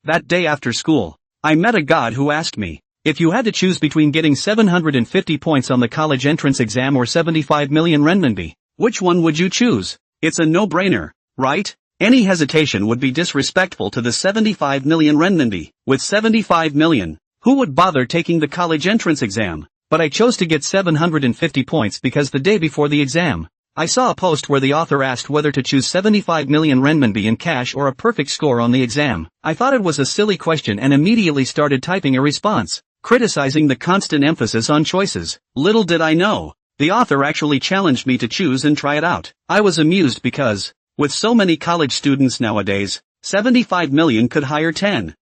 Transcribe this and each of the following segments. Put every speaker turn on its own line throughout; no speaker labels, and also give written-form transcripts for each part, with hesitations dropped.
That day after school, I met a god who asked me, if you had to choose between getting 750 points on the college entrance exam or 75 million renminbi, which one would you choose? It's a no-brainer, right? Any hesitation would be disrespectful to the 75 million renminbi. With 75 million, who would bother taking the college entrance exam? But I chose to get 750 points because the day before the exam, I saw a post where the author asked whether to choose 75 million renminbi in cash or a perfect score on the exam. I thought it was a silly question and immediately started typing a response, criticizing the constant emphasis on choices. Little did I know, the author actually challenged me to choose and try it out. I was amused because, with so many college students nowadays, 75 million could hire 10,000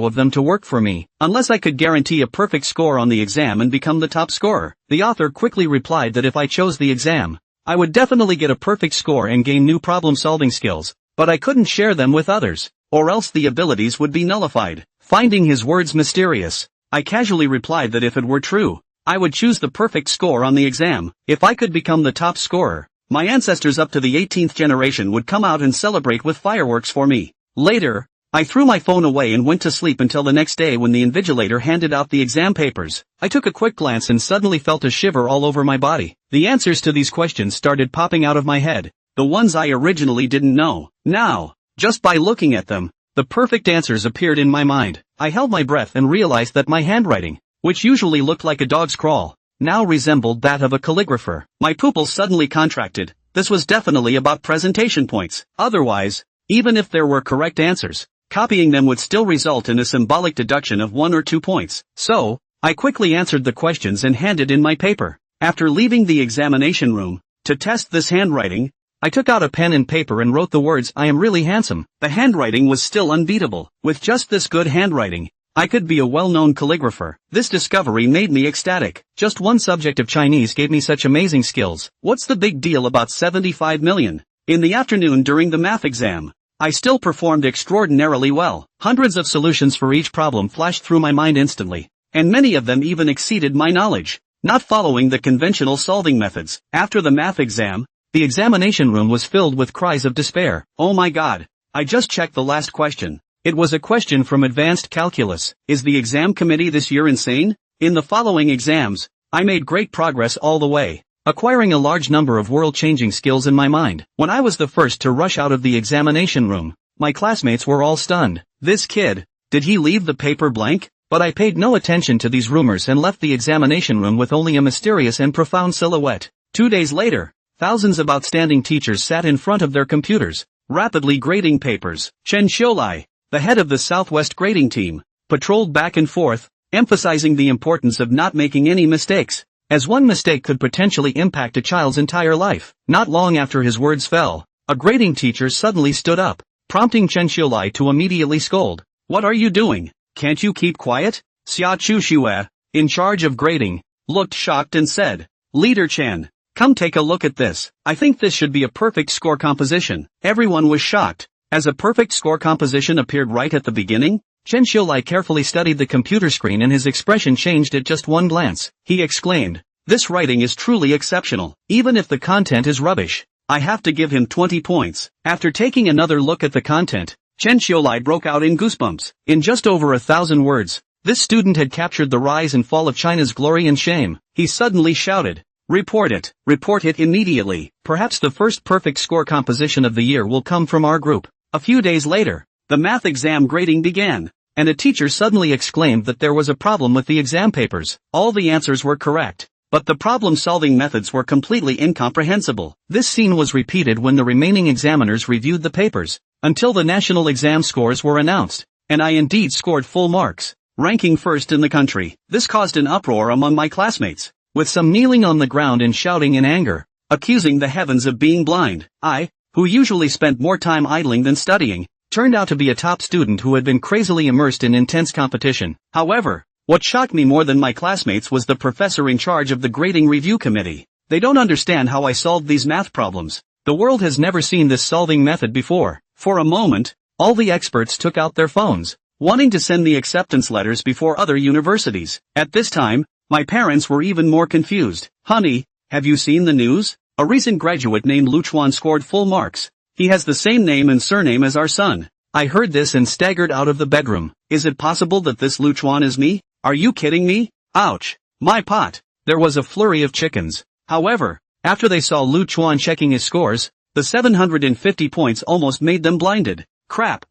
of them to work for me, unless I could guarantee a perfect score on the exam and become the top scorer. The author quickly replied that if I chose the exam, I would definitely get a perfect score and gain new problem-solving skills, but I couldn't share them with others, or else the abilities would be nullified. Finding his words mysterious, I casually replied that if it were true, I would choose the perfect score on the exam. If I could become the top scorer, my ancestors up to the 18th generation would come out and celebrate with fireworks for me. Later, I threw my phone away and went to sleep until the next day when the invigilator handed out the exam papers. I took a quick glance and suddenly felt a shiver all over my body. The answers to these questions started popping out of my head, the ones I originally didn't know. Now, just by looking at them, the perfect answers appeared in my mind. I held my breath and realized that my handwriting, which usually looked like a dog's crawl, now resembled that of a calligrapher. My pupils suddenly contracted. This was definitely about presentation points. Otherwise, even if there were correct answers, copying them would still result in a symbolic deduction of 1 or 2 points. So, I quickly answered the questions and handed in my paper. After leaving the examination room, to test this handwriting, I took out a pen and paper and wrote the words, "I am really handsome." The handwriting was still unbeatable. With just this good handwriting, I could be a well-known calligrapher. This discovery made me ecstatic. Just one subject of Chinese gave me such amazing skills. What's the big deal about 75 million? In the afternoon during the math exam, I still performed extraordinarily well. Hundreds of solutions for each problem flashed through my mind instantly, and many of them even exceeded my knowledge. Not following the conventional solving methods. After the math exam, the examination room was filled with cries of despair. Oh my god, I just checked the last question. It was a question from advanced calculus. Is the exam committee this year insane? In the following exams, I made great progress all the way, acquiring a large number of world-changing skills in my mind. When I was the first to rush out of the examination room, my classmates were all stunned. This kid, did he leave the paper blank? But I paid no attention to these rumors and left the examination room with only a mysterious and profound silhouette. 2 days later, thousands of outstanding teachers sat in front of their computers, rapidly grading papers. Chen Xiaolai, the head of the Southwest grading team, patrolled back and forth, emphasizing the importance of not making any mistakes, as one mistake could potentially impact a child's entire life. Not long after his words fell, a grading teacher suddenly stood up, prompting Chen Xiaolai to immediately scold. "What are you doing? Can't you keep quiet?" Xia Chuxue, in charge of grading, looked shocked and said, "Leader Chen, come take a look at this. I think this should be a perfect score composition." Everyone was shocked, as a perfect score composition appeared right at the beginning. Chen Xiaolai carefully studied the computer screen and his expression changed at just one glance. He exclaimed, "This writing is truly exceptional. Even if the content is rubbish, I have to give him 20 points. After taking another look at the content, Chen Xiaolai broke out in goosebumps. In just over 1,000 words, this student had captured the rise and fall of China's glory and shame. He suddenly shouted, Report it immediately. Perhaps the first perfect score composition of the year will come from our group." A few days later, the math exam grading began, and a teacher suddenly exclaimed that there was a problem with the exam papers. All the answers were correct, but the problem-solving methods were completely incomprehensible. This scene was repeated when the remaining examiners reviewed the papers, until the national exam scores were announced, and I indeed scored full marks, ranking first in the country. This caused an uproar among my classmates, with some kneeling on the ground and shouting in anger, accusing the heavens of being blind. I, who usually spent more time idling than studying, turned out to be a top student who had been crazily immersed in intense competition. However, what shocked me more than my classmates was the professor in charge of the grading review committee. They don't understand how I solved these math problems. The world has never seen this solving method before. For a moment, all the experts took out their phones, wanting to send the acceptance letters before other universities. At this time, my parents were even more confused. "Honey, have you seen the news? A recent graduate named Lu Chuan scored full marks. He has the same name and surname as our son." I heard this and staggered out of the bedroom. Is it possible that this Lu Chuan is me? Are you kidding me? Ouch. My pot. There was a flurry of chickens. However, after they saw Lu Chuan checking his scores, the 750 points almost made them blinded. Crap.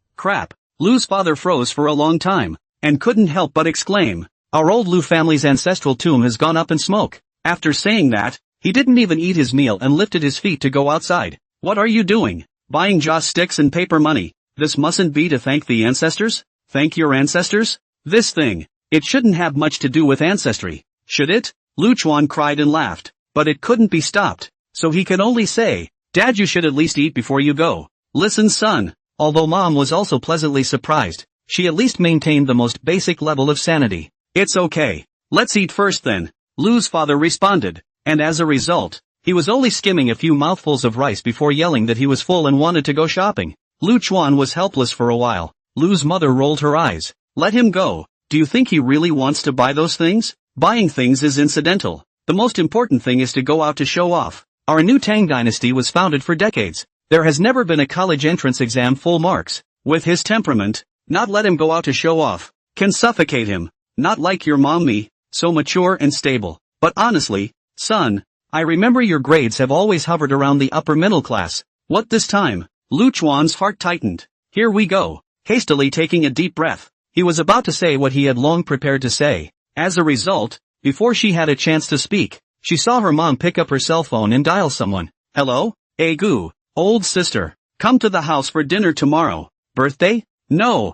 Lu's father froze for a long time, and couldn't help but exclaim, our old Lu family's ancestral tomb has gone up in smoke. After saying that, he didn't even eat his meal and lifted his feet to go outside. What are you doing? Buying joss sticks and paper money. This mustn't be to thank the ancestors? Thank your ancestors? This thing. It shouldn't have much to do with ancestry, should it? Lu Chuan cried and laughed, but it couldn't be stopped, so he could only say, Dad, you should at least eat before you go. Listen, son. Although Mom was also pleasantly surprised, she at least maintained the most basic level of sanity. It's okay. Let's eat first then, Lu's father responded, and as a result, he was only skimming a few mouthfuls of rice before yelling that he was full and wanted to go shopping. Lu Chuan was helpless for a while. Lu's mother rolled her eyes. Let him go. Do you think he really wants to buy those things? Buying things is incidental. The most important thing is to go out to show off. Our new Tang dynasty was founded for decades. There has never been a college entrance exam full marks. With his temperament, not let him go out to show off. Can suffocate him. Not like your mom me, so mature and stable. But honestly, son, I remember your grades have always hovered around the upper middle class. What this time? Lu Chuan's heart tightened. Here we go. Hastily taking a deep breath, he was about to say what he had long prepared to say. As a result, before she had a chance to speak, she saw her mom pick up her cell phone and dial someone. Hello? Gu, old sister, come to the house for dinner tomorrow. Birthday? No,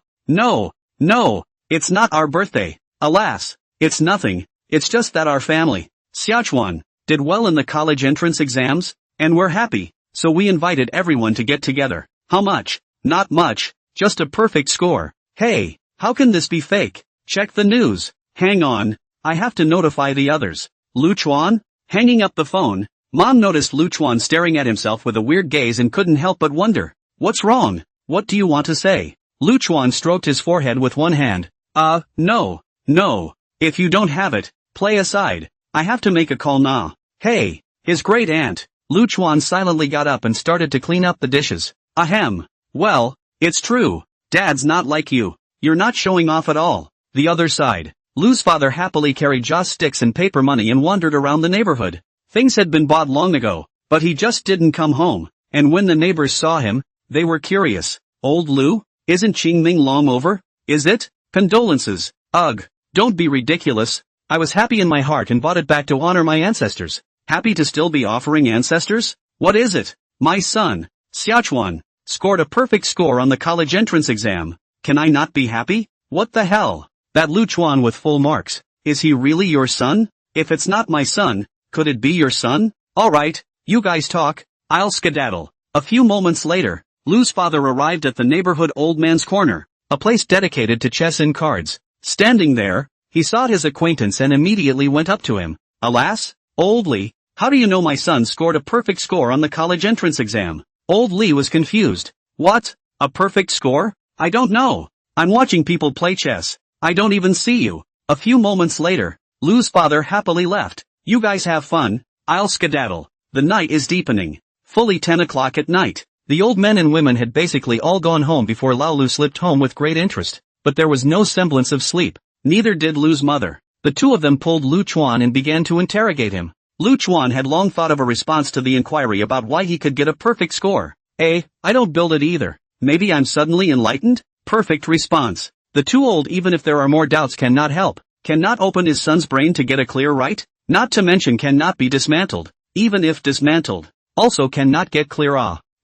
it's not our birthday. Alas, it's nothing, it's just that our family, Xiaochuan, did well in the college entrance exams, and we're happy, so we invited everyone to get together. How much? Not much, just a perfect score. Hey, how can this be fake? Check the news. Hang on, I have to notify the others. Lu Chuan? Hanging up the phone, Mom noticed Lu Chuan staring at himself with a weird gaze and couldn't help but wonder. What's wrong? What do you want to say? Lu Chuan stroked his forehead with one hand. No. If you don't have it, play aside. I have to make a call now. Hey, his great aunt. Lu Chuan silently got up and started to clean up the dishes. Ahem. Well, it's true. Dad's not like you. You're not showing off at all. The other side. Lu's father happily carried joss sticks and paper money and wandered around the neighborhood. Things had been bought long ago, but he just didn't come home, and when the neighbors saw him, they were curious. Old Lu? Isn't Qingming long over? Is it? Condolences. Ugh. Don't be ridiculous. I was happy in my heart and bought it back to honor my ancestors. Happy to still be offering ancestors? What is it? My son, Xiaochuan, scored a perfect score on the college entrance exam. Can I not be happy? What the hell? That Lu Chuan with full marks. Is he really your son? If it's not my son, could it be your son? Alright, you guys talk, I'll skedaddle. A few moments later, Lu's father arrived at the neighborhood old man's corner, a place dedicated to chess and cards. Standing there, he sought his acquaintance and immediately went up to him. Alas, Old Li, how do you know my son scored a perfect score on the college entrance exam? Old Li was confused. What? A perfect score? I don't know. I'm watching people play chess. I don't even see you. A few moments later, Lu's father happily left. You guys have fun, I'll skedaddle. The night is deepening. Fully 10 o'clock at night. The old men and women had basically all gone home before Lao Lu slipped home with great interest, but there was no semblance of sleep. Neither did Lu's mother. The two of them pulled Lu Chuan and began to interrogate him. Lu Chuan had long thought of a response to the inquiry about why he could get a perfect score. I don't build it either. Maybe I'm suddenly enlightened? Perfect response. The too old, even if there are more doubts, cannot help. Cannot open his son's brain to get a clear right? Not to mention cannot be dismantled. Even if dismantled. Also cannot get clear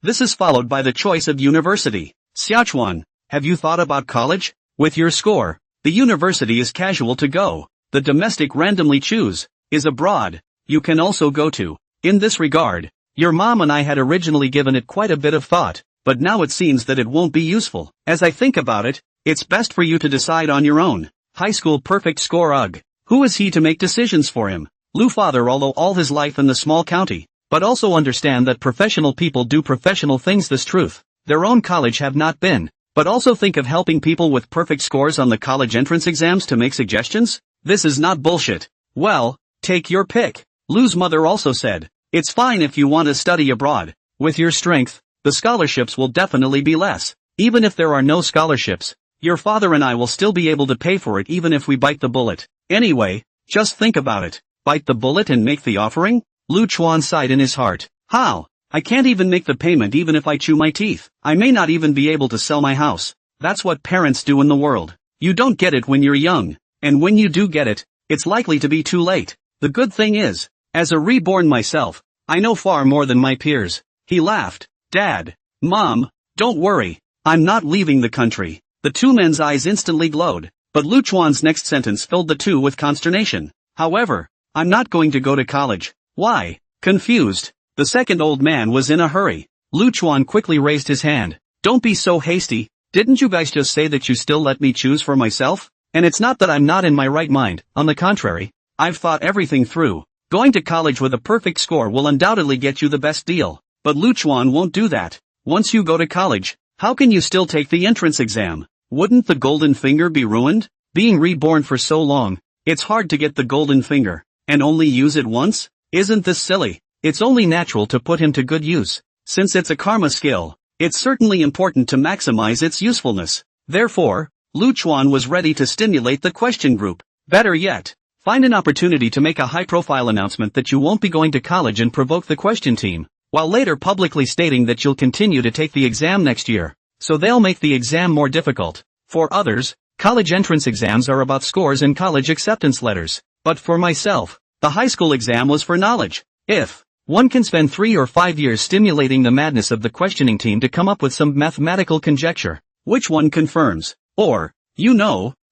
This is followed by the choice of university. Xiaochuan, have you thought about college? With your score, the university is casual to go. The domestic randomly choose, is abroad. You can also go to. In this regard, your mom and I had originally given it quite a bit of thought, but now it seems that it won't be useful. As I think about it, it's best for you to decide on your own. High school perfect score ugh. Who is he to make decisions for him? Lu father, although all his life in the small county, but also understand that professional people do professional things. This truth, their own college have not been, but also think of helping people with perfect scores on the college entrance exams to make suggestions? This is not bullshit. Well, take your pick. Lu's mother also said, it's fine if you want to study abroad. With your strength, the scholarships will definitely be less. Even if there are no scholarships, your father and I will still be able to pay for it even if we bite the bullet. Anyway, just think about it. Bite the bullet and make the offering? Lu Chuan sighed in his heart. How? I can't even make the payment even if I chew my teeth. I may not even be able to sell my house. That's what parents do in the world. You don't get it when you're young. And when you do get it, it's likely to be too late. The good thing is, as a reborn myself, I know far more than my peers. He laughed. Dad. Mom, don't worry. I'm not leaving the country. The two men's eyes instantly glowed, but Lu Chuan's next sentence filled the two with consternation. However, I'm not going to go to college. Why? Confused. The second old man was in a hurry. Lu Chuan quickly raised his hand. Don't be so hasty. Didn't you guys just say that you still let me choose for myself? And it's not that I'm not in my right mind, on the contrary. I've thought everything through. Going to college with a perfect score will undoubtedly get you the best deal. But Lu Chuan won't do that. Once you go to college, how can you still take the entrance exam? Wouldn't the golden finger be ruined? Being reborn for so long, it's hard to get the golden finger, and only use it once? Isn't this silly? It's only natural to put him to good use. Since it's a karma skill, it's certainly important to maximize its usefulness. Therefore, Lu Chuan was ready to stimulate the question group. Better yet, find an opportunity to make a high-profile announcement that you won't be going to college and provoke the question team, while later publicly stating that you'll continue to take the exam next year. So they'll make the exam more difficult. For others, college entrance exams are about scores and college acceptance letters. But for myself, the high school exam was for knowledge. If one can spend 3 or 5 years stimulating the madness of the questioning team to come up with some mathematical conjecture, which one confirms, or,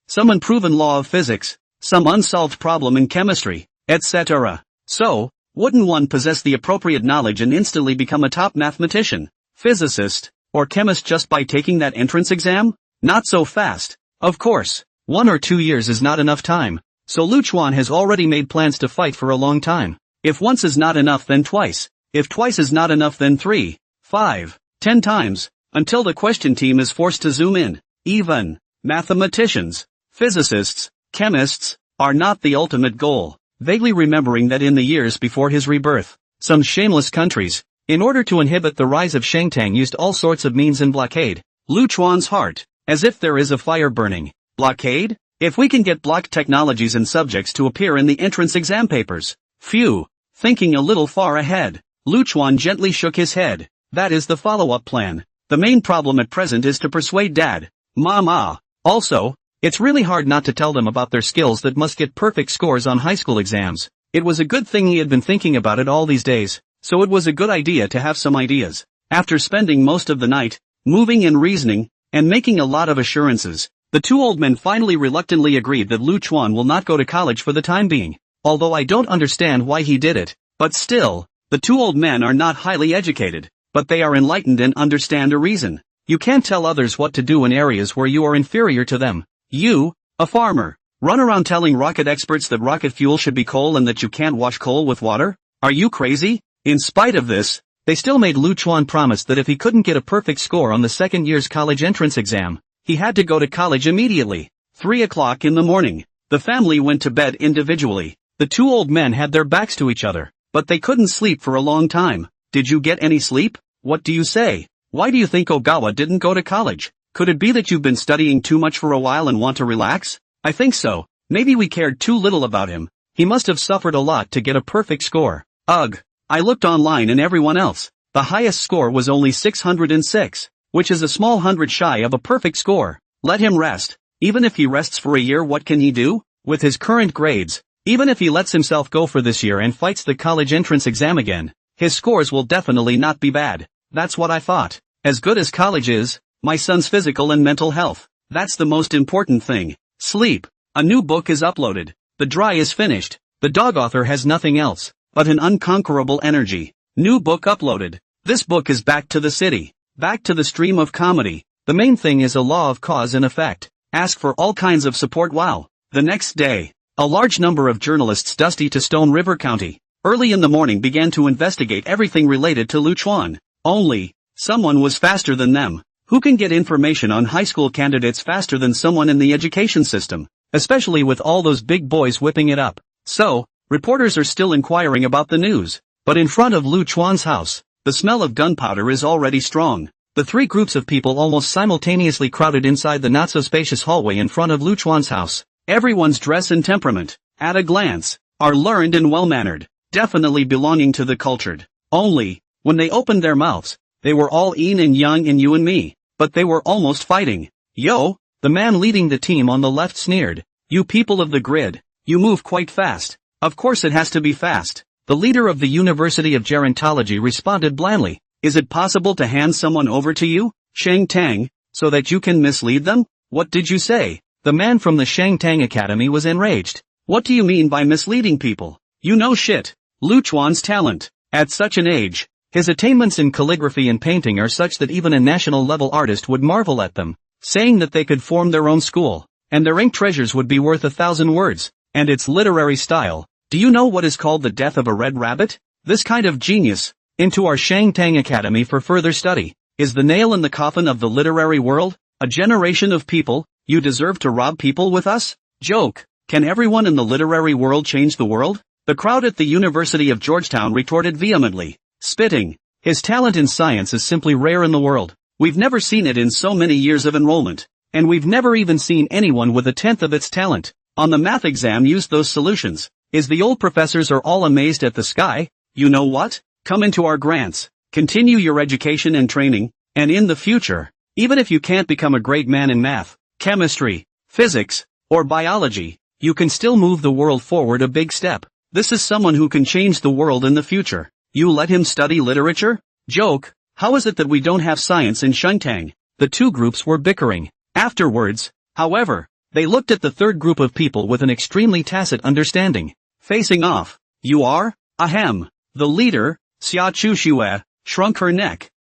some unproven law of physics, some unsolved problem in chemistry, etc. So, wouldn't one possess the appropriate knowledge and instantly become a top mathematician, physicist, or chemist just by taking that entrance exam? Not so fast. Of course, 1 or 2 years is not enough time, so Lu Chuan has already made plans to fight for a long time. If once is not enough, then twice. If twice is not enough, then 3, 5, 10 times, until the question team is forced to zoom in. Even mathematicians, physicists, chemists, are not the ultimate goal. Vaguely remembering that in the years before his rebirth, some shameless countries, in order to inhibit the rise of Shangtang, used all sorts of means in blockade. Lu Chuan's heart, as if there is a fire burning. Blockade? If we can get blocked technologies and subjects to appear in the entrance exam papers. Phew. Thinking a little far ahead, Lu Chuan gently shook his head. That is the follow-up plan. The main problem at present is to persuade Dad, Mama. Also, it's really hard not to tell them about their skills that must get perfect scores on high school exams. It was a good thing he had been thinking about it all these days, so it was a good idea to have some ideas. After spending most of the night, moving and reasoning, and making a lot of assurances, the two old men finally reluctantly agreed that Lu Chuan will not go to college for the time being. Although I don't understand why he did it, but still, the two old men are not highly educated, but they are enlightened and understand a reason. You can't tell others what to do in areas where you are inferior to them. You, a farmer, run around telling rocket experts that rocket fuel should be coal and that you can't wash coal with water? Are you crazy? In spite of this, they still made Lu Chuan promise that if he couldn't get a perfect score on the second year's college entrance exam, he had to go to college immediately. 3 o'clock in the morning, the family went to bed individually. The two old men had their backs to each other, but they couldn't sleep for a long time. Did you get any sleep? What do you say? Why do you think Ogawa didn't go to college? Could it be that you've been studying too much for a while and want to relax? I think so. Maybe we cared too little about him. He must have suffered a lot to get a perfect score. Ugh. I looked online and everyone else. The highest score was only 606, which is a small hundred shy of a perfect score. Let him rest. Even if he rests for a year, what can he do? With his current grades, even if he lets himself go for this year and fights the college entrance exam again, his scores will definitely not be bad. That's what I thought. As good as college is, my son's physical and mental health, that's the most important thing. Sleep. A new book is uploaded. The dry is finished. The dog author has nothing else but an unconquerable energy. New book uploaded. This book is back to the city. Back to the stream of comedy. The main thing is a law of cause and effect. Ask for all kinds of support. Wow. The next day, a large number of journalists dusty to Stone River County, early in the morning began to investigate everything related to Lu Chuan. Only, someone was faster than them. Who can get information on high school candidates faster than someone in the education system, especially with all those big boys whipping it up? So, reporters are still inquiring about the news, but in front of Lu Chuan's house, the smell of gunpowder is already strong. The three groups of people almost simultaneously crowded inside the not-so-spacious hallway in front of Lu Chuan's house. Everyone's dress and temperament, at a glance, are learned and well-mannered, definitely belonging to the cultured. Only, when they opened their mouths, they were all Yin and Yang and you and me, but they were almost fighting. Yo, the man leading the team on the left sneered. You people of the grid, you move quite fast. Of course it has to be fast. The leader of the University of Gerontology responded blandly. Is it possible to hand someone over to you, Shang Tang, so that you can mislead them? What did you say? The man from the Shang Tang Academy was enraged. What do you mean by misleading people? You know shit. Lu Chuan's talent, at such an age, his attainments in calligraphy and painting are such that even a national-level artist would marvel at them, saying that they could form their own school, and their ink treasures would be worth 1,000 words, and its literary style. Do you know what is called the death of a red rabbit? This kind of genius, into our Shang Tang Academy for further study, is the nail in the coffin of the literary world. A generation of people, you deserve to rob people with us? Joke. Can everyone in the literary world change the world? The crowd at the University of Georgetown retorted vehemently, spitting. His talent in science is simply rare in the world. We've never seen it in so many years of enrollment, and we've never even seen anyone with a tenth of its talent. On the math exam use those solutions. Is the old professors are all amazed at the sky? You know what? Come into our grants, continue your education and training, and in the future, even if you can't become a great man in math, chemistry, physics, or biology, you can still move the world forward a big step. This is someone who can change the world in the future. You let him study literature? Joke. How is it that we don't have science in Shangtang? The two groups were bickering. Afterwards, however, they looked at the third group of people with an extremely tacit understanding. Facing off. You are? Ahem. The leader, Xia Chuxue, shrunk her neck.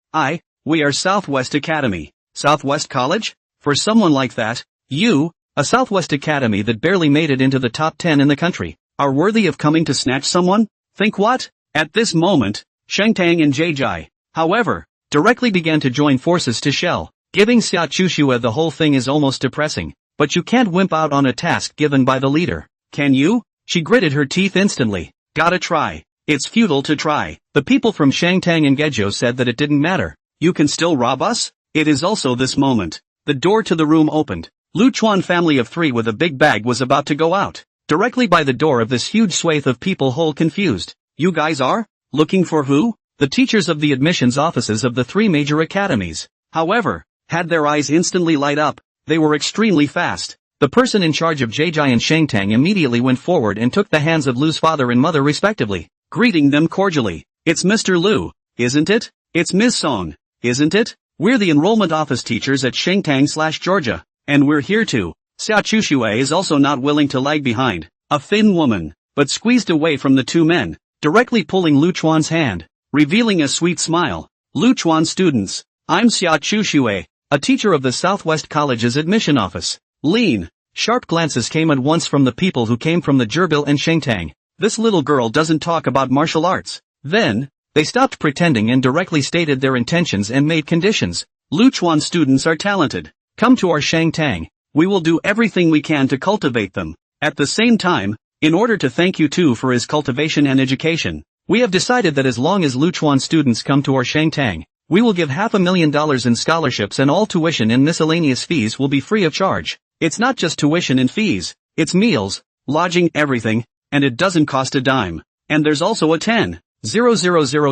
We are Southwest Academy. Southwest College? For someone like that, you, a Southwest Academy that barely made it into the top 10 in the country, are worthy of coming to snatch someone? Think what? At this moment, Shengtang and Jai, however, directly began to join forces to shell. Giving Xia Chuxue the whole thing is almost depressing, but you can't wimp out on a task given by the leader. Can you? She gritted her teeth instantly. Gotta try. It's futile to try. The people from Shangtang and Gejo said that it didn't matter. You can still rob us? It is also this moment. The door to the room opened. Lu Chuan family of 3 with a big bag was about to go out. Directly by the door of this huge swathe of people hold confused. You guys are? Looking for who? The teachers of the admissions offices of the 3 major academies. However, had their eyes instantly light up. They were extremely fast. The person in charge of Jai and Shangtang immediately went forward and took the hands of Lu's father and mother respectively, greeting them cordially. It's Mr. Lu, isn't it? It's Ms. Song, isn't it? We're the enrollment office teachers at Shangtang/Georgia, and we're here too. Xia Chuxue is also not willing to lag behind, a thin woman, but squeezed away from the 2 men, directly pulling Lu Chuan's hand, revealing a sweet smile. Lu Chuan students, I'm Xia Chuxue, a teacher of the Southwest College's admission office. Lean, sharp glances came at once from the people who came from the Gerbil and Shangtang. This little girl doesn't talk about martial arts. Then, they stopped pretending and directly stated their intentions and made conditions. Lu Chuan students are talented. Come to our Shangtang. We will do everything we can to cultivate them. At the same time, in order to thank you too for his cultivation and education, we have decided that as long as Lu Chuan students come to our Shangtang, we will give $500,000 in scholarships and all tuition and miscellaneous fees will be free of charge. It's not just tuition and fees, it's meals, lodging, everything, and it doesn't cost a dime. And there's also a 10,000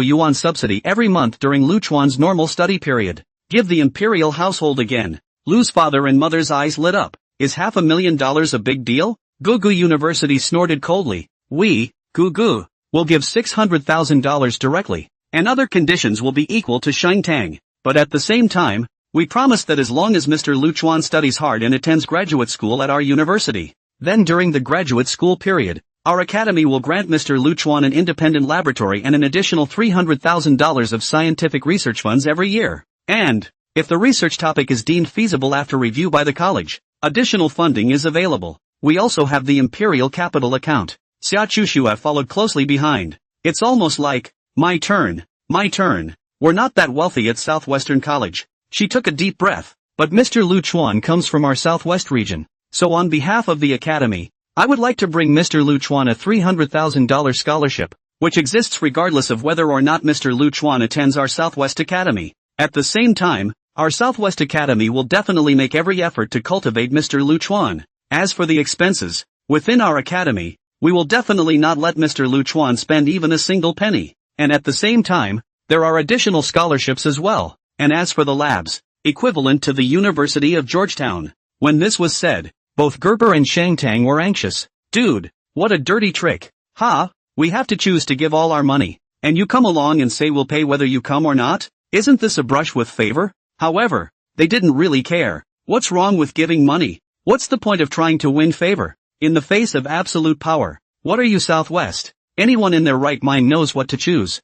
yuan subsidy every month during Lu Chuan's normal study period. Give the imperial household again. Lu's father and mother's eyes lit up. Is $500,000 a big deal? Gugu University snorted coldly. We, Gugu, will give $600,000 directly, and other conditions will be equal to Shangtang. But at the same time, we promise that as long as Mr. Lu Chuan studies hard and attends graduate school at our university, then during the graduate school period, our academy will grant Mr. Lu Chuan an independent laboratory and an additional $300,000 of scientific research funds every year. And, if the research topic is deemed feasible after review by the college, additional funding is available. We also have the Imperial Capital account. Xia Chuxue followed closely behind. It's almost like, my turn, my turn. We're not that wealthy at Southwestern College. She took a deep breath. But Mr. Lu Chuan comes from our Southwest region. So on behalf of the academy, I would like to bring Mr. Lu Chuan a $300,000 scholarship, which exists regardless of whether or not Mr. Lu Chuan attends our Southwest Academy. At the same time, our Southwest Academy will definitely make every effort to cultivate Mr. Lu Chuan. As for the expenses, within our academy, we will definitely not let Mr. Lu Chuan spend even a single penny. And at the same time, there are additional scholarships as well. And as for the labs, equivalent to the University of Georgetown. When this was said, both Gerber and Shangtang were anxious. Dude, what a dirty trick. Ha, we have to choose to give all our money, and you come along and say we'll pay whether you come or not? Isn't this a brush with favor? However, they didn't really care. What's wrong with giving money? What's the point of trying to win favor? In the face of absolute power, what are you, Southwest? Anyone in their right mind knows what to choose.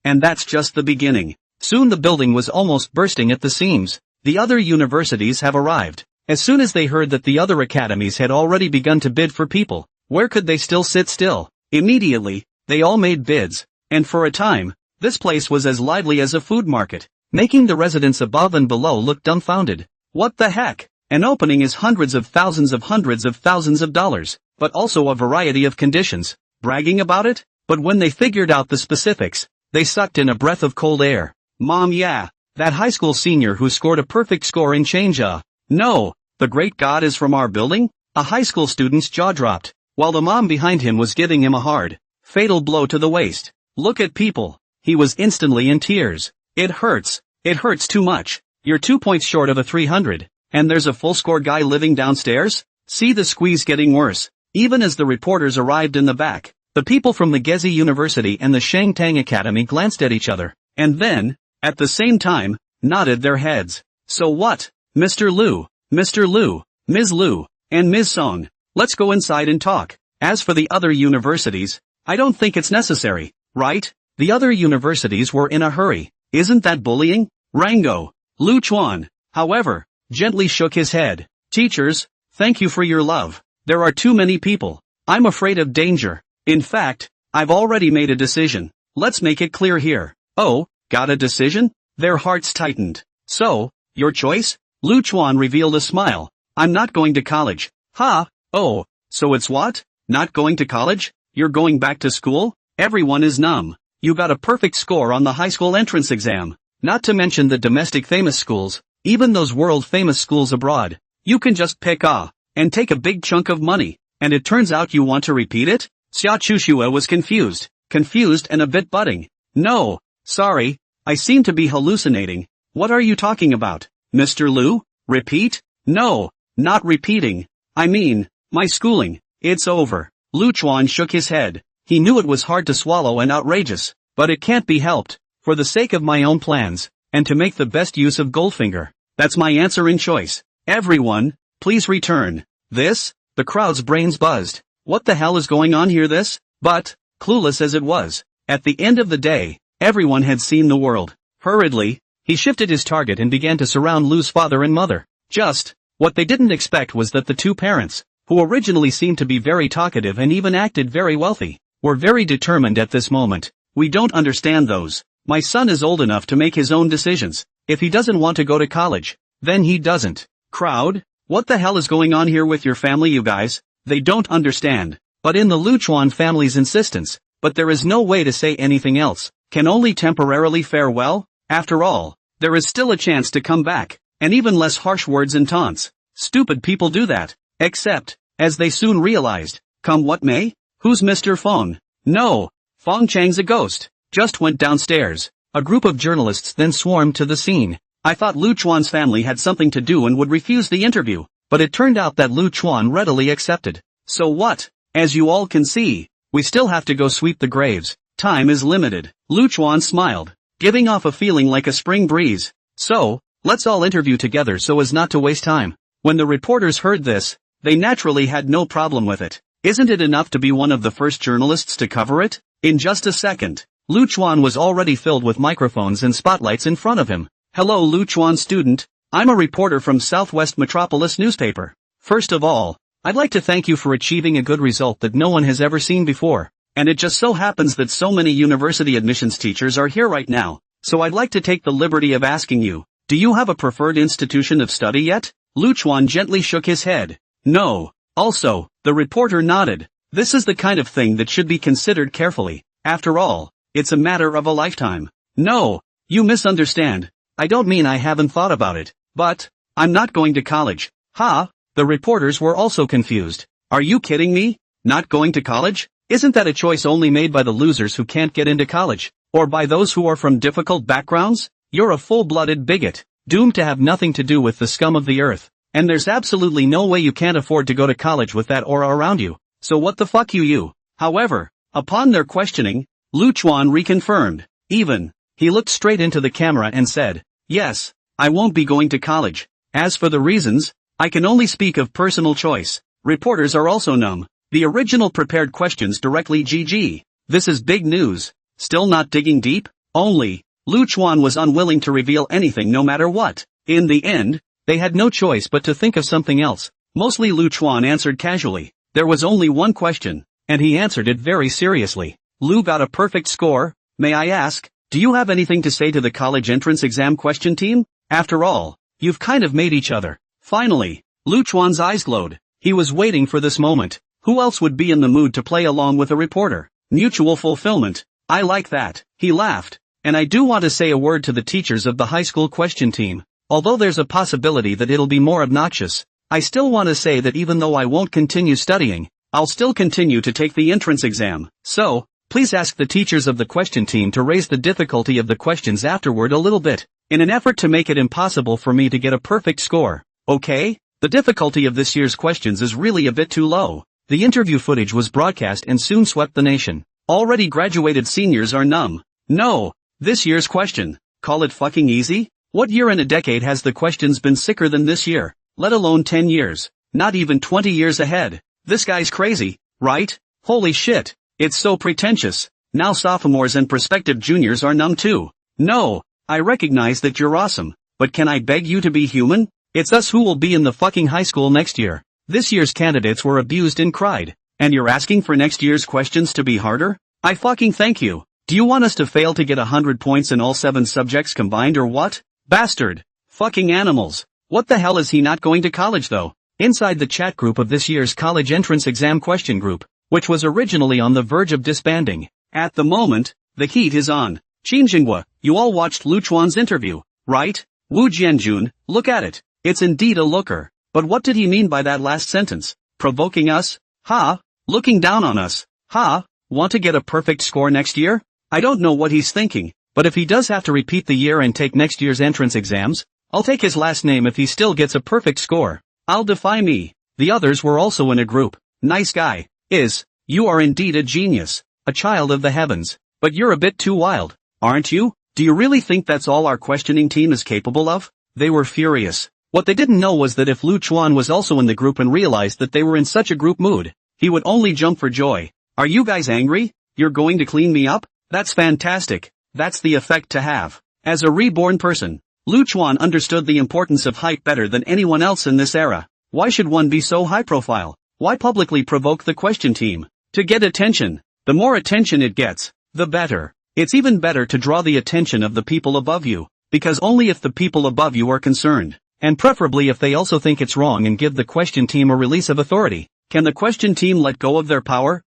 And that's just the beginning. Soon the building was almost bursting at the seams. The other universities have arrived. As soon as they heard that the other academies had already begun to bid for people, where could they still sit still? Immediately, they all made bids. And for a time, this place was as lively as a food market, making the residents above and below look dumbfounded. What the heck? An opening is hundreds of thousands of dollars, but also a variety of conditions. Bragging about it? But when they figured out the specifics, they sucked in a breath of cold air. Mom, yeah, that high school senior who scored a perfect score in change. No, the great God is from our building? A high school student's jaw dropped, while the mom behind him was giving him a hard, fatal blow to the waist. Look at people. He was instantly in tears. It hurts too much. You're 2 points short of a 300. And there's a full score guy living downstairs? See the squeeze getting worse. Even as the reporters arrived in the back, the people from the Gezi University and the Shangtang Academy glanced at each other, and then, at the same time, nodded their heads. So what? Mr. Lu, Ms. Lu, and Ms. Song, let's go inside and talk. As for the other universities, I don't think it's necessary, right? The other universities were in a hurry. Isn't that bullying? Rango. Lu Chuan, however, gently shook his head. Teachers, thank you for your love. There are too many people. I'm afraid of danger. In fact, I've already made a decision. Let's make it clear here. Oh, got a decision? Their hearts tightened. So, your choice? Lu Chuan revealed a smile. I'm not going to college. Ha, oh, so it's what? Not going to college? You're going back to school? Everyone is numb. You got a perfect score on the high school entrance exam. Not to mention the domestic famous schools, even those world famous schools abroad. You can just pick and take a big chunk of money, and it turns out you want to repeat it? Xia Chushua was confused and a bit budding. No, sorry, I seem to be hallucinating. What are you talking about, Mr. Lu? Repeat? No, not repeating. I mean, my schooling, it's over. Lu Chuan shook his head. He knew it was hard to swallow and outrageous, but it can't be helped. For the sake of my own plans, and to make the best use of Goldfinger, that's my answer in choice. Everyone, please return. This? The crowd's brains buzzed. What the hell is going on here But, clueless as it was, at the end of the day, everyone had seen the world. Hurriedly, he shifted his target and began to surround Lu's father and mother. What they didn't expect was that the two parents, who originally seemed to be very talkative and even acted very wealthy, were very determined at this moment. We don't understand those. My son is old enough to make his own decisions. If he doesn't want to go to college, then he doesn't. Crowd, what the hell is going on here with your family, you guys? They don't understand. But in the Lu Chuan family's insistence, but there is no way to say anything else, can only temporarily farewell. After all, there is still a chance to come back, and even less harsh words and taunts. Stupid people do that. Except, as they soon realized, come what may? Who's Mr. Fong? No, Fong Chang's a ghost. Just went downstairs. A group of journalists then swarmed to the scene. I thought Lu Chuan's family had something to do and would refuse the interview, but it turned out that Lu Chuan readily accepted. So what? As you all can see, we still have to go sweep the graves. Time is limited. Lu Chuan smiled, giving off a feeling like a spring breeze. So, let's all interview together so as not to waste time. When the reporters heard this, they naturally had no problem with it. Isn't it enough to be one of the first journalists to cover it? In just a second, Lu Chuan was already filled with microphones and spotlights in front of him. Hello Lu Chuan student, I'm a reporter from Southwest Metropolis newspaper. First of all, I'd like to thank you for achieving a good result that no one has ever seen before. And it just so happens that so many university admissions teachers are here right now, so I'd like to take the liberty of asking you, do you have a preferred institution of study yet? Lu Chuan gently shook his head. No. Also, the reporter nodded. This is the kind of thing that should be considered carefully. After all, it's a matter of a lifetime. No, you misunderstand. I don't mean I haven't thought about it, but I'm not going to college. Ha! The reporters were also confused. Are you kidding me? Not going to college? Isn't that a choice only made by the losers who can't get into college? Or by those who are from difficult backgrounds? You're a full-blooded bigot, doomed to have nothing to do with the scum of the earth. And there's absolutely no way you can't afford to go to college with that aura around you. So what the fuck you? However, upon their questioning, Lu Chuan reconfirmed. He looked straight into the camera and said, yes, I won't be going to college. As for the reasons, I can only speak of personal choice. Reporters are also numb. The original prepared questions directly GG. This is big news. Still not digging deep? Only, Lu Chuan was unwilling to reveal anything no matter what. In the end, they had no choice but to think of something else. Mostly Lu Chuan answered casually. There was only one question, and he answered it very seriously. Lu got a perfect score. May I ask, do you have anything to say to the college entrance exam question team? After all, you've kind of made each other. Finally, Lu Chuan's eyes glowed. He was waiting for this moment. Who else would be in the mood to play along with a reporter? Mutual fulfillment. I like that. He laughed. And I do want to say a word to the teachers of the high school question team. Although there's a possibility that it'll be more obnoxious, I still want to say that even though I won't continue studying, I'll still continue to take the entrance exam. So, please ask the teachers of the question team to raise the difficulty of the questions afterward a little bit, in an effort to make it impossible for me to get a perfect score. Okay? The difficulty of this year's questions is really a bit too low. The interview footage was broadcast and soon swept the nation. Already graduated seniors are numb. No. This year's question. Call it fucking easy? What year in a decade has the questions been sicker than this year? Let alone 10 years. Not even 20 years ahead. This guy's crazy, right? Holy shit. It's so pretentious. Now sophomores and prospective juniors are numb too. No. I recognize that you're awesome. But can I beg you to be human? It's us who will be in the fucking high school next year. This year's candidates were abused and cried. And you're asking for next year's questions to be harder? I fucking thank you. Do you want us to fail to get 100 points in all 7 subjects combined or what? Bastard. Fucking animals. What the hell is he not going to college though? Inside the chat group of this year's college entrance exam question group, which was originally on the verge of disbanding. At the moment, the heat is on. Jingjinghua, you all watched Lu Chuan's interview, right? Wu Jianjun, look at it. It's indeed a looker. But what did he mean by that last sentence? Provoking us? Ha? Looking down on us? Ha? Want to get a perfect score next year? I don't know what he's thinking, but if he does have to repeat the year and take next year's entrance exams, I'll take his last name if he still gets a perfect score. I'll defy me. The others were also in a group. Nice guy. You are indeed a genius. A child of the heavens. But you're a bit too wild, aren't you? Do you really think that's all our questioning team is capable of? They were furious. What they didn't know was that if Lu Chuan was also in the group and realized that they were in such a group mood, he would only jump for joy. Are you guys angry? You're going to clean me up? That's fantastic. That's the effect to have. As a reborn person, Lu Chuan understood the importance of hype better than anyone else in this era. Why should one be so high profile? Why publicly provoke the question team? To get attention. The more attention it gets, the better. It's even better to draw the attention of the people above you, because only if the people above you are concerned, and preferably if they also think it's wrong and give the question team a release of authority, can the question team let go of their power?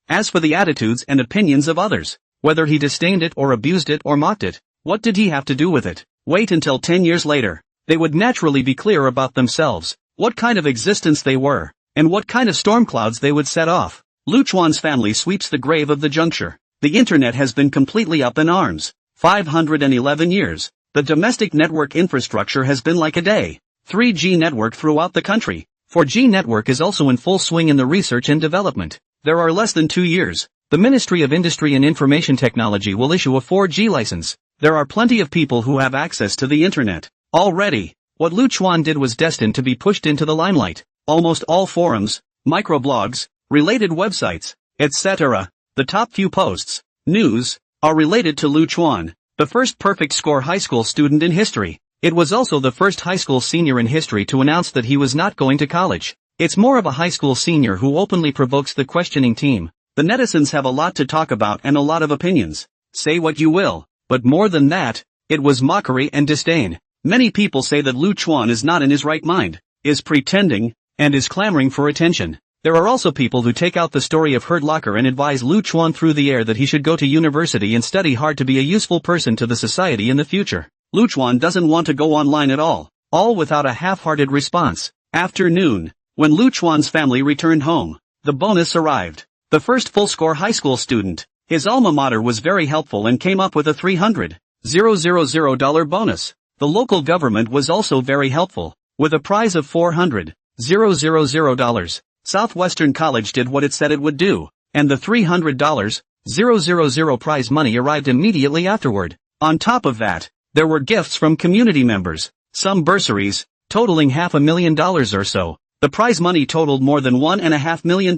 As for the attitudes and opinions of others, whether he disdained it or abused it or mocked it, what did he have to do with it? Wait until 10 years later. They would naturally be clear about themselves, what kind of existence they were, and what kind of storm clouds they would set off. Lu Chuan's family sweeps the grave of the juncture. The internet has been completely up in arms. 511 years. The domestic network infrastructure has been like a day. 3G network throughout the country. 4G network is also in full swing in the research and development. There are less than 2 years. The Ministry of Industry and Information Technology will issue a 4G license. There are plenty of people who have access to the internet. Already, what Lu Chuan did was destined to be pushed into the limelight. Almost all forums, microblogs, related websites, etc. The top few posts, news, are related to Lu Chuan, the first perfect score high school student in history. It was also the first high school senior in history to announce that he was not going to college. It's more of a high school senior who openly provokes the questioning team. The netizens have a lot to talk about and a lot of opinions. Say what you will, but more than that, it was mockery and disdain. Many people say that Lu Chuan is not in his right mind, is pretending, and is clamoring for attention. There are also people who take out the story of Hurt Locker and advise Lu Chuan through the air that he should go to university and study hard to be a useful person to the society in the future. Lu Chuan doesn't want to go online at all without a half-hearted response. Afternoon. When Lu Chuan's family returned home, the bonus arrived. The first full-score high school student. His alma mater was very helpful and came up with a $300,000 bonus. The local government was also very helpful, with a prize of $400,000. Southwestern College did what it said it would do, and the $300,000 prize money arrived immediately afterward. On top of that, there were gifts from community members, some bursaries, totaling $500,000 or so. The prize money totaled more than $1.5 million.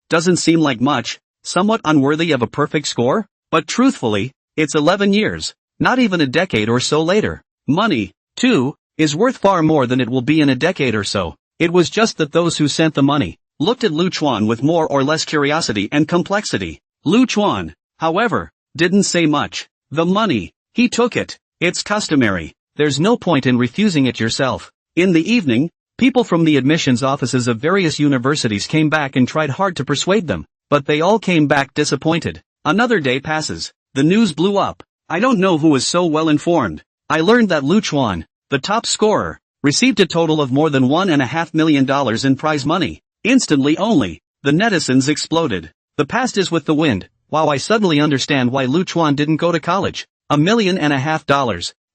Doesn't seem like much, somewhat unworthy of a perfect score, but truthfully, it's 11 years, not even a decade or so later. Money, too, is worth far more than it will be in a decade or so. It was just that those who sent the money looked at Lu Chuan with more or less curiosity and complexity. Lu Chuan, however, didn't say much. The money, he took it. It's customary. There's no point in refusing it yourself. In the evening, people from the admissions offices of various universities came back and tried hard to persuade them, but they all came back disappointed. Another day passes. The news blew up. I don't know who was so well informed. I learned that Lu Chuan, the top scorer, received a total of more than $1.5 million in prize money. Instantly only, the netizens exploded. The past is with the wind. Wow, I suddenly understand why Lu Chuan didn't go to college. $1.5 million.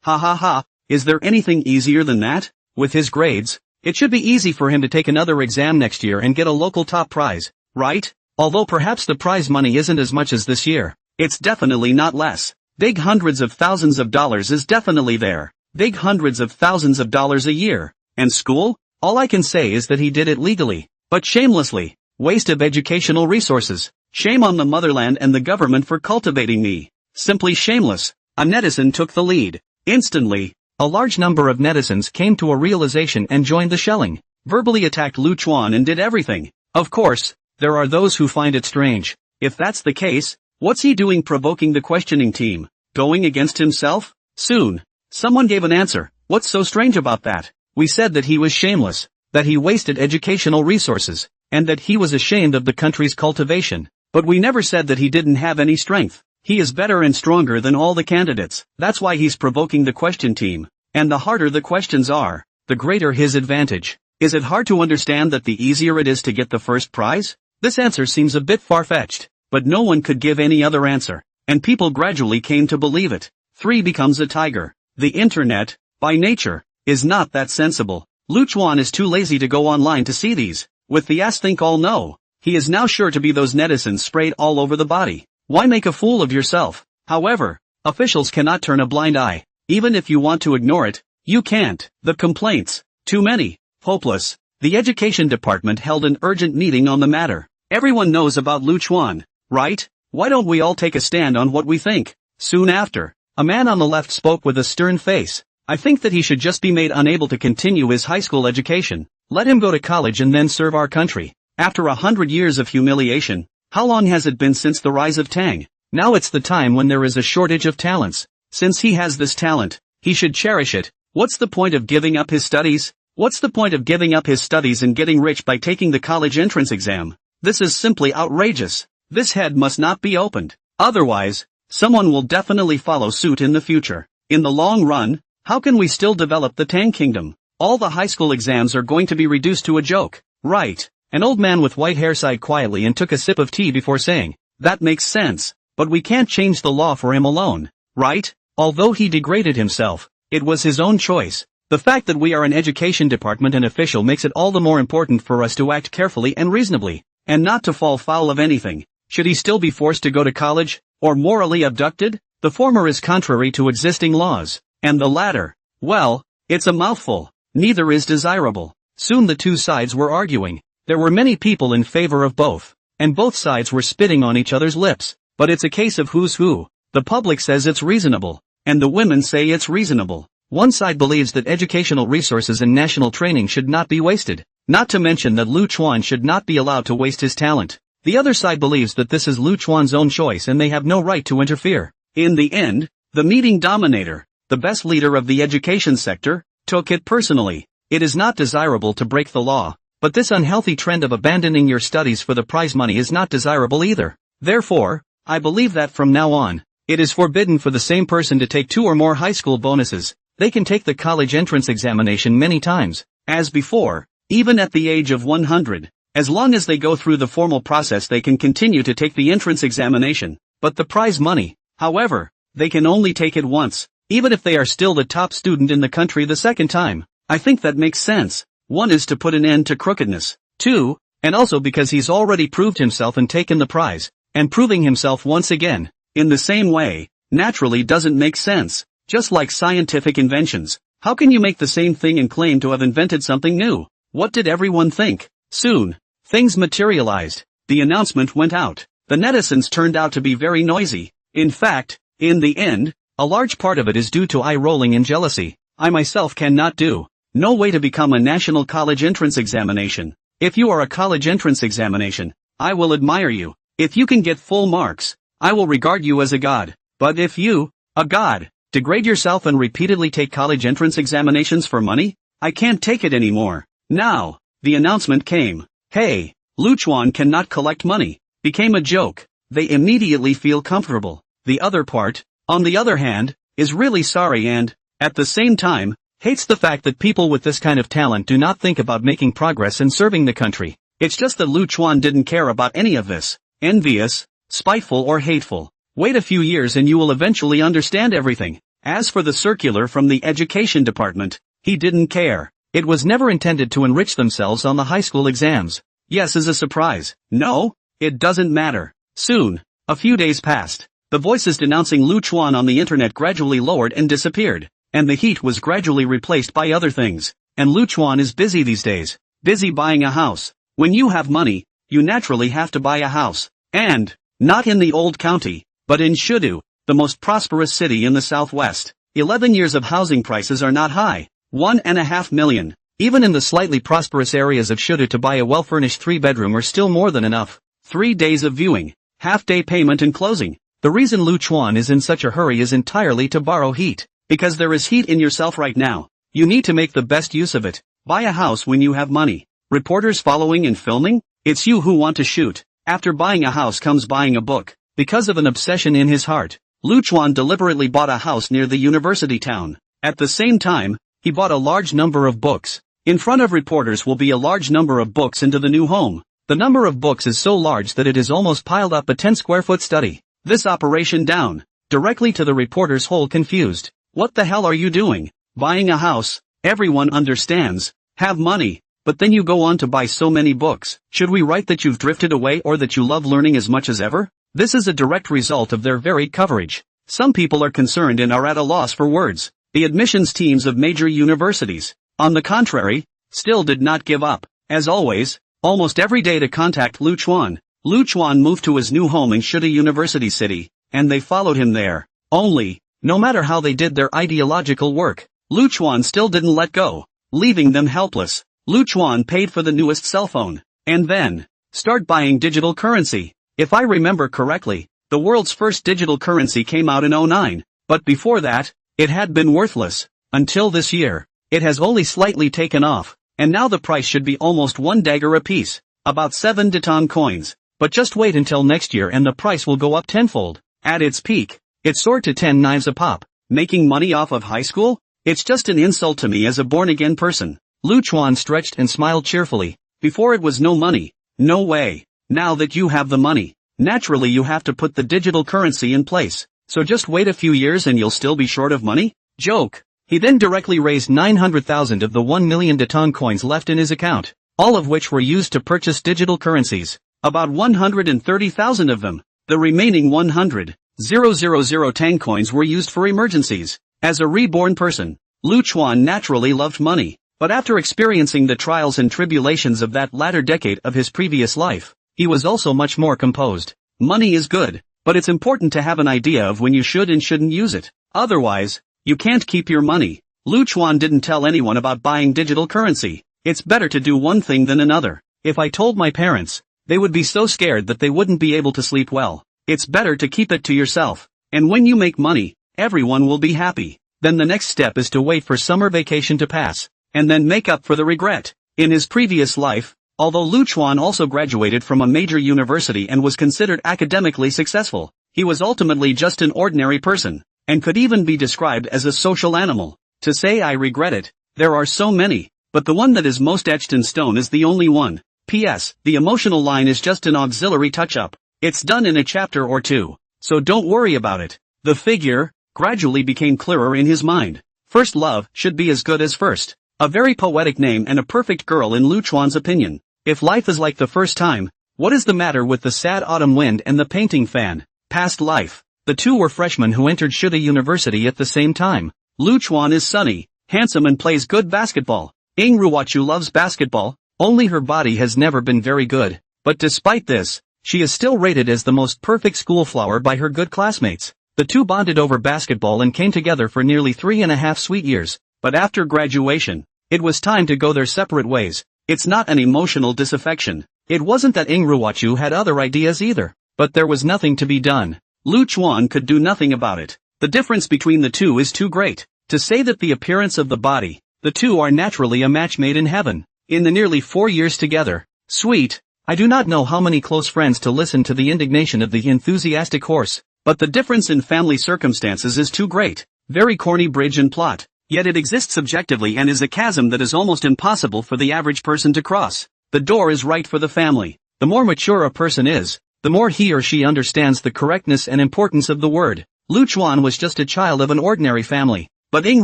Ha ha ha, is there anything easier than that? With his grades, it should be easy for him to take another exam next year and get a local top prize, right? Although perhaps the prize money isn't as much as this year. It's definitely not less. Big hundreds of thousands of dollars is definitely there. Big hundreds of thousands of dollars a year. And school? All I can say is that he did it legally, but shamelessly. Waste of educational resources. Shame on the motherland and the government for cultivating me. Simply shameless. A netizen took the lead. Instantly, a large number of netizens came to a realization and joined the shelling. Verbally attacked Lu Chuan and did everything. Of course, there are those who find it strange. If that's the case, what's he doing provoking the questioning team? Going against himself? Soon, someone gave an answer. What's so strange about that? We said that he was shameless, that he wasted educational resources, and that he was ashamed of the country's cultivation. But we never said that he didn't have any strength. He is better and stronger than all the candidates. That's why he's provoking the question team. And the harder the questions are, the greater his advantage. Is it hard to understand that the easier it is to get the first prize? This answer seems a bit far-fetched, but no one could give any other answer, and people gradually came to believe it. 3 becomes a tiger. The internet, by nature, is not that sensible. Lu Chuan is too lazy to go online to see these. With the ass think all know, he is now sure to be those netizens sprayed all over the body. Why make a fool of yourself? However, officials cannot turn a blind eye. Even if you want to ignore it, you can't. The complaints, too many, hopeless. The education department held an urgent meeting on the matter. Everyone knows about Lu Chuan, right? Why don't we all take a stand on what we think? Soon after, a man on the left spoke with a stern face. I think that he should just be made unable to continue his high school education. Let him go to college and then serve our country. After 100 years of humiliation, how long has it been since the rise of Tang? Now it's the time when there is a shortage of talents. Since he has this talent, he should cherish it. What's the point of giving up his studies? What's the point of giving up his studies and getting rich by taking the college entrance exam? This is simply outrageous. This head must not be opened. Otherwise, someone will definitely follow suit in the future. In the long run, how can we still develop the Tang Kingdom? All the high school exams are going to be reduced to a joke. Right. An old man with white hair sighed quietly and took a sip of tea before saying, that makes sense, but we can't change the law for him alone, right? Although he degraded himself, it was his own choice. The fact that we are an education department and official makes it all the more important for us to act carefully and reasonably, and not to fall foul of anything. Should he still be forced to go to college, or morally abducted? The former is contrary to existing laws, and the latter, well, it's a mouthful. Neither is desirable. Soon the two sides were arguing. There were many people in favor of both, and both sides were spitting on each other's lips. But it's a case of who's who. The public says it's reasonable, and the women say it's reasonable. One side believes that educational resources and national training should not be wasted, not to mention that Lu Chuan should not be allowed to waste his talent. The other side believes that this is Lu Chuan's own choice and they have no right to interfere. In the end, the meeting dominator, the best leader of the education sector, took it personally. It is not desirable to break the law. But this unhealthy trend of abandoning your studies for the prize money is not desirable either. Therefore, I believe that from now on, It is forbidden for the same person to take 2 or more high school bonuses. They can take the college entrance examination many times, as before, even at the age of 100. As long as they go through the formal process they can continue to take the entrance examination, but the prize money, however, they can only take it once, even if they are still the top student in the country the second time. I think that makes sense. 1 is to put an end to crookedness. 2, and also because he's already proved himself and taken the prize, and proving himself once again, in the same way, naturally doesn't make sense. Just like scientific inventions, how can you make the same thing and claim to have invented something new? What did everyone think? Soon, things materialized. The announcement went out. The netizens turned out to be very noisy. In fact, in the end, a large part of it is due to eye-rolling and jealousy. I myself cannot do. No way to become a national college entrance examination. If you are a college entrance examination, I will admire you. If you can get full marks, I will regard you as a god. But if you, a god, degrade yourself and repeatedly take college entrance examinations for money, I can't take it anymore. Now, the announcement came. Hey, Luchuan cannot collect money. Became a joke. They immediately feel comfortable. The other part, on the other hand, is really sorry and, at the same time, hates the fact that people with this kind of talent do not think about making progress and serving the country. It's just that Luchuan didn't care about any of this. Envious, spiteful or hateful. Wait a few years and you will eventually understand everything. As for the circular from the education department, he didn't care. It was never intended to enrich themselves on the high school exams. Yes is a surprise. No, it doesn't matter. Soon, a few days passed. The voices denouncing Luchuan on the internet gradually lowered and disappeared, and the heat was gradually replaced by other things. And Luchuan is busy these days. Busy buying a house. When you have money, you naturally have to buy a house. And, not in the old county, but in Shudu, the most prosperous city in the southwest. 11 years of housing prices are not high. 1.5 million. Even in the slightly prosperous areas of Shudu to buy a well-furnished 3-bedroom are still more than enough. 3 days of viewing, half-day payment and closing. The reason Luchuan is in such a hurry is entirely to borrow heat. Because there is heat in yourself right now. You need to make the best use of it. Buy a house when you have money. Reporters following and filming? It's you who want to shoot. After buying a house comes buying a book. Because of an obsession in his heart, Luchuan deliberately bought a house near the university town. At the same time, he bought a large number of books. In front of reporters will be a large number of books into the new home. The number of books is so large that it is almost piled up a 10-square-foot study. This operation down, directly to the reporter's hole confused. What the hell are you doing? Buying a house, everyone understands. Have money, but then you go on to buy so many books. Should we write that you've drifted away or that you love learning as much as ever? This is a direct result of their varied coverage. Some people are concerned and are at a loss for words. The admissions teams of major universities, on the contrary, still did not give up. As always, almost every day to contact Luchuan. Luchuan moved to his new home in Shuda University City, and they followed him there. Only, no matter how they did their ideological work, Luchuan still didn't let go, leaving them helpless. Luchuan paid for the newest cell phone, and then, start buying digital currency. If I remember correctly, the world's first digital currency came out in 2009, but before that, it had been worthless. Until this year, it has only slightly taken off, and now the price should be almost 1 dagger apiece, about 7 Daton coins. But just wait until next year and the price will go up tenfold. At its peak, it soared to 10 knives a pop. Making money off of high school? It's just an insult to me as a born-again person. Luchuan stretched and smiled cheerfully. Before it was no money. No way. Now that you have the money, naturally you have to put the digital currency in place. So just wait a few years and you'll still be short of money? Joke. He then directly raised 900,000 of the 1 million Daton coins left in his account, all of which were used to purchase digital currencies. About 130,000 of them. The remaining 100,000 Tang coins were used for emergencies. As a reborn person, Luchuan naturally loved money, but after experiencing the trials and tribulations of that latter decade of his previous life, he was also much more composed. Money is good, but it's important to have an idea of when you should and shouldn't use it. Otherwise, you can't keep your money. Luchuan didn't tell anyone about buying digital currency. It's better to do one thing than another. If I told my parents, they would be so scared that they wouldn't be able to sleep well. It's better to keep it to yourself. And when you make money, everyone will be happy. Then the next step is to wait for summer vacation to pass, and then make up for the regret. In his previous life, although Luchuan also graduated from a major university and was considered academically successful, He was ultimately just an ordinary person, and could even be described as a social animal. To say I regret it, there are so many, but the one that is most etched in stone is the only one. P.S. The emotional line is just an auxiliary touch-up. It's done in a chapter or two, so don't worry about it. The figure gradually became clearer in his mind. First love should be as good as first. A very poetic name and a perfect girl in Lu Chuan's opinion. If life is like the first time, what is the matter with the sad autumn wind and the painting fan? Past life. The two were freshmen who entered Shuda University at the same time. Lu Chuan is sunny, handsome and plays good basketball. Ing Ruwachu loves basketball, only her body has never been very good. But despite this, she is still rated as the most perfect schoolflower by her good classmates. The two bonded over basketball and came together for nearly 3.5 sweet years. But after graduation, it was time to go their separate ways. It's not an emotional disaffection. It wasn't that Ing Ruwachu had other ideas either. But there was nothing to be done. Lu Chuan could do nothing about it. The difference between the two is too great. To say that the appearance of the body, the two are naturally a match made in heaven. In the nearly 4 years together. Sweet. I do not know how many close friends to listen to the indignation of the enthusiastic horse, but the difference in family circumstances is too great. Very corny bridge and plot. Yet it exists objectively and is a chasm that is almost impossible for the average person to cross. The door is right for the family. The more mature a person is, the more he or she understands the correctness and importance of the word. Lu Chuan was just a child of an ordinary family, but Ing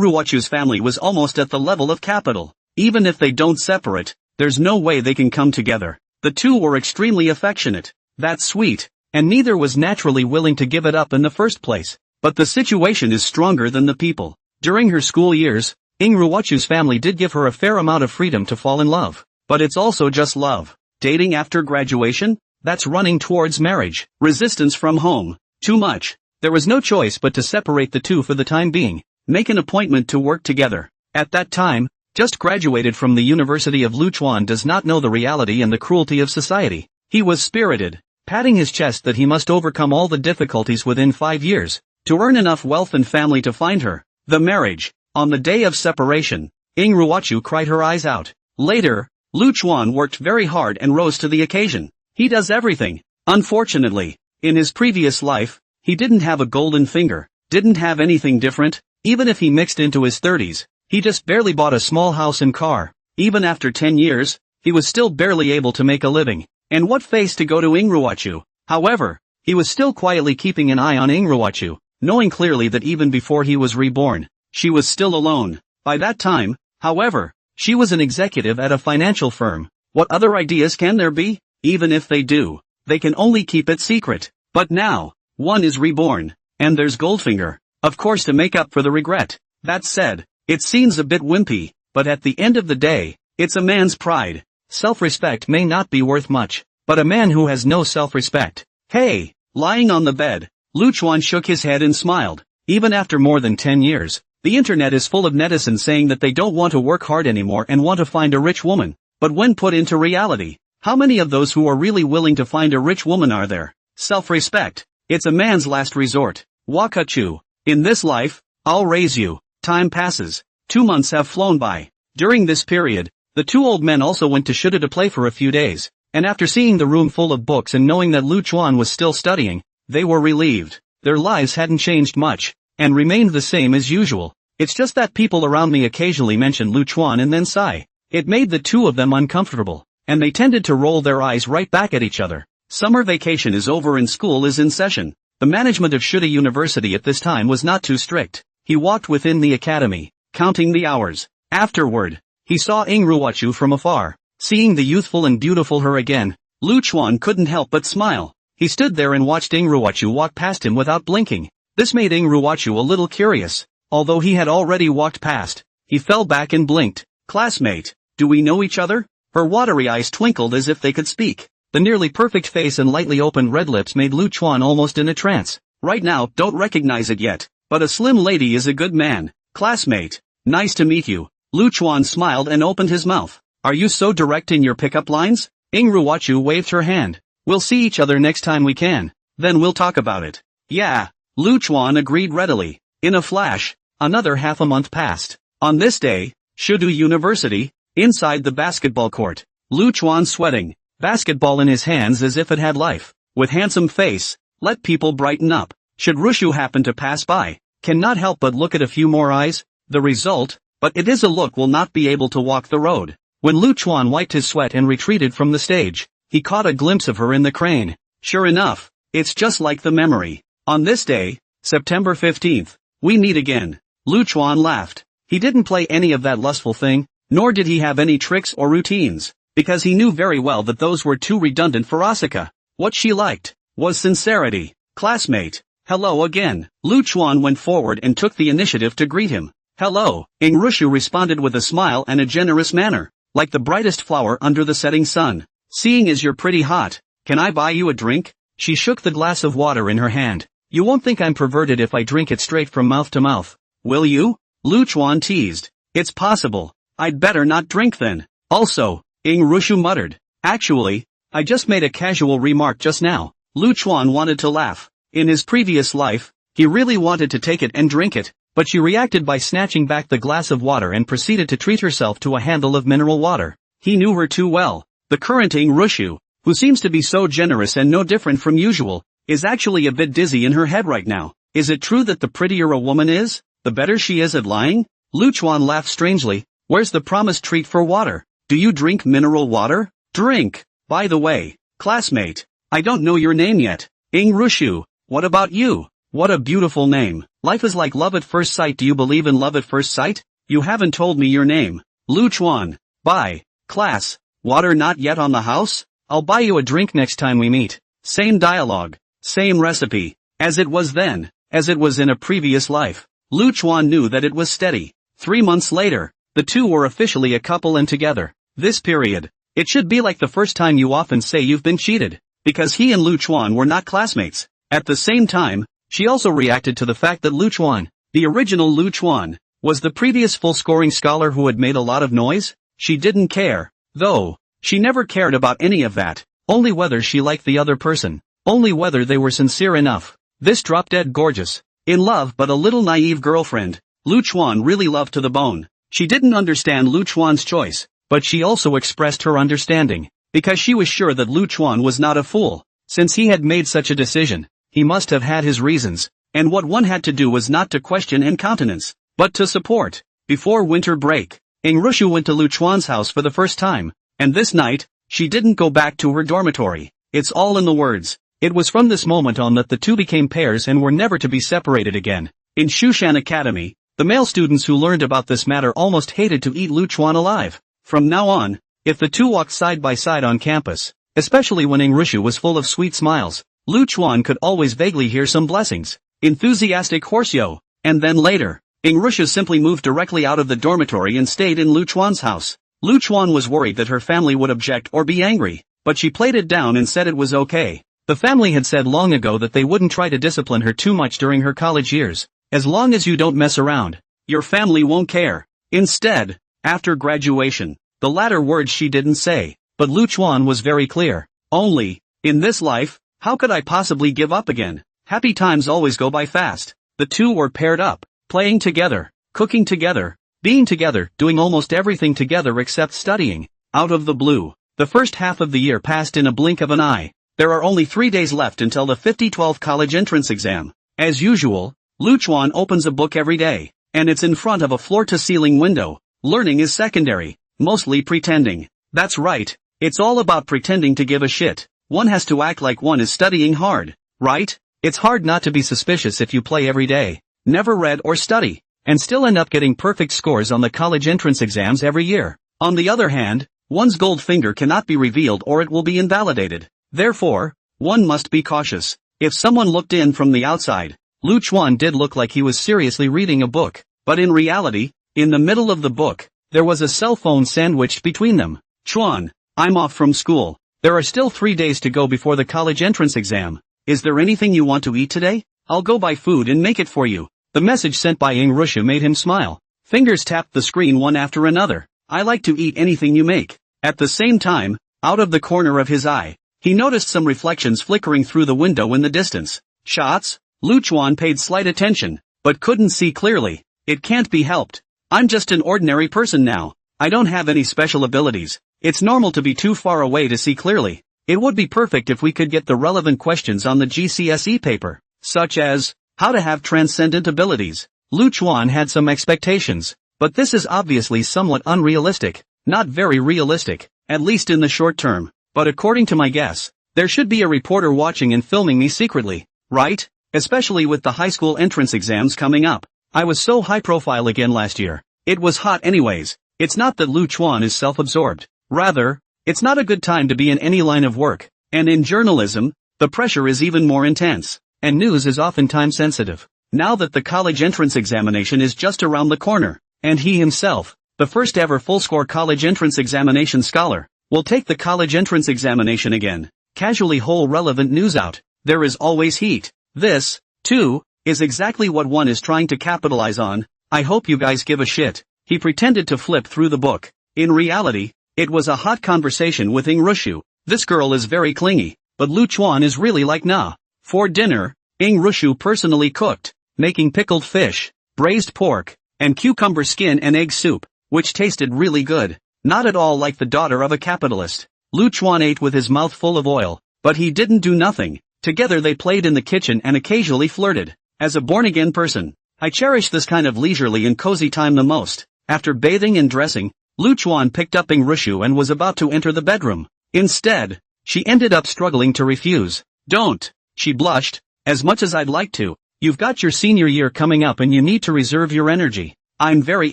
Ruwachu's family was almost at the level of capital. Even if they don't separate, there's no way they can come together. The two were extremely affectionate. That's sweet, and neither was naturally willing to give it up in the first place. But the situation is stronger than the people. During her school years, Ing Ruwachu's family did give her a fair amount of freedom to fall in love. But it's also just love. Dating after graduation? That's running towards marriage. Resistance from home. Too much. There was no choice but to separate the two for the time being. Make an appointment to work together. At that time, just graduated from the University of Lu Chuan does not know the reality and the cruelty of society. He was spirited, patting his chest that he must overcome all the difficulties within 5 years, to earn enough wealth and family to find her. The marriage. On the day of separation, Ing Ruwachu cried her eyes out. Later, Lu Chuan worked very hard and rose to the occasion. He does everything. Unfortunately, in his previous life, he didn't have a golden finger, didn't have anything different. Even if he mixed into his 30s, he just barely bought a small house and car. Even after 10 years, he was still barely able to make a living. And what face to go to Ing Ruwachu? However, he was still quietly keeping an eye on Ing Ruwachu, knowing clearly that even before he was reborn, she was still alone. By that time, however, she was an executive at a financial firm. What other ideas can there be? Even if they do, they can only keep it secret. But now, one is reborn, and there's Goldfinger. Of course, to make up for the regret. That said, it seems a bit wimpy, but at the end of the day, it's a man's pride. Self-respect may not be worth much, but a man who has no self-respect. Hey! Lying on the bed, Lu Chuan shook his head and smiled. Even after more than 10 years, the internet is full of netizens saying that they don't want to work hard anymore and want to find a rich woman. But when put into reality, how many of those who are really willing to find a rich woman are there? Self-respect. It's a man's last resort. Wakachu. In this life, I'll raise you. Time passes. 2 months have flown by. During this period, the two old men also went to Shuda to play for a few days, and after seeing the room full of books and knowing that Lu Chuan was still studying, they were relieved. Their lives hadn't changed much, and remained the same as usual. It's just that people around me occasionally mention Lu Chuan and then sigh. It made the two of them uncomfortable, and they tended to roll their eyes right back at each other. Summer vacation is over and school is in session. The management of Shuda University at this time was not too strict. He walked within the academy, counting the hours. Afterward, he saw Ing Ruwachu from afar. Seeing the youthful and beautiful her again, Lu Chuan couldn't help but smile. He stood there and watched Ing Ruwachu walk past him without blinking. This made Ing Ruwachu a little curious. Although he had already walked past, he fell back and blinked. Classmate, do we know each other? Her watery eyes twinkled as if they could speak. The nearly perfect face and lightly opened red lips made Lu Chuan almost in a trance. Right now, don't recognize it yet, but a slim lady is a good man. Classmate, nice to meet you. Lu Chuan smiled and opened his mouth. Are you so direct in your pickup lines? Ing Ruwachu waved her hand. We'll see each other next time we can. Then we'll talk about it. Yeah. Lu Chuan agreed readily. In a flash, another half a month passed. On this day, Shudu University, inside the basketball court, Lu Chuan sweating, basketball in his hands as if it had life. With handsome face, Let people brighten up. Should Rushu happen to pass by, cannot help but look at a few more eyes. The result, but it is a look will not be able to walk the road. When Lu Chuan wiped his sweat and retreated from the stage, he caught a glimpse of her in the crane. Sure enough, it's just like the memory. On this day, September 15th, we meet again. Lu Chuan laughed. He didn't play any of that lustful thing, nor did he have any tricks or routines, because he knew very well that those were too redundant for Asuka. What she liked was sincerity. Classmate. Hello again. Lu Chuan went forward and took the initiative to greet him. Hello. Ing Rushu responded with a smile and a generous manner, like the brightest flower under the setting sun. Seeing as you're pretty hot, can I buy you a drink? She shook the glass of water in her hand. You won't think I'm perverted if I drink it straight from mouth to mouth, will you? Lu Chuan teased. It's possible. I'd better not drink then. Also, Ing Rushu muttered. Actually, I just made a casual remark just now. Lu Chuan wanted to laugh. In his previous life, he really wanted to take it and drink it, but she reacted by snatching back the glass of water and proceeded to treat herself to a handle of mineral water. He knew her too well. The current Ing Rushu, who seems to be so generous and no different from usual, is actually a bit dizzy in her head right now. Is it true that the prettier a woman is, the better she is at lying? Lu Chuan laughed strangely. Where's the promised treat for water? Do you drink mineral water? Drink. By the way, classmate, I don't know your name yet. Ing Rushu. What about you? What a beautiful name. Life is like love at first sight. Do you believe in love at first sight? You haven't told me your name. Lu Chuan. Bye. Class. Water not yet on the house? I'll buy you a drink next time we meet. Same dialogue. Same recipe. As it was then, as it was in a previous life. Lu Chuan knew that it was steady. 3 months later, the two were officially a couple and together. This period, it should be like the first time you often say you've been cheated, because he and Lu Chuan were not classmates. At the same time, she also reacted to the fact that Lu Chuan, the original Lu Chuan, was the previous full-scoring scholar who had made a lot of noise. She didn't care, though. She never cared about any of that, only whether she liked the other person, only whether they were sincere enough. This drop-dead gorgeous, in love but a little naive girlfriend, Lu Chuan really loved to the bone. She didn't understand Lu Chuan's choice, but she also expressed her understanding, because she was sure that Lu Chuan was not a fool. Since he had made such a decision, he must have had his reasons, and what one had to do was not to question and countenance, but to support. Before winter break, Ing Rushu went to Lu Chuan's house for the first time, and this night, she didn't go back to her dormitory. It's all in the words. It was from this moment on that the two became pairs and were never to be separated again. In Shushan Academy, the male students who learned about this matter almost hated to eat Lu Chuan alive. From now on, if the two walked side by side on campus, especially when Ing Rushu was full of sweet smiles, Lu Chuan could always vaguely hear some blessings. Enthusiastic horseo. And then later, Ing Rushu simply moved directly out of the dormitory and stayed in Lu Chuan's house. Lu Chuan was worried that her family would object or be angry, but she played it down and said it was okay. The family had said long ago that they wouldn't try to discipline her too much during her college years. As long as you don't mess around, your family won't care. Instead, after graduation, the latter words she didn't say, but Lu Chuan was very clear. Only, in this life, how could I possibly give up again? Happy times always go by fast. The two were paired up, playing together, cooking together, being together, doing almost everything together except studying. Out of the blue, the first half of the year passed in a blink of an eye. There are only 3 days left until the 5012 college entrance exam. As usual, Lu Chuan opens a book every day, and it's in front of a floor-to-ceiling window. Learning is secondary, mostly pretending. That's right, it's all about pretending to give a shit. One has to act like one is studying hard, right? It's hard not to be suspicious if you play every day, never read or study, and still end up getting perfect scores on the college entrance exams every year. On the other hand, one's gold finger cannot be revealed or it will be invalidated. Therefore, one must be cautious. If someone looked in from the outside, Lu Chuan did look like he was seriously reading a book, but in reality, in the middle of the book, there was a cell phone sandwiched between them. Chuan, I'm off from school. There are still 3 days to go before the college entrance exam. Is there anything you want to eat today? I'll go buy food and make it for you. The message sent by Ing Rushu made him smile. Fingers tapped the screen one after another. I like to eat anything you make. At the same time, out of the corner of his eye, he noticed some reflections flickering through the window in the distance. Shots? Lu Chuan paid slight attention, but couldn't see clearly. It can't be helped. I'm just an ordinary person now. I don't have any special abilities. It's normal to be too far away to see clearly. It would be perfect if we could get the relevant questions on the GCSE paper, such as, how to have transcendent abilities. Lu Chuan had some expectations, but this is obviously somewhat unrealistic, not very realistic, at least in the short term. But according to my guess, there should be a reporter watching and filming me secretly, right? Especially with the high school entrance exams coming up. I was so high profile again last year. It was hot anyways. It's not that Lu Chuan is self-absorbed. Rather, it's not a good time to be in any line of work. And in journalism, the pressure is even more intense. And news is often time sensitive. Now that the college entrance examination is just around the corner, and he himself, the first ever full-score college entrance examination scholar, will take the college entrance examination again. Casually haul relevant news out. There is always heat. This, too, is exactly what one is trying to capitalize on. I hope you guys give a shit. He pretended to flip through the book. In reality, it was a hot conversation with Ing Rushu. This girl is very clingy, but Lu Chuan is really like nah. For dinner, Ing Rushu personally cooked, making pickled fish, braised pork, and cucumber skin and egg soup, which tasted really good. Not at all like the daughter of a capitalist. Lu Chuan ate with his mouth full of oil, but he didn't do nothing. Together they played in the kitchen and occasionally flirted. As a born-again person, I cherish this kind of leisurely and cozy time the most. After bathing and dressing, Lu Chuan picked up Ing Rushu and was about to enter the bedroom. Instead, she ended up struggling to refuse. Don't, she blushed, as much as I'd like to. You've got your senior year coming up and you need to reserve your energy. I'm very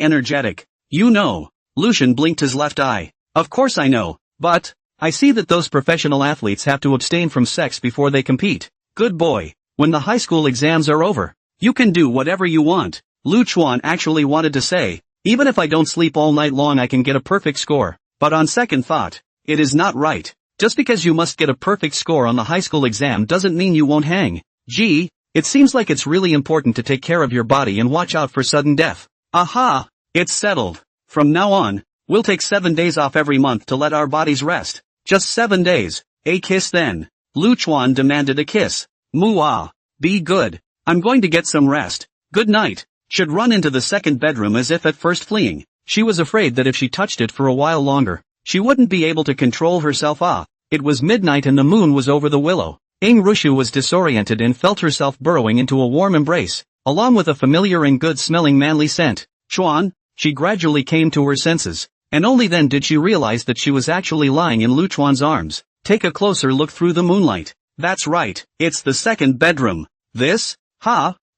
energetic. You know. Lucian blinked his left eye. Of course I know, but, I see that those professional athletes have to abstain from sex before they compete. Good boy. When the high school exams are over, you can do whatever you want. Lu Chuan actually wanted to say, even if I don't sleep all night long I can get a perfect score. But on second thought, it is not right. Just because you must get a perfect score on the high school exam doesn't mean you won't hang. Gee, it seems like it's really important to take care of your body and watch out for sudden death. Aha! It's settled. From now on, we'll take 7 days off every month to let our bodies rest. Just 7 days. A kiss then. Lu Chuan demanded a kiss. Muah. Be good. I'm going to get some rest. Good night. Should run into the second bedroom as if at first fleeing. She was afraid that if she touched it for a while longer, she wouldn't be able to control herself. It was midnight and the moon was over the willow. Ing Rushu was disoriented and felt herself burrowing into a warm embrace, along with a familiar and good-smelling manly scent. Chuan, she gradually came to her senses, and only then did she realize that she was actually lying in Lu Chuan's arms. Take a closer look through the moonlight. That's right, it's the second bedroom. This?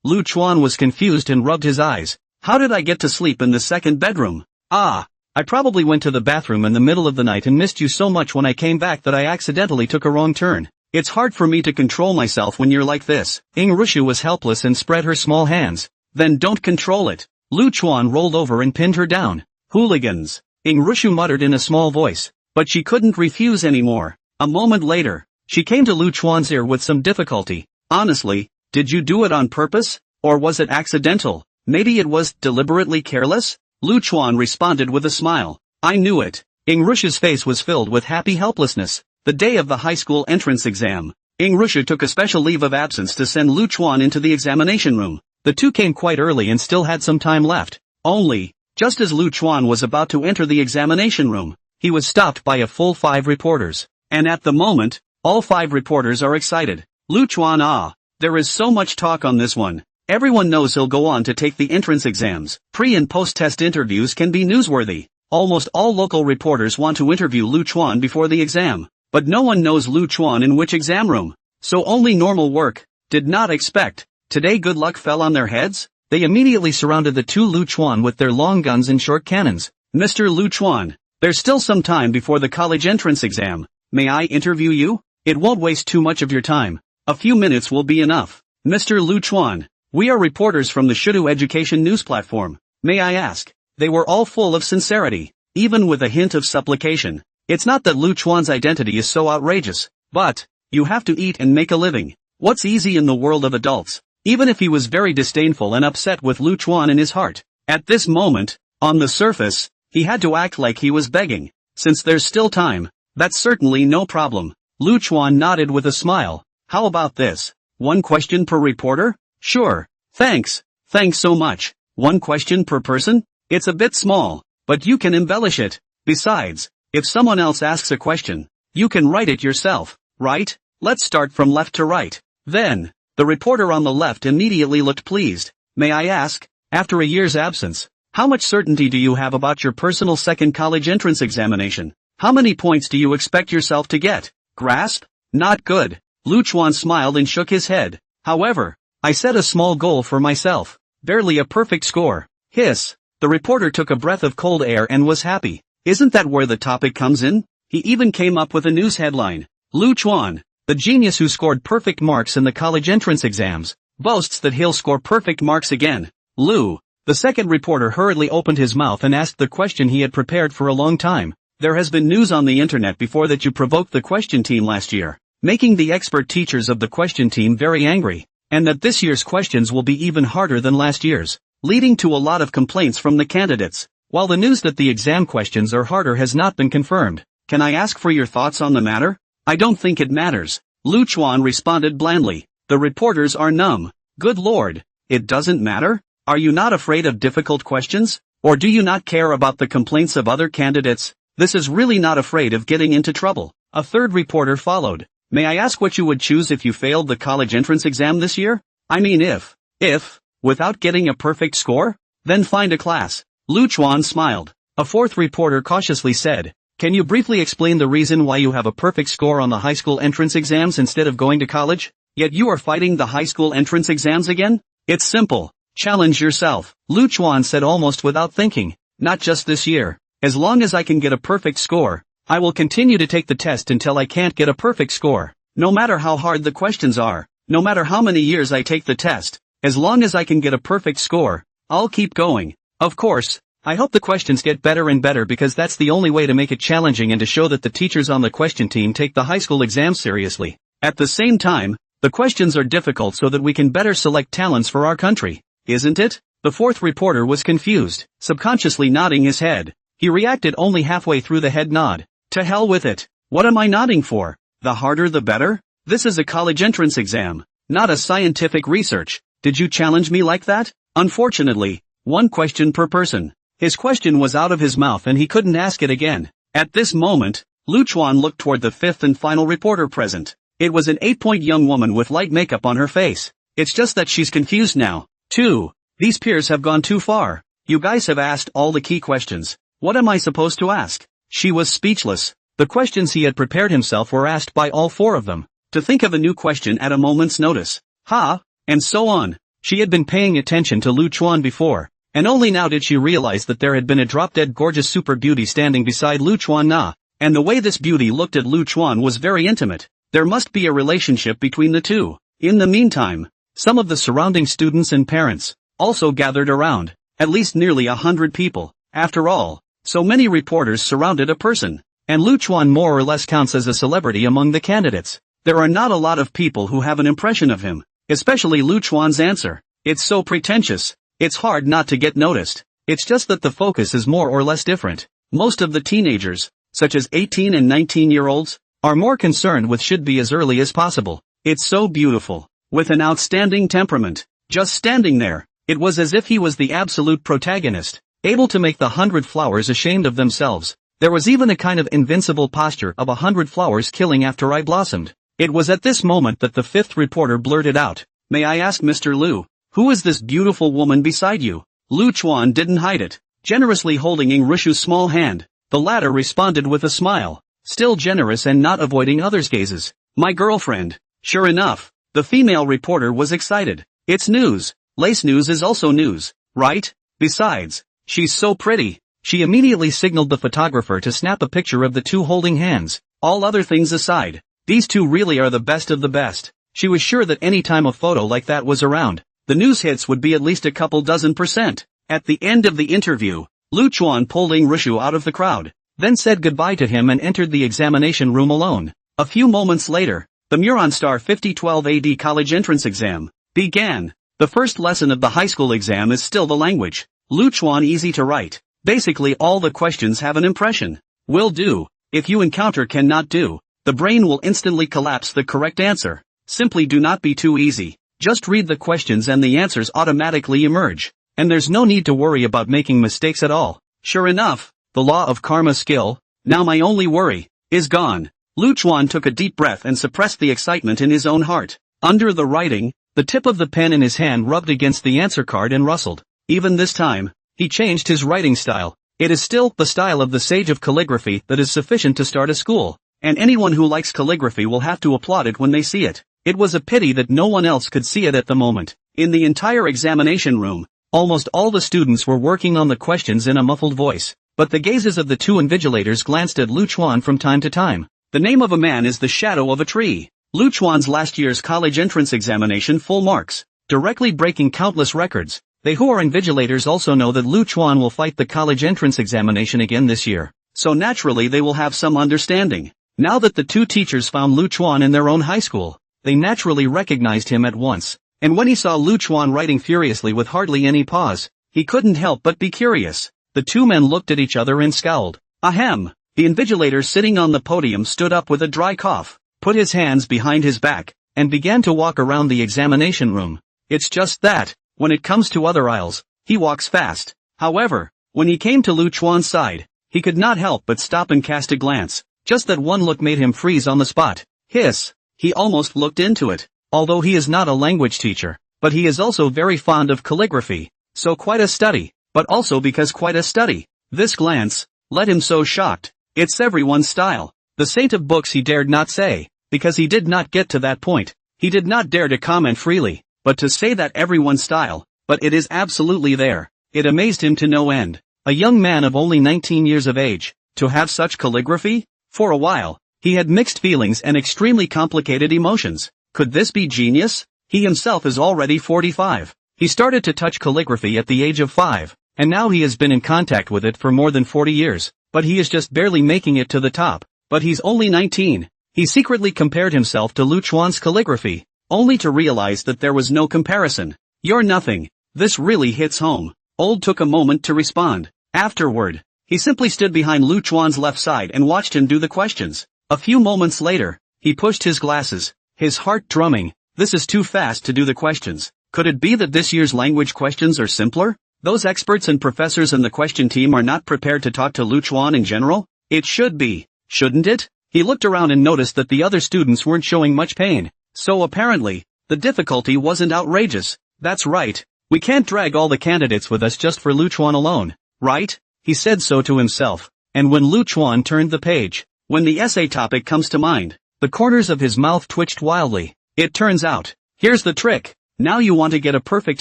Lu Chuan was confused and rubbed his eyes. How did I get to sleep in the second bedroom? I probably went to the bathroom in the middle of the night and missed you so much when I came back that I accidentally took a wrong turn. It's hard for me to control myself when you're like this. Ing Rushu was helpless and spread her small hands. Then don't control it. Lu Chuan rolled over and pinned her down. Hooligans. Ing Rushu muttered in a small voice. But she couldn't refuse anymore. A moment later, she came to Lu Chuan's ear with some difficulty. Honestly, did you do it on purpose? Or was it accidental? Maybe it was deliberately careless? Lu Chuan responded with a smile. I knew it. Ing Rushu's face was filled with happy helplessness. The day of the high school entrance exam, Ing Rushu took a special leave of absence to send Lu Chuan into the examination room. The two came quite early and still had some time left. Only, just as Lu Chuan was about to enter the examination room, he was stopped by a full 5 reporters. And at the moment, all 5 reporters are excited. Lu Chuan, there is so much talk on this one. Everyone knows he'll go on to take the entrance exams. Pre- and post-test interviews can be newsworthy. Almost all local reporters want to interview Lu Chuan before the exam. But no one knows Lu Chuan in which exam room. So only normal work. Did not expect. Today good luck fell on their heads? They immediately surrounded the two Lu Chuan with their long guns and short cannons. Mr. Lu Chuan, there's still some time before the college entrance exam. May I interview you? It won't waste too much of your time. A few minutes will be enough. Mr. Lu Chuan, we are reporters from the Shudu Education News Platform. May I ask? They were all full of sincerity, even with a hint of supplication. It's not that Lu Chuan's identity is so outrageous, but, you have to eat and make a living. What's easy in the world of adults? Even if he was very disdainful and upset with Lu Chuan in his heart, at this moment, on the surface, he had to act like he was begging. Since there's still time, that's certainly no problem. Lu Chuan nodded with a smile. How about this? 1 question per reporter? Sure. Thanks. Thanks so much. 1 question per person? It's a bit small, but you can embellish it. Besides, if someone else asks a question, You can write it yourself, right? Let's start from left to right. Then, the reporter on the left immediately looked pleased. May I ask, after a year's absence, how much certainty do you have about your personal second college entrance examination? How many points do you expect yourself to get? Grasp? Not good. Lu Chuan smiled and shook his head. However, I set a small goal for myself. Barely a perfect score. Hiss. The reporter took a breath of cold air and was happy. Isn't that where the topic comes in? He even came up with a news headline. Lu Chuan, the genius who scored perfect marks in the college entrance exams, boasts that he'll score perfect marks again. Lu. The second reporter hurriedly opened his mouth and asked the question he had prepared for a long time. There has been news on the internet before that you provoked the question team last year, making the expert teachers of the question team very angry, and that this year's questions will be even harder than last year's, leading to a lot of complaints from the candidates. While the news that the exam questions are harder has not been confirmed, can I ask for your thoughts on the matter? I don't think it matters. Lu Chuan responded blandly. The reporters are numb. Good lord, it doesn't matter? Are you not afraid of difficult questions? Or do you not care about the complaints of other candidates? This is really not afraid of getting into trouble. A third reporter followed. May I ask what you would choose if you failed the college entrance exam this year? I mean if, without getting a perfect score? Then find a class. Lu Chuan smiled. A fourth reporter cautiously said, can you briefly explain the reason why you have a perfect score on the high school entrance exams instead of going to college? Yet you are fighting the high school entrance exams again? It's simple. Challenge yourself. Lu Chuan said almost without thinking. Not just this year. As long as I can get a perfect score, I will continue to take the test until I can't get a perfect score. No matter how hard the questions are, no matter how many years I take the test, as long as I can get a perfect score, I'll keep going. Of course, I hope the questions get better and better because that's the only way to make it challenging and to show that the teachers on the question team take the high school exams seriously. At the same time, the questions are difficult so that we can better select talents for our country, isn't it? The fourth reporter was confused, subconsciously nodding his head. He reacted only halfway through the head nod. To hell with it. What am I nodding for? The harder the better? This is a college entrance exam, not a scientific research. Did you challenge me like that? Unfortunately, one question per person. His question was out of his mouth and he couldn't ask it again. At this moment, Lu Chuan looked toward the fifth and final reporter present. It was an 8-point young woman with light makeup on her face. It's just that she's confused now. 2. These peers have gone too far. You guys have asked all the key questions. What am I supposed to ask? She was speechless. The questions he had prepared himself were asked by all four of them. To think of a new question at a moment's notice. And so on. She had been paying attention to Lu Chuan before, and only now did she realize that there had been a drop-dead gorgeous super beauty standing beside Lu Chuan na, and the way this beauty looked at Lu Chuan was very intimate. There must be a relationship between the two. In the meantime, some of the surrounding students and parents also gathered around. At least nearly 100 people. After all, so many reporters surrounded a person, and Lu Chuan more or less counts as a celebrity among the candidates. There are not a lot of people who have an impression of him, especially Lu Chuan's answer. It's so pretentious. It's hard not to get noticed. It's just that the focus is more or less different. Most of the teenagers, such as 18 and 19-year-olds, are more concerned with should be as early as possible. It's so beautiful. With an outstanding temperament. Just standing there, it was as if he was the absolute protagonist, able to make the 100 flowers ashamed of themselves. There was even a kind of invincible posture of 100 flowers killing after I blossomed. It was at this moment that the fifth reporter blurted out, "May I ask Mr. Lu, who is this beautiful woman beside you?" Lu Chuan didn't hide it, generously holding Ing Rishu's small hand. The latter responded with a smile, still generous and not avoiding others' gazes. "My girlfriend." Sure enough, the female reporter was excited. It's news. Lace news is also news, right? Besides, she's so pretty. She immediately signaled the photographer to snap a picture of the two holding hands. All other things aside, these two really are the best of the best. She was sure that any time a photo like that was around, the news hits would be at least a couple dozen %. At the end of the interview, Lu Chuan pulled Ing Rishu out of the crowd, then said goodbye to him and entered the examination room alone. A few moments later, the Muron Star 5012 AD college entrance exam began. The first lesson of the high school exam is still the language. Lu Chuan easy to write. Basically all the questions have an impression. Will do. If you encounter cannot do, the brain will instantly collapse the correct answer. Simply do not be too easy. Just read the questions and the answers automatically emerge. And there's no need to worry about making mistakes at all. Sure enough, the law of karma skill, now my only worry, is gone. Lu Chuan took a deep breath and suppressed the excitement in his own heart. Under the writing, the tip of the pen in his hand rubbed against the answer card and rustled. Even this time, he changed his writing style. It is still the style of the sage of calligraphy that is sufficient to start a school, and anyone who likes calligraphy will have to applaud it when they see it. It was a pity that no one else could see it at the moment. In the entire examination room, almost all the students were working on the questions in a muffled voice, but the gazes of the two invigilators glanced at Lu Chuan from time to time. The name of a man is the shadow of a tree. Lu Chuan's last year's college entrance examination full marks, directly breaking countless records. They who are invigilators also know that Lu Chuan will fight the college entrance examination again this year, so naturally they will have some understanding. Now that the two teachers found Lu Chuan in their own high school, they naturally recognized him at once, and when he saw Lu Chuan writing furiously with hardly any pause, he couldn't help but be curious. The two men looked at each other and scowled. Ahem! The invigilator sitting on the podium stood up with a dry cough, put his hands behind his back, and began to walk around the examination room. It's just that, when it comes to other aisles, he walks fast. However, when he came to Lu Chuan's side, he could not help but stop and cast a glance. Just that one look made him freeze on the spot. Hiss! He almost looked into it. Although he is not a language teacher, but he is also very fond of calligraphy. So quite a study, but also because quite a study. This glance led him so shocked. It's everyone's style. The saint of books he dared not say, because he did not get to that point. He did not dare to comment freely, but to say that everyone's style, but it is absolutely there. It amazed him to no end. A young man of only 19 years of age, to have such calligraphy? For a while, he had mixed feelings and extremely complicated emotions. Could this be genius? He himself is already 45. He started to touch calligraphy at the age of 5, and now he has been in contact with it for more than 40 years, but he is just barely making it to the top. But he's only 19. He secretly compared himself to Lu Chuan's calligraphy, only to realize that there was no comparison. You're nothing. This really hits home. Old took a moment to respond. Afterward, he simply stood behind Lu Chuan's left side and watched him do the questions. A few moments later, he pushed his glasses, his heart drumming. This is too fast to do the questions. Could it be that this year's language questions are simpler? Those experts and professors in the question team are not prepared to talk to Lu Chuan in general? It should be, shouldn't it? He looked around and noticed that the other students weren't showing much pain. So apparently, the difficulty wasn't outrageous. That's right. We can't drag all the candidates with us just for Lu Chuan alone, right? He said so to himself. And when Lu Chuan turned the page, when the essay topic comes to mind, the corners of his mouth twitched wildly. It turns out, here's the trick. Now you want to get a perfect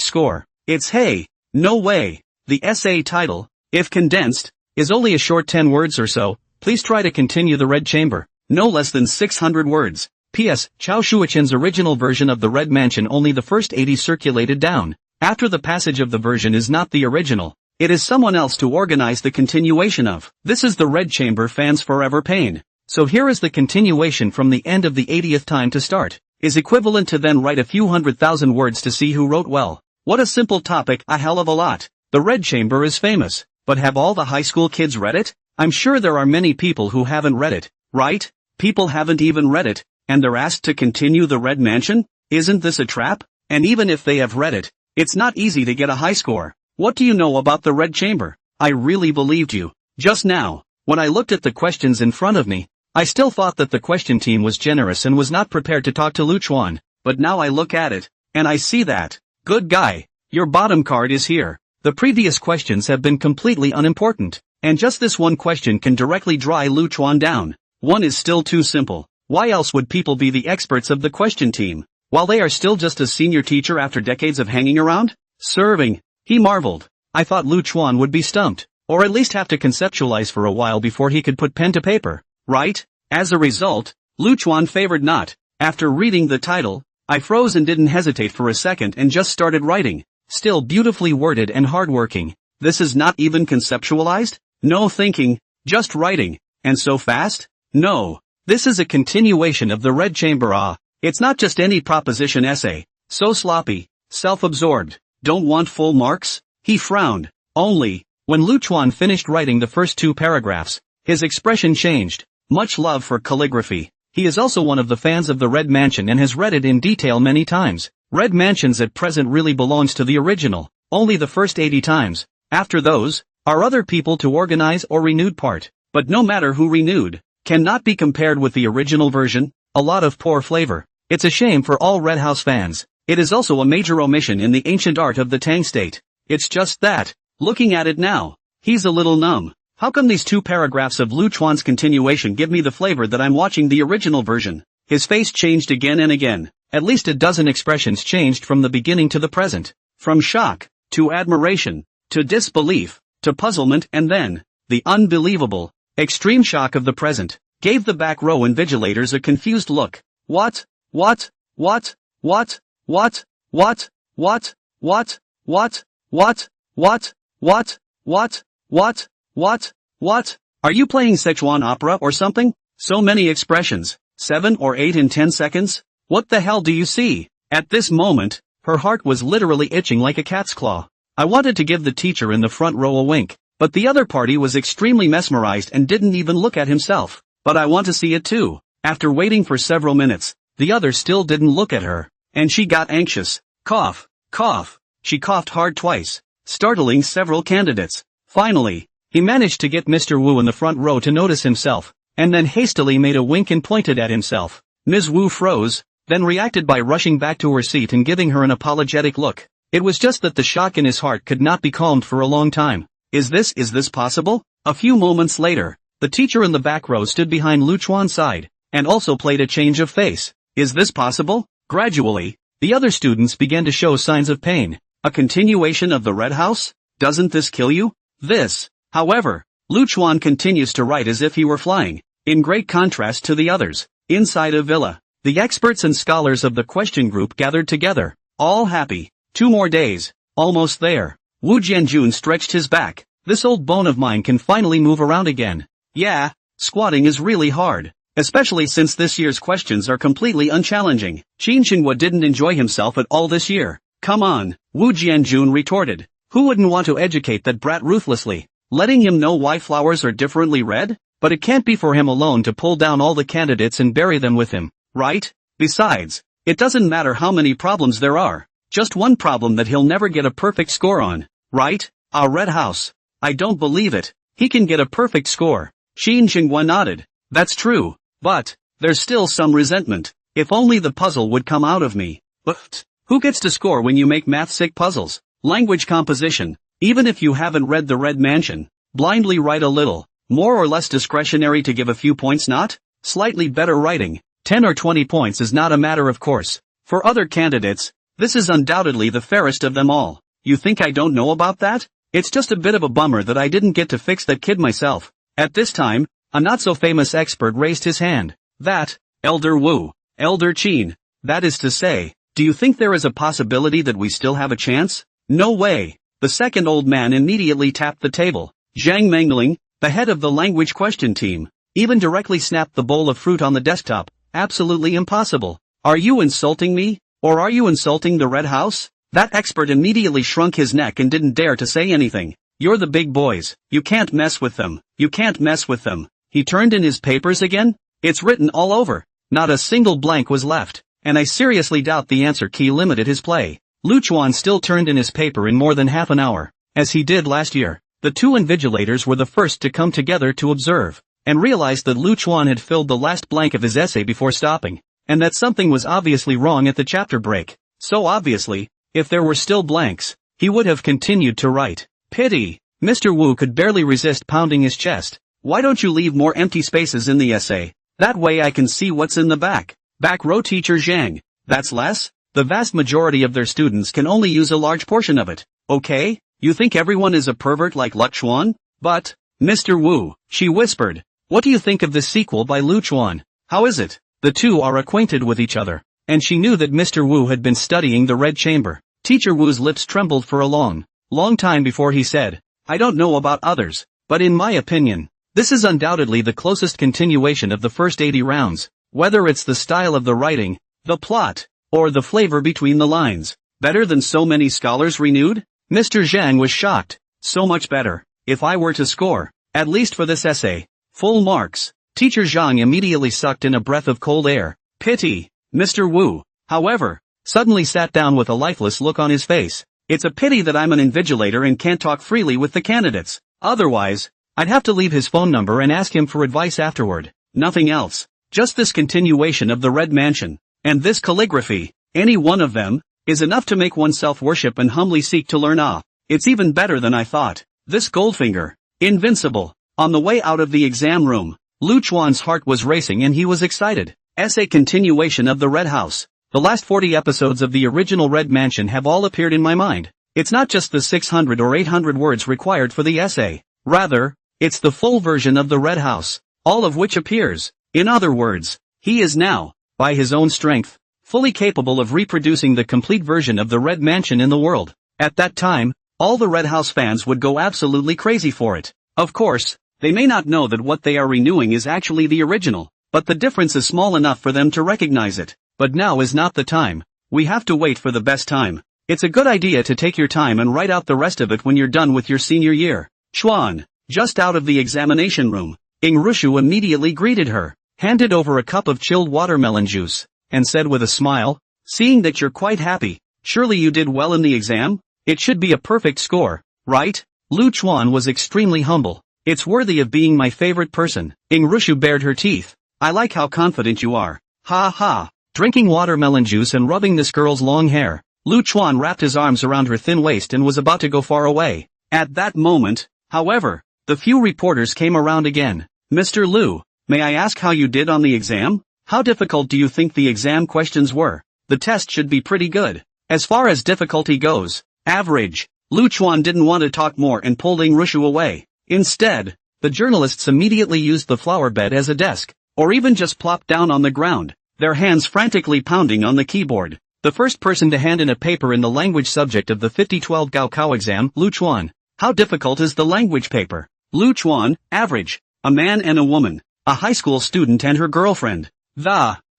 score. It's hey, no way. The essay title, if condensed, is only a short 10 words or so. Please try to continue the Red Chamber. No less than 600 words. P.S. Chao Shuichen's original version of the Red Mansion, only the first 80 circulated down. After the passage of the version is not the original. It is someone else to organize the continuation of. This is the Red Chamber fans' forever pain. So here is the continuation from the end of the 80th time to start. Is equivalent to then write a few 100,000 words to see who wrote well. What a simple topic, a hell of a lot. The Red Chamber is famous, but have all the high school kids read it? I'm sure there are many people who haven't read it, right? People haven't even read it, and they're asked to continue the Red Mansion? Isn't this a trap? And even if they have read it, it's not easy to get a high score. What do you know about the Red Chamber? I really believed you. Just now, when I looked at the questions in front of me, I still thought that the question team was generous and was not prepared to talk to Lu Chuan, but now I look at it, and I see that. Good guy, your bottom card is here. The previous questions have been completely unimportant, and just this one question can directly dry Lu Chuan down. One is still too simple. Why else would people be the experts of the question team, while they are still just a senior teacher after decades of hanging around? Serving. He marveled. I thought Lu Chuan would be stumped, or at least have to conceptualize for a while before he could put pen to paper. Right? As a result, Lu Chuan favored not. After reading the title, I froze and didn't hesitate for a second and just started writing. Still beautifully worded and hardworking. This is not even conceptualized? No thinking, just writing. And so fast? No. This is a continuation of the Red Chamber. It's not just any proposition essay. So sloppy, self-absorbed. Don't want full marks? He frowned. Only, when Lu Chuan finished writing the first 2 paragraphs, his expression changed. Much love for calligraphy. He is also one of the fans of the Red Mansion and has read it in detail many times. Red Mansions at present really belongs to the original, only the first 80 times. After those, are other people to organize or renewed part. But no matter who renewed, Cannot be compared with the original version, a lot of poor flavor. It's a shame for all Red House fans. It is also a major omission in the ancient art of the Tang state. It's just that, looking at it now, he's a little numb. How come these 2 paragraphs of Lu Chuan's continuation give me the flavor that I'm watching the original version? His face changed again and again. At least a dozen expressions changed from the beginning to the present. From shock, to admiration, to disbelief, to puzzlement, and then, the unbelievable, extreme shock of the present, gave the back row invigilators a confused look. What? What? What? What? What? What? What? What? What? What? What? What? What? What? What? What? Are you playing Sichuan opera or something? So many expressions. 7 or 8 in 10 seconds? What the hell do you see? At this moment, her heart was literally itching like a cat's claw. I wanted to give the teacher in the front row a wink, but the other party was extremely mesmerized and didn't even look at himself. But I want to see it too. After waiting for several minutes, the other still didn't look at her, and she got anxious. Cough, cough. She coughed hard twice, startling several candidates. Finally, he managed to get Mr. Wu in the front row to notice himself, and then hastily made a wink and pointed at himself. Ms. Wu froze, then reacted by rushing back to her seat and giving her an apologetic look. It was just that the shock in his heart could not be calmed for a long time. Is this possible? A few moments later, the teacher in the back row stood behind Lu Chuan's side, and also played a change of face. Is this possible? Gradually, the other students began to show signs of pain. A continuation of the Red House? Doesn't this kill you? This. However, Lu Chuan continues to write as if he were flying, in great contrast to the others. Inside a villa, the experts and scholars of the question group gathered together, all happy. 2 more days. Almost there. Wu Jianjun stretched his back. This old bone of mine can finally move around again. Yeah, squatting is really hard. Especially since this year's questions are completely unchallenging. Qin Xinhua didn't enjoy himself at all this year. Come on, Wu Jianjun retorted. Who wouldn't want to educate that brat ruthlessly? Letting him know why flowers are differently red? But it can't be for him alone to pull down all the candidates and bury them with him, right? Besides, it doesn't matter how many problems there are. Just one problem that he'll never get a perfect score on, right? Our Red House. I don't believe it. He can get a perfect score. Qin Xinhua nodded. That's true. But, there's still some resentment. If only the puzzle would come out of me. But, who gets to score when you make math-sick puzzles? Language composition. Even if you haven't read The Red Mansion, blindly write a little, more or less discretionary to give a few points, not? Slightly better writing, 10 or 20 points is not a matter of course. For other candidates, this is undoubtedly the fairest of them all. You think I don't know about that? It's just a bit of a bummer that I didn't get to fix that kid myself. At this time, a not-so-famous expert raised his hand. That, Elder Wu, Elder Qin. That is to say, do you think there is a possibility that we still have a chance? No way. The second old man immediately tapped the table. Zhang Mengling, the head of the language question team, even directly snapped the bowl of fruit on the desktop. Absolutely impossible. Are you insulting me? Or are you insulting the Red House? That expert immediately shrunk his neck and didn't dare to say anything. You're the big boys. You can't mess with them. You can't mess with them. He turned in his papers again? It's written all over. Not a single blank was left. And I seriously doubt the answer key limited his play. Lu Chuan still turned in his paper in more than half an hour, as he did last year. The 2 invigilators were the first to come together to observe, and realized that Lu Chuan had filled the last blank of his essay before stopping, and that something was obviously wrong at the chapter break. So obviously, if there were still blanks, he would have continued to write. Pity. Mr. Wu could barely resist pounding his chest. Why don't you leave more empty spaces in the essay? That way I can see what's in the back. Back row teacher Zhang. That's less? The vast majority of their students can only use a large portion of it. Okay? You think everyone is a pervert like Lu Chuan? But, Mr. Wu, she whispered. What do you think of this sequel by Lu Chuan? How is it? The 2 are acquainted with each other, and she knew that Mr. Wu had been studying the Red Chamber. Teacher Wu's lips trembled for a long time before he said, I don't know about others, but in my opinion, this is undoubtedly the closest continuation of the first 80 rounds, whether it's the style of the writing, the plot, or the flavor between the lines. Better than so many scholars renewed? Mr. Zhang was shocked. So much better. If I were to score, at least for this essay, full marks. Teacher Zhang immediately sucked in a breath of cold air. Pity. Mr. Wu, however, suddenly sat down with a lifeless look on his face. It's a pity that I'm an invigilator and can't talk freely with the candidates. Otherwise, I'd have to leave his phone number and ask him for advice afterward. Nothing else. Just this continuation of the Red Mansion. And this calligraphy, any one of them, is enough to make oneself worship and humbly seek to learn. It's even better than I thought. This Goldfinger. Invincible. On the way out of the exam room, Lu Chuan's heart was racing and he was excited. Essay continuation of the Red House. The last 40 episodes of the original Red Mansion have all appeared in my mind. It's not just the 600 or 800 words required for the essay. Rather, it's the full version of the Red House, all of which appears. In other words, he is now, by his own strength, fully capable of reproducing the complete version of the Red Mansion in the world. At that time, all the Red House fans would go absolutely crazy for it. Of course, they may not know that what they are renewing is actually the original, but the difference is small enough for them to recognize it. But now is not the time. We have to wait for the best time. It's a good idea to take your time and write out the rest of it when you're done with your senior year. Chuan, just out of the examination room, Ing Rushu immediately greeted her, handed over a cup of chilled watermelon juice, and said with a smile, "Seeing that you're quite happy, surely you did well in the exam? It should be a perfect score, right?" Lu Chuan was extremely humble. "It's worthy of being my favorite person." Ing Rushu bared her teeth. "I like how confident you are. Ha ha." Drinking watermelon juice and rubbing this girl's long hair, Lu Chuan wrapped his arms around her thin waist and was about to go far away. At that moment, however, the few reporters came around again. "Mr. Lu, may I ask how you did on the exam? How difficult do you think the exam questions were? The test should be pretty good. As far as difficulty goes, average." Lu Chuan didn't want to talk more and pulled Ing Rushu away. Instead, the journalists immediately used the flower bed as a desk, or even just plopped down on the ground, their hands frantically pounding on the keyboard. The first person to hand in a paper in the language subject of the 5012 Gaokao exam, Lu Chuan. "How difficult is the language paper?" Lu Chuan, average. A man and a woman, a high school student and her girlfriend.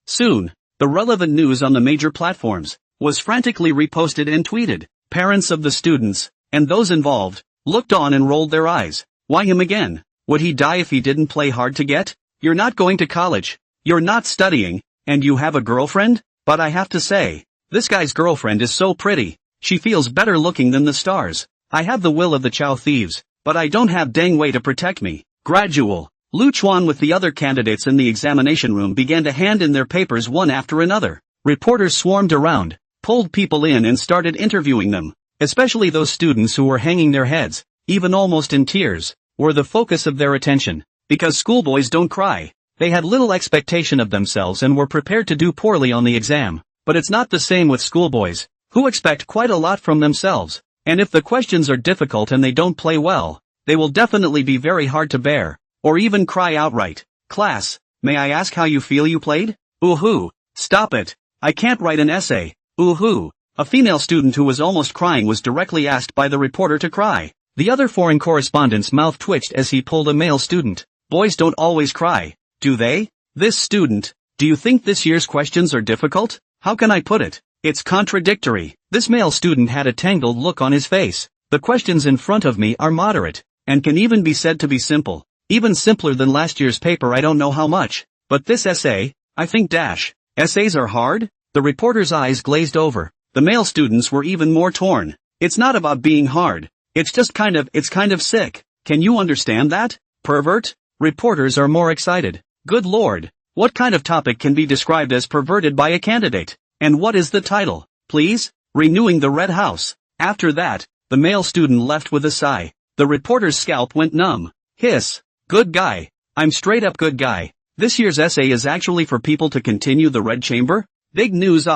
Soon, the relevant news on the major platforms was frantically reposted and tweeted. Parents of the students, and those involved, looked on and rolled their eyes. Why him again? Would he die if he didn't play hard to get? You're not going to college. You're not studying, and you have a girlfriend? But I have to say, this guy's girlfriend is so pretty. She feels better looking than the stars. I have the will of the Chow thieves, but I don't have dang way to protect me. Gradual. Lu Chuan with the other candidates in the examination room began to hand in their papers one after another. Reporters swarmed around, pulled people in and started interviewing them. Especially those students who were hanging their heads, even almost in tears, were the focus of their attention. Because schoolboys don't cry. They had little expectation of themselves and were prepared to do poorly on the exam. But it's not the same with schoolboys, who expect quite a lot from themselves. And if the questions are difficult and they don't play well, they will definitely be very hard to bear, or even cry outright. "Class, may I ask how you feel you played?" "Ooh-hoo, stop it. I can't write an essay." "Ooh-hoo." A female student who was almost crying was directly asked by the reporter to cry. The other foreign correspondent's mouth twitched as he pulled a male student. "Boys don't always cry, do they?" This student, "Do you think this year's questions are difficult? How can I put it? It's contradictory." This male student had a tangled look on his face. "The questions in front of me are moderate, and can even be said to be simple. Even simpler than last year's paper. I don't know how much, but this essay, I think dash. Essays are hard?" The reporter's eyes glazed over. The male students were even more torn. "It's not about being hard. It's just kind of sick. Can you understand that? Pervert?" Reporters are more excited. Good lord. What kind of topic can be described as perverted by a candidate? And what is the title, please? Renewing the Red House. After that, the male student left with a sigh. The reporter's scalp went numb. Hiss. Good guy. I'm straight up good guy. This year's essay is actually for people to continue the Red Chamber? Big news.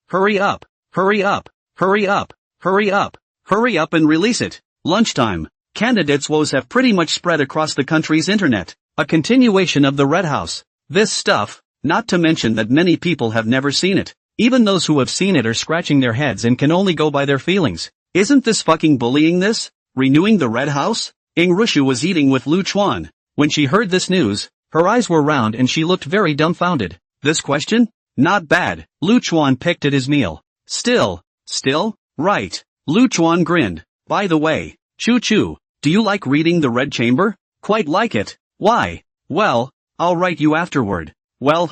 Hurry up. Hurry up. Hurry up. Hurry up. Hurry up and release it. Lunchtime. Candidates' woes have pretty much spread across the country's internet. A continuation of the Red House. This stuff, not to mention that many people have never seen it. Even those who have seen it are scratching their heads and can only go by their feelings. Isn't this fucking bullying this? Renewing the Red House? Ing Rushu was eating with Lu Chuan. When she heard this news, her eyes were round and she looked very dumbfounded. This question? Not bad. Lu Chuan picked at his meal. Still, right. Lu Chuan grinned. By the way, Choo-choo, do you like reading the Red Chamber? Quite like it. Why? Well, I'll write you afterward. Well,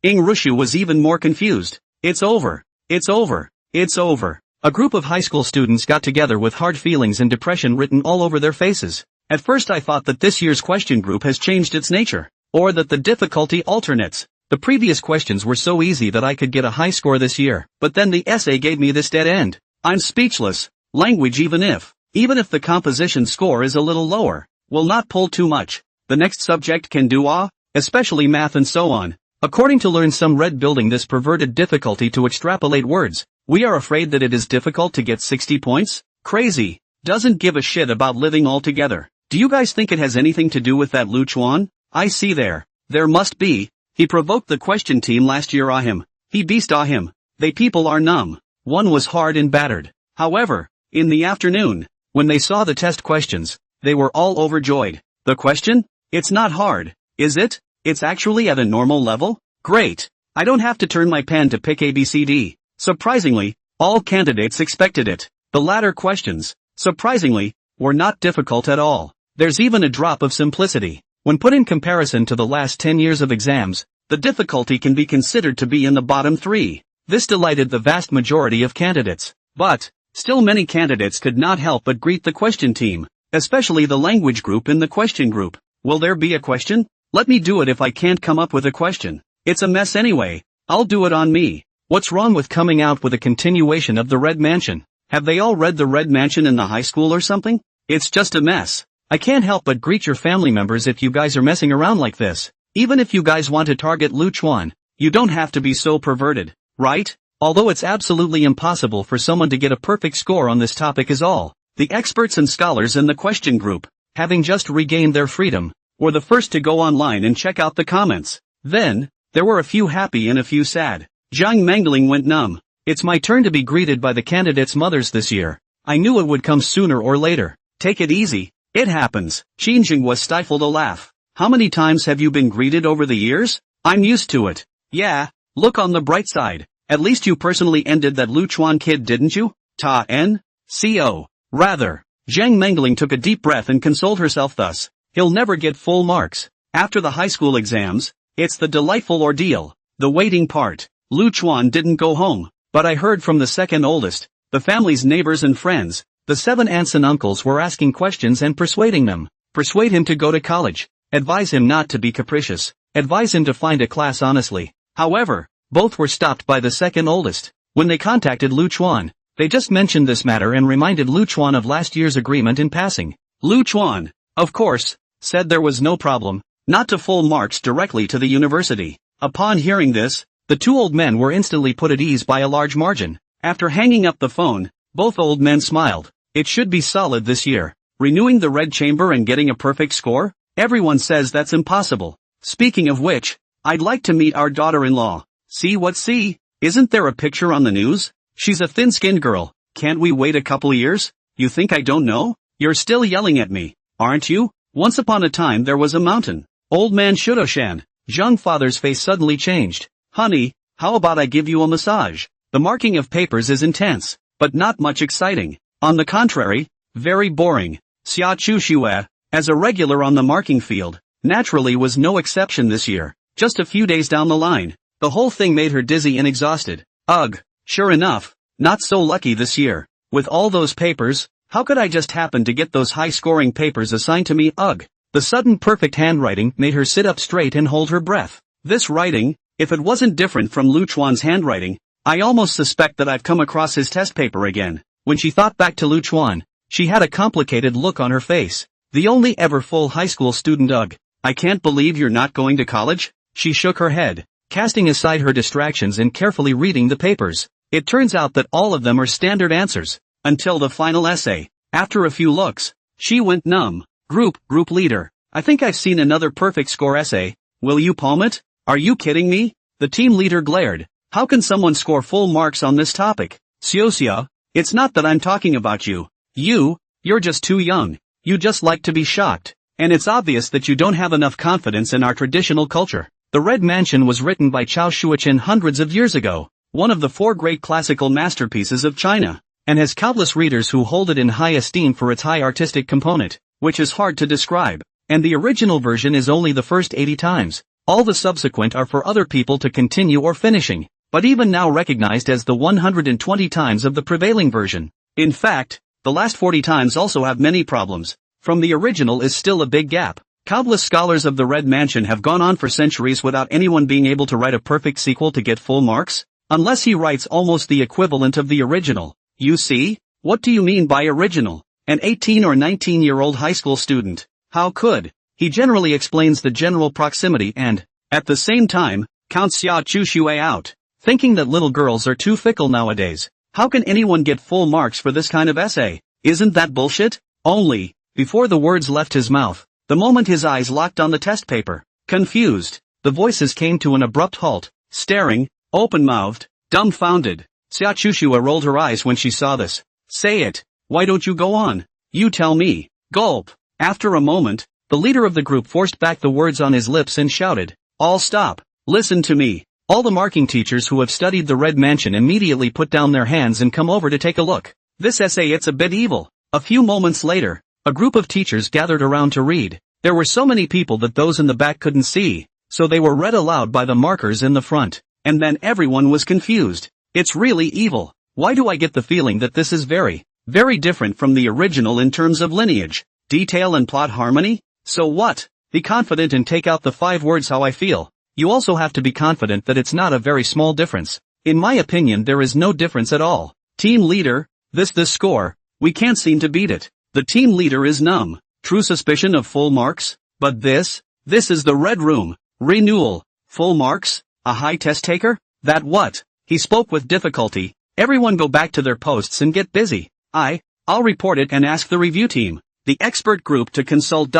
Ing Rushu was even more confused. It's over. It's over. It's over. A group of high school students got together with hard feelings and depression written all over their faces. At first I thought that this year's question group has changed its nature. Or that the difficulty alternates. The previous questions were so easy that I could get a high score this year, but then the essay gave me this dead end. I'm speechless. Language even if the composition score is a little lower, will not pull too much. The next subject can do especially math and so on. According to Learn Some Red building this perverted difficulty to extrapolate words, we are afraid that it is difficult to get 60 points? Crazy. Doesn't give a shit about living altogether. Do you guys think it has anything to do with that Lu Chuan? I see there must be. He provoked the question team last year him. He beast him. They people are numb. One was hard and battered. However, in the afternoon, when they saw the test questions, they were all overjoyed. The question? It's not hard, is it? It's actually at a normal level? Great. I don't have to turn my pen to pick ABCD. Surprisingly, all candidates expected it. The latter questions, surprisingly, were not difficult at all. There's even a drop of simplicity. When put in comparison to the last 10 years of exams, the difficulty can be considered to be in the bottom 3. This delighted the vast majority of candidates. But, still many candidates could not help but greet the question team, especially the language group in the question group. Will there be a question? Let me do it if I can't come up with a question. It's a mess anyway. I'll do it on me. What's wrong with coming out with a continuation of the Red Mansion? Have they all read the Red Mansion in the high school or something? It's just a mess. I can't help but greet your family members if you guys are messing around like this. Even if you guys want to target Lu Chuan, you don't have to be so perverted, right? Although it's absolutely impossible for someone to get a perfect score on this topic is all. The experts and scholars in the question group, having just regained their freedom, were the first to go online and check out the comments. Then, there were a few happy and a few sad. Zhang Mangling went numb. It's my turn to be greeted by the candidates' mothers this year. I knew it would come sooner or later. Take it easy. It happens. Xinjing was stifled a laugh. How many times have you been greeted over the years? I'm used to it. Yeah, look on the bright side. At least you personally ended that Lu Chuan kid, didn't you? Ta-N-C-O. Rather. Zhang Mangling took a deep breath and consoled herself thus. He'll never get full marks. After the high school exams, it's the delightful ordeal, the waiting part. Lu Chuan didn't go home, but I heard from the second oldest, the family's neighbors and friends. The 7 aunts and uncles were asking questions and persuading them. Persuade him to go to college. Advise him not to be capricious. Advise him to find a class honestly. However, both were stopped by the second oldest. When they contacted Lu Chuan, they just mentioned this matter and reminded Lu Chuan of last year's agreement in passing. Lu Chuan, of course, said there was no problem, not to full marks directly to the university. Upon hearing this, the 2 old men were instantly put at ease by a large margin. After hanging up the phone, both old men smiled. It should be solid this year. Renewing the red chamber and getting a perfect score? Everyone says that's impossible. Speaking of which, I'd like to meet our daughter-in-law. See? Isn't there a picture on the news? She's a thin-skinned girl. Can't we wait a couple years? You think I don't know? You're still yelling at me, aren't you? Once upon a time there was a mountain. Old man Shudoshan. Zhang father's face suddenly changed. Honey, how about I give you a massage? The marking of papers is intense, but not much exciting. On the contrary, very boring. Xia Chuxue, as a regular on the marking field, naturally was no exception this year. Just a few days down the line, the whole thing made her dizzy and exhausted. Ugh, sure enough, not so lucky this year. With all those papers, how could I just happen to get those high-scoring papers assigned to me? Ugh. The sudden perfect handwriting made her sit up straight and hold her breath. This writing, if it wasn't different from Lu Chuan's handwriting, I almost suspect that I've come across his test paper again. When she thought back to Lu Chuan, she had a complicated look on her face. The only ever full high school student. Ugh. I can't believe you're not going to college? She shook her head, casting aside her distractions and carefully reading the papers. It turns out that all of them are standard answers, until the final essay. After a few looks, she went numb. Group leader. I think I've seen another perfect score essay. Will you palm it? Are you kidding me? The team leader glared. How can someone score full marks on this topic? Xiaoxia, it's not that I'm talking about you. You're just too young. You just like to be shocked. And it's obvious that you don't have enough confidence in our traditional culture. The Red Mansion was written by Chao Shuoqin hundreds of years ago, one of the 4 great classical masterpieces of China, and has countless readers who hold it in high esteem for its high artistic component, which is hard to describe. And the original version is only the first 80 times. All the subsequent are for other people to continue or finishing, but even now recognized as the 120 times of the prevailing version. In fact, the last 40 times also have many problems. From the original is still a big gap. Countless scholars of the Red Mansion have gone on for centuries without anyone being able to write a perfect sequel to get full marks? Unless he writes almost the equivalent of the original. You see? What do you mean by original? An 18 or 19-year-old high school student. How could? He generally explains the general proximity and, at the same time, counts Xia Chu Shui out, thinking that little girls are too fickle nowadays. How can anyone get full marks for this kind of essay? Isn't that bullshit? Only, before the words left his mouth, the moment his eyes locked on the test paper, confused, the voices came to an abrupt halt, staring, open-mouthed, dumbfounded. Xia Chu Shui rolled her eyes when she saw this. Say it. Why don't you go on? You tell me. Gulp. After a moment, the leader of the group forced back the words on his lips and shouted, All stop. Listen to me. All the marking teachers who have studied the Red Mansion immediately put down their hands and come over to take a look. This essay it's a bit evil. A few moments later, a group of teachers gathered around to read. There were so many people that those in the back couldn't see, so they were read aloud by the markers in the front, and then everyone was confused. It's really evil. Why do I get the feeling that this is very, very different from the original in terms of lineage, detail and plot harmony? So what? Be confident and take out the 5 words how I feel. You also have to be confident that it's not a very small difference. In my opinion there is no difference at all. Team leader, this score, we can't seem to beat it. The team leader is numb. True suspicion of full marks? But this is the Red Room. Renewal. Full marks? A high test taker? That what? He spoke with difficulty. Everyone go back to their posts and get busy. I'll report it and ask the review team, the expert group to consult.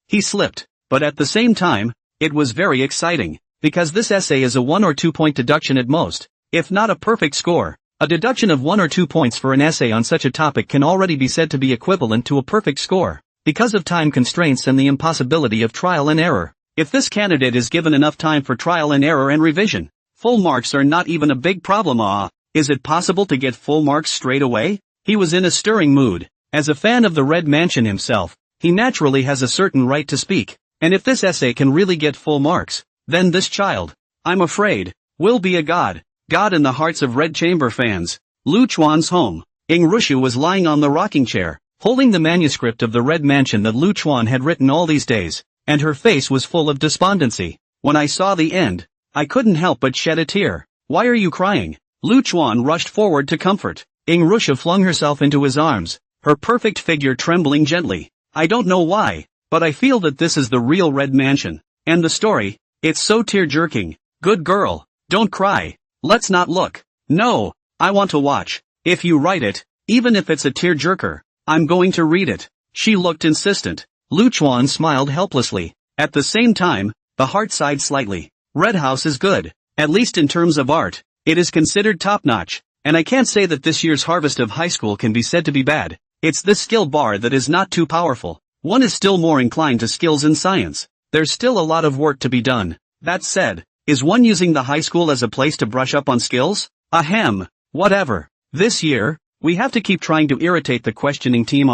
He slipped, but at the same time, it was very exciting, because this essay is a 1 or 2 point deduction at most, if not a perfect score. A deduction of 1 or 2 points for an essay on such a topic can already be said to be equivalent to a perfect score, because of time constraints and the impossibility of trial and error. If this candidate is given enough time for trial and error and revision, full marks are not even a big problem. Is it possible to get full marks straight away? He was in a stirring mood. As a fan of the Red Mansion himself, he naturally has a certain right to speak, and if this essay can really get full marks, then this child, I'm afraid, will be a god in the hearts of Red Chamber fans. Lu Chuan's home. Ying Rushu was lying on the rocking chair, holding the manuscript of the Red Mansion that Lu Chuan had written all these days, and her face was full of despondency. When I saw the end, I couldn't help but shed a tear. Why are you crying? Lu Chuan rushed forward to comfort. Ying Rushu flung herself into his arms, her perfect figure trembling gently. I don't know why, but I feel that this is the real Red Mansion. And the story, it's so tear-jerking. Good girl, don't cry. Let's not look. No, I want to watch. If you write it, even if it's a tear-jerker, I'm going to read it. She looked insistent. Lu Chuan smiled helplessly. At the same time, the heart sighed slightly. Red House is good, at least in terms of art. It is considered top-notch, and I can't say that this year's harvest of high school can be said to be bad. It's this skill bar that is not too powerful. One is still more inclined to skills in science. There's still a lot of work to be done. That said, is one using the high school as a place to brush up on skills? Ahem. Whatever. This year, we have to keep trying to irritate the questioning team.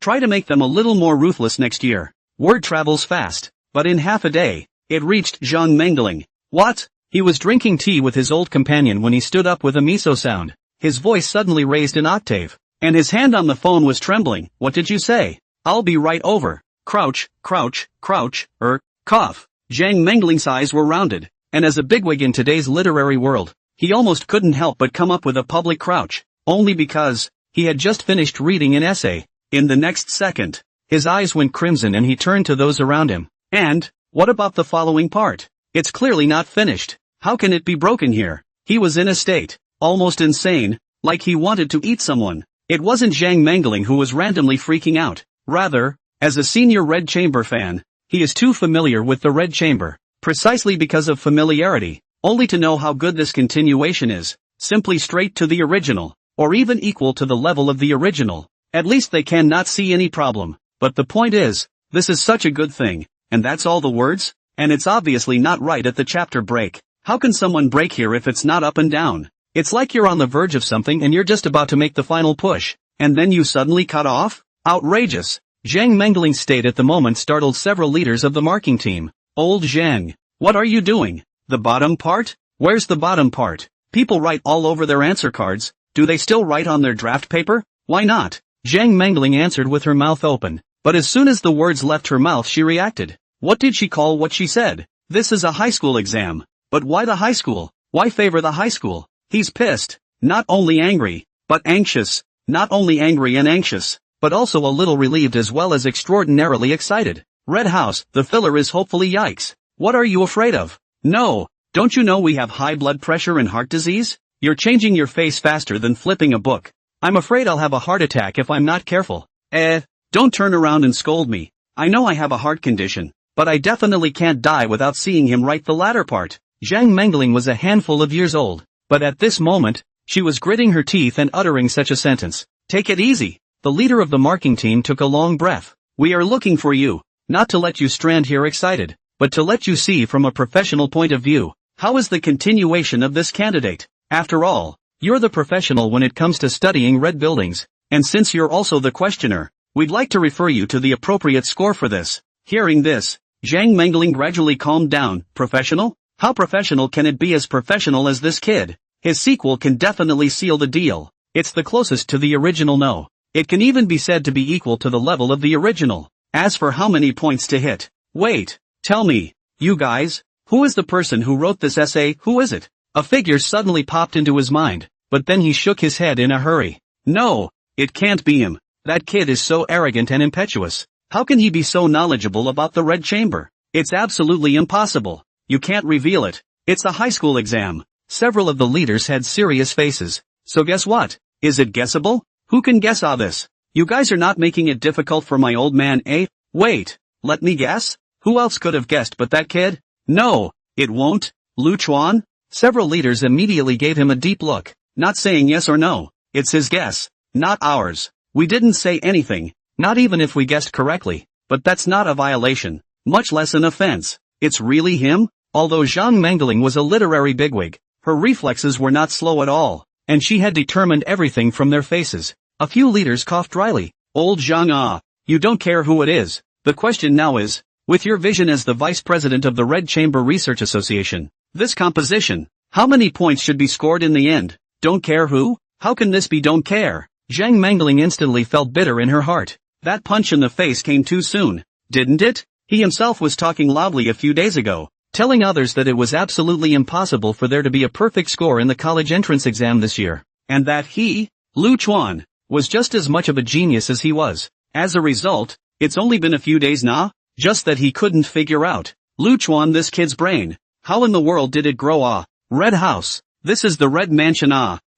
Try to make them a little more ruthless next year. Word travels fast, but in half a day, it reached Zhang Mengling. What? He was drinking tea with his old companion when he stood up with a miso sound. His voice suddenly raised an octave, and his hand on the phone was trembling. What did you say? I'll be right over. Crouch, cough. Zhang Mengling's eyes were rounded, and as a bigwig in today's literary world, he almost couldn't help but come up with a public crouch, only because he had just finished reading an essay. In the next second, his eyes went crimson and he turned to those around him. And, what about the following part? It's clearly not finished. How can it be broken here? He was in a state, almost insane, like he wanted to eat someone. It wasn't Zhang Mengling who was randomly freaking out. Rather, as a senior Red Chamber fan, he is too familiar with the Red Chamber, precisely because of familiarity, only to know how good this continuation is, simply straight to the original, or even equal to the level of the original. At least they cannot see any problem. But the point is, this is such a good thing, and that's all the words? And it's obviously not right at the chapter break. How can someone break here if it's not up and down? It's like you're on the verge of something and you're just about to make the final push, and then you suddenly cut off? Outrageous. Zhang Mengling's state at the moment startled several leaders of the marking team. Old Zhang, what are you doing? The bottom part? Where's the bottom part? People write all over their answer cards. Do they still write on their draft paper? Why not? Zhang Mengling answered with her mouth open, but as soon as the words left her mouth she reacted. What did she call what she said? This is a high school exam. But why the high school? Why favor the high school? He's pissed. Not only angry, but anxious. Not only angry and anxious, but also a little relieved as well as extraordinarily excited. Red House, the filler is hopefully yikes. What are you afraid of? No, don't you know we have high blood pressure and heart disease? You're changing your face faster than flipping a book. I'm afraid I'll have a heart attack if I'm not careful. Don't turn around and scold me. I know I have a heart condition, but I definitely can't die without seeing him write the latter part. Zhang Mengling was a handful of years old, but at this moment, she was gritting her teeth and uttering such a sentence. Take it easy. The leader of the marking team took a long breath. We are looking for you, not to let you strand here excited, but to let you see from a professional point of view. How is the continuation of this candidate? After all, you're the professional when it comes to studying red buildings, and since you're also the questioner, we'd like to refer you to the appropriate score for this. Hearing this, Zhang Mengling gradually calmed down. Professional? How professional can it be as professional as this kid? His sequel can definitely seal the deal. It's the closest to the original no. It can even be said to be equal to the level of the original. As for how many points to hit, wait, tell me, you guys, who is the person who wrote this essay? Who is it? A figure suddenly popped into his mind, but then he shook his head in a hurry. No, it can't be him. That kid is so arrogant and impetuous. How can he be so knowledgeable about the Red Chamber? It's absolutely impossible. You can't reveal it. It's a high school exam. Several of the leaders had serious faces. So guess what? Is it guessable? Who can guess all this? You guys are not making it difficult for my old man, eh? Wait, let me guess? Who else could have guessed but that kid? No, it won't. Lu Chuan? Several leaders immediately gave him a deep look, not saying yes or no. It's his guess, not ours. We didn't say anything, not even if we guessed correctly, but that's not a violation, much less an offense. It's really him? Although Zhang Mengling was a literary bigwig, her reflexes were not slow at all, and she had determined everything from their faces. A few leaders coughed dryly. Old Zhang, you don't care who it is. The question now is, with your vision as the vice president of the Red Chamber Research Association, this composition, how many points should be scored in the end? Don't care who? How can this be don't care? Zhang Mengling instantly felt bitter in her heart. That punch in the face came too soon, didn't it? He himself was talking loudly a few days ago, telling others that it was absolutely impossible for there to be a perfect score in the college entrance exam this year, and that he, Lu Chuan, was just as much of a genius as he was. As a result, it's only been a few days now, just that he couldn't figure out. Lu Chuan, this kid's brain, how in the world did it grow? Red House, this is the Red Mansion.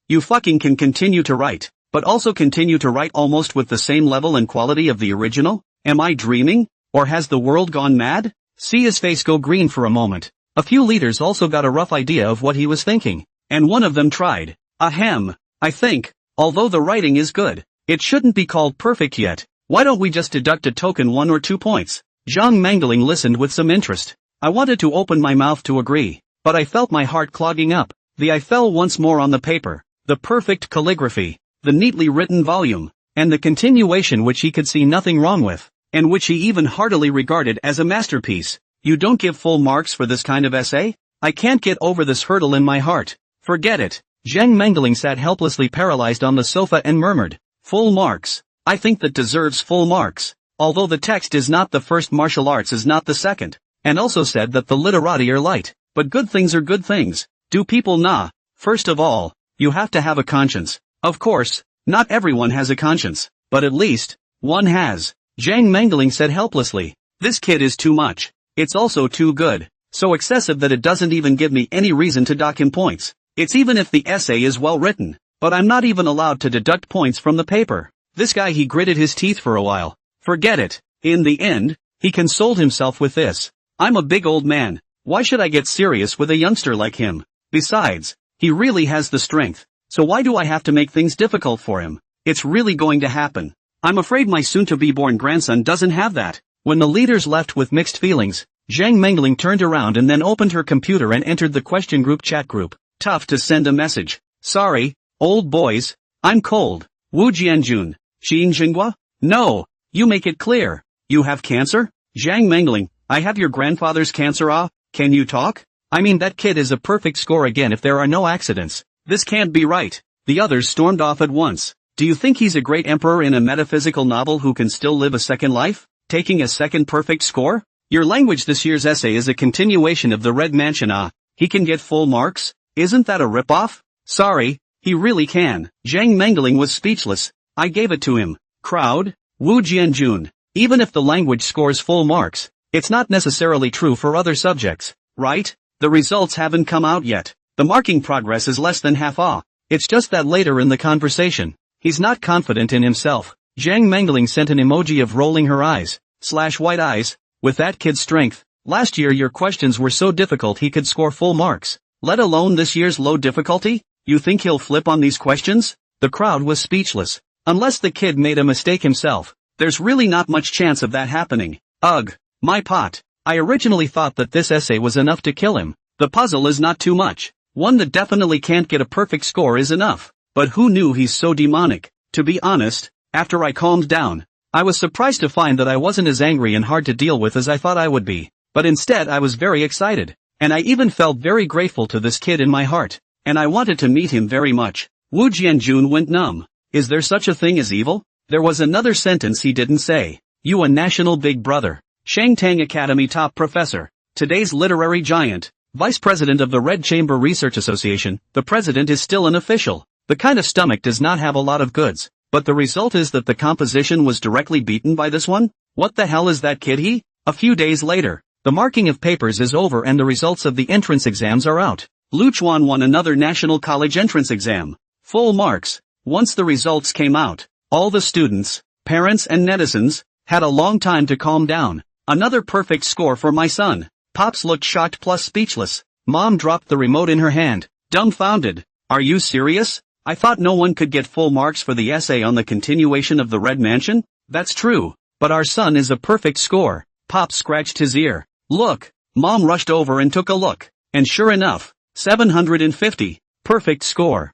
You fucking can continue to write, but also continue to write almost with the same level and quality of the original? Am I dreaming? Or has the world gone mad? See his face go green for a moment. A few leaders also got a rough idea of what he was thinking, and one of them tried. Ahem, I think, although the writing is good, it shouldn't be called perfect yet. Why don't we just deduct a token 1 or 2 points? Zhang Mengling listened with some interest. I wanted to open my mouth to agree, but I felt my heart clogging up. The eye fell once more on the paper, the perfect calligraphy, the neatly written volume, and the continuation which he could see nothing wrong with, and which he even heartily regarded as a masterpiece. You don't give full marks for this kind of essay? I can't get over this hurdle in my heart. Forget it. Zhang Mengling sat helplessly paralyzed on the sofa and murmured, full marks. I think that deserves full marks. Although the text is not the first, martial arts is not the second, and also said that the literati are light, but good things are good things. Do people nah? First of all, you have to have a conscience. Of course, not everyone has a conscience, but at least, one has. Zhang Mengling said helplessly, this kid is too much. It's also too good. So excessive that it doesn't even give me any reason to dock him points. It's even if the essay is well written, but I'm not even allowed to deduct points from the paper. This guy, he gritted his teeth for a while. Forget it. In the end, he consoled himself with this. I'm a big old man. Why should I get serious with a youngster like him? Besides, he really has the strength. So why do I have to make things difficult for him? It's really going to happen. I'm afraid my soon-to-be-born grandson doesn't have that. When the leaders left with mixed feelings, Zhang Mengling turned around and then opened her computer and entered the question group chat group. Tough to send a message. Sorry, old boys. I'm cold. Wu Jianjun. Xin Jinghua? No. You make it clear. You have cancer? Zhang Mengling, I have your grandfather's cancer. Can you talk? I mean, that kid is a perfect score again if there are no accidents. This can't be right. The others stormed off at once. Do you think he's a great emperor in a metaphysical novel who can still live a second life, taking a second perfect score? Your language this year's essay is a continuation of the Red Mansion. He can get full marks? Isn't that a ripoff? Sorry, he really can. Zhang Mengling was speechless. I gave it to him. Crowd? Wu Jianjun. Even if the language scores full marks, it's not necessarily true for other subjects, right? The results haven't come out yet. The marking progress is less than half. It's just that later in the conversation, he's not confident in himself. Zhang Mengling sent an emoji of rolling her eyes, /white eyes. With that kid's strength, last year your questions were so difficult he could score full marks, let alone this year's low difficulty? You think he'll flip on these questions? The crowd was speechless. Unless the kid made a mistake himself, there's really not much chance of that happening. Ugh, my pot. I originally thought that this essay was enough to kill him. The puzzle is not too much. One that definitely can't get a perfect score is enough. But who knew he's so demonic? To be honest, after I calmed down, I was surprised to find that I wasn't as angry and hard to deal with as I thought I would be. But instead I was very excited. And I even felt very grateful to this kid in my heart. And I wanted to meet him very much. Wu Jianjun went numb. Is there such a thing as evil? There was another sentence he didn't say. You a national big brother. Shangtang Academy top professor. Today's literary giant. Vice president of the Red Chamber Research Association. The president is still an official. The kind of stomach does not have a lot of goods. But the result is that the composition was directly beaten by this one? What the hell is that kid? A few days later, the marking of papers is over and the results of the entrance exams are out. Lu Chuan won another national college entrance exam. Full marks. Once the results came out, all the students, parents and netizens, had a long time to calm down. Another perfect score for my son. Pops looked shocked plus speechless. Mom dropped the remote in her hand, dumbfounded. Are you serious? I thought no one could get full marks for the essay on the continuation of the Red Mansion? That's true, but our son is a perfect score. Pop scratched his ear. Look. Mom rushed over and took a look. And sure enough, 750. Perfect score.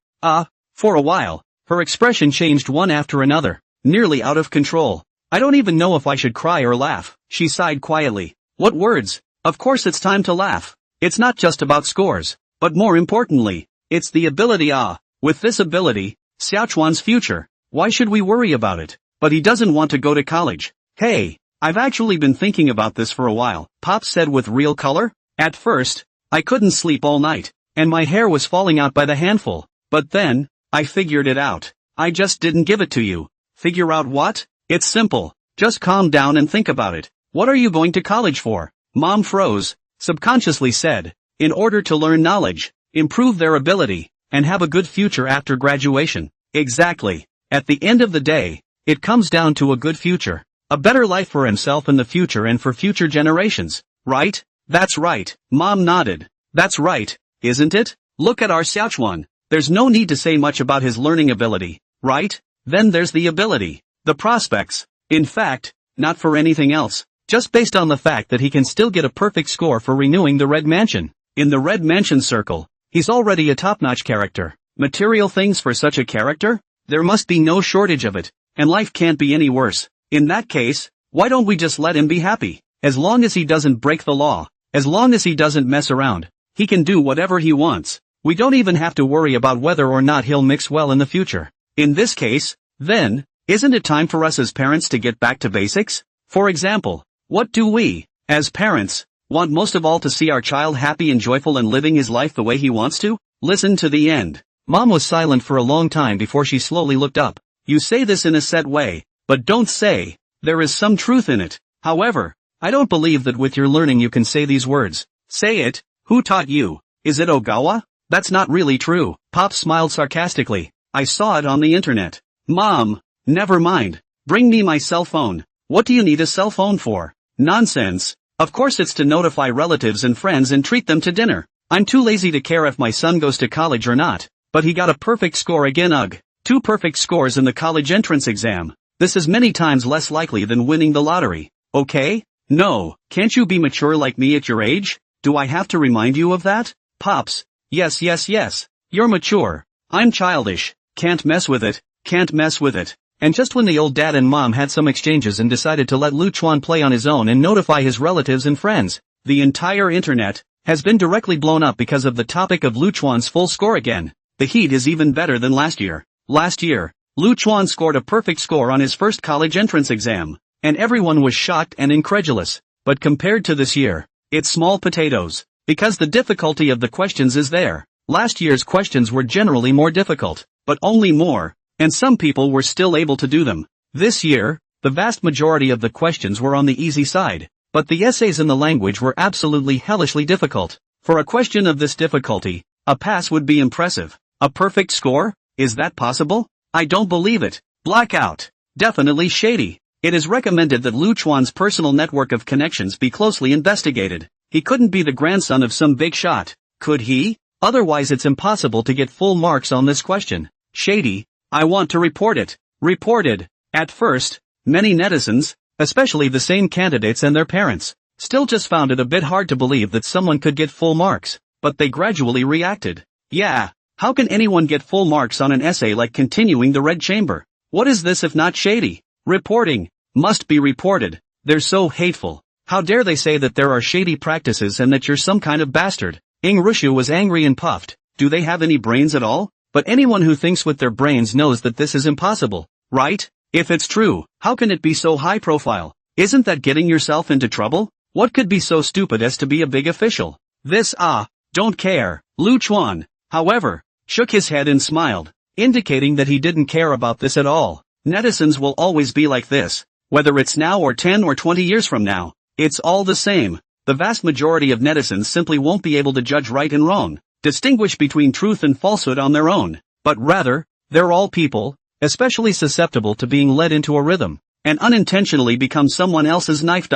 For a while, her expression changed one after another, nearly out of control. I don't even know if I should cry or laugh. She sighed quietly. What words? Of course it's time to laugh. It's not just about scores, but more importantly, it's the ability. With this ability, Xiaochuan's future. Why should we worry about it? But he doesn't want to go to college. Hey, I've actually been thinking about this for a while, Pop said with real color. At first, I couldn't sleep all night, and my hair was falling out by the handful. But then, I figured it out. I just didn't give it to you. Figure out what? It's simple. Just calm down and think about it. What are you going to college for? Mom froze, subconsciously said, in order to learn knowledge, improve their ability, and have a good future after graduation. Exactly. At the end of the day, it comes down to a good future. A better life for himself in the future and for future generations. Right? That's right. Mom nodded. That's right, isn't it? Look at our Xiaochuan. There's no need to say much about his learning ability, right? Then there's the ability. The prospects. In fact, not for anything else. Just based on the fact that he can still get a perfect score for renewing the Red Mansion. In the Red Mansion circle, he's already a top-notch character. Material things for such a character? There must be no shortage of it. And life can't be any worse. In that case, why don't we just let him be happy? As long as he doesn't break the law. As long as he doesn't mess around. He can do whatever he wants. We don't even have to worry about whether or not he'll mix well in the future. In this case, then, isn't it time for us as parents to get back to basics? For example, what do we, as parents, want most of all to see our child happy and joyful and living his life the way he wants to? Listen to the end. Mom was silent for a long time before she slowly looked up. You say this in a set way, but don't say, there is some truth in it. However, I don't believe that with your learning you can say these words. Say it. Who taught you? Is it Ogawa? That's not really true. Pop smiled sarcastically. I saw it on the internet. Mom, never mind. Bring me my cell phone. What do you need a cell phone for? Nonsense. Of course it's to notify relatives and friends and treat them to dinner. I'm too lazy to care if my son goes to college or not. But he got a perfect score again. Ugh. 2 perfect scores in the college entrance exam. This is many times less likely than winning the lottery. Okay? No, can't you be mature like me at your age? Do I have to remind you of that? Pops. Yes. You're mature. I'm childish. Can't mess with it. Can't mess with it. And just when the old dad and mom had some exchanges and decided to let Lu Chuan play on his own and notify his relatives and friends, the entire internet has been directly blown up because of the topic of Lu Chuan's full score again. The heat is even better than last year. Last year, Lu Chuan scored a perfect score on his first college entrance exam, and everyone was shocked and incredulous. but compared to this year, it's small potatoes, because the difficulty of the questions is there. Last year's questions were generally more difficult, but only more, and some people were still able to do them. This year, the vast majority of the questions were on the easy side, but the essays in the language were absolutely hellishly difficult. For a question of this difficulty, a pass would be impressive. A perfect score? Is that possible? I don't believe it. Blackout. Definitely shady. It is recommended that Lu Chuan's personal network of connections be closely investigated. He couldn't be the grandson of some big shot, could he? Otherwise it's impossible to get full marks on this question. Shady. I want to report it. Reported. At first, many netizens, especially the same candidates and their parents, still just found it a bit hard to believe that someone could get full marks, but they gradually reacted. Yeah, how can anyone get full marks on an essay like Continuing the Red Chamber? What is this if not shady? Reporting. Must be reported. They're so hateful. How dare they say that there are shady practices and that you're some kind of bastard? Ing Rushu was angry and puffed. Do they have any brains at all? But anyone who thinks with their brains knows that this is impossible, right? If it's true, how can it be so high profile? Isn't that getting yourself into trouble? What could be so stupid as to be a big official? This don't care. Lu Chuan, however, shook his head and smiled, indicating that he didn't care about this at all. Netizens will always be like this, whether it's now or 10 or 20 years from now. It's all the same. The vast majority of netizens simply won't be able to judge right and wrong, distinguish between truth and falsehood on their own, but rather, they're all people, especially susceptible to being led into a rhythm, and unintentionally become someone else's knife.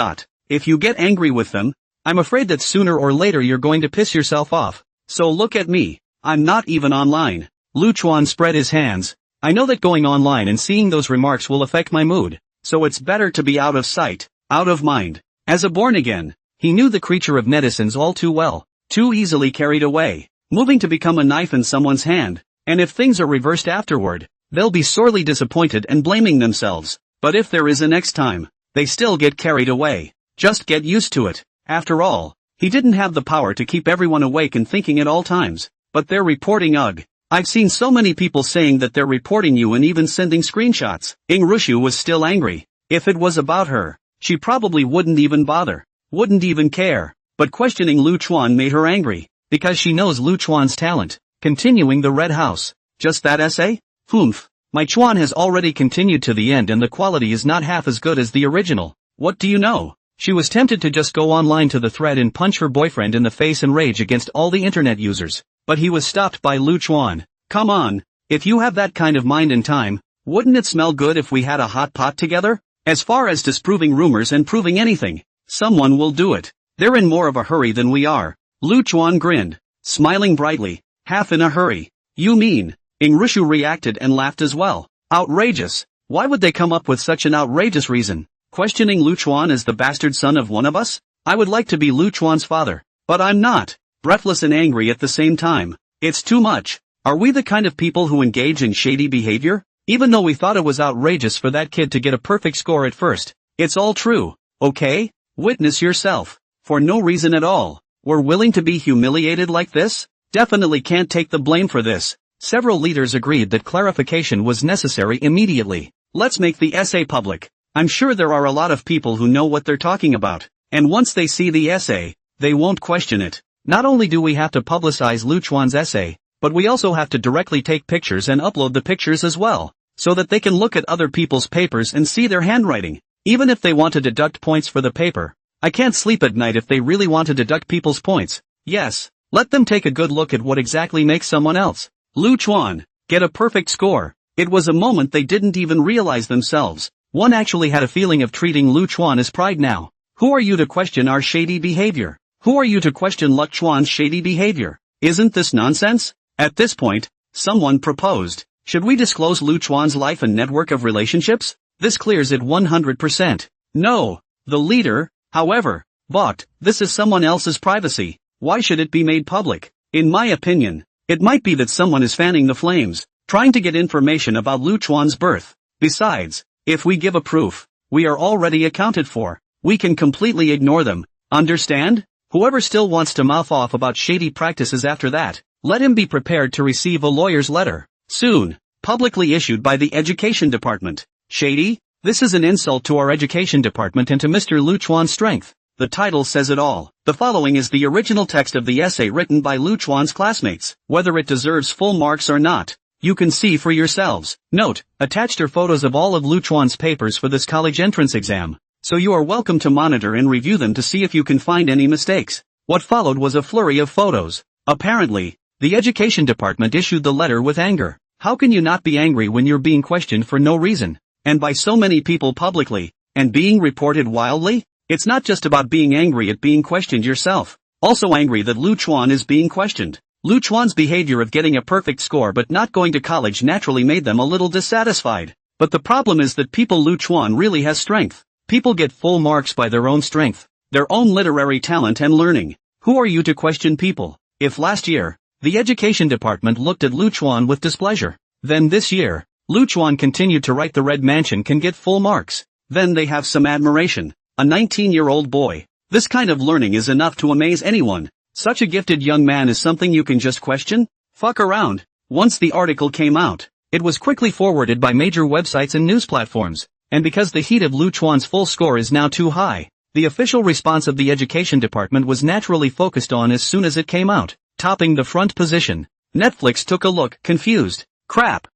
If you get angry with them, I'm afraid that sooner or later you're going to piss yourself off. So look at me. I'm not even online. Lu Chuan spread his hands. I know that going online and seeing those remarks will affect my mood, so it's better to be out of sight, out of mind. As a born-again, he knew the creature of netizens all too well, too easily carried away, moving to become a knife in someone's hand, and if things are reversed afterward, they'll be sorely disappointed and blaming themselves. But if there is a next time, they still get carried away. Just get used to it. After all, he didn't have the power to keep everyone awake and thinking at all times. But they're reporting ugh. I've seen so many people saying that they're reporting you and even sending screenshots. Ing Rushu was still angry. If it was about her, she probably wouldn't even bother. Wouldn't even care. But questioning Lu Chuan made her angry, because she knows Lu Chuan's talent. Continuing the Red House. Just that essay? Humph. My Chuan has already continued to the end and the quality is not half as good as the original. What do you know? She was tempted to just go online to the thread and punch her boyfriend in the face and rage against all the internet users, but he was stopped by Lu Chuan. Come on, if you have that kind of mind and time, wouldn't it smell good if we had a hot pot together? As far as disproving rumors and proving anything, someone will do it. They're in more of a hurry than we are. Lu Chuan grinned, smiling brightly. Half in a hurry. You mean? Ing Rushu reacted and laughed as well. Outrageous. Why would they come up with such an outrageous reason? Questioning Lu Chuan as the bastard son of one of us? I would like to be Lu Chuan's father, but I'm not. Breathless and angry at the same time. It's too much. Are we the kind of people who engage in shady behavior? Even though we thought it was outrageous for that kid to get a perfect score at first, it's all true, okay? Witness yourself. For no reason at all. We're willing to be humiliated like this? Definitely can't take the blame for this. Several leaders agreed that clarification was necessary immediately. Let's make the essay public. I'm sure there are a lot of people who know what they're talking about, and once they see the essay, they won't question it. Not only do we have to publicize Lu Chuan's essay, but we also have to directly take pictures and upload the pictures as well, so that they can look at other people's papers and see their handwriting. Even if they want to deduct points for the paper, I can't sleep at night if they really want to deduct people's points. Yes, let them take a good look at what exactly makes someone else. Lu Chuan, get a perfect score. It was a moment they didn't even realize themselves. One actually had a feeling of treating Lu Chuan as pride now. Who are you to question our shady behavior? Who are you to question Lu Chuan's shady behavior? Isn't this nonsense? At this point, someone proposed. Should we disclose Lu Chuan's life and network of relationships? This clears it 100%. No. The leader, however, balked. This is someone else's privacy. Why should it be made public? In my opinion, it might be that someone is fanning the flames, trying to get information about Lu Chuan's birth. Besides, if we give a proof, we are already accounted for. We can completely ignore them. Understand? Whoever still wants to mouth off about shady practices after that, let him be prepared to receive a lawyer's letter. Soon. Publicly issued by the Education Department. Shady? This is an insult to our Education Department and to Mr. Lu Chuan's strength. The title says it all. The following is the original text of the essay written by Lu Chuan's classmates. Whether it deserves full marks or not, you can see for yourselves. Note, attached are photos of all of Lu Chuan's papers for this college entrance exam, so you are welcome to monitor and review them to see if you can find any mistakes. What followed was a flurry of photos. Apparently, the education department issued the letter with anger. How can you not be angry when you're being questioned for no reason, and by so many people publicly, and being reported wildly? It's not just about being angry at being questioned yourself. Also angry that Lu Chuan is being questioned. Lu Chuan's behavior of getting a perfect score but not going to college naturally made them a little dissatisfied. But the problem is that Lu Chuan really has strength. People get full marks by their own strength, their own literary talent and learning. Who are you to question people? If last year, the education department looked at Lu Chuan with displeasure, then this year, Lu Chuan continued to write the Red Mansion can get full marks. Then they have some admiration. A 19-year-old boy. This kind of learning is enough to amaze anyone. Such a gifted young man is something you can just question? Fuck around. Once the article came out, it was quickly forwarded by major websites and news platforms, and because the heat of Lu Chuan's full score is now too high, the official response of the education department was naturally focused on as soon as it came out. Topping the front position, Netflix took a look, confused. Crap,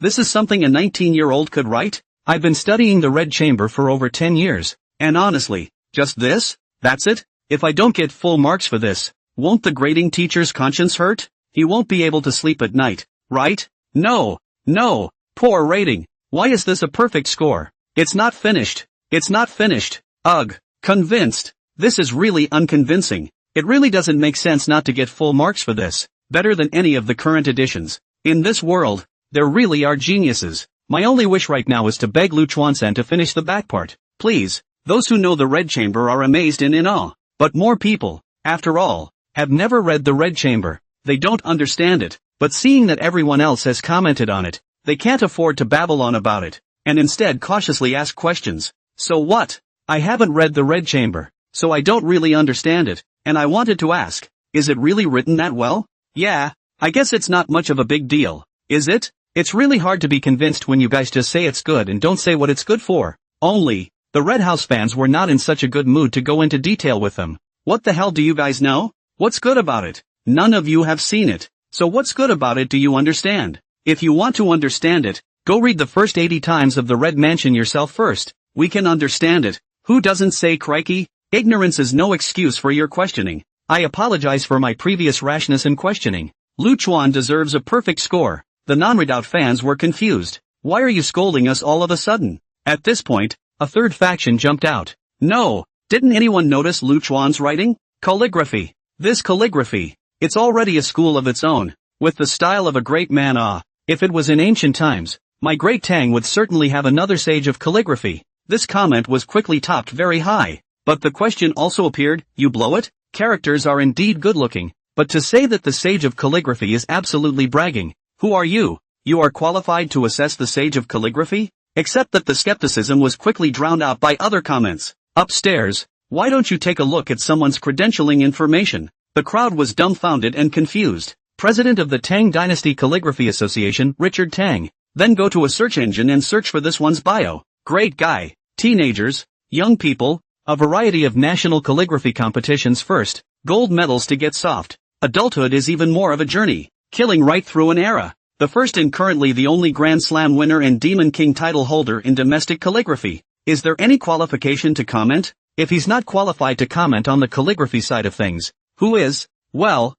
this is something a 19-year-old could write? I've been studying the Red Chamber for over 10 years, and honestly, just this? That's it? If I don't get full marks for this, won't the grading teacher's conscience hurt? He won't be able to sleep at night, right? No, poor rating. Why is this a perfect score? It's not finished. Ugh, convinced. This is really unconvincing. It really doesn't make sense not to get full marks for this. Better than any of the current editions. In this world, there really are geniuses. My only wish right now is to beg Lu Chuan-san to finish the back part. Please. Those who know the Red Chamber are amazed and in awe. But more people, after all, have never read the Red Chamber. They don't understand it. But seeing that everyone else has commented on it, they can't afford to babble on about it, and instead cautiously ask questions. So what? I haven't read the Red Chamber, so I don't really understand it. And I wanted to ask, is it really written that well? Yeah, I guess it's not much of a big deal, is it? It's really hard to be convinced when you guys just say it's good and don't say what it's good for. Only, the Red House fans were not in such a good mood to go into detail with them. What the hell do you guys know? What's good about it? None of you have seen it. So what's good about it do you understand? If you want to understand it, go read the first 80 times of the Red Mansion yourself first. We can understand it. Who doesn't say crikey? Ignorance is no excuse for your questioning. I apologize for my previous rashness in questioning. Lu Chuan deserves a perfect score. The non-Redoubt fans were confused. Why are you scolding us all of a sudden? At this point, a third faction jumped out. No, didn't anyone notice Lu Chuan's writing? Calligraphy. This calligraphy. It's already a school of its own, with the style of a great man. If it was in ancient times, my great Tang would certainly have another sage of calligraphy. This comment was quickly topped very high. But the question also appeared, you blow it? Characters are indeed good-looking, but to say that the sage of calligraphy is absolutely bragging. Who are you? You are qualified to assess the sage of calligraphy? Except that the skepticism was quickly drowned out by other comments. Upstairs, why don't you take a look at someone's credentialing information? The crowd was dumbfounded and confused. President of the Tang Dynasty Calligraphy Association, Richard Tang. Then go to a search engine and search for this one's bio. Great guy. Teenagers, young people, a variety of national calligraphy competitions first, gold medals to get soft. Adulthood is even more of a journey, killing right through an era. The first and currently the only Grand Slam winner and Demon King title holder in domestic calligraphy. Is there any qualification to comment? If he's not qualified to comment on the calligraphy side of things, who is? Well.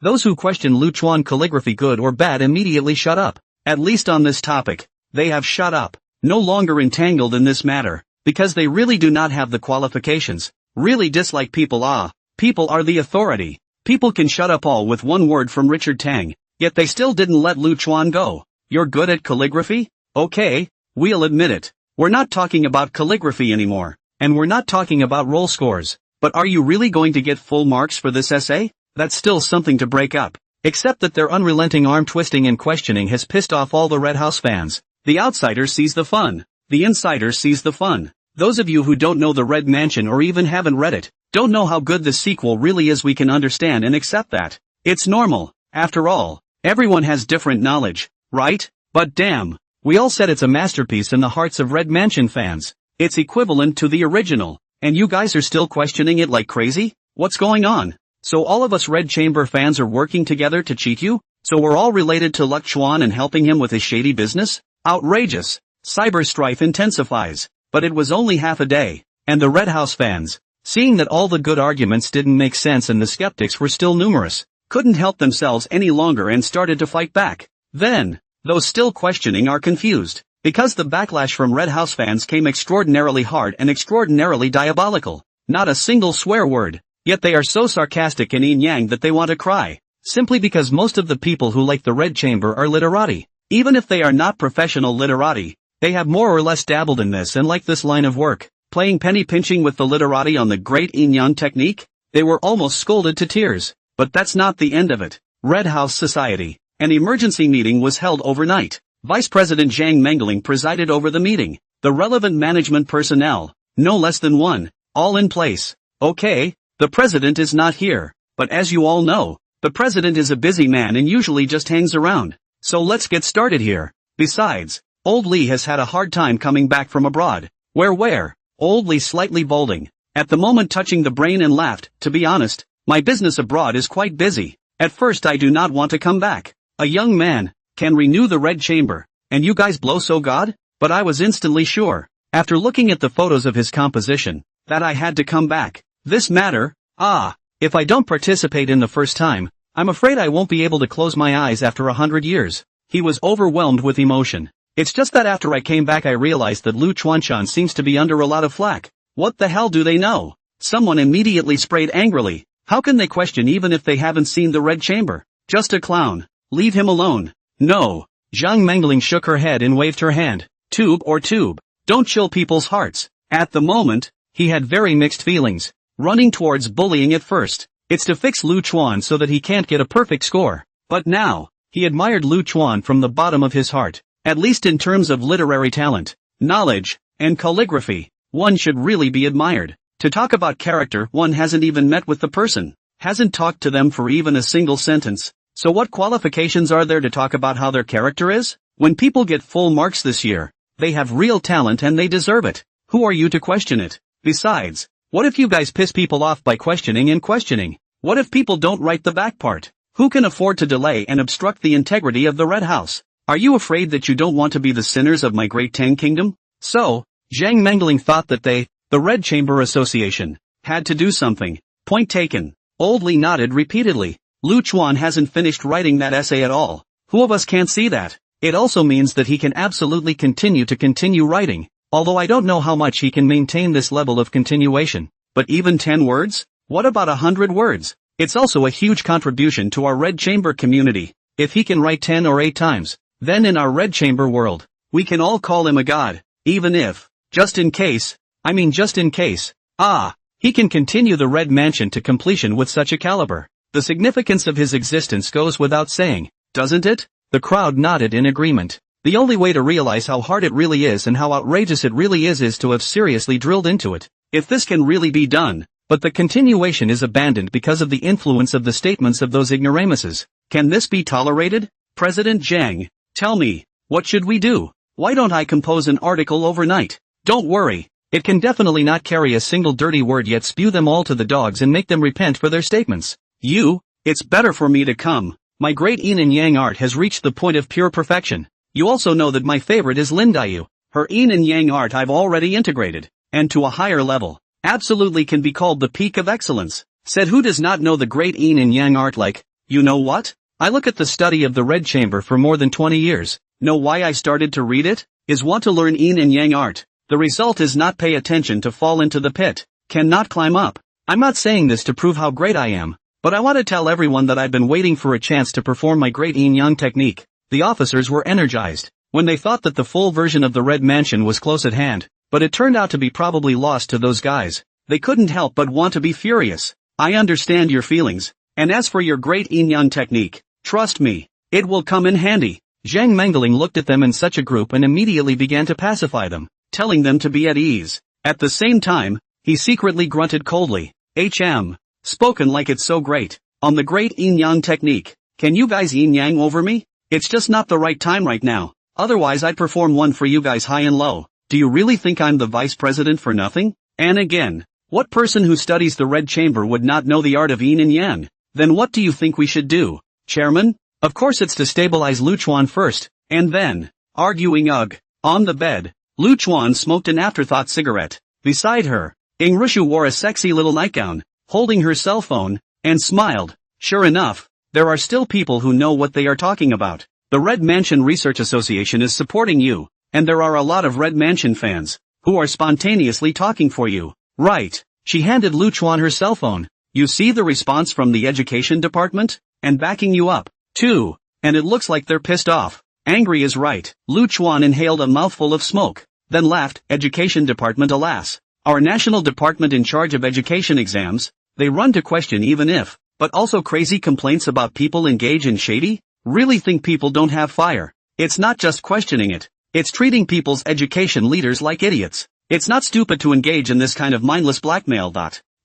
Those who question Lu Chuan calligraphy good or bad immediately shut up. At least on this topic, they have shut up. No longer entangled in this matter. Because they really do not have the qualifications. Really dislike people. People are the authority. People can shut up all with one word from Richard Tang. Yet they still didn't let Lu Chuan go. You're good at calligraphy? Okay, we'll admit it. We're not talking about calligraphy anymore. And we're not talking about roll scores. But are you really going to get full marks for this essay? That's still something to break up. Except that their unrelenting arm twisting and questioning has pissed off all the Red House fans. The outsider sees the fun. The insider sees the fun. Those of you who don't know the Red Mansion or even haven't read it, don't know how good this sequel really is. We can understand and accept that. It's normal. After all, everyone has different knowledge, right? But damn, we all said it's a masterpiece in the hearts of Red Mansion fans. It's equivalent to the original. And you guys are still questioning it like crazy? What's going on? So all of us Red Chamber fans are working together to cheat you? So we're all related to Luck Chuan and helping him with his shady business? Outrageous. Cyber strife intensifies. But it was only half a day. And the Red House fans, seeing that all the good arguments didn't make sense and the skeptics were still numerous, couldn't help themselves any longer and started to fight back. Then, those still questioning are confused, because the backlash from Red House fans came extraordinarily hard and extraordinarily diabolical. Not a single swear word, yet they are so sarcastic and yin-yang that they want to cry, simply because most of the people who like the Red Chamber are literati. Even if they are not professional literati, they have more or less dabbled in this and like this line of work, playing penny pinching with the literati on the great yin-yang technique. They were almost scolded to tears. But that's not the end of it. Red House Society. An emergency meeting was held overnight. Vice President Zhang Mengling presided over the meeting. The relevant management personnel, no less than one, all in place. Okay, the president is not here. But as you all know, the president is a busy man and usually just hangs around. So let's get started here. Besides, Old Lee has had a hard time coming back from abroad. Where? Old Lee slightly balding, at the moment touching the brain and laughed, to be honest, my business abroad is quite busy. At first I do not want to come back. A young man can renew the Red Chamber, and you guys blow so God? But I was instantly sure, after looking at the photos of his composition, that I had to come back. This matter, if I don't participate in the first time, I'm afraid I won't be able to close my eyes after 100 years. He was overwhelmed with emotion. It's just that after I came back I realized that Lu Chuanshan seems to be under a lot of flack. What the hell do they know? Someone immediately sprayed angrily. How can they question even if they haven't seen the Red Chamber? Just a clown. Leave him alone. No. Zhang Mengling shook her head and waved her hand. Tube. Don't chill people's hearts. At the moment, he had very mixed feelings. Running towards bullying at first. It's to fix Lu Chuan so that he can't get a perfect score. But now, he admired Lu Chuan from the bottom of his heart. At least in terms of literary talent, knowledge, and calligraphy, one should really be admired. To talk about character, one hasn't even met with the person, hasn't talked to them for even a single sentence. So what qualifications are there to talk about how their character is? When people get full marks this year, they have real talent and they deserve it. Who are you to question it? Besides, what if you guys piss people off by questioning and questioning? What if people don't write the back part? Who can afford to delay and obstruct the integrity of the Red House? Are you afraid that you don't want to be the sinners of my great Tang Kingdom? So, Zhang Mengling thought that they, the Red Chamber Association, had to do something. Point taken. Old Lee nodded repeatedly. Lu Chuan hasn't finished writing that essay at all. Who of us can't see that? It also means that he can absolutely continue writing, although I don't know how much he can maintain this level of continuation. But even 10 words? What about 100 words? It's also a huge contribution to our Red Chamber community. If he can write 10 or 8 times, then in our Red Chamber world, we can all call him a god. Even if, just in case, he can continue the Red Mansion to completion with such a caliber. The significance of his existence goes without saying, doesn't it? The crowd nodded in agreement. The only way to realize how hard it really is and how outrageous it really is to have seriously drilled into it. If this can really be done, but the continuation is abandoned because of the influence of the statements of those ignoramuses, can this be tolerated? President Zhang, tell me, what should we do? Why don't I compose an article overnight? Don't worry, it can definitely not carry a single dirty word yet spew them all to the dogs and make them repent for their statements. It's better for me to come. My great yin and yang art has reached the point of pure perfection. You also know that my favorite is Lin Dayu. Her yin and yang art I've already integrated, and to a higher level, absolutely can be called the peak of excellence. Said who does not know the great yin and yang art like, you know what? I look at the study of the Red Chamber for more than 20 years. Know why I started to read it? Is want to learn yin and yang art. The result is not pay attention to fall into the pit, cannot climb up. I'm not saying this to prove how great I am, but I want to tell everyone that I've been waiting for a chance to perform my great yin-yang technique. The officers were energized when they thought that the full version of the Red Mansion was close at hand, but it turned out to be probably lost to those guys. They couldn't help but want to be furious. I understand your feelings, and as for your great yin-yang technique, trust me, it will come in handy. Zhang Mengling looked at them in such a group and immediately began to pacify them, telling them to be at ease. At the same time, he secretly grunted coldly. Spoken like it's so great. On the great yin-yang technique. Can you guys yin-yang over me? It's just not the right time right now. Otherwise I'd perform one for you guys high and low. Do you really think I'm the vice president for nothing? And again, What person who studies the Red Chamber would not know the art of yin and yang? Then what do you think we should do, Chairman? Of course it's to stabilize Lu Chuan first, and then, arguing ugh. On the bed, Lu Chuan smoked an afterthought cigarette. Beside her, Rushu wore a sexy little nightgown, holding her cell phone, and smiled. Sure enough, there are still people who know what they are talking about. The Red Mansion Research Association is supporting you, and there are a lot of Red Mansion fans, who are spontaneously talking for you. Right. She handed Lu Chuan her cell phone. You see the response from the education department? And backing you up, too. And it looks like they're pissed off. Angry is right. Lu Chuan inhaled a mouthful of smoke, then laughed. Education department, alas. Our national department in charge of education exams, they run to question even if, but also crazy complaints about people engage in shady? Really think people don't have fire. It's not just questioning it. It's treating people's education leaders like idiots. It's not stupid to engage in this kind of mindless blackmail.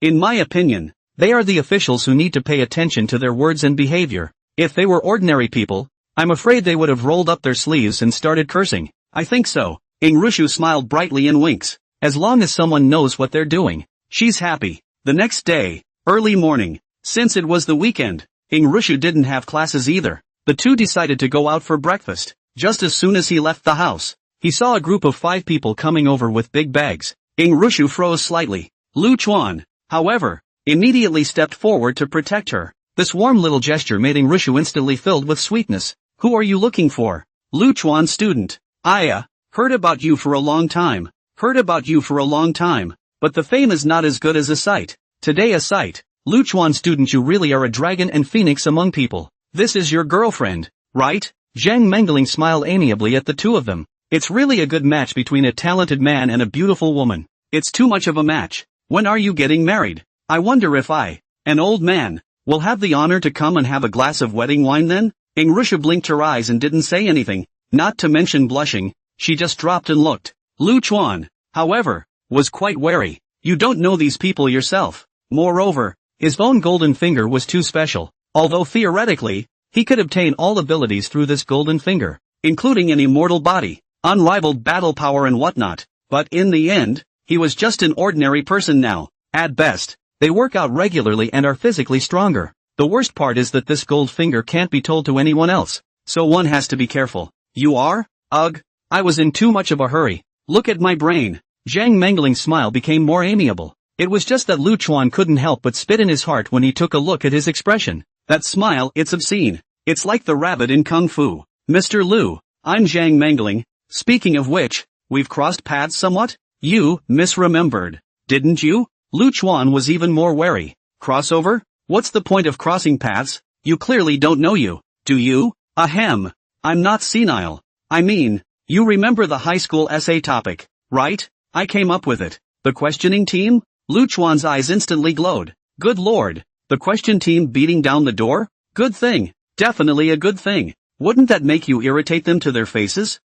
In my opinion, they are the officials who need to pay attention to their words and behavior. If they were ordinary people, I'm afraid they would have rolled up their sleeves and started cursing. I think so. Rushu smiled brightly and winks. As long as someone knows what they're doing, she's happy. The next day, early morning, since it was the weekend, Rushu didn't have classes either. The two decided to go out for breakfast. Just as soon as he left the house, he saw a group of 5 people coming over with big bags. Rushu froze slightly. Lu Chuan, however, immediately stepped forward to protect her. This warm little gesture made Rushu instantly filled with sweetness. Who are you looking for? Lu Chuan student. Heard about you for a long time. But the fame is not as good as a sight. Today a sight. Lu Chuan student, you really are a dragon and phoenix among people. This is your girlfriend, right? Zhang Mengling smiled amiably at the two of them. It's really a good match between a talented man and a beautiful woman. It's too much of a match. When are you getting married? I wonder if I, an old man, will have the honor to come and have a glass of wedding wine then? Rushu blinked her eyes and didn't say anything, not to mention blushing. She just dropped and looked. Lu Chuan, however, was quite wary. You don't know these people yourself. Moreover, his own golden finger was too special. Although theoretically, he could obtain all abilities through this golden finger, including an immortal body, unrivaled battle power and whatnot. But in the end, he was just an ordinary person now. At best, they work out regularly and are physically stronger. The worst part is that this gold finger can't be told to anyone else, so one has to be careful. You are? Ugh, I was in too much of a hurry. Look at my brain. Zhang Mengling's smile became more amiable. It was just that Lu Chuan couldn't help but spit in his heart when he took a look at his expression. That smile, it's obscene. It's like the rabbit in Kung Fu. Mr. Lu, I'm Zhang Mengling. Speaking of which, we've crossed paths somewhat? You misremembered, didn't you? Lu Chuan was even more wary. Crossover? What's the point of crossing paths? You clearly don't know you, do you? Ahem. I'm not senile. I mean, you remember the high school essay topic, right? I came up with it. The questioning team? Lu Chuan's eyes instantly glowed. Good lord. The question team beating down the door? Good thing. Definitely a good thing. Wouldn't that make you irritate them to their faces?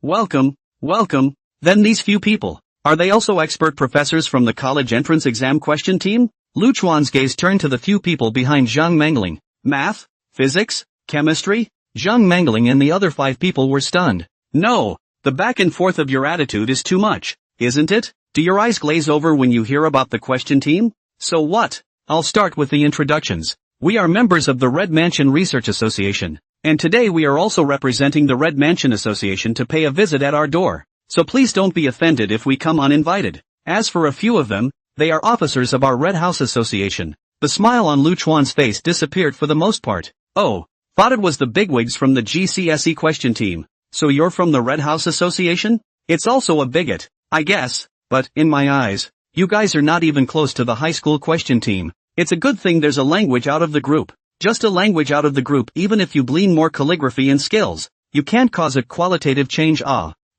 Welcome. Then these few people, are they also expert professors from the college entrance exam question team? Lu Chuan's gaze turned to the few people behind Zhang Mengling. Math? Physics? Chemistry? Zhang Mengling and the other 5 people were stunned. No, the back and forth of your attitude is too much, isn't it? Do your eyes glaze over when you hear about the question team? So what? I'll start with the introductions. We are members of the Red Mansion Research Association, and today we are also representing the Red Mansion Association to pay a visit at our door. So please don't be offended if we come uninvited. As for a few of them, they are officers of our Red House Association. The smile on Lu Chuan's face disappeared for the most part. Oh, thought it was the bigwigs from the GCSE question team. So you're from the Red House Association? It's also a bigot, I guess, but, in my eyes, you guys are not even close to the high school question team. It's a good thing there's a language out of the group. Just a language out of the group, even if you glean more calligraphy and skills. You can't cause a qualitative change.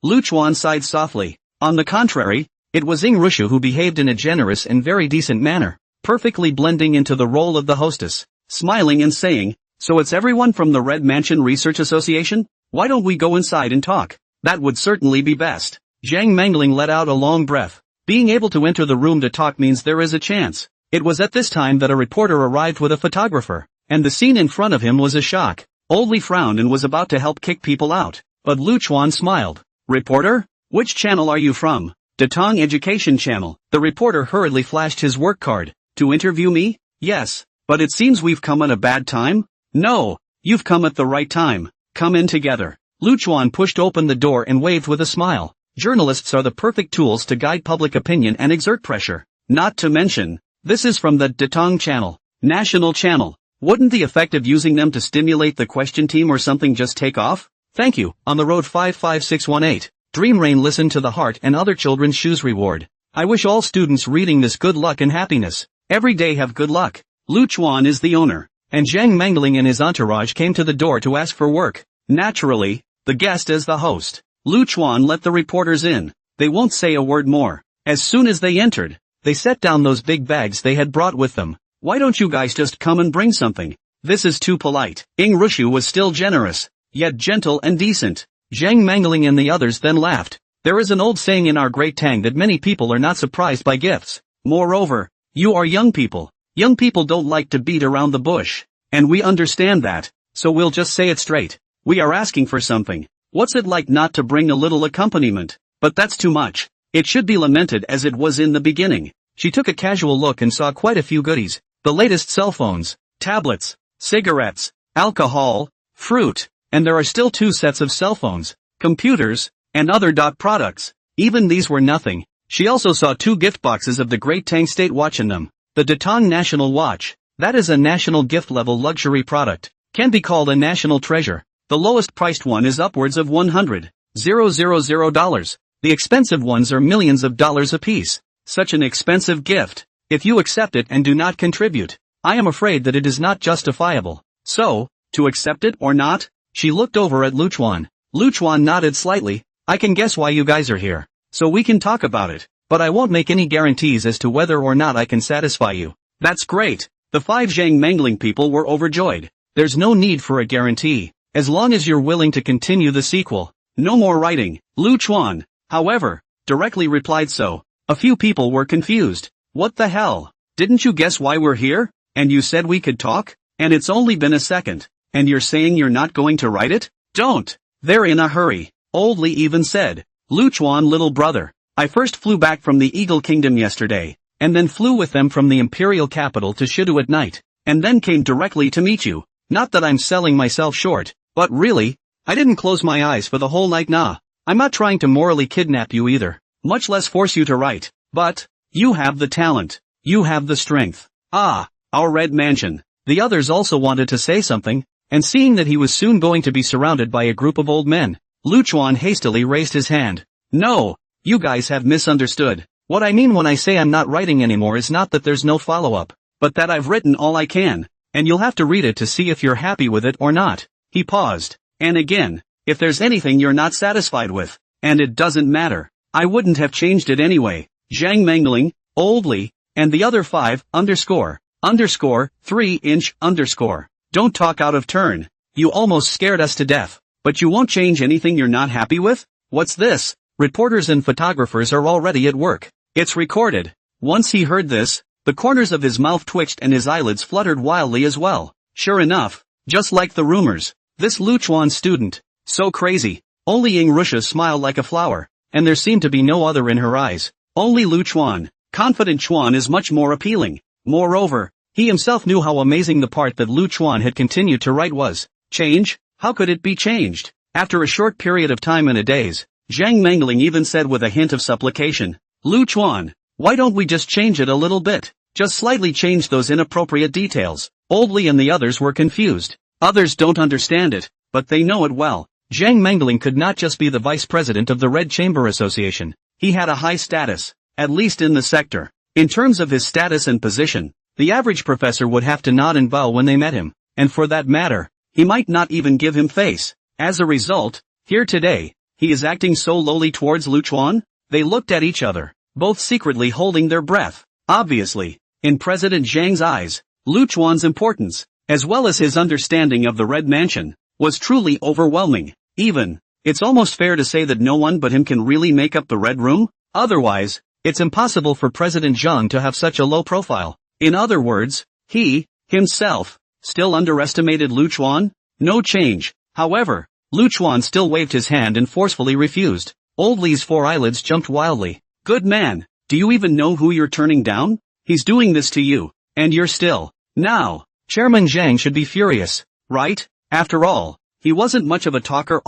Lu Chuan sighed softly. On the contrary, it was Rushu who behaved in a generous and very decent manner, perfectly blending into the role of the hostess, smiling and saying, so it's everyone from the Red Mansion Research Association? Why don't we go inside and talk? That would certainly be best. Zhang Mengling let out a long breath. Being able to enter the room to talk means there is a chance. It was at this time that a reporter arrived with a photographer, and the scene in front of him was a shock. Oldly frowned and was about to help kick people out, but Lu Chuan smiled. Reporter? Which channel are you from? Datong Education Channel. The reporter hurriedly flashed his work card. To interview me? Yes. But it seems we've come at a bad time? No. You've come at the right time. Come in together. Lu Chuan pushed open the door and waved with a smile. Journalists are the perfect tools to guide public opinion and exert pressure. Not to mention, this is from the Datong Channel. National channel. Wouldn't the effect of using them to stimulate the question team or something just take off? Thank you. On the road 55618. Dream Rain, listen to the heart and other children's shoes reward. I wish all students reading this good luck and happiness. Every day have good luck. Lu Chuan is the owner, and Zhang Mengling and his entourage came to the door to ask for work. Naturally, the guest is the host. Lu Chuan let the reporters in. They won't say a word more. As soon as they entered, they set down those big bags they had brought with them. Why don't you guys just come and bring something? This is too polite. Ing Rushu was still generous, yet gentle and decent. Zhang Mengling and the others then laughed. There is an old saying in our great Tang that many people are not surprised by gifts. Moreover, you are young people. Young people don't like to beat around the bush. And we understand that, so we'll just say it straight. We are asking for something. What's it like not to bring a little accompaniment? But that's too much. It should be lamented as it was in the beginning. She took a casual look and saw quite a few goodies. The latest cell phones, tablets, cigarettes, alcohol, fruit, and there are still 2 sets of cell phones, computers, and other products. Even these were nothing. She also saw 2 gift boxes of the Great Tang State Watch in them. The Datong National Watch, that is a national gift-level luxury product, can be called a national treasure. The lowest priced one is upwards of $100,000. The expensive ones are millions of dollars apiece. Such an expensive gift. If you accept it and do not contribute, I am afraid that it is not justifiable. So, to accept it or not? She looked over at Lu Chuan. Lu Chuan nodded slightly. I can guess why you guys are here. So we can talk about it. But I won't make any guarantees as to whether or not I can satisfy you. That's great. The 5 Zhang Mengling people were overjoyed. There's no need for a guarantee. As long as you're willing to continue the sequel. No more writing. Lu Chuan, however, directly replied so. A few people were confused. What the hell? Didn't you guess why we're here? And you said we could talk? And it's only been a second. And you're saying you're not going to write it? Don't. They're in a hurry. Old Li even said. Lu Chuan, little brother. I first flew back from the Eagle Kingdom yesterday, and then flew with them from the imperial capital to Shidu at night, and then came directly to meet you. Not that I'm selling myself short, but really, I didn't close my eyes for the whole night. Nah. I'm not trying to morally kidnap you either, much less force you to write. But, you have the talent. You have the strength. Ah, our red mansion. The others also wanted to say something, and seeing that he was soon going to be surrounded by a group of old men, Lu Chuan hastily raised his hand. No, you guys have misunderstood. What I mean when I say I'm not writing anymore is not that there's no follow-up, but that I've written all I can, and you'll have to read it to see if you're happy with it or not. He paused. And again, if there's anything you're not satisfied with, and it doesn't matter, I wouldn't have changed it anyway. Zhang Mengling, Old Li, and the other 5, _, 3". Don't talk out of turn. You almost scared us to death. But you won't change anything you're not happy with? What's this? Reporters and photographers are already at work. It's recorded. Once he heard this, the corners of his mouth twitched and his eyelids fluttered wildly as well. Sure enough, just like the rumors, this Lu Chuan student, so crazy. Only Ing Rusha smiled like a flower, and there seemed to be no other in her eyes. Only Lu Chuan, confident Chuan, is much more appealing. Moreover, he himself knew how amazing the part that Lu Chuan had continued to write was. Change? How could it be changed? After a short period of time in a daze, Zhang Mengling even said with a hint of supplication, Lu Chuan, why don't we just change it a little bit? Just slightly change those inappropriate details. Old Li and the others were confused. Others don't understand it, but they know it well. Zhang Mengling could not just be the vice president of the Red Chamber Association. He had a high status, at least in the sector. In terms of his status and position, the average professor would have to nod and bow when they met him, and for that matter, he might not even give him face. As a result, here today, he is acting so lowly towards Lu Chuan? They looked at each other, both secretly holding their breath. Obviously, in President Zhang's eyes, Lu Chuan's importance, as well as his understanding of the Red Mansion, was truly overwhelming. Even, it's almost fair to say that no one but him can really make up the Red Room. Otherwise, it's impossible for President Zhang to have such a low profile. In other words, he, himself, still underestimated Lu Chuan? No change. However, Lu Chuan still waved his hand and forcefully refused. Old Li's 4 eyelids jumped wildly. Good man, do you even know who you're turning down? He's doing this to you, and you're still. Now, Chairman Zhang should be furious, right? After all, he wasn't much of a talker.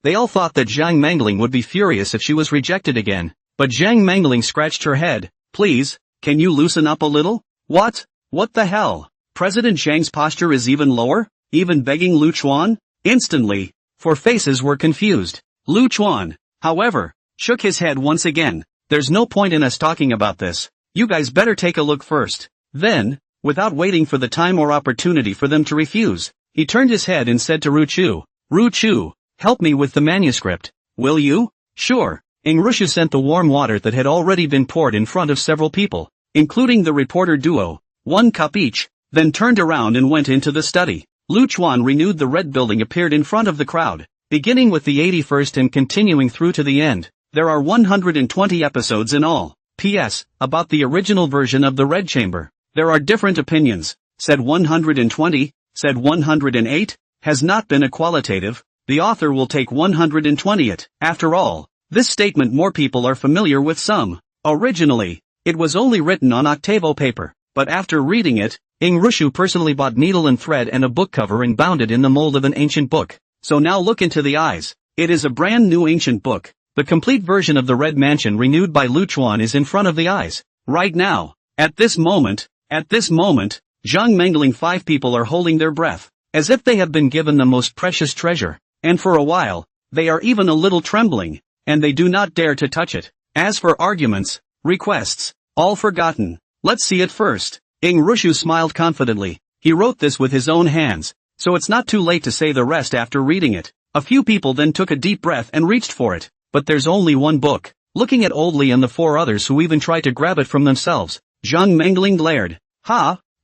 They all thought that Zhang Mangling would be furious if she was rejected again, but Zhang Mangling scratched her head. Please, can you loosen up a little? What? What the hell? President Zhang's posture is even lower? Even begging Lu Chuan? Instantly, 4 faces were confused. Lu Chuan, however, shook his head once again. There's no point in us talking about this. You guys better take a look first. Then, without waiting for the time or opportunity for them to refuse, he turned his head and said to Ru Chu, help me with the manuscript. Will you? Sure. Rushu sent the warm water that had already been poured in front of several people, including the reporter duo, 1 cup each, then turned around and went into the study. Lu Chuan renewed. The red building appeared in front of the crowd, beginning with the 81st and continuing through to the end. There are 120 episodes in all. P.S. About the original version of the Red Chamber. There are different opinions. Said 120, said 108, has not been a qualitative. The author will take 120 it. After all, this statement more people are familiar with some. Originally, it was only written on octavo paper, but after reading it, Rushu personally bought needle and thread and a book cover and bound it in the mold of an ancient book. So now look into the eyes. It is a brand new ancient book. The complete version of the Red Mansion renewed by Lu Chuan is in front of the eyes. Right now, at this moment, Zhang Mangling 5 people are holding their breath, as if they have been given the most precious treasure, and for a while, they are even a little trembling, and they do not dare to touch it. As for arguments, requests, all forgotten. Let's see it first. Rushu smiled confidently. He wrote this with his own hands, so it's not too late to say the rest after reading it. A few people then took a deep breath and reached for it. But there's only one book. Looking at Oldly and the 4 others who even tried to grab it from themselves, Zhang Mangling glared.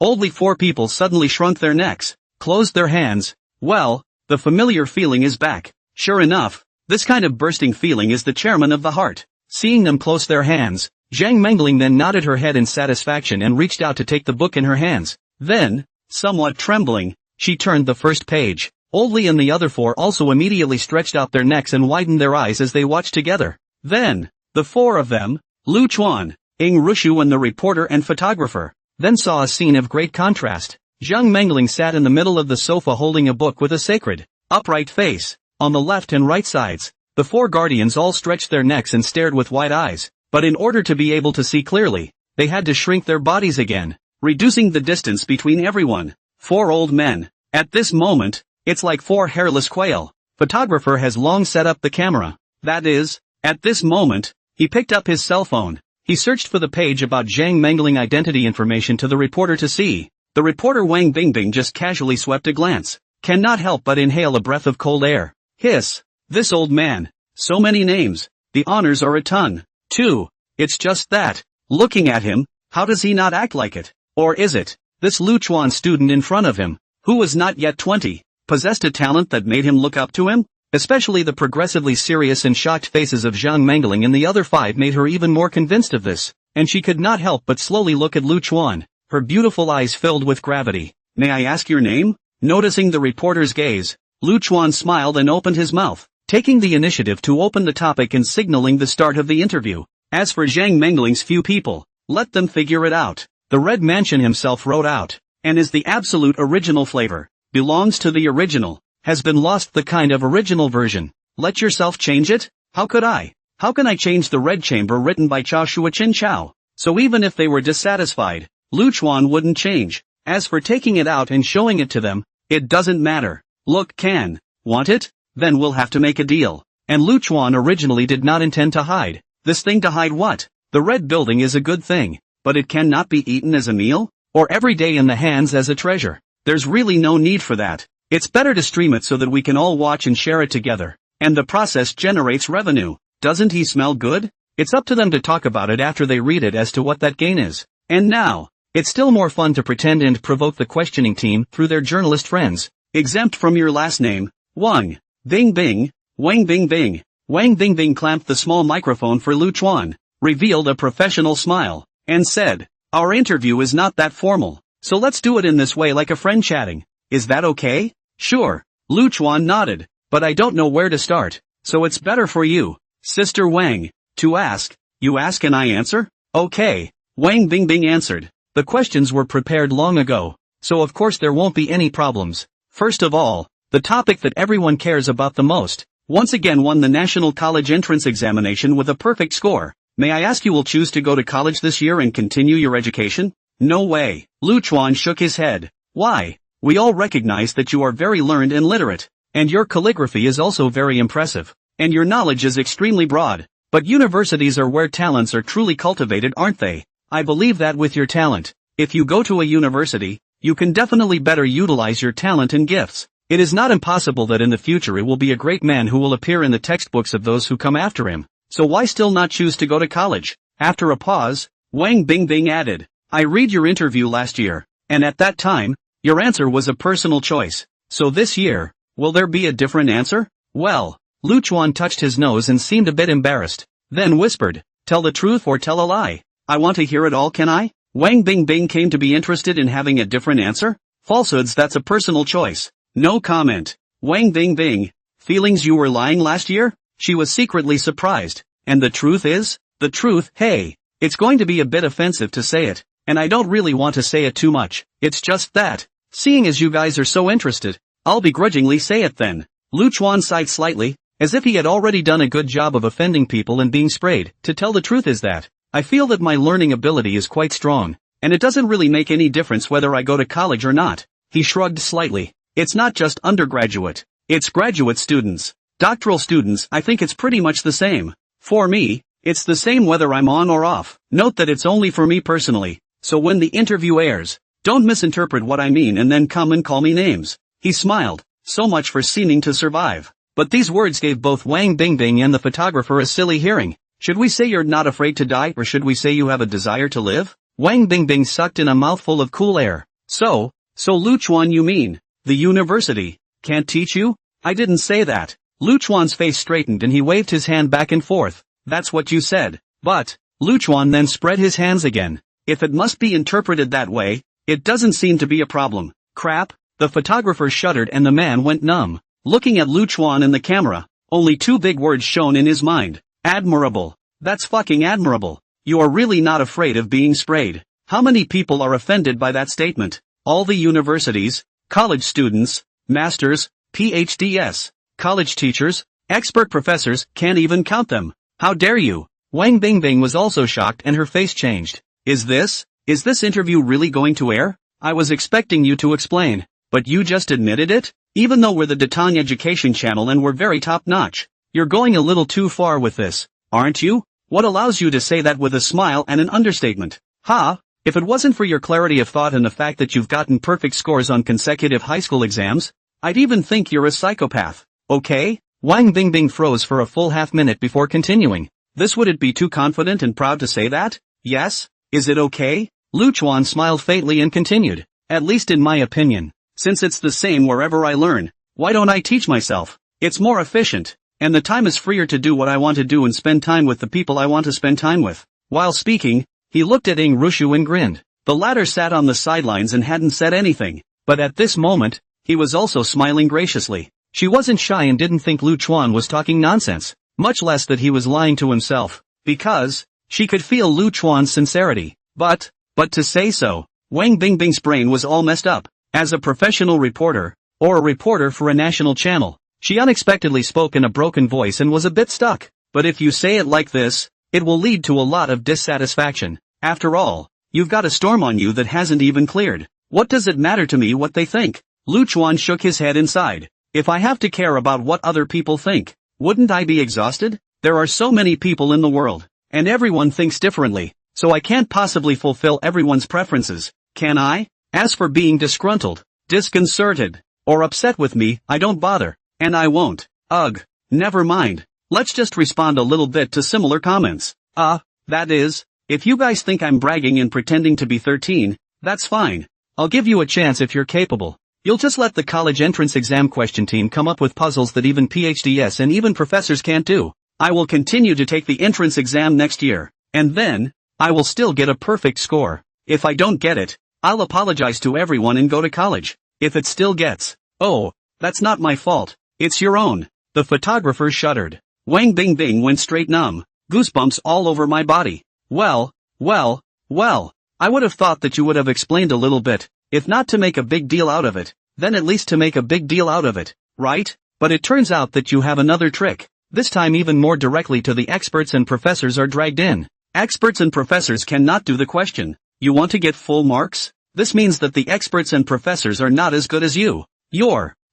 Oldly 4 people suddenly shrunk their necks, closed their hands. Well, the familiar feeling is back. Sure enough, this kind of bursting feeling is the chairman of the heart. Seeing them close their hands, Zhang Mangling then nodded her head in satisfaction and reached out to take the book in her hands. Then, somewhat trembling, she turned the first page. Oldly and the other 4 also immediately stretched out their necks and widened their eyes as they watched together. Then, the 4 of them, Lu Chuan, Rushu and the reporter and photographer, then saw a scene of great contrast. Zhang Mangling sat in the middle of the sofa holding a book with a sacred, upright face. On the left and right sides, the 4 guardians all stretched their necks and stared with wide eyes, but in order to be able to see clearly, they had to shrink their bodies again, reducing the distance between everyone. 4 old men. At this moment, it's like 4 hairless quail. Photographer has long set up the camera. That is, at this moment, he picked up his cell phone. He searched for the page about Zhang Mangling identity information to the reporter to see. The reporter Wang Bingbing just casually swept a glance. Cannot help but inhale a breath of cold air. Hiss. This old man. So many names. The honors are a ton. 2. It's just that. Looking at him, how does he not act like it? Or is it, this Lu Chuan student in front of him, who was not yet 20? Possessed a talent that made him look up to him? Especially the progressively serious and shocked faces of Zhang Mangling and the other 5 made her even more convinced of this, and she could not help but slowly look at Lu Chuan, her beautiful eyes filled with gravity. May I ask your name? Noticing the reporter's gaze, Lu Chuan smiled and opened his mouth, taking the initiative to open the topic and signaling the start of the interview. As for Zhang Mangling's few people, let them figure it out. The Red Mansion himself wrote out, and is the absolute original flavor. Belongs to the original, has been lost the kind of original version. Let yourself change it? How could I? How can I change the Red Chamber written by Chao Shuachin Chao? So even if they were dissatisfied, Lu Chuan wouldn't change. As for taking it out and showing it to them, it doesn't matter. Look, want it? Then we'll have to make a deal. And Lu Chuan originally did not intend to hide. This thing to hide what? The red building is a good thing, but it cannot be eaten as a meal, or every day in the hands as a treasure. There's really no need for that. It's better to stream it so that we can all watch and share it together. And the process generates revenue. Doesn't he smell good? It's up to them to talk about it after they read it as to what that gain is. And now, it's still more fun to pretend and provoke the questioning team through their journalist friends. Exempt from your last name, Wang Bingbing, Wang Bingbing. Wang Bingbing clamped the small microphone for Lu Chuan, revealed a professional smile, and said, our interview is not that formal. So let's do it in this way like a friend chatting. Is that okay? Sure. Lu Chuan nodded, but I don't know where to start, so it's better for you, Sister Wang, to ask, You ask and I answer? Okay. Wang Bingbing answered. The questions were prepared long ago, so of course there won't be any problems. First of all, the topic that everyone cares about the most. Once again won the National College Entrance Examination with a perfect score. May I ask, you will choose to go to college this year and continue your education? No way. Lu Chuan shook his head. Why? We all recognize that you are very learned and literate, and your calligraphy is also very impressive, and your knowledge is extremely broad. But universities are where talents are truly cultivated, aren't they? I believe that with your talent, if you go to a university, you can definitely better utilize your talent and gifts. It is not impossible that in the future it will be a great man who will appear in the textbooks of those who come after him. So why still not choose to go to college? After a pause, Wang Bingbing added, I read your interview last year, and at that time, your answer was a personal choice. So this year, will there be a different answer? Well, Lu Chuan touched his nose and seemed a bit embarrassed, then whispered, tell the truth or tell a lie. I want to hear it all, can I? Wang Bingbing came to be interested in having a different answer? Falsehoods, that's a personal choice. No comment. Wang Bingbing, feelings, you were lying last year? She was secretly surprised. And the truth is? The truth, hey. It's going to be a bit offensive to say it, and I don't really want to say it too much. It's just that, seeing as you guys are so interested, I'll begrudgingly say it then. Lu Chuan sighed slightly, as if he had already done a good job of offending people and being sprayed. To tell the truth is that, I feel that my learning ability is quite strong, and it doesn't really make any difference whether I go to college or not. He shrugged slightly. It's not just undergraduate. It's graduate students. Doctoral students, I think it's pretty much the same. For me, it's the same whether I'm on or off. Note that it's only for me personally, so when the interview airs, don't misinterpret what I mean and then come and call me names. He smiled. So much for seeming to survive. But these words gave both Wang Bingbing and the photographer a silly hearing. Should we say you're not afraid to die, or should we say you have a desire to live? Wang Bingbing sucked in a mouthful of cool air. So Lu Chuan, you mean the university can't teach you? I didn't say that. Lu Chuan's face straightened and he waved his hand back and forth. That's what you said. But Lu Chuan then spread his hands again. If it must be interpreted that way, it doesn't seem to be a problem. Crap. The photographer shuddered and the man went numb. Looking at Lu Chuan and the camera, only two big words shone in his mind. Admirable. That's fucking admirable. You are really not afraid of being sprayed. How many people are offended by that statement? All the universities, college students, masters, PhDs, college teachers, expert professors, can't even count them. How dare you? Wang Bingbing was also shocked and her face changed. Is this interview really going to air? I was expecting you to explain, but you just admitted it? Even though we're the Detang Education Channel and we're very top-notch, you're going a little too far with this, aren't you? What allows you to say that with a smile and an understatement? Ha! If it wasn't for your clarity of thought and the fact that you've gotten perfect scores on consecutive high school exams, I'd even think you're a psychopath. Okay? Wang Bingbing froze for a full half-minute before continuing. Would it be too confident and proud to say that? Yes? Is it okay? Lu Chuan smiled faintly and continued. At least in my opinion. Since it's the same wherever I learn, why don't I teach myself? It's more efficient, and the time is freer to do what I want to do and spend time with the people I want to spend time with. While speaking, he looked at Ing Rushu and grinned. The latter sat on the sidelines and hadn't said anything, but at this moment, he was also smiling graciously. She wasn't shy and didn't think Lu Chuan was talking nonsense, much less that he was lying to himself, because she could feel Lu Chuan's sincerity. But to say so, Wang Bingbing's brain was all messed up. As a professional reporter, or a reporter for a national channel, she unexpectedly spoke in a broken voice and was a bit stuck. But if you say it like this, it will lead to a lot of dissatisfaction. After all, you've got a storm on you that hasn't even cleared. What does it matter to me what they think? Lu Chuan shook his head and sighed. If I have to care about what other people think, wouldn't I be exhausted? There are so many people in the world, and everyone thinks differently, so I can't possibly fulfill everyone's preferences, can I? As for being disgruntled, disconcerted, or upset with me, I don't bother, and I won't. Ugh, never mind. Let's just respond a little bit to similar comments. That is, if you guys think I'm bragging and pretending to be 13, that's fine. I'll give you a chance if you're capable. You'll just let the college entrance exam question team come up with puzzles that even PhDs and even professors can't do. I will continue to take the entrance exam next year, and then, I will still get a perfect score. If I don't get it, I'll apologize to everyone and go to college. If it still gets, oh, that's not my fault, it's your own. The photographer shuddered. Wang Bingbing went straight numb. Goosebumps all over my body. Well, well, well. I would have thought that you would have explained a little bit, if not to make a big deal out of it, then at least to make a big deal out of it, right? But it turns out that you have another trick. This time even more directly to the experts and professors are dragged in. Experts and professors cannot do the question. You want to get full marks? This means that the experts and professors are not as good as you.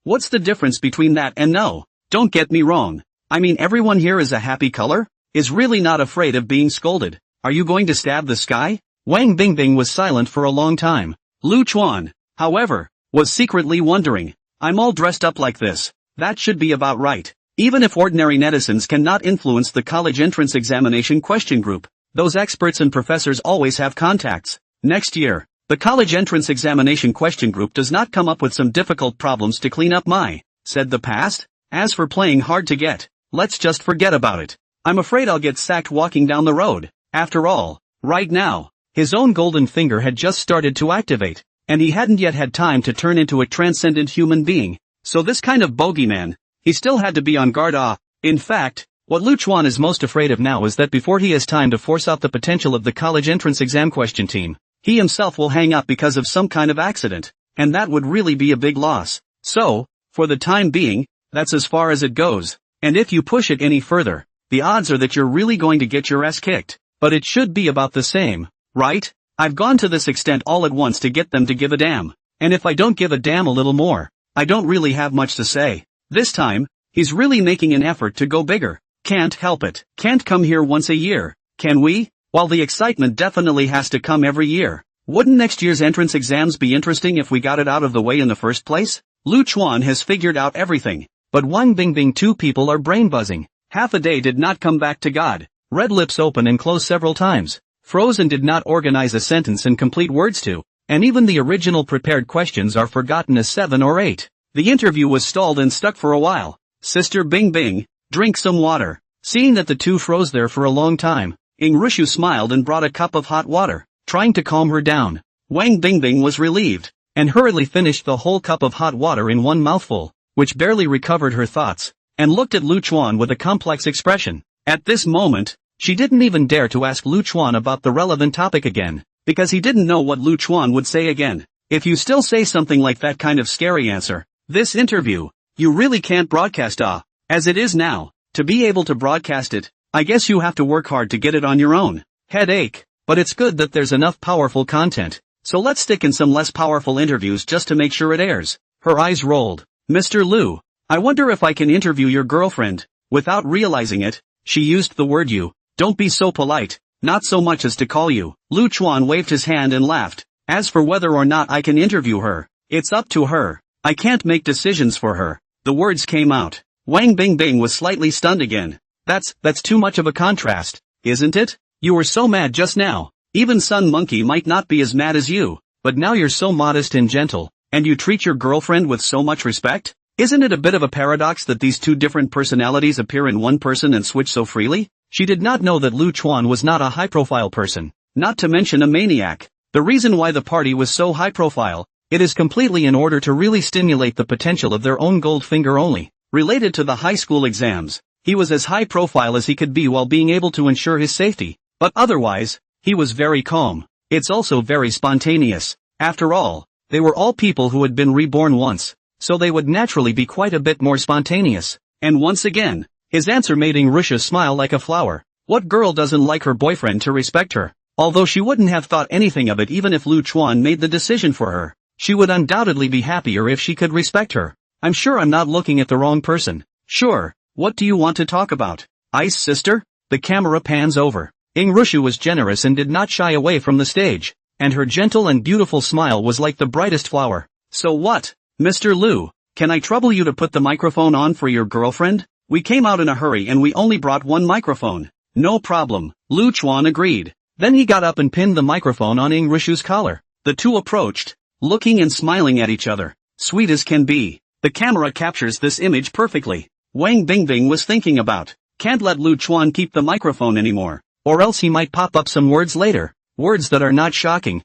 What's the difference between that and no? Don't get me wrong. I mean everyone here is a happy color? Is really not afraid of being scolded. Are you going to stab the sky? Wang Bingbing was silent for a long time. Lu Chuan, however, was secretly wondering. I'm all dressed up like this. That should be about right. Even if ordinary netizens cannot influence the college entrance examination question group, those experts and professors always have contacts. Next year, the college entrance examination question group does not come up with some difficult problems to clean up said the past. As for playing hard to get, let's just forget about it. I'm afraid I'll get sacked walking down the road. After all, right now, his own golden finger had just started to activate, and he hadn't yet had time to turn into a transcendent human being. So this kind of bogeyman, he still had to be on guard. In fact, what Lu Chuan is most afraid of now is that before he has time to force out the potential of the college entrance exam question team, he himself will hang up because of some kind of accident, and that would really be a big loss. So, for the time being, that's as far as it goes, and if you push it any further, the odds are that you're really going to get your ass kicked. But it should be about the same, right? I've gone to this extent all at once to get them to give a damn, and if I don't give a damn a little more, I don't really have much to say. This time, he's really making an effort to go bigger. Can't help it. Can't come here once a year, can we? While the excitement definitely has to come every year. Wouldn't next year's entrance exams be interesting if we got it out of the way in the first place? Lu Chuan has figured out everything, but Wang Bingbing two people are brain buzzing. Half a day did not come back to God. Red lips open and close several times. Frozen did not organize a sentence and complete words to, and even the original prepared questions are forgotten as 7 or 8. The interview was stalled and stuck for a while. Sister Bing Bing, drink some water. Seeing that the two froze there for a long time, Ing Rishu smiled and brought a cup of hot water, trying to calm her down. Wang Bingbing was relieved, and hurriedly finished the whole cup of hot water in one mouthful, which barely recovered her thoughts, and looked at Lu Chuan with a complex expression. At this moment, she didn't even dare to ask Lu Chuan about the relevant topic again, because he didn't know what Lu Chuan would say again. If you still say something like that kind of scary answer, this interview, you really can't broadcast as it is now. To be able to broadcast it, I guess you have to work hard to get it on your own. Headache. But it's good that there's enough powerful content, so let's stick in some less powerful interviews just to make sure it airs. Her eyes rolled. Mr. Lu, I wonder if I can interview your girlfriend. Without realizing it, she used the word you. Don't be so polite, not so much as to call you. Lu Chuan waved his hand and laughed. As for whether or not I can interview her, it's up to her. I can't make decisions for her. The words came out. Wang Bingbing was slightly stunned again. That's too much of a contrast, isn't it? You were so mad just now. Even Sun Monkey might not be as mad as you, but now you're so modest and gentle, and you treat your girlfriend with so much respect? Isn't it a bit of a paradox that these two different personalities appear in one person and switch so freely? She did not know that Lu Chuan was not a high-profile person, not to mention a maniac. The reason why the party was so high-profile, it is completely in order to really stimulate the potential of their own gold finger only. Related to the high school exams, he was as high-profile as he could be while being able to ensure his safety, but otherwise, he was very calm. It's also very spontaneous. After all, they were all people who had been reborn once, so they would naturally be quite a bit more spontaneous. And once again, his answer made Ing Risha smile like a flower. What girl doesn't like her boyfriend to respect her? Although she wouldn't have thought anything of it even if Lu Chuan made the decision for her, she would undoubtedly be happier if she could respect her. I'm sure I'm not looking at the wrong person. Sure, what do you want to talk about? Ice sister? The camera pans over. Ing Rishu was generous and did not shy away from the stage, and her gentle and beautiful smile was like the brightest flower. So what? Mr. Lu, can I trouble you to put the microphone on for your girlfriend? We came out in a hurry and we only brought one microphone. No problem, Lu Chuan agreed. Then he got up and pinned the microphone on Ing Rishu's collar. The two approached, looking and smiling at each other. Sweet as can be. The camera captures this image perfectly. Wang Bingbing was thinking about, can't let Lu Chuan keep the microphone anymore, or else he might pop up some words later, words that are not shocking.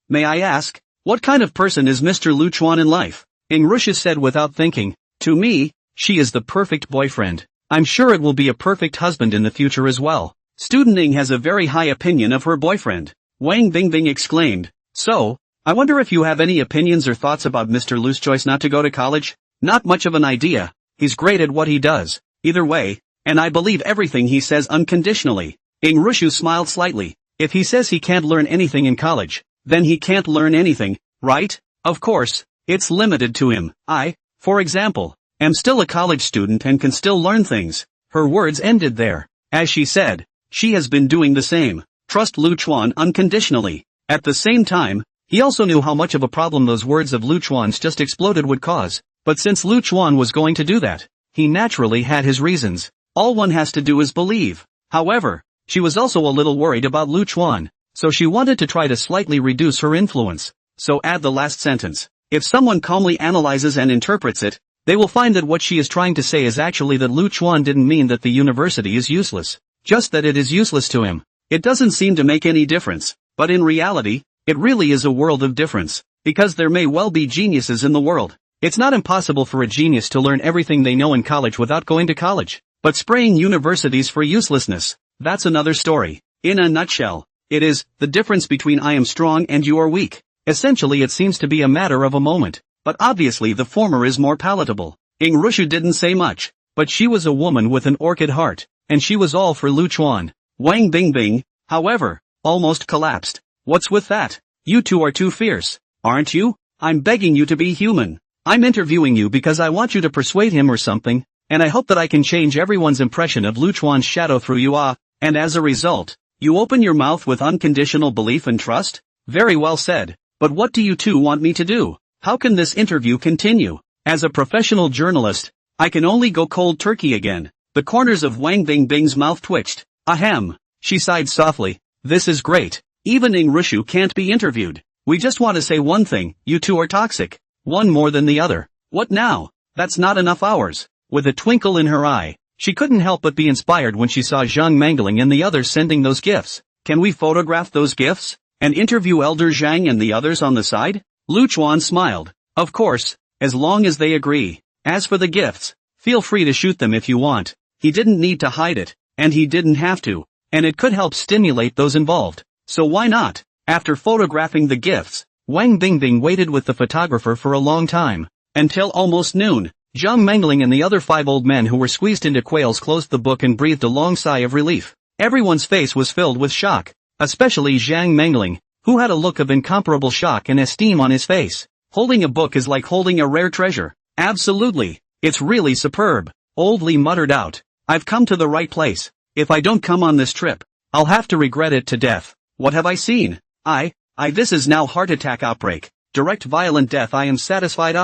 May I ask, what kind of person is Mr. Lu Chuan in life? Ing Rishu said without thinking. To me, she is the perfect boyfriend. I'm sure it will be a perfect husband in the future as well. Student Ning has a very high opinion of her boyfriend. Wang Bingbing exclaimed. So, I wonder if you have any opinions or thoughts about Mr. Lu's choice not to go to college? Not much of an idea. He's great at what he does. Either way, and I believe everything he says unconditionally. Ing Rushu smiled slightly. If he says he can't learn anything in college, then he can't learn anything, right? Of course, it's limited to him. I, for example, am still a college student and can still learn things. Her words ended there. As she said, she has been doing the same. Trust Lu Chuan unconditionally. At the same time, he also knew how much of a problem those words of Lu Chuan's just exploded would cause. But since Lu Chuan was going to do that, he naturally had his reasons. All one has to do is believe. However, she was also a little worried about Lu Chuan, so she wanted to try to slightly reduce her influence. So add the last sentence. If someone calmly analyzes and interprets it, they will find that what she is trying to say is actually that Lu Chuan didn't mean that the university is useless. Just that it is useless to him. It doesn't seem to make any difference, but in reality, it really is a world of difference, because there may well be geniuses in the world. It's not impossible for a genius to learn everything they know in college without going to college, but spraying universities for uselessness, that's another story. In a nutshell, it is the difference between I am strong and you are weak. Essentially it seems to be a matter of a moment, but obviously the former is more palatable. Ing Rushu didn't say much, but she was a woman with an orchid heart, and she was all for Lu Chuan. Wang Bingbing, however, almost collapsed. What's with that? You two are too fierce, aren't you? I'm begging you to be human. I'm interviewing you because I want you to persuade him or something, and I hope that I can change everyone's impression of Lu Chuan's shadow through you and as a result, you open your mouth with unconditional belief and trust? Very well said, but what do you two want me to do? How can this interview continue? As a professional journalist, I can only go cold turkey again. The corners of Wang Bingbing's mouth twitched. Ahem. She sighed softly. This is great. Even Ing Rushu can't be interviewed. We just want to say one thing, you two are toxic. One more than the other. What now? That's not enough hours. With a twinkle in her eye, she couldn't help but be inspired when she saw Zhang Mangling and the others sending those gifts. Can we photograph those gifts? And interview Elder Zhang and the others on the side? Lu Chuan smiled. Of course, as long as they agree. As for the gifts, feel free to shoot them if you want. He didn't need to hide it, and he didn't have to, and it could help stimulate those involved. So why not? After photographing the gifts, Wang Bingbing waited with the photographer for a long time. Until almost noon, Zhang Mangling and the other 5 old men who were squeezed into quails closed the book and breathed a long sigh of relief. Everyone's face was filled with shock, especially Zhang Mangling, who had a look of incomparable shock and esteem on his face. Holding a book is like holding a rare treasure. Absolutely, it's really superb. Old Li muttered out. I've come to the right place. If I don't come on this trip, I'll have to regret it to death. What have I seen? This is now heart attack outbreak. Direct violent death. I am satisfied.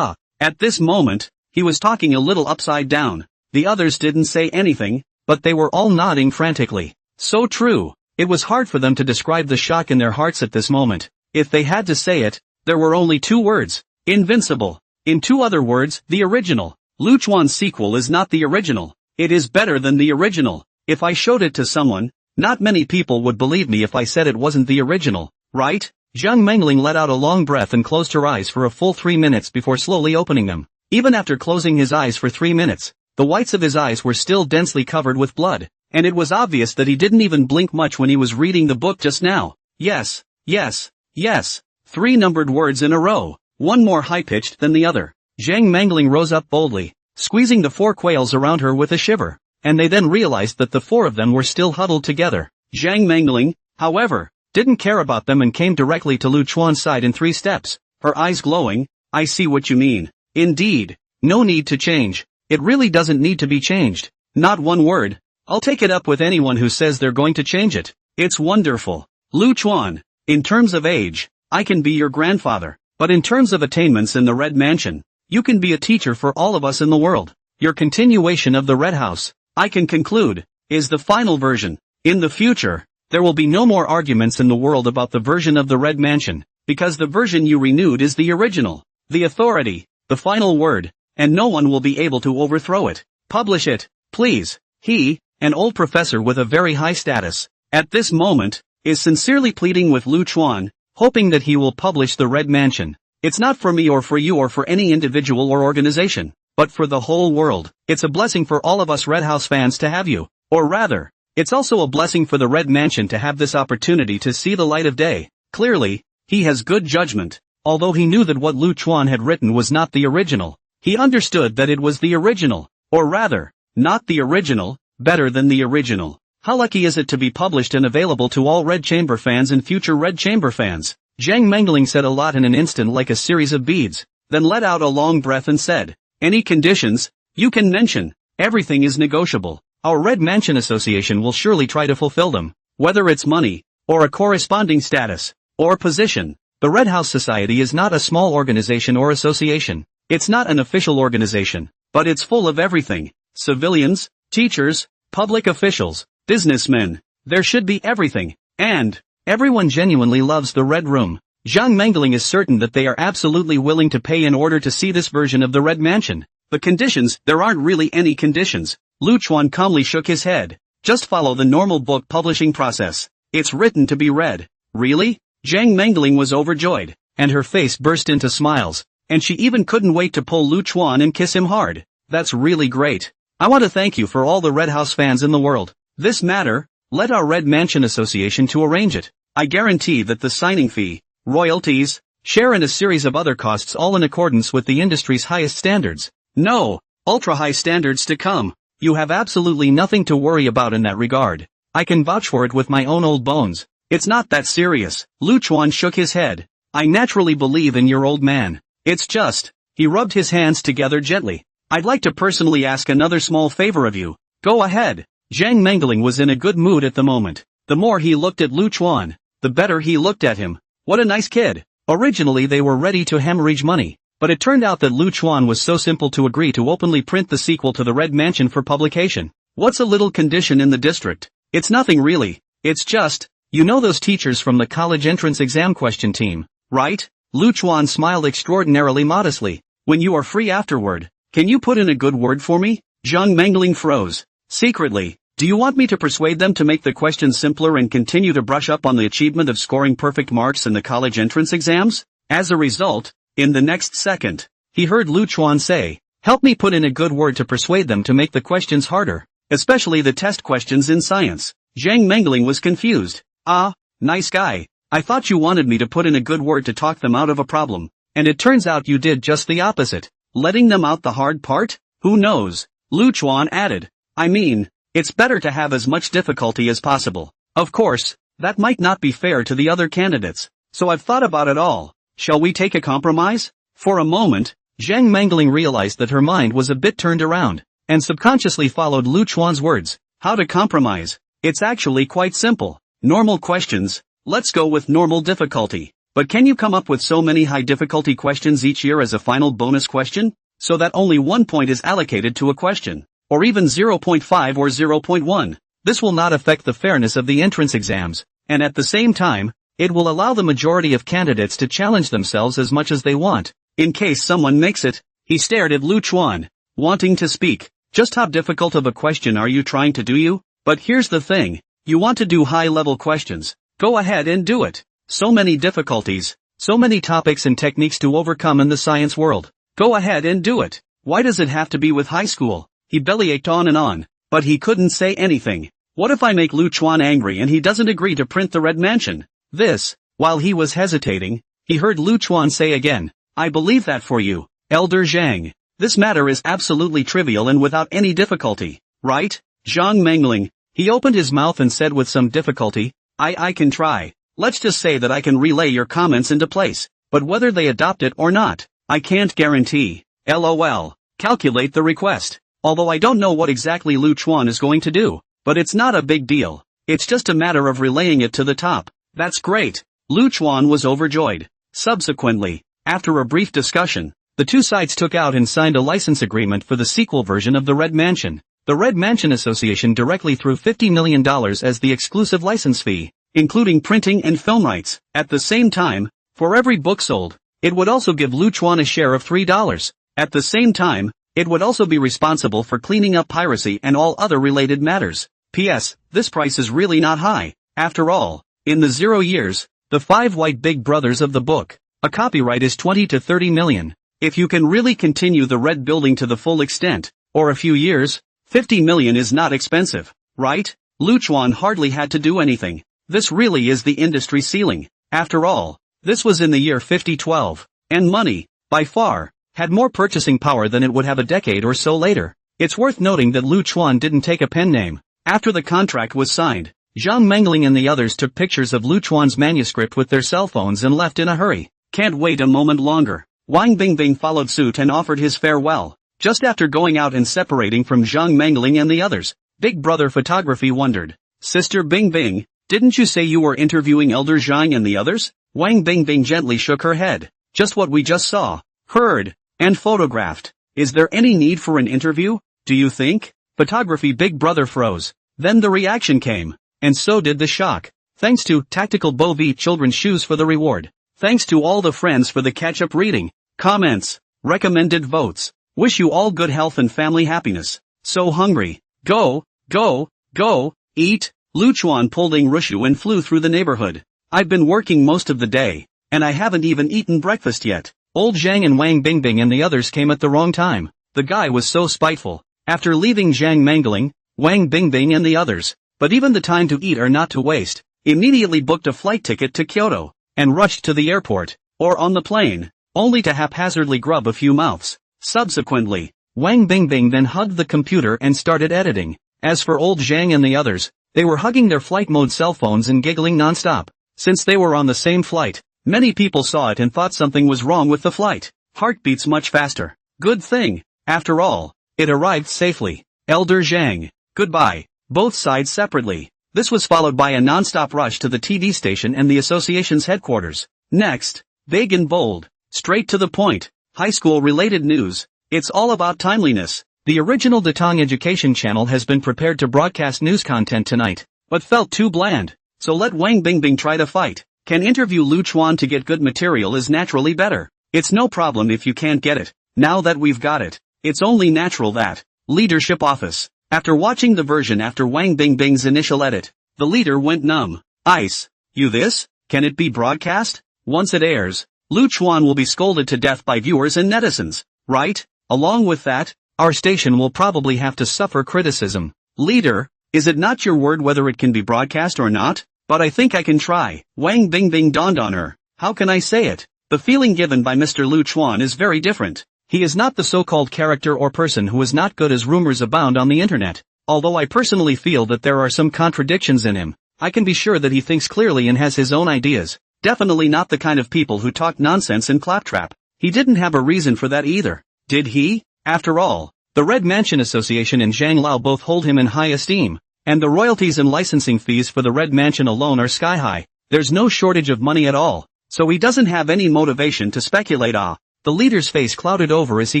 At this moment, he was talking a little upside down. The others didn't say anything, but they were all nodding frantically. So true. It was hard for them to describe the shock in their hearts at this moment. If they had to say it, there were only 2 words. Invincible. In 2 other words, the original. Lu Chuan's sequel is not the original. It is better than the original. If I showed it to someone, not many people would believe me if I said it wasn't the original, right? Zhang Mangling let out a long breath and closed her eyes for a full 3 minutes before slowly opening them. Even after closing his eyes for 3 minutes, the whites of his eyes were still densely covered with blood, and it was obvious that he didn't even blink much when he was reading the book just now. Yes, yes, yes. 3 numbered words in a row, one more high-pitched than the other. Zhang Mangling rose up boldly, squeezing the 4 quails around her with a shiver, and they then realized that the 4 of them were still huddled together. Zhang Mangling, however, didn't care about them and came directly to Lu Chuan's side in 3 steps, her eyes glowing. I see what you mean. Indeed. No need to change. It really doesn't need to be changed. Not one word. I'll take it up with anyone who says they're going to change it. It's wonderful. Lu Chuan, in terms of age, I can be your grandfather, but in terms of attainments in the Red Mansion, you can be a teacher for all of us in the world. Your continuation of the Red House, I can conclude, is the final version. In the future, there will be no more arguments in the world about the version of the Red Mansion, because the version you renewed is the original, the authority, the final word, and no one will be able to overthrow it. Publish it, please. He, an old professor with a very high status, at this moment, is sincerely pleading with Lu Chuan, hoping that he will publish the Red Mansion. It's not for me or for you or for any individual or organization, but for the whole world. It's a blessing for all of us Red House fans to have you. Or rather, it's also a blessing for the Red Mansion to have this opportunity to see the light of day. Clearly, he has good judgment. Although he knew that what Lu Chuan had written was not the original, he understood that it was the original. Or rather, not the original, better than the original. How lucky is it to be published and available to all Red Chamber fans and future Red Chamber fans? Zhang Mengling said a lot in an instant like a series of beads, then let out a long breath and said, "Any conditions? You can mention. Everything is negotiable. Our Red Mansion Association will surely try to fulfill them. Whether it's money, or a corresponding status, or position. The Red House Society is not a small organization or association. It's not an official organization, but it's full of everything. Civilians, teachers, public officials, businessmen. There should be everything. And everyone genuinely loves the Red Room." Zhang Mengling is certain that they are absolutely willing to pay in order to see this version of the Red Mansion. The conditions, there aren't really any conditions. Lu Chuan calmly shook his head. Just follow the normal book publishing process. It's written to be read. Really? Zhang Mengling was overjoyed, and her face burst into smiles, and she even couldn't wait to pull Lu Chuan and kiss him hard. That's really great. I want to thank you for all the Red House fans in the world. This matter, let our Red Mansion Association to arrange it. I guarantee that the signing fee, royalties, share and a series of other costs all in accordance with the industry's highest standards. No, ultra-high standards to come. You have absolutely nothing to worry about in that regard. I can vouch for it with my own old bones. It's not that serious. Lu Chuan shook his head. I naturally believe in your old man. It's just, he rubbed his hands together gently. I'd like to personally ask another small favor of you. Go ahead. Zhang Mengling was in a good mood at the moment. The more he looked at Lu Chuan, the better he looked at him. What a nice kid. Originally they were ready to hemorrhage money, but it turned out that Lu Chuan was so simple to agree to openly print the sequel to the Red Mansion for publication. What's a little condition in the district? It's nothing really. It's just, you know those teachers from the college entrance exam question team, right? Lu Chuan smiled extraordinarily modestly. When you are free afterward, can you put in a good word for me? Zhang Mengling froze. Secretly, do you want me to persuade them to make the questions simpler and continue to brush up on the achievement of scoring perfect marks in the college entrance exams? As a result, in the next second, he heard Lu Chuan say, help me put in a good word to persuade them to make the questions harder, especially the test questions in science. Zhang Mengling was confused. Ah, nice guy. I thought you wanted me to put in a good word to talk them out of a problem, and it turns out you did just the opposite. Letting them out the hard part? Who knows? Lu Chuan added. I mean, it's better to have as much difficulty as possible. Of course, that might not be fair to the other candidates, so I've thought about it all. Shall we take a compromise? For a moment, Zhang Mengling realized that her mind was a bit turned around, and subconsciously followed Lu Chuan's words. How to compromise? It's actually quite simple. Normal questions. Let's go with normal difficulty. But can you come up with so many high difficulty questions each year as a final bonus question? So that only 1 point is allocated to a question. Or even 0.5 or 0.1. This will not affect the fairness of the entrance exams, and at the same time, it will allow the majority of candidates to challenge themselves as much as they want. In case someone makes it, he stared at Lu Chuan, wanting to speak. Just how difficult of a question are you trying to do you? But here's the thing. You want to do high-level questions. Go ahead and do it. So many difficulties, so many topics and techniques to overcome in the science world. Go ahead and do it. Why does it have to be with high school? He bellyached on, but he couldn't say anything. What if I make Lu Chuan angry and he doesn't agree to print the Red Mansion? This, while he was hesitating, he heard Lu Chuan say again, I believe that for you, Elder Zhang. This matter is absolutely trivial and without any difficulty, right? Zhang Mengling. He opened his mouth and said with some difficulty, I can try. Let's just say that I can relay your comments into place, but whether they adopt it or not, I can't guarantee. LOL. Calculate the request. Although I don't know what exactly Lu Chuan is going to do, but it's not a big deal. It's just a matter of relaying it to the top. That's great. Lu Chuan was overjoyed. Subsequently, after a brief discussion, the two sides took out and signed a license agreement for the sequel version of the Red Mansion. The Red Mansion Association directly threw $50 million as the exclusive license fee, including printing and film rights. At the same time, for every book sold, it would also give Lu Chuan a share of $3. At the same time, it would also be responsible for cleaning up piracy and all other related matters. P.S. This price is really not high. After all, in the 0 years, the 5 white big brothers of the book, a copyright is 20 to 30 million. If you can really continue the red building to the full extent, or a few years, 50 million is not expensive, right? Luchuan hardly had to do anything. This really is the industry ceiling. After all, this was in the year 5012, and money, by far, had more purchasing power than it would have a decade or so later. It's worth noting that Luchuan didn't take a pen name. After the contract was signed, Zhang Mengling and the others took pictures of Luchuan's manuscript with their cell phones and left in a hurry. Can't wait a moment longer. Wang Bingbing followed suit and offered his farewell. Just after going out and separating from Zhang Mengling and the others, Big Brother Photography wondered, Sister Bingbing, didn't you say you were interviewing Elder Zhang and the others? Wang Bingbing gently shook her head. Just what we just saw, heard, and photographed. Is there any need for an interview, do you think? Photography Big Brother froze. Then the reaction came. And so did the shock. Thanks to Tactical Bovi Children's Shoes for the reward. Thanks to all the friends for the catch-up reading, comments, recommended votes. Wish you all good health and family happiness. So hungry. Go, go, go, eat. Luchuan pulled Rushu and flew through the neighborhood. I've been working most of the day, and I haven't even eaten breakfast yet. Old Zhang and Wang Bingbing and the others came at the wrong time. The guy was so spiteful. After leaving Zhang Mengling, Wang Bingbing and the others, but even the time to eat or not to waste, immediately booked a flight ticket to Kyoto, and rushed to the airport, or on the plane, only to haphazardly grub a few mouths. Subsequently, Wang Bingbing then hugged the computer and started editing. As for old Zhang and the others, they were hugging their flight mode cell phones and giggling non-stop. Since they were on the same flight, many people saw it and thought something was wrong with the flight. Heartbeats much faster. Good thing, after all, it arrived safely. Elder Zhang, goodbye. Both sides separately. This was followed by a non-stop rush to the TV station and the association's headquarters. Next, vague and bold, straight to the point, high school-related news. It's all about timeliness. The original Datong Education channel has been prepared to broadcast news content tonight, but felt too bland. So let Wang Bingbing try to fight. Can interview Luchuan to get good material is naturally better. It's no problem if you can't get it. Now that we've got it, it's only natural that. Leadership Office. After watching the version after Wang Bingbing's initial edit, the leader went numb. Ice. You this? Can it be broadcast? Once it airs, Luchuan will be scolded to death by viewers and netizens, right? Along with that, our station will probably have to suffer criticism. Leader, is it not your word whether it can be broadcast or not? But I think I can try. Wang Bingbing dawned on her. How can I say it? The feeling given by Mr. Luchuan is very different. He is not the so-called character or person who is not good as rumors abound on the internet. Although I personally feel that there are some contradictions in him, I can be sure that he thinks clearly and has his own ideas. Definitely not the kind of people who talk nonsense and claptrap. He didn't have a reason for that either, did he? After all, the Red Mansion Association and Zhang Lao both hold him in high esteem, and the royalties and licensing fees for the Red Mansion alone are sky high. There's no shortage of money at all, so he doesn't have any motivation to speculate. The leader's face clouded over as he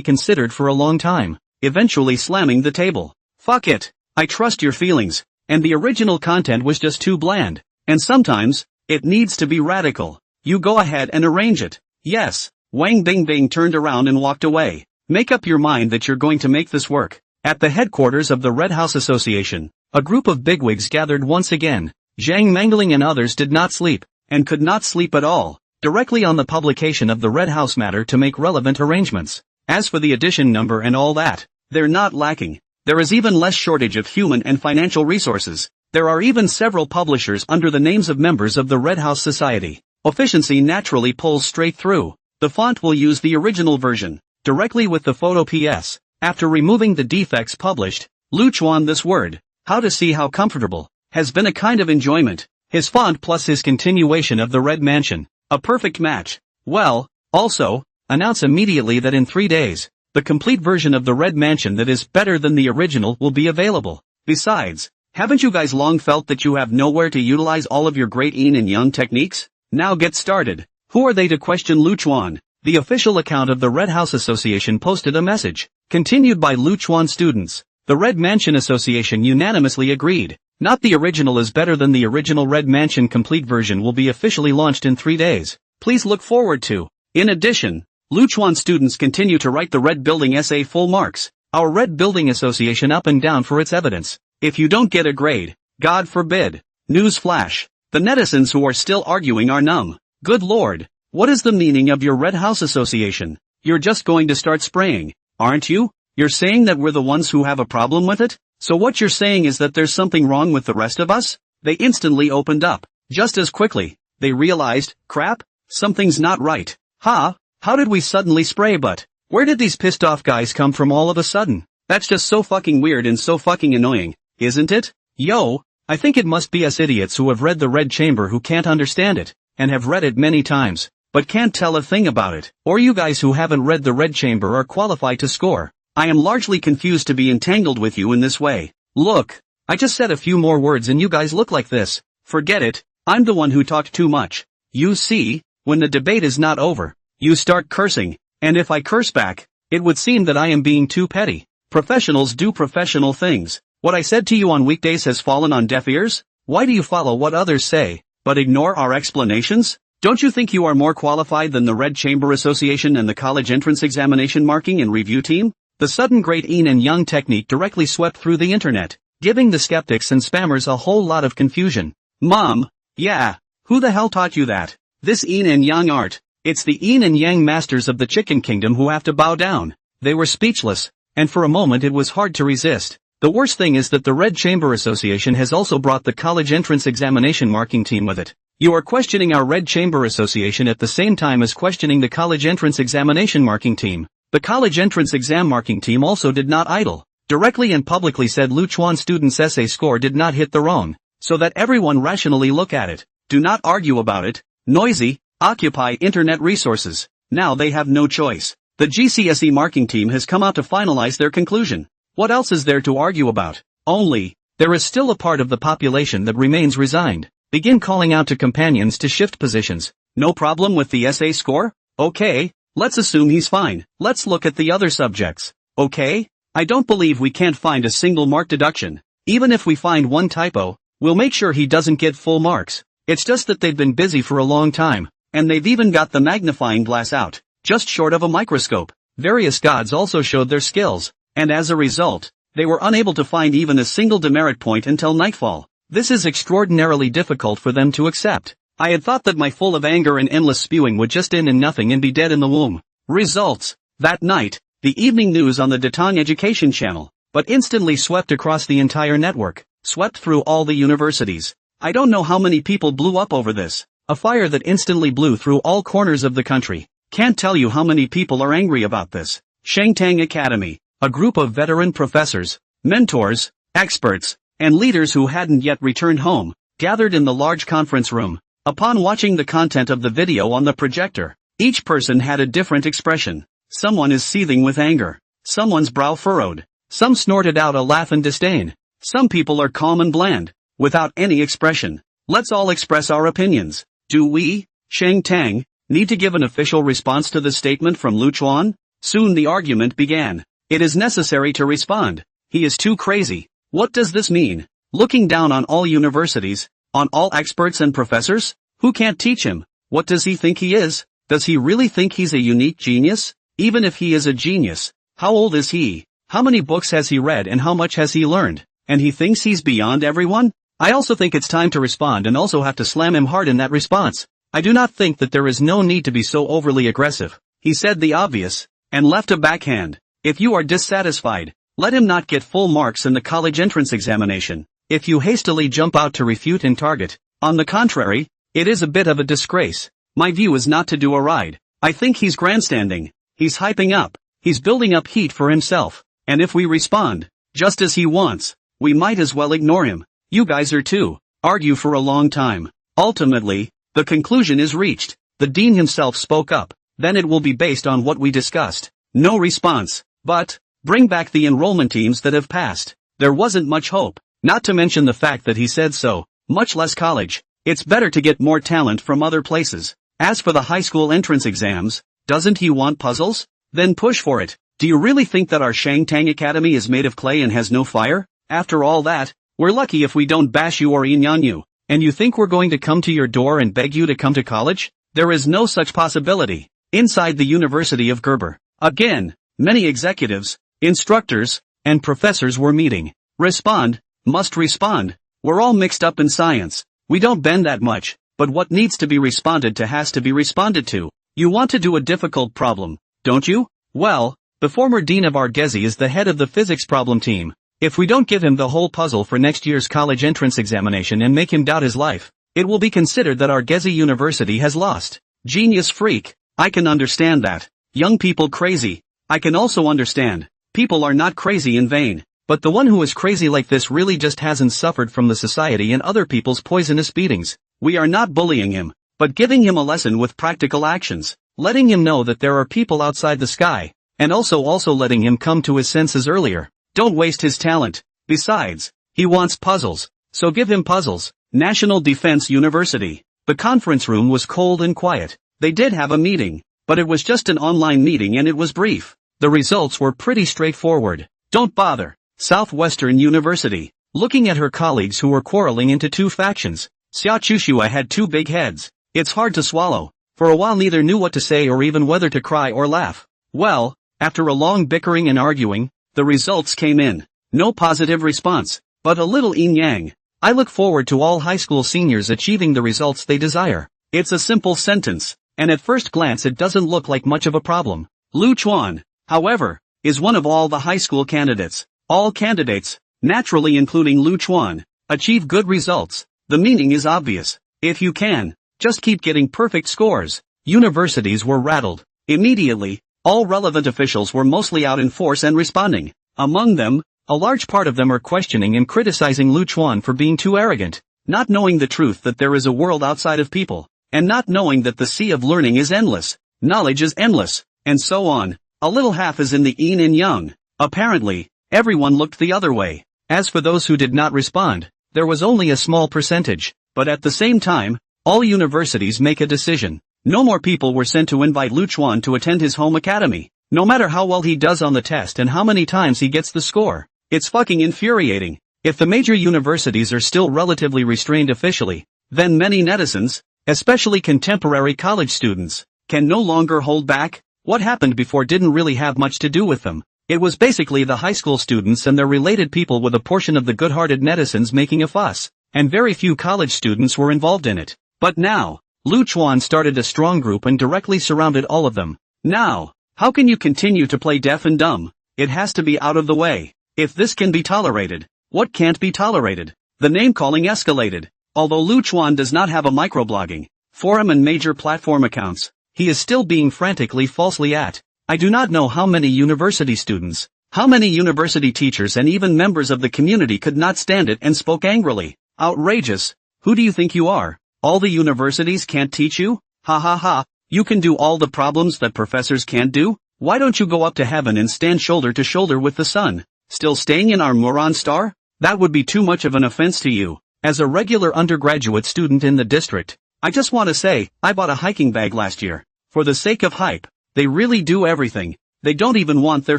considered for a long time, eventually slamming the table. Fuck it, I trust your feelings, and the original content was just too bland, and sometimes, it needs to be radical. You go ahead and arrange it. Yes. Wang Bingbing turned around and walked away. Make up your mind that you're going to make this work. At the headquarters of the Red House Association, a group of bigwigs gathered once again. Zhang Mengling and others did not sleep, and could not sleep at all, directly on the publication of the Red House matter to make relevant arrangements. As for the edition number and all that, they're not lacking. There is even less shortage of human and financial resources. There are even several publishers under the names of members of the Red House Society. Efficiency naturally pulls straight through. The font will use the original version, directly with the photo PS. After removing the defects published, Luchuan this word, how to see how comfortable, has been a kind of enjoyment. His font plus his continuation of the Red Mansion. A perfect match. Well, also, announce immediately that in 3 days, the complete version of the Red Mansion that is better than the original will be available. Besides, haven't you guys long felt that you have nowhere to utilize all of your great Yin and Yang techniques? Now get started. Who are they to question Luchuan? The official account of the Red House Association posted a message, continued by Luchuan students. The Red Mansion Association unanimously agreed. Not the original is better than the original. Red Mansion complete version will be officially launched in 3 days. Please look forward to. In addition, Luchuan students continue to write the Red Building essay full marks. Our Red Building Association up and down for its evidence. If you don't get a grade, God forbid. News flash. The netizens who are still arguing are numb. Good lord. What is the meaning of your Red House Association? You're just going to start spraying, aren't you? You're saying that we're the ones who have a problem with it? So what you're saying is that there's something wrong with the rest of us? They instantly opened up. Just as quickly, they realized, crap, something's not right. Huh? How did we suddenly spray but? Where did these pissed off guys come from all of a sudden? That's just so fucking weird and so fucking annoying, isn't it? Yo, I think it must be us idiots who have read the Red Chamber who can't understand it, and have read it many times, but can't tell a thing about it. Or you guys who haven't read the Red Chamber are qualified to score. I am largely confused to be entangled with you in this way. Look, I just said a few more words and you guys look like this. Forget it, I'm the one who talked too much. You see, when the debate is not over, you start cursing, and if I curse back, it would seem that I am being too petty. Professionals do professional things. What I said to you on weekdays has fallen on deaf ears? Why do you follow what others say, but ignore our explanations? Don't you think you are more qualified than the Red Chamber Association and the college entrance examination marking and review team? The sudden great yin and yang technique directly swept through the internet, giving the skeptics and spammers a whole lot of confusion. Mom, yeah, who the hell taught you that? This yin and yang art, it's the yin and yang masters of the chicken kingdom who have to bow down. They were speechless, and for a moment it was hard to resist. The worst thing is that the Red Chamber Association has also brought the college entrance examination marking team with it. You are questioning our Red Chamber Association at the same time as questioning the college entrance examination marking team. The college entrance exam marking team also did not idle. Directly and publicly said Luchuan students' essay score did not hit their own, so that everyone rationally look at it. Do not argue about it. Noisy, occupy internet resources. Now they have no choice. The GCSE marking team has come out to finalize their conclusion. What else is there to argue about? Only, there is still a part of the population that remains resigned. Begin calling out to companions to shift positions. No problem with the essay score? Okay, let's assume he's fine. Let's look at the other subjects. Okay? I don't believe we can't find a single mark deduction. Even if we find one typo, we'll make sure he doesn't get full marks. It's just that they've been busy for a long time, and they've even got the magnifying glass out, just short of a microscope. Various gods also showed their skills, and as a result, they were unable to find even a single demerit point until nightfall. This is extraordinarily difficult for them to accept. I had thought that my full of anger and endless spewing would just end in nothing and be dead in the womb. Results. That night, the evening news on the Datang Education Channel, but instantly swept across the entire network, swept through all the universities. I don't know how many people blew up over this. A fire that instantly blew through all corners of the country. Can't tell you how many people are angry about this. Shangtang Academy, a group of veteran professors, mentors, experts, and leaders who hadn't yet returned home, gathered in the large conference room. Upon watching the content of the video on the projector, each person had a different expression. Someone is seething with anger. Someone's brow furrowed. Some snorted out a laugh in disdain. Some people are calm and bland, without any expression. Let's all express our opinions. Do we, Shang Tang, need to give an official response to the statement from Luchuan? Soon the argument began. It is necessary to respond. He is too crazy. What does this mean? Looking down on all universities, on all experts and professors? Who can't teach him? What does he think he is? Does he really think he's a unique genius? Even if he is a genius, how old is he? How many books has he read and how much has he learned? And he thinks he's beyond everyone? I also think it's time to respond and also have to slam him hard in that response. I do not think that there is no need to be so overly aggressive. He said the obvious, and left a backhand. If you are dissatisfied, let him not get full marks in the college entrance examination. If you hastily jump out to refute and target, on the contrary, it is a bit of a disgrace. My view is not to do a ride. I think he's grandstanding. He's hyping up. He's building up heat for himself. And if we respond, just as he wants, we might as well ignore him. You guys are too. Argue for a long time. Ultimately, the conclusion is reached. The dean himself spoke up. Then it will be based on what we discussed. No response. But, bring back the enrollment teams that have passed. There wasn't much hope. Not to mention the fact that he said so, much less college. It's better to get more talent from other places. As for the high school entrance exams, doesn't he want puzzles? Then push for it. Do you really think that our Shangtang Academy is made of clay and has no fire? After all that, we're lucky if we don't bash you or inyan you. And you think we're going to come to your door and beg you to come to college? There is no such possibility. Inside the University of Gerber, again, many executives, instructors, and professors were meeting. Respond, must respond. We're all mixed up in science. We don't bend that much, but what needs to be responded to has to be responded to. You want to do a difficult problem, don't you? Well, the former dean of our Gezi is the head of the physics problem team. If we don't give him the whole puzzle for next year's college entrance examination and make him doubt his life, it will be considered that our Gezi University has lost. Genius freak. I can understand that. Young people crazy. I can also understand. People are not crazy in vain. But the one who is crazy like this really just hasn't suffered from the society and other people's poisonous beatings. We are not bullying him, but giving him a lesson with practical actions. Letting him know that there are people outside the sky. And also letting him come to his senses earlier. Don't waste his talent. Besides, he wants puzzles. So give him puzzles. National Defense University. The conference room was cold and quiet. They did have a meeting, but it was just an online meeting and it was brief. The results were pretty straightforward. Don't bother. Southwestern University. Looking at her colleagues who were quarreling into two factions. Xia Chushua had two big heads. It's hard to swallow. For a while neither knew what to say or even whether to cry or laugh. Well, after a long bickering and arguing, the results came in. No positive response, but a little yin-yang. I look forward to all high school seniors achieving the results they desire. It's a simple sentence, and at first glance it doesn't look like much of a problem. Lu Chuan, however, is one of all the high school candidates. All candidates, naturally including Lu Chuan, achieve good results. The meaning is obvious. If you can, just keep getting perfect scores. Universities were rattled. Immediately, all relevant officials were mostly out in force and responding. Among them, a large part of them are questioning and criticizing Lu Chuan for being too arrogant, not knowing the truth that there is a world outside of people, and not knowing that the sea of learning is endless, knowledge is endless, and so on. A little half is in the yin and yang. Apparently, everyone looked the other way. As for those who did not respond, there was only a small percentage, but at the same time, all universities make a decision. No more people were sent to invite Lu Chuan to attend his home academy, no matter how well he does on the test and how many times he gets the score. It's fucking infuriating. If the major universities are still relatively restrained officially, then many netizens, especially contemporary college students, can no longer hold back. What happened before didn't really have much to do with them. It was basically the high school students and their related people with a portion of the good-hearted netizens making a fuss, and very few college students were involved in it. But now, Lu Chuan started a strong group and directly surrounded all of them. Now, how can you continue to play deaf and dumb? It has to be out of the way. If this can be tolerated, what can't be tolerated? The name-calling escalated. Although Lu Chuan does not have a microblogging forum and major platform accounts, he is still being frantically falsely at. I do not know how many university students, how many university teachers and even members of the community could not stand it and spoke angrily. Outrageous. Who do you think you are? All the universities can't teach you? Ha ha ha. You can do all the problems that professors can't do? Why don't you go up to heaven and stand shoulder to shoulder with the sun? Still staying in our moron star? That would be too much of an offense to you. As a regular undergraduate student in the district, I just want to say, I bought a hiking bag last year. For the sake of hype. They really do everything. They don't even want their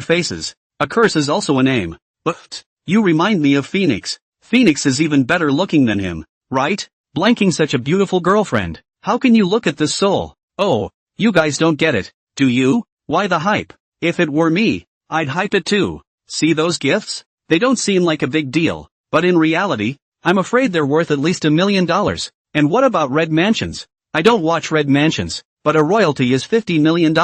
faces. A curse is also a name. But, you remind me of Phoenix. Phoenix is even better looking than him, right? Blanking such a beautiful girlfriend. How can you look at this soul? Oh, you guys don't get it, do you? Why the hype? If it were me, I'd hype it too. See those gifts? They don't seem like a big deal, but in reality, I'm afraid they're worth at least $1 million. And what about red mansions? I don't watch red mansions, but a royalty is $50 million.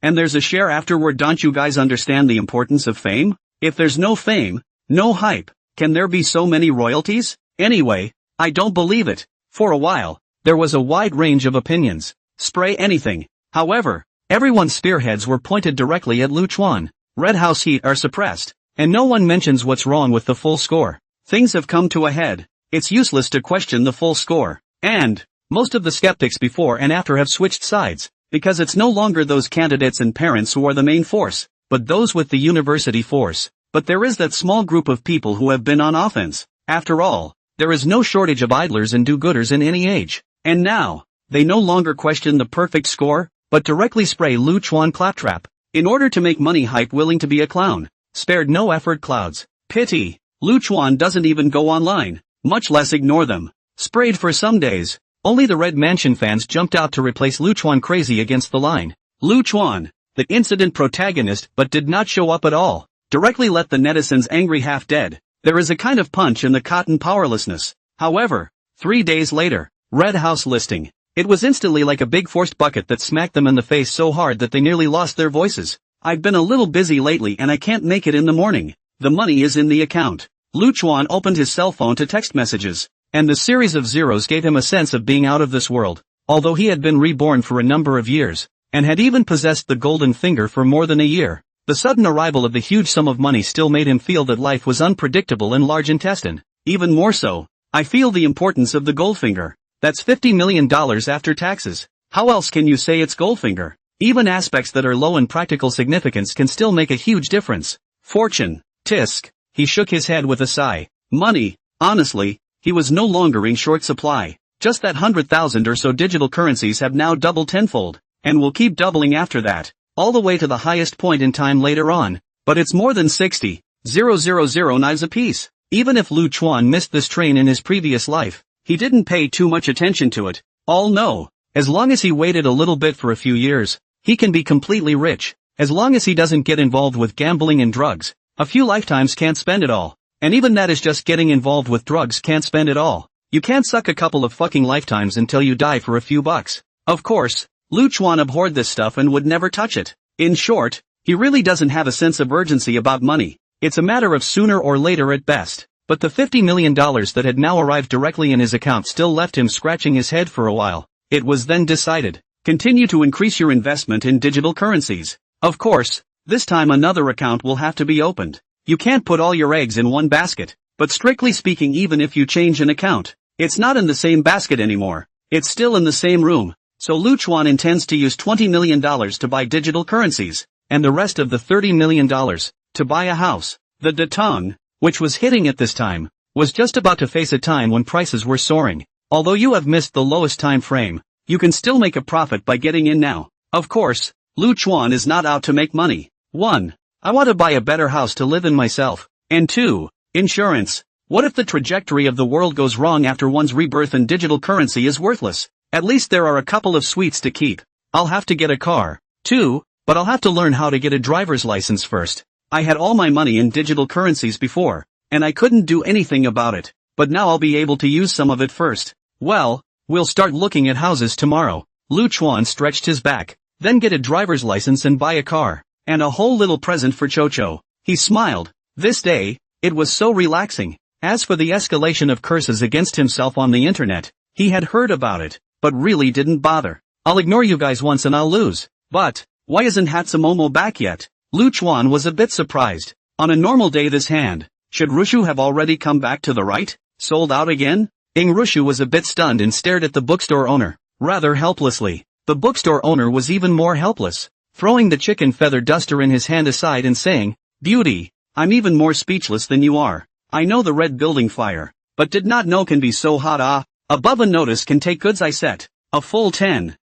And there's a share afterward. Don't you guys understand the importance of fame? If there's no fame, no hype, can there be so many royalties? Anyway, I don't believe it. For a while, there was a wide range of opinions. Spray anything. However, everyone's spearheads were pointed directly at Lu Chuan. Red House heat are suppressed, and no one mentions what's wrong with the full score. Things have come to a head. It's useless to question the full score. And most of the skeptics before and after have switched sides, because it's no longer those candidates and parents who are the main force, but those with the university force. But there is that small group of people who have been on offense. After all, there is no shortage of idlers and do-gooders in any age. And now, they no longer question the perfect score, but directly spray Lu Chuan claptrap. In order to make money hype willing to be a clown. Spared no effort clouds. Pity. Lu Chuan doesn't even go online, much less ignore them. Sprayed for some days. Only the Red Mansion fans jumped out to replace Lu Chuan crazy against the line. Lu Chuan, the incident protagonist but did not show up at all. Directly let the netizens angry half dead. There is a kind of punch in the cotton powerlessness. However, 3 days later, Red House listing. It was instantly like a big forced bucket that smacked them in the face so hard that they nearly lost their voices. I've been a little busy lately and I can't make it in the morning. The money is in the account. Lu Chuan opened his cell phone to text messages, and the series of zeros gave him a sense of being out of this world, although he had been reborn for a number of years, and had even possessed the golden finger for more than a year. The sudden arrival of the huge sum of money still made him feel that life was unpredictable in large intestine. Even more so, I feel the importance of the Goldfinger. That's $50 million after taxes. How else can you say it's Goldfinger? Even aspects that are low in practical significance can still make a huge difference. Fortune. Tisk. He shook his head with a sigh. Money. Honestly, he was no longer in short supply. Just that 100,000 or so digital currencies have now doubled tenfold, and will keep doubling after that, all the way to the highest point in time later on. But it's more than 60,000 knives apiece. Even if Lu Chuan missed this train in his previous life, he didn't pay too much attention to it. All no. As long as he waited a little bit for a few years, he can be completely rich. As long as he doesn't get involved with gambling and drugs, a few lifetimes can't spend it all. And even that is just getting involved with drugs can't spend it all. You can't suck a couple of fucking lifetimes until you die for a few bucks. Of course, Lu Chuan abhorred this stuff and would never touch it. In short, he really doesn't have a sense of urgency about money. It's a matter of sooner or later at best. But the $50 million that had now arrived directly in his account still left him scratching his head for a while. It was then decided. Continue to increase your investment in digital currencies. Of course, this time another account will have to be opened. You can't put all your eggs in one basket. But strictly speaking, even if you change an account, it's not in the same basket anymore. It's still in the same room. So Lu Chuan intends to use $20 million to buy digital currencies, and the rest of the $30 million to buy a house. The Datong, which was hitting at this time, was just about to face a time when prices were soaring. Although you have missed the lowest time frame, you can still make a profit by getting in now. Of course, Lu Chuan is not out to make money. 1. I want to buy a better house to live in myself. And 2. Insurance. What if the trajectory of the world goes wrong after one's rebirth and digital currency is worthless? At least there are a couple of sweets to keep. I'll have to get a car, too, but I'll have to learn how to get a driver's license first. I had all my money in digital currencies before, and I couldn't do anything about it, but now I'll be able to use some of it first. Well, we'll start looking at houses tomorrow. Lu Chuan stretched his back, then get a driver's license and buy a car, and a whole little present for Chocho. He smiled. This day, it was so relaxing. As for the escalation of curses against himself on the internet, he had heard about it, but really didn't bother. I'll ignore you guys once and I'll lose. But, why isn't Hatsumomo back yet? Lu Chuan was a bit surprised. On a normal day this hand, should Rushu have already come back to the right? Sold out again? Rushu was a bit stunned and stared at the bookstore owner, rather helplessly. The bookstore owner was even more helpless, throwing the chicken feather duster in his hand aside and saying, "Beauty, I'm even more speechless than you are. I know the red building fire, but did not know can be so hot. Above a notice can take goods I set. A full 10,000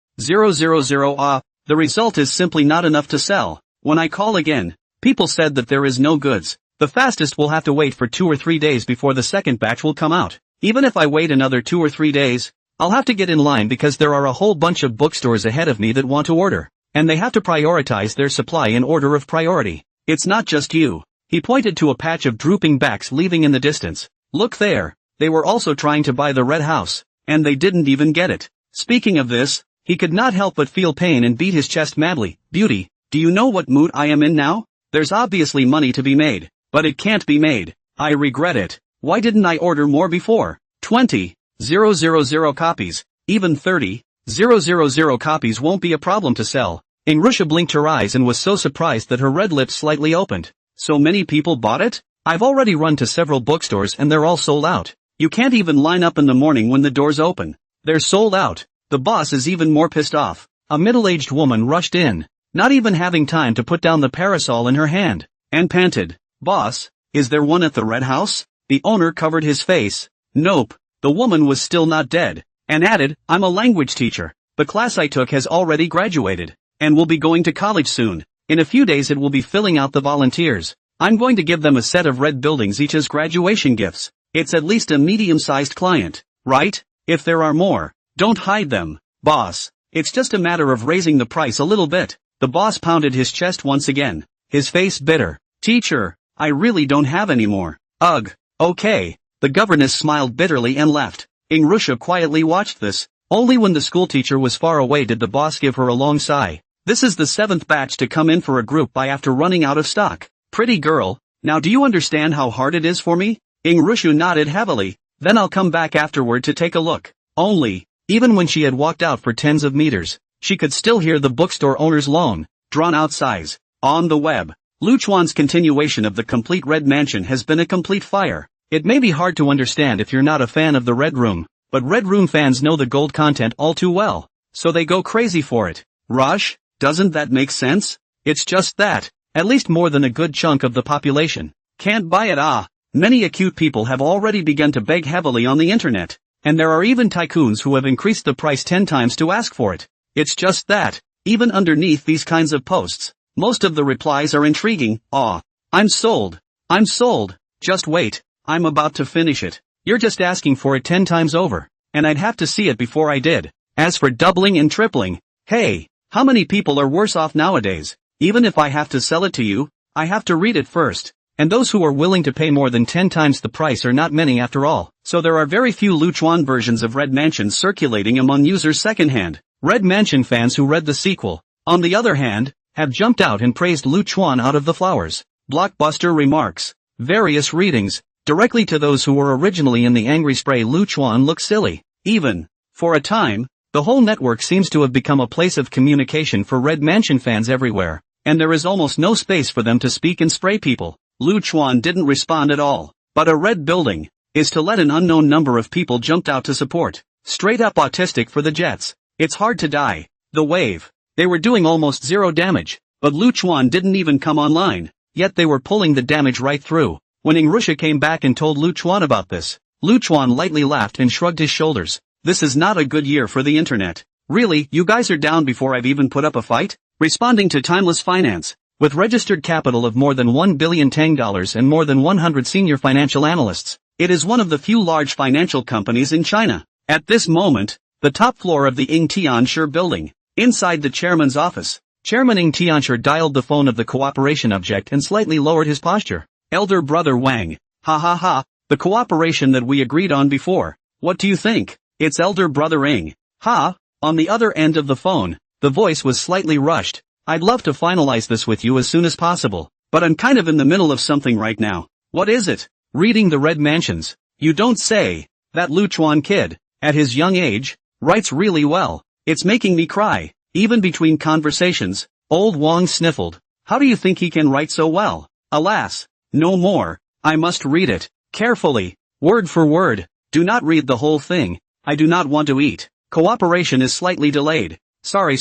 the result is simply not enough to sell. When I call again, people said that there is no goods. The fastest will have to wait for 2 or 3 days before the second batch will come out. Even if I wait another 2 or 3 days, I'll have to get in line because there are a whole bunch of bookstores ahead of me that want to order, and they have to prioritize their supply in order of priority. It's not just you." He pointed to a patch of drooping backs leaving in the distance. "Look there, they were also trying to buy the red house, and they didn't even get it." Speaking of this, he could not help but feel pain and beat his chest madly. "Beauty, do you know what mood I am in now? There's obviously money to be made, but it can't be made. I regret it. Why didn't I order more before? 20,000 copies, even 30,000 copies won't be a problem to sell." Rusha blinked her eyes and was so surprised that her red lips slightly opened. "So many people bought it? I've already run to several bookstores and they're all sold out. You can't even line up in the morning when the doors open. They're sold out." The boss is even more pissed off. A middle-aged woman rushed in, not even having time to put down the parasol in her hand, and panted, "Boss, is there one at the Red House?" The owner covered his face. "Nope." The woman was still not dead, and added, "I'm a language teacher. The class I took has already graduated, and will be going to college soon. In a few days it will be filling out the volunteers. I'm going to give them a set of red buildings each as graduation gifts. It's at least a medium-sized client, right? If there are more, don't hide them, boss. It's just a matter of raising the price a little bit." The boss pounded his chest once again, his face bitter. "Teacher, I really don't have any more." "Ugh, okay." The governess smiled bitterly and left. Rusha quietly watched this. Only when the schoolteacher was far away did the boss give her a long sigh. This is the 7th batch to come in for a group buy after running out of stock. Pretty girl, now do you understand how hard it is for me? Rushu nodded heavily. Then I'll come back afterward to take a look. Only, even when she had walked out for tens of meters, she could still hear the bookstore owner's long, drawn-out sighs. On the web, Luchuan's continuation of the complete Red Mansion has been a complete fire. It may be hard to understand if you're not a fan of the Red Room, but Red Room fans know the gold content all too well, so they go crazy for it. Rush, doesn't that make sense? It's just that, at least more than a good chunk of the population can't buy it. Many acute people have already begun to beg heavily on the internet, and there are even tycoons who have increased the price 10 times to ask for it. It's just that, even underneath these kinds of posts, most of the replies are intriguing. I'm sold. I'm sold. Just wait, I'm about to finish it. You're just asking for it 10 times over, and I'd have to see it before I did. As for doubling and tripling, hey, how many people are worse off nowadays? Even if I have to sell it to you, I have to read it first. And those who are willing to pay more than 10 times the price are not many after all. So there are very few Luchuan versions of Red Mansion circulating among users secondhand. Red Mansion fans who read the sequel, on the other hand, have jumped out and praised Luchuan out of the flowers. Blockbuster remarks. Various readings, directly to those who were originally in the angry spray. Luchuan looks silly. Even, for a time, the whole network seems to have become a place of communication for Red Mansion fans everywhere, and there is almost no space for them to speak and spray people. Luchuan didn't respond at all, but a red building is to let an unknown number of people jumped out to support. Straight up autistic for the Jets. It's hard to die. The wave. They were doing almost zero damage, but Luchuan didn't even come online, yet they were pulling the damage right through. When Rusha came back and told Luchuan about this, Luchuan lightly laughed and shrugged his shoulders. This is not a good year for the internet. Really, you guys are down before I've even put up a fight? Responding to Timeless Finance. With registered capital of more than $1 billion and more than 100 senior financial analysts, it is one of the few large financial companies in China. At this moment, the top floor of the Ying Tianshi building, inside the chairman's office, Chairman Ying Tianshi dialed the phone of the cooperation object and slightly lowered his posture. Elder brother Wang, the cooperation that we agreed on before. What do you think? It's elder brother Ying. On the other end of the phone, the voice was slightly rushed. I'd love to finalize this with you as soon as possible, but I'm kind of in the middle of something right now. What is it? Reading the Red Mansions. You don't say. That Luchuan kid, at his young age, writes really well. It's making me cry. Even between conversations, old Wang sniffled. How do you think he can write so well? Alas, no more. I must read it, carefully, word for word. Do not read the whole thing. I do not want to eat. Cooperation is slightly delayed. Sorry.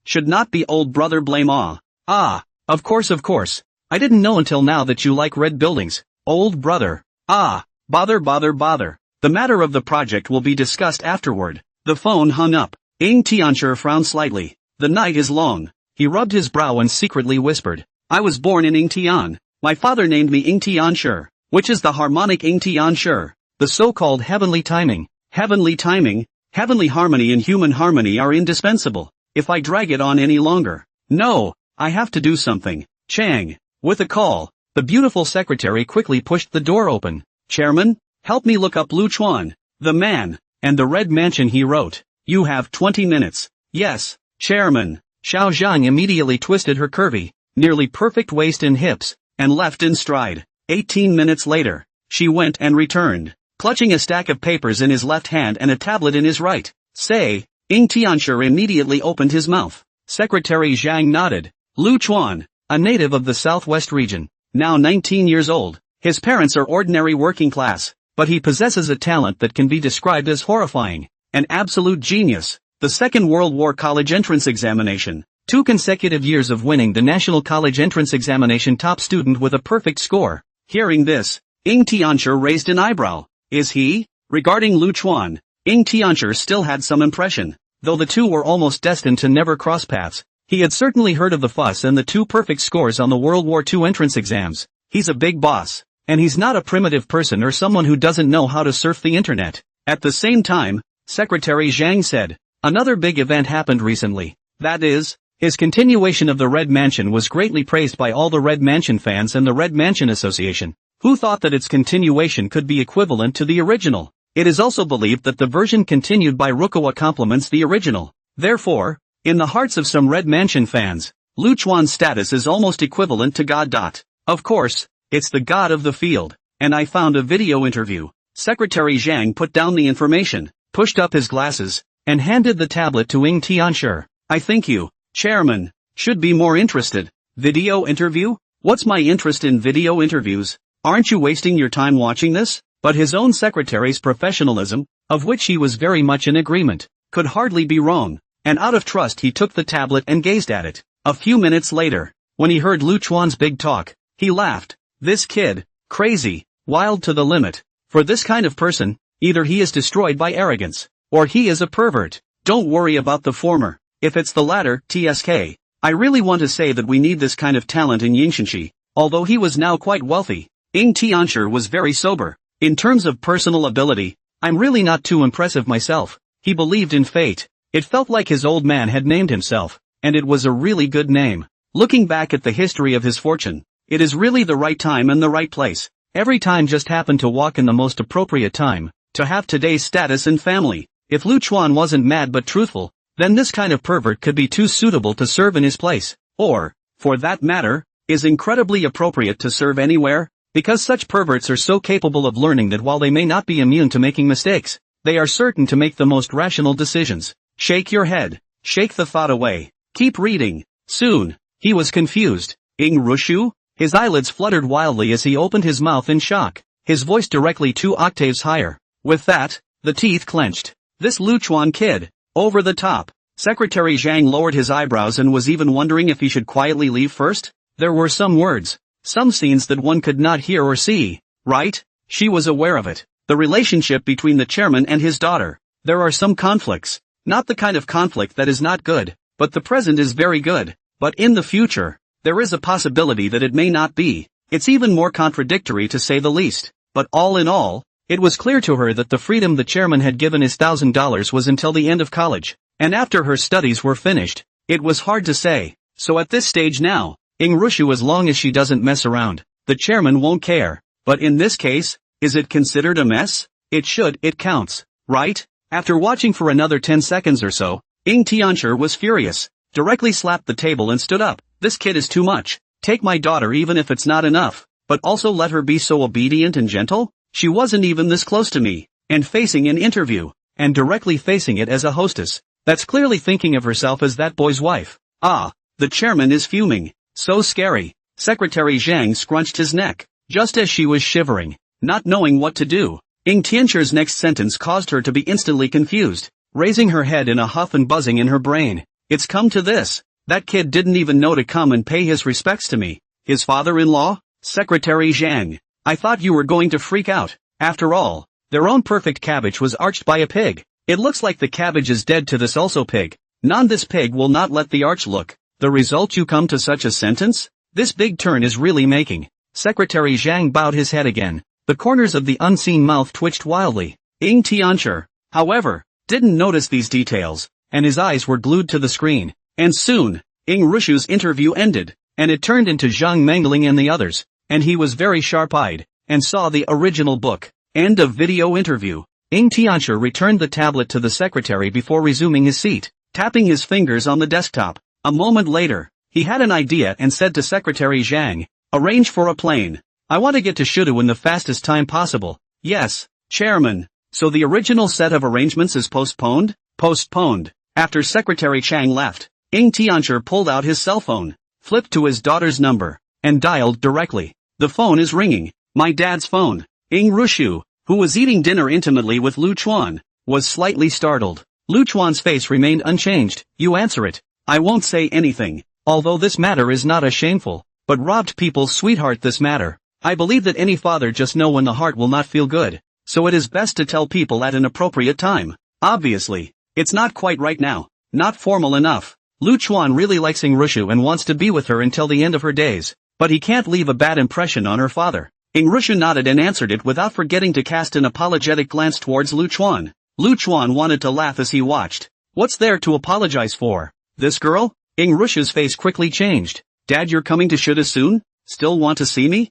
Should not be old brother blame. Of course. I didn't know until now that you like red buildings. Old brother. Bother. The matter of the project will be discussed afterward. The phone hung up. Ying Tianshi frowned slightly. The night is long. He rubbed his brow and secretly whispered. I was born in Ying Tian. My father named me Ying Tianshi, which is the harmonic Ying Tianshi. The so-called heavenly timing. Heavenly harmony and human harmony are indispensable. If I drag it on any longer. No, I have to do something. Chang. With a call, the beautiful secretary quickly pushed the door open. Chairman, help me look up Luchuan, the man, and the Red Mansion, he wrote. You have 20 minutes. Yes, Chairman. Xiao Zhang immediately twisted her curvy, nearly perfect waist and hips, and left in stride. 18 minutes later, she went and returned, clutching a stack of papers in his left hand and a tablet in his right. Say. Ying Tianshi immediately opened his mouth. Secretary Zhang nodded. Luchuan, a native of the southwest region, now 19 years old. His parents are ordinary working class, but he possesses a talent that can be described as horrifying. An absolute genius. The Second World War college entrance examination. 2 consecutive years of winning the National College Entrance Examination top student with a perfect score. Hearing this, Ying Tianshi raised an eyebrow. Is he? Regarding Luchuan, Ying Tianshi still had some impression. Though the two were almost destined to never cross paths, he had certainly heard of the fuss and the 2 perfect scores on the World War II entrance exams. He's a big boss, and he's not a primitive person or someone who doesn't know how to surf the internet. At the same time, Secretary Zhang said, another big event happened recently. That is, his continuation of the Red Mansion was greatly praised by all the Red Mansion fans and the Red Mansion Association, who thought that its continuation could be equivalent to the original. It is also believed that the version continued by Rukawa complements the original. Therefore, in the hearts of some Red Mansion fans, Lu Chuan's status is almost equivalent to God. Of course, it's the god of the field, and I found a video interview. Secretary Zhang put down the information, pushed up his glasses, and handed the tablet to Ying Tianshi. I think you, Chairman, should be more interested. Video interview? What's my interest in video interviews? Aren't you wasting your time watching this? But his own secretary's professionalism, of which he was very much in agreement, could hardly be wrong, and out of trust he took the tablet and gazed at it. A few minutes later, when he heard Lu Chuan's big talk, he laughed. This kid, crazy, wild to the limit. For this kind of person, either he is destroyed by arrogance, or he is a pervert. Don't worry about the former. If it's the latter, TSK, I really want to say that we need this kind of talent in Yingshanxi. Although he was now quite wealthy, Ying Tianshi was very sober. In terms of personal ability, I'm really not too impressive myself. He believed in fate. It felt like his old man had named himself, and it was a really good name. Looking back at the history of his fortune, it is really the right time and the right place. Every time just happened to walk in the most appropriate time, to have today's status and family. If Lu Chuan wasn't mad but truthful, then this kind of pervert could be too suitable to serve in his place, or, for that matter, is incredibly appropriate to serve anywhere, because such perverts are so capable of learning that while they may not be immune to making mistakes, they are certain to make the most rational decisions. Shake your head, shake the thought away, keep reading. Soon, he was confused. Ying Rushu? His eyelids fluttered wildly as he opened his mouth in shock, his voice directly 2 octaves higher. With that, the teeth clenched. This Lu Chuan kid, over the top. Secretary Zhang lowered his eyebrows and was even wondering if he should quietly leave first. There were some words, some scenes that one could not hear or see, right? She was aware of it. The relationship between the chairman and his daughter. There are some conflicts. Not the kind of conflict that is not good, but the present is very good. But in the future, there is a possibility that it may not be. It's even more contradictory to say the least. But all in all, it was clear to her that the freedom the chairman had given his $1,000 was until the end of college. And after her studies were finished, it was hard to say. So at this stage now, Ying Rushu, as long as she doesn't mess around, the chairman won't care. But in this case, is it considered a mess? It should, it counts, right? After watching for another 10 seconds or so, Ying Tianshi was furious, directly slapped the table and stood up. This kid is too much. Take my daughter even if it's not enough, but also let her be so obedient and gentle? She wasn't even this close to me, and facing an interview, and directly facing it as a hostess. That's clearly thinking of herself as that boy's wife. Ah, the chairman is fuming. So scary. Secretary Zhang scrunched his neck, just as she was shivering, not knowing what to do. Ying Tianshi's next sentence caused her to be instantly confused, raising her head in a huff and buzzing in her brain. It's come to this. That kid didn't even know to come and pay his respects to me. His father-in-law? Secretary Zhang. I thought you were going to freak out. After all, their own perfect cabbage was arched by a pig. It looks like the cabbage is dead to this also pig. This pig will not let the arch look. The result, you come to such a sentence? This big turn is really making. Secretary Zhang bowed his head again. The corners of the unseen mouth twitched wildly. Ying Tianshi, however, didn't notice these details, and his eyes were glued to the screen. And soon, Ying Rushu's interview ended, and it turned into Zhang Mengling and the others, and he was very sharp-eyed, and saw the original book. End of video interview. Ying Tianshi returned the tablet to the secretary before resuming his seat, tapping his fingers on the desktop. A moment later, he had an idea and said to Secretary Zhang, arrange for a plane. I want to get to Shudu in the fastest time possible. Yes, Chairman. So the original set of arrangements is postponed? Postponed. After Secretary Chang left, Ying Tianshi pulled out his cell phone, flipped to his daughter's number, and dialed directly. The phone is ringing. My dad's phone. Ying Rushu, who was eating dinner intimately with Lu Chuan, was slightly startled. Lu Chuan's face remained unchanged. You answer it. I won't say anything. Although this matter is not a shameful, but robbed people's sweetheart this matter. I believe that any father just know when the heart will not feel good. So it is best to tell people at an appropriate time. Obviously, it's not quite right now. Not formal enough. Lu Chuan really likes Ying Rushu and wants to be with her until the end of her days. But he can't leave a bad impression on her father. Ying Rushu nodded and answered it without forgetting to cast an apologetic glance towards Lu Chuan. Lu Chuan wanted to laugh as he watched. What's there to apologize for? This girl? Ying Rushu's face quickly changed. Dad, you're coming to Shuda soon? Still want to see me?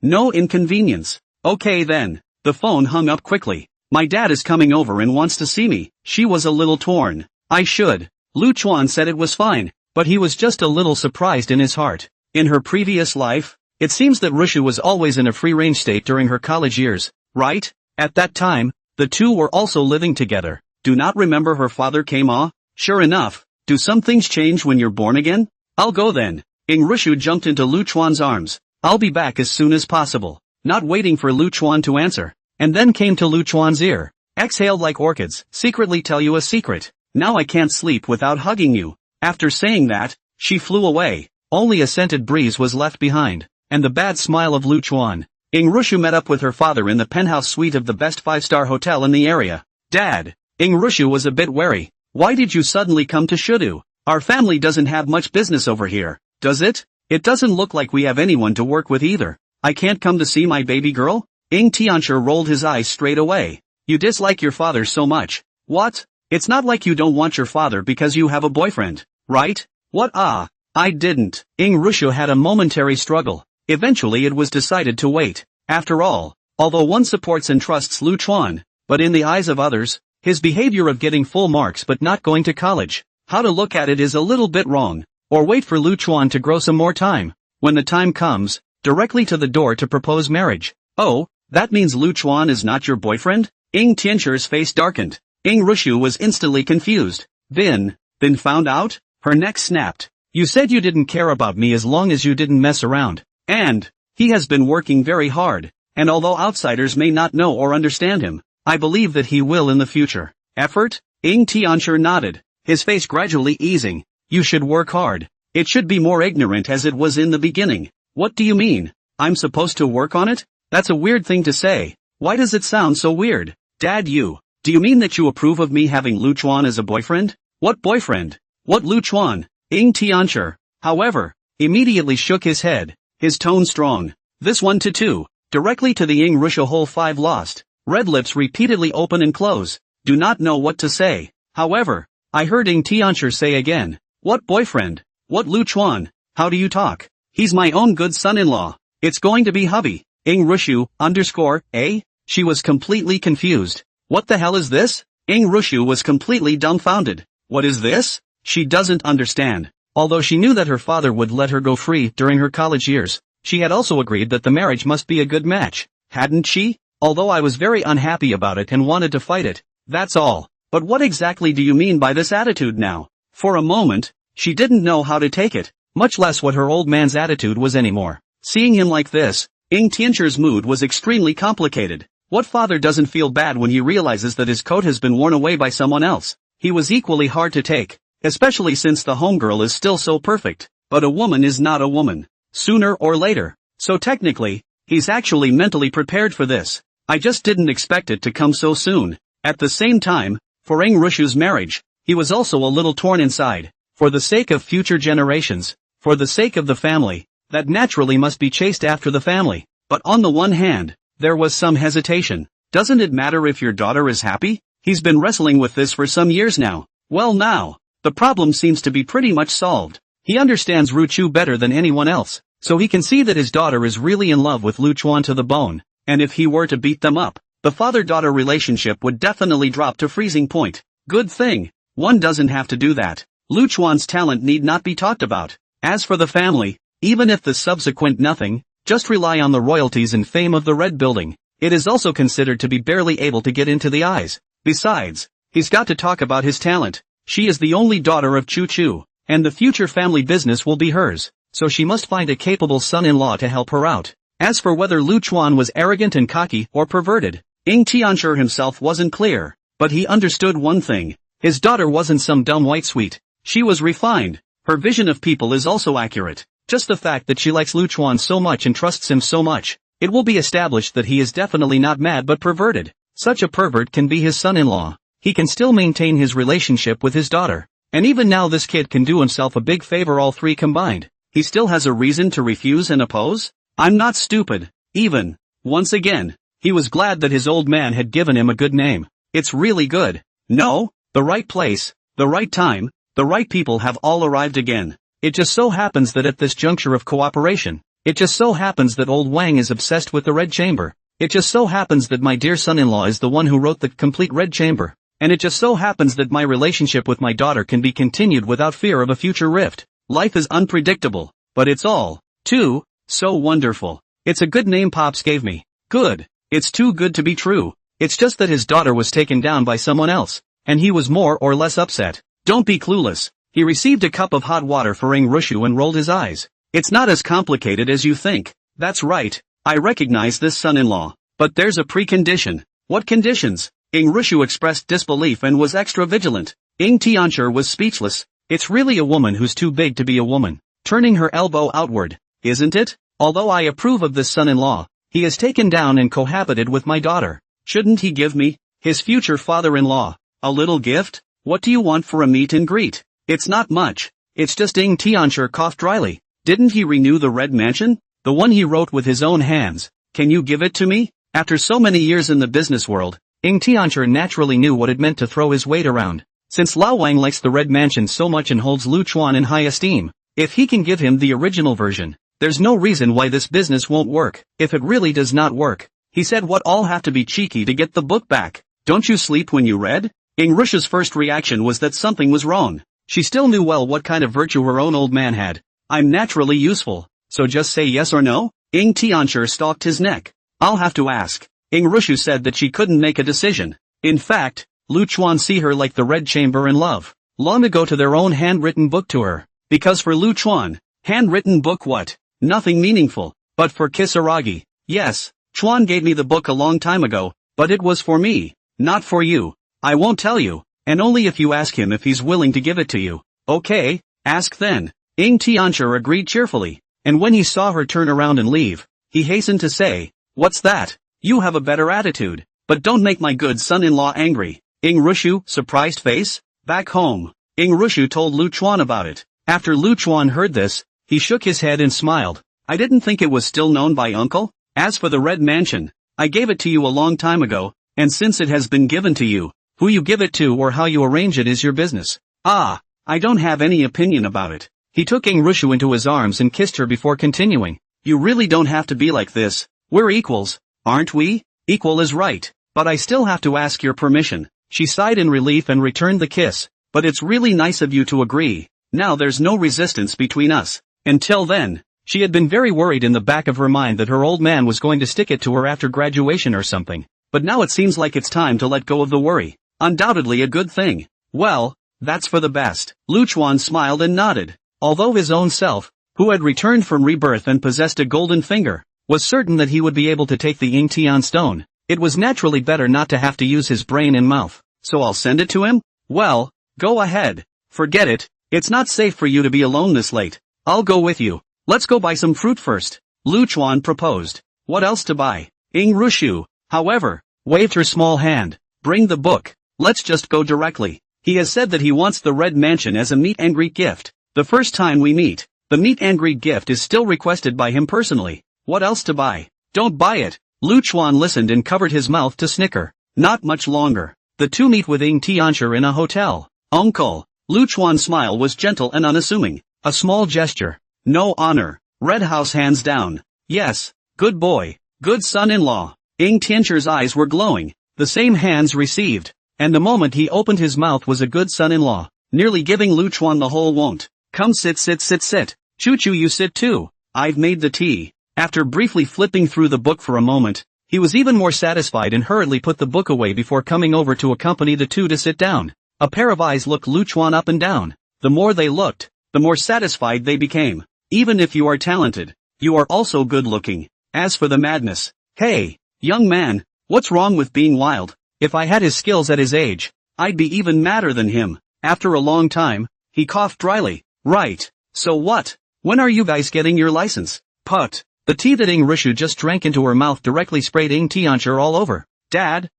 No inconvenience. Okay then. The phone hung up quickly. My dad is coming over and wants to see me. She was a little torn. I should. Lu Chuan said it was fine, but he was just a little surprised in his heart. In her previous life, it seems that Rushu was always in a free-range state during her college years, right? At that time, the two were also living together. Do not remember her father came on? Sure enough, do some things change when you're born again? I'll go then. Rushu jumped into Lu Chuan's arms. I'll be back as soon as possible. Not waiting for Lu Chuan to answer, and then came to Lu Chuan's ear. Exhaled like orchids, secretly tell you a secret. Now I can't sleep without hugging you. After saying that, she flew away. Only a scented breeze was left behind, and the bad smile of Lu Chuan. Rushu met up with her father in the penthouse suite of the best five-star hotel in the area. Dad. Rushu was a bit wary. Why did you suddenly come to Shudu? Our family doesn't have much business over here, does it? It doesn't look like we have anyone to work with either. I can't come to see my baby girl? Tianchi rolled his eyes straight away. You dislike your father so much. What? It's not like you don't want your father because you have a boyfriend, right? What? I didn't. Rushu had a momentary struggle. Eventually it was decided to wait. After all, although one supports and trusts Lu Chuan, but in the eyes of others, his behavior of getting full marks but not going to college, how to look at it is a little bit wrong. Or wait for Lu Chuan to grow some more time. When the time comes, directly to the door to propose marriage. Oh, that means Lu Chuan is not your boyfriend? Tianchi's face darkened. Rushu was instantly confused. Then found out? Her neck snapped. You said you didn't care about me as long as you didn't mess around. And he has been working very hard, and although outsiders may not know or understand him, I believe that he will in the future. Effort? Tianchi nodded, his face gradually easing. You should work hard. It should be more ignorant as it was in the beginning. What do you mean? I'm supposed to work on it? That's a weird thing to say. Why does it sound so weird? Dad, do you mean that you approve of me having Lu Chuan as a boyfriend? What boyfriend? What Lu Chuan? Tianchi, however, immediately shook his head, his tone strong. This 1 to 2, directly to the Rushu hole 5 lost. Red lips repeatedly open and close. Do not know what to say. However, I heard Tianchi say again. What boyfriend? What Lu Chuan? How do you talk? He's my own good son-in-law. It's going to be hubby. Rushu, _, She was completely confused. What the hell is this? Rushu was completely dumbfounded. What is this? She doesn't understand. Although she knew that her father would let her go free during her college years, she had also agreed that the marriage must be a good match, hadn't she? Although I was very unhappy about it and wanted to fight it, that's all. But what exactly do you mean by this attitude now? For a moment, she didn't know how to take it, much less what her old man's attitude was anymore. Seeing him like this, Tianchi's mood was extremely complicated. What father doesn't feel bad when he realizes that his coat has been worn away by someone else? He was equally hard to take, especially since the homegirl is still so perfect. But a woman is not a woman. Sooner or later. So technically, he's actually mentally prepared for this. I just didn't expect it to come so soon. At the same time, for Rushu's marriage, he was also a little torn inside. For the sake of future generations, for the sake of the family, that naturally must be chased after the family. But on the one hand, there was some hesitation. Doesn't it matter if your daughter is happy? He's been wrestling with this for some years now. Well now, the problem seems to be pretty much solved. He understands Ruchu better than anyone else, so he can see that his daughter is really in love with Lu Chuan to the bone, and if he were to beat them up, the father-daughter relationship would definitely drop to freezing point. Good thing, one doesn't have to do that. Lu Chuan's talent need not be talked about. As for the family, even if the subsequent nothing, just rely on the royalties and fame of the Red Building. It is also considered to be barely able to get into the eyes. Besides, he's got to talk about his talent. She is the only daughter of Chu Chu, and the future family business will be hers, so she must find a capable son-in-law to help her out. As for whether Lu Chuan was arrogant and cocky or perverted, Tianchi himself wasn't clear, but he understood one thing. His daughter wasn't some dumb white sweet. She was refined. Her vision of people is also accurate. Just the fact that she likes Lu Chuan so much and trusts him so much, it will be established that he is definitely not mad but perverted. Such a pervert can be his son-in-law. He can still maintain his relationship with his daughter. And even now this kid can do himself a big favor, all three combined. He still has a reason to refuse and oppose? I'm not stupid. Even. Once again, he was glad that his old man had given him a good name. It's really good. No, the right place, the right time, the right people have all arrived again. It just so happens that at this juncture of cooperation, it just so happens that old Wang is obsessed with the Red Chamber. It just so happens that my dear son-in-law is the one who wrote the complete Red Chamber. And it just so happens that my relationship with my daughter can be continued without fear of a future rift. Life is unpredictable, but it's all, too, so wonderful. It's a good name Pops gave me. Good. It's too good to be true. It's just that his daughter was taken down by someone else, and he was more or less upset. Don't be clueless. He received a cup of hot water for Ing Rushu and rolled his eyes. It's not as complicated as you think. That's right. I recognize this son-in-law. But there's a precondition. What conditions? Ing Rushu expressed disbelief and was extra vigilant. Ing Tiancher was speechless. It's really a woman who's too big to be a woman. Turning her elbow outward, isn't it? Although I approve of this son-in-law, he has taken down and cohabited with my daughter. Shouldn't he give me, his future father-in-law, a little gift? What do you want for a meet and greet? It's not much. It's just Ing Tiancher coughed dryly. Didn't he renew the Red Mansion? The one he wrote with his own hands. Can you give it to me? After so many years in the business world, Ing Tiancher naturally knew what it meant to throw his weight around. Since Lao Wang likes the Red Mansion so much and holds Lu Chuan in high esteem, if he can give him the original version, there's no reason why this business won't work. If it really does not work, he said, what all have to be cheeky to get the book back. Don't you sleep when you read? Ing Rushu's first reaction was that something was wrong. She still knew well what kind of virtue her own old man had. I'm naturally useful, so just say yes or no? Ing Tiancher stalked his neck. I'll have to ask. Ing Rushu said that she couldn't make a decision. In fact, Lu Chuan see her like the Red Chamber in love. Long ago to their own handwritten book to her. Because for Lu Chuan, handwritten book what? Nothing meaningful. But for Kisaragi, yes, Chuan gave me the book a long time ago, but it was for me, not for you. I won't tell you, and only if you ask him if he's willing to give it to you. Okay, ask then. Ing Tiancher agreed cheerfully, and when he saw her turn around and leave, he hastened to say, what's that? You have a better attitude, but don't make my good son-in-law angry. Ing Rushu, surprised face? Back home, Ing Rushu told Lu Chuan about it. After Lu Chuan heard this, he shook his head and smiled. I didn't think it was still known by uncle. As for the Red Mansion, I gave it to you a long time ago, and since it has been given to you, who you give it to or how you arrange it is your business. Ah, I don't have any opinion about it. He took Ing Rushu into his arms and kissed her before continuing. You really don't have to be like this. We're equals, aren't we? Equal is right, but I still have to ask your permission. She sighed in relief and returned the kiss. But it's really nice of you to agree. Now there's no resistance between us. Until then, she had been very worried in the back of her mind that her old man was going to stick it to her after graduation or something. But now it seems like it's time to let go of the worry. Undoubtedly a good thing. Well, that's for the best. Lu Chuan smiled and nodded. Although his own self, who had returned from rebirth and possessed a golden finger, was certain that he would be able to take the Ying Tian stone, it was naturally better not to have to use his brain and mouth. So I'll send it to him? Well, go ahead. Forget it. It's not safe for you to be alone this late. I'll go with you. Let's go buy some fruit first. Lu Chuan proposed. What else to buy? Ing Rushu, however, waved her small hand. Bring the book. Let's just go directly. He has said that he wants the Red Mansion as a meet and greet gift. The first time we meet, the meet and greet gift is still requested by him personally. What else to buy? Don't buy it. Lu Chuan listened and covered his mouth to snicker. Not much longer. The two meet with Ing Tiancher in a hotel. Uncle. Lu Chuan's smile was gentle and unassuming. A small gesture. No honor. Red House hands down. Yes. Good boy. Good son-in-law. Ing Tiancher's eyes were glowing. The same hands received. And the moment he opened his mouth was a good son-in-law. Nearly giving Lu Chuan the whole won't. Come sit. Choo-choo you sit too. I've made the tea. After briefly flipping through the book for a moment, he was even more satisfied and hurriedly put the book away before coming over to accompany the two to sit down. A pair of eyes looked Lu Chuan up and down. The more they looked, the more satisfied they became. Even if you are talented, you are also good-looking. As for the madness, hey, young man, what's wrong with being wild? If I had his skills at his age, I'd be even madder than him. After a long time, he coughed dryly. Right. So what? When are you guys getting your license? Put. The tea that Ing Rushu just drank into her mouth directly sprayed Ing Tiancher all over. Dad?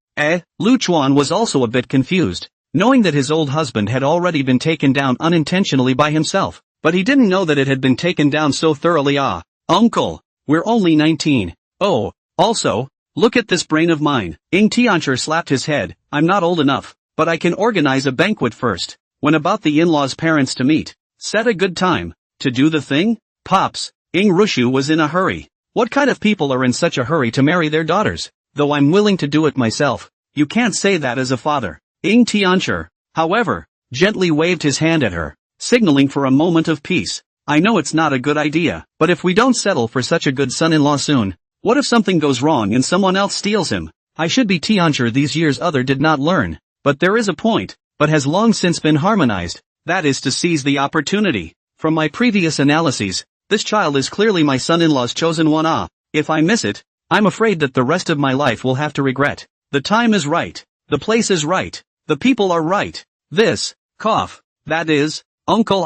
Lu Chuan was also a bit confused, knowing that his old husband had already been taken down unintentionally by himself, but he didn't know that it had been taken down so thoroughly. Uncle, we're only 19. Oh, also, look at this brain of mine. Ing Tiancher slapped his head. I'm not old enough, but I can organize a banquet first. When about the in-laws' parents to meet, set a good time, to do the thing? Pops. Ing Rushu was in a hurry. What kind of people are in such a hurry to marry their daughters? Though I'm willing to do it myself. You can't say that as a father. Tiancher, however, gently waved his hand at her, signaling for a moment of peace. I know it's not a good idea, but if we don't settle for such a good son-in-law soon, what if something goes wrong and someone else steals him? I should be Tiancher these years other did not learn, but there is a point, but has long since been harmonized, that is to seize the opportunity. From my previous analyses, this child is clearly my son-in-law's chosen one. If I miss it, I'm afraid that the rest of my life will have to regret. The time is right, the place is right, the people are right. This, that is, Uncle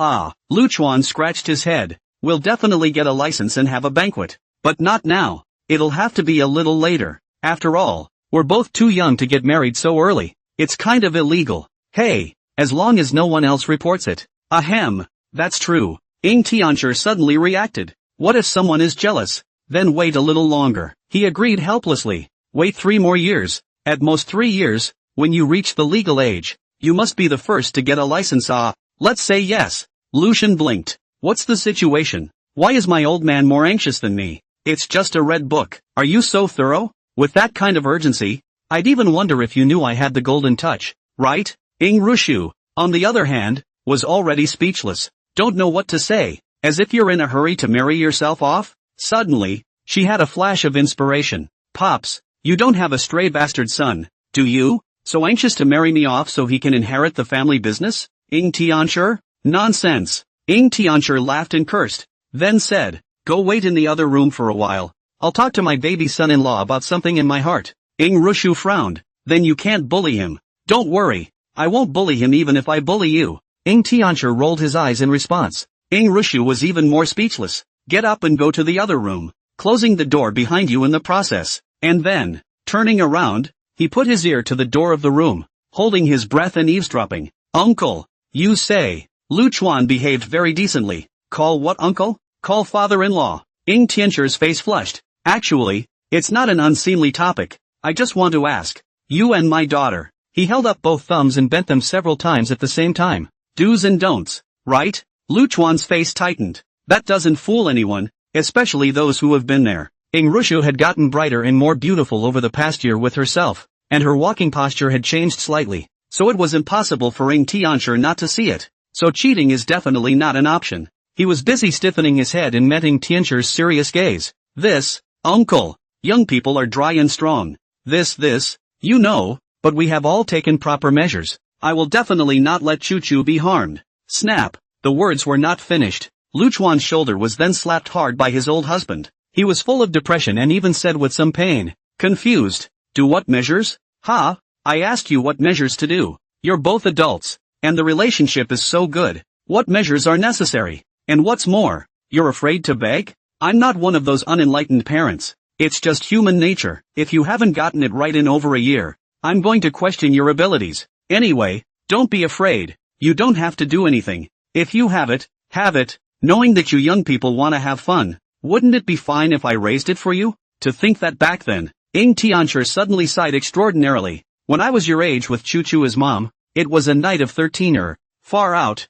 Luchuan scratched his head. We'll definitely get a license and have a banquet. But not now. It'll have to be a little later. After all, we're both too young to get married so early. It's kind of illegal. Hey, as long as no one else reports it. Ahem, that's true. Tiancher suddenly reacted. What if someone is jealous? Then wait a little longer. He agreed helplessly. Wait 3 more years. At most 3 years. When you reach the legal age, you must be the first to get a license. Let's say yes. Lucian blinked. What's the situation? Why is my old man more anxious than me? It's just a red book. Are you so thorough? With that kind of urgency? I'd even wonder if you knew I had the golden touch, right? Rushu, on the other hand, was already speechless. Don't know what to say. As if you're in a hurry to marry yourself off? Suddenly, she had a flash of inspiration. Pops, you don't have a stray bastard son, do you? So anxious to marry me off so he can inherit the family business? Tiancher? Nonsense. Tiancher laughed and cursed, then said, go wait in the other room for a while. I'll talk to my baby son-in-law about something in my heart. Rushu frowned. Then you can't bully him. Don't worry. I won't bully him even if I bully you. Tiancher rolled his eyes in response. Rushu was even more speechless. Get up and go to the other room, closing the door behind you in the process. And then, turning around, he put his ear to the door of the room, holding his breath and eavesdropping. Uncle, you say. Luchuan behaved very decently. Call what uncle? Call father-in-law. Tiancher's face flushed. Actually, it's not an unseemly topic. I just want to ask. You and my daughter. He held up both thumbs and bent them several times at the same time. Do's and don'ts, right? Luchuan's face tightened. That doesn't fool anyone, especially those who have been there. Rushu had gotten brighter and more beautiful over the past year with herself, and her walking posture had changed slightly, so it was impossible for Tiancher not to see it. So cheating is definitely not an option. He was busy stiffening his head and meeting Tiancher's serious gaze. This, uncle, young people are dry and strong. This, you know, but we have all taken proper measures. I will definitely not let Choo-Choo be harmed. Snap. The words were not finished. Luchuan's shoulder was then slapped hard by his old husband. He was full of depression and even said with some pain, confused, do what measures? I asked you what measures to do. You're both adults, and the relationship is so good. What measures are necessary? And what's more, you're afraid to beg? I'm not one of those unenlightened parents. It's just human nature. If you haven't gotten it right in over a year, I'm going to question your abilities. Anyway, don't be afraid. You don't have to do anything. If you have it, knowing that you young people want to have fun. Wouldn't it be fine if I raised it for you? To think that back then. Tiancher suddenly sighed extraordinarily. When I was your age with Choo-Choo as mom, it was a night of 13. Far out.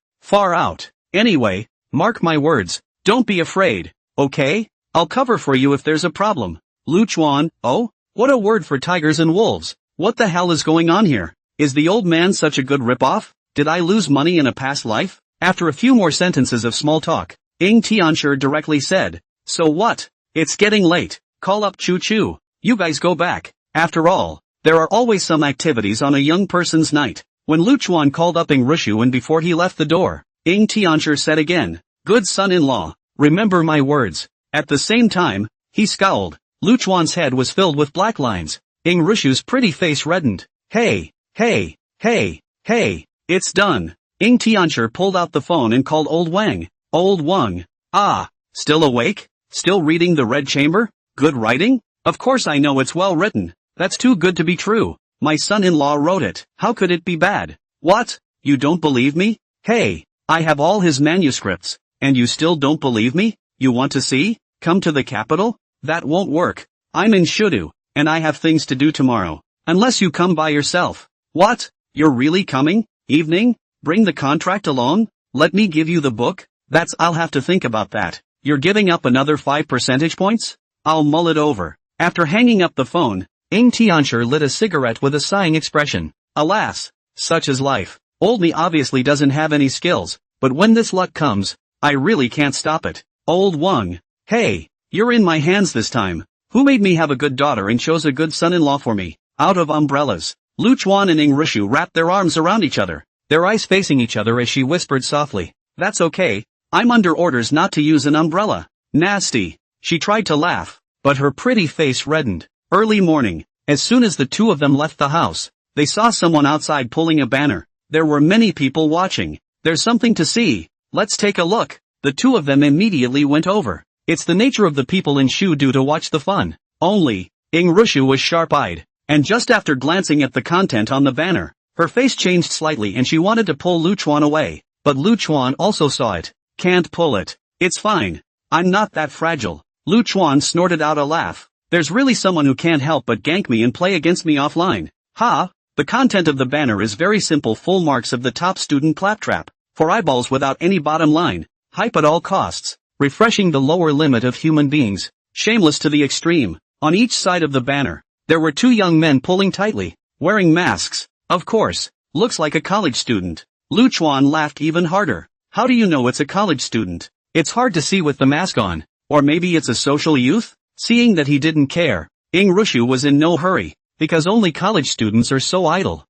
Anyway, mark my words, don't be afraid, okay? I'll cover for you if there's a problem. Luchuan, oh? What a word for tigers and wolves. What the hell is going on here? Is the old man such a good rip-off? Did I lose money in a past life? After a few more sentences of small talk, Tiancher directly said, so what? It's getting late. Call up Choo-Choo. You guys go back. After all, there are always some activities on a young person's night. When Luchuan called up Rushu and before he left the door, Tiancher said again, good son-in-law, remember my words. At the same time, he scowled. Luchuan's head was filled with black lines. Rushu's pretty face reddened. Hey, it's done. Tiancher pulled out the phone and called Old Wang. Old Wang. Still awake? Still reading The Red Chamber? Good writing? Of course I know it's well written. That's too good to be true. My son-in-law wrote it. How could it be bad? What? You don't believe me? Hey, I have all his manuscripts. And you still don't believe me? You want to see? Come to the capital? That won't work. I'm in Shudu, and I have things to do tomorrow. Unless you come by yourself. What? You're really coming? Evening? Bring the contract along? Let me give you the book? I'll have to think about that. You're giving up another 5 percentage points? I'll mull it over. After hanging up the phone, Ing Tianxer lit a cigarette with a sighing expression. Alas, such is life. Old me obviously doesn't have any skills, but when this luck comes, I really can't stop it. Old Wang. Hey, you're in my hands this time. Who made me have a good daughter and chose a good son-in-law for me? Out of umbrellas. Lu Chuan and Ing Rishu wrapped their arms around each other, their eyes facing each other as she whispered softly. That's okay, I'm under orders not to use an umbrella. Nasty. She tried to laugh, but her pretty face reddened. Early morning, as soon as the two of them left the house, they saw someone outside pulling a banner. There were many people watching. There's something to see. Let's take a look. The two of them immediately went over. It's the nature of the people in Shudu to watch the fun. Only, Ing Rishu was sharp-eyed, and just after glancing at the content on the banner, her face changed slightly and she wanted to pull Lu Chuan away, but Lu Chuan also saw it. Can't pull it. It's fine. I'm not that fragile. Lu Chuan snorted out a laugh. There's really someone who can't help but gank me and play against me offline. Ha! The content of the banner is very simple: full marks of the top student claptrap, for eyeballs without any bottom line, hype at all costs, refreshing the lower limit of human beings, shameless to the extreme. On each side of the banner, there were two young men pulling tightly, wearing masks. Of course, looks like a college student. Lu Chuan laughed even harder. How do you know it's a college student? It's hard to see with the mask on. Or maybe it's a social youth? Seeing that he didn't care, Ing Rishu was in no hurry, because only college students are so idle.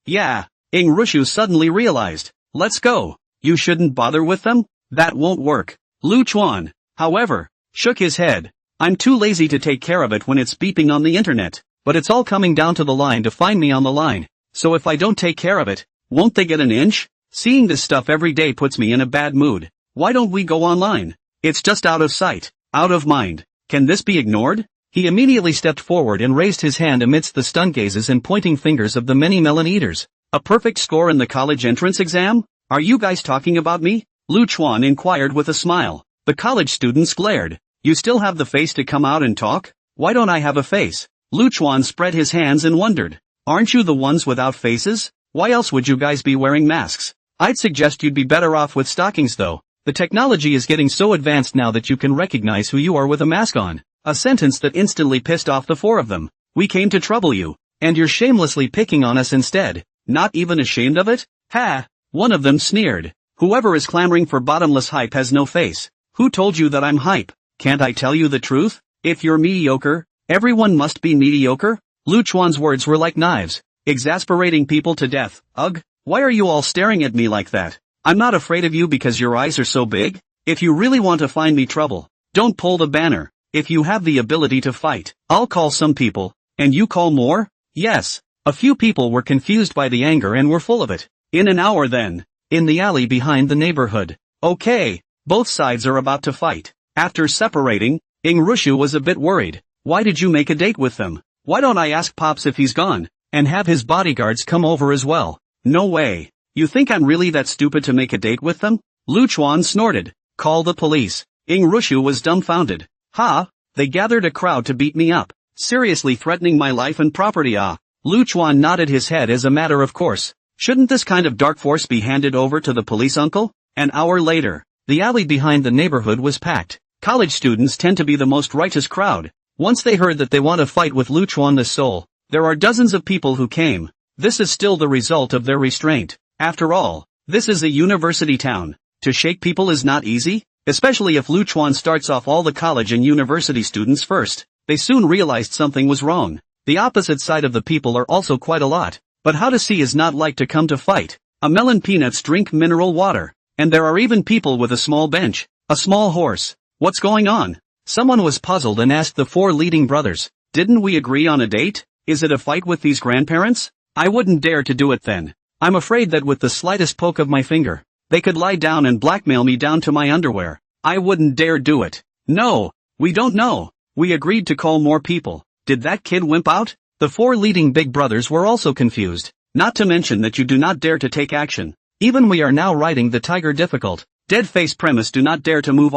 Yeah. Ing Rishu suddenly realized. Let's go. You shouldn't bother with them? That won't work. Lu Chuan, however, shook his head. I'm too lazy to take care of it when it's beeping on the internet, but it's all coming down to the line to find me on the line. So if I don't take care of it, won't they get an inch? Seeing this stuff every day puts me in a bad mood. Why don't we go online? It's just out of sight, out of mind. Can this be ignored? He immediately stepped forward and raised his hand amidst the stunned gazes and pointing fingers of the many melon eaters. A perfect score in the college entrance exam? Are you guys talking about me? Lu Chuan inquired with a smile. The college students glared. You still have the face to come out and talk? Why don't I have a face? Lu Chuan spread his hands and wondered. Aren't you the ones without faces? Why else would you guys be wearing masks? I'd suggest you'd be better off with stockings though. The technology is getting so advanced now that you can recognize who you are with a mask on. A sentence that instantly pissed off the four of them. We came to trouble you, and you're shamelessly picking on us instead. Not even ashamed of it? Ha! One of them sneered. Whoever is clamoring for bottomless hype has no face. Who told you that I'm hype? Can't I tell you the truth? If you're mediocre, everyone must be mediocre? Lu Chuan's words were like knives, exasperating people to death. Ugh, why are you all staring at me like that? I'm not afraid of you because your eyes are so big. If you really want to find me trouble, don't pull the banner. If you have the ability to fight, I'll call some people, and you call more? Yes. A few people were confused by the anger and were full of it. In an hour then, in the alley behind the neighborhood. Okay, both sides are about to fight. After separating, Ing Rishu was a bit worried. Why did you make a date with them? Why don't I ask Pops if he's gone, and have his bodyguards come over as well? No way. You think I'm really that stupid to make a date with them? Lu Chuan snorted. Call the police. Ing Rishu was dumbfounded. Ha! They gathered a crowd to beat me up, seriously threatening my life and property. Lu Chuan nodded his head as a matter of course. Shouldn't this kind of dark force be handed over to the police, uncle? An hour later, the alley behind the neighborhood was packed. College students tend to be the most righteous crowd. Once they heard that they want to fight with Lu Chuan the Soul, there are dozens of people who came. This is still the result of their restraint. After all, this is a university town. To shake people is not easy, especially if Lu Chuan starts off all the college and university students first. They soon realized something was wrong. The opposite side of the people are also quite a lot. But how to see is not like to come to fight. A melon peanuts drink mineral water. And there are even people with a small bench. A small horse. What's going on? Someone was puzzled and asked the four leading brothers. Didn't we agree on a date? Is it a fight with these grandparents? I wouldn't dare to do it then. I'm afraid that with the slightest poke of my finger, they could lie down and blackmail me down to my underwear. I wouldn't dare do it. No, we don't know. We agreed to call more people. Did that kid wimp out? The four leading big brothers were also confused. Not to mention that you do not dare to take action. Even we are now writing the tiger difficult. Dead face premise: do not dare to move.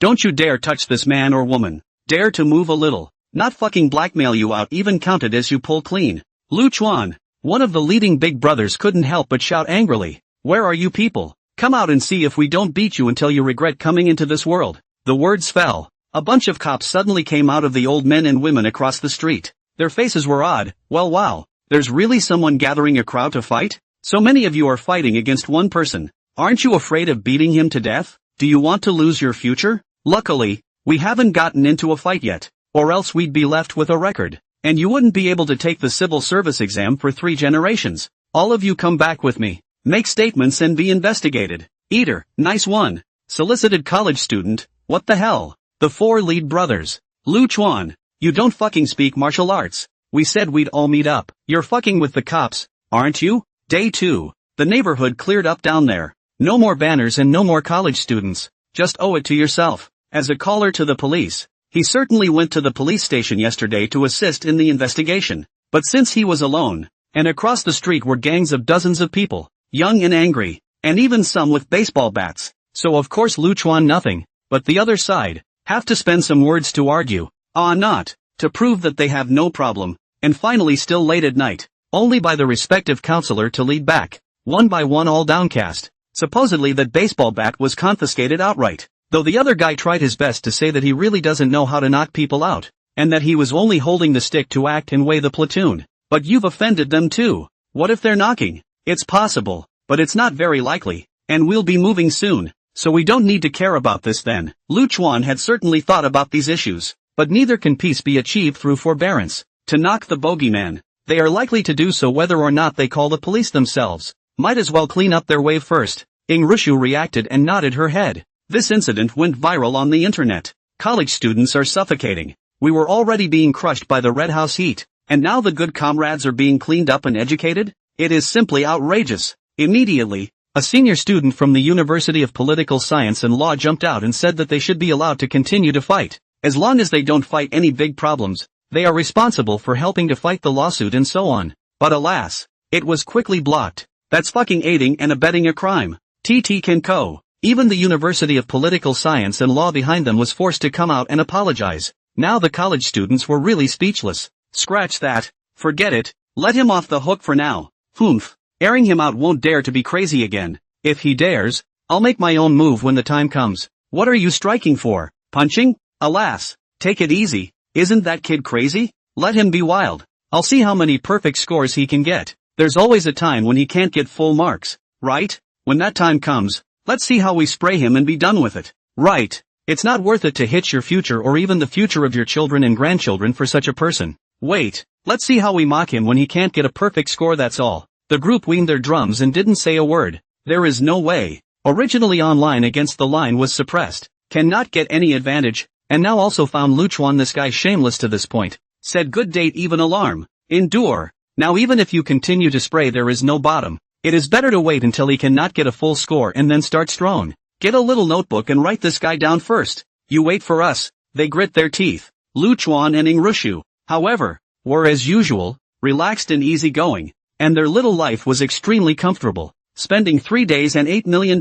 Don't you dare touch this man or woman. Dare to move a little. Not fucking blackmail you out, even counted as you pull clean. Lu Chuan, one of the leading big brothers, couldn't help but shout angrily. Where are you people? Come out and see if we don't beat you until you regret coming into this world. The words fell. A bunch of cops suddenly came out of the old men and women across the street. Their faces were odd. Well, wow. There's really someone gathering a crowd to fight? So many of you are fighting against one person. Aren't you afraid of beating him to death? Do you want to lose your future? Luckily, we haven't gotten into a fight yet, or else we'd be left with a record. And you wouldn't be able to take the civil service exam for 3 generations. All of you come back with me. Make statements and be investigated. Eater, nice one. Solicited college student, what the hell? The 4 lead brothers. Lu Chuan, you don't fucking speak martial arts. We said we'd all meet up. You're fucking with the cops, aren't you? Day 2. The neighborhood cleared up down there. No more banners and no more college students. Just owe it to yourself. As a caller to the police, he certainly went to the police station yesterday to assist in the investigation. But since he was alone, and across the street were gangs of dozens of people, young and angry, and even some with baseball bats, so of course Lu Chuan nothing, but the other side, have to spend some words to argue, not, to prove that they have no problem, and finally still late at night, only by the respective counselor to lead back, one by one all downcast, supposedly that baseball bat was confiscated outright, though the other guy tried his best to say that he really doesn't know how to knock people out, and that he was only holding the stick to act and weigh the platoon. But you've offended them too. What if they're knocking? It's possible, but it's not very likely, and we'll be moving soon, so we don't need to care about this then. Lu Chuan had certainly thought about these issues, but neither can peace be achieved through forbearance. To knock the bogeyman, they are likely to do so whether or not they call the police themselves. Might as well clean up their wave first. Rushu reacted and nodded her head. This incident went viral on the internet. College students are suffocating. We were already being crushed by the red house heat, and now the good comrades are being cleaned up and educated? It is simply outrageous. Immediately, a senior student from the University of Political Science and Law jumped out and said that they should be allowed to continue to fight. As long as they don't fight any big problems, they are responsible for helping to fight the lawsuit and so on. But alas, it was quickly blocked. That's fucking aiding and abetting a crime. TT Kenko. Even the University of Political Science and Law behind them was forced to come out and apologize. Now the college students were really speechless. Scratch that. Forget it. Let him off the hook for now. Humph. Airing him out won't dare to be crazy again. If he dares, I'll make my own move when the time comes. What are you striking for? Punching? Alas. Take it easy. Isn't that kid crazy? Let him be wild. I'll see how many perfect scores he can get. There's always a time when he can't get full marks, right? When that time comes, let's see how we spray him and be done with it. Right. It's not worth it to hitch your future or even the future of your children and grandchildren for such a person. Wait, let's see how we mock him when he can't get a perfect score, that's all. The group weaned their drums and didn't say a word. There is no way. Originally online against the line was suppressed. Cannot get any advantage, and now also found Lu Chuan this guy shameless to this point. Said good date even alarm. Endure. Now even if you continue to spray there is no bottom. It is better to wait until he cannot get a full score and then start strong. Get a little notebook and write this guy down first. You wait for us. They grit their teeth. Lu Chuan and Rushu, however, were as usual, relaxed and easygoing, and their little life was extremely comfortable. Spending 3 days and $8 million,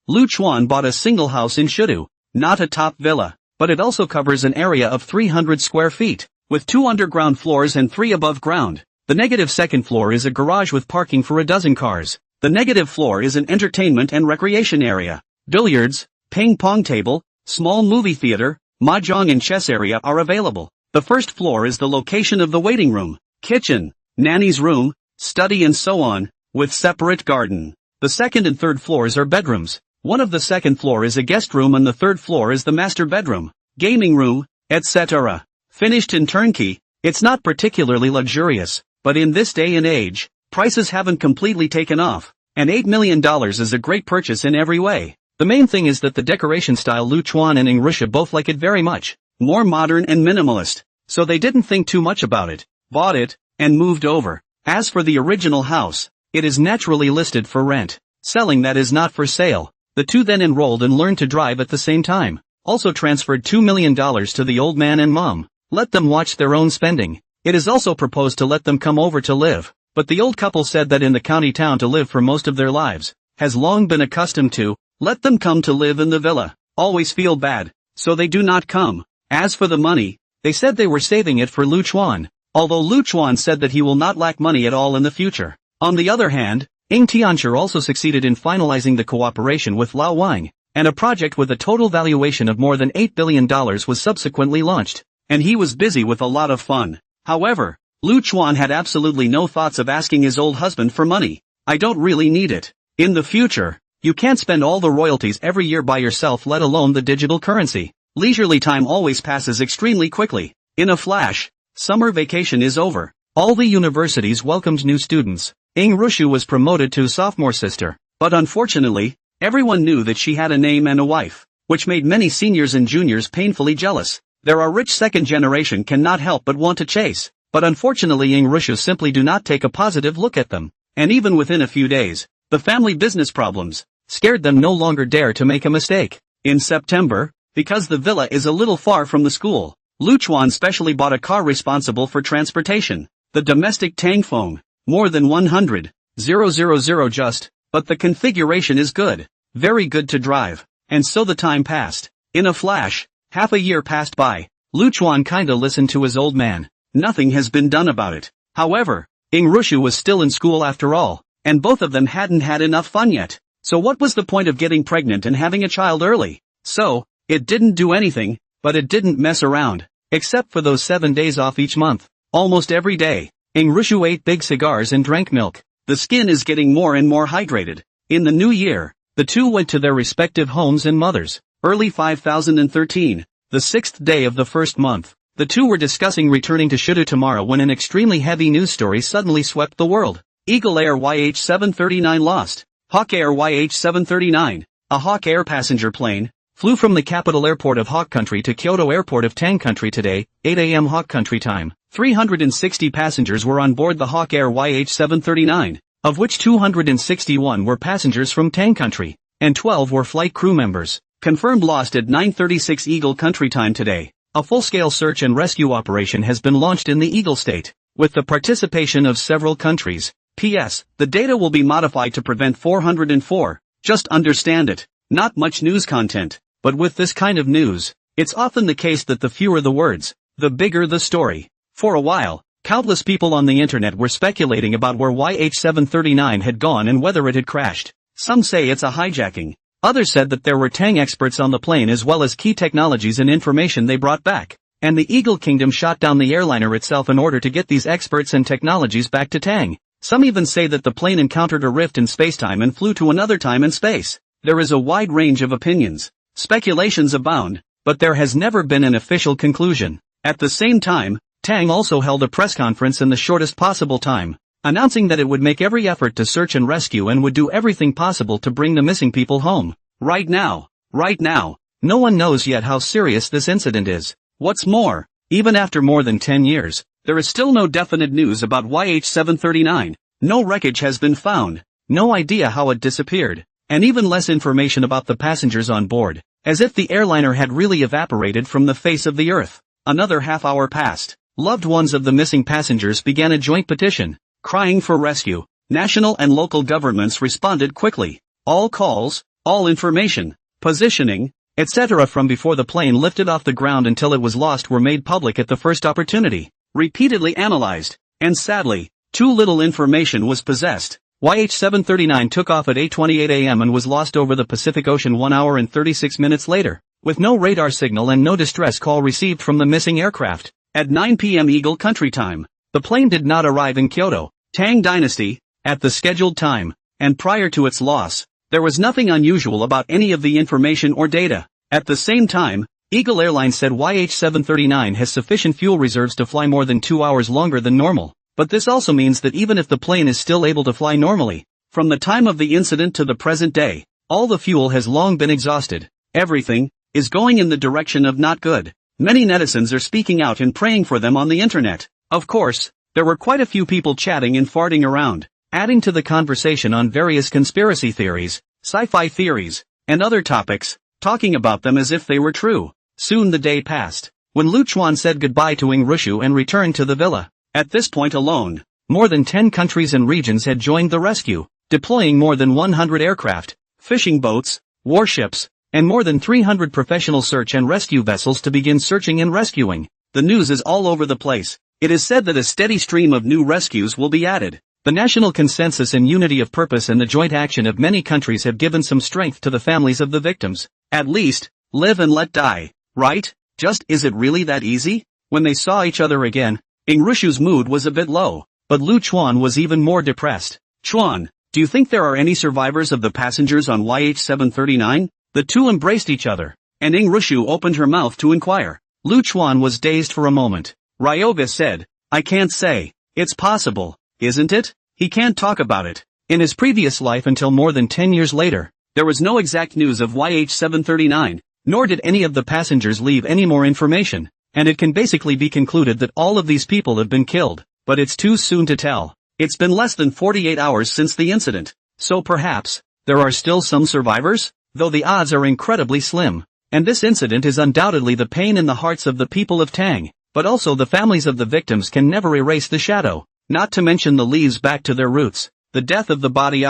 Lu Chuan bought a single house in Shudu, not a top villa, but it also covers an area of 300 square feet, with 2 underground floors and 3 above ground. The negative second floor is a garage with parking for a dozen cars. The negative floor is an entertainment and recreation area. Billiards, ping pong table, small movie theater, mahjong and chess area are available. The first floor is the location of the waiting room, kitchen, nanny's room, study and so on, with separate garden. The second and third floors are bedrooms. One of the second floor is a guest room and the third floor is the master bedroom, gaming room, etc. Finished in turnkey. It's not particularly luxurious, but in this day and age, prices haven't completely taken off, and $8 million is a great purchase in every way. The main thing is that the decoration style Lu Chuan and Rushu both like it very much, more modern and minimalist, so they didn't think too much about it, bought it, and moved over. As for the original house, it is naturally listed for rent, selling that is not for sale. The two then enrolled and learned to drive at the same time, also transferred $2 million to the old man and mom, let them watch their own spending. It is also proposed to let them come over to live, but the old couple said that in the county town to live for most of their lives, has long been accustomed to, let them come to live in the villa, always feel bad, so they do not come. As for the money, they said they were saving it for Lu Chuan, although Lu Chuan said that he will not lack money at all in the future. On the other hand, Tianchi also succeeded in finalizing the cooperation with Lao Wang, and a project with a total valuation of more than $8 billion was subsequently launched. And he was busy with a lot of fun. However, Lu Chuan had absolutely no thoughts of asking his old husband for money. I don't really need it. In the future, you can't spend all the royalties every year by yourself, let alone the digital currency. Leisurely time always passes extremely quickly. In a flash, summer vacation is over. All the universities welcomed new students. Ing Rushu was promoted to sophomore sister. But unfortunately, everyone knew that she had a name and a wife, which made many seniors and juniors painfully jealous. There are rich second generation cannot help but want to chase. But unfortunately Ing Rushu simply do not take a positive look at them. And even within a few days, the family business problems scared them no longer dare to make a mistake. In September, because the villa is a little far from the school, Lu Chuan specially bought a car responsible for transportation. The domestic Tang phone, more than 100,000 just, but the configuration is good, very good to drive. And so the time passed. In a flash, half a year passed by. Lu Chuan kinda listened to his old man. Nothing has been done about it. However, Ing Rushu was still in school after all, and both of them hadn't had enough fun yet. So what was the point of getting pregnant and having a child early? So, it didn't do anything, but it didn't mess around. Except for those 7 days off each month. Almost every day, Ing Rushu ate big cigars and drank milk. The skin is getting more and more hydrated. In the new year, the two went to their respective homes and mothers. Early 5013, the 6th day of the first month, the two were discussing returning to Shudu tomorrow when an extremely heavy news story suddenly swept the world. Eagle Air YH-739 lost. Hawk Air YH-739, a Hawk Air passenger plane, flew from the capital airport of Hawk Country to Kyoto Airport of Tang Country today, 8 a.m. Hawk Country time. 360 passengers were on board the Hawk Air YH-739, of which 261 were passengers from Tang Country, and 12 were flight crew members. Confirmed lost at 9:36 Eagle Country time today. A full-scale search and rescue operation has been launched in the Eagle State, with the participation of several countries. P.S. The data will be modified to prevent 404. Just understand it. Not much news content, but with this kind of news, it's often the case that the fewer the words, the bigger the story. For a while, countless people on the internet were speculating about where YH-739 had gone and whether it had crashed. Some say it's a hijacking. Others said that there were Tang experts on the plane as well as key technologies and information they brought back. And the Eagle Kingdom shot down the airliner itself in order to get these experts and technologies back to Tang. Some even say that the plane encountered a rift in spacetime and flew to another time and space. There is a wide range of opinions. Speculations abound, but there has never been an official conclusion. At the same time, Tang also held a press conference in the shortest possible time, announcing that it would make every effort to search and rescue and would do everything possible to bring the missing people home. Right now, no one knows yet how serious this incident is. What's more, even after more than 10 years, there is still no definite news about YH-739. No wreckage has been found, no idea how it disappeared, and even less information about the passengers on board, as if the airliner had really evaporated from the face of the earth. Another half hour passed. Loved ones of the missing passengers began a joint petition, crying for rescue. National and local governments responded quickly. All calls, all information, positioning, etc. from before the plane lifted off the ground until it was lost were made public at the first opportunity, repeatedly analyzed, and sadly, too little information was possessed. YH-739 took off at 8:28 a.m. and was lost over the Pacific Ocean 1 hour and 36 minutes later, with no radar signal and no distress call received from the missing aircraft. At 9 p.m. Eagle Country time, the plane did not arrive in Kyoto, Tang Dynasty, at the scheduled time, and prior to its loss, there was nothing unusual about any of the information or data. At the same time, Eagle Airlines said YH-739 has sufficient fuel reserves to fly more than 2 hours longer than normal, but this also means that even if the plane is still able to fly normally, from the time of the incident to the present day, all the fuel has long been exhausted. Everything is going in the direction of not good. Many netizens are speaking out and praying for them on the internet. Of course, there were quite a few people chatting and farting around, adding to the conversation on various conspiracy theories, sci-fi theories, and other topics, talking about them as if they were true. Soon the day passed, when Lu Chuan said goodbye to Ing Rushu and returned to the villa. At this point alone, more than 10 countries and regions had joined the rescue, deploying more than 100 aircraft, fishing boats, warships, and more than 300 professional search and rescue vessels to begin searching and rescuing. The news is all over the place. It is said that a steady stream of new rescues will be added. The national consensus and unity of purpose and the joint action of many countries have given some strength to the families of the victims. At least, live and let die, right? Just, is it really that easy? When they saw each other again, Ing Rushu's mood was a bit low, but Lu Chuan was even more depressed. Chuan, do you think there are any survivors of the passengers on YH739? The two embraced each other, and Ing Rushu opened her mouth to inquire. Lu Chuan was dazed for a moment. Ryoga said, I can't say. It's possible, isn't it? He can't talk about it. In his previous life until more than 10 years later, there was no exact news of YH739, nor did any of the passengers leave any more information, and it can basically be concluded that all of these people have been killed, but it's too soon to tell. It's been less than 48 hours since the incident, so perhaps, there are still some survivors, though the odds are incredibly slim. And this incident is undoubtedly the pain in the hearts of the people of Tang, but also the families of the victims can never erase the shadow, not to mention the leaves back to their roots. The death of the body,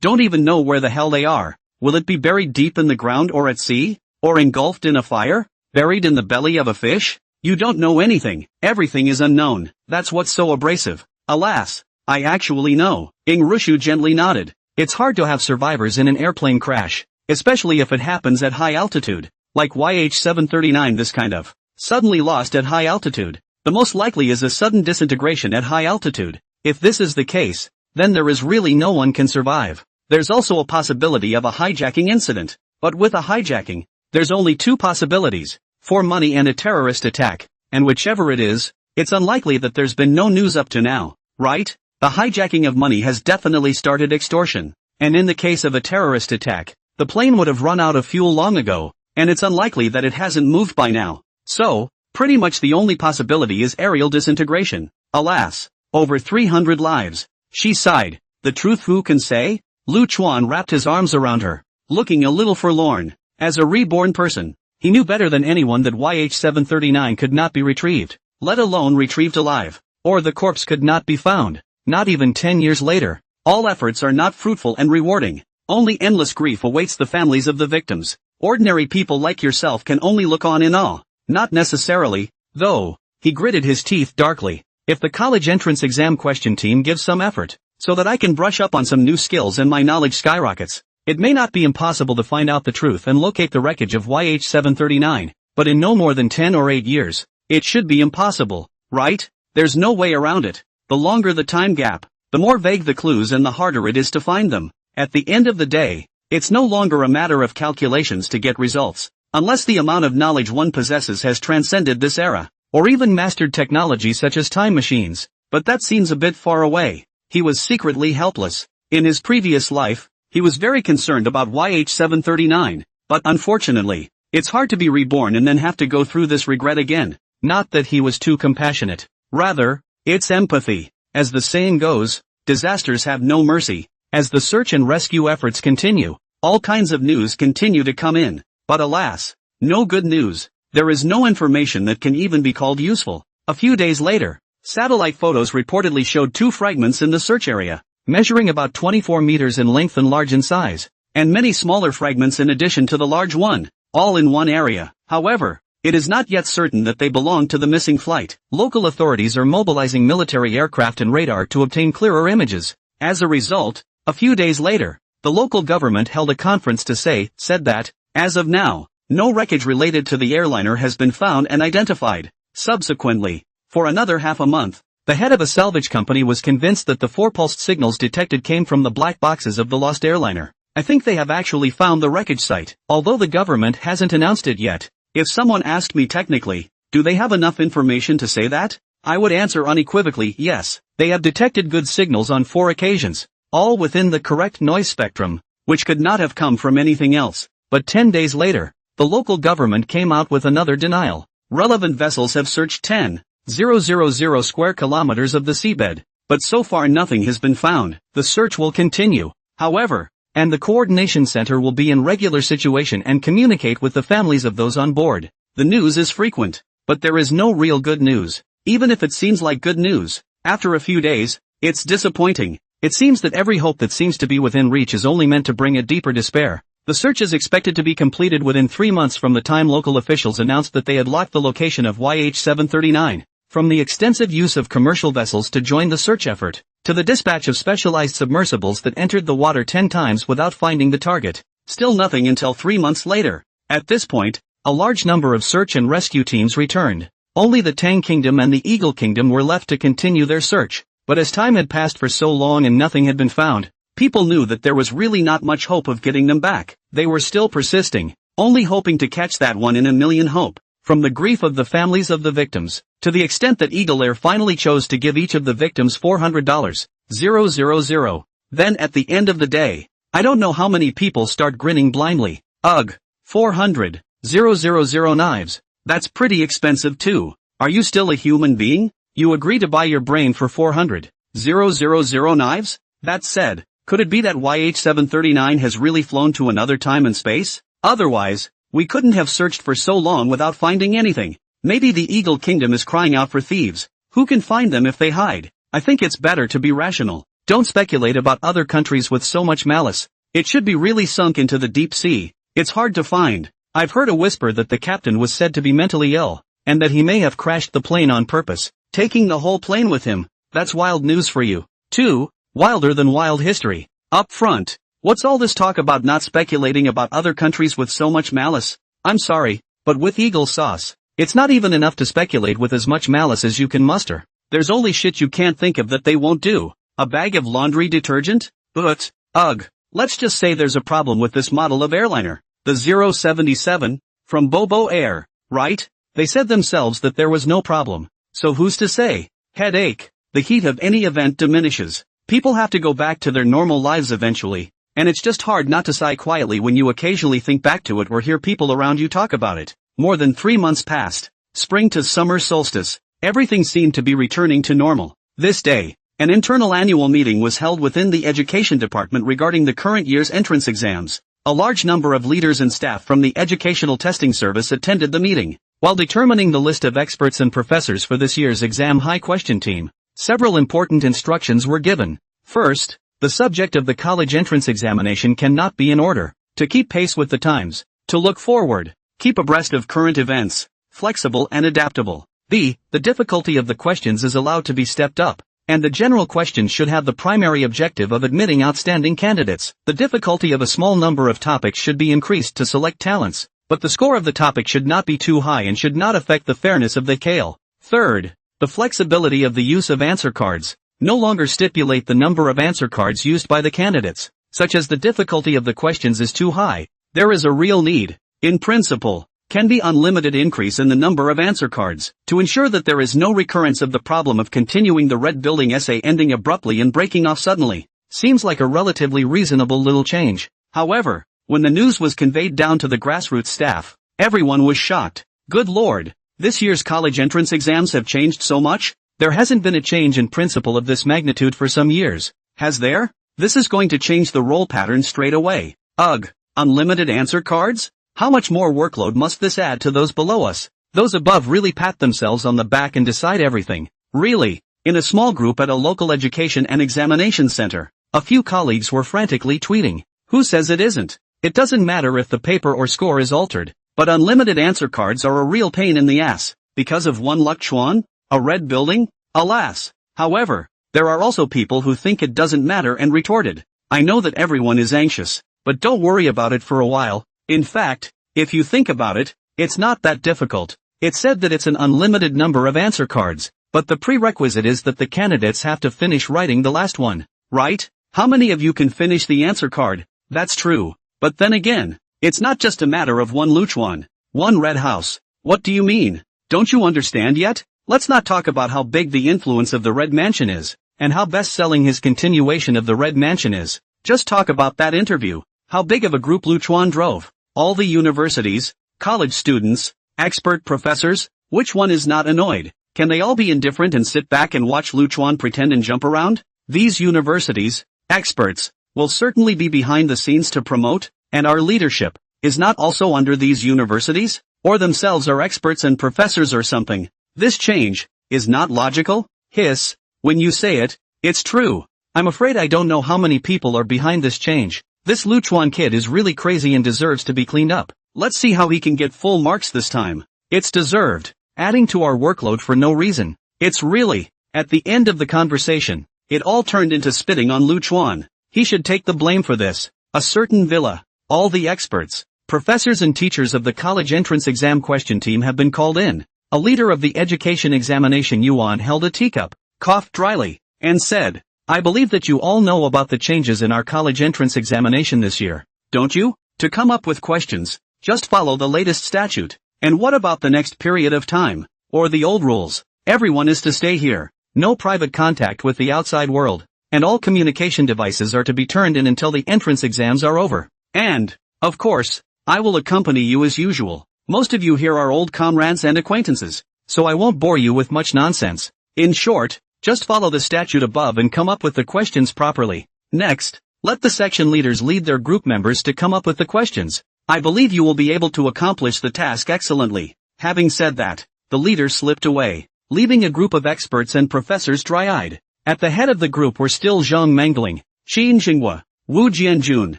don't even know where the hell they are. Will it be buried deep in the ground or at sea? Or engulfed in a fire? Buried in the belly of a fish? You don't know anything. Everything is unknown. That's what's so abrasive. Alas, I actually know. Ing Rushu gently nodded. It's hard to have survivors in an airplane crash, especially if it happens at high altitude, like YH739. This kind of suddenly lost at high altitude. The most likely is a sudden disintegration at high altitude. If this is the case, then there is really no one can survive. There's also a possibility of a hijacking incident, but with a hijacking, there's only two possibilities, for money and a terrorist attack, and whichever it is, it's unlikely that there's been no news up to now, right? The hijacking of money has definitely started extortion, and in the case of a terrorist attack, the plane would have run out of fuel long ago, and it's unlikely that it hasn't moved by now. So, pretty much the only possibility is aerial disintegration. Alas, over 300 lives. She sighed. The truth, who can say? Lu Chuan wrapped his arms around her, looking a little forlorn. As a reborn person, he knew better than anyone that YH739 could not be retrieved, let alone retrieved alive, or the corpse could not be found, not even 10 years later. All efforts are not fruitful and rewarding. Only endless grief awaits the families of the victims. Ordinary people like yourself can only look on in awe. Not necessarily, though. He gritted his teeth darkly. If the college entrance exam question team gives some effort, so that I can brush up on some new skills and my knowledge skyrockets, it may not be impossible to find out the truth and locate the wreckage of YH739, but in no more than 10 or 8 years, it should be impossible, right? There's no way around it. The longer the time gap, the more vague the clues and the harder it is to find them. At the end of the day, it's no longer a matter of calculations to get results, unless the amount of knowledge one possesses has transcended this era, or even mastered technology such as time machines, but that seems a bit far away. He was secretly helpless. In his previous life, he was very concerned about YH739, but unfortunately, it's hard to be reborn and then have to go through this regret again. Not that he was too compassionate. Rather, it's empathy. As the saying goes, disasters have no mercy. As the search and rescue efforts continue, all kinds of news continue to come in, but alas, no good news. There is no information that can even be called useful. A few days later, satellite photos reportedly showed two fragments in the search area, measuring about 24 meters in length and large in size, and many smaller fragments in addition to the large one, all in one area. However, it is not yet certain that they belong to the missing flight. Local authorities are mobilizing military aircraft and radar to obtain clearer images. As a result, a few days later, the local government held a conference to said that, as of now, no wreckage related to the airliner has been found and identified. Subsequently, for another half a month, the head of a salvage company was convinced that the four-pulsed signals detected came from the black boxes of the lost airliner. I think they have actually found the wreckage site, although the government hasn't announced it yet. If someone asked me technically, do they have enough information to say that? I would answer unequivocally yes. They have detected good signals on 4 occasions, all within the correct noise spectrum, which could not have come from anything else. But 10 days later, the local government came out with another denial. Relevant vessels have searched 10,000 square kilometers of the seabed, but so far nothing has been found. The search will continue, however, and the coordination center will be in regular situation and communicate with the families of those on board. The news is frequent, but there is no real good news. Even if it seems like good news, after a few days, it's disappointing. It seems that every hope that seems to be within reach is only meant to bring a deeper despair. The search is expected to be completed within 3 months from the time local officials announced that they had locked the location of YH739. From the extensive use of commercial vessels to join the search effort, to the dispatch of specialized submersibles that entered the water 10 times without finding the target. Still nothing until 3 months later. At this point, a large number of search and rescue teams returned. Only the Tang Kingdom and the Eagle Kingdom were left to continue their search. But as time had passed for so long and nothing had been found, people knew that there was really not much hope of getting them back. They were still persisting, only hoping to catch that one in a million hope. From the grief of the families of the victims, to the extent that Eagle Air finally chose to give each of the victims $400,000. Then at the end of the day, I don't know how many people start grinning blindly. Ugh. 400,000 knives. That's pretty expensive too. Are you still a human being? You agree to buy your brain for 400,000 knives? That said, could it be that YH-739 has really flown to another time and space? Otherwise, we couldn't have searched for so long without finding anything. Maybe the Eagle Kingdom is crying out for thieves. Who can find them if they hide? I think it's better to be rational. Don't speculate about other countries with so much malice. It should be really sunk into the deep sea. It's hard to find. I've heard a whisper that the captain was said to be mentally ill, and that he may have crashed the plane on purpose, taking the whole plane with him. That's wild news for you, too. Wilder than wild history. Up front. What's all this talk about not speculating about other countries with so much malice? I'm sorry, but with Eagle Sauce, it's not even enough to speculate with as much malice as you can muster. There's only shit you can't think of that they won't do. A bag of laundry detergent? But, ugh. Let's just say there's a problem with this model of airliner. The 077, from Bobo Air, right? They said themselves that there was no problem. So who's to say? Headache. The heat of any event diminishes. People have to go back to their normal lives eventually. And it's just hard not to sigh quietly when you occasionally think back to it or hear people around you talk about it. More than 3 months passed. Spring to summer solstice. Everything seemed to be returning to normal. This day, an internal annual meeting was held within the education department regarding the current year's entrance exams. A large number of leaders and staff from the Educational Testing Service attended the meeting. While determining the list of experts and professors for this year's exam high question team, several important instructions were given. First, the subject of the college entrance examination cannot be in order. To keep pace with the times. To look forward. Keep abreast of current events. Flexible and adaptable. B. The difficulty of the questions is allowed to be stepped up, and the general questions should have the primary objective of admitting outstanding candidates. The difficulty of a small number of topics should be increased to select talents, but the score of the topic should not be too high and should not affect the fairness of the scale. Third, the flexibility of the use of answer cards. No longer stipulate the number of answer cards used by the candidates, such as the difficulty of the questions is too high. There is a real need, in principle, can be unlimited increase in the number of answer cards, to ensure that there is no recurrence of the problem of continuing the red building essay ending abruptly and breaking off suddenly. Seems like a relatively reasonable little change. However, when the news was conveyed down to the grassroots staff, everyone was shocked. Good lord, this year's college entrance exams have changed so much? There hasn't been a change in principle of this magnitude for some years, has there? This is going to change the role pattern straight away. Ugh, unlimited answer cards? How much more workload must this add to those below us? Those above really pat themselves on the back and decide everything. Really? In a small group at a local education and examination center, a few colleagues were frantically tweeting. Who says it isn't? It doesn't matter if the paper or score is altered, but unlimited answer cards are a real pain in the ass. Because of one luck chuan? A red building? Alas. However, there are also people who think it doesn't matter and retorted. I know that everyone is anxious, but don't worry about it for a while. In fact, if you think about it, it's not that difficult. It's said that it's an unlimited number of answer cards, but the prerequisite is that the candidates have to finish writing the last one, right? How many of you can finish the answer card? That's true. But then again, it's not just a matter of one luchuan, one red house. What do you mean? Don't you understand yet? Let's not talk about how big the influence of the Red Mansion is, and how best-selling his continuation of the Red Mansion is. Just talk about that interview. How big of a group Luchuan drove. All the universities, college students, expert professors, which one is not annoyed? Can they all be indifferent and sit back and watch Luchuan pretend and jump around? These universities, experts, will certainly be behind the scenes to promote, and our leadership, is not also under these universities? Or themselves are experts and professors or something. This change, is not logical? Hiss, when you say it, it's true. I'm afraid I don't know how many people are behind this change. This Luchuan kid is really crazy and deserves to be cleaned up. Let's see how he can get full marks this time. It's deserved. Adding to our workload for no reason. It's really, at the end of the conversation, It all turned into spitting on Lu Chuan. He should take the blame for this. A certain villa. All the experts, professors and teachers of the college entrance exam question team have been called in. A leader of the education examination Yuan held a teacup, coughed dryly, and said, I believe that you all know about the changes in our college entrance examination this year, don't you? To come up with questions, just follow the latest statute. And what about the next period of time? Or the old rules? Everyone is to stay here. No private contact with the outside world. And all communication devices are to be turned in until the entrance exams are over. And, of course, I will accompany you as usual. Most of you here are old comrades and acquaintances, so I won't bore you with much nonsense. In short, just follow the statute above and come up with the questions properly. Next, let the section leaders lead their group members to come up with the questions. I believe you will be able to accomplish the task excellently. Having said that, the leader slipped away, leaving a group of experts and professors dry-eyed. At the head of the group were still Zhang Mengling, Qin Xinghua, Wu Jianjun,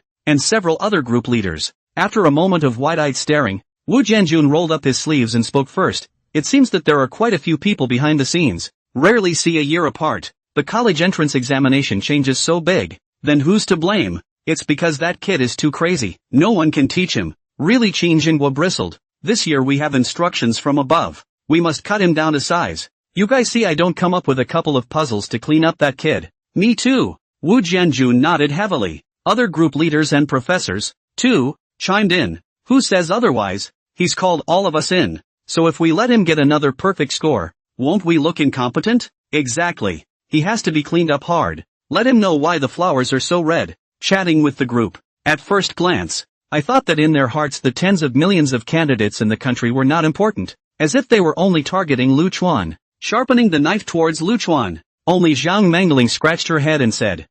and several other group leaders. After a moment of wide-eyed staring, Wu Jianjun rolled up his sleeves and spoke first. It seems that there are quite a few people behind the scenes, rarely see a year apart. The college entrance examination changes so big. Then who's to blame? It's because that kid is too crazy. No one can teach him. Really, Qin Xinghua bristled. This year we have instructions from above. We must cut him down to size. You guys see I don't come up with a couple of puzzles to clean up that kid. Me too. Wu Jianjun nodded heavily. Other group leaders and professors, too, chimed in. Who says otherwise? He's called all of us in. So if we let him get another perfect score, won't we look incompetent? Exactly. He has to be cleaned up hard. Let him know why the flowers are so red. Chatting with the group. At first glance, I thought that in their hearts the tens of millions of candidates in the country were not important. As if they were only targeting Lu Chuan. Sharpening the knife towards Lu Chuan. Only Zhang Mengling scratched her head and said,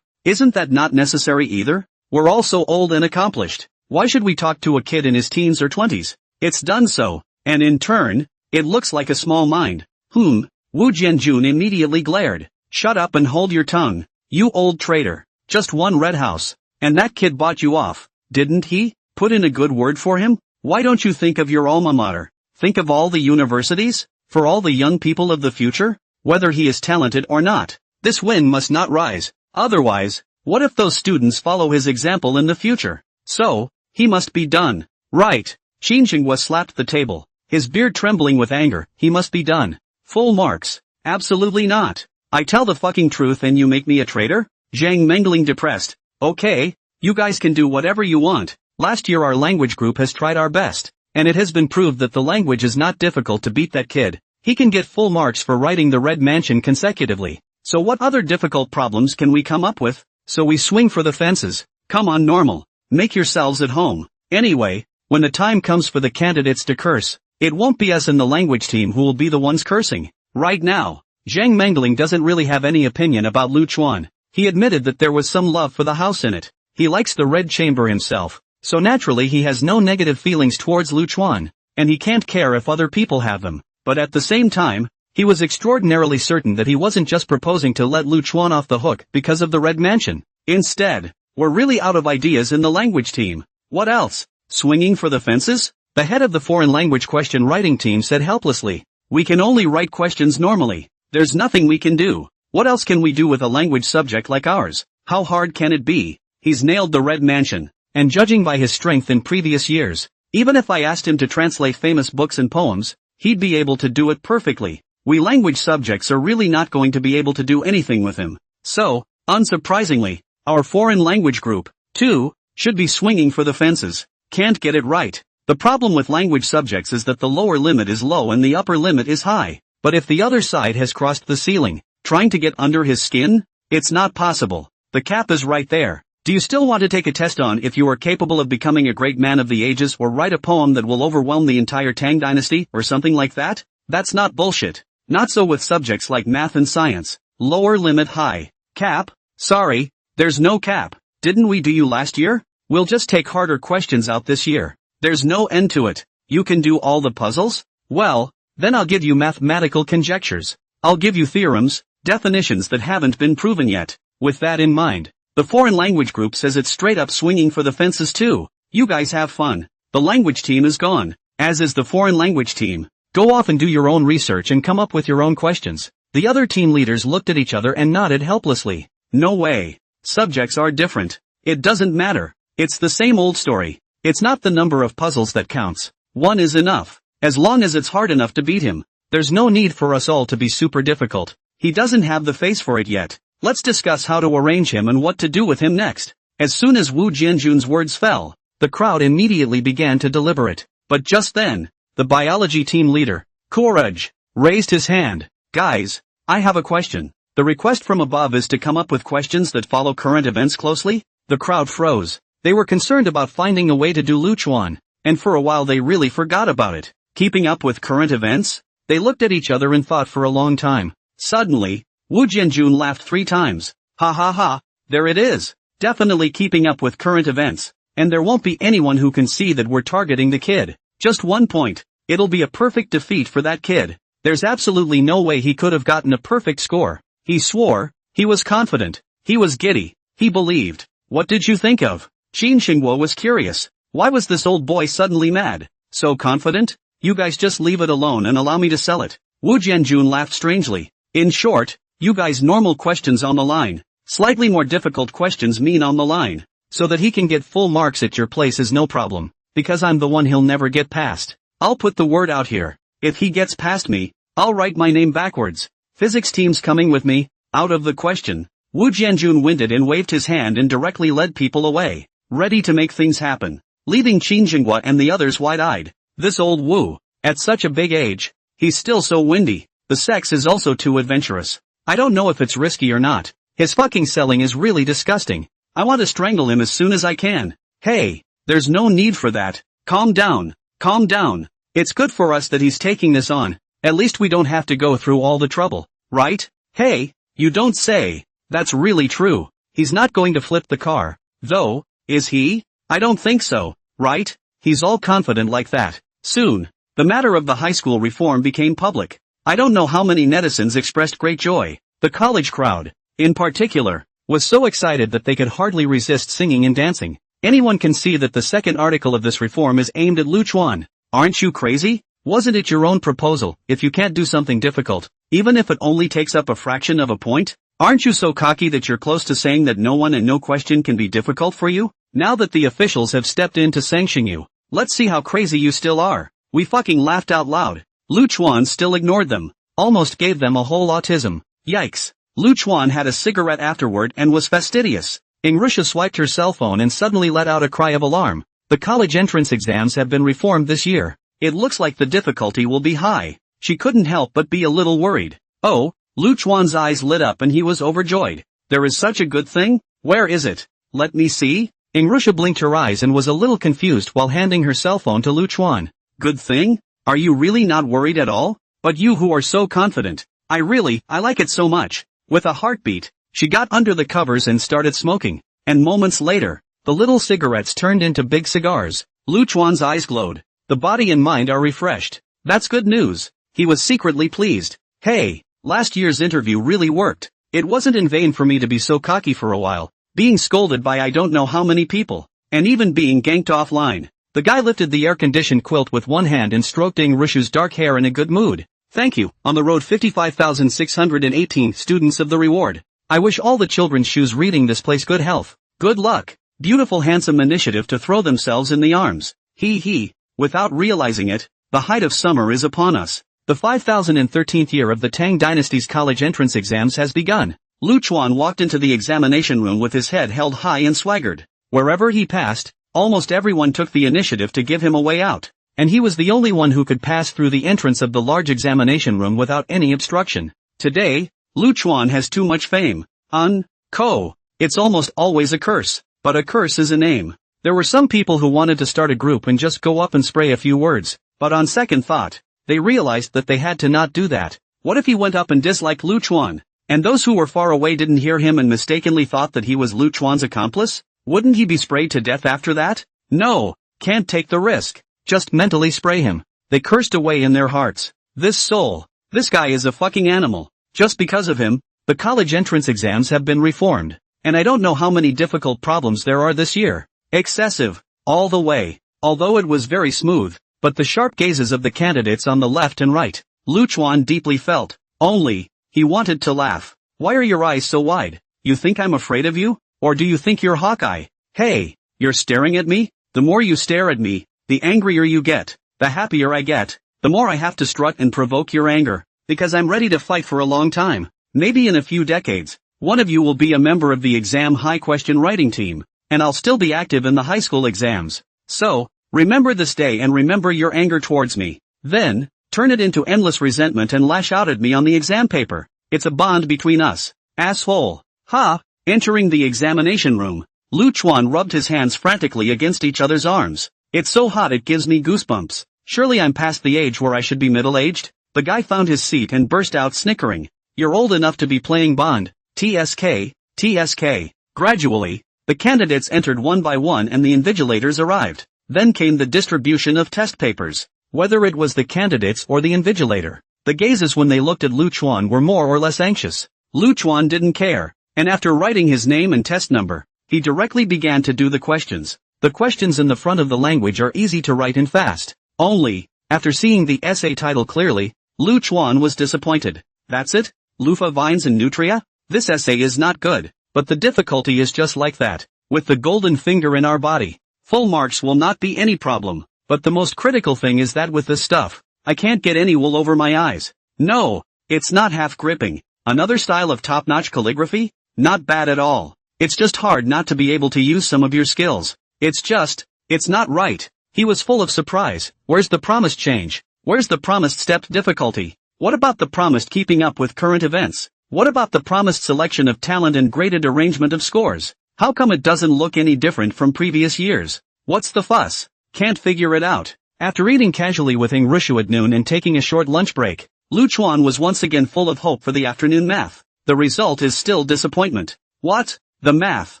isn't that not necessary either? We're all so old and accomplished. Why should we talk to a kid in his teens or 20s? It's done so, and in turn, it looks like a small mind. Wu Jianjun immediately glared. Shut up and hold your tongue, you old traitor. Just one red house, and that kid bought you off, didn't he? Put in a good word for him? Why don't you think of your alma mater? Think of all the universities? For all the young people of the future? Whether he is talented or not, this wind must not rise. Otherwise, what if those students follow his example in the future? So, he must be done. Right. Qin Xinghua slapped the table, his beard trembling with anger. He must be done. Full marks. Absolutely not. I tell the fucking truth and you make me a traitor? Zhang Mengling depressed. Okay, you guys can do whatever you want. Last year our language group has tried our best, and it has been proved that the language is not difficult to beat that kid. He can get full marks for writing the Red Mansion consecutively. So what other difficult problems can we come up with? So we swing for the fences. Come on, normal. Make yourselves at home. Anyway, when the time comes for the candidates to curse, it won't be us in the language team who will be the ones cursing. Right now, Zhang Mengling doesn't really have any opinion about Lu Chuan. He admitted that there was some love for the house in it. He likes the Red Chamber himself, so naturally he has no negative feelings towards Lu Chuan, and he can't care if other people have them. But at the same time, he was extraordinarily certain that he wasn't just proposing to let Lu Chuan off the hook because of the Red Mansion. Instead, we're really out of ideas in the language team. What else? Swinging for the fences? The head of the foreign language question writing team said helplessly. We can only write questions normally. There's nothing we can do. What else can we do with a language subject like ours? How hard can it be? He's nailed the Red Mansion, and judging by his strength in previous years, even if I asked him to translate famous books and poems, he'd be able to do it perfectly. We language subjects are really not going to be able to do anything with him. So, unsurprisingly, our foreign language group, too, should be swinging for the fences. Can't get it right. The problem with language subjects is that the lower limit is low and the upper limit is high. But if the other side has crossed the ceiling, trying to get under his skin? It's not possible. The cap is right there. Do you still want to take a test on if you are capable of becoming a great man of the ages or write a poem that will overwhelm the entire Tang dynasty or something like that? That's not bullshit. Not so with subjects like math and science. Lower limit high. Cap? Sorry, there's no cap. Didn't we do you last year? We'll just take harder questions out this year. There's no end to it. You can do all the puzzles? Well, then I'll give you mathematical conjectures. I'll give you theorems, definitions that haven't been proven yet. With that in mind, the foreign language group says it's straight up swinging for the fences too. You guys have fun. The language team is gone, as is the foreign language team. Go off and do your own research and come up with your own questions. The other team leaders looked at each other and nodded helplessly. No way. Subjects are different. It doesn't matter. It's the same old story. It's not the number of puzzles that counts. One is enough. As long as it's hard enough to beat him. There's no need for us all to be super difficult. He doesn't have the face for it yet. Let's discuss how to arrange him and what to do with him next. As soon as Wu Jianjun's words fell, the crowd immediately began to deliberate. But just then, the biology team leader, Courage, raised his hand. Guys, I have a question. The request from above is to come up with questions that follow current events closely? The crowd froze. They were concerned about finding a way to do Luchuan, and for a while they really forgot about it. Keeping up with current events? They looked at each other and thought for a long time. Suddenly, Wu Jianjun laughed 3 times. Ha ha ha, there it is. Definitely keeping up with current events. And there won't be anyone who can see that we're targeting the kid. Just 1 point. It'll be a perfect defeat for that kid. There's absolutely no way he could have gotten a perfect score. He swore, he was confident, he was giddy, he believed. What did you think of? Qin Xingguo was curious. Why was this old boy suddenly mad? So confident? You guys just leave it alone and allow me to sell it. Wu Jianjun laughed strangely. In short, you guys normal questions on the line. Slightly more difficult questions mean on the line. So that he can get full marks at your place is no problem. Because I'm the one he'll never get past. I'll put the word out here. If he gets past me, I'll write my name backwards. Physics team's coming with me, out of the question. Wu Jianjun winded and waved his hand and directly led people away, ready to make things happen, leaving Qin Jinghua and the others wide-eyed. This old Wu, at such a big age, he's still so windy. The sex is also too adventurous. I don't know if it's risky or not. His fucking selling is really disgusting. I want to strangle him as soon as I can. Hey, there's no need for that. Calm down, calm down. It's good for us that he's taking this on. At least we don't have to go through all the trouble, right? Hey, you don't say. That's really true. He's not going to flip the car, though, is he? I don't think so, right? He's all confident like that. Soon, the matter of the high school reform became public. I don't know how many netizens expressed great joy. The college crowd, in particular, was so excited that they could hardly resist singing and dancing. Anyone can see that the second article of this reform is aimed at Luchuan. Aren't you crazy? Wasn't it your own proposal? If you can't do something difficult, even if it only takes up a fraction of a point? Aren't you so cocky that you're close to saying that no one and no question can be difficult for you? Now that the officials have stepped in to sanction you, let's see how crazy you still are. We fucking laughed out loud. Luchuan still ignored them. Almost gave them a whole autism. Yikes. Luchuan had a cigarette afterward and was fastidious. Ingrusha swiped her cell phone and suddenly let out a cry of alarm. The college entrance exams have been reformed this year. It looks like the difficulty will be high. She couldn't help but be a little worried. Oh, Luchuan's eyes lit up and he was overjoyed. There is such a good thing? Where is it? Let me see. Ingrusha blinked her eyes and was a little confused while handing her cell phone to Luchuan. Good thing? Are you really not worried at all? But you who are so confident. I like it so much. With a heartbeat, she got under the covers and started smoking. And moments later, the little cigarettes turned into big cigars. Luchuan's eyes glowed. The body and mind are refreshed. That's good news. He was secretly pleased. Hey, last year's interview really worked. It wasn't in vain for me to be so cocky for a while, being scolded by I don't know how many people, and even being ganked offline. The guy lifted the air-conditioned quilt with one hand and stroked Rushu's dark hair in a good mood. Thank you. On the road 55,618 students of the reward. I wish all the children's shoes reading this place good health. Good luck. Beautiful handsome initiative to throw themselves in the arms. He. Without realizing it, the height of summer is upon us. The 5013th year of the Tang Dynasty's college entrance exams has begun. Luchuan walked into the examination room with his head held high and swaggered. Wherever he passed, almost everyone took the initiative to give him a way out. And he was the only one who could pass through the entrance of the large examination room without any obstruction. Today, Luchuan has too much fame. It's almost always a curse. But a curse is a name. There were some people who wanted to start a group and just go up and spray a few words, but on second thought, they realized that they had to not do that. What if he went up and disliked Luchuan? And those who were far away didn't hear him and mistakenly thought that he was Luchuan's accomplice? Wouldn't he be sprayed to death after that? No, can't take the risk. Just mentally spray him. They cursed away in their hearts. This guy is a fucking animal. Just because of him, the college entrance exams have been reformed. And I don't know how many difficult problems there are this year. Excessive. All the way. Although it was very smooth, but the sharp gazes of the candidates on the left and right, Luchuan deeply felt. Only, He wanted to laugh. Why are your eyes so wide? You think I'm afraid of you? Or do you think you're Hawkeye? Hey, you're staring at me? The more you stare at me, the angrier you get. The happier I get, the more I have to strut and provoke your anger. Because I'm ready to fight for a long time. Maybe in a few decades, one of you will be a member of the exam high question writing team. And I'll still be active in the high school exams. So, remember this day and remember your anger towards me. Then, turn it into endless resentment and lash out at me on the exam paper. It's a bond between us. Asshole. Ha! Entering the examination room, Lu Chuan rubbed his hands frantically against each other's arms. It's so hot it gives me goosebumps. Surely I'm past the age where I should be middle-aged? The guy found his seat and burst out snickering. You're old enough to be playing Bond. TSK, TSK. Gradually, the candidates entered one by one and the invigilators arrived. Then came the distribution of test papers. Whether it was the candidates or the invigilator, the gazes when they looked at Lu Chuan were more or less anxious. Lu Chuan didn't care, and after writing his name and test number, he directly began to do the questions. The questions in the front of the language are easy to write and fast. Only, after seeing the essay title clearly, Lu Chuan was disappointed. That's it? Loofah vines and nutria? This essay is not good, but the difficulty is just like that. With the golden finger in our body, full marks will not be any problem. But the most critical thing is that with this stuff, I can't get any wool over my eyes. No, it's not half gripping. Another style of top-notch calligraphy? Not bad at all. It's just hard not to be able to use some of your skills. It's not right. He was full of surprise. Where's the promised change? Where's the promised stepped difficulty? What about the promised keeping up with current events? What about the promised selection of talent and graded arrangement of scores? How come it doesn't look any different from previous years? What's the fuss? Can't figure it out. After eating casually with Ing Rushu at noon and taking a short lunch break, Lu Chuan was once again full of hope for the afternoon math. The result is still disappointment. What? The math,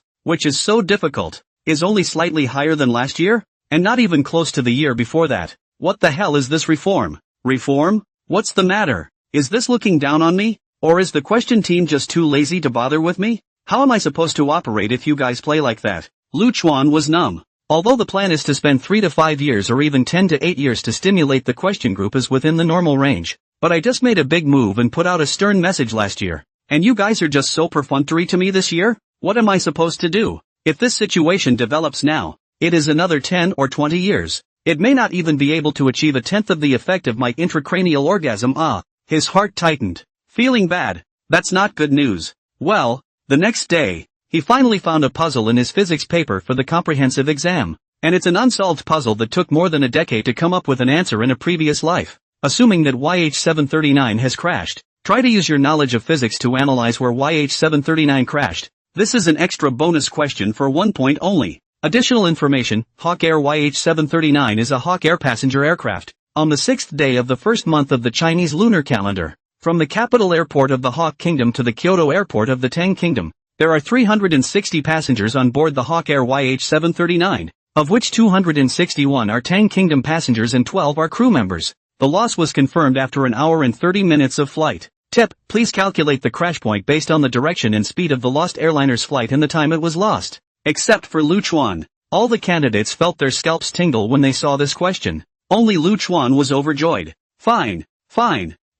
which is so difficult, is only slightly higher than last year? And not even close to the year before that. What the hell is this reform? Reform? What's the matter? Is this looking down on me? Or is the question team just too lazy to bother with me? How am I supposed to operate if you guys play like that? Lu Chuan was numb. Although the plan is to spend 3 to 5 years or even 10 to 8 years to stimulate the question group is within the normal range. But I just made a big move and put out a stern message last year. And you guys are just so perfunctory to me this year? What am I supposed to do? If this situation develops now, it is another 10 or 20 years. It may not even be able to achieve a tenth of the effect of my intracranial orgasm. His heart tightened. Feeling bad. That's not good news. Well, the next day, he finally found a puzzle in his physics paper for the comprehensive exam. And it's an unsolved puzzle that took more than a decade to come up with an answer in a previous life. Assuming that YH739 has crashed, try to use your knowledge of physics to analyze where YH739 crashed. This is an extra bonus question for 1 point only. Additional information, Hawk Air YH739 is a Hawk Air passenger aircraft. On the 6th day of the first month of the Chinese lunar calendar, from the capital airport of the Hawk Kingdom to the Kyoto airport of the Tang Kingdom, there are 360 passengers on board the Hawk Air YH739, of which 261 are Tang Kingdom passengers and 12 are crew members. The loss was confirmed after an hour and 30 minutes of flight. Tip, please calculate the crash point based on the direction and speed of the lost airliner's flight and the time it was lost. Except for Lu Chuan. All the candidates felt their scalps tingle when they saw this question. Only Lu Chuan was overjoyed. Fine.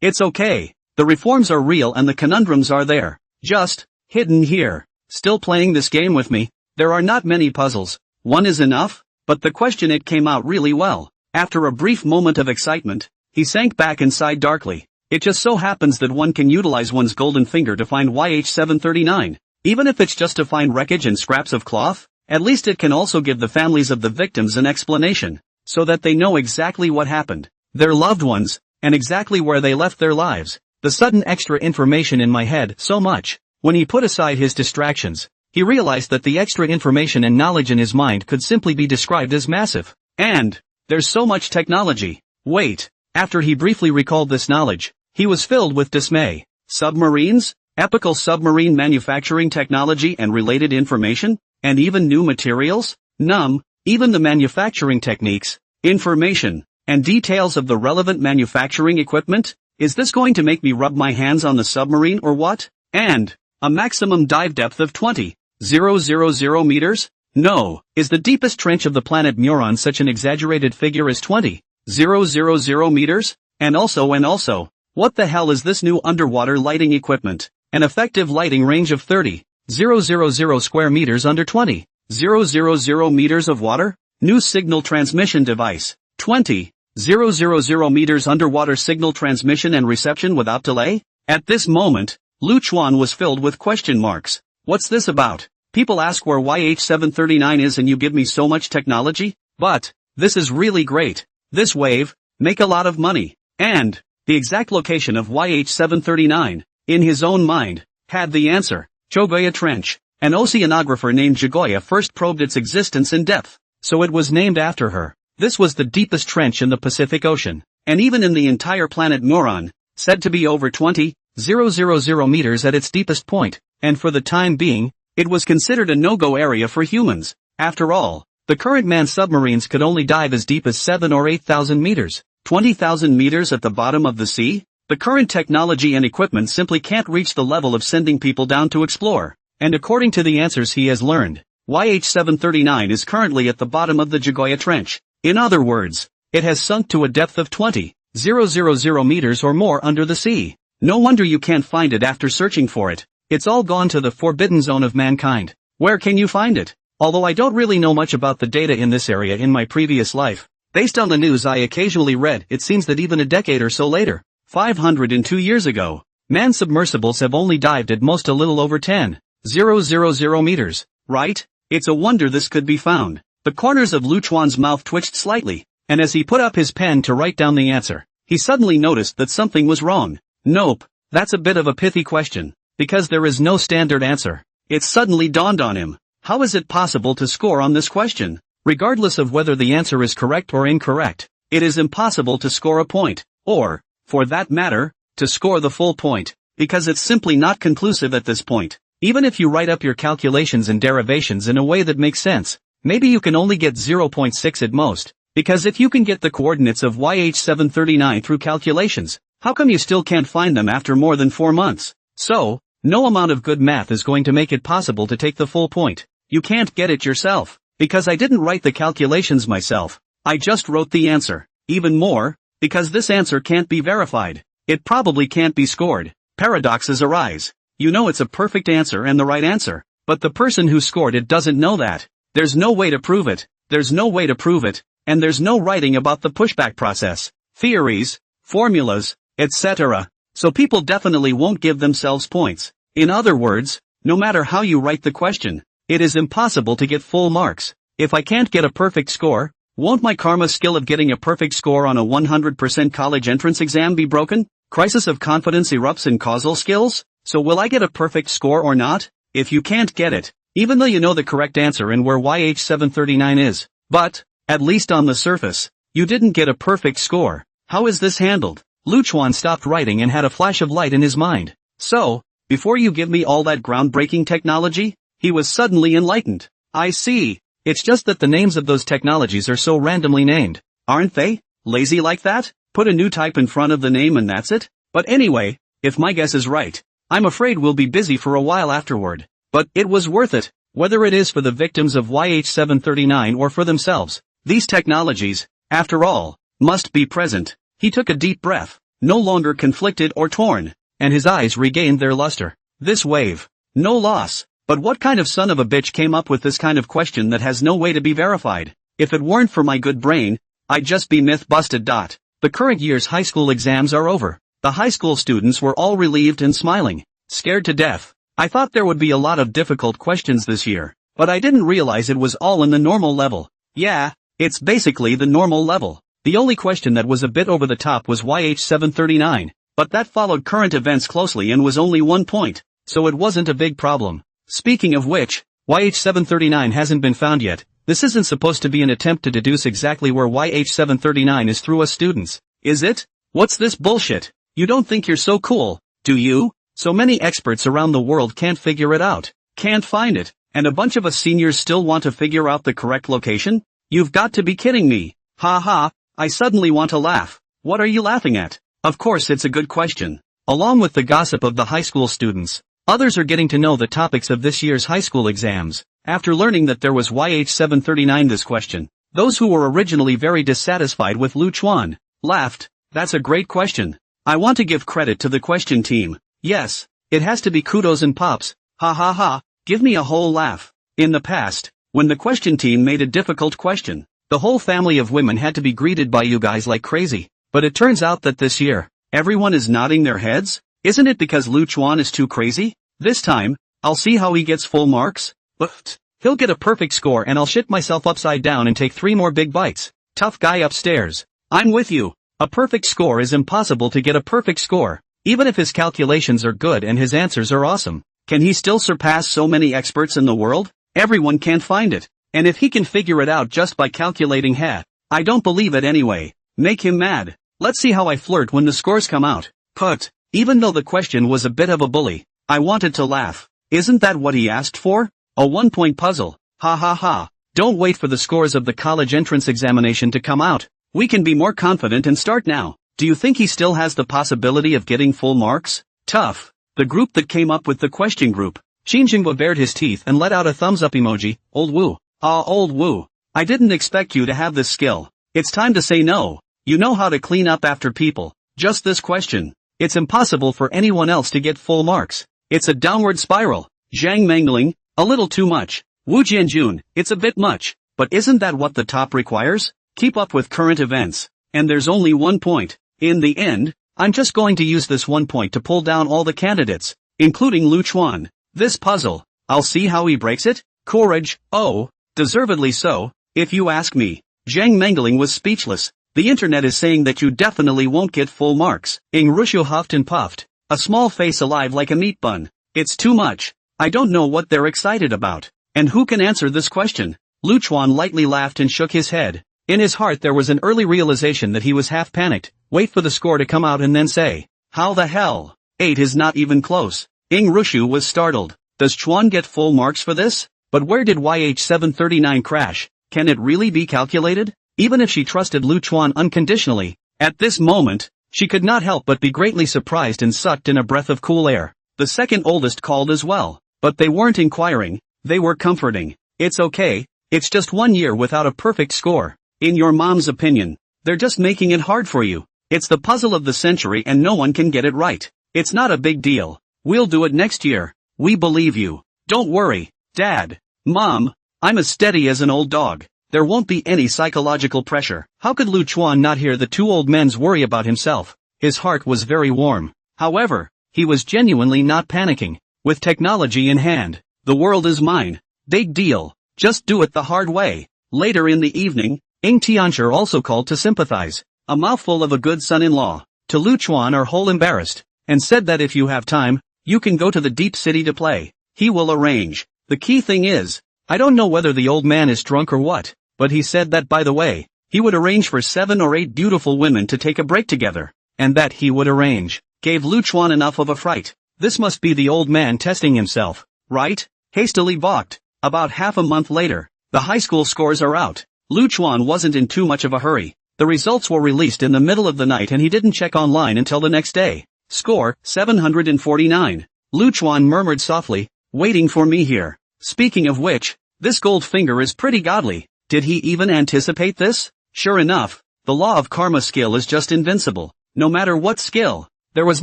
It's okay. The reforms are real and the conundrums are there. Just, hidden here. Still playing this game with me? There are not many puzzles. One is enough? But the question it came out really well. After a brief moment of excitement, he sank back and sighed darkly. It just so happens that one can utilize one's golden finger to find YH739. Even if it's just to find wreckage and scraps of cloth, at least it can also give the families of the victims an explanation, so that they know exactly what happened, their loved ones, and exactly where they left their lives. The sudden extra information in my head so much. When he put aside his distractions, he realized that the extra information and knowledge in his mind could simply be described as massive. And there's so much technology. Wait, after he briefly recalled this knowledge, he was filled with dismay. Submarines? Epical submarine manufacturing technology and related information? And even new materials? Even the manufacturing techniques, information, and details of the relevant manufacturing equipment? Is this going to make me rub my hands on the submarine or what? And a maximum dive depth of 20,000 meters? No. Is the deepest trench of the planet Muron such an exaggerated figure as 20,000 meters? And also, What the hell is this new underwater lighting equipment? An effective lighting range of 30,000 square meters under 20,000 meters of water? New signal transmission device. 20,000 meters underwater signal transmission and reception without delay? At this moment, Lu Chuan was filled with question marks. What's this about? People ask where YH739 is and you give me so much technology? But, this is really great. This wave, make a lot of money. And, the exact location of YH739, in his own mind, had the answer. Jogoya Trench. An oceanographer named Jogoya first probed its existence in depth, so it was named after her. This was the deepest trench in the Pacific Ocean, and even in the entire planet Neuron, said to be over 20,000 meters at its deepest point, and for the time being, it was considered a no-go area for humans. After all, the current manned submarines could only dive as deep as 7 or 8,000 meters, 20,000 meters at the bottom of the sea? The current technology and equipment simply can't reach the level of sending people down to explore, and according to the answers he has learned, YH739 is currently at the bottom of the Jogoya Trench. In other words, it has sunk to a depth of 20,000 meters or more under the sea. No wonder you can't find it after searching for it. It's all gone to the forbidden zone of mankind. Where can you find it? Although I don't really know much about the data in this area in my previous life, based on the news I occasionally read, it seems that even a decade or so later, 502 years ago, manned submersibles have only dived at most a little over 10,000 meters, right? It's a wonder this could be found. The corners of Lu Chuan's mouth twitched slightly, and as he put up his pen to write down the answer, he suddenly noticed that something was wrong. Nope, that's a bit of a pithy question, because there is no standard answer. It suddenly dawned on him. How is it possible to score on this question? Regardless of whether the answer is correct or incorrect, it is impossible to score a point, or, for that matter, to score the full point, because it's simply not conclusive at this point. Even if you write up your calculations and derivations in a way that makes sense, maybe you can only get 0.6 at most, because if you can get the coordinates of YH739 through calculations, how come you still can't find them after more than 4 months? So, no amount of good math is going to make it possible to take the full point. You can't get it yourself, because I didn't write the calculations myself. I just wrote the answer. Even more, because this answer can't be verified. It probably can't be scored. Paradoxes arise. You know it's a perfect answer and the right answer, but the person who scored it doesn't know that. There's no way to prove it, and there's no writing about the pushback process, theories, formulas, etc. So people definitely won't give themselves points. In other words, no matter how you write the question, it is impossible to get full marks. If I can't get a perfect score, won't my karma skill of getting a perfect score on a 100% college entrance exam be broken? Crisis of confidence erupts in causal skills? So will I get a perfect score or not? If you can't get it, even though you know the correct answer and where YH739 is, but, at least on the surface, you didn't get a perfect score, how is this handled? Lu Chuan stopped writing and had a flash of light in his mind. So, before you give me all that groundbreaking technology? He was suddenly enlightened. I see. It's just that the names of those technologies are so randomly named. Aren't they? Lazy like that? Put a new type in front of the name and that's it? But anyway, if my guess is right, I'm afraid we'll be busy for a while afterward. But it was worth it, whether it is for the victims of YH739 or for themselves. These technologies, after all, must be present. He took a deep breath, no longer conflicted or torn, and his eyes regained their luster. This wave. No loss. But what kind of son of a bitch came up with this kind of question that has no way to be verified? If it weren't for my good brain, I'd just be myth busted. The current year's high school exams are over. The high school students were all relieved and smiling, scared to death. I thought there would be a lot of difficult questions this year, but I didn't realize it was all in the normal level. Yeah, it's basically the normal level. The only question that was a bit over the top was YH739, but that followed current events closely and was only 1 point, so it wasn't a big problem. Speaking of which, YH739 hasn't been found yet. This isn't supposed to be an attempt to deduce exactly where YH739 is through us students, is it? What's this bullshit? You don't think you're so cool, do you? So many experts around the world can't figure it out, can't find it, and a bunch of us seniors still want to figure out the correct location? You've got to be kidding me. Ha ha, I suddenly want to laugh. What are you laughing at? Of course it's a good question. Along with the gossip of the high school students, others are getting to know the topics of this year's high school exams. After learning that there was YH739 this question, those who were originally very dissatisfied with Lu Chuan laughed. That's a great question. I want to give credit to the question team. Yes, it has to be kudos and pops. Ha ha ha, give me a whole laugh. In the past, when the question team made a difficult question, the whole family of women had to be greeted by you guys like crazy. But it turns out that this year, everyone is nodding their heads? Isn't it because Lu Chuan is too crazy? This time, I'll see how he gets full marks. But he'll get a perfect score and I'll shit myself upside down and take 3 more big bites. Tough guy upstairs. I'm with you. A perfect score is impossible to get a perfect score. Even if his calculations are good and his answers are awesome, can he still surpass so many experts in the world? Everyone can't find it. And if he can figure it out just by calculating I don't believe it anyway. Make him mad. Let's see how I flirt when the scores come out. Put. Even though the question was a bit of a bully, I wanted to laugh. Isn't that what he asked for? A 1-point puzzle. Ha ha ha. Don't wait for the scores of the college entrance examination to come out. We can be more confident and start now. Do you think he still has the possibility of getting full marks? Tough. The group that came up with the question group. Xinjingwa bared his teeth and let out a thumbs up emoji. Old Wu. Ah, old Wu. I didn't expect you to have this skill. It's time to say no. You know how to clean up after people. Just this question. It's impossible for anyone else to get full marks. It's a downward spiral. Zhang Mengling, a little too much. Wu Jianjun, it's a bit much. But isn't that what the top requires? Keep up with current events. And there's only 1 point. In the end, I'm just going to use this 1 point to pull down all the candidates, including Lu Chuan. This puzzle, I'll see how he breaks it. Courage, oh, deservedly so, if you ask me. Zhang Mengling was speechless. The internet is saying that you definitely won't get full marks. Ing Rushu huffed and puffed, a small face alive like a meat bun. It's too much. I don't know what they're excited about. And who can answer this question? Lu Chuan lightly laughed and shook his head. In his heart there was an early realization that he was half panicked. Wait for the score to come out and then say, how the hell? 8 is not even close. Ing Rushu was startled. Does Chuan get full marks for this? But where did YH739 crash? Can it really be calculated? Even if she trusted Lu Chuan unconditionally, at this moment, she could not help but be greatly surprised and sucked in a breath of cool air. The second oldest called as well. But they weren't inquiring, they were comforting. It's okay, it's just 1 year without a perfect score. In your mom's opinion, they're just making it hard for you. It's the puzzle of the century and no one can get it right. It's not a big deal. We'll do it next year. We believe you. Don't worry, Dad. Mom, I'm as steady as an old dog. There won't be any psychological pressure. How could Lu Chuan not hear the 2 old men's worry about himself? His heart was very warm. However, he was genuinely not panicking. With technology in hand, the world is mine. Big deal. Just do it the hard way. Later in the evening, Ing Tianxia also called to sympathize. A mouthful of a good son-in-law. To Lu Chuan are whole embarrassed. And said that if you have time, you can go to the deep city to play. He will arrange. The key thing is, I don't know whether the old man is drunk or what. But he said that by the way, he would arrange for 7 or 8 beautiful women to take a break together. And that he would arrange. Gave Lu Chuan enough of a fright. This must be the old man testing himself, right? Hastily balked. About half a month later, the high school scores are out. Lu Chuan wasn't in too much of a hurry. The results were released in the middle of the night and he didn't check online until the next day. Score, 749. Lu Chuan murmured softly, waiting for me here. Speaking of which, this gold finger is pretty godly. Did he even anticipate this? Sure enough, the law of karma skill is just invincible. No matter what skill, there was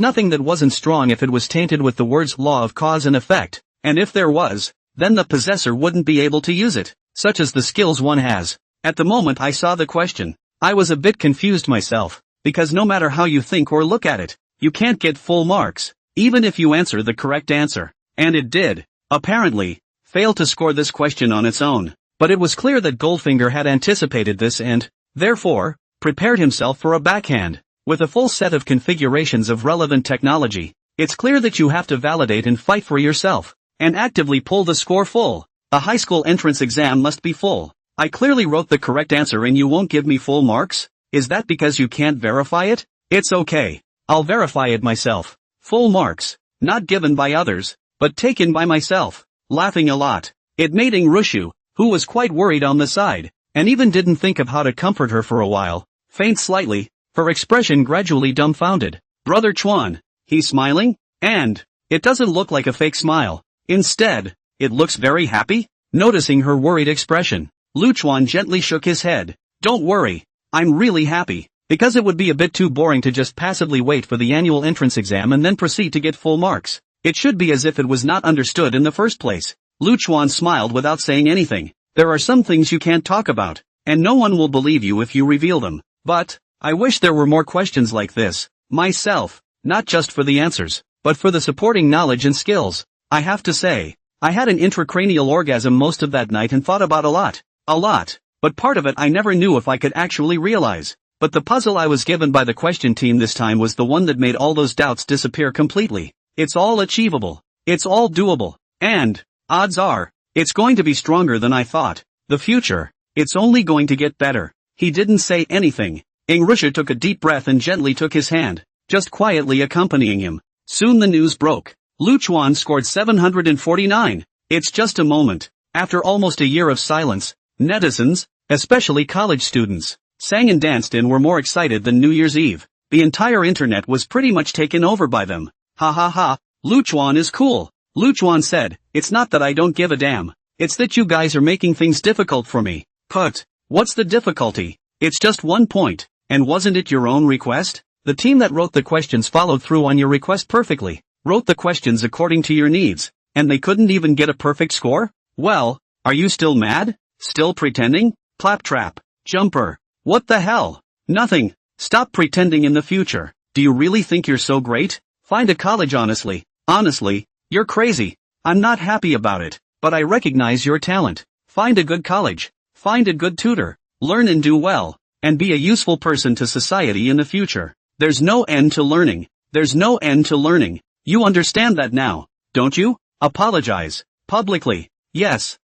nothing that wasn't strong if it was tainted with the words law of cause and effect. And if there was, then the possessor wouldn't be able to use it, such as the skills one has. At the moment I saw the question, I was a bit confused myself, because no matter how you think or look at it, you can't get full marks, even if you answer the correct answer. And it did, apparently, fail to score this question on its own. But it was clear that Goldfinger had anticipated this and, therefore, prepared himself for a backhand. With a full set of configurations of relevant technology, it's clear that you have to validate and fight for yourself, and actively pull the score full. A high school entrance exam must be full. I clearly wrote the correct answer and you won't give me full marks? Is that because you can't verify it? It's okay. I'll verify it myself. Full marks, not given by others, but taken by myself. Laughing a lot. It made Ing Rushu, who was quite worried on the side, and even didn't think of how to comfort her for a while, faint slightly, her expression gradually dumbfounded. Brother Chuan, he's smiling? And, it doesn't look like a fake smile. Instead, it looks very happy? Noticing her worried expression, Lu Chuan gently shook his head. Don't worry, I'm really happy. Because it would be a bit too boring to just passively wait for the annual entrance exam and then proceed to get full marks. It should be as if it was not understood in the first place. Lu Chuan smiled without saying anything. There are some things you can't talk about, and no one will believe you if you reveal them. But, I wish there were more questions like this, myself, not just for the answers, but for the supporting knowledge and skills. I have to say, I had an intracranial orgasm most of that night and thought about a lot, but part of it I never knew if I could actually realize. But the puzzle I was given by the question team this time was the one that made all those doubts disappear completely. It's all achievable. It's all doable. And, odds are, it's going to be stronger than I thought. The future, it's only going to get better. He didn't say anything. Rusha took a deep breath and gently took his hand, just quietly accompanying him. Soon the news broke. Lu Chuan scored 749. It's just a moment. After almost a year of silence, netizens, especially college students, sang and danced and were more excited than New Year's Eve. The entire internet was pretty much taken over by them. Ha ha ha, Lu Chuan is cool. Lu Chuan said, it's not that I don't give a damn. It's that you guys are making things difficult for me. But, what's the difficulty? It's just 1 point. And wasn't it your own request? The team that wrote the questions followed through on your request perfectly. Wrote the questions according to your needs. And they couldn't even get a perfect score? Well, are you still mad? Still pretending? Claptrap. Jumper. What the hell? Nothing. Stop pretending in the future. Do you really think you're so great? Find a college honestly. Honestly, you're crazy. I'm not happy about it, but I recognize your talent. Find a good college. Find a good tutor. Learn and do well. And be a useful person to society in the future. There's no end to learning. There's no end to learning. You understand that now, don't you? Apologize. Publicly. Yes,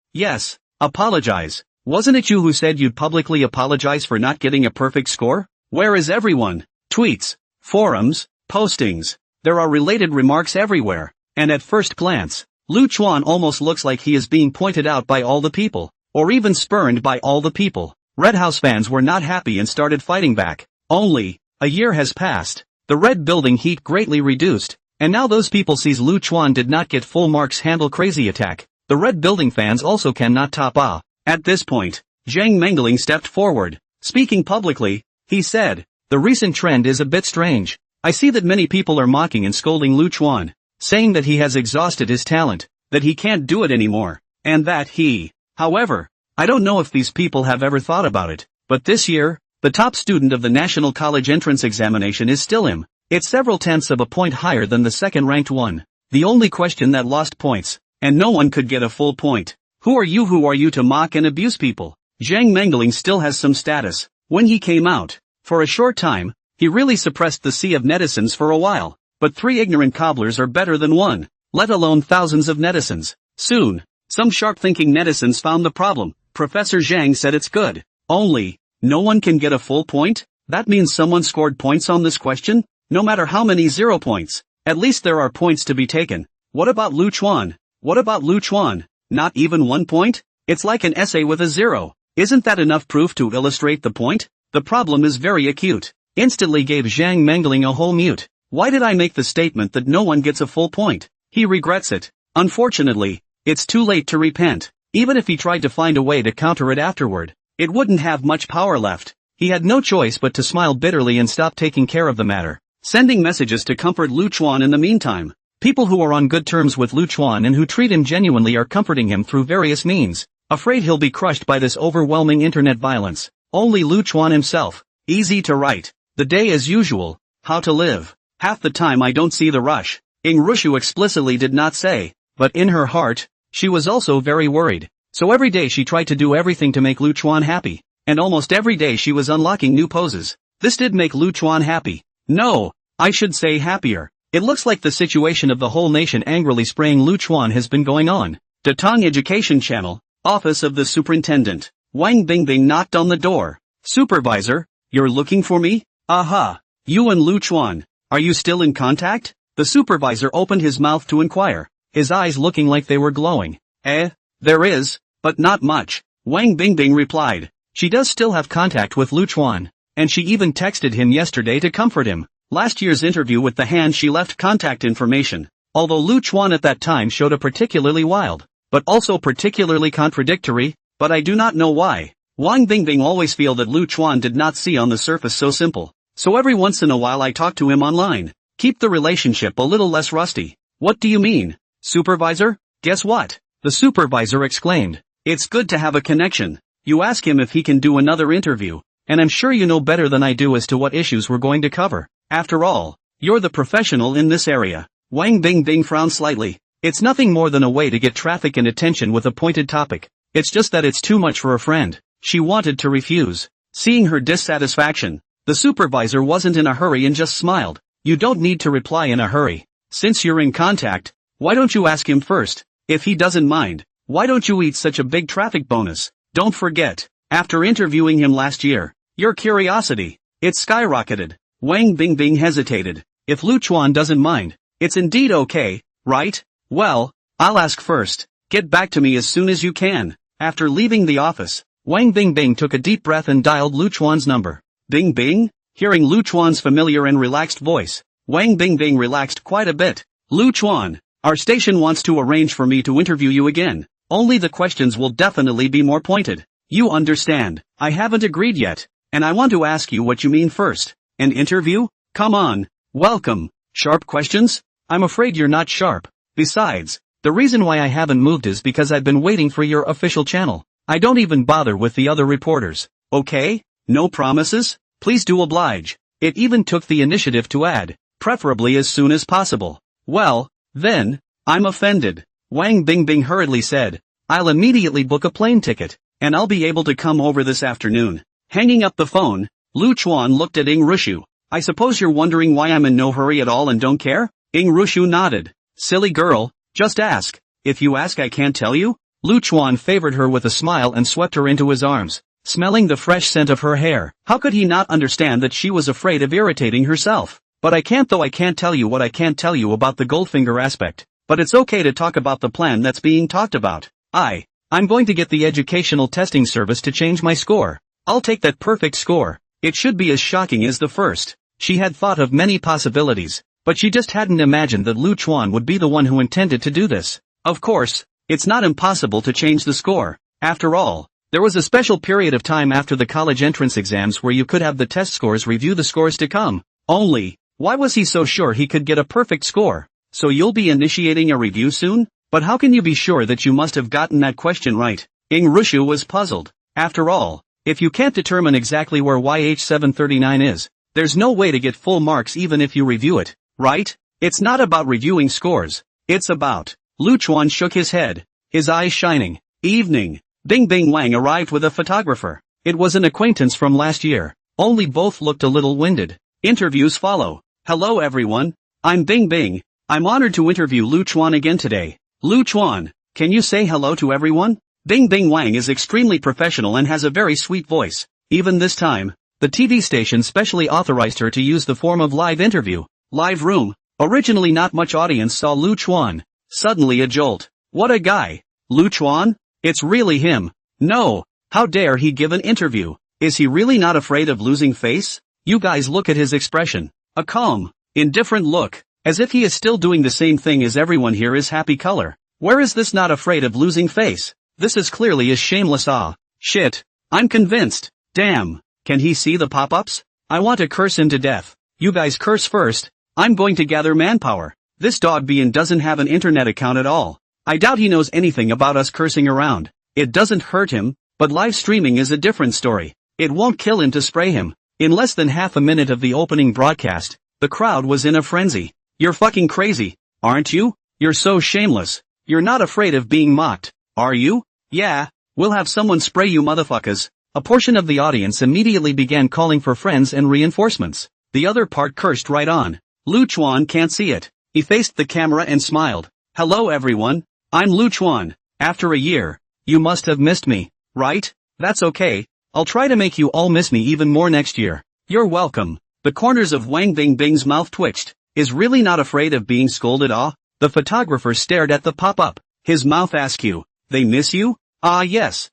apologize. Wasn't it you who said you'd publicly apologize for not getting a perfect score? Where is everyone? Tweets, forums, postings. There are related remarks everywhere. And at first glance, Lu Chuan almost looks like he is being pointed out by all the people, or even spurned by all the people. Red House fans were not happy and started fighting back. Only, a year has passed. The Red Building heat greatly reduced, and now those people sees Lu Chuan did not get full marks handle crazy attack. The Red Building fans also cannot top At this point, Zhang Mengling stepped forward. Speaking publicly, he said, the recent trend is a bit strange. I see that many people are mocking and scolding Lu Chuan, saying that he has exhausted his talent, that he can't do it anymore, and that however, I don't know if these people have ever thought about it, but this year, the top student of the National College Entrance Examination is still him. It's several tenths of a point higher than the second-ranked one. The only question that lost points, and no one could get a full point. Who are you to mock and abuse people? Zhang Mengling still has some status. When he came out, for a short time, he really suppressed the sea of netizens for a while. But 3 ignorant cobblers are better than 1, let alone thousands of netizens. Soon, some sharp-thinking netizens found the problem. Professor Zhang said it's good. Only, no one can get a full point? That means someone scored points on this question? No matter how many 0 points, at least there are points to be taken. What about Lu Chuan? What about Lu Chuan? Not even 1 point? It's like an essay with a 0. Isn't that enough proof to illustrate the point? The problem is very acute. Instantly gave Zhang Mengling a whole mute. Why did I make the statement that no one gets a full point? He regrets it. Unfortunately, it's too late to repent. Even if he tried to find a way to counter it afterward, it wouldn't have much power left. He had no choice but to smile bitterly and stop taking care of the matter, sending messages to comfort Lu Chuan in the meantime. People who are on good terms with Lu Chuan and who treat him genuinely are comforting him through various means, afraid he'll be crushed by this overwhelming internet violence. Only Lu Chuan himself. Easy to write. The day as usual. How to live. Half the time I don't see the rush. Rushu explicitly did not say, but in her heart, she was also very worried. So every day she tried to do everything to make Lu Chuan happy, and almost every day she was unlocking new poses. This did make Lu Chuan happy. No, I should say happier. It looks like the situation of the whole nation angrily spraying Lu Chuan has been going on. Datong Education Channel, Office of the Superintendent. Wang Bingbing knocked on the door. Supervisor, you're looking for me? Aha. You and Lu Chuan, are you still in contact? The supervisor opened his mouth to inquire, his eyes looking like they were glowing. There is, but not much. Wang Bingbing replied. She does still have contact with Lu Chuan, and she even texted him yesterday to comfort him. Last year's interview with the hand she left contact information, although Lu Chuan at that time showed a particularly wild, but also particularly contradictory, but I do not know why. Wang Bingbing always feel that Lu Chuan did not see on the surface so simple. So every once in a while I talk to him online. Keep the relationship a little less rusty. What do you mean? Supervisor? Guess what? The supervisor exclaimed. It's good to have a connection. You ask him if he can do another interview. And I'm sure you know better than I do as to what issues we're going to cover. After all, you're the professional in this area. Wang Bingbing frowned slightly. It's nothing more than a way to get traffic and attention with a pointed topic. It's just that it's too much for a friend. She wanted to refuse. Seeing her dissatisfaction, the supervisor wasn't in a hurry and just smiled. You don't need to reply in a hurry. Since you're in contact, why don't you ask him first? If he doesn't mind, why don't you eat such a big traffic bonus? Don't forget, after interviewing him last year, your curiosity, it skyrocketed. Wang Bingbing hesitated. If Lu Chuan doesn't mind, it's indeed okay, right? Well, I'll ask first. Get back to me as soon as you can. After leaving the office, Wang Bingbing took a deep breath and dialed Lu Chuan's number. Bing Bing? Hearing Lu Chuan's familiar and relaxed voice, Wang Bingbing relaxed quite a bit. Lu Chuan, our station wants to arrange for me to interview you again. Only the questions will definitely be more pointed. You understand, I haven't agreed yet, and I want to ask you what you mean first. An interview? Come on. Welcome. Sharp questions? I'm afraid you're not sharp. Besides, the reason why I haven't moved is because I've been waiting for your official channel. I don't even bother with the other reporters. Okay? No promises? Please do oblige. It even took the initiative to add, preferably as soon as possible. Well, then, I'm offended. Wang Bingbing hurriedly said. I'll immediately book a plane ticket, and I'll be able to come over this afternoon. Hanging up the phone, Lu Chuan looked at Ing Rushu. I suppose you're wondering why I'm in no hurry at all and don't care? Ing Rushu nodded. Silly girl, just ask. If you ask I can't tell you? Lu Chuan favored her with a smile and swept her into his arms, smelling the fresh scent of her hair. How could he not understand that she was afraid of irritating herself? But I can't tell you what I can't tell you about the Goldfinger aspect. But it's okay to talk about the plan that's being talked about. I'm going to get the educational testing service to change my score. I'll take that perfect score. It should be as shocking as the first. She had thought of many possibilities, but she just hadn't imagined that Lu Chuan would be the one who intended to do this. Of course, it's not impossible to change the score. After all, there was a special period of time after the college entrance exams where you could have the test scores review the scores to come. Only, why was he so sure he could get a perfect score? So you'll be initiating a review soon? But how can you be sure that you must have gotten that question right? Ing Rushu was puzzled. After all, if you can't determine exactly where YH739 is, there's no way to get full marks even if you review it, right? It's not about reviewing scores. It's about... Lu Chuan shook his head, his eyes shining. Evening. Bingbing Wang arrived with a photographer. It was an acquaintance from last year. Only both looked a little winded. Interviews follow. Hello everyone. I'm Bingbing. I'm honored to interview Lu Chuan again today. Lu Chuan, can you say hello to everyone? Bingbing Wang is extremely professional and has a very sweet voice. Even this time, the TV station specially authorized her to use the form of live interview. Live room. Originally not much audience saw Lu Chuan. Suddenly a jolt. What a guy. Lu Chuan? It's really him. No. How dare he give an interview? Is he really not afraid of losing face? You guys look at his expression. A calm, indifferent look, as if he is still doing the same thing as everyone here is happy color. Where is this not afraid of losing face? This is clearly a shameless shit. I'm convinced. Damn. Can he see the pop-ups? I want to curse him to death. You guys curse first. I'm going to gather manpower. This dog bean doesn't have an internet account at all. I doubt he knows anything about us cursing around. It doesn't hurt him, but live streaming is a different story. It won't kill him to spray him. In less than half a minute of the opening broadcast, the crowd was in a frenzy. You're fucking crazy, aren't you? You're so shameless. You're not afraid of being mocked, are you? Yeah, we'll have someone spray you motherfuckers. A portion of the audience immediately began calling for friends and reinforcements. The other part cursed right on. Lu Chuan can't see it. He faced the camera and smiled. Hello everyone, I'm Lu Chuan. After a year, you must have missed me, right? That's okay, I'll try to make you all miss me even more next year. You're welcome. The corners of Wang Bingbing's mouth twitched. Is really not afraid of being scolded. The photographer stared at the pop-up. His mouth askew. They miss you? Yes.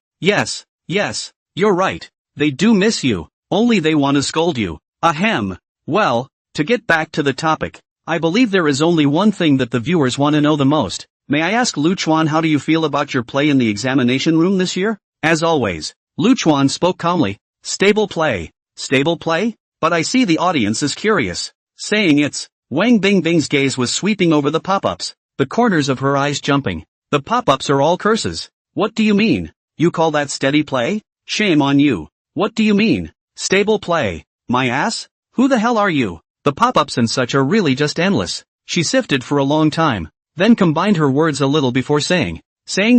You're right. They do miss you. Only they want to scold you. Ahem. Well, to get back to the topic. I believe there is only one thing that the viewers want to know the most. May I ask Lu Chuan, how do you feel about your play in the examination room this year? As always, Luchuan spoke calmly. Stable play. Stable play? But I see the audience is curious. Saying it's. Wang Bingbing's gaze was sweeping over the pop-ups, the corners of her eyes jumping. The pop-ups are all curses. What do you mean? You call that steady play? Shame on you. What do you mean? Stable play. My ass? Who the hell are you? The pop-ups and such are really just endless. She sifted for a long time, then combined her words a little before saying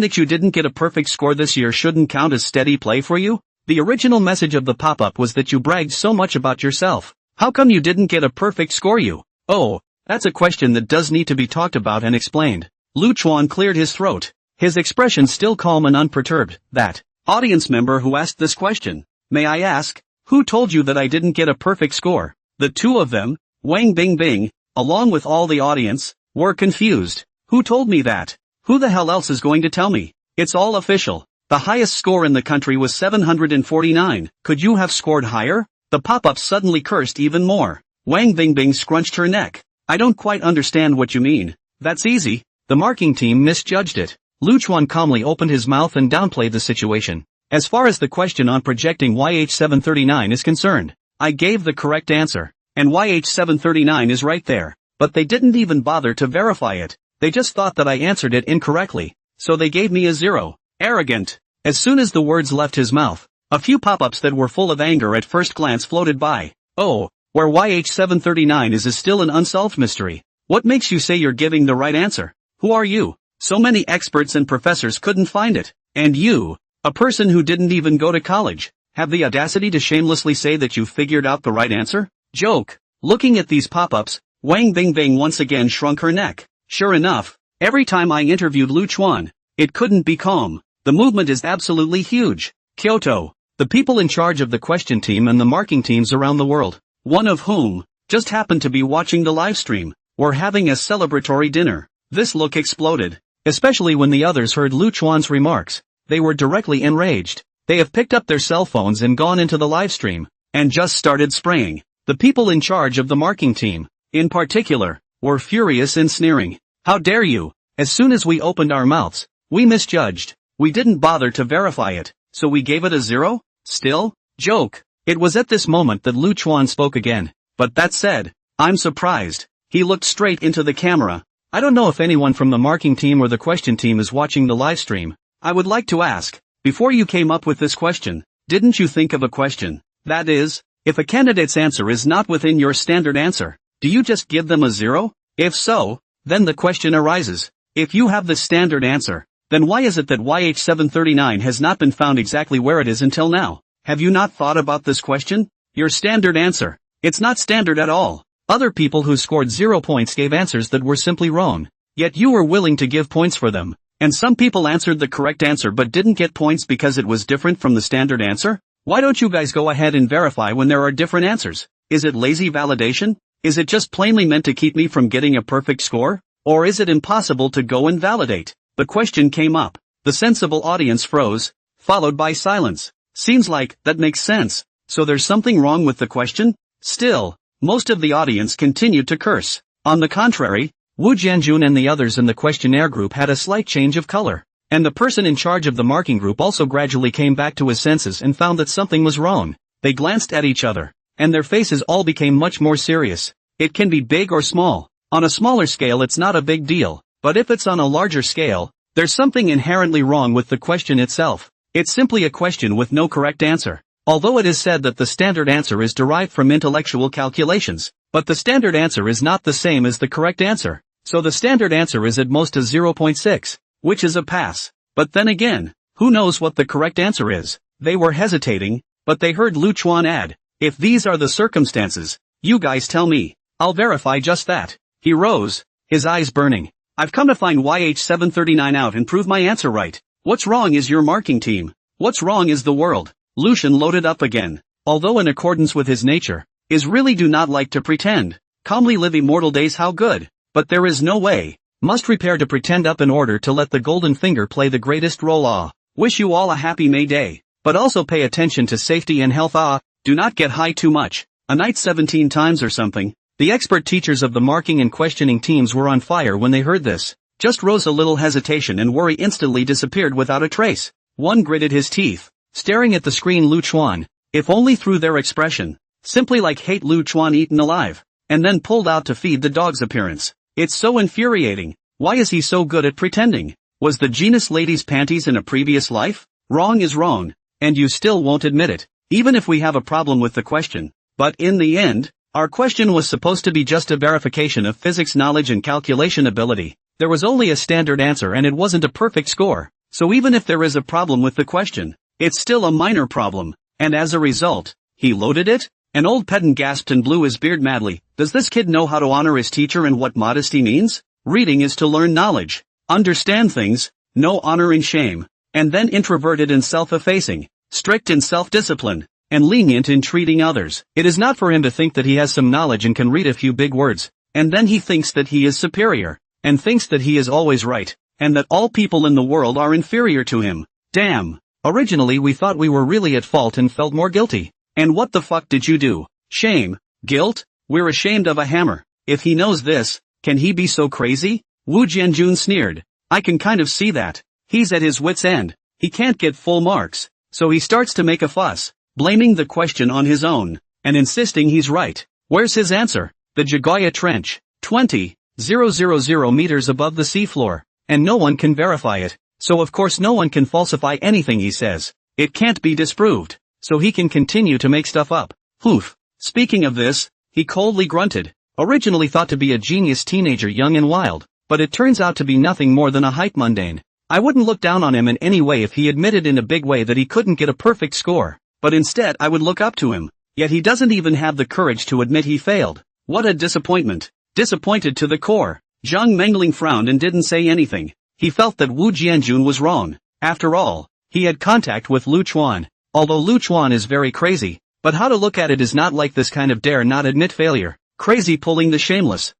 that you didn't get a perfect score this year shouldn't count as steady play for you? The original message of the pop-up was that you bragged so much about yourself. How come you didn't get a perfect score you? Oh, that's a question that does need to be talked about and explained. Luchuan cleared his throat, his expression still calm and unperturbed. That audience member who asked this question, may I ask, who told you that I didn't get a perfect score? The two of them, Wang Bingbing, along with all the audience, were confused. Who told me that? Who the hell else is going to tell me? It's all official. The highest score in the country was 749. Could you have scored higher? The pop-ups suddenly cursed even more. Wang Bingbing scrunched her neck. I don't quite understand what you mean. That's easy. The marking team misjudged it. Luchuan calmly opened his mouth and downplayed the situation. As far as the question on projecting YH739 is concerned, I gave the correct answer. And YH739 is right there. But they didn't even bother to verify it. They just thought that I answered it incorrectly. So they gave me a 0. Arrogant. As soon as the words left his mouth, a few pop-ups that were full of anger at first glance floated by. Oh, where YH739 is still an unsolved mystery. What makes you say you're giving the right answer? Who are you? So many experts and professors couldn't find it. And you, a person who didn't even go to college, have the audacity to shamelessly say that you figured out the right answer? Joke. Looking at these pop-ups, Wang Bingbing once again shrunk her neck. Sure enough, every time I interviewed Luchuan, it couldn't be calm. The movement is absolutely huge. Kyoto. The people in charge of the question team and the marking teams around the world, one of whom just happened to be watching the live stream, were having a celebratory dinner. This look exploded, especially when the others heard Luchuan's remarks. They were directly enraged. They have picked up their cell phones and gone into the live stream, and just started spraying. The people in charge of the marking team, in particular, were furious and sneering. How dare you? As soon as we opened our mouths, we misjudged. We didn't bother to verify it, so we gave it a 0? Still? Joke. It was at this moment that Luchuan spoke again. But that said, I'm surprised. He looked straight into the camera. I don't know if anyone from the marking team or the question team is watching the live stream. I would like to ask, before you came up with this question, didn't you think of a question? That is, if a candidate's answer is not within your standard answer, do you just give them a 0? If so, then the question arises. If you have the standard answer, then why is it that YH739 has not been found exactly where it is until now? Have you not thought about this question? Your standard answer. It's not standard at all. Other people who scored 0 points gave answers that were simply wrong. Yet you were willing to give points for them. And some people answered the correct answer but didn't get points because it was different from the standard answer? Why don't you guys go ahead and verify when there are different answers? Is it lazy validation? Is it just plainly meant to keep me from getting a perfect score? Or is it impossible to go and validate? The question came up. The sensible audience froze, followed by silence. Seems like that makes sense. So there's something wrong with the question? Still, most of the audience continued to curse. On the contrary, Wu Jianjun and the others in the questionnaire group had a slight change of color. And the person in charge of the marking group also gradually came back to his senses and found that something was wrong. They glanced at each other, and their faces all became much more serious. It can be big or small. On a smaller scale it's not a big deal, but if it's on a larger scale, there's something inherently wrong with the question itself. It's simply a question with no correct answer. Although it is said that the standard answer is derived from intellectual calculations, but the standard answer is not the same as the correct answer. So the standard answer is at most a 0.6, which is a pass. But then again, who knows what the correct answer is? They were hesitating, but they heard Luchuan add, if these are the circumstances, you guys tell me. I'll verify just that. He rose, his eyes burning. I've come to find YH739 out and prove my answer right. What's wrong is your marking team. What's wrong is the world. Lucian loaded up again. Although in accordance with his nature, is really do not like to pretend. Calmly live immortal days how good. But there is no way. Must prepare to pretend up in order to let the golden finger play the greatest role. Wish you all a happy May Day. But also pay attention to safety and health. Do not get high too much. A night 17 times or something. The expert teachers of the marking and questioning teams were on fire when they heard this. Just rose a little hesitation and worry instantly disappeared without a trace. One gritted his teeth. staring at the screen. Lu Chuan, if only through their expression. Simply like hate. Lu Chuan eaten alive, and then pulled out to feed the dog's appearance. It's so infuriating. Why is he so good at pretending? Was the genus lady's panties in a previous life? Wrong is wrong, and you still won't admit it, even if we have a problem with the question. But in the end, our question was supposed to be just a verification of physics knowledge and calculation ability. There was only a standard answer and it wasn't a perfect score. So even if there is a problem with the question, it's still a minor problem, and as a result, he loaded it? An old pedant gasped and blew his beard madly. Does this kid know how to honor his teacher and what modesty means? Reading is to learn knowledge, understand things, know honor and shame, and then introverted and self-effacing, strict in self-discipline, and lenient in treating others. It is not for him to think that he has some knowledge and can read a few big words, and then he thinks that he is superior, and thinks that he is always right, and that all people in the world are inferior to him. Damn. Originally we thought we were really at fault and felt more guilty. And what the fuck did you do? Shame? Guilt? We're ashamed of a hammer. If he knows this, can he be so crazy? Wu Jianjun sneered. I can kind of see that. He's at his wit's end. He can't get full marks. So he starts to make a fuss, blaming the question on his own, and insisting he's right. Where's his answer? The Jagaya Trench. 20,000 meters above the seafloor. And no one can verify it. So of course no one can falsify anything he says. It can't be disproved. So he can continue to make stuff up. Poof. Speaking of this, he coldly grunted. Originally thought to be a genius teenager, young and wild, but it turns out to be nothing more than a hype mundane. I wouldn't look down on him in any way if he admitted in a big way that he couldn't get a perfect score, but instead I would look up to him. Yet he doesn't even have the courage to admit he failed. What a disappointment. Disappointed to the core. Zhang Mengling frowned and didn't say anything. He felt that Wu Jianjun was wrong. After all, he had contact with Lu Chuan. Although Lu Chuan is very crazy, but how to look at it is not like this kind of dare not admit failure. Crazy pulling the shameless.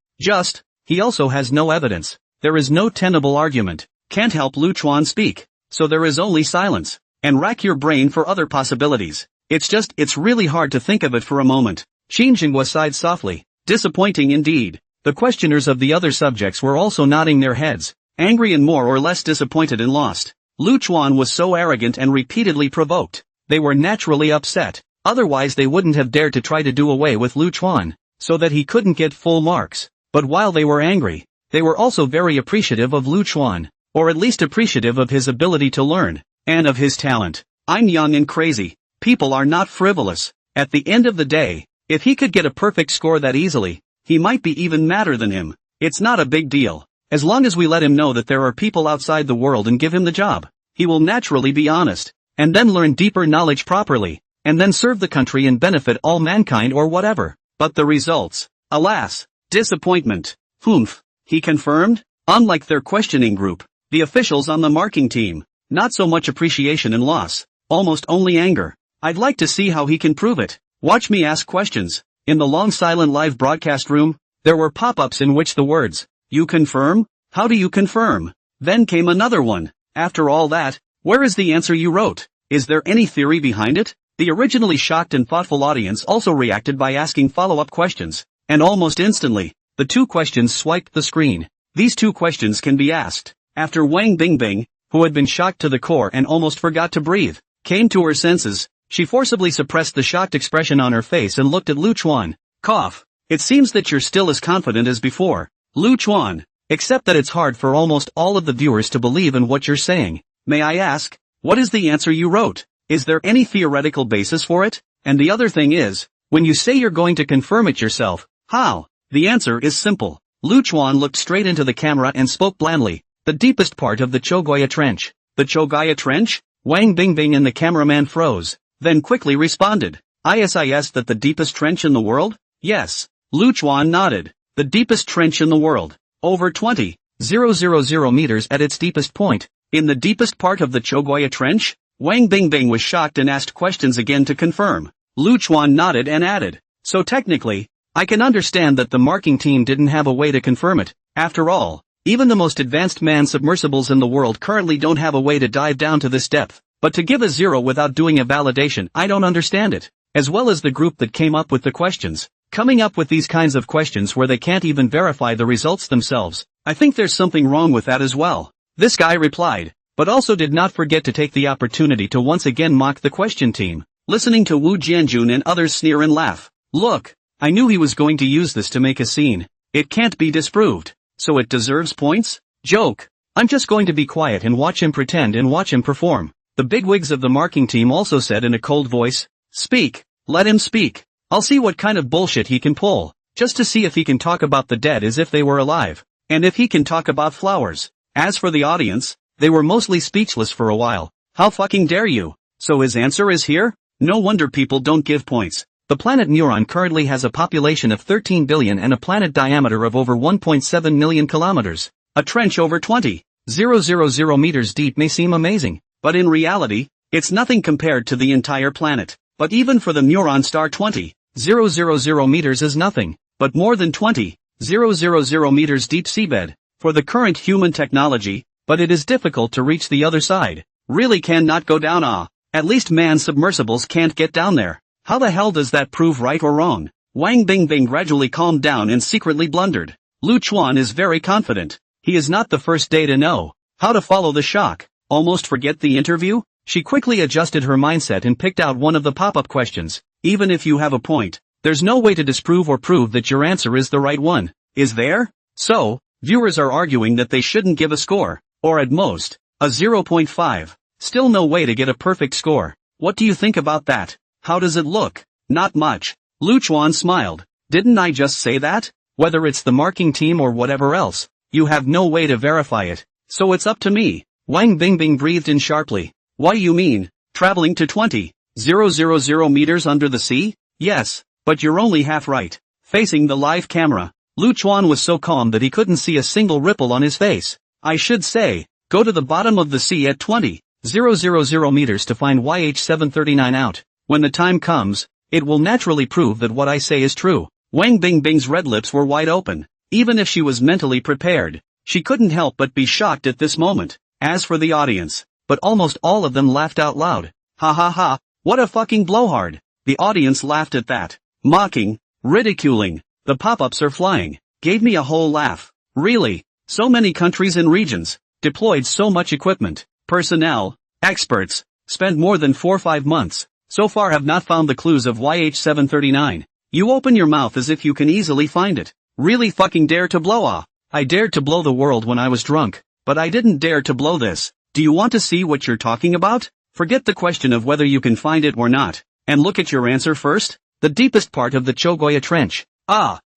He also has no evidence. There is no tenable argument. Can't help Lu Chuan speak. So there is only silence. And rack your brain for other possibilities. It's really hard to think of it for a moment. Qin Jinghua sighed softly. Disappointing indeed. The questioners of the other subjects were also nodding their heads, angry and more or less disappointed and lost. Lu Chuan was so arrogant and repeatedly provoked. They were naturally upset, otherwise they wouldn't have dared to try to do away with Lu Chuan, so that he couldn't get full marks. But while they were angry, they were also very appreciative of Lu Chuan, or at least appreciative of his ability to learn, and of his talent. I'm young and crazy. People are not frivolous. At the end of the day, if he could get a perfect score that easily, he might be even madder than him. It's not a big deal. As long as we let him know that there are people outside the world and give him the job, he will naturally be honest. And then learn deeper knowledge properly, and then serve the country and benefit all mankind or whatever. But the results, alas, disappointment. Humph. He confirmed? Unlike their questioning group, the officials on the marking team, not so much appreciation and loss, almost only anger. I'd like to see how he can prove it. Watch me ask questions. In the long silent live broadcast room, there were pop-ups in which the words, "You confirm? How do you confirm?" Then came another one. After all that, where is the answer you wrote? Is there any theory behind it? The originally shocked and thoughtful audience also reacted by asking follow-up questions, and almost instantly, the two questions swiped the screen. These two questions can be asked. After Wang Bingbing, who had been shocked to the core and almost forgot to breathe, came to her senses, she forcibly suppressed the shocked expression on her face and looked at Lu Chuan. Cough. It seems that you're still as confident as before, Lu Chuan, except that it's hard for almost all of the viewers to believe in what you're saying. May I ask? What is the answer you wrote? Is there any theoretical basis for it? And the other thing is, when you say you're going to confirm it yourself, how? The answer is simple. Lu Chuan looked straight into the camera and spoke blandly. The deepest part of the Chogoya Trench. The Chogoya Trench? Wang Bingbing and the cameraman froze, then quickly responded. Is that the deepest trench in the world? Yes. Lu Chuan nodded. The deepest trench in the world. Over 20,000 meters at its deepest point. In the deepest part of the Chogoya Trench? Wang Bingbing was shocked and asked questions again to confirm. Lu Chuan nodded and added. So technically, I can understand that the marking team didn't have a way to confirm it. After all, even the most advanced manned submersibles in the world currently don't have a way to dive down to this depth. But to give a 0 without doing a validation, I don't understand it. As well as the group that came up with the questions. Coming up with these kinds of questions where they can't even verify the results themselves. I think there's something wrong with that as well. This guy replied. but also did not forget to take the opportunity to once again mock the question team, listening to Wu Jianjun and others sneer and laugh. Look, I knew he was going to use this to make a scene. It can't be disproved, so it deserves points? Joke. I'm just going to be quiet and watch him pretend and watch him perform. The bigwigs of the marking team also said in a cold voice, speak, let him speak. I'll see what kind of bullshit he can pull, just to see if he can talk about the dead as if they were alive, and if he can talk about flowers. As for the audience, they were mostly speechless for a while. How fucking dare you? So his answer is here? No wonder people don't give points. The planet Neuron currently has a population of 13 billion and a planet diameter of over 1.7 million kilometers. A trench over 20,000 meters deep may seem amazing, but in reality, it's nothing compared to the entire planet. But even for the Neuron star 20,000 meters is nothing, but more than 20,000 meters deep seabed, for the current human technology, but it is difficult to reach the other side. Really cannot go down. At least manned submersibles can't get down there. How the hell does that prove right or wrong? Wang Bingbing gradually calmed down and secretly blundered. Lu Chuan is very confident. He is not the first day to know how to follow the shock. Almost forget the interview? She quickly adjusted her mindset and picked out one of the pop-up questions. Even if you have a point, there's no way to disprove or prove that your answer is the right one. Is there? So, viewers are arguing that they shouldn't give a score, or at most, a 0.5. Still no way to get a perfect score. What do you think about that? How does it look? Not much. Lu Chuan smiled. Didn't I just say that? Whether it's the marking team or whatever else, you have no way to verify it. So it's up to me. Wang Bingbing breathed in sharply. What do you mean? Traveling to 20,000 meters under the sea? Yes, but you're only half right. Facing the live camera, Lu Chuan was so calm that he couldn't see a single ripple on his face. I should say, go to the bottom of the sea at 20,000 meters to find YH739 out. When the time comes, it will naturally prove that what I say is true. Wang Bingbing's red lips were wide open. Even if she was mentally prepared, she couldn't help but be shocked at this moment. As for the audience, but almost all of them laughed out loud. Ha ha ha, what a fucking blowhard. The audience laughed at that. Mocking, ridiculing, the pop-ups are flying. Gave me a whole laugh. Really, so many countries and regions, deployed so much equipment, personnel, experts, spent more than 4-5 months. So far have not found the clues of YH739. You open your mouth as if you can easily find it. Really fucking dare to blow. I dared to blow the world when I was drunk, but I didn't dare to blow this. Do you want to see what you're talking about? Forget the question of whether you can find it or not, and look at your answer first. The deepest part of the Chogoya Trench.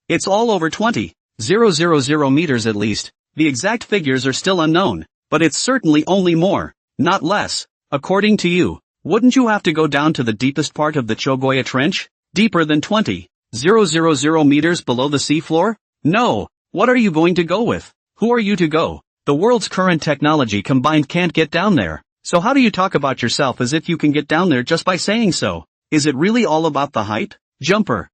It's all over 20,000 meters at least. The exact figures are still unknown, but it's certainly only more, not less. According to you, wouldn't you have to go down to the deepest part of the Chogoya Trench? Deeper than 20,000 meters below the seafloor? No. What are you going to go with? Who are you to go? The world's current technology combined can't get down there. So how do you talk about yourself as if you can get down there just by saying so? Is it really all about the hype? Jumper,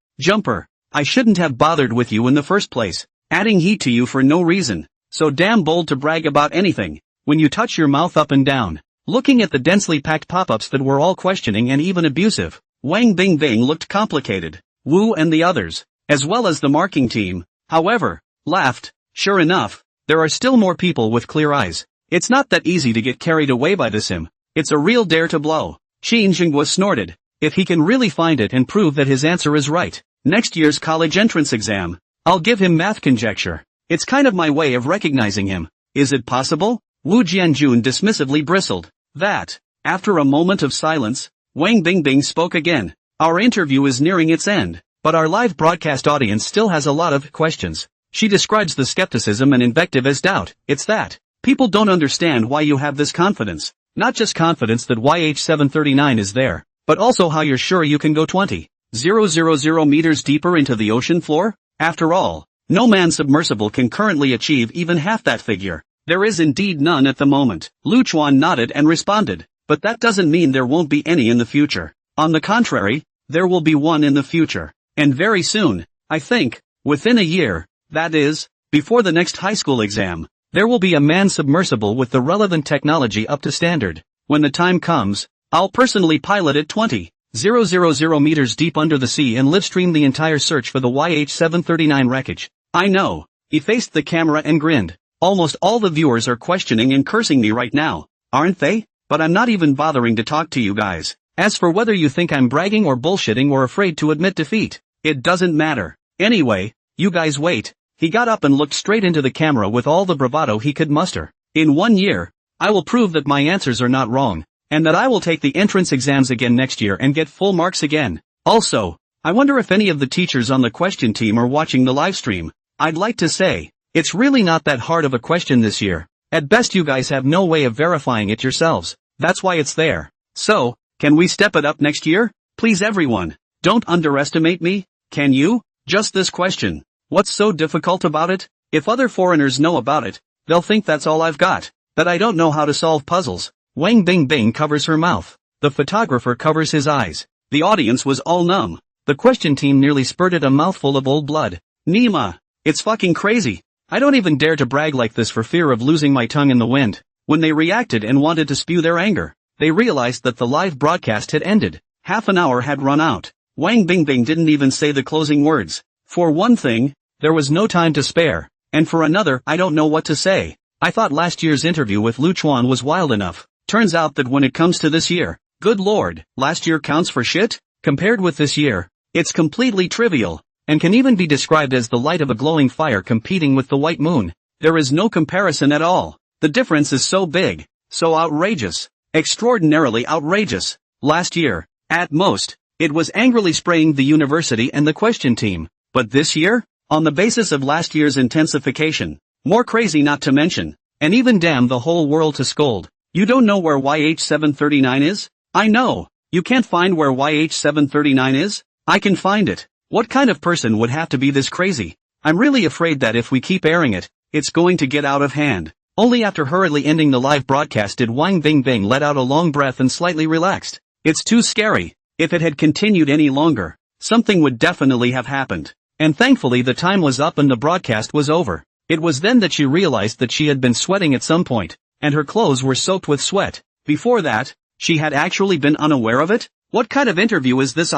I shouldn't have bothered with you in the first place, adding heat to you for no reason. So damn bold to brag about anything. When you touch your mouth up and down, looking at the densely packed pop-ups that were all questioning and even abusive, Wang Bingbing looked complicated. Wu and the others, as well as the marking team, however, laughed. Sure enough, there are still more people with clear eyes. It's not that easy to get carried away by this him. It's a real dare to blow. Qin Jinghua snorted. If he can really find it and prove that his answer is right, next year's college entrance exam, I'll give him math conjecture. It's kind of my way of recognizing him. Is it possible? Wu Jianjun dismissively bristled. That. After a moment of silence, Wang Bingbing spoke again. Our interview is nearing its end, but our live broadcast audience still has a lot of questions. She describes the skepticism and invective as doubt. It's that. People don't understand why you have this confidence. Not just confidence that YH739 is there, but also how you're sure you can go 20,000 meters deeper into the ocean floor? After all, no manned submersible can currently achieve even half that figure. There is indeed none at the moment. Lu Chuan nodded and responded, but that doesn't mean there won't be any in the future. On the contrary, there will be one in the future. And very soon, I think, within a year, that is, before the next high school exam, there will be a manned submersible with the relevant technology up to standard. When the time comes, I'll personally pilot it 20,000 meters deep under the sea and livestream the entire search for the YH739 wreckage. I know. He faced the camera and grinned. Almost all the viewers are questioning and cursing me right now. aren't they? But I'm not even bothering to talk to you guys. As for whether you think I'm bragging or bullshitting or afraid to admit defeat, it doesn't matter. Anyway, you guys wait. He got up and looked straight into the camera with all the bravado he could muster. In 1 year, I will prove that my answers are not wrong, and that I will take the entrance exams again next year and get full marks again. Also, I wonder if any of the teachers on the question team are watching the live stream. I'd like to say, it's really not that hard of a question this year. At best you guys have no way of verifying it yourselves. That's why it's there. So, can we step it up next year? Please everyone, don't underestimate me, can you? Just this question. What's so difficult about it? If other foreigners know about it, they'll think that's all I've got. That I don't know how to solve puzzles. Wang Bingbing covers her mouth. The photographer covers his eyes. The audience was all numb. The question team nearly spurted a mouthful of old blood. Nima, it's fucking crazy. I don't even dare to brag like this for fear of losing my tongue in the wind. When they reacted and wanted to spew their anger, they realized that the live broadcast had ended. Half an hour had run out. Wang Bingbing didn't even say the closing words. For one thing, there was no time to spare. And for another, I don't know what to say. I thought last year's interview with Lu Chuan was wild enough. Turns out that when it comes to this year, good lord, last year counts for shit? Compared with this year, it's completely trivial, and can even be described as the light of a glowing fire competing with the white moon. There is no comparison at all. The difference is so big, so outrageous, extraordinarily outrageous. Last year, at most, it was angrily spraying the university and the question team. But this year? On the basis of last year's intensification. More crazy not to mention. And even damn the whole world to scold. You don't know where YH739 is? I know. You can't find where YH739 is? I can find it. What kind of person would have to be this crazy? I'm really afraid that if we keep airing it, it's going to get out of hand. Only after hurriedly ending the live broadcast did Wang Bingbing let out a long breath and slightly relaxed. It's too scary. If it had continued any longer, something would definitely have happened. And thankfully the time was up and the broadcast was over. It was then that she realized that she had been sweating at some point, and her clothes were soaked with sweat. Before that, she had actually been unaware of it? What kind of interview is this?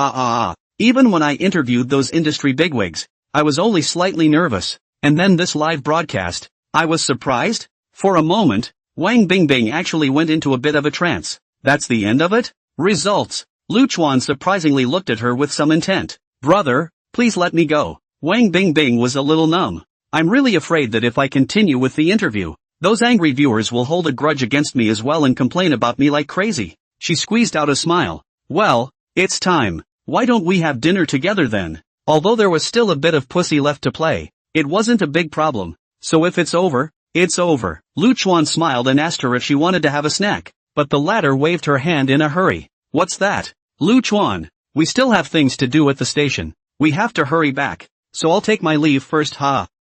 Even when I interviewed those industry bigwigs, I was only slightly nervous. And then this live broadcast, I was surprised? For a moment, Wang Bingbing actually went into a bit of a trance. That's the end of it? Results. Lu Chuan surprisingly looked at her with some intent. Brother, please let me go. Wang Bingbing was a little numb. I'm really afraid that if I continue with the interview, those angry viewers will hold a grudge against me as well and complain about me like crazy. She squeezed out a smile. Well, it's time. Why don't we have dinner together then? Although there was still a bit of pussy left to play, it wasn't a big problem. So if it's over, it's over. Lu Chuan smiled and asked her if she wanted to have a snack, but the latter waved her hand in a hurry. What's that? Lu Chuan, we still have things to do at the station. We have to hurry back. So I'll take my leave first.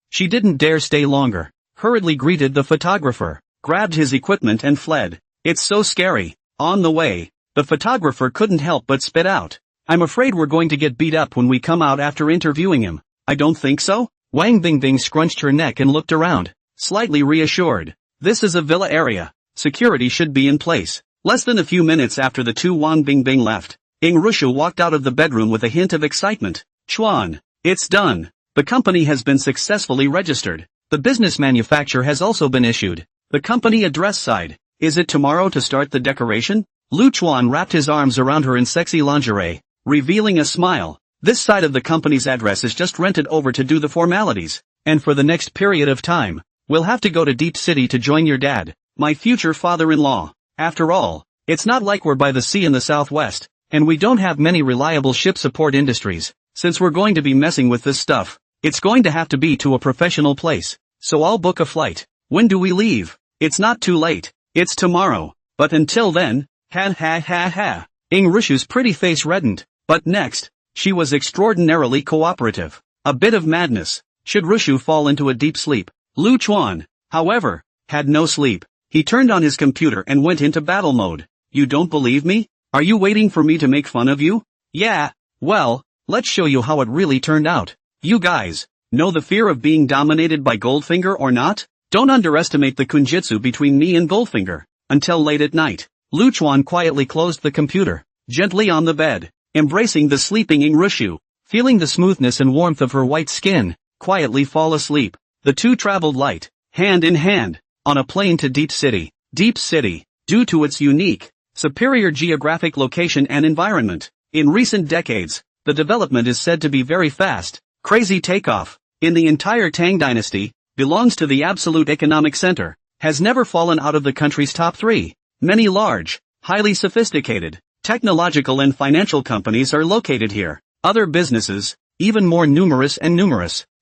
She didn't dare stay longer. Hurriedly greeted the photographer, grabbed his equipment and fled. It's so scary. On the way, the photographer couldn't help but spit out. I'm afraid we're going to get beat up when we come out after interviewing him. I don't think so? Wang Bingbing scrunched her neck and looked around, slightly reassured. This is a villa area. Security should be in place. Less than a few minutes after the two Wang Bingbing left, Ing Rushu walked out of the bedroom with a hint of excitement. Chuan, it's done. The company has been successfully registered. The business manufacture has also been issued. The company address side. Is it tomorrow to start the decoration? Lu Chuan wrapped his arms around her in sexy lingerie, revealing a smile. This side of the company's address is just rented over to do the formalities. And for the next period of time, we'll have to go to Deep City to join your dad, my future father-in-law. After all, it's not like we're by the sea in the southwest, and we don't have many reliable ship support industries. Since we're going to be messing with this stuff, it's going to have to be to a professional place. So I'll book a flight. When do we leave? It's not too late. It's tomorrow. But until then, ha ha ha ha. Ing Rishu's pretty face reddened. But next, she was extraordinarily cooperative. A bit of madness. Should Rishu fall into a deep sleep? Lu Chuan, however, had no sleep. He turned on his computer and went into battle mode. You don't believe me? Are you waiting for me to make fun of you? Yeah, well, let's show you how it really turned out. You guys, know the fear of being dominated by Goldfinger or not? Don't underestimate the kunjutsu between me and Goldfinger. Until late at night, Lu Chuan quietly closed the computer, gently on the bed, embracing the sleeping Ing Rishu, feeling the smoothness and warmth of her white skin, quietly fall asleep. The two traveled light, hand in hand, on a plane to Deep City. Deep City. due to its unique, superior geographic location and environment. In recent decades, the development is said to be very fast, crazy takeoff, in the entire Tang dynasty, belongs to the absolute economic center, has never fallen out of the country's top 3. Many large, highly sophisticated, technological and financial companies are located here. Other businesses, even more numerous,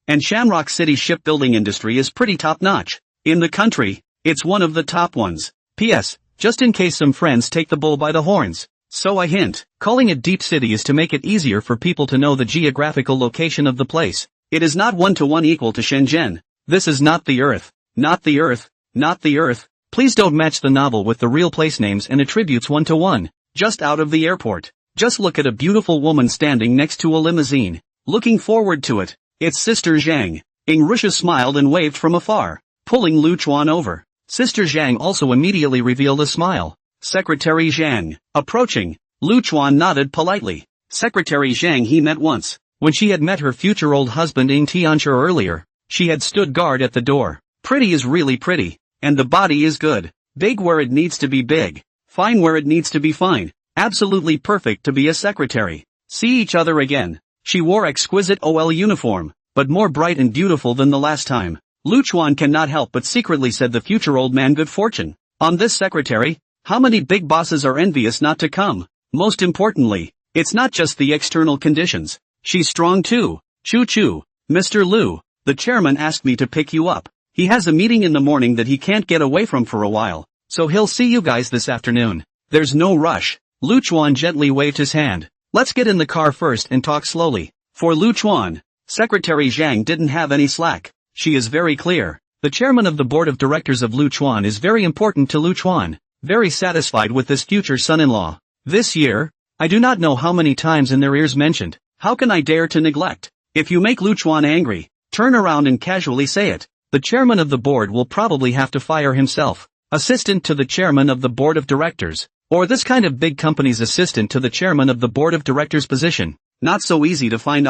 and Shamrock City's shipbuilding industry is pretty top-notch. In the country, it's one of the top ones. P.S. Just in case some friends take the bull by the horns. So I hint, calling it Deep City is to make it easier for people to know the geographical location of the place. It is not 1-to-1 equal to Shenzhen. This is not the Earth. Not the Earth. Not the Earth. Please don't match the novel with the real place names and attributes 1-to-1. Just out of the airport. Just look at a beautiful woman standing next to a limousine. Looking forward to it. It's Sister Zhang. Rusha smiled and waved from afar, pulling Lu Chuan over. Sister Zhang also immediately revealed a smile. Secretary Zhang. Approaching, Lu Chuan nodded politely. Secretary Zhang he met once. When she had met her future old husband Ng Tianxia earlier, she had stood guard at the door. Pretty is really pretty. And the body is good. Big where it needs to be big. Fine where it needs to be fine. Absolutely perfect to be a secretary. See each other again. She wore exquisite OL uniform, but more bright and beautiful than the last time. Lu Chuan cannot help but secretly said the future old man good fortune. On this secretary, how many big bosses are envious not to come? Most importantly, it's not just the external conditions. She's strong too. Choo-choo. Mr. Lu, the chairman asked me to pick you up. He has a meeting in the morning that he can't get away from for a while, so he'll see you guys this afternoon. There's no rush. Lu Chuan gently waved his hand. Let's get in the car first and talk slowly. For Lu Chuan, Secretary Zhang didn't have any slack. She is very clear. The chairman of the board of directors of Lu Chuan is very important to Lu Chuan. Very satisfied with this future son-in-law. This year, I do not know how many times in their ears mentioned. How can I dare to neglect? If you make Lu Chuan angry, turn around and casually say it. The chairman of the board will probably have to fire himself. Assistant to the chairman of the board of directors. Or this kind of big company's assistant to the chairman of the board of directors position. Not so easy to find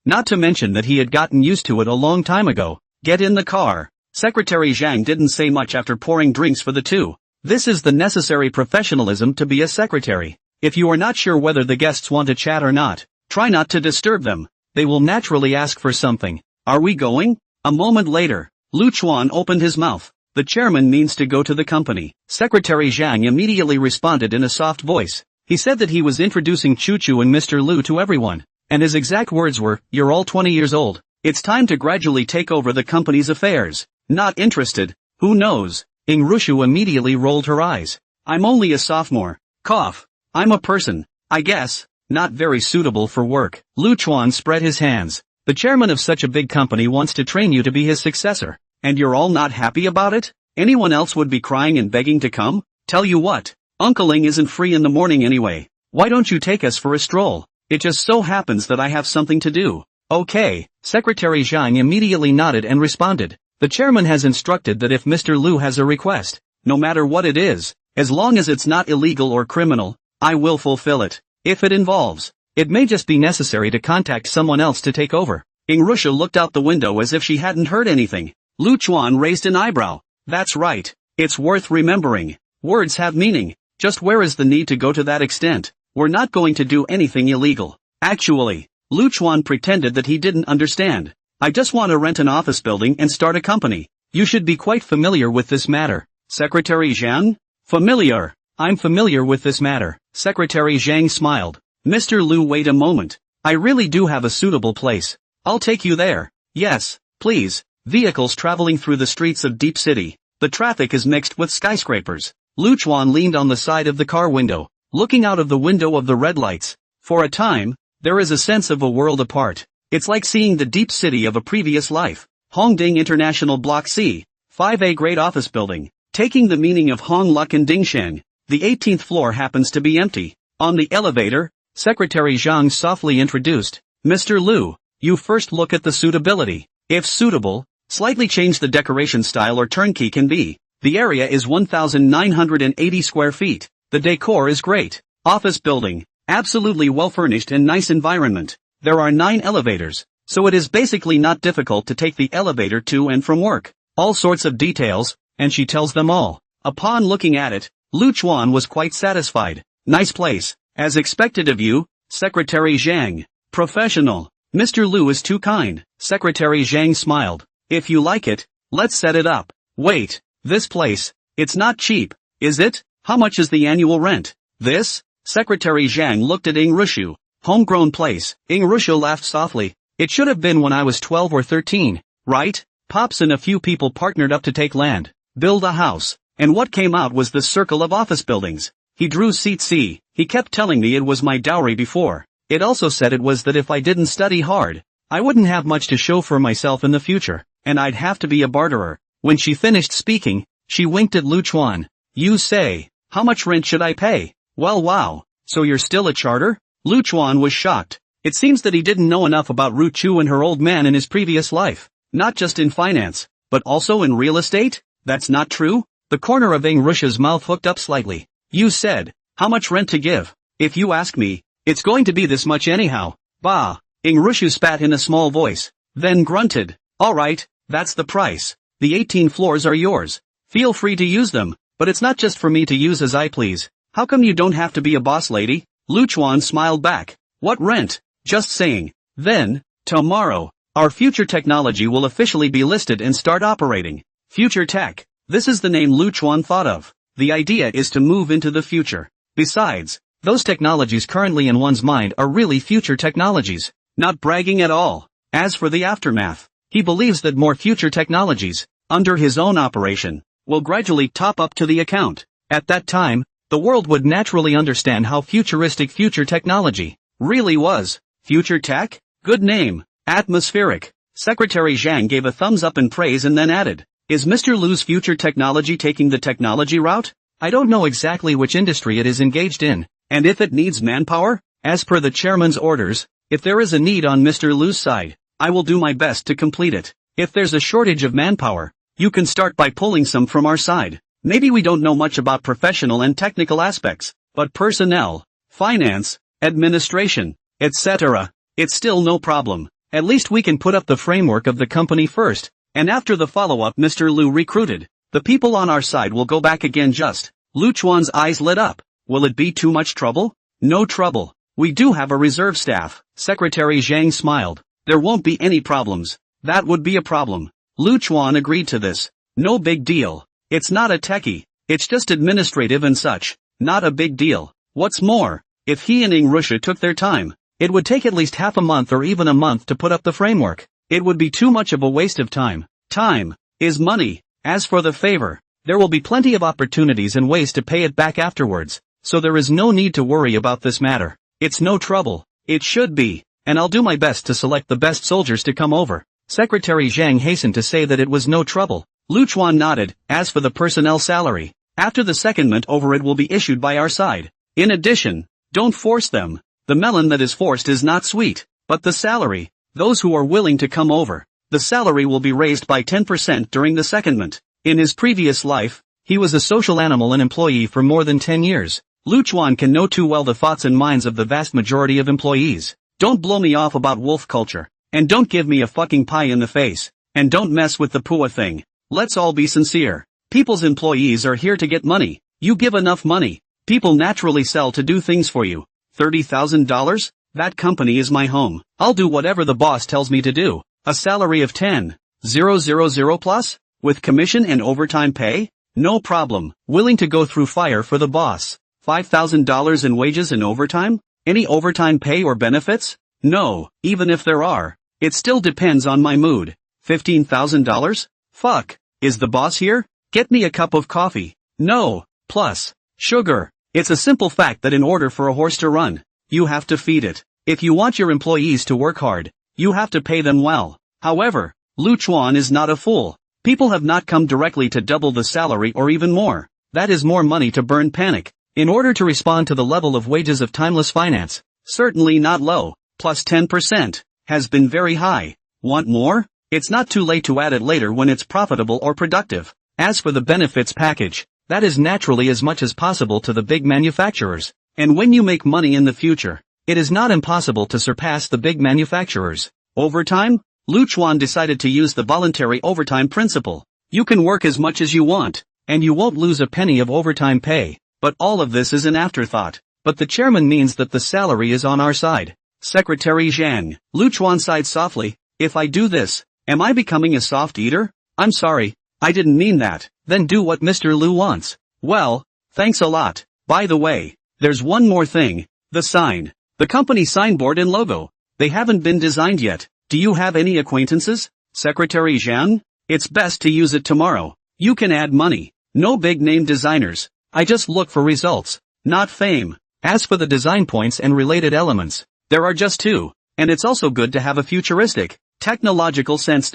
Not to mention that he had gotten used to it a long time ago. Get in the car. Secretary Zhang didn't say much after pouring drinks for the two. This is the necessary professionalism to be a secretary. If you are not sure whether the guests want to chat or not, try not to disturb them. They will naturally ask for something. Are we going? A moment later, Lu Chuan opened his mouth. The chairman means to go to the company. Secretary Zhang immediately responded in a soft voice. He said that he was introducing Chu-Chu and Mr. Lu to everyone. And his exact words were, "You're all 20 years old. It's time to gradually take over the company's affairs." Not interested. Who knows? Rusha immediately rolled her eyes. I'm only a sophomore. Cough. I'm a person, I guess, not very suitable for work. Lu Chuan spread his hands. The chairman of such a big company wants to train you to be his successor. And you're all not happy about it? Anyone else would be crying and begging to come? Tell you what, Uncle Ing isn't free in the morning anyway. Why don't you take us for a stroll? It just so happens that I have something to do. Okay. Secretary Zhang immediately nodded and responded. The chairman has instructed that if Mr. Lu has a request, no matter what it is, as long as it's not illegal or criminal, I will fulfill it. If it involves, it may just be necessary to contact someone else to take over. Rusha looked out the window as if she hadn't heard anything. Lu Chuan raised an eyebrow. That's right. It's worth remembering. Words have meaning. Just where is the need to go to that extent? We're not going to do anything illegal. Actually, Lu Chuan pretended that he didn't understand. I just want to rent an office building and start a company. You should be quite familiar with this matter. Secretary Zhang? Familiar. I'm familiar with this matter. Secretary Zhang smiled. Mr. Lu, wait a moment. I really do have a suitable place. I'll take you there. Yes, please. Vehicles traveling through the streets of Deep City. The traffic is mixed with skyscrapers. Lu Chuan leaned on the side of the car window, looking out of the window of the red lights. For a time, there is a sense of a world apart. It's like seeing the deep city of a previous life. Hongding International Block C, 5A Great Office Building. Taking the meaning of Hong Luk and Dingsheng, the 18th floor happens to be empty. On the elevator, Secretary Zhang softly introduced, Mr. Lu, you first look at the suitability. If suitable, slightly change the decoration style or turnkey can be. The area is 1,980 square feet. The decor is great. Office building, absolutely well furnished and nice environment. There are 9 elevators, so it is basically not difficult to take the elevator to and from work. All sorts of details, and she tells them all. Upon looking at it, Lu Chuan was quite satisfied. Nice place. As expected of you, Secretary Zhang. Professional. Mr. Lu is too kind. Secretary Zhang smiled. If you like it, let's set it up. Wait, this place, it's not cheap, is it? How much is the annual rent? This? Secretary Zhang looked at Ing Rushu. Homegrown place. Ing Rushu laughed softly. It should have been when I was 12 or 13, right? Pops and a few people partnered up to take land, build a house, and what came out was this circle of office buildings. He drew seat C. He kept telling me it was my dowry before. It also said it was that if I didn't study hard, I wouldn't have much to show for myself in the future, and I'd have to be a barterer. When she finished speaking, she winked at Lu Chuan. You say, how much rent should I pay? Well, wow, so you're still a charter? Lu Chuan was shocked. It seems that he didn't know enough about Ru Chu and her old man in his previous life. Not just in finance, but also in real estate? That's not true? The corner of Ing Rushu's mouth hooked up slightly. You said, how much rent to give? If you ask me, it's going to be this much anyhow. Bah! Ing Rushu spat in a small voice, then grunted. Alright, that's the price. The 18 floors are yours. Feel free to use them, but it's not just for me to use as I please. How come you don't have to be a boss lady? Lu Chuan smiled back. What rent? Just saying. Then, tomorrow, our future technology will officially be listed and start operating. Future tech. This is the name Lu Chuan thought of. The idea is to move into the future. Besides, those technologies currently in one's mind are really future technologies. Not bragging at all. As for the aftermath, he believes that more future technologies, under his own operation, will gradually top up to the account. At that time, the world would naturally understand how futuristic future technology really was. Future tech? Good name. Atmospheric. Secretary Zhang gave a thumbs up in praise and then added, is Mr. Lu's future technology taking the technology route? I don't know exactly which industry it is engaged in, and if it needs manpower, as per the chairman's orders, if there is a need on Mr. Lu's side, I will do my best to complete it. If there's a shortage of manpower, you can start by pulling some from our side. Maybe we don't know much about professional and technical aspects, but personnel, finance, administration, etc., it's still no problem. At least we can put up the framework of the company first, and after the follow-up Mr. Lu recruited, the people on our side will go back again just. Lu Chuan's eyes lit up. Will it be too much trouble? No trouble. We do have a reserve staff. Secretary Zhang smiled. There won't be any problems. That would be a problem. Lu Chuan agreed to this. No big deal. It's not a techie. It's just administrative and such. Not a big deal. What's more, if he and Ing Rushu took their time, it would take at least half a month or even a month to put up the framework. It would be too much of a waste of time. Time is money. As for the favor, there will be plenty of opportunities and ways to pay it back afterwards, so there is no need to worry about this matter. It's no trouble. It should be, and I'll do my best to select the best soldiers to come over. Secretary Zhang hastened to say that it was no trouble. Lu Chuan nodded. As for the personnel salary, after the secondment over it will be issued by our side. In addition, don't force them. The melon that is forced is not sweet, but the salary, those who are willing to come over, the salary will be raised by 10% during the secondment. In his previous life, he was a social animal and employee for more than 10 years. Lu Chuan can know too well the thoughts and minds of the vast majority of employees. Don't blow me off about wolf culture, and don't give me a fucking pie in the face, and don't mess with the Pua thing. Let's all be sincere. People's employees are here to get money. You give enough money, people naturally sell to do things for you. $30,000? That company is my home. I'll do whatever the boss tells me to do. A salary of 10,000 plus? With commission and overtime pay? No problem. Willing to go through fire for the boss. $5,000 in wages and overtime? Any overtime pay or benefits? No, even if there are. It still depends on my mood. $15,000? Fuck. Is the boss here? Get me a cup of coffee. No. Plus, sugar. It's a simple fact that in order for a horse to run, you have to feed it. If you want your employees to work hard, you have to pay them well. However, Lu Chuan is not a fool. People have not come directly to double the salary or even more. That is more money to burn panic. In order to respond to the level of wages of timeless finance, certainly not low, plus 10%, has been very high. Want more? It's not too late to add it later when it's profitable or productive. As for the benefits package, that is naturally as much as possible to the big manufacturers. And when you make money in the future, it is not impossible to surpass the big manufacturers. Overtime? Lu Chuan decided to use the voluntary overtime principle. You can work as much as you want. and you won't lose a penny of overtime pay. But all of this is an afterthought. But the chairman means that the salary is on our side. Secretary Zhang. Lu Chuan sighed softly. If I do this, am I becoming a soft eater? I'm sorry, I didn't mean that. Then do what Mr. Lu wants. Well, thanks a lot. By the way, there's one more thing. The sign. The company signboard and logo. They haven't been designed yet. Do you have any acquaintances? Secretary Zhang? It's best to use it tomorrow. You can add money. No big name designers. I just look for results, not fame. As for the design points and related elements, there are just two, and it's also good to have a futuristic, technological sense.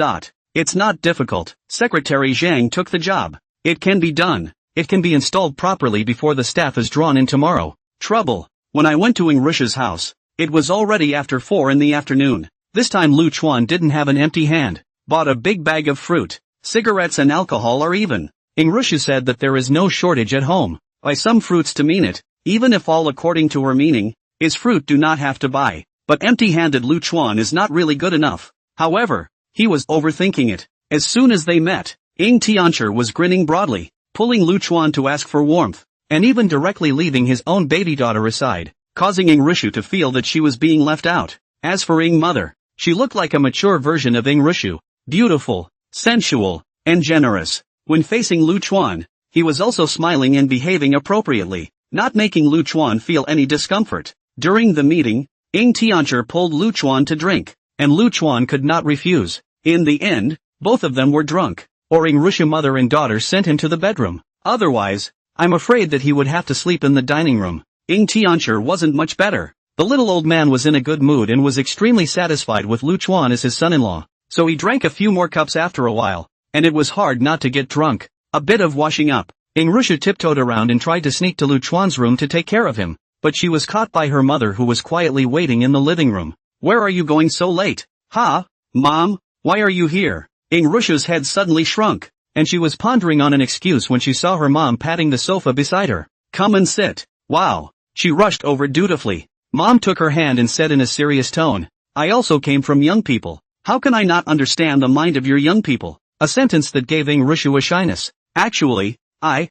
It's not difficult. Secretary Zhang took the job. It can be done. It can be installed properly before the staff is drawn in tomorrow. Trouble. When I went to Ingrush's house, it was already after 4 in the afternoon. This time Lu Chuan didn't have an empty hand. Bought a big bag of fruit, cigarettes and alcohol or even. Ingrushu said that there is no shortage at home. Buy some fruits to mean it, even if all according to her meaning, is fruit do not have to buy. But empty-handed Lu Chuan is not really good enough. However, he was overthinking it. As soon as they met, Ing Tiancher was grinning broadly, pulling Lu Chuan to ask for warmth, and even directly leaving his own baby daughter aside, causing Ingrushu to feel that she was being left out. As for Ing mother, she looked like a mature version of Ingrushu, beautiful, sensual, and generous. When facing Lu Chuan, he was also smiling and behaving appropriately, not making Lu Chuan feel any discomfort. During the meeting, Ing Tiancher pulled Lu Chuan to drink, and Lu Chuan could not refuse. In the end, both of them were drunk, or Ingrushu mother and daughter sent him to the bedroom. Otherwise, I'm afraid that he would have to sleep in the dining room. Ing Tiancher wasn't much better. The little old man was in a good mood and was extremely satisfied with Lu Chuan as his son-in-law, so he drank a few more cups after a while, and it was hard not to get drunk. A bit of washing up. Ingrushu tiptoed around and tried to sneak to Lu Chuan's room to take care of him, but she was caught by her mother who was quietly waiting in the living room. Where are you going so late? Ha? Mom? Why are you here? Ingrushu's head suddenly shrunk, and she was pondering on an excuse when she saw her mom patting the sofa beside her. Come and sit. Wow. She rushed over dutifully. Mom took her hand and said in a serious tone, I also came from young people. How can I not understand the mind of your young people? A sentence that gave Ingrushu a shyness. Actually, I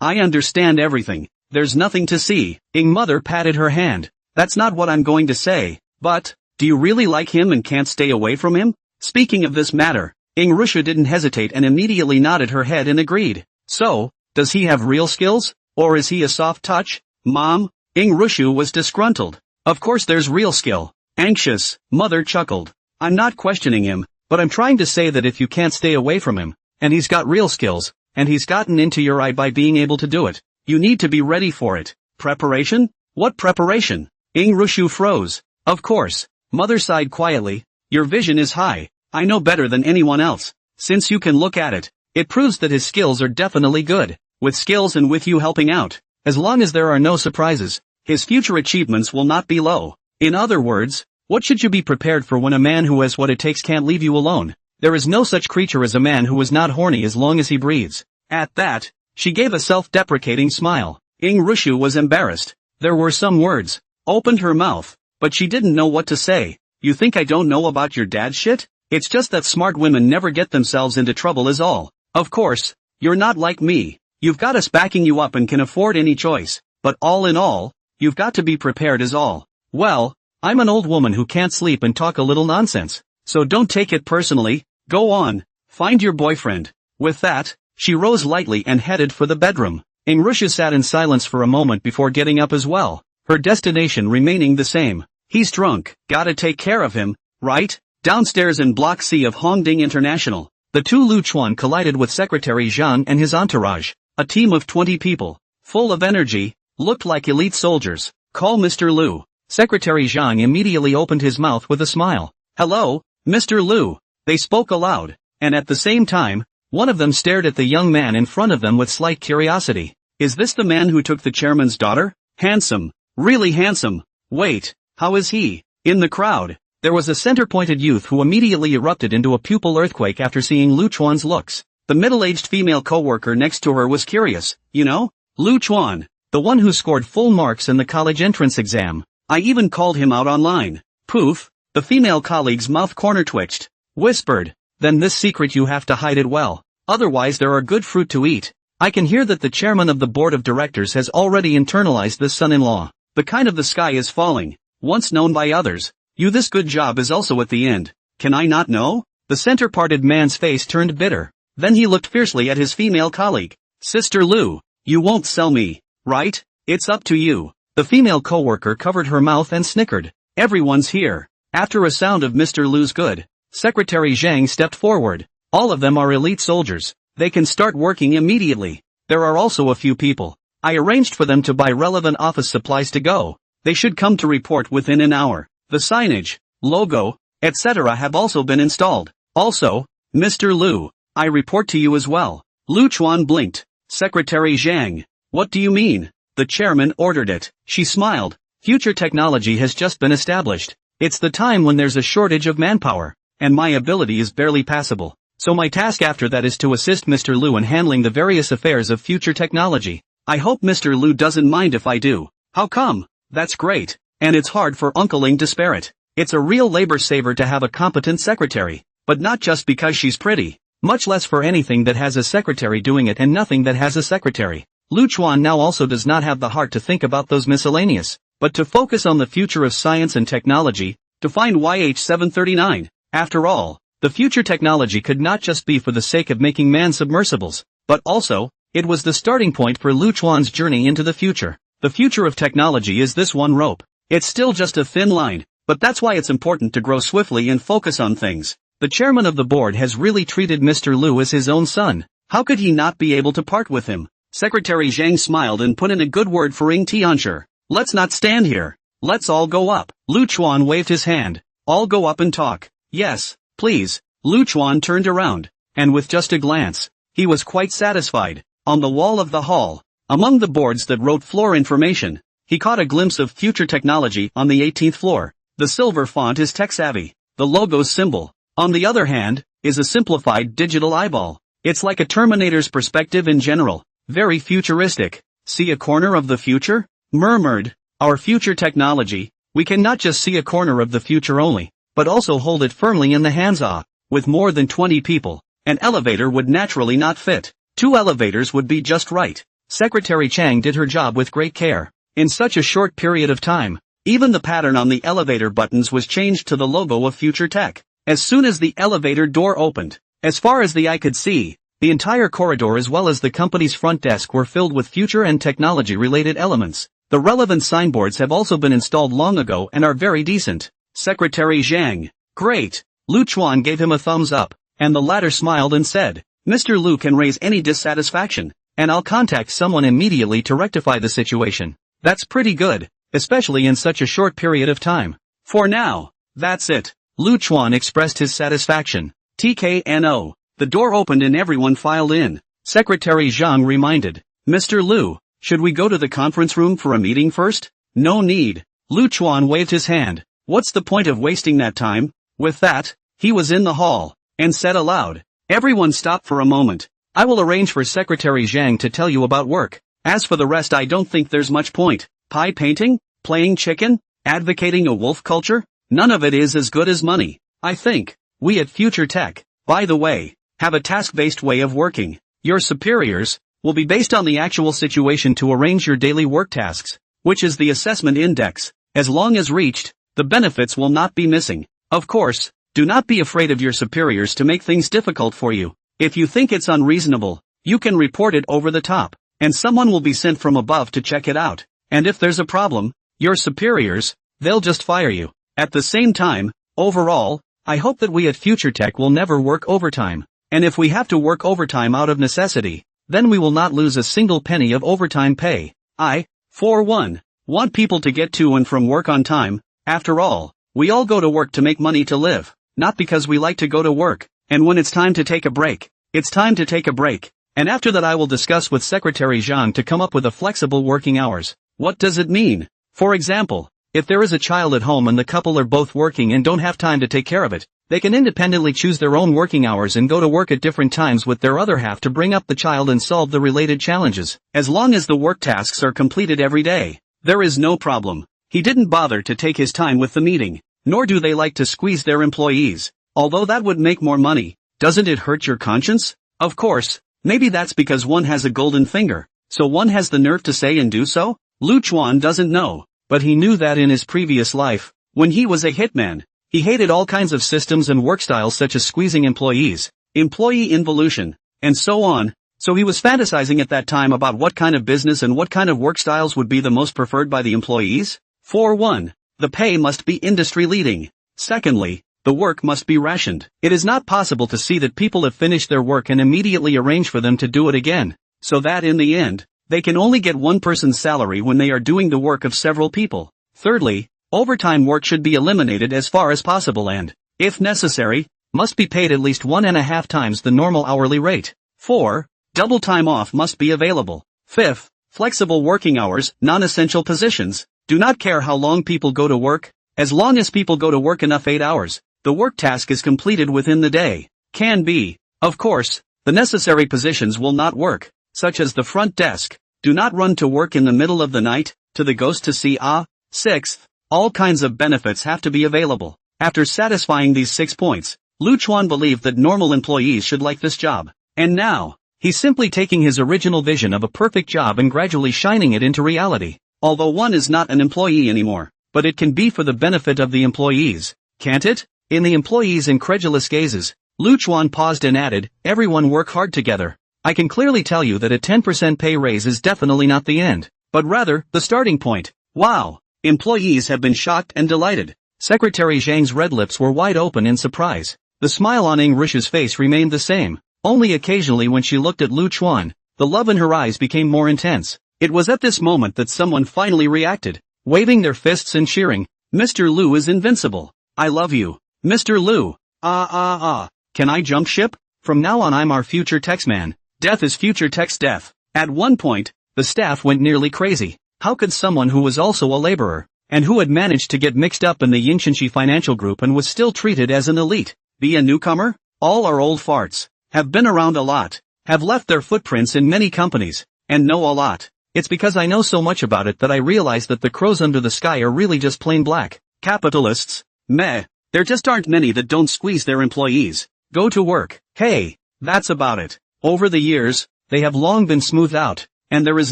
understand everything. There's nothing to see. Ing mother patted her hand. That's not what I'm going to say, but, do you really like him and can't stay away from him? Speaking of this matter, Ingrushu didn't hesitate and immediately nodded her head and agreed. So, does he have real skills? Or is he a soft touch? Mom? Ingrushu was disgruntled. Of course there's real skill. Anxious, mother chuckled. I'm not questioning him, but I'm trying to say that if you can't stay away from him, and he's got real skills, and he's gotten into your eye by being able to do it, you need to be ready for it. Preparation? What preparation? Ingrushu froze. Of course. Mother sighed quietly. Your vision is high. I know better than anyone else. Since you can look at it, it proves that his skills are definitely good. With skills and with you helping out, as long as there are no surprises, his future achievements will not be low. In other words, what should you be prepared for when a man who has what it takes can't leave you alone? There is no such creature as a man who is not horny as long as he breathes. At that, she gave a self-deprecating smile. Ingrushu was embarrassed. There were some words. Opened her mouth, but she didn't know what to say. You think I don't know about your dad's shit? It's just that smart women never get themselves into trouble is all. Of course, you're not like me. You've got us backing you up and can afford any choice. But all in all, you've got to be prepared is all. Well, I'm an old woman who can't sleep and talk a little nonsense. So don't take it personally. Go on. Find your boyfriend. With that, she rose lightly and headed for the bedroom. Ingrushu sat in silence for a moment before getting up as well, her destination remaining the same. He's drunk. Gotta take care of him, right? Downstairs in Block C of Hongding International, the two Lu Chuan collided with Secretary Zhang and his entourage, a team of 20 people, full of energy, looked like elite soldiers. Call Mr. Lu. Secretary Zhang immediately opened his mouth with a smile. Hello, Mr. Lu. They spoke aloud, and at the same time, one of them stared at the young man in front of them with slight curiosity. Is this the man who took the chairman's daughter? Handsome. Really handsome. Wait, how is he? In the crowd, there was a center-pointed youth who immediately erupted into a pupil earthquake after seeing Lu Chuan's looks. The middle-aged female co-worker next to her was curious. You know? Lu Chuan, the one who scored full marks in the college entrance exam. I even called him out online. Poof, the female colleague's mouth corner twitched. Whispered, then this secret you have to hide it well. Otherwise there are good fruit to eat. I can hear that the chairman of the board of directors has already internalized this son-in-law. The kind of the sky is falling, once known by others. This good job is also at the end. Can I not know? The center-parted man's face turned bitter. Then he looked fiercely at his female colleague. Sister Lu, you won't sell me, right? It's up to you. The female co-worker covered her mouth and snickered. Everyone's here. After a sound of Mr. Lu's good, Secretary Zhang stepped forward. All of them are elite soldiers. They can start working immediately. There are also a few people. I arranged for them to buy relevant office supplies to go. They should come to report within an hour. The signage, logo, etc. have also been installed. Also, Mr. Lu, I report to you as well. Lu Chuan blinked. Secretary Zhang, what do you mean? The chairman ordered it. She smiled. Future technology has just been established. It's the time when there's a shortage of manpower, and my ability is barely passable. So my task after that is to assist Mr. Lu in handling the various affairs of future technology. I hope Mr. Lu doesn't mind if I do. How come? That's great. And it's hard for Uncle Ling to spare it. It's a real labor saver to have a competent secretary. But not just because she's pretty. Much less for anything that has a secretary doing it and nothing that has a secretary. Lu Chuan now also does not have the heart to think about those miscellaneous, but to focus on the future of science and technology, to find YH739. After all, the future technology could not just be for the sake of making man submersibles, but also, it was the starting point for Lu Chuan's journey into the future. The future of technology is this one rope. It's still just a thin line, but that's why it's important to grow swiftly and focus on things. The chairman of the board has really treated Mr. Lu as his own son. How could he not be able to part with him? Secretary Zhang smiled and put in a good word for Ying Tianshi. Let's not stand here. Let's all go up. Lu Chuan waved his hand. All go up and talk. Yes, please. Lu Chuan turned around, and with just a glance, he was quite satisfied. On the wall of the hall, among the boards that wrote floor information, he caught a glimpse of future technology on the 18th floor. The silver font is tech-savvy. The logo's symbol, on the other hand, is a simplified digital eyeball. It's like a Terminator's perspective in general. Very futuristic. See a corner of the future? Murmured. Our future technology, we can not just see a corner of the future only, but also hold it firmly in the hands of. With more than 20 people, an elevator would naturally not fit. 2 elevators would be just right. Secretary Chang did her job with great care. In such a short period of time, even the pattern on the elevator buttons was changed to the logo of future tech. As soon as the elevator door opened, as far as the eye could see, the entire corridor as well as the company's front desk were filled with future and technology-related elements. The relevant signboards have also been installed long ago and are very decent. Secretary Zhang, great. Lu Chuan gave him a thumbs up, and the latter smiled and said, Mr. Lu can raise any dissatisfaction, and I'll contact someone immediately to rectify the situation. That's pretty good, especially in such a short period of time. For now, that's it. Lu Chuan expressed his satisfaction. TKNO. The door opened and everyone filed in. Secretary Zhang reminded, Mr. Lu, should we go to the conference room for a meeting first? No need. Lu Chuan waved his hand. What's the point of wasting that time? With that, he was in the hall, and said aloud, everyone stop for a moment. I will arrange for Secretary Zhang to tell you about work. As for the rest, I don't think there's much point. Pie painting? Playing chicken? Advocating a wolf culture? None of it is as good as money. I think, we at Future Tech, by the way, have a task-based way of working. Your superiors will be based on the actual situation to arrange your daily work tasks, which is the assessment index. As long as reached, the benefits will not be missing. Of course, do not be afraid of your superiors to make things difficult for you. If you think it's unreasonable, you can report it over the top, and someone will be sent from above to check it out. And if there's a problem, your superiors, they'll just fire you. At the same time, overall, I hope that we at Future Tech will never work overtime. And if we have to work overtime out of necessity, then we will not lose a single penny of overtime pay. I, for one, want people to get to and from work on time. After all, we all go to work to make money to live, not because we like to go to work. And when it's time to take a break, it's time to take a break. And after that I will discuss with Secretary Zhang to come up with a flexible working hours. What does it mean? For example, if there is a child at home and the couple are both working and don't have time to take care of it, they can independently choose their own working hours and go to work at different times with their other half to bring up the child and solve the related challenges. As long as the work tasks are completed every day, there is no problem. He didn't bother to take his time with the meeting, nor do they like to squeeze their employees. Although that would make more money, doesn't it hurt your conscience? Of course, maybe that's because one has a golden finger, so one has the nerve to say and do so? Lu Chuan doesn't know, but he knew that in his previous life, when he was a hitman, he hated all kinds of systems and work styles such as squeezing employees, employee involution, and so on, so he was fantasizing at that time about what kind of business and what kind of work styles would be the most preferred by the employees. For one, the pay must be industry-leading. Secondly, the work must be rationed. It is not possible to see that people have finished their work and immediately arrange for them to do it again, so that in the end, they can only get one person's salary when they are doing the work of several people. Thirdly, overtime work should be eliminated as far as possible and, if necessary, must be paid at least 1.5 times the normal hourly rate. 4. Double time off must be available. 5th, flexible working hours, non-essential positions. Do not care how long people go to work, as long as people go to work enough 8 hours, the work task is completed within the day. Can be. Of course, the necessary positions will not work, such as the front desk. Do not run to work in the middle of the night, to the ghost to see. 6th, all kinds of benefits have to be available. After satisfying these 6 points, Lu Chuan believed that normal employees should like this job. And now, he's simply taking his original vision of a perfect job and gradually shining it into reality. Although one is not an employee anymore, but it can be for the benefit of the employees, can't it? In the employees' incredulous gazes, Lu Chuan paused and added, everyone work hard together. I can clearly tell you that a 10% pay raise is definitely not the end, but rather, the starting point. Wow! Employees have been shocked and delighted. Secretary Zhang's red lips were wide open in surprise. The smile on Ing Rish's face remained the same, only occasionally when she looked at Lu Chuan, the love in her eyes became more intense. It was at this moment that someone finally reacted, waving their fists and cheering, Mr. Lu is invincible. I love you, Mr. Lu. Can I jump ship? From now on I'm our future Texman. Death is future Tex death. At one point, the staff went nearly crazy. How could someone who was also a laborer, and who had managed to get mixed up in the Yingshanxi financial group and was still treated as an elite, be a newcomer? All are old farts, have been around a lot, have left their footprints in many companies, and know a lot. It's because I know so much about it that I realize that the crows under the sky are really just plain black. Capitalists? Meh. There just aren't many that don't squeeze their employees. Go to work. Hey, that's about it. Over the years, they have long been smoothed out, and there is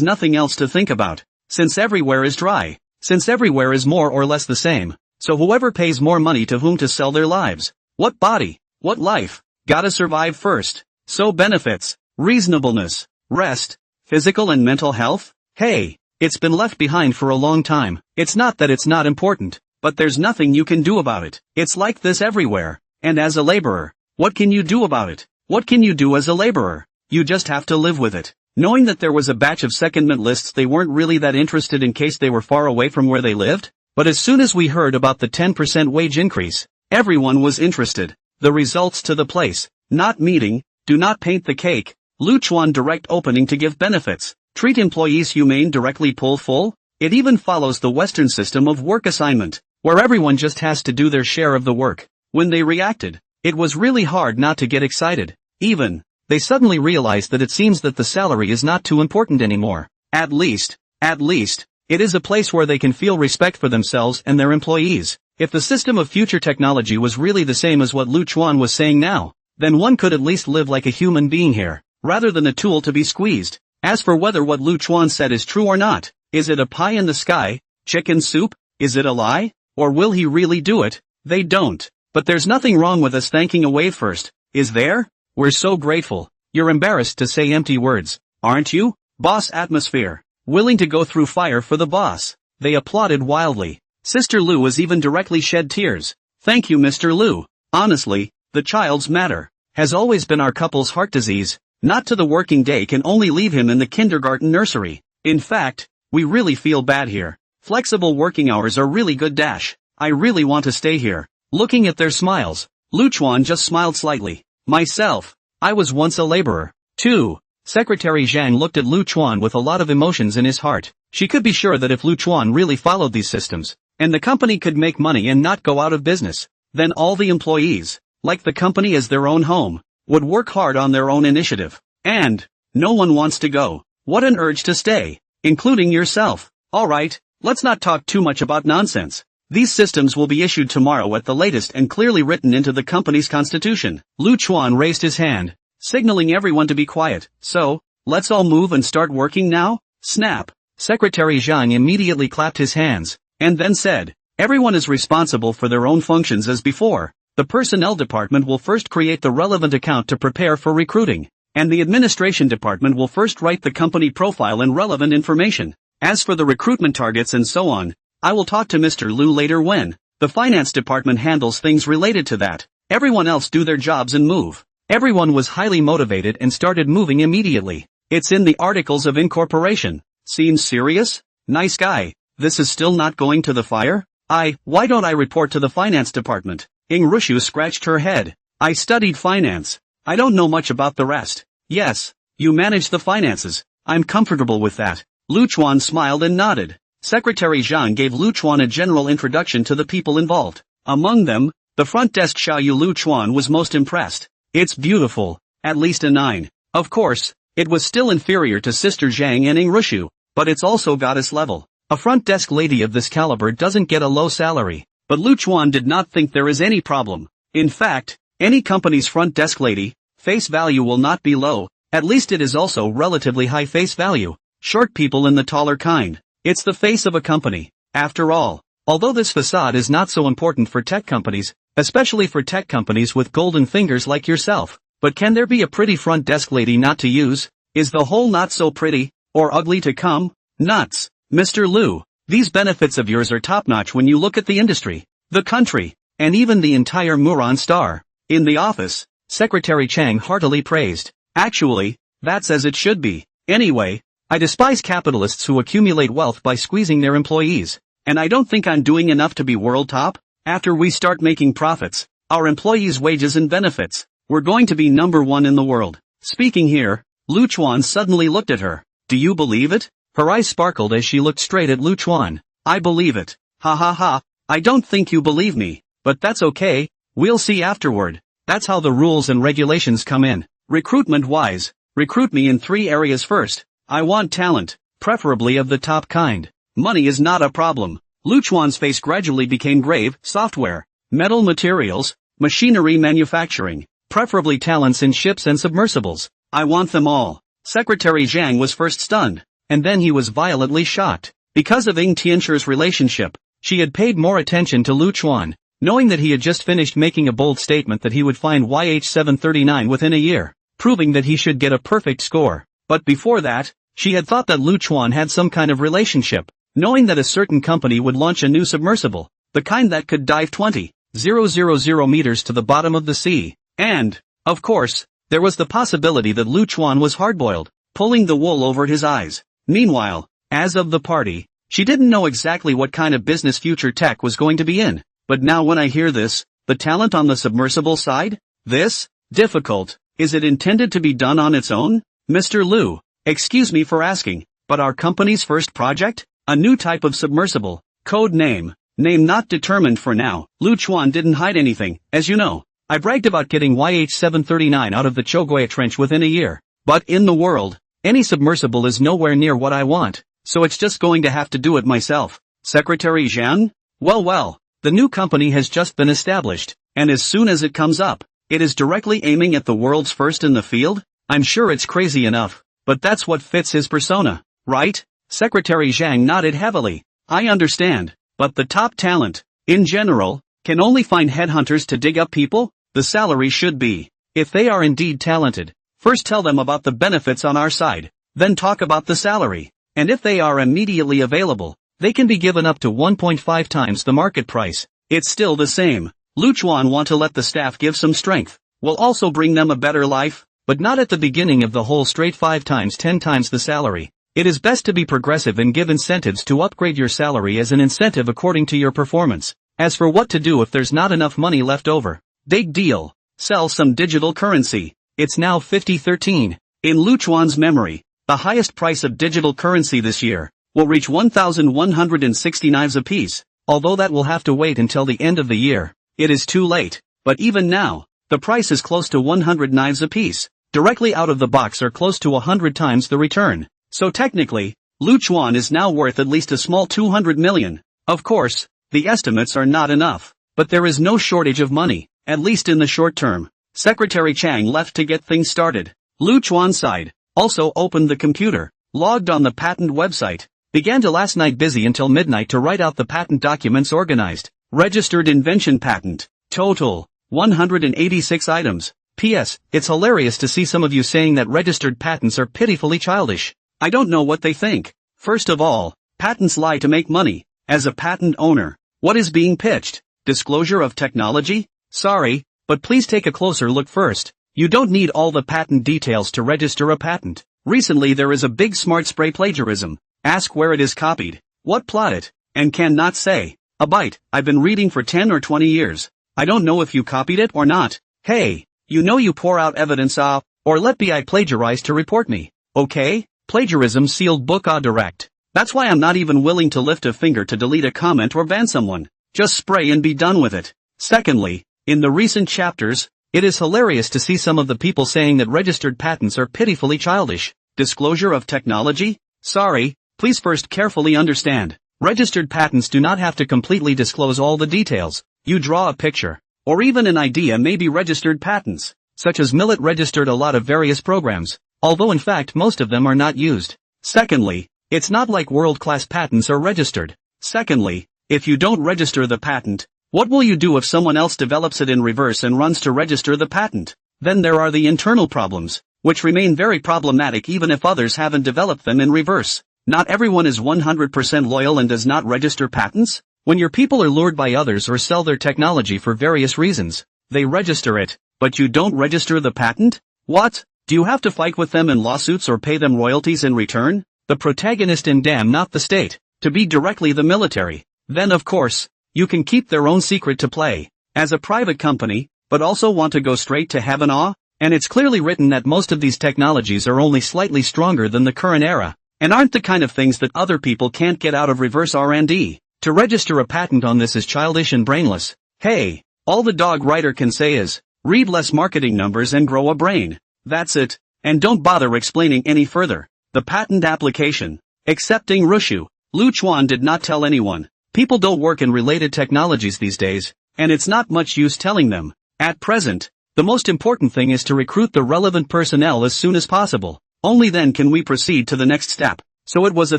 nothing else to think about. Since everywhere is dry, since everywhere is more or less the same, so whoever pays more money to whom to sell their lives. What body? What life? Gotta survive first. So benefits, reasonableness, rest, physical and mental health? Hey, it's been left behind for a long time. It's not that it's not important, but there's nothing you can do about it. It's like this everywhere. And as a laborer, what can you do about it? What can you do as a laborer? You just have to live with it. Knowing that there was a batch of secondment lists they weren't really that interested in case they were far away from where they lived. But as soon as we heard about the 10% wage increase, everyone was interested. The results to the place, not meeting, do not paint the cake. Lu Chuan direct opening to give benefits, treat employees humane directly pull full. It even follows the Western system of work assignment, where everyone just has to do their share of the work. When they reacted, it was really hard not to get excited. Even, they suddenly realized that it seems that the salary is not too important anymore. At least, it is a place where they can feel respect for themselves and their employees. If the system of future technology was really the same as what Lu Chuan was saying now, then one could at least live like a human being here, rather than a tool to be squeezed. As for whether what Lu Chuan said is true or not, is it a pie in the sky, chicken soup, is it a lie, or will he really do it? They don't. But there's nothing wrong with us thanking a wave first, is there? We're so grateful. You're embarrassed to say empty words, aren't you? Boss atmosphere. Willing to go through fire for the boss. They applauded wildly. Sister Lu was even directly shed tears. Thank you, Mr. Lu. Honestly, the child's matter has always been our couple's heart disease. Not to the working day can only leave him in the kindergarten nursery. In fact, we really feel bad here. Flexible working hours are really good dash. I really want to stay here. Looking at their smiles, Lu Chuan just smiled slightly. Myself, I was once a laborer, too. Secretary Zhang looked at Lu Chuan with a lot of emotions in his heart. She could be sure that if Lu Chuan really followed these systems, and the company could make money and not go out of business, then all the employees, like the company as their own home, would work hard on their own initiative. And, no one wants to go. What an urge to stay, including yourself. Alright, let's not talk too much about nonsense. These systems will be issued tomorrow at the latest and clearly written into the company's constitution. Lu Chuan raised his hand, signaling everyone to be quiet. So, let's all move and start working now? Snap. Secretary Zhang immediately clapped his hands, and then said, everyone is responsible for their own functions as before. The personnel department will first create the relevant account to prepare for recruiting, and the administration department will first write the company profile and relevant information. As for the recruitment targets and so on, I will talk to Mr. Liu later when the finance department handles things related to that. Everyone else do their jobs and move. Everyone was highly motivated and started moving immediately. It's in the articles of incorporation. Seems serious? Nice guy. This is still not going to the fire? Why don't I report to the finance department? Ing Rushu scratched her head. I studied finance. I don't know much about the rest. Yes, you manage the finances. I'm comfortable with that. Lu Chuan smiled and nodded. Secretary Zhang gave Lu Chuan a general introduction to the people involved. Among them, the front desk Xiaoyu Lu Chuan was most impressed. It's beautiful. At least a 9. Of course, it was still inferior to Sister Zhang and Ing Rushu, but it's also goddess level. A front desk lady of this caliber doesn't get a low salary. But Lu Chuan did not think there is any problem. In fact, any company's front desk lady, face value will not be low, at least it is also relatively high face value. Short people in the taller kind. It's the face of a company. After all, although this facade is not so important for tech companies, especially for tech companies with golden fingers like yourself, but can there be a pretty front desk lady not to use? Is the whole not so pretty, or ugly to come? Nuts. Mr. Liu, these benefits of yours are top-notch when you look at the industry, the country, and even the entire Muran star. In the office, Secretary Chang heartily praised. Actually, that's as it should be. Anyway, I despise capitalists who accumulate wealth by squeezing their employees, and I don't think I'm doing enough to be world top. After we start making profits, our employees' wages and benefits, we're going to be number 1 in the world. Speaking here, Lu Chuan suddenly looked at her. Do you believe it? Her eyes sparkled as she looked straight at Lu Chuan. I believe it. Ha ha ha. I don't think you believe me, but that's okay. We'll see afterward. That's how the rules and regulations come in. Recruitment-wise, recruit me in 3 areas first. I want talent, preferably of the top kind. Money is not a problem. Lu Chuan's face gradually became grave. Software, metal materials, machinery manufacturing, preferably talents in ships and submersibles. I want them all. Secretary Zhang was first stunned, and then he was violently shocked. Because of Ing Tianchu's relationship, she had paid more attention to Lu Chuan, knowing that he had just finished making a bold statement that he would find YH739 within a year, proving that he should get a perfect score. But before that, she had thought that Lu Chuan had some kind of relationship, knowing that a certain company would launch a new submersible, the kind that could dive 20,000 meters to the bottom of the sea. And, of course, there was the possibility that Lu Chuan was hardboiled, pulling the wool over his eyes. Meanwhile, as of the party, she didn't know exactly what kind of business future tech was going to be in. But now when I hear this, the talent on the submersible side? This? Difficult. Is it intended to be done on its own? Mr. Liu, excuse me for asking, but our company's first project? A new type of submersible. Code name. Name not determined for now. Lu Chuan didn't hide anything, as you know. I bragged about getting YH739 out of the Chogoya Trench within a year. But in the world, any submersible is nowhere near what I want, so it's just going to have to do it myself. Secretary Zhang? Well, the new company has just been established, and as soon as it comes up, it is directly aiming at the world's first in the field? I'm sure it's crazy enough, but that's what fits his persona, right? Secretary Zhang nodded heavily. I understand, but the top talent, in general, can only find headhunters to dig up people? The salary should be, if they are indeed talented, first tell them about the benefits on our side, then talk about the salary, and if they are immediately available, they can be given up to 1.5 times the market price. It's still the same. Lu Chuan want to let the staff give some strength, will also bring them a better life, but not at the beginning of the whole straight 5 times 10 times the salary. It is best to be progressive and give incentives to upgrade your salary as an incentive according to your performance. As for what to do if there's not enough money left over, big deal. Sell some digital currency. It's now 5013. In Lu Chuan's memory, the highest price of digital currency this year will reach 1,160 knives apiece, although that will have to wait until the end of the year. It is too late, but even now, the price is close to 100 knives apiece, directly out of the box or close to 100 times the return. So technically, Lu Chuan is now worth at least a small 200 million. Of course, the estimates are not enough, but there is no shortage of money, at least in the short term. Secretary Chang left to get things started. Lu Chuan sighed, also opened the computer, logged on the patent website, began to last night busy until midnight to write out the patent documents organized. Registered invention patent. Total. 186 items. P.S. It's hilarious to see some of you saying that registered patents are pitifully childish. I don't know what they think. First of all, patents lie to make money. As a patent owner, what is being pitched? Disclosure of technology? Sorry, but please take a closer look first. You don't need all the patent details to register a patent. Recently there is a big smart spray plagiarism. Ask where it is copied, what plot it, and cannot say. A byte, I've been reading for 10 or 20 years. I don't know if you copied it or not. Hey, you know you pour out evidence or let be I plagiarize to report me. Okay? Plagiarism sealed book direct. That's why I'm not even willing to lift a finger to delete a comment or ban someone. Just spray and be done with it. Secondly, in the recent chapters, it is hilarious to see some of the people saying that registered patents are pitifully childish. Disclosure of technology? Sorry, please first carefully understand. Registered patents do not have to completely disclose all the details. You draw a picture, or even an idea may be registered patents, such as Millet registered a lot of various programs, although in fact most of them are not used. Secondly, it's not like world-class patents are registered. Secondly, if you don't register the patent, what will you do if someone else develops it in reverse and runs to register the patent? Then there are the internal problems, which remain very problematic even if others haven't developed them in reverse. Not everyone is 100% loyal and does not register patents. When your people are lured by others or sell their technology for various reasons, they register it, but you don't register the patent? What? Do you have to fight with them in lawsuits or pay them royalties in return? The protagonist in Damn Not the State, to be directly the military. Then of course, you can keep their own secret to play, as a private company, but also want to go straight to heaven and it's clearly written that most of these technologies are only slightly stronger than the current era, and aren't the kind of things that other people can't get out of reverse R&D. To register a patent on this is childish and brainless. Hey, all the dog writer can say is, read less marketing numbers and grow a brain. That's it, and don't bother explaining any further. The patent application. Accepting Rushu. Lu Chuan did not tell anyone. People don't work in related technologies these days, and it's not much use telling them. At present, the most important thing is to recruit the relevant personnel as soon as possible. Only then can we proceed to the next step. So it was a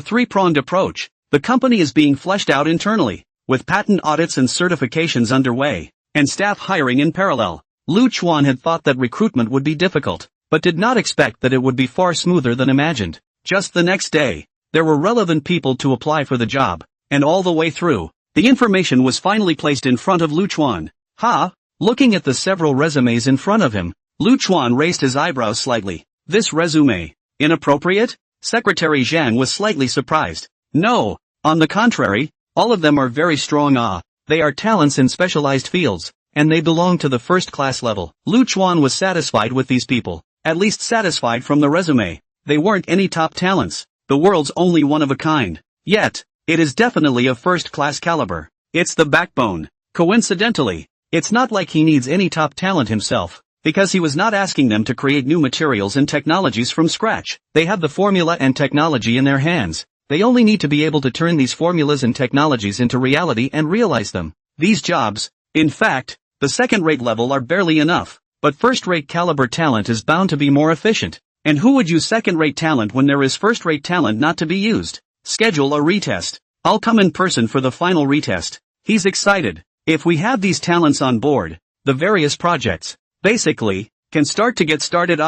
three-pronged approach. The company is being fleshed out internally, with patent audits and certifications underway, and staff hiring in parallel. Lu Chuan had thought that recruitment would be difficult, but did not expect that it would be far smoother than imagined. Just the next day, there were relevant people to apply for the job, and all the way through, the information was finally placed in front of Lu Chuan. Looking at the several resumes in front of him, Lu Chuan raised his eyebrows slightly. This resume, inappropriate? Secretary Zhang was slightly surprised. No, on the contrary, all of them are very strong. They are talents in specialized fields, and they belong to the first-class level. Lu Chuan was satisfied with these people, at least satisfied from the resume. They weren't any top talents, the world's only one of a kind. Yet, it is definitely of first-class caliber. It's the backbone. Coincidentally, it's not like he needs any top talent himself, because he was not asking them to create new materials and technologies from scratch. They have the formula and technology in their hands. They only need to be able to turn these formulas and technologies into reality and realize them. These jobs, in fact, the second-rate level are barely enough, but first-rate caliber talent is bound to be more efficient. And who would use second-rate talent when there is first-rate talent not to be used? Schedule a retest. I'll come in person for the final retest. He's excited. If we have these talents on board, the various projects, basically, can start to get started.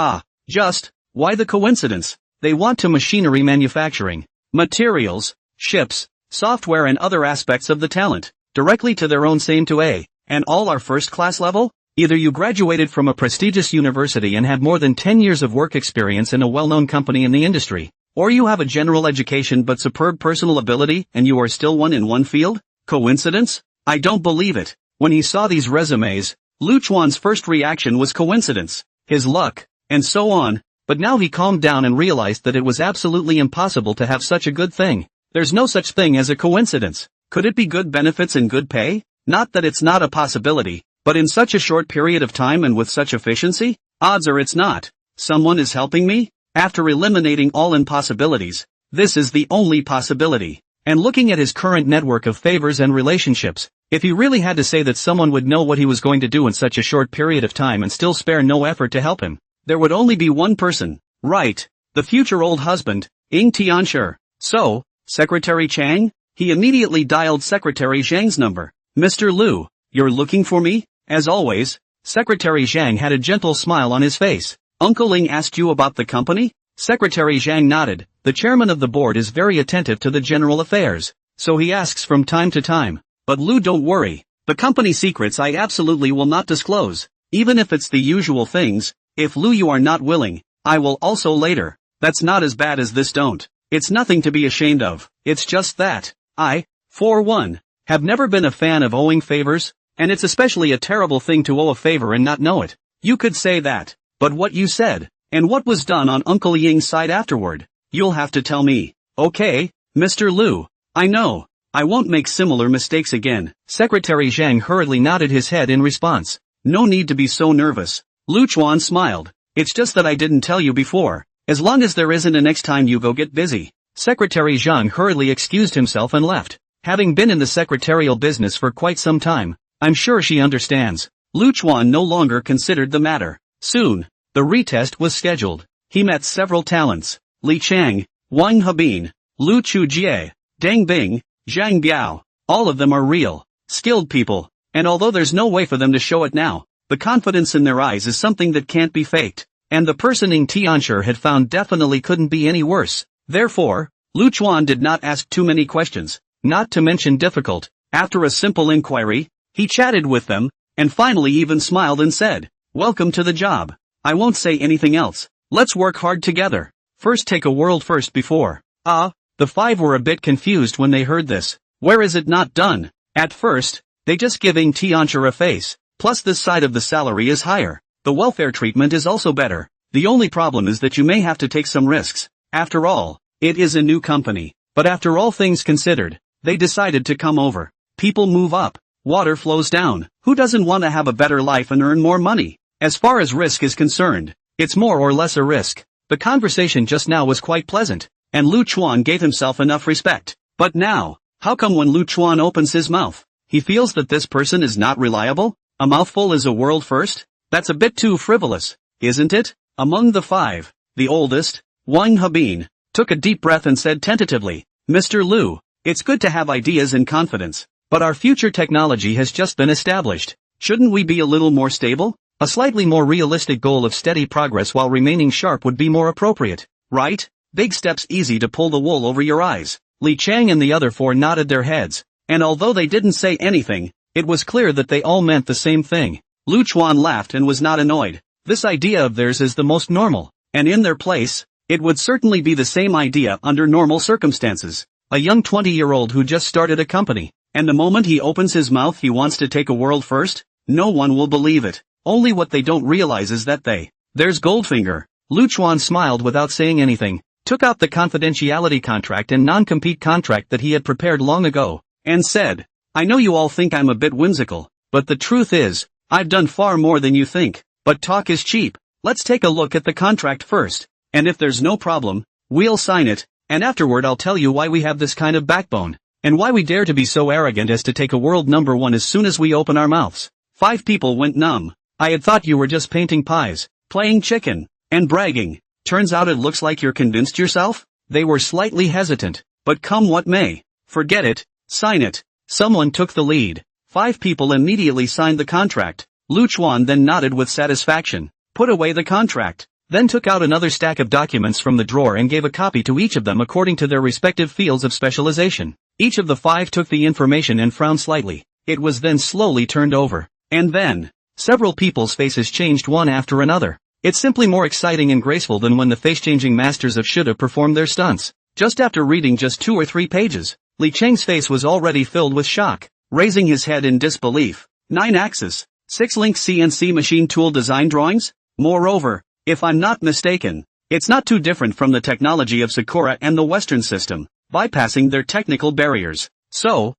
Just, why the coincidence? They want to machinery manufacturing, materials, ships, software and other aspects of the talent, directly to their own same to A, and all are first-class level? Either you graduated from a prestigious university and have more than 10 years of work experience in a well-known company in the industry, or you have a general education but superb personal ability and you are still one in one field? Coincidence? I don't believe it. When he saw these resumes, Lu Chuan's first reaction was coincidence, his luck, and so on, but now he calmed down and realized that it was absolutely impossible to have such a good thing. There's no such thing as a coincidence. Could it be good benefits and good pay? Not that it's not a possibility, but in such a short period of time and with such efficiency? Odds are it's not. Someone is helping me? After eliminating all impossibilities, this is the only possibility. And looking at his current network of favors and relationships, If he really had to say that someone would know what he was going to do in such a short period of time and still spare no effort to help him, there would only be one person. Right. The future old husband, Ing Tianshi. So, Secretary Chang? He immediately dialed Secretary Zhang's number. Mr. Liu, you're looking for me? As always, Secretary Zhang had a gentle smile on his face. Uncle Ing asked you about the company? Secretary Zhang nodded. The chairman of the board is very attentive to the general affairs, so he asks from time to time. But Liu, don't worry. The company secrets I absolutely will not disclose, even if it's the usual things. If Liu, you are not willing, I will also later. That's not as bad as this, don't. It's nothing to be ashamed of. It's just that I, for one, have never been a fan of owing favors, and it's especially a terrible thing to owe a favor and not know it. You could say that, but what you said, and what was done on Uncle Ying's side afterward, you'll have to tell me. Okay, Mr. Liu, I know. I won't make similar mistakes again. Secretary Zhang hurriedly nodded his head in response. No need to be so nervous. Lu Chuan smiled. It's just that I didn't tell you before. As long as there isn't a next time, you go get busy. Secretary Zhang hurriedly excused himself and left. Having been in the secretarial business for quite some time, I'm sure she understands. Lu Chuan no longer considered the matter. Soon, the retest was scheduled. He met several talents. Li Chang, Wang Habin, Lu Chujie, Deng Bing, Zhang Biao. All of them are real, skilled people, and although there's no way for them to show it now, the confidence in their eyes is something that can't be faked, and the person Ing Tianshi had found definitely couldn't be any worse. Therefore, Lu Chuan did not ask too many questions, not to mention difficult. After a simple inquiry, he chatted with them, and finally even smiled and said, "Welcome to the job. I won't say anything else. Let's work hard together. First take a world first before." The five were a bit confused when they heard this. Where is it not done? At first, they just give Ing Tianshi a face. Plus this side of the salary is higher. The welfare treatment is also better. The only problem is that you may have to take some risks. After all, it is a new company. But after all things considered, they decided to come over. People move up. Water flows down. Who doesn't want to have a better life and earn more money? As far as risk is concerned, it's more or less a risk. The conversation just now was quite pleasant, and Lu Chuan gave himself enough respect. But now, how come when Lu Chuan opens his mouth, he feels that this person is not reliable? A mouthful is a world first? That's a bit too frivolous, isn't it? Among the five, the oldest, Wang Habin, took a deep breath and said tentatively, "Mr. Liu, it's good to have ideas and confidence, but our future technology has just been established. Shouldn't we be a little more stable? A slightly more realistic goal of steady progress while remaining sharp would be more appropriate, right? Big steps easy to pull the wool over your eyes." Li Chang and the other four nodded their heads, and although they didn't say anything, it was clear that they all meant the same thing. Lu Chuan laughed and was not annoyed. This idea of theirs is the most normal, and in their place, it would certainly be the same idea under normal circumstances. A young 20-year-old who just started a company, and the moment he opens his mouth he wants to take a world first? No one will believe it. Only what they don't realize is that there's Goldfinger. Lu Chuan smiled without saying anything, took out the confidentiality contract and non-compete contract that he had prepared long ago, and said, "I know you all think I'm a bit whimsical, but the truth is, I've done far more than you think. But talk is cheap. Let's take a look at the contract first, and if there's no problem, we'll sign it, and afterward I'll tell you why we have this kind of backbone, and why we dare to be so arrogant as to take a world number one as soon as we open our mouths." Five people went numb. I had thought you were just painting pies, playing chicken, and bragging. Turns out it looks like you're convinced yourself? They were slightly hesitant, but come what may. Forget it, sign it. Someone took the lead. Five people immediately signed the contract. Lu Chuan then nodded with satisfaction, put away the contract, then took out another stack of documents from the drawer and gave a copy to each of them according to their respective fields of specialization. Each of the five took the information and frowned slightly. It was then slowly turned over. And then, several people's faces changed one after another. It's simply more exciting and graceful than when the face-changing masters of shoulda performed their stunts. Just after reading just 2 or 3 pages, Li Cheng's face was already filled with shock, raising his head in disbelief. 9-axis, 6-link CNC machine tool design drawings? Moreover, if I'm not mistaken, it's not too different from the technology of Sakura and the Western system, bypassing their technical barriers. So,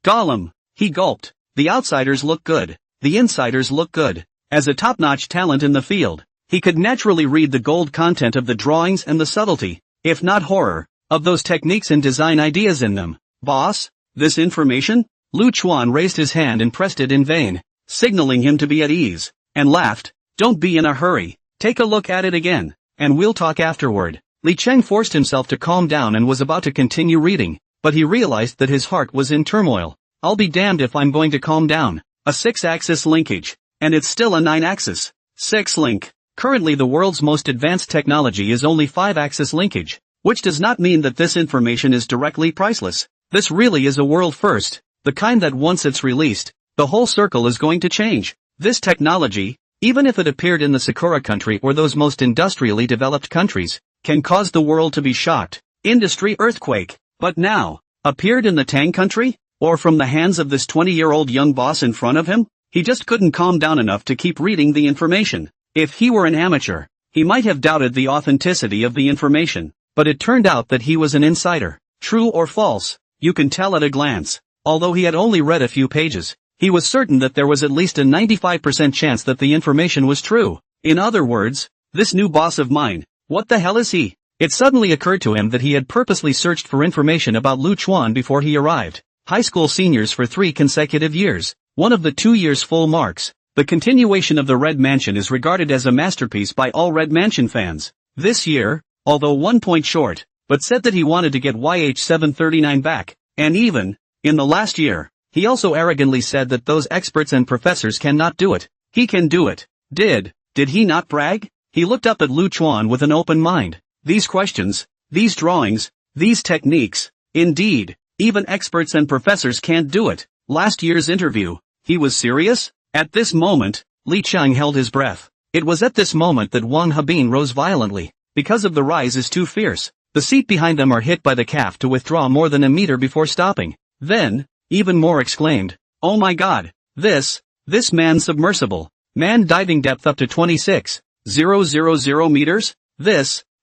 Gollum, he gulped. The outsiders look good. The insiders look good. As a top-notch talent in the field, he could naturally read the gold content of the drawings and the subtlety, if not horror, of those techniques and design ideas in them. Boss, this information? Lu Chuan raised his hand and pressed it in vain, signaling him to be at ease, and laughed. Don't be in a hurry, take a look at it again, and we'll talk afterward. Li Cheng forced himself to calm down and was about to continue reading, but he realized that his heart was in turmoil. I'll be damned if I'm going to calm down. A 6-axis linkage. And it's still a 9-axis. 6-link. Currently the world's most advanced technology is only 5-axis linkage, which does not mean that this information is directly priceless. This really is a world first, the kind that once it's released, the whole circle is going to change. This technology, even if it appeared in the Sakura country or those most industrially developed countries, can cause the world to be shocked. Industry earthquake. But now, appeared in the Tang country? Or from the hands of this 20-year-old young boss in front of him? He just couldn't calm down enough to keep reading the information. If he were an amateur, he might have doubted the authenticity of the information, but it turned out that he was an insider. True or false, you can tell at a glance. Although he had only read a few pages, he was certain that there was at least a 95% chance that the information was true. In other words, this new boss of mine, what the hell is he? It suddenly occurred to him that he had purposely searched for information about Lu Chuan before he arrived. High school seniors for 3 consecutive years. One of the 2 years' full marks. The continuation of the Red Mansion is regarded as a masterpiece by all Red Mansion fans. This year, although 1 point short, but said that he wanted to get YH739 back, and even, in the last year, he also arrogantly said that those experts and professors cannot do it. He can do it. Did he not brag? He looked up at Lu Chuan with an open mind. These questions, these drawings, these techniques, indeed, even experts and professors can't do it. Last year's interview, he was serious? At this moment, Li Cheng held his breath. It was at this moment that Wang Habin rose violently. Because of the rise is too fierce, the seat behind them are hit by the calf to withdraw more than a meter before stopping. Then, even more exclaimed, oh my god, this man submersible, man diving depth up to 26,000 meters?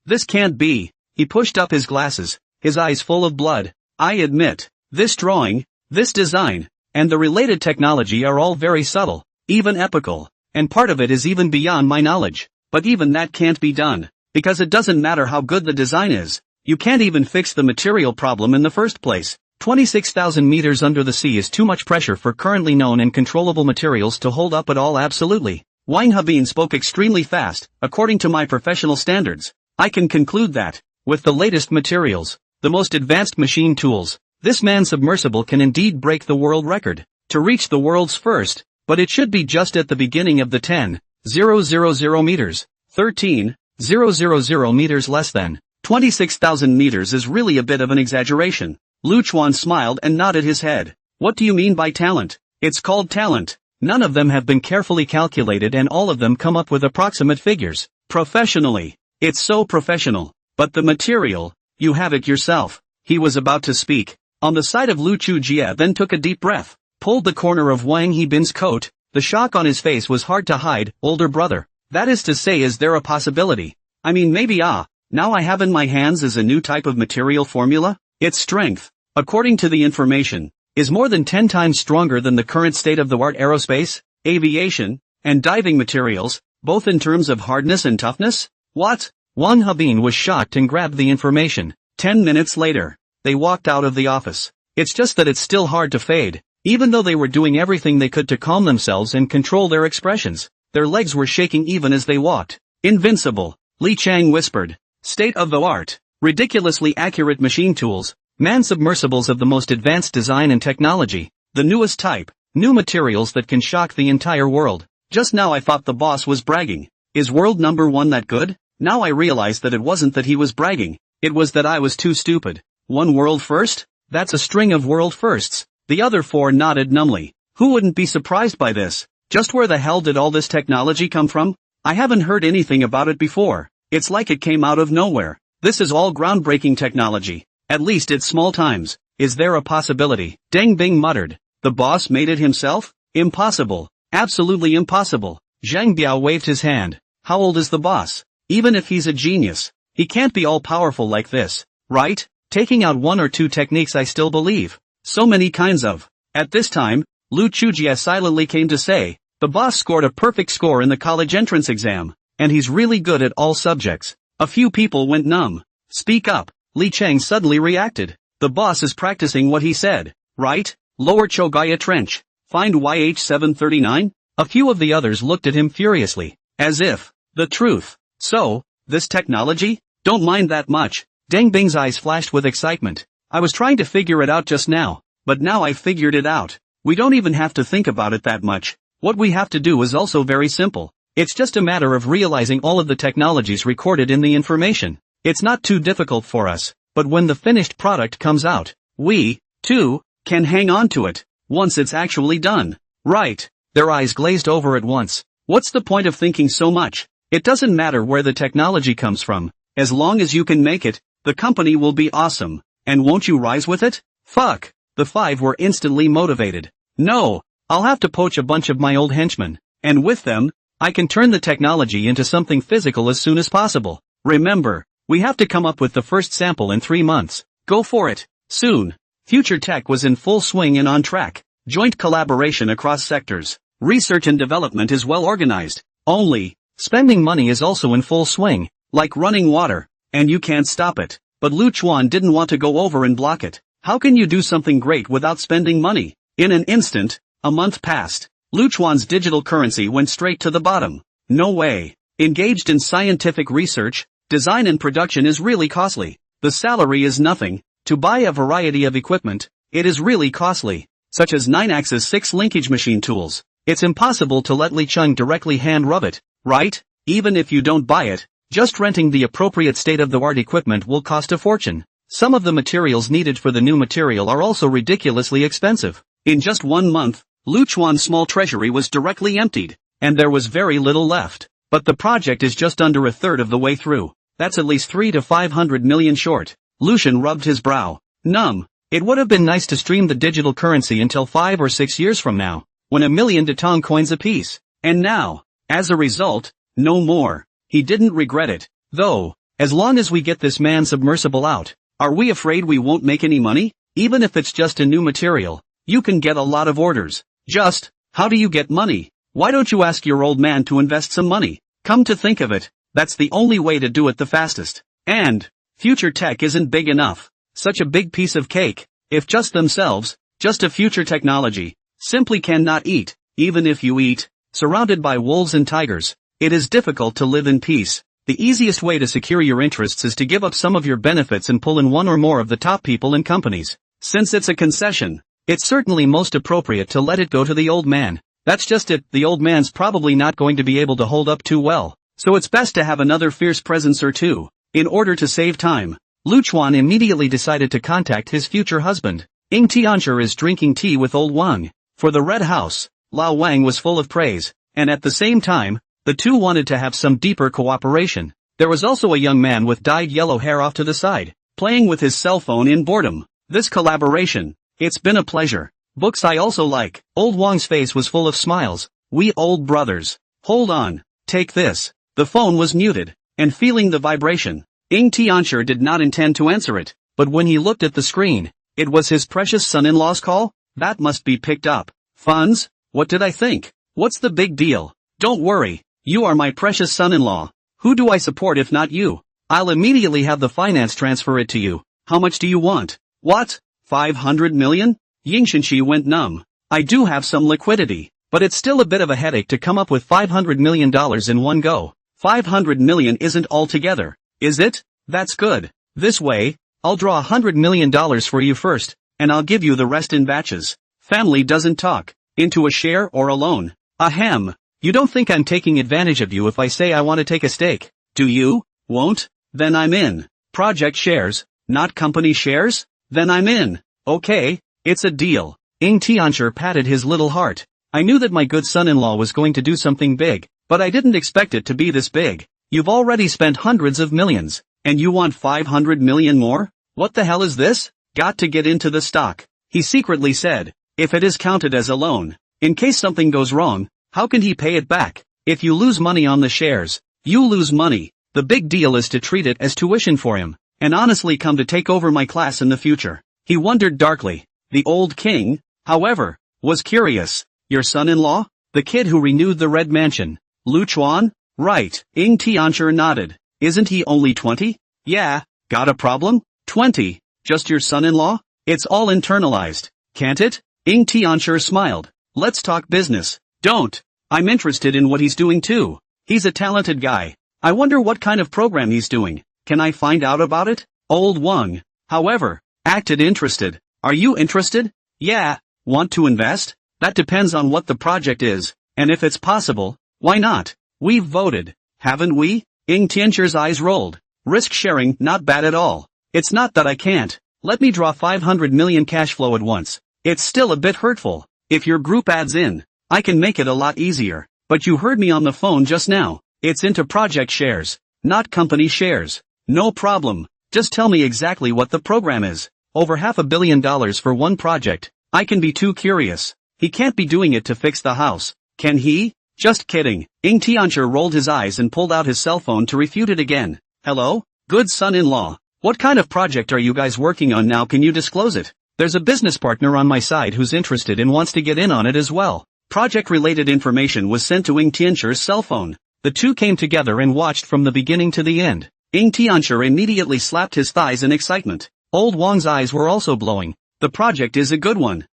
This can't be. He pushed up his glasses, his eyes full of blood. I admit, this drawing, this design, and the related technology are all very subtle, even epical, and part of it is even beyond my knowledge. But even that can't be done, because it doesn't matter how good the design is, you can't even fix the material problem in the first place. 26,000 meters under the sea is too much pressure for currently known and controllable materials to hold up at all. Absolutely. Wang Habin spoke extremely fast. According to my professional standards, I can conclude that, with the latest materials, the most advanced machine tools, this man submersible can indeed break the world record, to reach the world's first, but it should be just at the beginning of the 10,000 meters, 13,000 meters less than. 26,000 meters is really a bit of an exaggeration. Lu Chuan smiled and nodded his head. What do you mean by talent? It's called talent. None of them have been carefully calculated and all of them come up with approximate figures. Professionally, it's so professional. But the material, you have it yourself. He was about to speak. On the side of Lu Chujie then took a deep breath, pulled the corner of Wang Hebin's coat. The shock on his face was hard to hide. Older brother. That is to say, is there a possibility? I mean maybe now I have in my hands is a new type of material formula? Its strength, according to the information, is more than 10 times stronger than the current state-of-the-art aerospace, aviation, and diving materials, both in terms of hardness and toughness? What? Wang Habin was shocked and grabbed the information. 10 minutes later, they walked out of the office. It's just that it's still hard to fade. Even though they were doing everything they could to calm themselves and control their expressions, their legs were shaking even as they walked. Invincible, Li Cheng whispered. State-of-the-art, ridiculously accurate machine tools, man-submersibles of the most advanced design and technology, the newest type, new materials that can shock the entire world. Just now I thought the boss was bragging. Is world number 1 that good? Now I realize that it wasn't that he was bragging, it was that I was too stupid. 1 world first? That's a string of world firsts. The other 4 nodded numbly. Who wouldn't be surprised by this? Just where the hell did all this technology come from? I haven't heard anything about it before. It's like it came out of nowhere. This is all groundbreaking technology. At least it's small times. Is there a possibility? Deng Bing muttered. The boss made it himself? Impossible. Absolutely impossible. Zhang Biao waved his hand. How old is the boss? Even if he's a genius, he can't be all-powerful like this, right? Taking out 1 or 2 techniques I still believe. So many kinds of. At this time, Lu Chujie silently came to say, the boss scored a perfect score in the college entrance exam, and he's really good at all subjects. A few people went numb. Speak up. Li Cheng suddenly reacted. The boss is practicing what he said, right? Lower Chogaya Trench. Find YH739? A few of the others looked at him furiously, as if, the truth. So, this technology? Don't mind that much. Deng Bing's eyes flashed with excitement. I was trying to figure it out just now, but now I figured it out. We don't even have to think about it that much. What we have to do is also very simple. It's just a matter of realizing all of the technologies recorded in the information. It's not too difficult for us, but when the finished product comes out, we, too, can hang on to it, once it's actually done. Right. Their eyes glazed over at once. What's the point of thinking so much? It doesn't matter where the technology comes from, as long as you can make it, the company will be awesome. And won't you rise with it? Fuck. The five were instantly motivated. No, I'll have to poach a bunch of my old henchmen, and with them, I can turn the technology into something physical as soon as possible. Remember, we have to come up with the first sample in 3 months. Go for it. Soon. Future Tech was in full swing and on track. Joint collaboration across sectors. Research and development is well organized. Only, spending money is also in full swing, like running water, and you can't stop it. But Lu Chuan didn't want to go over and block it. How can you do something great without spending money? In an instant, a month passed. Lu Chuan's digital currency went straight to the bottom. No way. Engaged in scientific research, design and production is really costly. The salary is nothing. To buy a variety of equipment, it is really costly, such as 9-axis 6 linkage machine tools. It's impossible to let Li Chung directly hand rub it, right? Even if you don't buy it, just renting the appropriate state-of-the-art equipment will cost a fortune. Some of the materials needed for the new material are also ridiculously expensive. In just 1 month, Lu Chuan's small treasury was directly emptied, and there was very little left. But the project is just under a third of the way through. That's at least 300 to 500 million short. Lucian rubbed his brow. Numb. It would have been nice to stream the digital currency until 5 or 6 years from now, when 1,000,000 Datong coins apiece. And now, as a result, no more. He didn't regret it, though. As long as we get this man submersible out, are we afraid we won't make any money? Even if it's just a new material, you can get a lot of orders. Just, how do you get money? Why don't you ask your old man to invest some money? Come to think of it, that's the only way to do it the fastest. And, Future Tech isn't big enough. Such a big piece of cake, if just themselves, just a future technology, simply cannot eat. Even if you eat, surrounded by wolves and tigers, it is difficult to live in peace. The easiest way to secure your interests is to give up some of your benefits and pull in one or more of the top people and companies. Since it's a concession, it's certainly most appropriate to let it go to the old man. That's just it, the old man's probably not going to be able to hold up too well, so it's best to have another fierce presence or two. In order to save time, Lu Chuan immediately decided to contact his future husband. Ying Tiancher is drinking tea with old Wang. For the Red House, Lao Wang was full of praise, and at the same time, the two wanted to have some deeper cooperation. There was also a young man with dyed yellow hair off to the side, playing with his cell phone in boredom. This collaboration, it's been a pleasure. Books I also like. Old Wang's face was full of smiles. We old brothers. Hold on. Take this. The phone was muted, and feeling the vibration, Ying Tiancher did not intend to answer it, but when he looked at the screen, it was his precious son-in-law's call? That must be picked up. Funds? What did I think? What's the big deal? Don't worry, you are my precious son-in-law. Who do I support if not you? I'll immediately have the finance transfer it to you. How much do you want? What? 500 million? Ying Shenxi went numb. I do have some liquidity, but it's still a bit of a headache to come up with $500 million in one go. 500 million isn't all together, is it? That's good. This way, I'll draw $100 million for you first, and I'll give you the rest in batches. Family doesn't talk. Into a share or a loan. Ahem. You don't think I'm taking advantage of you if I say I want to take a stake, do you? Won't? Then I'm in. Project shares, not company shares? Then I'm in. Okay, it's a deal. Ying Tiancher patted his little heart. I knew that my good son-in-law was going to do something big, but I didn't expect it to be this big. You've already spent hundreds of millions, and you want 500 million more? What the hell is this? Got to get into the stock. He secretly said, if it is counted as a loan, in case something goes wrong, how can he pay it back? If you lose money on the shares, you lose money. The big deal is to treat it as tuition for him, and honestly come to take over my class in the future. He wondered darkly. The old king, however, was curious. Your son-in-law? The kid who renewed the Red Mansion. Lu Chuan? Right. Ying Tiancher nodded. Isn't he only 20? Yeah. Got a problem? 20. Just your son-in-law? It's all internalized. Can't it? Ing Tiancher smiled. Let's talk business. Don't. I'm interested in what he's doing too. He's a talented guy. I wonder what kind of program he's doing. Can I find out about it? Old Wang, however, acted interested. Are you interested? Yeah. Want to invest? That depends on what the project is, and if it's possible, why not? We've voted, haven't we? Ing Tiancher's eyes rolled. Risk sharing, not bad at all. It's not that I can't. Let me draw 500 million cash flow at once. It's still a bit hurtful. If your group adds in, I can make it a lot easier. But you heard me on the phone just now. It's into project shares, not company shares. No problem. Just tell me exactly what the program is. Over $500 million for one project. I can be too curious. He can't be doing it to fix the house, can he? Just kidding. Ing Tiancher rolled his eyes and pulled out his cell phone to refute it again. Hello? Good son-in-law. What kind of project are you guys working on now? Can you disclose it? There's a business partner on my side who's interested and wants to get in on it as well. Project-related information was sent to Ing Tiancher's cell phone. The two came together and watched from the beginning to the end. Ing Tiancher immediately slapped his thighs in excitement. Old Wang's eyes were also glowing. The project is a good one.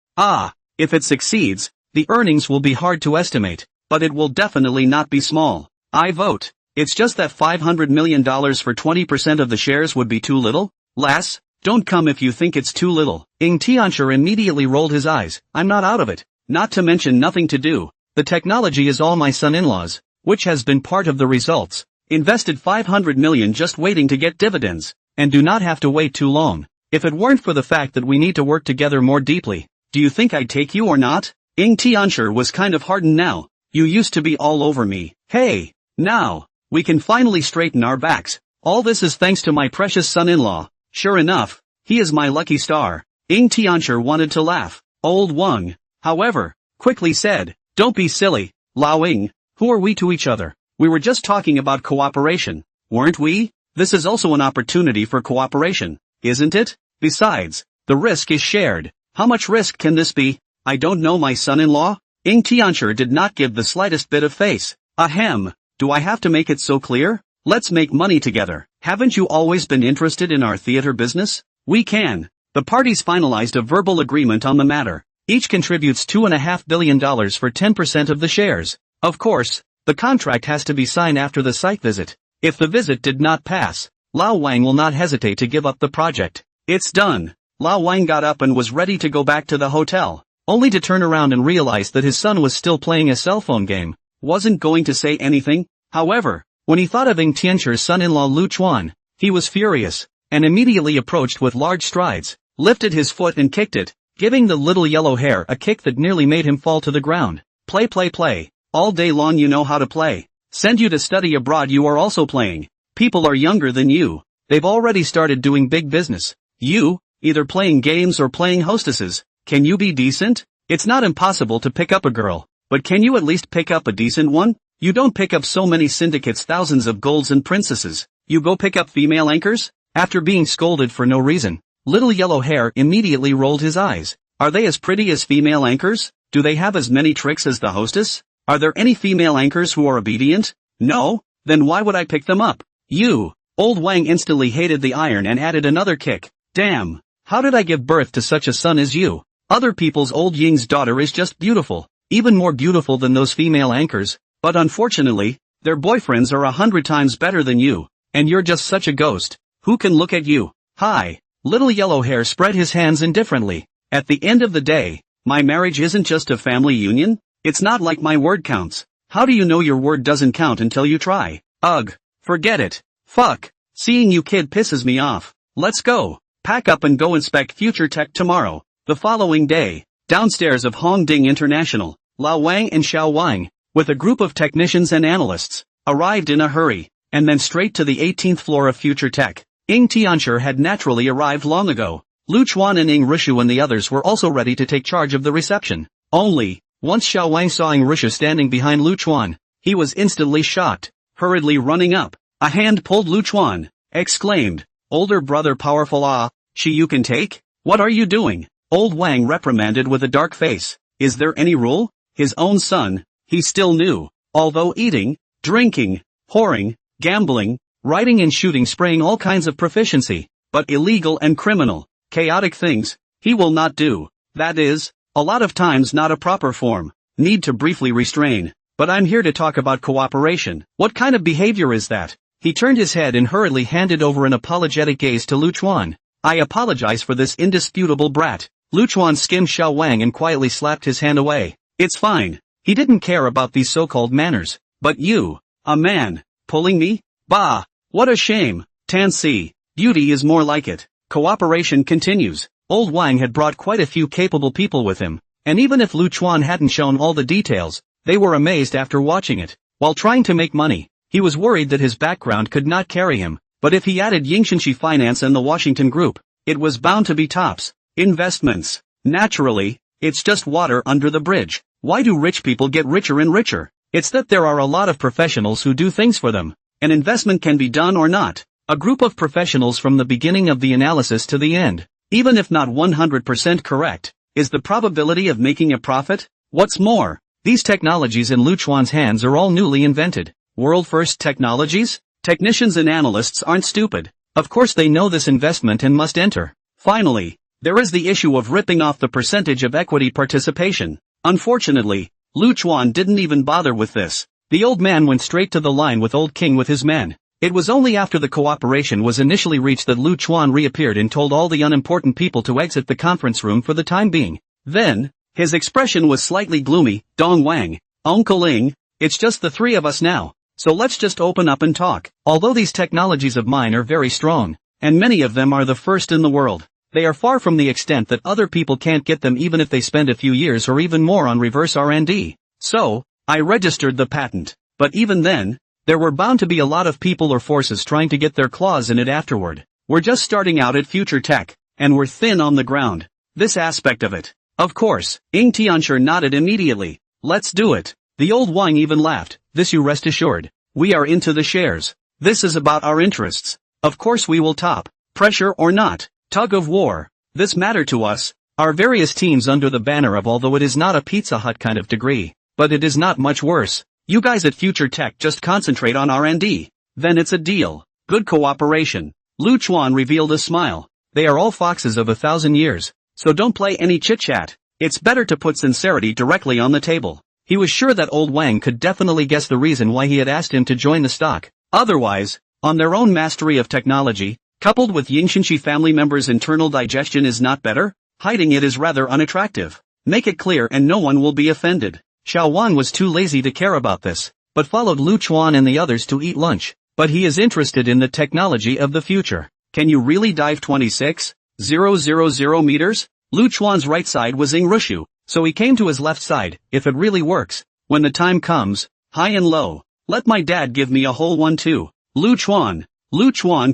If it succeeds, the earnings will be hard to estimate, but it will definitely not be small. I vote. It's just that $500 million for 20% of the shares would be too little? Lass, don't come if you think it's too little. Ing Tiancher immediately rolled his eyes. I'm not out of it. Not to mention nothing to do. The technology is all my son-in-law's, which has been part of the results. Invested 500 million just waiting to get dividends, and do not have to wait too long. If it weren't for the fact that we need to work together more deeply, do you think I'd take you or not? Ing Tiancher was kind of hardened now. You used to be all over me. Hey, now, we can finally straighten our backs. All this is thanks to my precious son-in-law. Sure enough, he is my lucky star. Ing Tiancher wanted to laugh. Old Wang, however, quickly said, don't be silly, Lao Ing. Who are we to each other? We were just talking about cooperation, weren't we? This is also an opportunity for cooperation, isn't it? Besides, the risk is shared. How much risk can this be? I don't know, my son-in-law. Ing Tiancher did not give the slightest bit of face. Ahem, do I have to make it so clear? Let's make money together. Haven't you always been interested in our theater business? We can. The parties finalized a verbal agreement on the matter. Each contributes $2.5 billion for 10% of the shares. Of course, the contract has to be signed after the site visit. If the visit did not pass, Lao Wang will not hesitate to give up the project. It's done. Lao Wang got up and was ready to go back to the hotel, only to turn around and realize that his son was still playing a cell phone game. Wasn't going to say anything. However, when he thought of Ing Tiancher's son-in-law Lu Chuan, he was furious, and immediately approached with large strides, lifted his foot and kicked it, giving the little yellow hair a kick that nearly made him fall to the ground. Play, play, play. All day long you know how to play. Send you to study abroad, you are also playing. People are younger than you. They've already started doing big business. You, either playing games or playing hostesses. Can you be decent? It's not impossible to pick up a girl, but can you at least pick up a decent one? You don't pick up so many syndicates, thousands of golds and princesses. You go pick up female anchors? After being scolded for no reason, little yellow hair immediately rolled his eyes. Are they as pretty as female anchors? Do they have as many tricks as the hostess? Are there any female anchors who are obedient? No? Then why would I pick them up? You! Old Wang instantly hated the iron and added another kick. Damn! How did I give birth to such a son as you? Other people's old Ying's daughter is just beautiful, even more beautiful than those female anchors, but unfortunately, their boyfriends are 100 times better than you, and you're just such a ghost. Who can look at you? Hi! Little yellow hair spread his hands indifferently. At the end of the day, my marriage isn't just a family union? It's not like my word counts. How do you know your word doesn't count until you try? Ugh, forget it. Fuck. Seeing you kid pisses me off. Let's go. Pack up and go inspect future tech tomorrow. The following day, downstairs of Hongding International, Lao Wang and Xiao Wang, with a group of technicians and analysts, arrived in a hurry, and then straight to the 18th floor of future tech. Ing Tiancher had naturally arrived long ago. Lu Chuan and Ing Rishu and the others were also ready to take charge of the reception. Only, once Xiao Wang saw Ing Rishu standing behind Lu Chuan, he was instantly shocked. Hurriedly running up, a hand pulled Lu Chuan, exclaimed, "Older brother powerful she you can take? What are you doing?" Old Wang reprimanded with a dark face. Is there any rule? His own son, he still knew. Although eating, drinking, whoring, gambling, riding and shooting, spraying all kinds of proficiency, but illegal and criminal, chaotic things, he will not do. That is, A lot of times not a proper form. Need to briefly restrain. But I'm here to talk about cooperation. What kind of behavior is that? He turned his head and hurriedly handed over an apologetic gaze to Lu Chuan. I apologize for this indisputable brat. Lu Chuan skimmed Xiao Wang and quietly slapped his hand away. It's fine. He didn't care about these so-called manners. But you, a man, pulling me? Bah! What a shame. Tan Si. Beauty is more like it. Cooperation continues. Old Wang had brought quite a few capable people with him, and even if Lu Chuan hadn't shown all the details, they were amazed after watching it. While trying to make money, he was worried that his background could not carry him, but if he added Yingshanxi Finance and the Washington Group, it was bound to be tops. Investments. Naturally, it's just water under the bridge. Why do rich people get richer and richer? It's that there are a lot of professionals who do things for them. An investment can be done or not. A group of professionals from the beginning of the analysis to the end, even if not 100% correct, is the probability of making a profit. What's more, these technologies in Lu Chuan's hands are all newly invented. World-first technologies? Technicians and analysts aren't stupid. Of course they know this investment and must enter. Finally, there is the issue of ripping off the percentage of equity participation. Unfortunately, Lu Chuan didn't even bother with this. The old man went straight to the line with Old King with his men. It was only after the cooperation was initially reached that Lu Chuan reappeared and told all the unimportant people to exit the conference room for the time being. Then, his expression was slightly gloomy. Dong Wang, Uncle Ling, it's just the three of us now, so let's just open up and talk. Although these technologies of mine are very strong, and many of them are the first in the world, they are far from the extent that other people can't get them even if they spend a few years or even more on reverse R&D. So, I registered the patent. But even then, there were bound to be a lot of people or forces trying to get their claws in it afterward. We're just starting out at Future Tech, and we're thin on the ground. This aspect of it. Of course, Ying Tianxia nodded immediately. Let's do it. The old Wang even laughed. This you rest assured. We are into the shares. This is about our interests. Of course we will top. Pressure or not. Tug of war. This matter to us. Our various teams under the banner of although it is not a Pizza Hut kind of degree, but it is not much worse. You guys at Future Tech just concentrate on R&D. Then it's a deal. Good cooperation. Lu Chuan revealed a smile. They are all foxes of 1,000 years, so don't play any chit-chat. It's better to put sincerity directly on the table. He was sure that old Wang could definitely guess the reason why he had asked him to join the stock. Otherwise, on their own mastery of technology, coupled with Yingshanxi family members' internal digestion is not better? Hiding it is rather unattractive. Make it clear and no one will be offended. Xiao Wan was too lazy to care about this, but followed Lu Chuan and the others to eat lunch. But he is interested in the technology of the future. Can you really dive 26,000 meters? Lu Chuan's right side was Ying Rushu, so he came to his left side. If it really works, when the time comes, high and low, let my dad give me a whole one too. Lu Chuan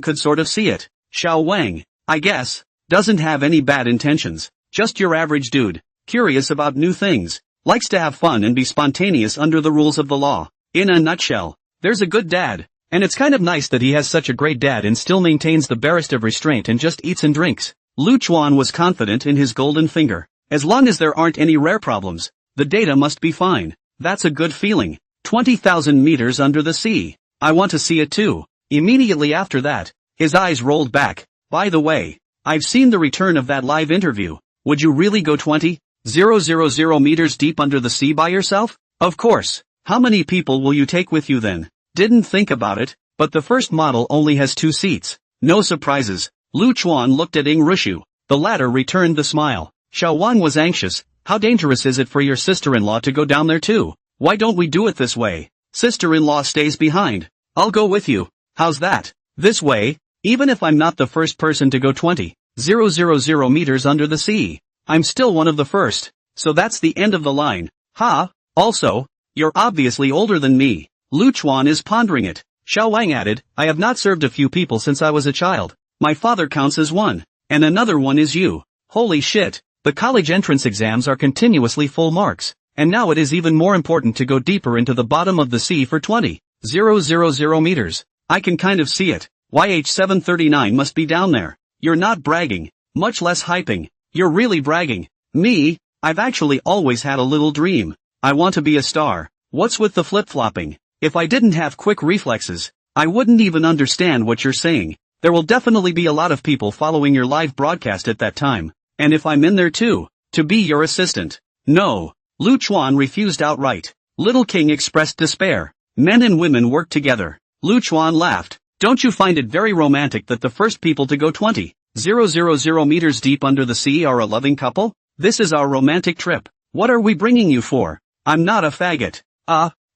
could sort of see it. Xiao Wang, I guess, doesn't have any bad intentions. Just your average dude, curious about new things, likes to have fun and be spontaneous under the rules of the law. In a nutshell, there's a good dad. And it's kind of nice that he has such a great dad and still maintains the barest of restraint and just eats and drinks. Lu Chuan was confident in his golden finger. As long as there aren't any rare problems, the data must be fine. That's a good feeling. 20,000 meters under the sea. I want to see it too. Immediately after that, his eyes rolled back. By the way, I've seen the return of that live interview. Would you really go 20,000 meters deep under the sea by yourself? Of course. How many people will you take with you then? Didn't think about it, but the first model only has 2 seats. No surprises. Lu Chuan looked at Ying Rushu. The latter returned the smile. Xiao Wan was anxious. How dangerous is it for your sister-in-law to go down there too? Why don't we do it this way? Sister-in-law stays behind. I'll go with you. How's that? This way, even if I'm not the first person to go 20,000 meters under the sea, I'm still one of the first. So that's the end of the line. Ha! Also, you're obviously older than me. Lu Chuan is pondering it. Xiao Wang added, I have not served a few people since I was a child. My father counts as one. And another one is you. Holy shit. The college entrance exams are continuously full marks. And now it is even more important to go deeper into the bottom of the sea for 20,000 meters. I can kind of see it. YH739 must be down there. You're not bragging. Much less hyping. You're really bragging. Me, I've actually always had a little dream. I want to be a star. What's with the flip-flopping? If I didn't have quick reflexes, I wouldn't even understand what you're saying. There will definitely be a lot of people following your live broadcast at that time. And if I'm in there too, To be your assistant. No. Lu Chuan refused outright. Little King expressed despair. Men and women work together. Lu Chuan laughed. Don't you find it very romantic that the first people to go 20,000 meters deep under the sea are a loving couple? This is our romantic trip. What are we bringing you for? I'm not a faggot.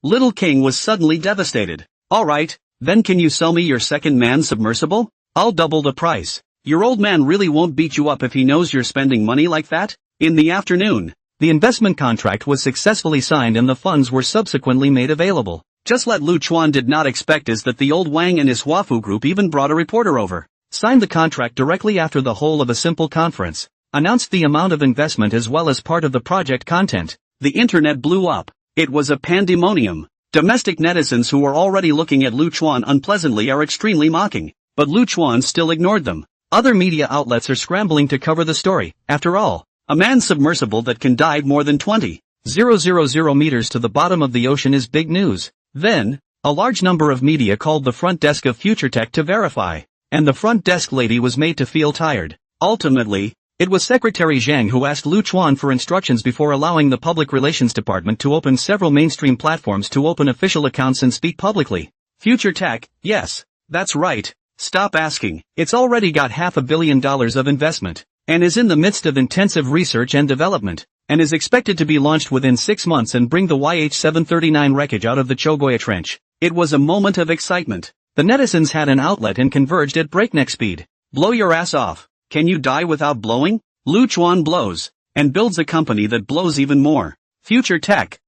Little King was suddenly devastated. Alright, then can you sell me your second man submersible? I'll double the price. Your old man really won't beat you up if he knows you're spending money like that? In the afternoon, the investment contract was successfully signed and the funds were subsequently made available. Just what Lu Chuan did not expect is that the old Wang and his Huafu group even brought a reporter over, signed the contract directly after the whole of a simple conference, announced the amount of investment as well as part of the project content. The internet blew up. It was a pandemonium. Domestic netizens who were already looking at Lu Chuan unpleasantly are extremely mocking, but Lu Chuan still ignored them. Other media outlets are scrambling to cover the story. After all, a manned submersible that can dive more than 20,000 meters to the bottom of the ocean is big news. Then, a large number of media called the front desk of FutureTech to verify, and the front desk lady was made to feel tired. Ultimately, it was Secretary Zhang who asked Lu Chuan for instructions before allowing the Public Relations Department to open several mainstream platforms to open official accounts and speak publicly. FutureTech, yes, that's right. Stop asking. It's already got $500 million of investment, and is in the midst of intensive research and development, and is expected to be launched within 6 months and bring the YH-739 wreckage out of the Chogoya Trench. It was a moment of excitement. The netizens had an outlet and converged at breakneck speed. Blow your ass off. Can you die without blowing? Lu Chuan blows, and builds a company that blows even more. FutureTech.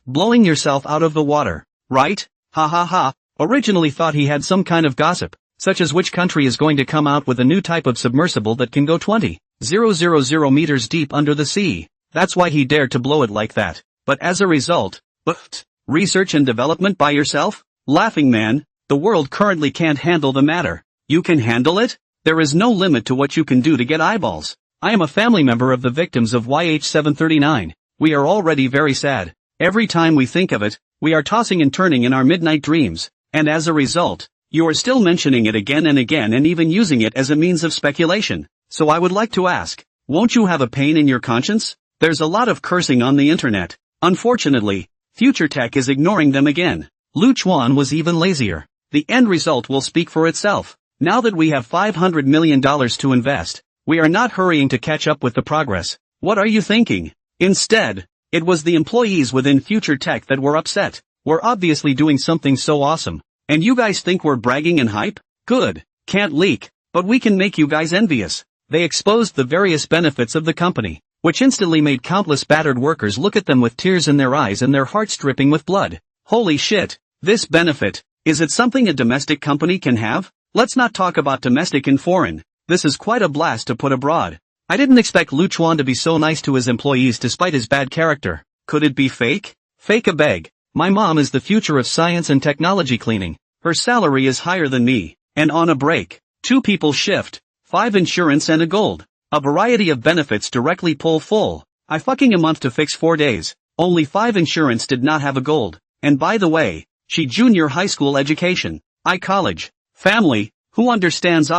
Blowing yourself out of the water. Right? Ha ha ha. Originally thought he had some kind of gossip, such as which country is going to come out with a new type of submersible that can go 20,000 meters deep under the sea. That's why he dared to blow it like that. But as a result, research and development by yourself? Laughing man, the world currently can't handle the matter. You can handle it? There is no limit to what you can do to get eyeballs. I am a family member of the victims of YH-739. We are already very sad. Every time we think of it, we are tossing and turning in our midnight dreams. And as a result, you are still mentioning it again and again and even using it as a means of speculation. So I would like to ask, won't you have a pain in your conscience? There's a lot of cursing on the internet. Unfortunately, FutureTech is ignoring them again. Lu Chuan was even lazier. The end result will speak for itself. Now that we have $500 million to invest, we are not hurrying to catch up with the progress. What are you thinking? Instead, it was the employees within FutureTech that were upset. We're obviously doing something so awesome. And you guys think we're bragging and hype? Good. Can't leak. But we can make you guys envious. They exposed the various benefits of the company, which instantly made countless battered workers look at them with tears in their eyes and their hearts dripping with blood. Holy shit. This benefit, is it something a domestic company can have? Let's not talk about domestic and foreign. This is quite a blast to put abroad. I didn't expect Lu Chuan to be so nice to his employees despite his bad character. Could it be fake? Fake a beg. My mom is the future of science and technology cleaning. Her salary is higher than me. And on a break, 2 people shift, 5 insurance and a gold. A variety of benefits directly pull full. I fucking a month to fix 4 days. Only 5 insurance did not have a gold. And by the way, she junior high school education. I college. Family, who understands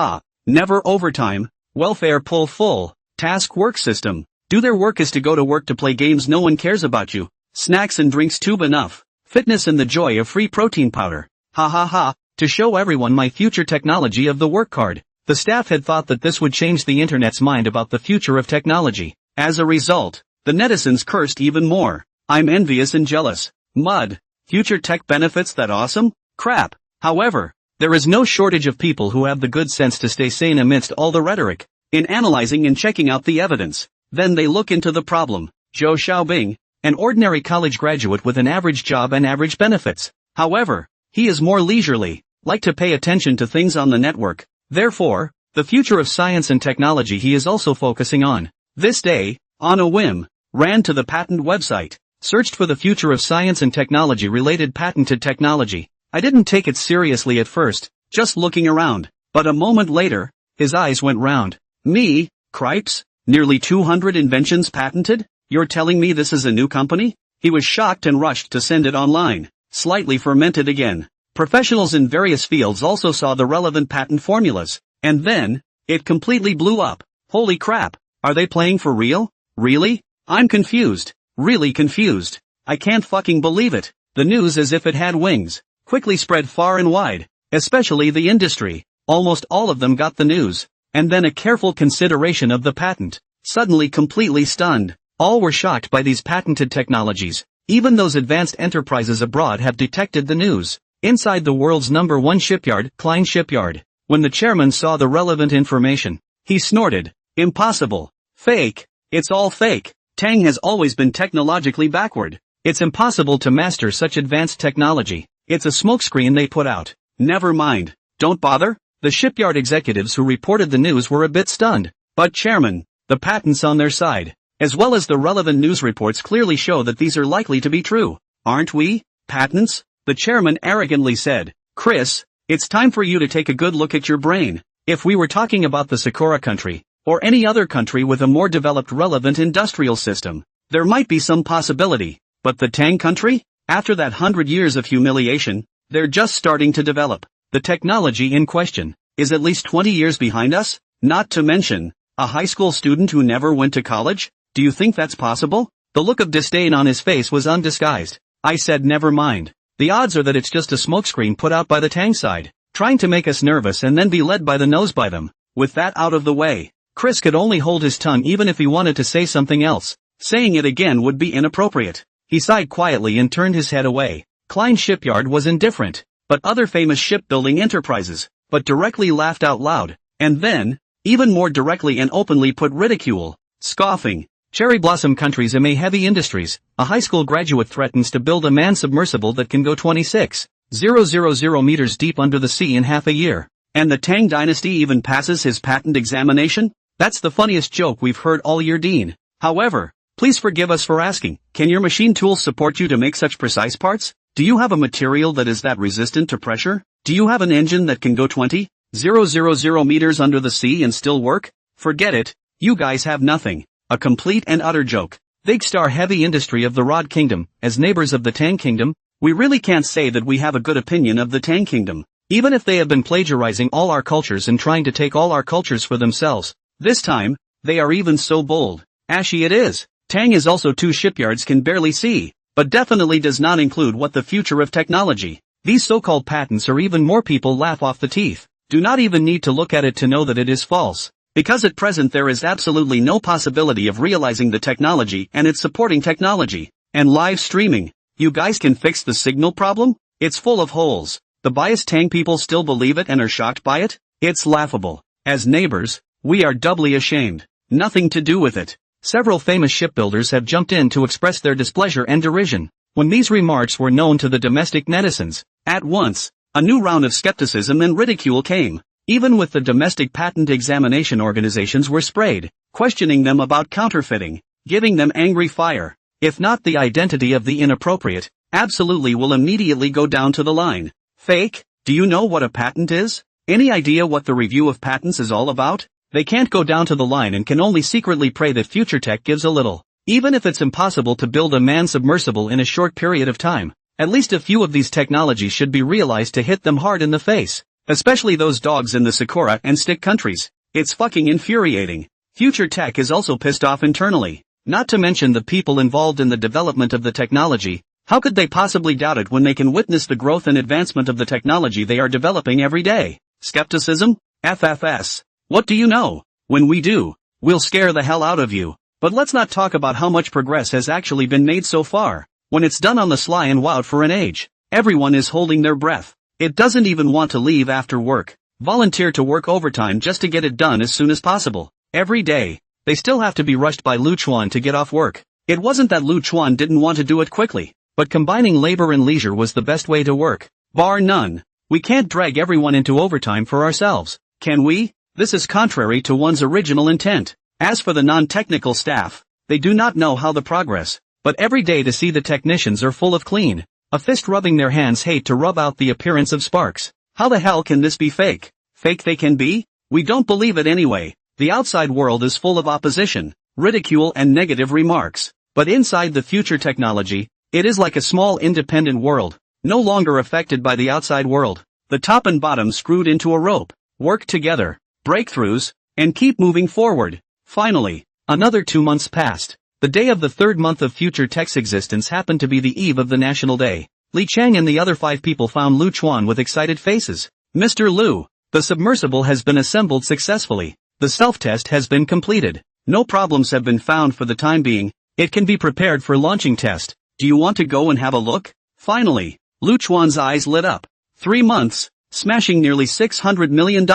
never overtime, welfare pull full, task work system. Do their work is to go to work to play games no one cares about you. Snacks and drinks tube enough. Fitness and the joy of free protein powder. Ha ha ha, to show everyone my future technology of the work card. The staff had thought that this would change the internet's mind about the future of technology. As a result, the netizens cursed even more. I'm envious and jealous. Mud. Future tech benefits that awesome? Crap. However, there is no shortage of people who have the good sense to stay sane amidst all the rhetoric. In analyzing and checking out the evidence, then they look into the problem. Zhou Xiaobing, an ordinary college graduate with an average job and average benefits. However, he is more leisurely, like to pay attention to things on the network. Therefore, the future of science and technology he is also focusing on. This day, on a whim, ran to the patent website, searched for the future of science and technology related patented technology. I didn't take it seriously at first, just looking around, but a moment later, his eyes went round. Me, cripes, nearly 200 inventions patented? You're telling me this is a new company? He was shocked and rushed to send it online, slightly fermented again. Professionals in various fields also saw the relevant patent formulas, and then, it completely blew up. Holy crap, Are they playing for real? Really? I'm confused. Really confused. I can't fucking believe it. The news, as if it had wings, quickly spread far and wide, especially the industry. Almost all of them got the news. And then a careful consideration of the patent. Suddenly completely stunned. All were shocked by these patented technologies. Even those advanced enterprises abroad have detected the news. Inside the world's #1 shipyard, Klein Shipyard. When the chairman saw the relevant information, he snorted. Impossible. Fake. It's all fake. Tang has always been technologically backward. It's impossible to master such advanced technology. It's a smokescreen they put out. Never mind. Don't bother. The shipyard executives who reported the news were a bit stunned. But chairman, the patents on their side, as well as the relevant news reports, clearly show that these are likely to be true. Aren't we? Patents? The chairman arrogantly said. Chris, it's time for you to take a good look at your brain. If we were talking about the Sakura country, or any other country with a more developed relevant industrial system, there might be some possibility. But the Tang country? After that 100 years of humiliation, they're just starting to develop. The technology in question is at least 20 years behind us, not to mention a high school student who never went to college. Do you think that's possible? The look of disdain on his face was undisguised. I said never mind. The odds are that it's just a smokescreen put out by the Tang side, trying to make us nervous and then be led by the nose by them. With that out of the way, Chris could only hold his tongue even if he wanted to say something else. Saying it again would be inappropriate. He sighed quietly and turned his head away. Klein Shipyard was indifferent, but other famous shipbuilding enterprises, but directly laughed out loud, and then, even more directly and openly put ridicule, scoffing. Cherry blossom countries amid heavy industries, a high school graduate threatens to build a manned submersible that can go 26,000 meters deep under the sea in half a year. And the Tang dynasty even passes his patent examination? That's the funniest joke we've heard all year, Dean. However, please forgive us for asking, can your machine tools support you to make such precise parts? Do you have a material that is that resistant to pressure? Do you have an engine that can go 20,000 meters under the sea and still work? Forget it, you guys have nothing. A complete and utter joke. Big star heavy industry of the Rod Kingdom, as neighbors of the Tang Kingdom, we really can't say that we have a good opinion of the Tang Kingdom. Even if they have been plagiarizing all our cultures and trying to take all our cultures for themselves. This time, they are even so bold. Ashy it is. Tang is also 2 shipyards can barely see, but definitely does not include what the future of technology. These so-called patents are even more people laugh off the teeth. Do not even need to look at it to know that it is false. Because at present there is absolutely no possibility of realizing the technology and its supporting technology. And live streaming. You guys can fix the signal problem? It's full of holes. The biased Tang people still believe it and are shocked by it? It's laughable. As neighbors, we are doubly ashamed. Nothing to do with it. Several famous shipbuilders have jumped in to express their displeasure and derision. When these remarks were known to the domestic netizens, at once, a new round of skepticism and ridicule came. Even with the domestic patent examination organizations were sprayed, questioning them about counterfeiting, giving them angry fire. If not the identity of the inappropriate, absolutely will immediately go down to the line. Fake? Do you know what a patent is? Any idea what the review of patents is all about? They can't go down to the line and can only secretly pray that future tech gives a little. Even if it's impossible to build a manned submersible in a short period of time, at least a few of these technologies should be realized to hit them hard in the face. Especially those dogs in the Sakura and stick countries. It's fucking infuriating. Future tech is also pissed off internally. Not to mention the people involved in the development of the technology. How could they possibly doubt it when they can witness the growth and advancement of the technology they are developing every day? Skepticism? FFS. What do you know? When we do, we'll scare the hell out of you. But let's not talk about how much progress has actually been made so far. When it's done on the sly and wild for an age, everyone is holding their breath. It doesn't even want to leave after work. Volunteer to work overtime just to get it done as soon as possible. Every day, they still have to be rushed by Lu Chuan to get off work. It wasn't that Lu Chuan didn't want to do it quickly, but combining labor and leisure was the best way to work. Bar none. We can't drag everyone into overtime for ourselves, can we? This is contrary to one's original intent. As for the non-technical staff, they do not know how the progress, but every day to see the technicians are full of clean. A fist rubbing their hands hate to rub out the appearance of sparks. How the hell can this be fake? Fake they can be? We don't believe it anyway. The outside world is full of opposition, ridicule and negative remarks. But inside the future technology, it is like a small independent world, no longer affected by the outside world. The top and bottom screwed into a rope. Work together, breakthroughs, and keep moving forward. Finally, Another 2 months passed. The day of the third month of future tech's existence happened to be the eve of the National Day. Li Chang and the other 5 people found Lu Chuan with excited faces. Mr. Lu, the submersible has been assembled successfully. The self-test has been completed. No problems have been found for the time being. It can be prepared for launching test. Do you want to go and have a look? Finally, Lu Chuan's eyes lit up. 3 months, smashing nearly $600 million.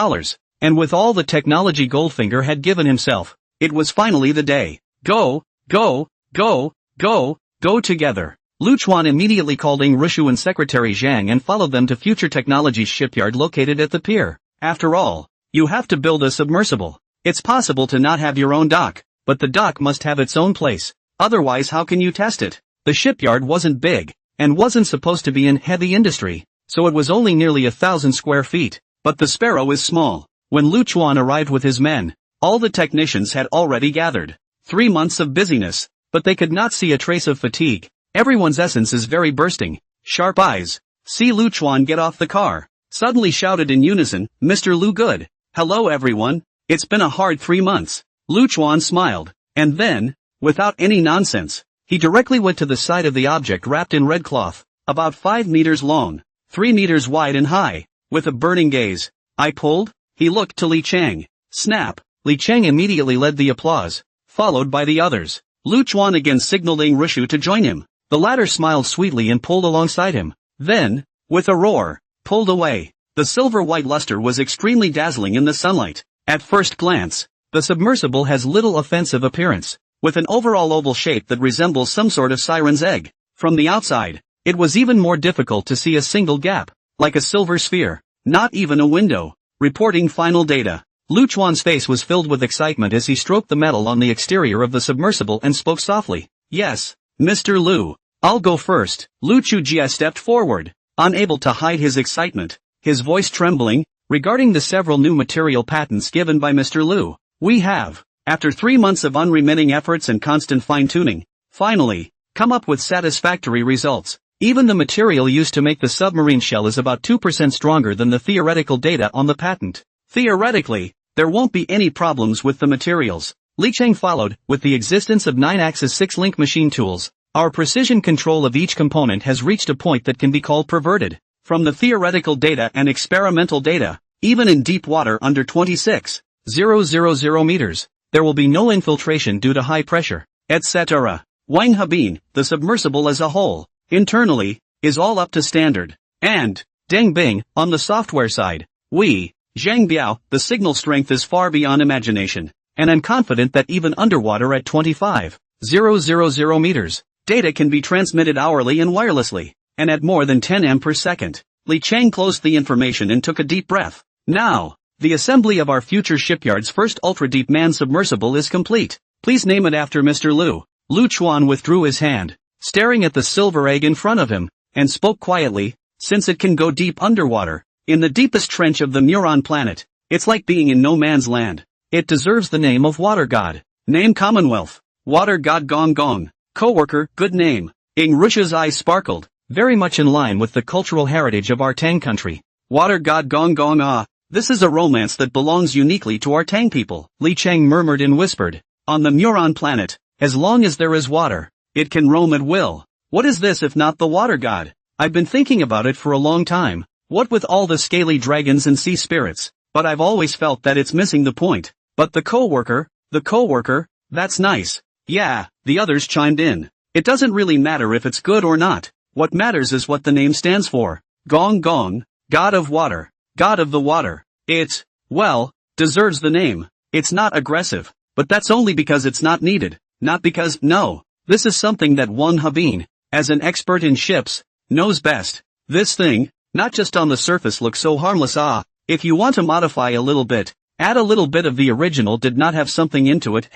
And with all the technology Goldfinger had given himself, it was finally the day. Go, go, go, go, go together. Lu Chuan immediately called Ing Rishu and Secretary Zhang and followed them to Future Technologies shipyard located at the pier. After all, you have to build a submersible. It's possible to not have your own dock, but the dock must have its own place. Otherwise how can you test it? The shipyard wasn't big, and wasn't supposed to be in heavy industry, so it was only nearly 1,000 square feet. But the Sparrow is small. When Lu Chuan arrived with his men, all the technicians had already gathered. 3 months of busyness, but they could not see a trace of fatigue. Everyone's essence is very bursting. Sharp eyes. See Lu Chuan get off the car. Suddenly shouted in unison, Mr. Lu Good. Hello everyone. It's been a hard 3 months. Lu Chuan smiled. And then, without any nonsense, he directly went to the side of the object wrapped in red cloth, about 5 meters long, 3 meters wide and high, with a burning gaze. I pulled? He looked to Li Chang. Snap. Li Chang immediately led the applause, followed by the others. Lu Chuan again signaled Ing Rishu to join him. The latter smiled sweetly and pulled alongside him. Then, with a roar, pulled away. The silver-white luster was extremely dazzling in the sunlight. At first glance, the submersible has little offensive appearance, with an overall oval shape that resembles some sort of siren's egg. From the outside, it was even more difficult to see a single gap, like a silver sphere. Not even a window. Reporting final data. Lu Chuan's face was filled with excitement as he stroked the metal on the exterior of the submersible and spoke softly. Yes, Mr. Lu. I'll go first. Lu Chujia stepped forward, unable to hide his excitement, his voice trembling, regarding the several new material patents given by Mr. Lu. We have, after 3 months of unremitting efforts and constant fine-tuning, finally, come up with satisfactory results. Even the material used to make the submarine shell is about 2% stronger than the theoretical data on the patent. Theoretically, there won't be any problems with the materials. Li Chang followed, with the existence of 9-axis 6-link machine tools. Our precision control of each component has reached a point that can be called perverted. From the theoretical data and experimental data, even in deep water under 26,000 meters, there will be no infiltration due to high pressure, etc. Wang Habin, the submersible as a whole, internally, is all up to standard. And, Deng Bing, on the software side, Zhang Biao, the signal strength is far beyond imagination, and I'm confident that even underwater at 25,000 meters, data can be transmitted hourly and wirelessly, and at more than 10 m per second. Li Chang closed the information and took a deep breath. Now, the assembly of our future shipyard's first ultra-deep manned submersible is complete. Please name it after Mr. Lu. Lu Chuan withdrew his hand, staring at the silver egg in front of him, and spoke quietly, since it can go deep underwater, in the deepest trench of the Muron planet, it's like being in no man's land. It deserves the name of Water God. Name Commonwealth. Water God Gong Gong. Co-worker, good name. Ing Rishu's eyes sparkled, very much in line with the cultural heritage of our Tang country. Water God Gong Gong this is a romance that belongs uniquely to our Tang people. Li Chang murmured and whispered. On the Muron planet, as long as there is water, it can roam at will. What is this if not the Water God? I've been thinking about it for a long time. What with all the scaly dragons and sea spirits, but I've always felt that it's missing the point. But the co-worker, that's nice. Yeah, the others chimed in. It doesn't really matter if it's good or not. What matters is what the name stands for. Gong Gong, God of Water, God of the Water. It, well, deserves the name. It's not aggressive, but that's only because it's not needed, not because, no. This is something that Wang Habin, as an expert in ships, knows best. This thing, not just on the surface looks so harmless if you want to modify a little bit, add a little bit of the original did not have something into it,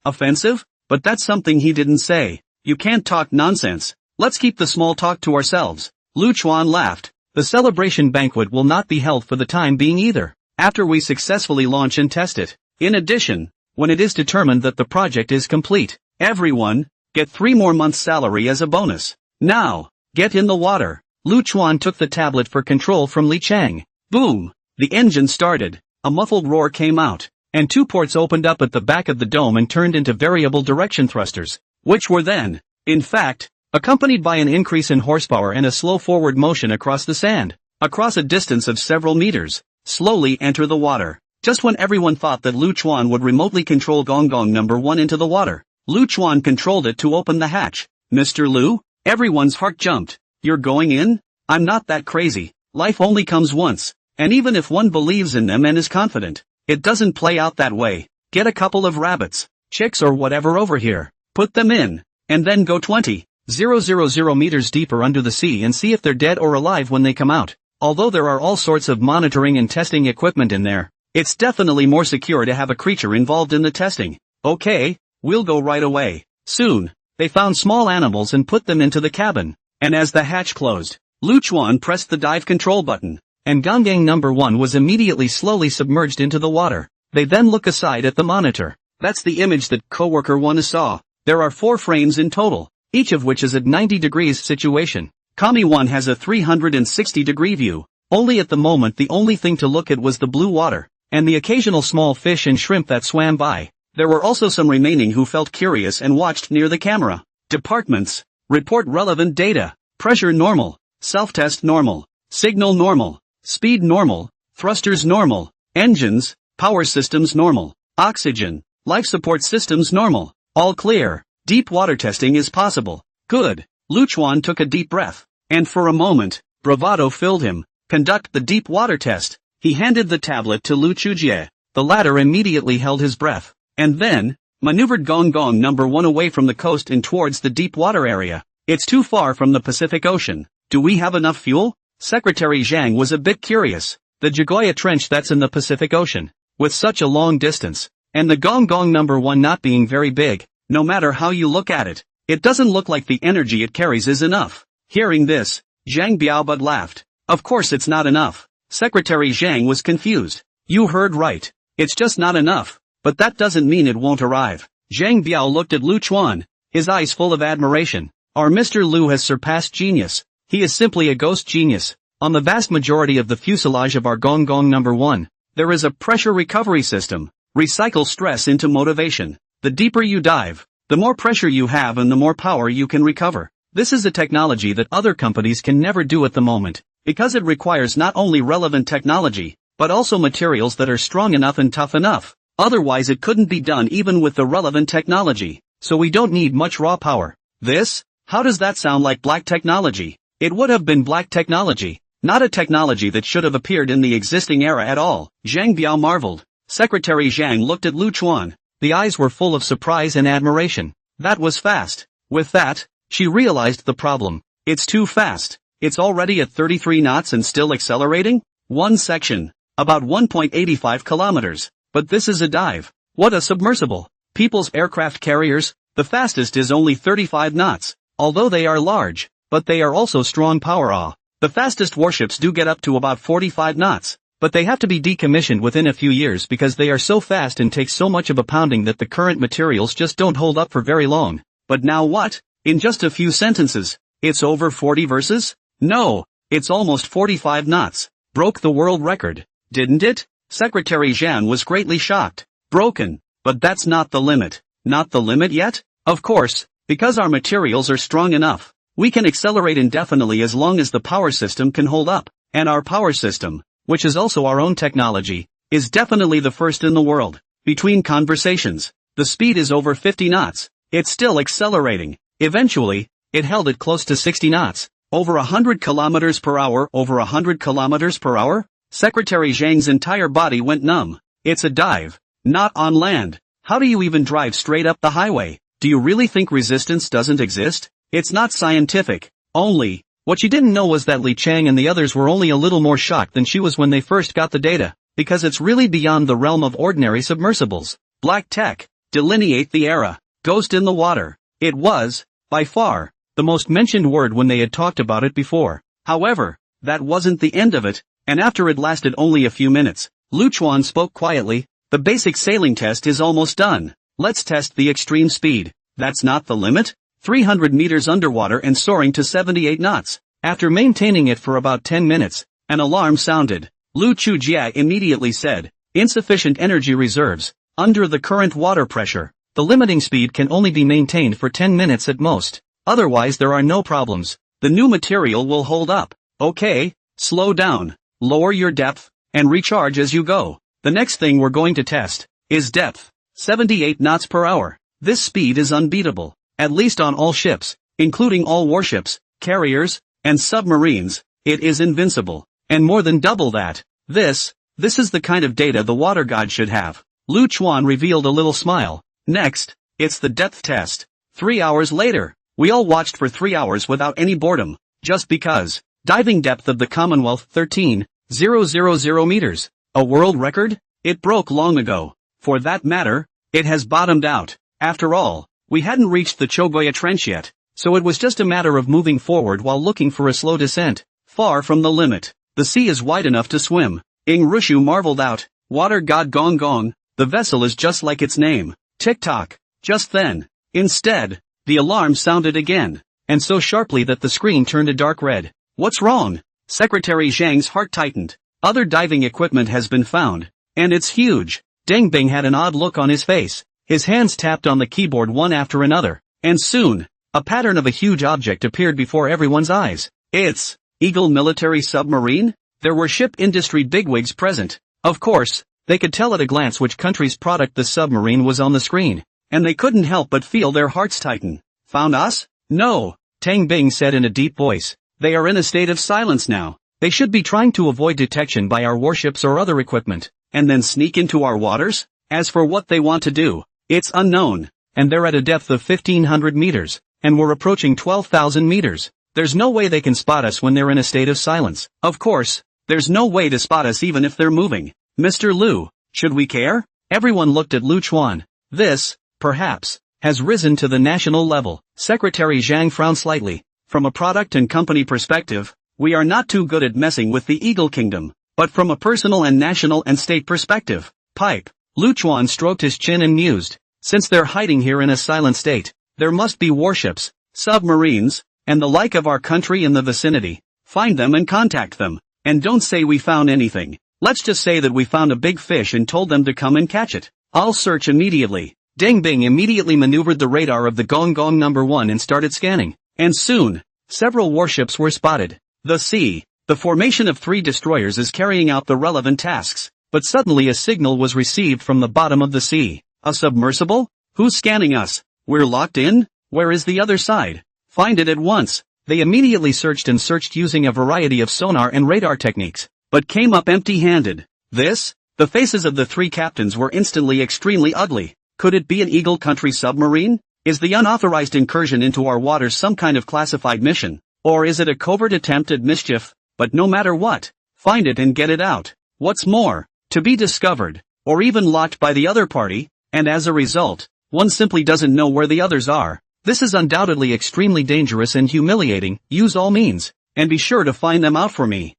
offensive? But that's something he didn't say. You can't talk nonsense. Let's keep the small talk to ourselves. Lu Chuan laughed. The celebration banquet will not be held for the time being either, after we successfully launch and test it. In addition, when it is determined that the project is complete, everyone, get 3 more months' salary as a bonus. Now, get in the water. Lu Chuan took the tablet for control from Li Chang. Boom! The engine started. A muffled roar came out, and 2 ports opened up at the back of the dome and turned into variable direction thrusters, which were then, in fact, accompanied by an increase in horsepower and a slow forward motion across the sand, across a distance of several meters, slowly enter the water. Just when everyone thought that Lu Chuan would remotely control Gong Gong number 1 into the water, Lu Chuan controlled it to open the hatch. Mr. Lu? Everyone's heart jumped. You're going in? I'm not that crazy. Life only comes once, and even if one believes in them and is confident, it doesn't play out that way. Get a couple of rabbits, chicks or whatever over here, put them in, and then go 20,000 meters deeper under the sea and see if they're dead or alive when they come out. Although there are all sorts of monitoring and testing equipment in there, it's definitely more secure to have a creature involved in the testing. Okay, we'll go right away. Soon, they found small animals and put them into the cabin, and as the hatch closed, Lu Chuan pressed the dive control button, and Gong Gong number 1 was immediately slowly submerged into the water. They then look aside at the monitor. That's the image that coworker 1 saw. There are 4 frames in total, each of which is at 90 degrees situation. Kami 1 has a 360-degree view. Only at the moment the only thing to look at was the blue water, and the occasional small fish and shrimp that swam by. There were also some remaining who felt curious and watched near the camera. Departments. Report relevant data. Pressure normal. Self-test normal. Signal normal. Speed normal. Thrusters normal. Engines, power systems normal. Oxygen, life support systems normal. All clear. Deep water testing is possible. Good. Lu Chuan took a deep breath, and for a moment, bravado filled him. Conduct the deep water test. He handed the tablet to Lu Chujie. The latter immediately held his breath, and then maneuvered Gong Gong number 1 away from the coast and towards the deep water area. It's too far from the Pacific Ocean. Do we have enough fuel? Secretary Zhang was a bit curious. The Jagoya Trench that's in the Pacific Ocean, with such a long distance, and the Gong Gong number 1 not being very big, no matter how you look at it, it doesn't look like the energy it carries is enough. Hearing this, Zhang Biaobud laughed. Of course it's not enough. Secretary Zhang was confused. You heard right. It's just not enough, but that doesn't mean it won't arrive. Zhang Biao looked at Lu Chuan, his eyes full of admiration. Our Mr. Lu has surpassed genius. He is simply a ghost genius. On the vast majority of the fuselage of our Gong Gong number 1, there is a pressure recovery system. Recycle stress into motivation. The deeper you dive, the more pressure you have and the more power you can recover. This is a technology that other companies can never do at the moment, because it requires not only relevant technology, but also materials that are strong enough and tough enough. Otherwise it couldn't be done even with the relevant technology, so we don't need much raw power. This? How does that sound like black technology? It would have been black technology, not a technology that should have appeared in the existing era at all. Zhang Biao marveled. Secretary Zhang looked at Lu Chuan. The eyes were full of surprise and admiration. That was fast. With that, she realized the problem. It's too fast. It's already at 33 knots and still accelerating? One section. About 1.85 kilometers. But this is a dive. What a submersible. People's aircraft carriers, the fastest is only 35 knots. Although they are large, but they are also strong power. The fastest warships do get up to about 45 knots. But they have to be decommissioned within a few years because they are so fast and take so much of a pounding that the current materials just don't hold up for very long. But now what? In just a few sentences, it's over 40 verses? No, it's almost 45 knots. Broke the world record, didn't it? Secretary Zhang was greatly shocked. Broken, but that's not the limit. Not the limit yet? Of course, because our materials are strong enough. We can accelerate indefinitely as long as the power system can hold up. And our power system, which is also our own technology, is definitely the first in the world. Between conversations, the speed is over 50 knots. It's still accelerating. Eventually, it held it close to 60 knots. Over 100 kilometers per hour. Over 100 kilometers per hour? Secretary Zhang's entire body went numb. It's a dive. Not on land. How do you even drive straight up the highway? Do you really think resistance doesn't exist? It's not scientific. Only, what she didn't know was that Li Chang and the others were only a little more shocked than she was when they first got the data, because it's really beyond the realm of ordinary submersibles. Black tech. Delineate the era. Ghost in the water. It was, by far, the most mentioned word when they had talked about it before. However, that wasn't the end of it, and after it lasted only a few minutes, Lu Chuan spoke quietly. The basic sailing test is almost done. Let's test the extreme speed. That's not the limit? 300 meters underwater and soaring to 78 knots. After maintaining it for about 10 minutes, an alarm sounded. Lu Chujie immediately said, insufficient energy reserves, under the current water pressure. The limiting speed can only be maintained for 10 minutes at most. Otherwise there are no problems. The new material will hold up. Okay, slow down, lower your depth, and recharge as you go. The next thing we're going to test is depth. 78 knots per hour. This speed is unbeatable, at least on all ships, including all warships, carriers, and submarines. It is invincible, and more than double that. This is the kind of data the water god should have. Lu Chuan revealed a little smile. Next, it's the depth test. 3 hours later, we all watched for 3 hours without any boredom, just because. Diving depth of the Commonwealth 13,000 meters. A world record? It broke long ago. For that matter, it has bottomed out. After all, we hadn't reached the Chogoya Trench yet, so it was just a matter of moving forward while looking for a slow descent. Far from the limit. The sea is wide enough to swim. Ing Rushu marveled out. Water god Gong Gong, the vessel is just like its name. Tick-tock. Just then, instead, the alarm sounded again, and so sharply that the screen turned a dark red. What's wrong? Secretary Zhang's heart tightened. Other diving equipment has been found, and it's huge. Deng Bing had an odd look on his face. His hands tapped on the keyboard one after another, and soon, a pattern of a huge object appeared before everyone's eyes. It's Eagle military submarine? There were ship industry bigwigs present. Of course, they could tell at a glance which country's product the submarine was on the screen, and they couldn't help but feel their hearts tighten. Found us? No, Tang Bing said in a deep voice. They are in a state of silence now. They should be trying to avoid detection by our warships or other equipment, and then sneak into our waters? As for what they want to do, it's unknown, and they're at a depth of 1,500 meters, and we're approaching 12,000 meters. There's no way they can spot us when they're in a state of silence. Of course, there's no way to spot us even if they're moving. Mr. Lu, should we care? Everyone looked at Lu Chuan. This, perhaps, has risen to the national level. Secretary Zhang frowned slightly. From a product and company perspective, we are not too good at messing with the Eagle Kingdom, but from a personal and national and state perspective, pipe. Lu Chuan stroked his chin and mused. Since they're hiding here in a silent state, there must be warships, submarines, and the like of our country in the vicinity. Find them and contact them. And don't say we found anything. Let's just say that we found a big fish and told them to come and catch it. I'll search immediately. Deng Bing immediately maneuvered the radar of the Gong Gong No. 1 and started scanning. And soon, several warships were spotted. The formation of 3 destroyers is carrying out the relevant tasks. But suddenly a signal was received from the bottom of the sea. A submersible? Who's scanning us? We're locked in? Where is the other side? Find it at once. They immediately searched using a variety of sonar and radar techniques, but came up empty-handed. The faces of the 3 captains were instantly extremely ugly. Could it be an Eagle country submarine? Is the unauthorized incursion into our waters some kind of classified mission? Or is it a covert attempt at mischief? But no matter what, find it and get it out. What's more, to be discovered, or even locked by the other party, and as a result, one simply doesn't know where the others are. This is undoubtedly extremely dangerous and humiliating. Use all means, and be sure to find them out for me.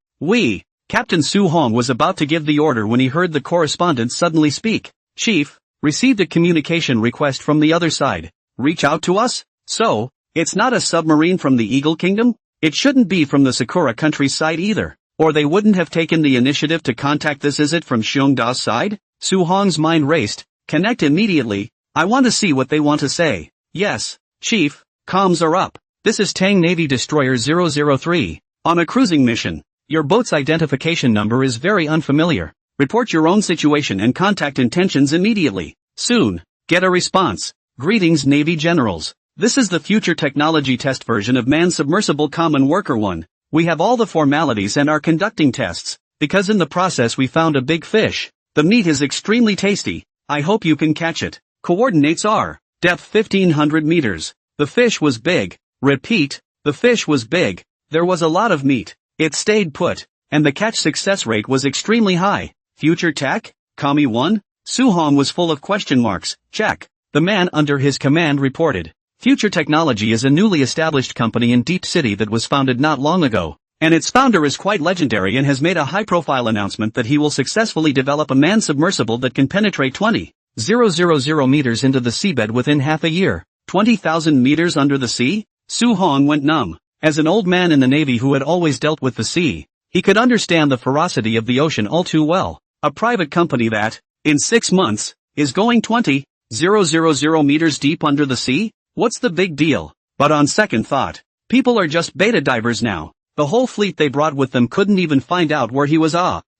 Captain Su Hong was about to give the order when he heard the correspondent suddenly speak. Chief, received a communication request from the other side. Reach out to us? So, it's not a submarine from the Eagle Kingdom? It shouldn't be from the Sakura country's side either, or they wouldn't have taken the initiative to contact this. Is it from Xiongda's side? Su Hong's mind raced. Connect immediately. I want to see what they want to say. Yes, Chief, comms are up. This is Tang Navy Destroyer 003, on a cruising mission. Your boat's identification number is very unfamiliar. Report your own situation and contact intentions immediately. Soon, get a response. Greetings Navy Generals. This is the future technology test version of Man-Submersible Common Worker 1. We have all the formalities and are conducting tests, because in the process we found a big fish. The meat is extremely tasty. I hope you can catch it. Coordinates are depth 1,500 meters. The fish was big. Repeat, the fish was big. There was a lot of meat. It stayed put, and the catch success rate was extremely high. Future tech? Kami 1? Su Hong was full of question marks. Check. The man under his command reported. Future Technology is a newly established company in Deep City that was founded not long ago, and its founder is quite legendary and has made a high-profile announcement that he will successfully develop a man-submersible that can penetrate 20,000 meters into the seabed within half a year. 20,000 meters under the sea? Su Hong went numb. As an old man in the Navy who had always dealt with the sea, he could understand the ferocity of the ocean all too well. A private company that, in 6 months, is going 20,000 meters deep under the sea? What's the big deal? But on second thought, people are just beta divers now. The whole fleet they brought with them couldn't even find out where he was.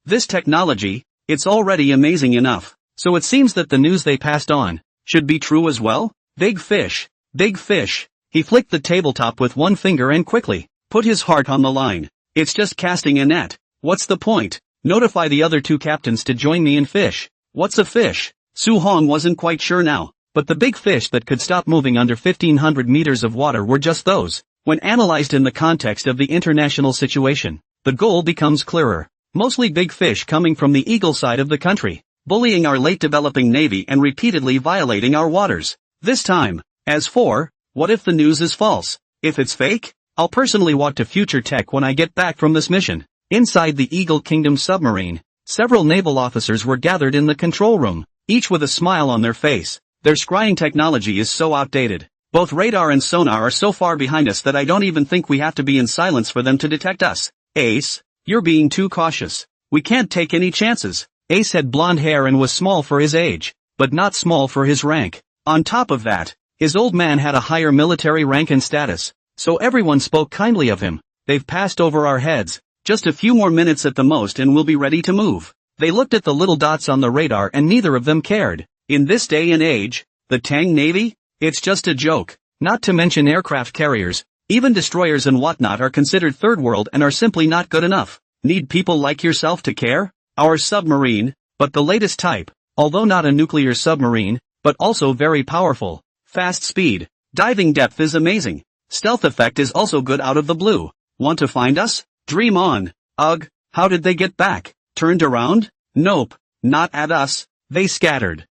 This technology, it's already amazing enough. So it seems that the news they passed on should be true as well? Big fish. Big fish. He flicked the tabletop with one finger and quickly put his heart on the line. It's just casting a net. What's the point? Notify the other 2 captains to join me in fish. What's a fish? Su Hong wasn't quite sure now, but the big fish that could stop moving under 1500 meters of water were just those. When analyzed in the context of the international situation, the goal becomes clearer. Mostly big fish coming from the eagle side of the country, bullying our late developing navy and repeatedly violating our waters. This time, as for, what if the news is false? If it's fake? I'll personally walk to future tech when I get back from this mission. Inside the Eagle Kingdom submarine, several naval officers were gathered in the control room, each with a smile on their face. Their scrying technology is so outdated. Both radar and sonar are so far behind us that I don't even think we have to be in silence for them to detect us. Ace, you're being too cautious. We can't take any chances. Ace had blonde hair and was small for his age, but not small for his rank. On top of that, his old man had a higher military rank and status, so everyone spoke kindly of him. They've passed over our heads. Just a few more minutes at the most and we'll be ready to move. They looked at the little dots on the radar and neither of them cared. In this day and age, the Tang Navy? It's just a joke. Not to mention aircraft carriers, even destroyers and whatnot are considered third world and are simply not good enough. Need people like yourself to care? Our submarine, but the latest type, although not a nuclear submarine, but also very powerful. Fast speed, diving depth is amazing. Stealth effect is also good out of the blue. Want to find us? Dream on. Ugh, how did they get back? Turned around? Nope, not at us. They scattered.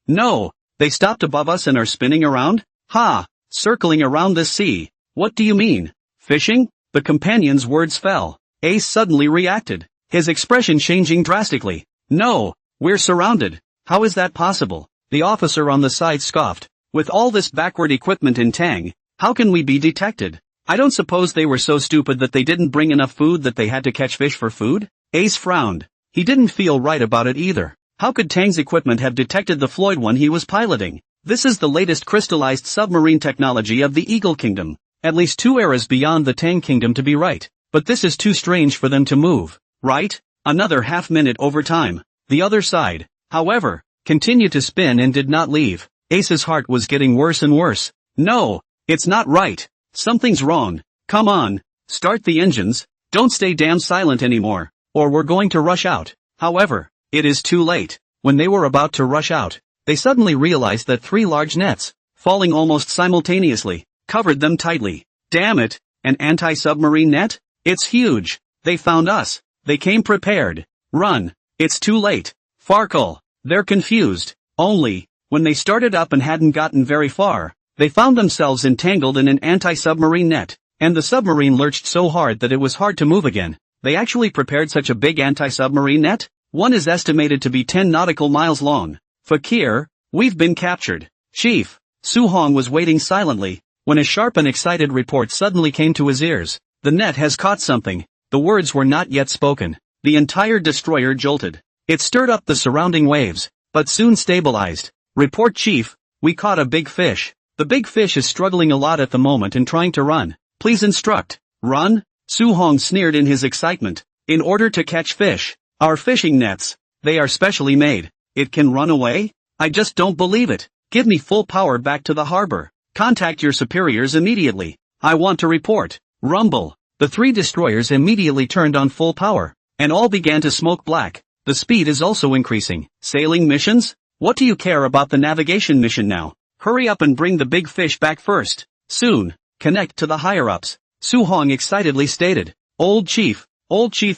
No. They stopped above us and are spinning around? Ha! Circling around the sea. What do you mean? Fishing? The companion's words fell. Ace suddenly reacted, his expression changing drastically. No, we're surrounded. How is that possible? The officer on the side scoffed. With all this backward equipment in Tang, how can we be detected? I don't suppose they were so stupid that they didn't bring enough food that they had to catch fish for food? Ace frowned. He didn't feel right about it either. How could Tang's equipment have detected the Floyd one he was piloting? This is the latest crystallized submarine technology of the Eagle Kingdom. At least 2 eras beyond the Tang Kingdom to be right. But this is too strange for them to move, right? Another half-minute over time. The other side, however, continued to spin and did not leave. Ace's heart was getting worse and worse. No, it's not right. Something's wrong. Come on, start the engines. Don't stay damn silent anymore, or we're going to rush out. However, it is too late. When they were about to rush out, they suddenly realized that 3 large nets, falling almost simultaneously, covered them tightly. Damn it, an anti-submarine net? It's huge. They found us. They came prepared. Run. It's too late. Farkle. They're confused. Only, when they started up and hadn't gotten very far, they found themselves entangled in an anti-submarine net, and the submarine lurched so hard that it was hard to move again. They actually prepared such a big anti-submarine net? One is estimated to be 10 nautical miles long. Fakir, we've been captured. Chief, Su Hong was waiting silently, when a sharp and excited report suddenly came to his ears. The net has caught something. The words were not yet spoken. The entire destroyer jolted. It stirred up the surrounding waves, but soon stabilized. Report Chief, we caught a big fish. The big fish is struggling a lot at the moment and trying to run. Please instruct. Run? Su Hong sneered in his excitement. In order to catch fish, our fishing nets, they are specially made. It can run away? I just don't believe it. Give me full power back to the harbor. Contact your superiors immediately. I want to report. Rumble. The 3 destroyers immediately turned on full power, and all began to smoke black. The speed is also increasing. Sailing missions? What do you care about the navigation mission now? Hurry up and bring the big fish back first. Soon. Connect to the higher-ups. Su Hong excitedly stated. Old Chief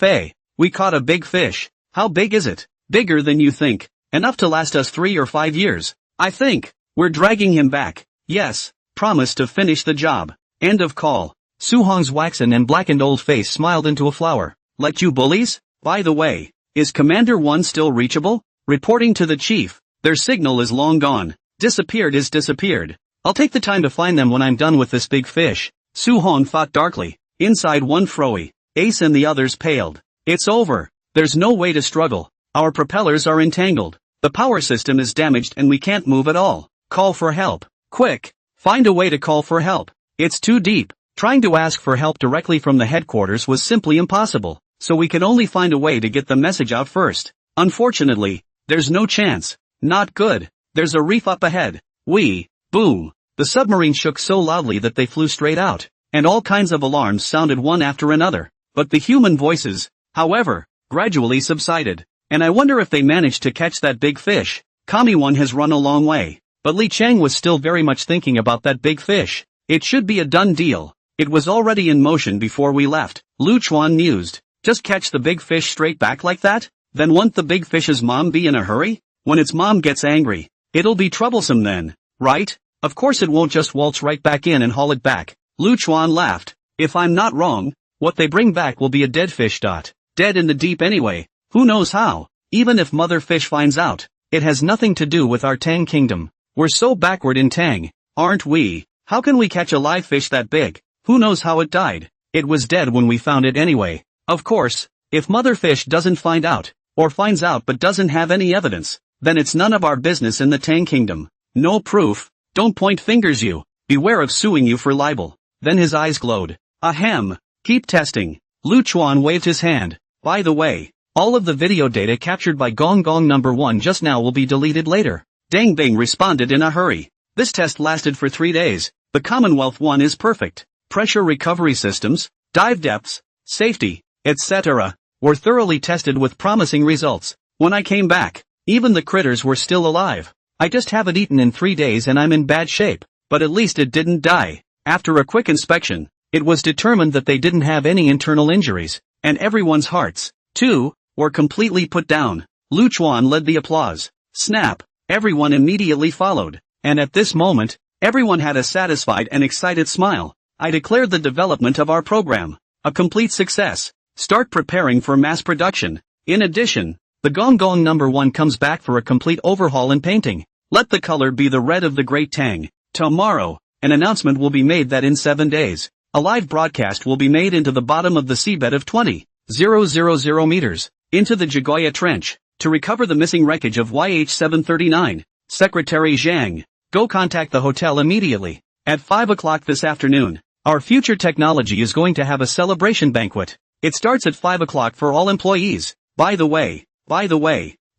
A. We caught a big fish. How big is it? Bigger than you think. Enough to last us 3 or 5 years. I think. We're dragging him back. Yes. Promise to finish the job. End of call. Su Hong's waxen and blackened old face smiled into a flower. Let you bullies? By the way, is Commander 1 still reachable? Reporting to the chief. Their signal is long gone. Disappeared is disappeared. I'll take the time to find them when I'm done with this big fish. Su Hong thought darkly. Inside one froey, Ace and the others paled. It's over. There's no way to struggle. Our propellers are entangled. The power system is damaged and we can't move at all. Call for help. Quick! Find a way to call for help. It's too deep. Trying to ask for help directly from the headquarters was simply impossible, so we could only find a way to get the message out first. Unfortunately, there's no chance. Not good. There's a reef up ahead. Boom. The submarine shook so loudly that they flew straight out, and all kinds of alarms sounded one after another. But the human voices, however, gradually subsided. And I wonder if they managed to catch that big fish. Kami-won has run a long way, but Li Chang was still very much thinking about that big fish. It should be a done deal. It was already in motion before we left. Lu Chuan mused. Just catch the big fish straight back like that? Then won't the big fish's mom be in a hurry? When its mom gets angry, it'll be troublesome then, right? Of course it won't just waltz right back in and haul it back. Lu Chuan laughed. If I'm not wrong, what they bring back will be a dead fish. Dead in the deep anyway. Who knows how? Even if Mother Fish finds out, it has nothing to do with our Tang kingdom. We're so backward in Tang, aren't we? How can we catch a live fish that big? Who knows how it died? It was dead when we found it anyway. Of course, if Mother Fish doesn't find out, or finds out but doesn't have any evidence, then it's none of our business in the Tang kingdom. No proof. Don't point fingers you. Beware of suing you for libel. Then his eyes glowed. Ahem. Keep testing. Lu Chuan waved his hand. By the way, all of the video data captured by Gong Gong number 1 just now will be deleted later. Dang Bing responded in a hurry. This test lasted for 3 days. The Commonwealth one is perfect. Pressure recovery systems, dive depths, safety, etc. were thoroughly tested with promising results. When I came back, even the critters were still alive. I just haven't eaten in 3 days and I'm in bad shape, but at least it didn't die. After a quick inspection, it was determined that they didn't have any internal injuries, and everyone's hearts, too, were completely put down. Lu Chuan led the applause. Snap! Everyone immediately followed, and at this moment, everyone had a satisfied and excited smile. I declared the development of our program a complete success. Start preparing for mass production. In addition, the Gong Gong number 1 comes back for a complete overhaul and painting. Let the color be the red of the Great Tang. Tomorrow, an announcement will be made that in 7 days, a live broadcast will be made into the bottom of the seabed of 20,000 meters, into the Jagoya Trench, to recover the missing wreckage of YH-739. Secretary Zhang, go contact the hotel immediately. At 5 o'clock this afternoon, our future technology is going to have a celebration banquet. It starts at 5 o'clock for all employees. By the way,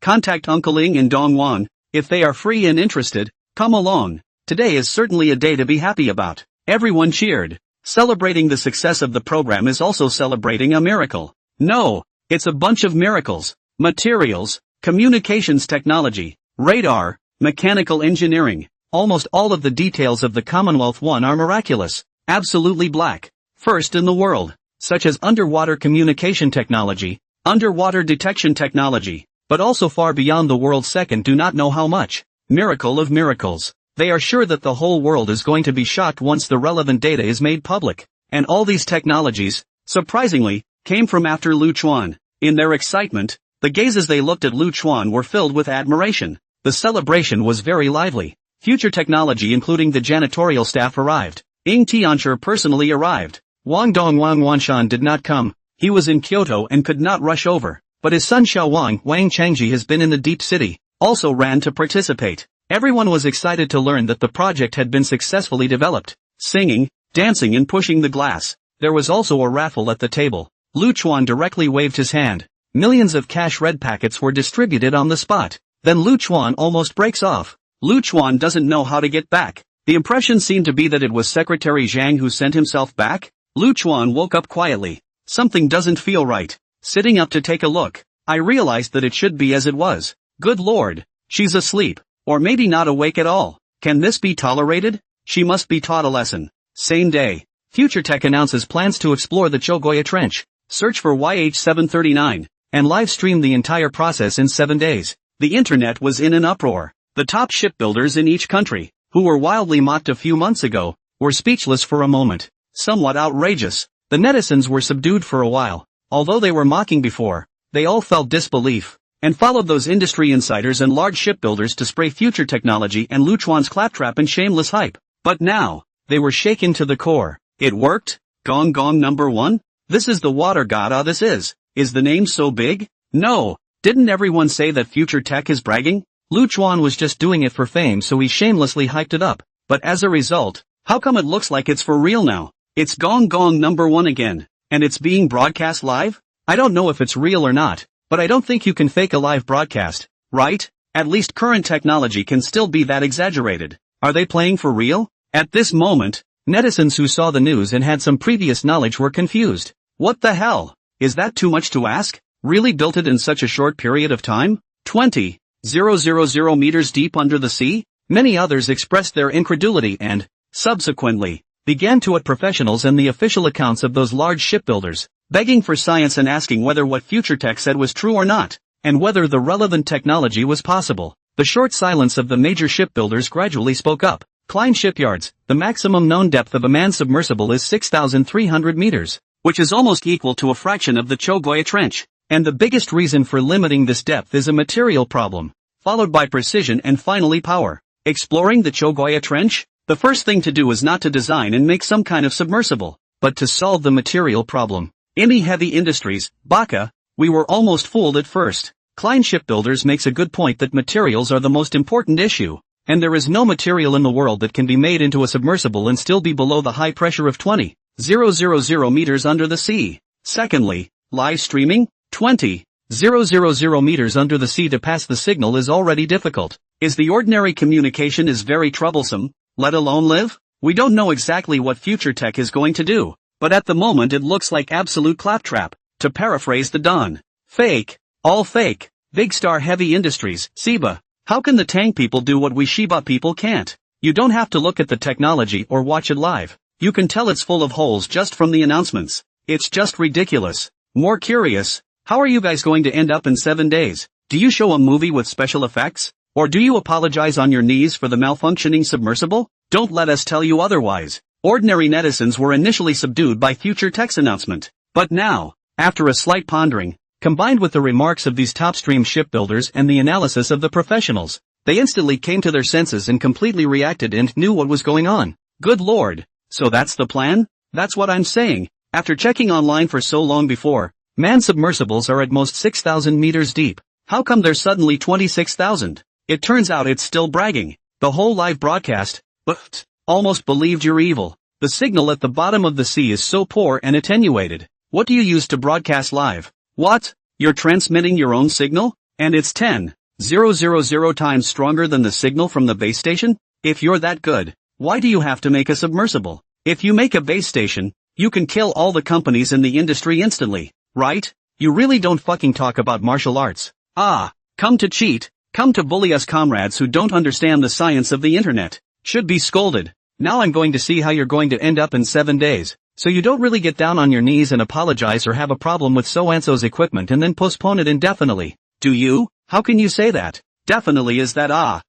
contact Uncle Ling and Dongwan, if they are free and interested, come along. Today is certainly a day to be happy about. Everyone cheered. Celebrating the success of the program is also celebrating a miracle. No, it's a bunch of miracles. Materials, communications technology, radar, mechanical engineering. Almost all of the details of the Commonwealth one are miraculous. Absolutely black. First in the world, such as underwater communication technology, underwater detection technology, but also far beyond the world. Second, do not know how much. Miracle of miracles. They are sure that the whole world is going to be shocked once the relevant data is made public. And all these technologies, surprisingly, came from after Lu Chuan. In their excitement, the gazes they looked at Lu Chuan were filled with admiration. The celebration was very lively. Future technology including the janitorial staff arrived. Ying Tiancher personally arrived. Wang Dongwang Wanshan did not come. He was in Kyoto and could not rush over. But his son Xiaowang Wang Changji has been in the deep city, also ran to participate. Everyone was excited to learn that the project had been successfully developed. Singing, dancing and pushing the glass. There was also a raffle at the table. Lu Chuan directly waved his hand. Millions of cash red packets were distributed on the spot. Then Lu Chuan almost breaks off. Lu Chuan doesn't know how to get back. The impression seemed to be that it was Secretary Zhang who sent himself back. Lu Chuan woke up quietly. Something doesn't feel right. Sitting up to take a look, I realized that it should be as it was. Good lord, she's asleep. Or maybe not awake at all. Can this be tolerated? She must be taught a lesson. Same day, Future Tech announces plans to explore the Chogoya Trench, search for YH-739, and live stream the entire process in 7 days. The internet was in an uproar. The top shipbuilders in each country, who were wildly mocked a few months ago, were speechless for a moment. Somewhat outrageous. The netizens were subdued for a while. Although they were mocking before, they all felt disbelief, and followed those industry insiders and large shipbuilders to spray future technology and Lu Chuan's claptrap and shameless hype. But now, they were shaken to the core. It worked? Gong Gong number 1? This is the water god. This is the name so big? No, Didn't everyone say that future tech is bragging? Lu Chuan was just doing it for fame, so he shamelessly hyped it up. But as a result, how come it looks like it's for real now? It's Gong Gong #1 again. And it's being broadcast live? I don't know if it's real or not, but I don't think you can fake a live broadcast, right? At least current technology can still be that exaggerated. Are they playing for real? At this moment, netizens who saw the news and had some previous knowledge were confused. What the hell? Is that too much to ask? Really built it in such a short period of time? 20,000 meters deep under the sea? Many others expressed their incredulity and, subsequently, began to at professionals and the official accounts of those large shipbuilders, begging for science and asking whether what future tech said was true or not, and whether the relevant technology was possible. The short silence of the major shipbuilders gradually spoke up. Klein Shipyards, the maximum known depth of a manned submersible is 6,300 meters, which is almost equal to a fraction of the Chogoya Trench. And the biggest reason for limiting this depth is a material problem, followed by precision and finally power. Exploring the Chogoya Trench? The first thing to do is not to design and make some kind of submersible, but to solve the material problem. Imi Heavy Industries, Baka, we were almost fooled at first. Klein Shipbuilders makes a good point that materials are the most important issue, and there is no material in the world that can be made into a submersible and still be below the high pressure of 20,000 meters under the sea. Secondly, live streaming? 20,000 meters under the sea to pass the signal is already difficult. Is the ordinary communication is very troublesome, let alone live? We don't know exactly what future tech is going to do, but at the moment it looks like absolute claptrap, to paraphrase the Don. Fake. All fake. Big Star Heavy Industries, Shiba. How can the Tang people do what we Shiba people can't? You don't have to look at the technology or watch it live. You can tell it's full of holes just from the announcements. It's just ridiculous. More curious. How are you guys going to end up in 7 days? Do you show a movie with special effects? Or do you apologize on your knees for the malfunctioning submersible? Don't let us tell you otherwise. Ordinary netizens were initially subdued by future tech's announcement. But now, after a slight pondering, combined with the remarks of these top-stream shipbuilders and the analysis of the professionals, they instantly came to their senses and completely reacted and knew what was going on. Good lord. So that's the plan? That's what I'm saying. After checking online for so long before, manned submersibles are at most 6,000 meters deep. How come there's suddenly 26,000? It turns out it's still bragging. The whole live broadcast, but almost believed you're evil. The signal at the bottom of the sea is so poor and attenuated. What do you use to broadcast live? What? You're transmitting your own signal? And it's 10,000 times stronger than the signal from the base station? If you're that good, why do you have to make a submersible? If you make a base station, you can kill all the companies in the industry instantly, right? You really don't fucking talk about martial arts. Come to cheat, come to bully us comrades who don't understand the science of the internet. Should be scolded. Now I'm going to see how you're going to end up in 7 days. So you don't really get down on your knees and apologize or have a problem with so-and-so's equipment and then postpone it indefinitely. Do you? How can you say that? Definitely is that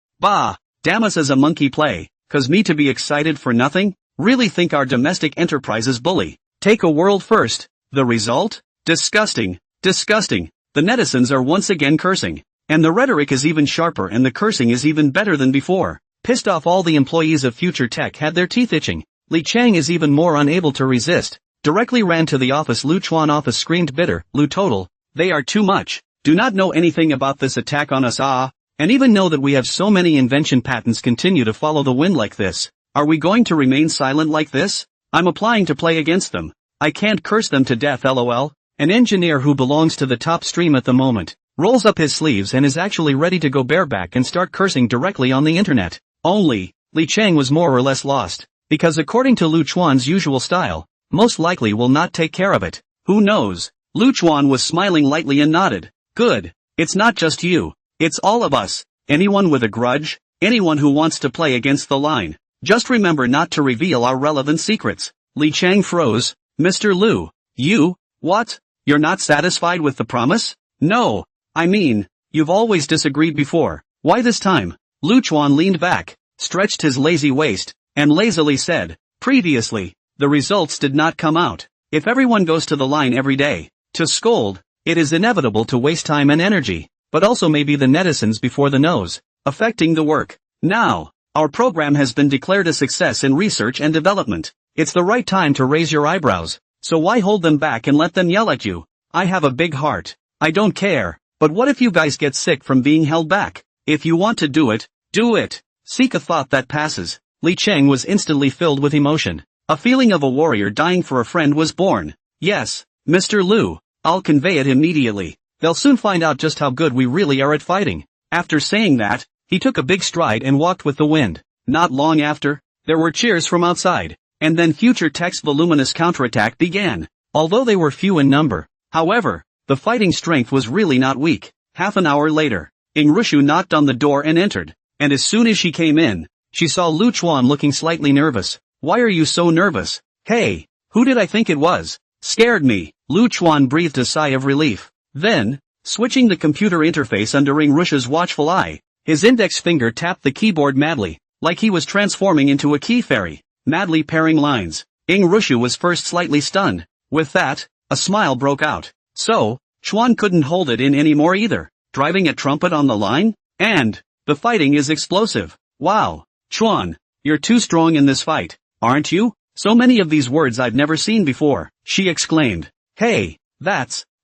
damn us as a monkey play, cause me to be excited for nothing? Really think our domestic enterprises bully. Take a world first. The result? Disgusting. Disgusting. The netizens are once again cursing. And the rhetoric is even sharper and the cursing is even better than before. Pissed off all the employees of future tech had their teeth itching. Li Chang is even more unable to resist. Directly ran to the office. Lu Chuan office screamed bitter. Lu total. They are too much. Do not know anything about this attack on us and even know that we have so many invention patents continue to follow the wind like this. Are we going to remain silent like this? I'm applying to play against them. I can't curse them to death lol. An engineer who belongs to the top stream at the moment, rolls up his sleeves and is actually ready to go bareback and start cursing directly on the internet. Only, Li Chang was more or less lost, because according to Lu Chuan's usual style, most likely will not take care of it. Who knows? Lu Chuan was smiling lightly and nodded. Good. It's not just you. It's all of us. Anyone with a grudge? Anyone who wants to play against the line? Just remember not to reveal our relevant secrets. Li Chang froze. Mr. Lu, you? What? You're not satisfied with the promise? No. I mean, you've always disagreed before. Why this time? Lu Chuan leaned back, stretched his lazy waist, and lazily said, previously, the results did not come out. If everyone goes to the line every day, to scold, it is inevitable to waste time and energy, but also maybe the netizens before the nose, affecting the work. Now, our program has been declared a success in research and development. It's the right time to raise your eyebrows. So why hold them back and let them yell at you? I have a big heart. I don't care. But what if you guys get sick from being held back? If you want to do it, do it. Seek a thought that passes. Li Cheng was instantly filled with emotion. A feeling of a warrior dying for a friend was born. Yes, Mr. Liu, I'll convey it immediately. They'll soon find out just how good we really are at fighting. After saying that, he took a big stride and walked with the wind. Not long after, there were cheers from outside, and then Future Tech's voluminous counterattack began. Although they were few in number, however, the fighting strength was really not weak. Half an hour later, Ing Rushu knocked on the door and entered, and as soon as she came in, she saw Lu Chuan looking slightly nervous. Why are you so nervous? Hey, who did I think it was? Scared me. Lu Chuan breathed a sigh of relief. Then, switching the computer interface under Ing Rushu's watchful eye, his index finger tapped the keyboard madly, like he was transforming into a key fairy, madly pairing lines. Ing Rushu was first slightly stunned. With that, a smile broke out. So, Chuan couldn't hold it in anymore either. Driving a trumpet on the line? And, the fighting is explosive. Wow. Chuan, you're too strong in this fight, aren't you? So many of these words I've never seen before, she exclaimed. Hey,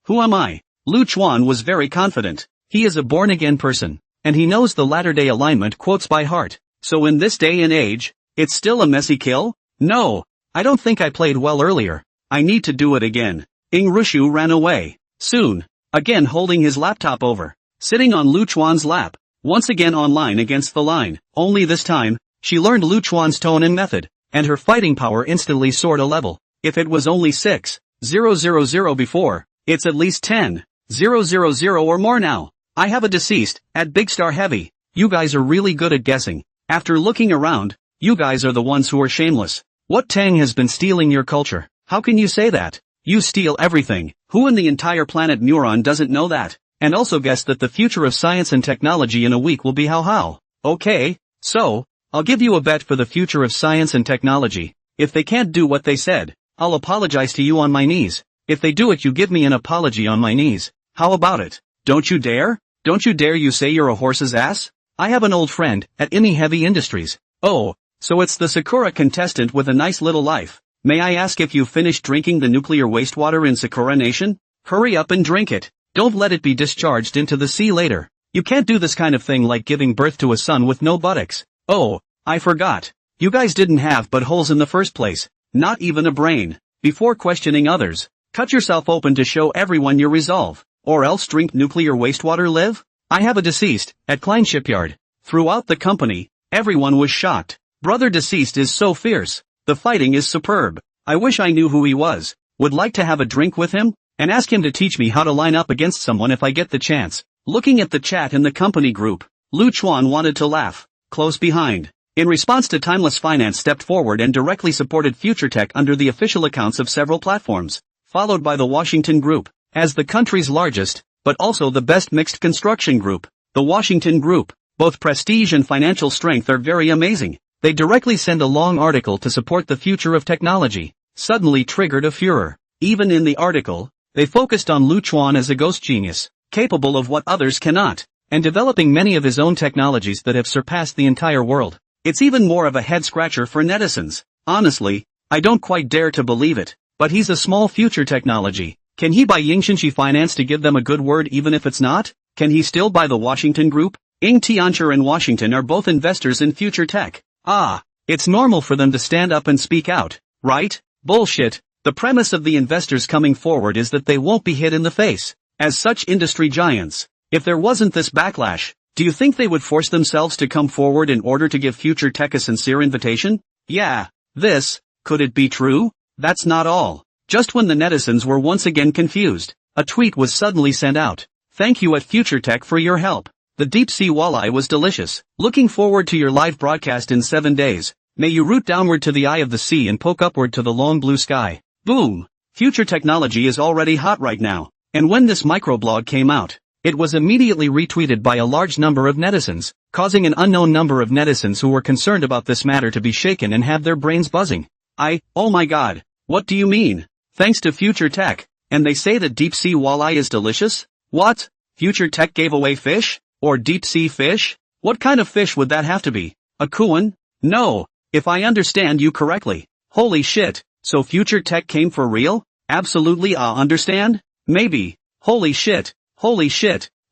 who am I? Lu Chuan was very confident. He is a born-again person, and he knows the latter-day alignment quotes by heart. So in this day and age, it's still a messy kill? No, I don't think I played well earlier. I need to do it again. Ing Rushu ran away. Soon, again holding his laptop over, sitting on Lu Chuan's lap, once again online against the line. Only this time, she learned Lu Chuan's tone and method, and her fighting power instantly soared a level. If it was only 6,000 before, it's at least 10,000 or more now. I have a deceased, at Big Star Heavy. You guys are really good at guessing. After looking around, you guys are the ones who are shameless. What Tang has been stealing your culture? How can you say that? You steal everything. Who in the entire planet Neuron doesn't know that? And also guess that the future of science and technology in a week will be how? Okay, so, I'll give you a bet for the future of science and technology. If they can't do what they said, I'll apologize to you on my knees. If they do it, you give me an apology on my knees. How about it? Don't you dare? Don't you dare you say you're a horse's ass? I have an old friend, at Ini Heavy Industries. Oh, so it's the Sakura contestant with a nice little life. May I ask if you finished drinking the nuclear wastewater in Sakura Nation? Hurry up and drink it. Don't let it be discharged into the sea later. You can't do this kind of thing like giving birth to a son with no buttocks. Oh, I forgot. You guys didn't have buttholes in the first place. Not even a brain. Before questioning others, cut yourself open to show everyone your resolve. Or else drink nuclear wastewater. Live? I have a deceased, at Klein Shipyard. Throughout the company, everyone was shocked. Brother deceased is so fierce. The fighting is superb. I wish I knew who he was. Would like to have a drink with him, and ask him to teach me how to line up against someone if I get the chance. Looking at the chat in the company group, Lu Chuan wanted to laugh. Close behind, in response to Timeless Finance stepped forward and directly supported Future Tech under the official accounts of several platforms, followed by the Washington Group, as the country's largest, but also the best mixed construction group. The Washington Group, both prestige and financial strength are very amazing. They directly send a long article to support the future of technology, suddenly triggered a furor. Even in the article, they focused on Lu Chuan as a ghost genius, capable of what others cannot, and developing many of his own technologies that have surpassed the entire world. It's even more of a head-scratcher for netizens. Honestly, I don't quite dare to believe it, but he's a small future technology. Can he buy Yingshinchi Finance to give them a good word even if it's not? Can he still buy the Washington Group? Ing Tiancher and Washington are both investors in Future Tech. It's normal for them to stand up and speak out, right? Bullshit. The premise of the investors coming forward is that they won't be hit in the face. As such industry giants, if there wasn't this backlash, do you think they would force themselves to come forward in order to give Future Tech a sincere invitation? Yeah. Could it be true? That's not all. Just when the netizens were once again confused, a tweet was suddenly sent out. Thank you at Future Tech for your help. The deep sea walleye was delicious. Looking forward to your live broadcast in 7 days. May you root downward to the eye of the sea and poke upward to the long blue sky. Boom! Future technology is already hot right now. And when this microblog came out, it was immediately retweeted by a large number of netizens, causing an unknown number of netizens who were concerned about this matter to be shaken and have their brains buzzing. Oh my god, what do you mean? Thanks to Future Tech, and they say that deep sea walleye is delicious? What? Future Tech gave away fish? Or deep sea fish? What kind of fish would that have to be? A kuan? No, if I understand you correctly. Holy shit, so Future Tech came for real? Absolutely understand? Maybe. Holy shit,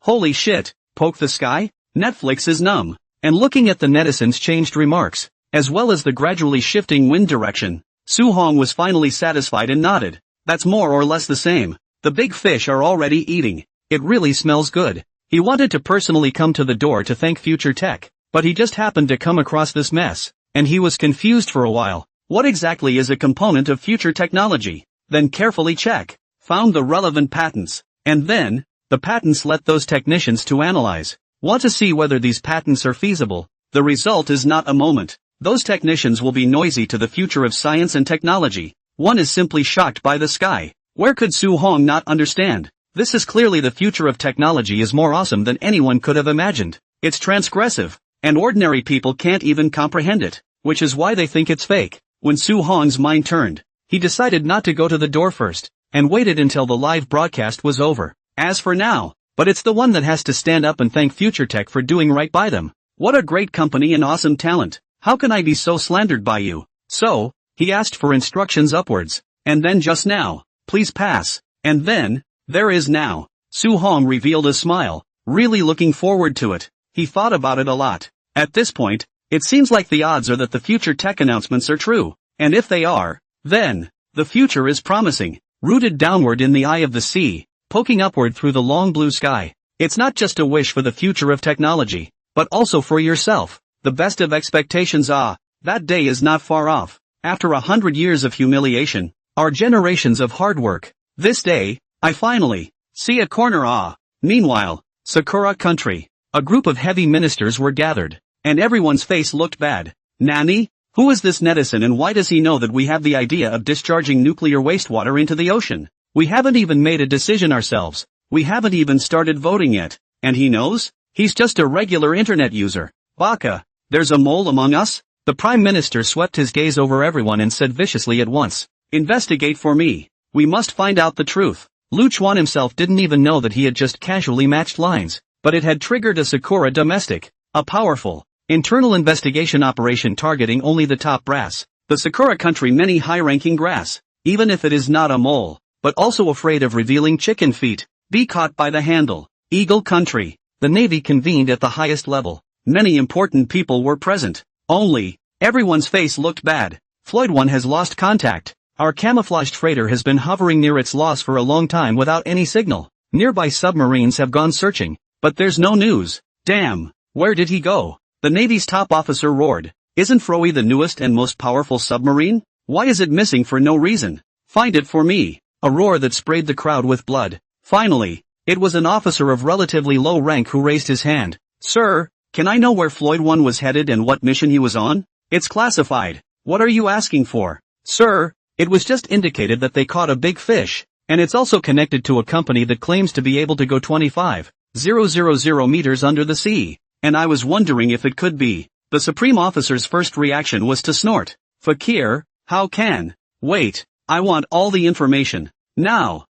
Holy shit, poke the sky? Netflix is numb. And looking at the netizens' changed remarks, as well as the gradually shifting wind direction, Su-hong was finally satisfied and nodded. That's more or less the same. The big fish are already eating. It really smells good. He wanted to personally come to the door to thank Future Tech, but he just happened to come across this mess, and he was confused for a while. What exactly is a component of future technology? Then carefully check. Found the relevant patents. And then, the patents let those technicians to analyze. Want to see whether these patents are feasible? The result is not a moment. Those technicians will be noisy to the future of science and technology. One is simply shocked by the sky. Where could Su-hong not understand? This is clearly the future of technology is more awesome than anyone could have imagined. It's transgressive, and ordinary people can't even comprehend it, which is why they think it's fake. When Su-hong's mind turned, he decided not to go to the door first, and waited until the live broadcast was over. As for now, but it's the one that has to stand up and thank Future Tech for doing right by them. What a great company and awesome talent. How can I be so slandered by you? So, he asked for instructions upwards, and then just now, please pass, and then, there is now. Su-hong revealed a smile, really looking forward to it. He thought about it a lot. At this point, it seems like the odds are that the Future Tech announcements are true, and if they are, then, the future is promising. Rooted downward in the eye of the sea, poking upward through the long blue sky. It's not just a wish for the future of technology, but also for yourself. The best of expectations. That day is not far off. After 100 years of humiliation, our generations of hard work, this day, I finally see a corner. Meanwhile, Sakura country, a group of heavy ministers were gathered, and everyone's face looked bad. Nani? Who is this netizen and why does he know that we have the idea of discharging nuclear wastewater into the ocean? We haven't even made a decision ourselves. We haven't even started voting yet. And he knows? He's just a regular internet user. Baka. There's a mole among us? The Prime Minister swept his gaze over everyone and said viciously at once, investigate for me. We must find out the truth. Lu Chuan himself didn't even know that he had just casually matched lines, but it had triggered a Sakura domestic, a powerful, internal investigation operation targeting only the top brass. The Sakura country many high-ranking grass, even if it is not a mole, but also afraid of revealing chicken feet, be caught by the handle. Eagle country. The Navy convened at the highest level. Many important people were present. Only, everyone's face looked bad. Floyd 1 has lost contact. Our camouflaged freighter has been hovering near its loss for a long time without any signal. Nearby submarines have gone searching, but there's no news. Damn, where did he go? The Navy's top officer roared. Isn't Froe the newest and most powerful submarine? Why is it missing for no reason? Find it for me. A roar that sprayed the crowd with blood. Finally, it was an officer of relatively low rank who raised his hand. Sir, can I know where Floyd 1 was headed and what mission he was on? It's classified. What are you asking for? Sir, it was just indicated that they caught a big fish, and it's also connected to a company that claims to be able to go 25,000 meters under the sea, and I was wondering if it could be. The Supreme Officer's first reaction was to snort. Fakir, how can? Wait, I want all the information. Now.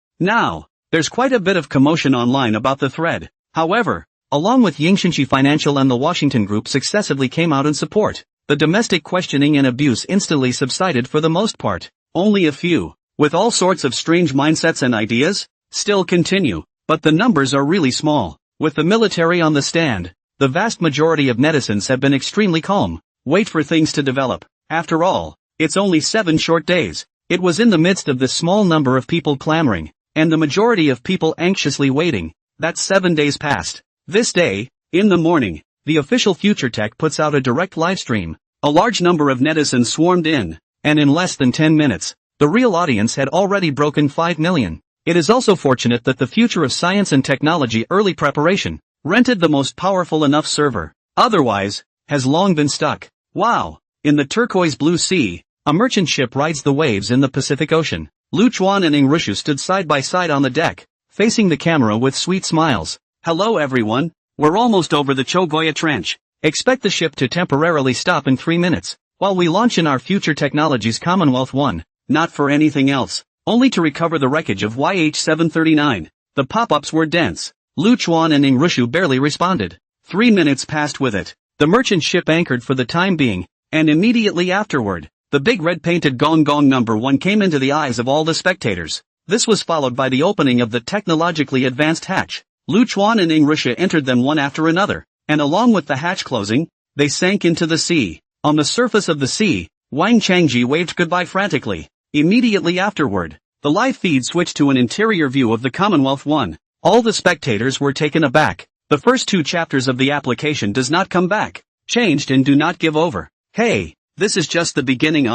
There's quite a bit of commotion online about the thread. However, along with Yingshinchi Financial and the Washington Group successively came out in support. The domestic questioning and abuse instantly subsided for the most part. Only a few, with all sorts of strange mindsets and ideas, still continue, but the numbers are really small. With the military on the stand, the vast majority of netizens have been extremely calm. Wait for things to develop. After all, it's only 7 short days. It was in the midst of this small number of people clamoring, and the majority of people anxiously waiting, that 7 days passed. This day, in the morning, the official Future Tech puts out a direct livestream. A large number of netizens swarmed in, and in less than 10 minutes, the real audience had already broken 5 million. It is also fortunate that the future of science and technology early preparation rented the most powerful enough server. Otherwise, has long been stuck. Wow! In the turquoise blue sea, a merchant ship rides the waves in the Pacific Ocean. Lu Chuan and Ing Rushu stood side by side on the deck, facing the camera with sweet smiles. Hello everyone, we're almost over the Chogoya Trench. Expect the ship to temporarily stop in 3 minutes, while we launch in our Future Technologies Commonwealth 1, not for anything else, only to recover the wreckage of YH-739. The pop-ups were dense. Lu Chuan and Ing Rushu barely responded. 3 minutes passed with it. The merchant ship anchored for the time being, and immediately afterward, the big red-painted gong gong number 1 came into the eyes of all the spectators. This was followed by the opening of the technologically advanced hatch. Lu Chuan and Ingrisha entered them one after another, and along with the hatch closing, they sank into the sea. On the surface of the sea, Wang Changji waved goodbye frantically. Immediately afterward, the live feed switched to an interior view of the Commonwealth 1. All the spectators were taken aback. The first 2 chapters of the application does not come back. Changed and do not give over. Hey, this is just the beginning.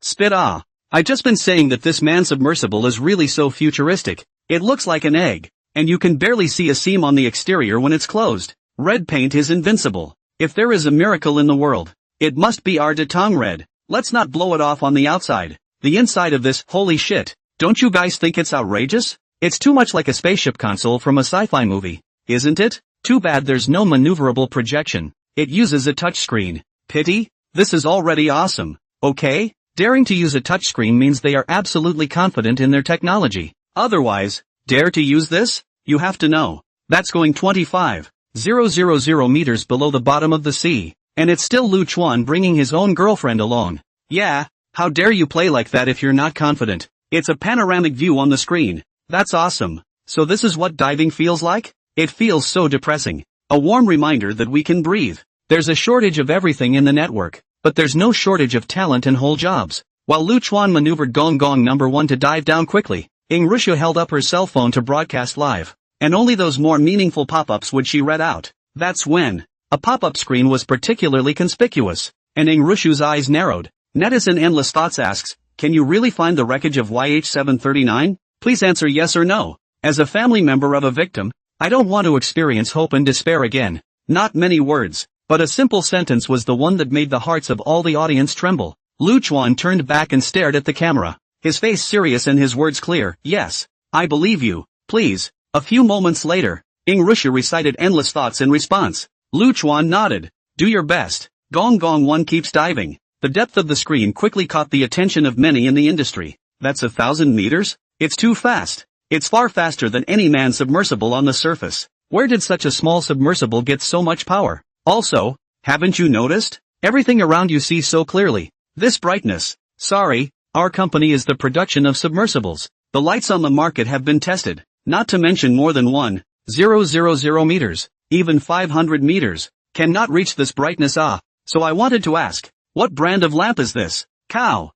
Spit. I just been saying that this man-submersible is really so futuristic. It looks like an egg, and you can barely see a seam on the exterior when it's closed. Red paint is invincible. If there is a miracle in the world, it must be our Datong red. Let's not blow it off on the outside. The inside of this, holy shit. Don't you guys think it's outrageous? It's too much like a spaceship console from a sci-fi movie, isn't it? Too bad there's no maneuverable projection. It uses a touchscreen. Pity? This is already awesome. Okay? Daring to use a touchscreen means they are absolutely confident in their technology. Otherwise, dare to use this? You have to know. That's going 25,000 meters below the bottom of the sea. And it's still Lu Chuan bringing his own girlfriend along. Yeah, how dare you play like that if you're not confident? It's a panoramic view on the screen. That's awesome. So this is what diving feels like? It feels so depressing. A warm reminder that we can breathe. There's a shortage of everything in the network, but there's no shortage of talent and whole jobs. While Lu Chuan maneuvered Gong Gong number 1 to dive down quickly, Ingrisha held up her cell phone to broadcast live. And only those more meaningful pop-ups would she read out. That's when a pop-up screen was particularly conspicuous, and Ingrisha's eyes narrowed. Netizen Endless Thoughts asks, can you really find the wreckage of YH739? Please answer yes or no. As a family member of a victim, I don't want to experience hope and despair again. Not many words, but a simple sentence was the one that made the hearts of all the audience tremble. Lu Chuan turned back and stared at the camera, his face serious and his words clear. Yes, I believe you, please. A few moments later, Ingrisha recited Endless Thoughts in response. Lu Chuan nodded. Do your best. Gong Gong 1 keeps diving. The depth of the screen quickly caught the attention of many in the industry. That's 1,000 meters? It's too fast. It's far faster than any man submersible on the surface. Where did such a small submersible get so much power? Also, haven't you noticed? Everything around you sees so clearly. This brightness. Sorry, our company is the production of submersibles. The lights on the market have been tested, not to mention more than 1,000 meters, even 500 meters, cannot reach this brightness. So I wanted to ask, what brand of lamp is this? Cow.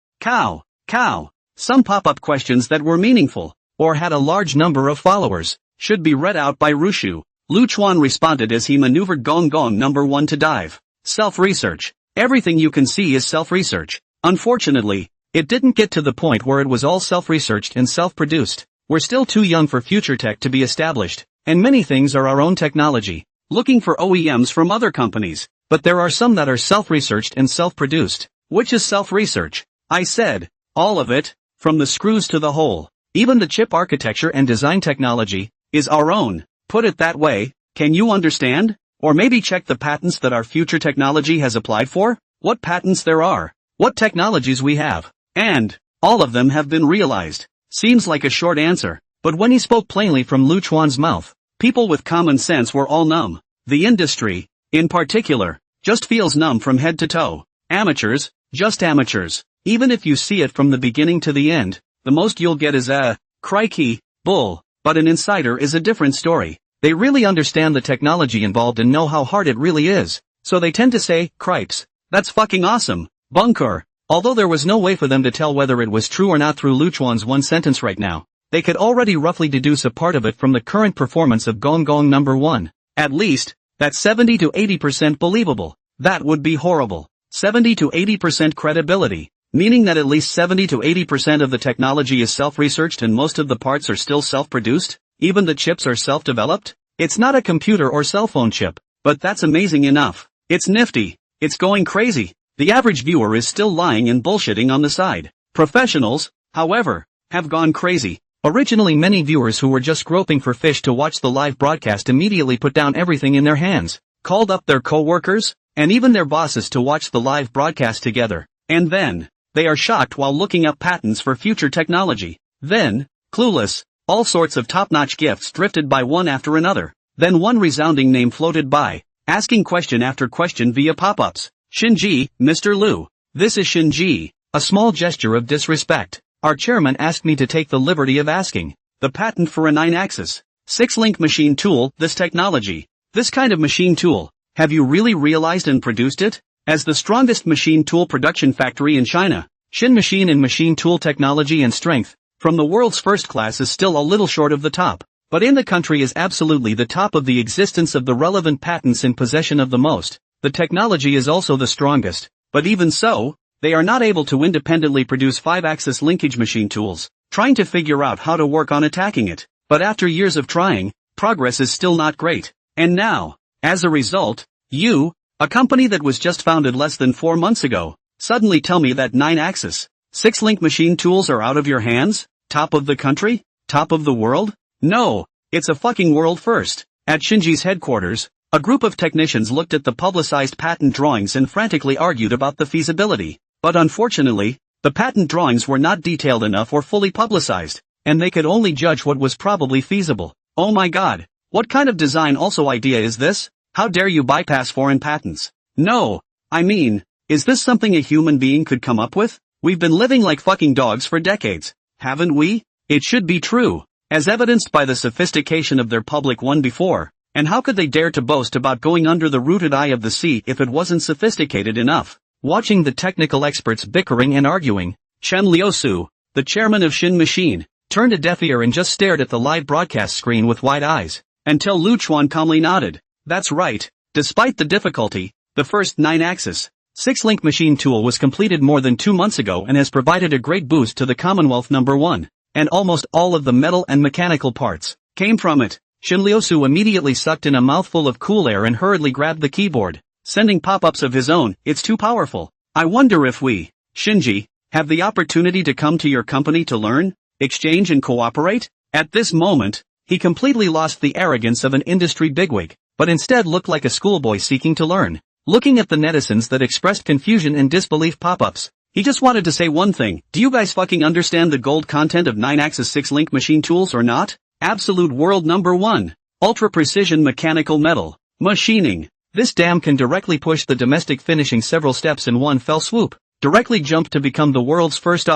Some pop-up questions that were meaningful, or had a large number of followers, should be read out by Rushu. Lu Chuan responded as he maneuvered Gong Gong number 1 to dive. Self-research. Everything you can see is self-research. Unfortunately, it didn't get to the point where it was all self-researched and self-produced. We're still too young for future tech to be established, and many things are our own technology. Looking for OEMs from other companies, but there are some that are self-researched and self-produced. Which is self-research? I said, all of it, from the screws to the hole. Even the chip architecture and design technology is our own. Put it that way, can you understand? Or maybe check the patents that our future technology has applied for? What patents there are, what technologies we have, and all of them have been realized. Seems like a short answer, but when he spoke plainly from Lu Chuan's mouth, people with common sense were all numb. The industry, in particular, just feels numb from head to toe. Amateurs, just amateurs. Even if you see it from the beginning to the end, the most you'll get is a crikey, bull. But an insider is a different story. They really understand the technology involved and know how hard it really is. So they tend to say, cripes, that's fucking awesome, bunker. Although there was no way for them to tell whether it was true or not through Lu Chuan's one sentence right now, they could already roughly deduce a part of it from the current performance of Gong Gong number 1. At least, that's 70 to 80% believable. That would be horrible. 70 to 80% credibility. Meaning that at least 70 to 80% of the technology is self-researched and most of the parts are still self-produced? Even the chips are self-developed? It's not a computer or cell phone chip, but that's amazing enough. It's nifty. It's going crazy. The average viewer is still lying and bullshitting on the side. Professionals, however, have gone crazy. Originally many viewers who were just groping for fish to watch the live broadcast immediately put down everything in their hands, called up their co-workers, and even their bosses to watch the live broadcast together. And then, they are shocked while looking up patents for future technology. Then, clueless, all sorts of top-notch gifts drifted by one after another. Then one resounding name floated by, asking question after question via pop-ups. Shinji, Mr. Lu. This is Shinji. A small gesture of disrespect. Our chairman asked me to take the liberty of asking. The patent for a 9-axis. 6-link machine tool, this technology. This kind of machine tool. Have you really realized and produced it? As the strongest machine tool production factory in China, Shin Machine in machine tool technology and strength, from the world's first class is still a little short of the top, but in the country is absolutely the top of the existence of the relevant patents in possession of the most. The technology is also the strongest, but even so, they are not able to independently produce 5-axis linkage machine tools, trying to figure out how to work on attacking it, but after years of trying, progress is still not great. And now, as a result, you, a company that was just founded less than 4 months ago, suddenly tell me that 9-axis, 6-link machine tools are out of your hands? Top of the country? Top of the world? No, it's a fucking world first. At Shinji's headquarters, a group of technicians looked at the publicized patent drawings and frantically argued about the feasibility. But unfortunately, the patent drawings were not detailed enough or fully publicized, and they could only judge what was probably feasible. Oh my god, what kind of design also idea is this? How dare you bypass foreign patents? No, I mean, is this something a human being could come up with? We've been living like fucking dogs for decades, haven't we? It should be true, as evidenced by the sophistication of their public one before, and how could they dare to boast about going under the rooted eye of the sea if it wasn't sophisticated enough? Watching the technical experts bickering and arguing, Chen Liusu, the chairman of Shin Machine, turned a deaf ear and just stared at the live broadcast screen with wide eyes, until Lu Chuan calmly nodded. That's right, despite the difficulty, the first 9-axis, 6-link machine tool was completed more than 2 months ago and has provided a great boost to the Commonwealth #1, and almost all of the metal and mechanical parts came from it. Shin Liusu immediately sucked in a mouthful of cool air and hurriedly grabbed the keyboard, sending pop-ups of his own. It's too powerful. I wonder if we, Shinji, have the opportunity to come to your company to learn, exchange and cooperate? At this moment, he completely lost the arrogance of an industry bigwig, but instead looked like a schoolboy seeking to learn. Looking at the netizens that expressed confusion and disbelief pop-ups, he just wanted to say one thing: do you guys fucking understand the gold content of 9-axis 6-link machine tools or not? Absolute world #1. Ultra-precision mechanical metal machining. This dam can directly push the domestic finishing several steps in one fell swoop. Directly jump to become the world's first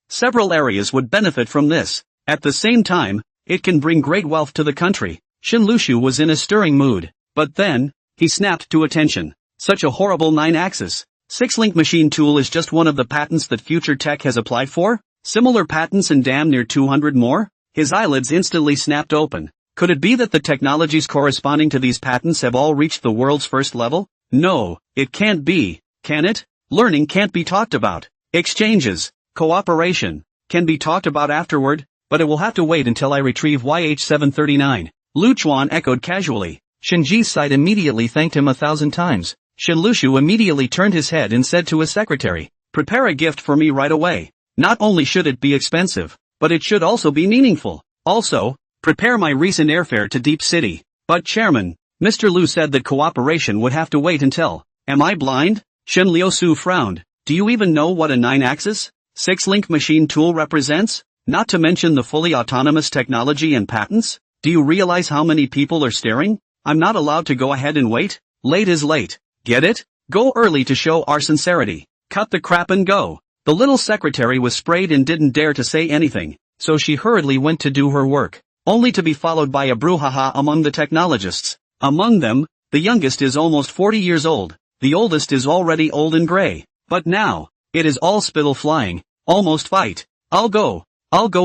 Several areas would benefit from this. At the same time, it can bring great wealth to the country. Shin Lushu was in a stirring mood, but then, he snapped to attention. Such a horrible 9-axis 6-link machine tool is just one of the patents that Future Tech has applied for? Similar patents and damn near 200 more? His eyelids instantly snapped open. Could it be that the technologies corresponding to these patents have all reached the world's first level? No, it can't be, can it? Learning can't be talked about. Exchanges, cooperation, can be talked about afterward, but it will have to wait until I retrieve YH739. Lu Chuan echoed casually. Shinji's side immediately thanked him 1,000 times. Shin Lushu immediately turned his head and said to his secretary, "Prepare a gift for me right away. Not only should it be expensive, but it should also be meaningful. Also, prepare my recent airfare to Deep City." But Chairman, Mr. Lu said that cooperation would have to wait until. Am I blind? Shin Liusu frowned. Do you even know what a 9-axis 6-link machine tool represents? Not to mention the fully autonomous technology and patents? Do you realize how many people are staring? I'm not allowed to go ahead and wait. Late is late. Get it? Go early to show our sincerity. Cut the crap and go. The little secretary was sprayed and didn't dare to say anything, so she hurriedly went to do her work, only to be followed by a brouhaha among the technologists. Among them, the youngest is almost 40 years old, the oldest is already old and gray. But now, it is all spittle flying, almost fight. I'll go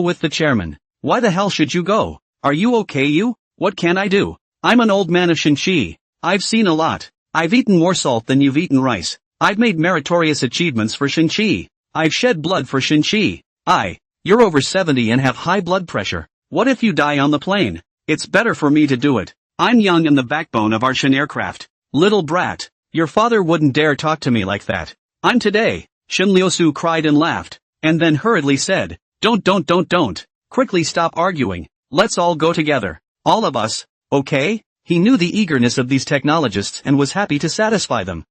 with the chairman. Why the hell should you go? Are you okay you? What can I do? I'm an old man of Shinchi. I've seen a lot. I've eaten more salt than you've eaten rice. I've made meritorious achievements for Shinchi. I've shed blood for Shinchi. You're over 70 and have high blood pressure. What if you die on the plane? It's better for me to do it. I'm young and the backbone of our Shin aircraft. Little brat, your father wouldn't dare talk to me like that. I'm today. Shin Liusu cried and laughed, and then hurriedly said, Don't. Quickly stop arguing. Let's all go together. All of us, okay? He knew the eagerness of these technologists and was happy to satisfy them.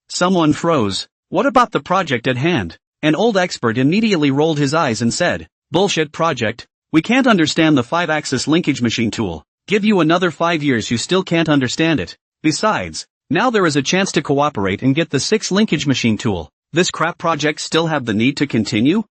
Someone froze. What about the project at hand? An old expert immediately rolled his eyes and said, Bullshit project. We can't understand the 5-axis linkage machine tool. Give you another 5 years, you still can't understand it. Besides, now there is a chance to cooperate and get the 6 linkage machine tool. This crap project still have the need to continue?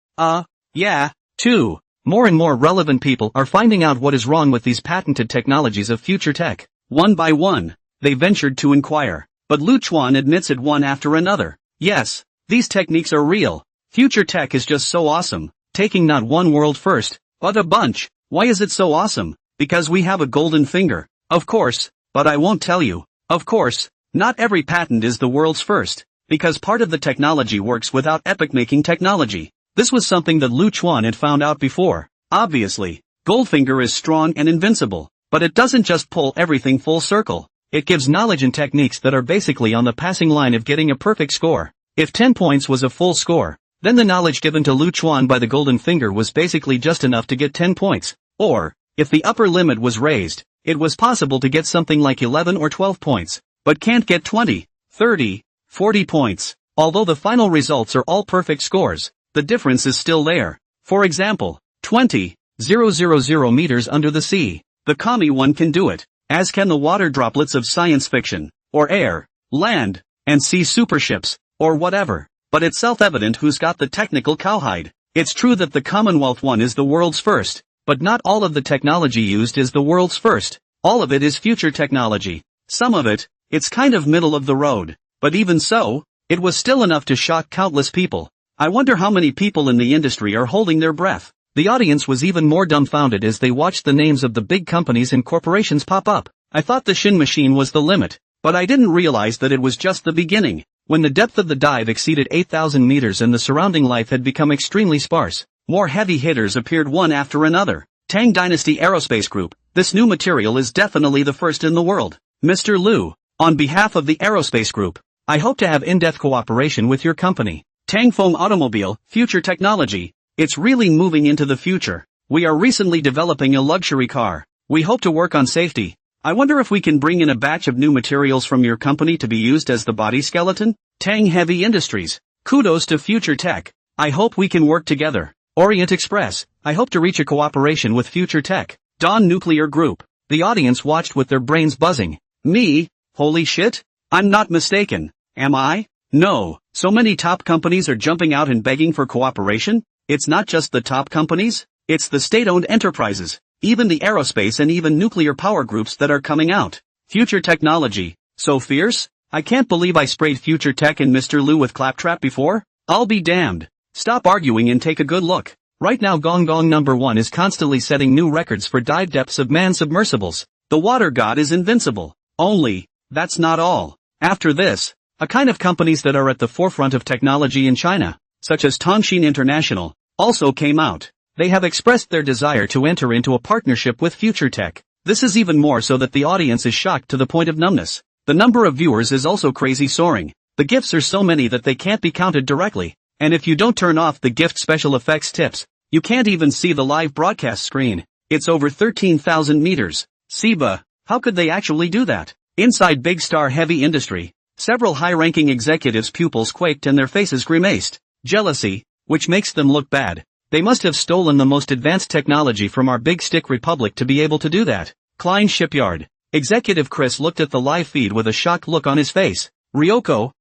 Yeah, too. More and more relevant people are finding out what is wrong with these patented technologies of future tech. One by one, they ventured to inquire. But Lu Chuan admits it one after another. Yes, these techniques are real. Future tech is just so awesome, taking not one world first, but a bunch. Why is it so awesome? Because we have a golden finger. Of course, but I won't tell you. Of course, not every patent is the world's first, because part of the technology works without epoch-making technology. This was something that Lu Chuan had found out before. Obviously, Goldfinger is strong and invincible, but it doesn't just pull everything full circle. It gives knowledge and techniques that are basically on the passing line of getting a perfect score. If 10 points was a full score, then the knowledge given to Lu Chuan by the Golden Finger was basically just enough to get 10 points. Or, if the upper limit was raised, it was possible to get something like 11 or 12 points, but can't get 20, 30, 40 points. Although the final results are all perfect scores, the difference is still there. For example, 20,000 meters under the sea. The Kami one can do it, as can the water droplets of science fiction, or air, land, and sea superships, or whatever. But it's self-evident who's got the technical cowhide. It's true that the Commonwealth one is the world's first, but not all of the technology used is the world's first. All of it is future technology. Some of it, it's kind of middle of the road. But even so, it was still enough to shock countless people. I wonder how many people in the industry are holding their breath. The audience was even more dumbfounded as they watched the names of the big companies and corporations pop up. I thought the Shin machine was the limit, but I didn't realize that it was just the beginning. When the depth of the dive exceeded 8,000 meters and the surrounding life had become extremely sparse, more heavy hitters appeared one after another. Tang Dynasty Aerospace Group, this new material is definitely the first in the world. Mr. Liu, on behalf of the Aerospace Group, I hope to have in-depth cooperation with your company. Tang Foam Automobile, future technology. It's really moving into the future. We are recently developing a luxury car. We hope to work on safety. I wonder if we can bring in a batch of new materials from your company to be used as the body skeleton? Tang Heavy Industries. Kudos to future tech. I hope we can work together. Orient Express. I hope to reach a cooperation with future tech. Dawn Nuclear Group. The audience watched with their brains buzzing. Me? Holy shit? I'm not mistaken. Am I? No. So many top companies are jumping out and begging for cooperation? It's not just the top companies, it's the state-owned enterprises, even the aerospace and even nuclear power groups that are coming out. Future technology, so fierce? I can't believe I sprayed future tech and Mr. Liu with claptrap before? I'll be damned. Stop arguing and take a good look. Right now Gong Gong #1 is constantly setting new records for dive depths of manned submersibles. The water god is invincible. Only, that's not all. After this, a kind of companies that are at the forefront of technology in China, such as Tongshin International, also came out. They have expressed their desire to enter into a partnership with future tech. This is even more so that the audience is shocked to the point of numbness. The number of viewers is also crazy soaring. The gifts are so many that they can't be counted directly. And if you don't turn off the gift special effects tips, you can't even see the live broadcast screen. It's over 13,000 meters. Siba, how could they actually do that? Inside Big Star Heavy Industry, several high-ranking executives' pupils quaked and their faces grimaced. Jealousy, which makes them look bad. They must have stolen the most advanced technology from our big stick republic to be able to do that. Klein Shipyard. Executive Chris looked at the live feed with a shocked look on his face. Ryoko,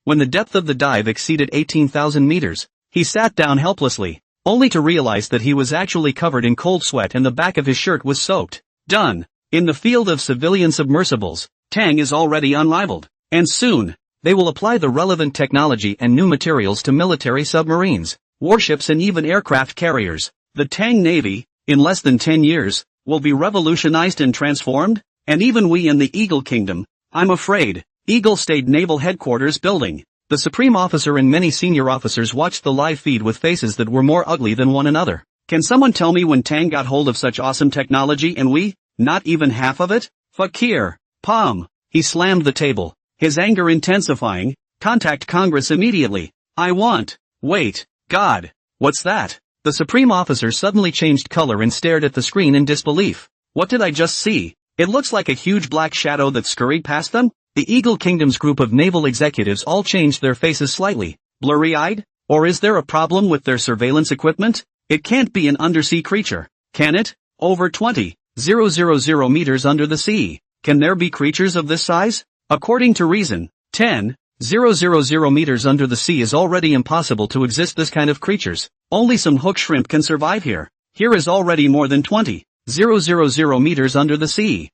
when the depth of the dive exceeded 18,000 meters, he sat down helplessly, only to realize that he was actually covered in cold sweat and the back of his shirt was soaked. Done. In the field of civilian submersibles, Tang is already unrivaled. And soon, they will apply the relevant technology and new materials to military submarines, warships and even aircraft carriers. The Tang Navy, in less than 10 years, will be revolutionized and transformed, and even we in the Eagle Kingdom, I'm afraid. Eagle State Naval Headquarters Building. The Supreme Officer and many senior officers watched the live feed with faces that were more ugly than one another. Can someone tell me when Tang got hold of such awesome technology and we, not even half of it? Fakir. Palm. He slammed the table, his anger intensifying. Contact Congress immediately. Wait, God. What's that? The Supreme Officer suddenly changed color and stared at the screen in disbelief. What did I just see? It looks like a huge black shadow that scurried past them. The Eagle Kingdom's group of naval executives all changed their faces slightly, blurry-eyed. Or is there a problem with their surveillance equipment? It can't be an undersea creature, can it? Over 20,000 meters under the sea. Can there be creatures of this size? According to Reason, 10, 20,000 meters under the sea is already impossible to exist this kind of creatures. Only some hook shrimp can survive here. Here is already more than 20,000 meters under the sea.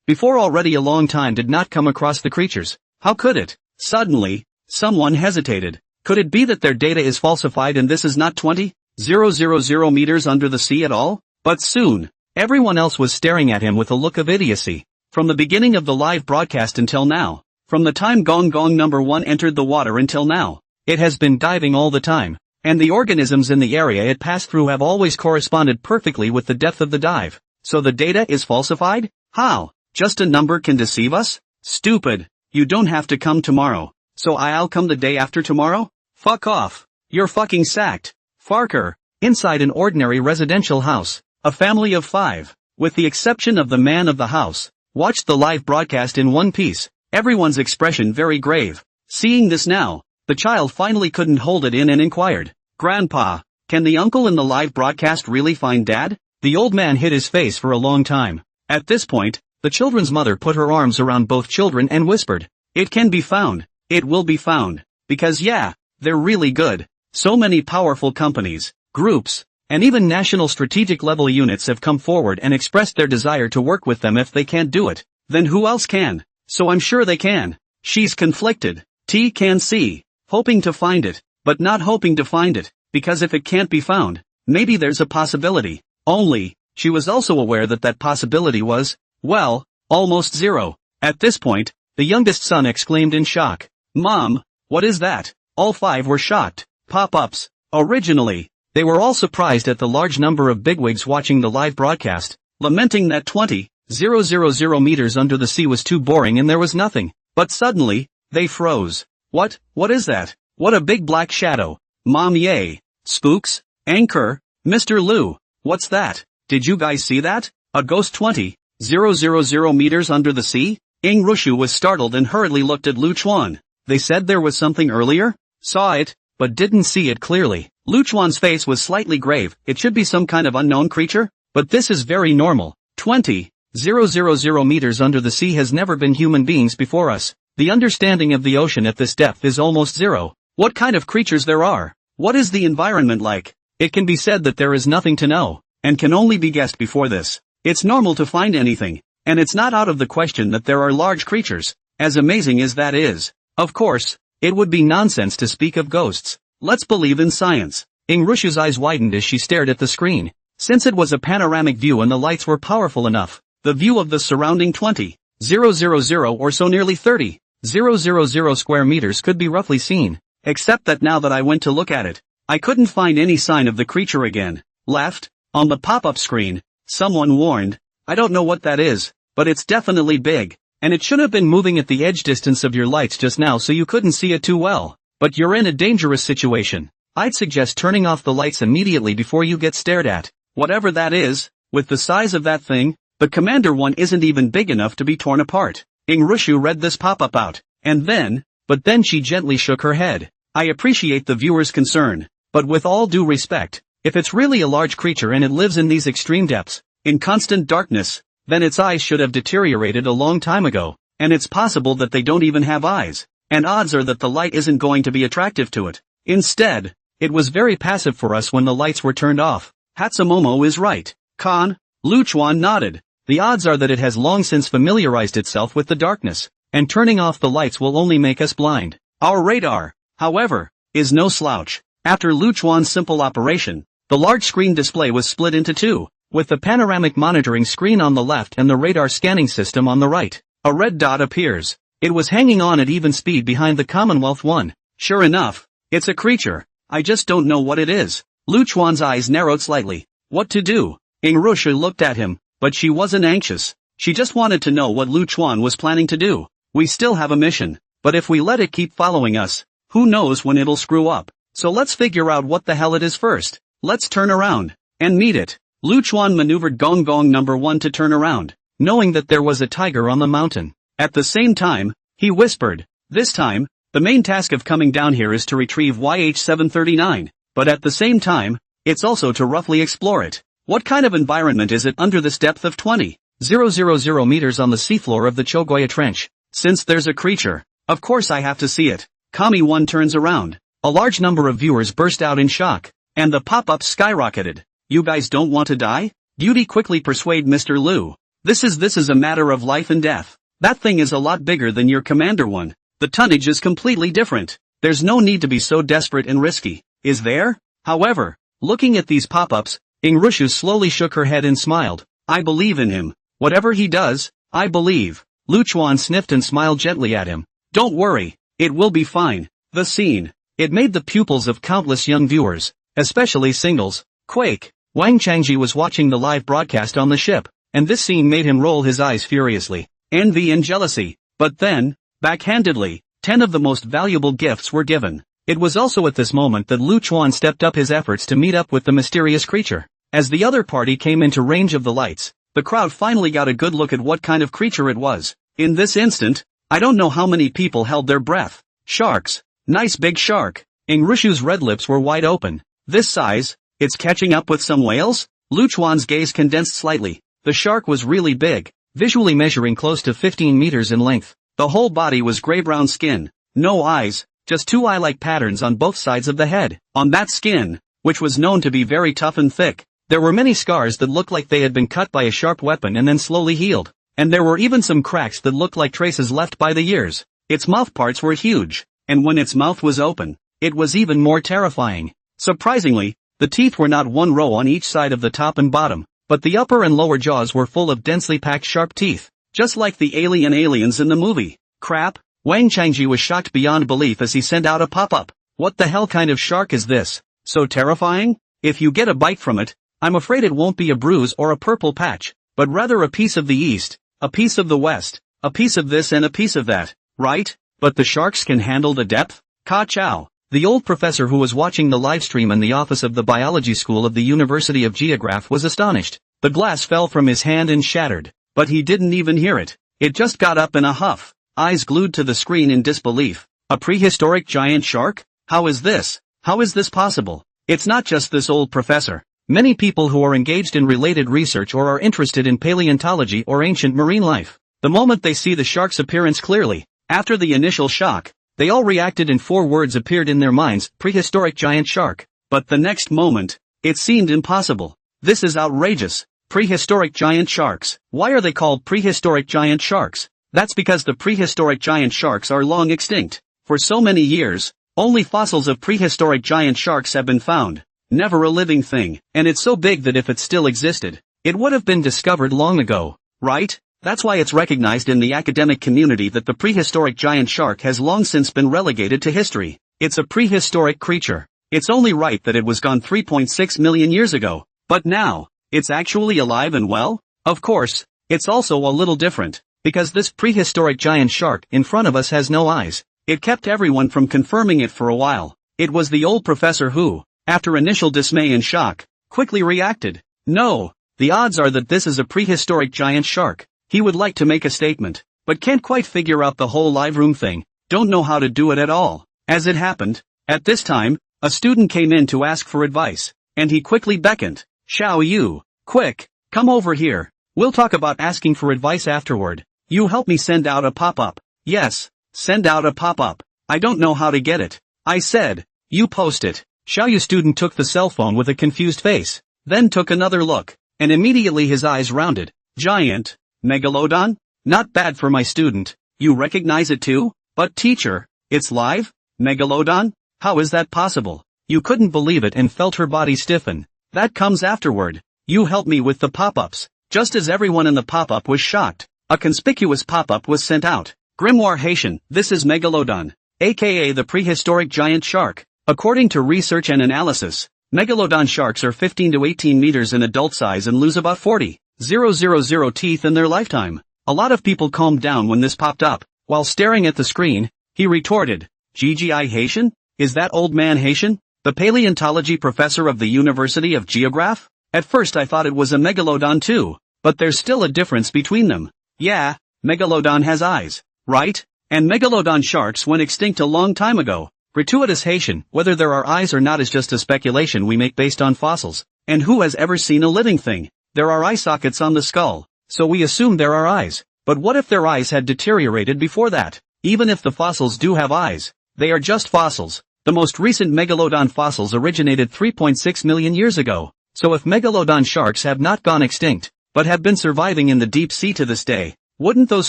Before already a long time did not come across the creatures. How could it? Suddenly, someone hesitated. Could it be that their data is falsified and this is not 20,000 meters under the sea at all? But soon, everyone else was staring at him with a look of idiocy. From the beginning of the live broadcast until now, from the time Gong Gong number 1 entered the water until now, it has been diving all the time, and the organisms in the area it passed through have always corresponded perfectly with the depth of the dive. So the data is falsified? How? Just a number can deceive us? Stupid. You don't have to come tomorrow. So I'll come the day after tomorrow? Fuck off. You're fucking sacked. Farker. Inside an ordinary residential house, a family of 5, with the exception of the man of the house, watched the live broadcast in one piece, everyone's expression very grave. Seeing this now, the child finally couldn't hold it in and inquired, "Grandpa, can the uncle in the live broadcast really find Dad?" The old man hid his face for a long time. At this point, the children's mother put her arms around both children and whispered, "It can be found. It will be found. Because yeah, they're really good. So many powerful companies, groups, and even national strategic level units have come forward and expressed their desire to work with them. If they can't do it, then who else can? So I'm sure they can." She's conflicted. T can see, hoping to find it, but not hoping to find it, because if it can't be found, maybe there's a possibility. Only, she was also aware that that possibility was, well, almost zero. At this point, the youngest son exclaimed in shock, "Mom, what is that?" All 5 were shocked. Pop-ups. Originally, they were all surprised at the large number of bigwigs watching the live broadcast, lamenting that 20,000 meters under the sea was too boring and there was nothing. But suddenly, they froze. What is that? What a big black shadow. Mom, yay. Spooks? Anchor? Mr. Liu, what's that? Did you guys see that? A ghost 20,000 meters under the sea? Ing Rushu was startled and hurriedly looked at Lu Chuan. They said there was something earlier? Saw it, but didn't see it clearly. Lu Chuan's face was slightly grave. It should be some kind of unknown creature? But this is very normal. 20,000 meters under the sea has never been human beings before us. The understanding of the ocean at this depth is almost zero. What kind of creatures there are? What is the environment like? It can be said that there is nothing to know, and can only be guessed before this. It's normal to find anything, and it's not out of the question that there are large creatures, as amazing as that is. Of course, it would be nonsense to speak of ghosts. Let's believe in science. Ing Rushu's eyes widened as she stared at the screen. Since it was a panoramic view and the lights were powerful enough, the view of the surrounding 20,000 or so nearly 30,000 square meters could be roughly seen, except that now that I went to look at it, I couldn't find any sign of the creature again. Left, on the pop-up screen, someone warned, "I don't know what that is, but it's definitely big, and it should have been moving at the edge distance of your lights just now so you couldn't see it too well. But you're in a dangerous situation. I'd suggest turning off the lights immediately before you get stared at. Whatever that is, with the size of that thing, the Commander one isn't even big enough to be torn apart." Ing Rushu read this pop-up out, but then she gently shook her head. "I appreciate the viewer's concern, but with all due respect, if it's really a large creature and it lives in these extreme depths, in constant darkness, then its eyes should have deteriorated a long time ago, and it's possible that they don't even have eyes, and odds are that the light isn't going to be attractive to it. Instead, it was very passive for us when the lights were turned off." Hatsumomo is right. Kan? Lu Chuan nodded. The odds are that it has long since familiarized itself with the darkness, and turning off the lights will only make us blind. Our radar, however, is no slouch. After Lu Chuan's simple operation, the large screen display was split into 2, with the panoramic monitoring screen on the left and the radar scanning system on the right. A red dot appears. It was hanging on at even speed behind the Commonwealth one. Sure enough, it's a creature. I just don't know what it is. Lu Chuan's eyes narrowed slightly. What to do? Ing Rushu looked at him, but she wasn't anxious. She just wanted to know what Lu Chuan was planning to do. We still have a mission, but if we let it keep following us, who knows when it'll screw up. So let's figure out what the hell it is first. Let's turn around and meet it. Lu Chuan maneuvered Gong Gong number 1 to turn around, knowing that there was a tiger on the mountain. At the same time, he whispered, "This time, the main task of coming down here is to retrieve YH739, but at the same time, it's also to roughly explore it. What kind of environment is it under this depth of 20,000 meters on the seafloor of the Chogoya Trench? Since there's a creature, Of course I have to see it. Kami-1 turns around. A large number of viewers burst out in shock. And the pop-ups skyrocketed. You guys don't want to die? Duty quickly persuade Mr. Liu. This is a matter of life and death. That thing is a lot bigger than your Commander one. The tonnage is completely different. There's no need to be so desperate and risky, is there? However, looking at these pop-ups, Rushu slowly shook her head and smiled. I believe in him. Whatever he does, I believe. Lu Chuan sniffed and smiled gently at him. Don't worry, it will be fine. The scene. It made the pupils of countless young viewers, especially singles, quake. Wang Changji was watching the live broadcast on the ship, and this scene made him roll his eyes furiously. Envy and jealousy. But then, backhandedly, 10 of the most valuable gifts were given. It was also at this moment that Lu Chuan stepped up his efforts to meet up with the mysterious creature. As the other party came into range of the lights, the crowd finally got a good look at what kind of creature it was. In this instant, I don't know how many people held their breath. Sharks. Nice big shark. Rushu's red lips were wide open. This size, it's catching up with some whales? Lu Chuan's gaze condensed slightly. The shark was really big, visually measuring close to 15 meters in length. The whole body was gray-brown skin. No eyes, just 2 eye-like patterns on both sides of the head. On that skin, which was known to be very tough and thick, there were many scars that looked like they had been cut by a sharp weapon and then slowly healed. And there were even some cracks that looked like traces left by the years. Its mouth parts were huge, and when its mouth was open, it was even more terrifying. Surprisingly, the teeth were not one row on each side of the top and bottom, but the upper and lower jaws were full of densely packed sharp teeth, just like the aliens in the movie. Crap, Wang Changji was shocked beyond belief as he sent out a pop-up. What the hell kind of shark is this? So terrifying? If you get a bite from it, I'm afraid it won't be a bruise or a purple patch, but rather a piece of the east, a piece of the west, a piece of this and a piece of that, right? But the sharks can handle the depth? Ka Chao, the old professor who was watching the livestream in the office of the biology school of the University of Geograph was astonished. The glass fell from his hand and shattered, but he didn't even hear it. It just got up in a huff, eyes glued to the screen in disbelief. A prehistoric giant shark? How is this? How is this possible? It's not just this old professor. Many people who are engaged in related research or are interested in paleontology or ancient marine life, the moment they see the shark's appearance clearly, after the initial shock, they all reacted and 4 words appeared in their minds: prehistoric giant shark. But the next moment, it seemed impossible. This is outrageous. Prehistoric giant sharks. Why are they called prehistoric giant sharks? That's because the prehistoric giant sharks are long extinct. For so many years, only fossils of prehistoric giant sharks have been found. Never a living thing, and it's so big that if it still existed, it would have been discovered long ago, right? That's why it's recognized in the academic community that the prehistoric giant shark has long since been relegated to history. It's a prehistoric creature. It's only right that it was gone 3.6 million years ago. But now, it's actually alive and well? Of course, it's also a little different, because this prehistoric giant shark in front of us has no eyes. It kept everyone from confirming it for a while. It was the old professor who, after initial dismay and shock, quickly reacted. No, the odds are that this is a prehistoric giant shark. He would like to make a statement, but can't quite figure out the whole live room thing, don't know how to do it at all. As it happened, at this time, a student came in to ask for advice, and he quickly beckoned. Xiao Yu, quick, come over here. We'll talk about asking for advice afterward. You help me send out a pop-up. Yes, send out a pop-up. I don't know how to get it. I said, you post it. Xiao Yu student took the cell phone with a confused face, then took another look, and immediately his eyes rounded. Giant, Megalodon? Not bad for my student. You recognize it too? But teacher, it's live? Megalodon? How is that possible? You couldn't believe it and felt her body stiffen. That comes afterward. You helped me with the pop-ups. Just as everyone in the pop-up was shocked, a conspicuous pop-up was sent out. Grimoire Haitian, this is Megalodon, aka the prehistoric giant shark. According to research and analysis, Megalodon sharks are 15 to 18 meters in adult size and lose about 40,000 teeth in their lifetime. A lot of people calmed down when this popped up. While staring at the screen, he retorted, GGI Haitian? Is that old man Haitian? The paleontology professor of the University of Geograph? At first I thought it was a megalodon too, but there's still a difference between them. Yeah, megalodon has eyes, right? And megalodon sharks went extinct a long time ago. Gratuitous Haitian, whether there are eyes or not is just a speculation we make based on fossils. And who has ever seen a living thing? There are eye sockets on the skull, so we assume there are eyes. But what if their eyes had deteriorated before that? Even if the fossils do have eyes, they are just fossils. The most recent megalodon fossils originated 3.6 million years ago. So if megalodon sharks have not gone extinct, but have been surviving in the deep sea to this day, wouldn't those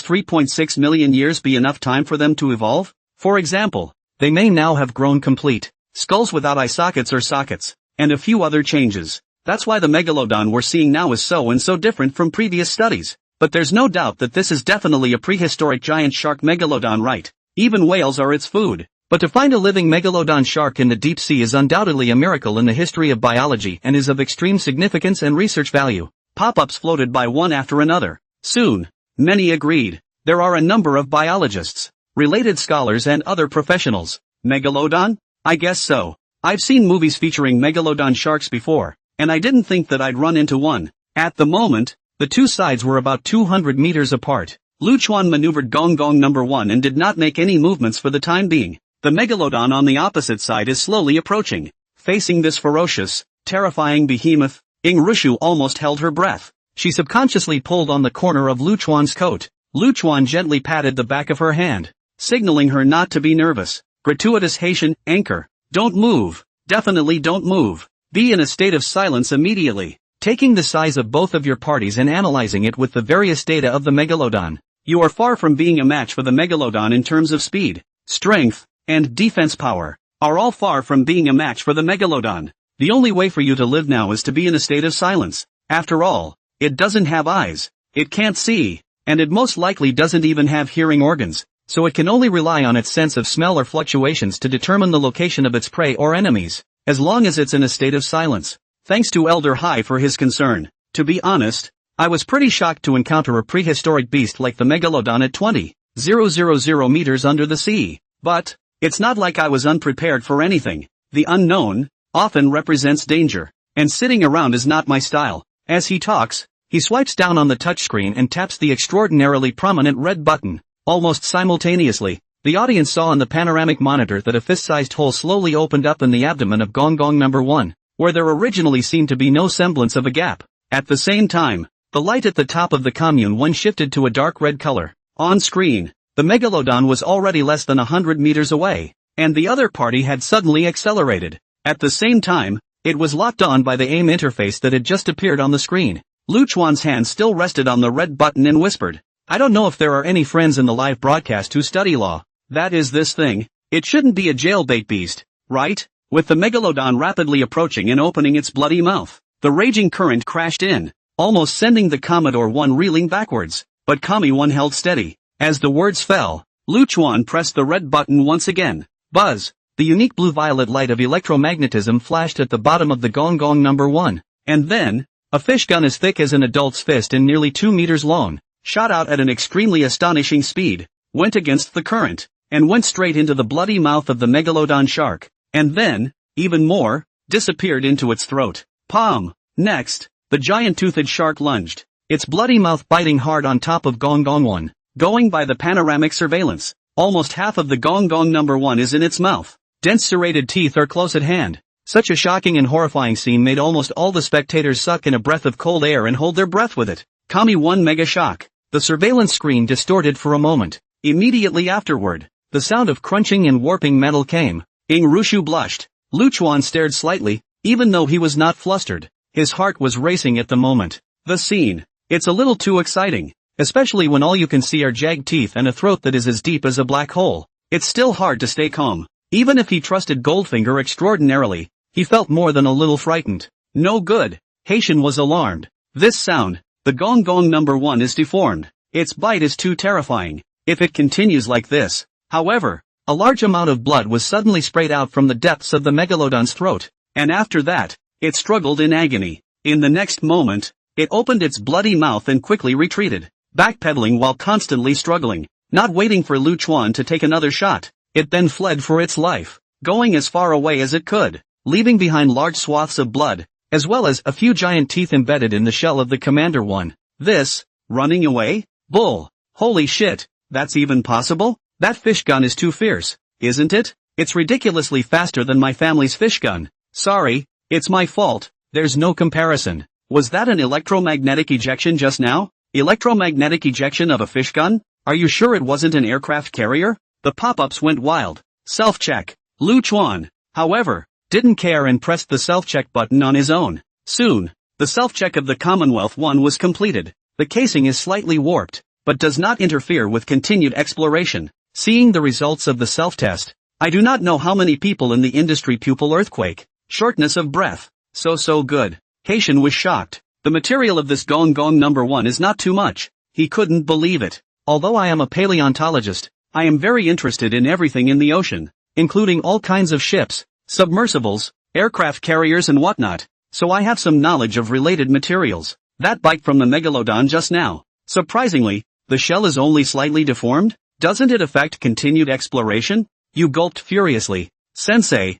3.6 million years be enough time for them to evolve? For example, they may now have grown complete skulls without eye sockets or sockets, and a few other changes. That's why the megalodon we're seeing now is so different from previous studies. But there's no doubt that this is definitely a prehistoric giant shark megalodon, right? Even whales are its food. But to find a living megalodon shark in the deep sea is undoubtedly a miracle in the history of biology and is of extreme significance and research value. Pop-ups floated by one after another. Soon, many agreed. There are a number of biologists, related scholars and other professionals. Megalodon? I guess so. I've seen movies featuring megalodon sharks before, and I didn't think that I'd run into one. At the moment, the two sides were about 200 meters apart. Luchuan maneuvered Gong Gong number 1 and did not make any movements for the time being. The megalodon on the opposite side is slowly approaching. Facing this ferocious, terrifying behemoth, Ing Rushu almost held her breath. She subconsciously pulled on the corner of Luchuan's coat. Luchuan gently patted the back of her hand, signaling her not to be nervous. Gratuitous Haitian, anchor. Don't move. Definitely don't move. Be in a state of silence immediately. Taking the size of both of your parties and analyzing it with the various data of the megalodon, you are far from being a match for the megalodon in terms of speed, strength, and defense power, are all far from being a match for the megalodon. The only way for you to live now is to be in a state of silence. After all, it doesn't have eyes, it can't see, and it most likely doesn't even have hearing organs, so it can only rely on its sense of smell or fluctuations to determine the location of its prey or enemies, as long as it's in a state of silence. Thanks to Elder Hai for his concern. To be honest, I was pretty shocked to encounter a prehistoric beast like the megalodon at 20,000 meters under the sea. But it's not like I was unprepared for anything. The unknown often represents danger, and sitting around is not my style. As he talks, he swipes down on the touchscreen and taps the extraordinarily prominent red button. Almost simultaneously, the audience saw on the panoramic monitor that a fist-sized hole slowly opened up in the abdomen of Gong Gong number 1, where there originally seemed to be no semblance of a gap. At the same time, the light at the top of the commune 1 shifted to a dark red color. On screen, the megalodon was already less than 100 meters away, and the other party had suddenly accelerated. At the same time, it was locked on by the AIM interface that had just appeared on the screen. Luchuan's hand still rested on the red button and whispered, "I don't know if there are any friends in the live broadcast who study law. That is this thing. It shouldn't be a jailbait beast, right?" With the megalodon rapidly approaching and opening its bloody mouth, the raging current crashed in, almost sending the Commodore 1 reeling backwards. But Kami 1 held steady. As the words fell, Luchuan pressed the red button once again. Buzz! The unique blue-violet light of electromagnetism flashed at the bottom of the Gong Gong number 1. And then, a fish gun as thick as an adult's fist and nearly 2 meters long, shot out at an extremely astonishing speed, went against the current, and went straight into the bloody mouth of the megalodon shark. And then, even more, disappeared into its throat. Palm. Next, the giant-toothed shark lunged, its bloody mouth biting hard on top of Gong Gong 1. Going by the panoramic surveillance, almost half of the Gong Gong number 1 is in its mouth. Dense serrated teeth are close at hand. Such a shocking and horrifying scene made almost all the spectators suck in a breath of cold air and hold their breath with it. Kami 1 mega shock. The surveillance screen distorted for a moment. Immediately afterward, the sound of crunching and warping metal came. Ing Rushu blushed. Luchuan stared slightly, even though he was not flustered. His heart was racing at the moment. The scene. It's a little too exciting, especially when all you can see are jagged teeth and a throat that is as deep as a black hole. It's still hard to stay calm. Even if he trusted Goldfinger extraordinarily, he felt more than a little frightened. No good. Haitian was alarmed. This sound, the Gong Gong number 1 is deformed. Its bite is too terrifying. If it continues like this. However, a large amount of blood was suddenly sprayed out from the depths of the megalodon's throat, and after that, it struggled in agony. In the next moment, it opened its bloody mouth and quickly retreated, backpedaling while constantly struggling, not waiting for Luchuan to take another shot. It then fled for its life, going as far away as it could, leaving behind large swaths of blood, as well as a few giant teeth embedded in the shell of the Commander 1. This, running away? Bull. Holy shit, that's even possible? That fish gun is too fierce, isn't it? It's ridiculously faster than my family's fish gun. Sorry, it's my fault, there's no comparison. Was that an electromagnetic ejection just now? Electromagnetic ejection of a fish gun? Are you sure it wasn't an aircraft carrier? The pop-ups went wild. Self-check. Lu Chuan, however, didn't care and pressed the self-check button on his own. Soon, the self-check of the Commonwealth one was completed. The casing is slightly warped, but does not interfere with continued exploration. Seeing the results of the self-test, I do not know how many people in the industry pupil earthquake. Shortness of breath. So good. Haitian was shocked. The material of this Gong Gong number 1 is not too much. He couldn't believe it. Although I am a paleontologist, I am very interested in everything in the ocean, including all kinds of ships, submersibles, aircraft carriers and whatnot, so I have some knowledge of related materials. That bite from the megalodon just now. Surprisingly, the shell is only slightly deformed? Doesn't it affect continued exploration? You gulped furiously. Sensei,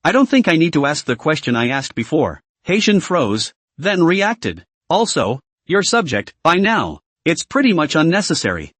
I don't think I need to ask the question I asked before. Haitian froze, then reacted. Also, your subject, by now. It's pretty much unnecessary.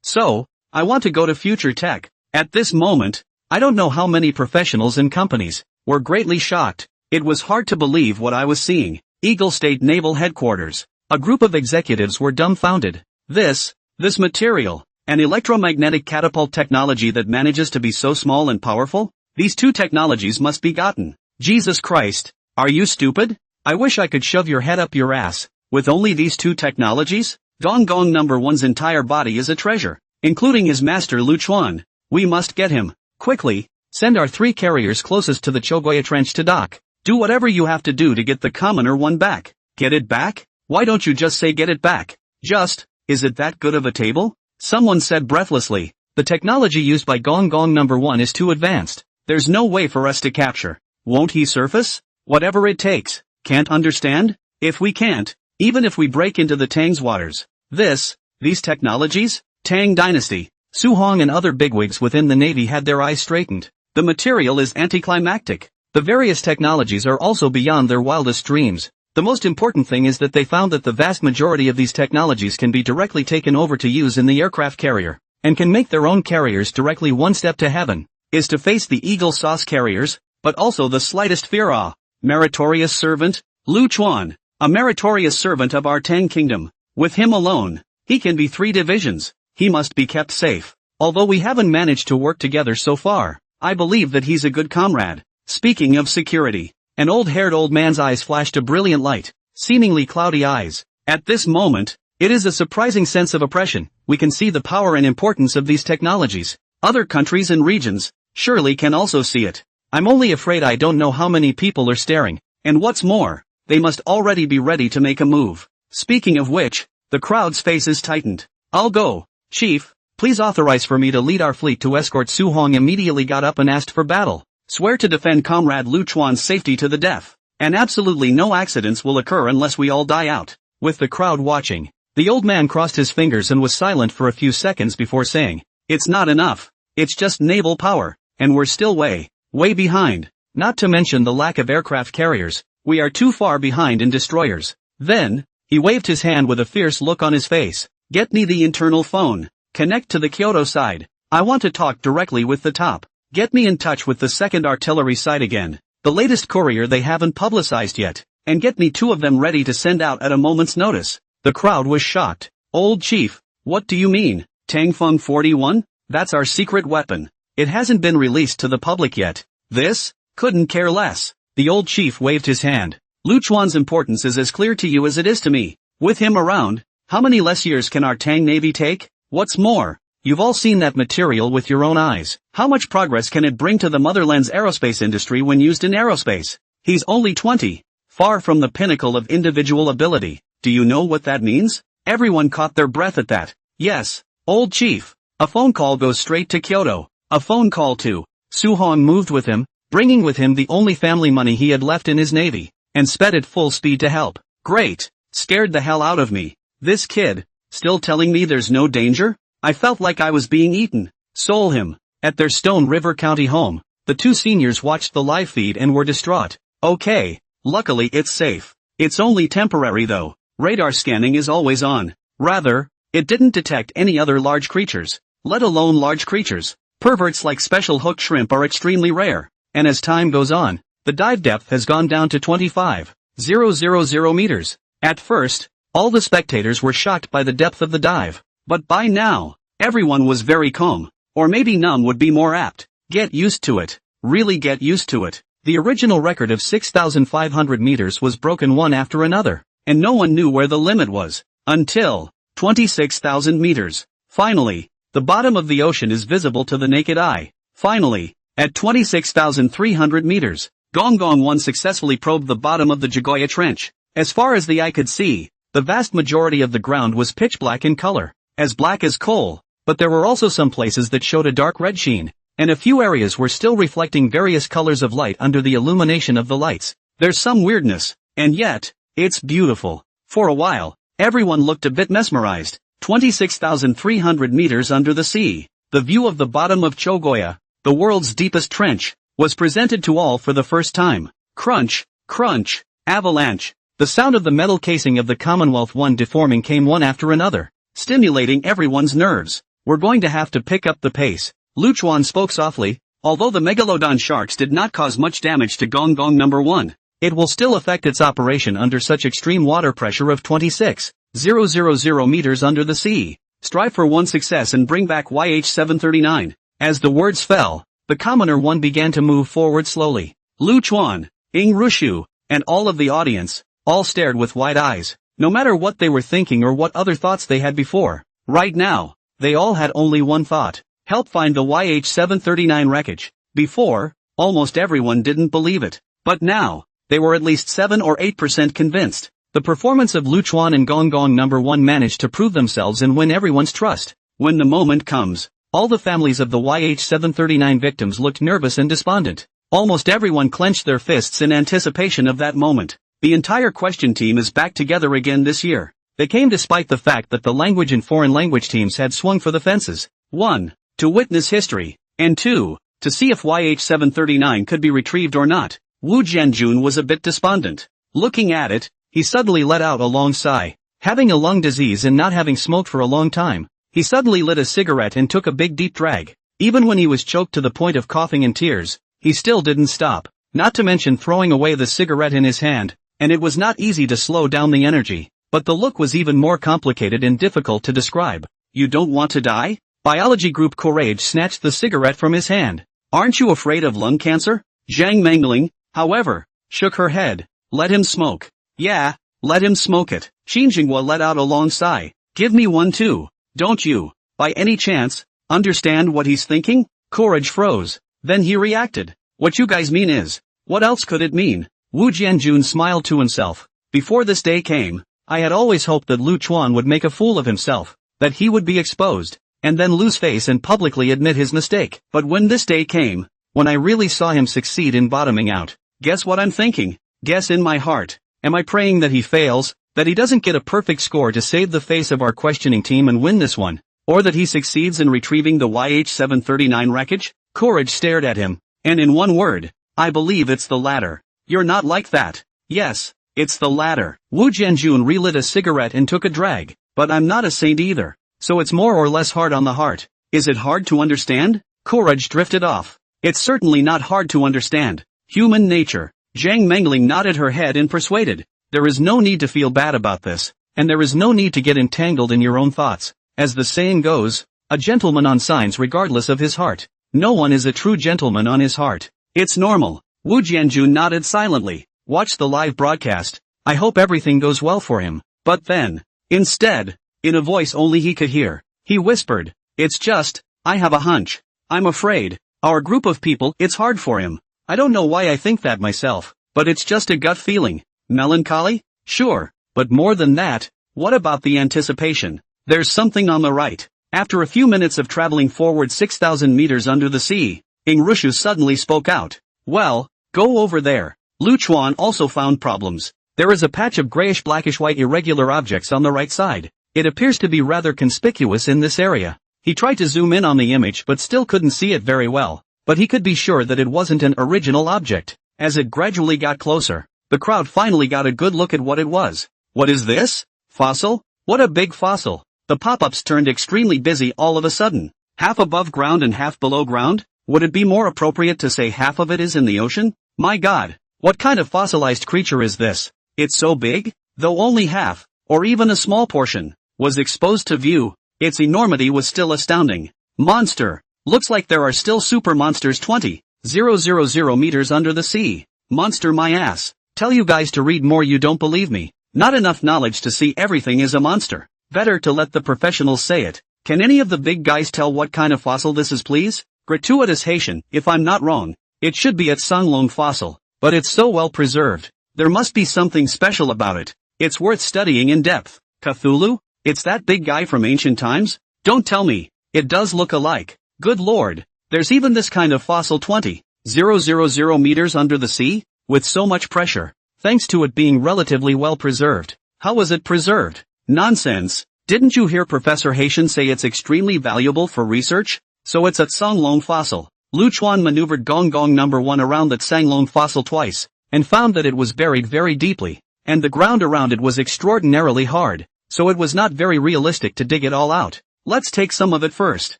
So, I want to go to future tech. At this moment, I don't know how many professionals and companies were greatly shocked. It was hard to believe what I was seeing. Eagle State Naval Headquarters. A group of executives were dumbfounded. This material, an electromagnetic catapult technology that manages to be so small and powerful? These two technologies must be gotten. Jesus Christ, are you stupid? I wish I could shove your head up your ass. With only these two technologies? Gong Gong number 1's entire body is a treasure, including his master Lu Chuan. We must get him. Quickly, send our 3 carriers closest to the Chogoya Trench to dock. Do whatever you have to do to get the commoner one back. Get it back? Why don't you just say get it back? Is it that good of a table? Someone said breathlessly. The technology used by Gong Gong number 1 is too advanced. There's no way for us to capture. Won't he surface? Whatever it takes. Can't understand? If we can't, even if we break into the Tang's waters. These technologies? Tang Dynasty. Su Hong and other bigwigs within the Navy had their eyes straightened. The material is anticlimactic. The various technologies are also beyond their wildest dreams. The most important thing is that they found that the vast majority of these technologies can be directly taken over to use in the aircraft carrier, and can make their own carriers directly one step to heaven, is to face the Eagle Sauce carriers, but also the slightest fear. Meritorious servant, Lu Chuan, a meritorious servant of our Tang kingdom. With him alone, he can be 3 divisions. He must be kept safe. Although we haven't managed to work together so far, I believe that he's a good comrade. Speaking of security, an old-haired old man's eyes flashed a brilliant light, seemingly cloudy eyes. At this moment, it is a surprising sense of oppression. We can see the power and importance of these technologies. Other countries and regions, surely can also see it. I'm only afraid I don't know how many people are staring, and what's more, they must already be ready to make a move. Speaking of which, the crowd's faces tightened. I'll go. Chief, please authorize for me to lead our fleet to escort. Su Hong immediately got up and asked for battle. Swear to defend Comrade Lu Chuan's safety to the death. And absolutely no accidents will occur unless we all die out. With the crowd watching, the old man crossed his fingers and was silent for a few seconds before saying, "It's not enough. It's just naval power, and we're still way behind. Not to mention the lack of aircraft carriers. We are too far behind in destroyers." Then, he waved his hand with a fierce look on his face. "Get me the internal phone. Connect to the Kyoto side. I want to talk directly with the top. Get me in touch with the 2nd Artillery side again, the latest courier they haven't publicized yet, and get me 2 of them ready to send out at a moment's notice." The crowd was shocked. "Old Chief, what do you mean? Tangfeng 41? That's our secret weapon. It hasn't been released to the public yet." "This? Couldn't care less." The old chief waved his hand. "Lu Chuan's importance is as clear to you as it is to me. With him around, how many less years can our Tang Navy take? What's more, you've all seen that material with your own eyes. How much progress can it bring to the motherland's aerospace industry when used in aerospace? He's only 20, far from the pinnacle of individual ability. Do you know what that means?" Everyone caught their breath at that. "Yes, old chief. A phone call goes straight to Kyoto. A phone call to." Su Hong moved with him, bringing with him the only family money he had left in his navy, and sped at full speed to help. "Great. Scared the hell out of me. This kid, still telling me there's no danger? I felt like I was being eaten." Soul him. At their Stone River County home, the 2 seniors watched the live feed and were distraught. "Okay, luckily it's safe. It's only temporary though. Radar scanning is always on. Rather, it didn't detect any other large creatures, let alone large creatures. Perverts like special hook shrimp are extremely rare, and as time goes on, the dive depth has gone down to 25,000 meters. At first, all the spectators were shocked by the depth of the dive, but by now, Everyone was very calm. Or maybe numb would be more apt. Get used to it. Really get used to it. The original record of 6,500 meters was broken one after another, and no one knew where the limit was. Until 26,000 meters. Finally, the bottom of the ocean is visible to the naked eye. Finally, at 26,300 meters, Gong Gong 1 successfully probed the bottom of the Jagoya Trench. As far as the eye could see, the vast majority of the ground was pitch black in color, as black as coal, but there were also some places that showed a dark red sheen, and a few areas were still reflecting various colors of light under the illumination of the lights. There's some weirdness, and yet, it's beautiful. For a while, everyone looked a bit mesmerized. 26,300 meters under the sea, the view of the bottom of Chogoya, the world's deepest trench, was presented to all for the first time. Crunch, crunch, avalanche. The sound of the metal casing of the Commonwealth 1 deforming came one after another, stimulating everyone's nerves. We're going to have to pick up the pace. Luchuan spoke softly. Although the Megalodon sharks did not cause much damage to Gong Gong number 1, it will still affect its operation under such extreme water pressure of 26,000 meters under the sea. Strive for one success and bring back YH739. As the words fell, the Commoner 1 began to move forward slowly. Luchuan, Ing Rushu, and all of the audience, all stared with wide eyes. No matter what they were thinking or what other thoughts they had before, right now, they all had only one thought. Help find the YH739 wreckage. Before, almost everyone didn't believe it. But now, they were at least 7 or 8% convinced. The performance of Luchuan and Gong Gong number 1 managed to prove themselves and win everyone's trust. When the moment comes, all the families of the YH739 victims looked nervous and despondent. Almost everyone clenched their fists in anticipation of that moment. The entire question team is back together again this year. They came despite the fact that the language and foreign language teams had swung for the fences. 1. To witness history, and 2. To see if YH739 could be retrieved or not. Wu Jianjun was a bit despondent. Looking at it, he suddenly let out a long sigh. Having a lung disease and not having smoked for a long time, he suddenly lit a cigarette and took a big deep drag. Even when he was choked to the point of coughing and tears, he still didn't stop, not to mention throwing away the cigarette in his hand, and it was not easy to slow down the energy. But the look was even more complicated and difficult to describe. You don't want to die? Biology Group Courage snatched the cigarette from his hand. Aren't you afraid of lung cancer? Zhang Mengling, however, shook her head. Let him smoke. Yeah, let him smoke it. Qin Jinghua let out a long sigh. Give me one too. Don't you, by any chance, understand what he's thinking? Courage froze. Then he reacted. What you guys mean is, what else could it mean? Wu Jianjun smiled to himself. Before this day came, I had always hoped that Luchuan would make a fool of himself, that he would be exposed, and then lose face and publicly admit his mistake. But when this day came, when I really saw him succeed in bottoming out, guess what I'm thinking? Guess in my heart, am I praying that he fails, that he doesn't get a perfect score to save the face of our questioning team and win this one, or that he succeeds in retrieving the YH739 wreckage? Courage stared at him, and in one word, I believe it's the latter. You're not like that. Yes, it's the latter. Wu Jianjun relit a cigarette and took a drag, but I'm not a saint either. So it's more or less hard on the heart. Is it hard to understand? Courage drifted off. It's certainly not hard to understand. Human nature. Zhang Mengling nodded her head and persuaded. There is no need to feel bad about this, and there is no need to get entangled in your own thoughts. As the saying goes, a gentleman on signs regardless of his heart. No one is a true gentleman on his heart. It's normal. Wu Jianjun nodded silently. Watch the live broadcast. I hope everything goes well for him. But then, instead, in a voice only he could hear, he whispered, it's just, I have a hunch. I'm afraid, our group of people, it's hard for him. I don't know why I think that myself, but it's just a gut feeling. Melancholy? Sure, but more than that, what about the anticipation? There's something on the right. After a few minutes of traveling forward 6,000 meters under the sea, Ing Rushu suddenly spoke out. Well, go over there. Luchuan also found problems. There is a patch of grayish-blackish-white irregular objects on the right side. It appears to be rather conspicuous in this area. He tried to zoom in on the image but still couldn't see it very well, but he could be sure that it wasn't an original object. As it gradually got closer, the crowd finally got a good look at what it was. What is this? Fossil? What a big fossil. The pop-ups turned extremely busy all of a sudden. Half above ground and half below ground? Would it be more appropriate to say half of it is in the ocean? My God, what kind of fossilized creature is this? It's so big, though only half, or even a small portion, was exposed to view. Its enormity was still astounding. Monster. Looks like there are still super monsters 20,000 meters under the sea. Monster my ass. Tell you guys to read more, you don't believe me. Not enough knowledge to see everything is a monster. Better to let the professionals say it. Can any of the big guys tell what kind of fossil this is, please? Gratuitous Haitian, if I'm not wrong. It should be a Sanglong fossil, but it's so well preserved. There must be something special about it. It's worth studying in depth. Cthulhu? It's that big guy from ancient times? Don't tell me. It does look alike. Good lord. There's even this kind of fossil 20,000 meters under the sea? With so much pressure. Thanks to it being relatively well preserved. How was it preserved? Nonsense. Didn't you hear Professor Haitian say it's extremely valuable for research? So it's a Sanglong fossil. Lu Chuan maneuvered Gong Gong number 1 around that Sanglong fossil twice, and found that it was buried very deeply, and the ground around it was extraordinarily hard, so it was not very realistic to dig it all out. Let's take some of it first.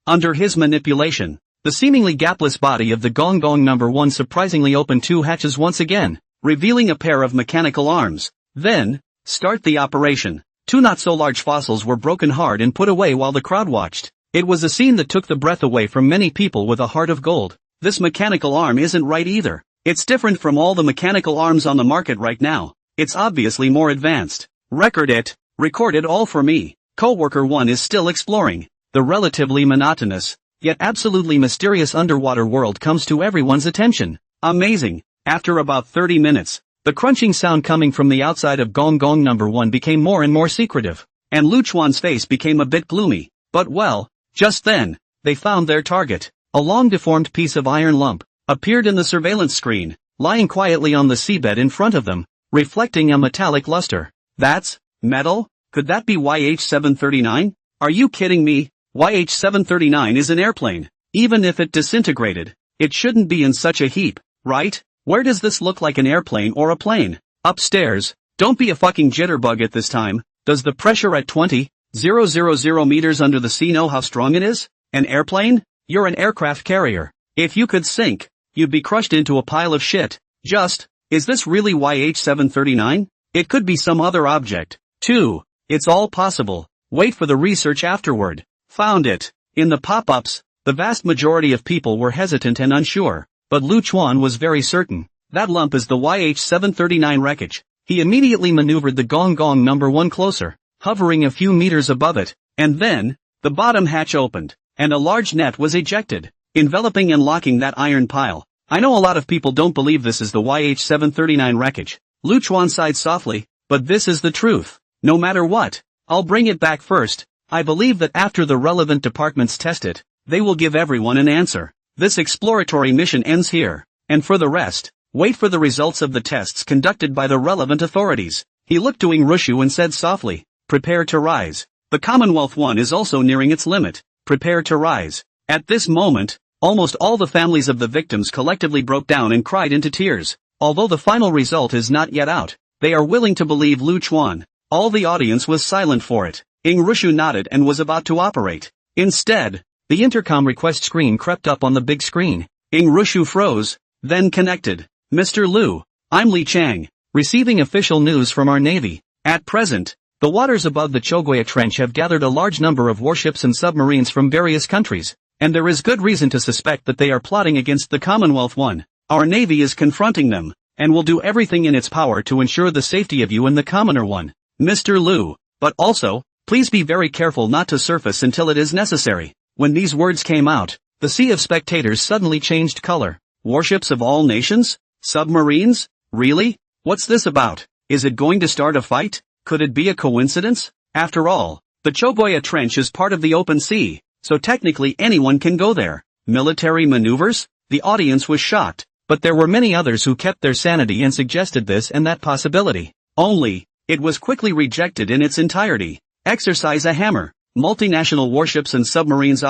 Under his manipulation, the seemingly gapless body of the Gong Gong number 1 surprisingly opened 2 hatches once again, revealing a pair of mechanical arms. Then, start the operation. 2 not-so-large fossils were broken hard and put away while the crowd watched. It was a scene that took the breath away from many people with a heart of gold. This mechanical arm isn't right either. It's different from all the mechanical arms on the market right now. It's obviously more advanced. Record it. Record it all for me. Coworker 1 is still exploring. The relatively monotonous, yet absolutely mysterious underwater world comes to everyone's attention. Amazing. After about 30 minutes, the crunching sound coming from the outside of Gong Gong number 1 became more and more secretive, and Lu Chuan's face became a bit gloomy. But well, just then, they found their target. A long deformed piece of iron lump appeared in the surveillance screen, lying quietly on the seabed in front of them, reflecting a metallic luster. That's metal? Could that be YH-739? Are you kidding me? YH-739 is an airplane. Even if it disintegrated, it shouldn't be in such a heap, right? Where does this look like an airplane or a plane? Upstairs. Don't be a fucking jitterbug at this time. Does the pressure at 20,000 meters under the sea know how strong it is? An airplane? You're an aircraft carrier. If you could sink, you'd be crushed into a pile of shit. Is this really YH-739? It could be some other object. 2. It's all possible. Wait for the research afterward. Found it. In the pop-ups, the vast majority of people were hesitant and unsure, but Lu Chuan was very certain. That lump is the YH-739 wreckage. He immediately maneuvered the Gong Gong number 1 closer, hovering a few meters above it, and then, the bottom hatch opened, and a large net was ejected, enveloping and locking that iron pile. I know a lot of people don't believe this is the YH-739 wreckage. Lu Chuan sighed softly, but this is the truth. No matter what, I'll bring it back first. I believe that after the relevant departments test it, they will give everyone an answer. This exploratory mission ends here, and for the rest, wait for the results of the tests conducted by the relevant authorities. He looked to Rushu and said softly, prepare to rise. The Commonwealth 1 is also nearing its limit. Prepare to rise. At this moment, almost all the families of the victims collectively broke down and cried into tears. Although the final result is not yet out, they are willing to believe Lu Chuan. All the audience was silent for it. Rushu nodded and was about to operate. Instead, the intercom request screen crept up on the big screen. Rushu froze, then connected. Mr. Lu, I'm Li Chang, receiving official news from our Navy. At present, the waters above the Chogoya Trench have gathered a large number of warships and submarines from various countries, and there is good reason to suspect that they are plotting against the Commonwealth 1. Our Navy is confronting them, and will do everything in its power to ensure the safety of you and the Commoner 1, Mr. Lu, but also, please be very careful not to surface until it is necessary. When these words came out, the sea of spectators suddenly changed color. Warships of all nations? Submarines? Really? What's this about? Is it going to start a fight? Could it be a coincidence? After all, the Chogoya Trench is part of the open sea, so technically anyone can go there. Military maneuvers? The audience was shocked, but there were many others who kept their sanity and suggested this and that possibility. Only, it was quickly rejected in its entirety. Exercise a hammer. Multinational warships and submarines.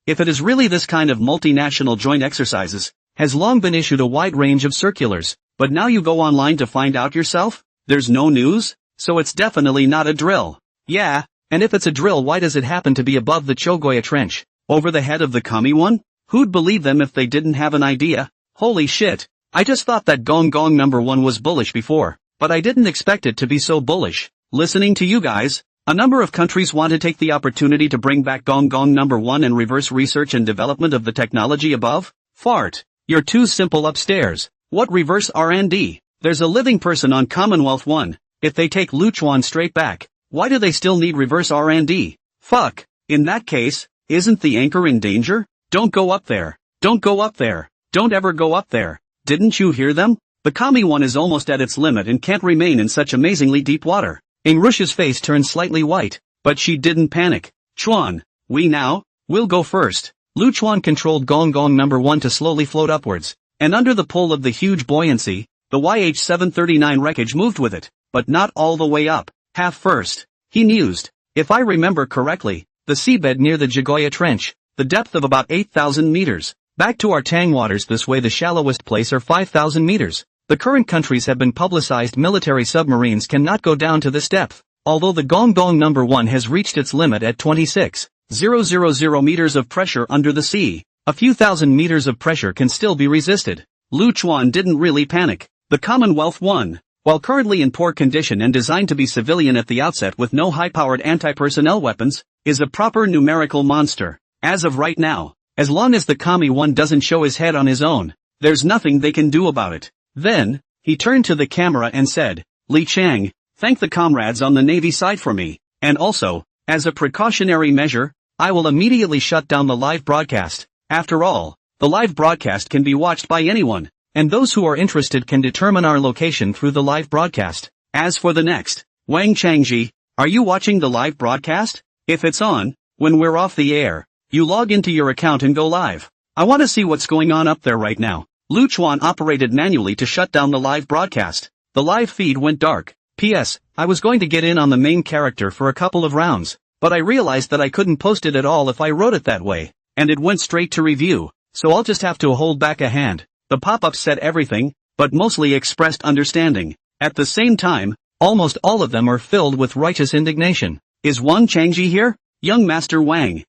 If it is really this kind of multinational joint exercises, has long been issued a wide range of circulars, but now you go online to find out yourself? There's no news? So it's definitely not a drill. Yeah, and if it's a drill, why does it happen to be above the Chogoya Trench? Over the head of the Kami 1? Who'd believe them if they didn't have an idea? Holy shit, I just thought that Gong Gong number 1 was bullish before, but I didn't expect it to be so bullish. Listening to you guys, A number of countries want to take the opportunity to bring back Gong Gong number 1 and reverse research and development of the technology above. Fart. You're too simple upstairs. What reverse R&D? There's a living person on Commonwealth 1. If they take Luchuan straight back, why do they still need reverse R&D? Fuck. In that case, isn't the anchor in danger? Don't go up there. Don't go up there. Don't ever go up there. Didn't you hear them? The Kami one is almost at its limit and can't remain in such amazingly deep water. Ingrush's face turned slightly white, but she didn't panic. Chuan, we'll go first. Luchuan controlled Gong Gong number 1 to slowly float upwards, and under the pull of the huge buoyancy, the YH-739 wreckage moved with it, but not all the way up, half first. He mused. If I remember correctly, the seabed near the Jagoya Trench, the depth of about 8,000 meters. Back to our Tang waters this way the shallowest place are 5,000 meters. The current countries have been publicized military submarines cannot go down to this depth, although the Gong Gong number 1 has reached its limit at 26,000 meters of pressure under the sea. A few thousand meters of pressure can still be resisted. Luchuan didn't really panic. The Commonwealth 1, while currently in poor condition and designed to be civilian at the outset with no high-powered anti-personnel weapons, is a proper numerical monster. As of right now, as long as the Kami 1 doesn't show his head on his own, there's nothing they can do about it. Then, he turned to the camera and said, Li Chang, thank the comrades on the Navy side for me, and also, as a precautionary measure, I will immediately shut down the live broadcast. After all, the live broadcast can be watched by anyone, and those who are interested can determine our location through the live broadcast. As for the next, Wang Changji, are you watching the live broadcast? If it's on, when we're off the air, you log into your account and go live. I want to see what's going on up there right now. Luchuan operated manually to shut down the live broadcast. The live feed went dark. P.S. I was going to get in on the main character for a couple of rounds, but I realized that I couldn't post it at all if I wrote it that way, and it went straight to review, so I'll just have to hold back a hand. The pop-up said everything, but mostly expressed understanding. At the same time, almost all of them are filled with righteous indignation. Is Wang Changji here? Young Master Wang,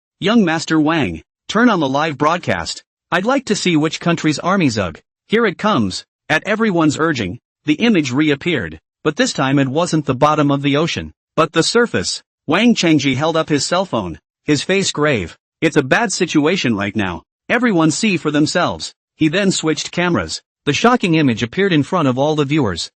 turn on the live broadcast. I'd like to see which country's army zug. Here it comes. At everyone's urging, the image reappeared, but this time it wasn't the bottom of the ocean, but the surface. Wang Changji held up his cell phone, his face grave. It's a bad situation right now. Everyone see for themselves. He then switched cameras. The shocking image appeared in front of all the viewers.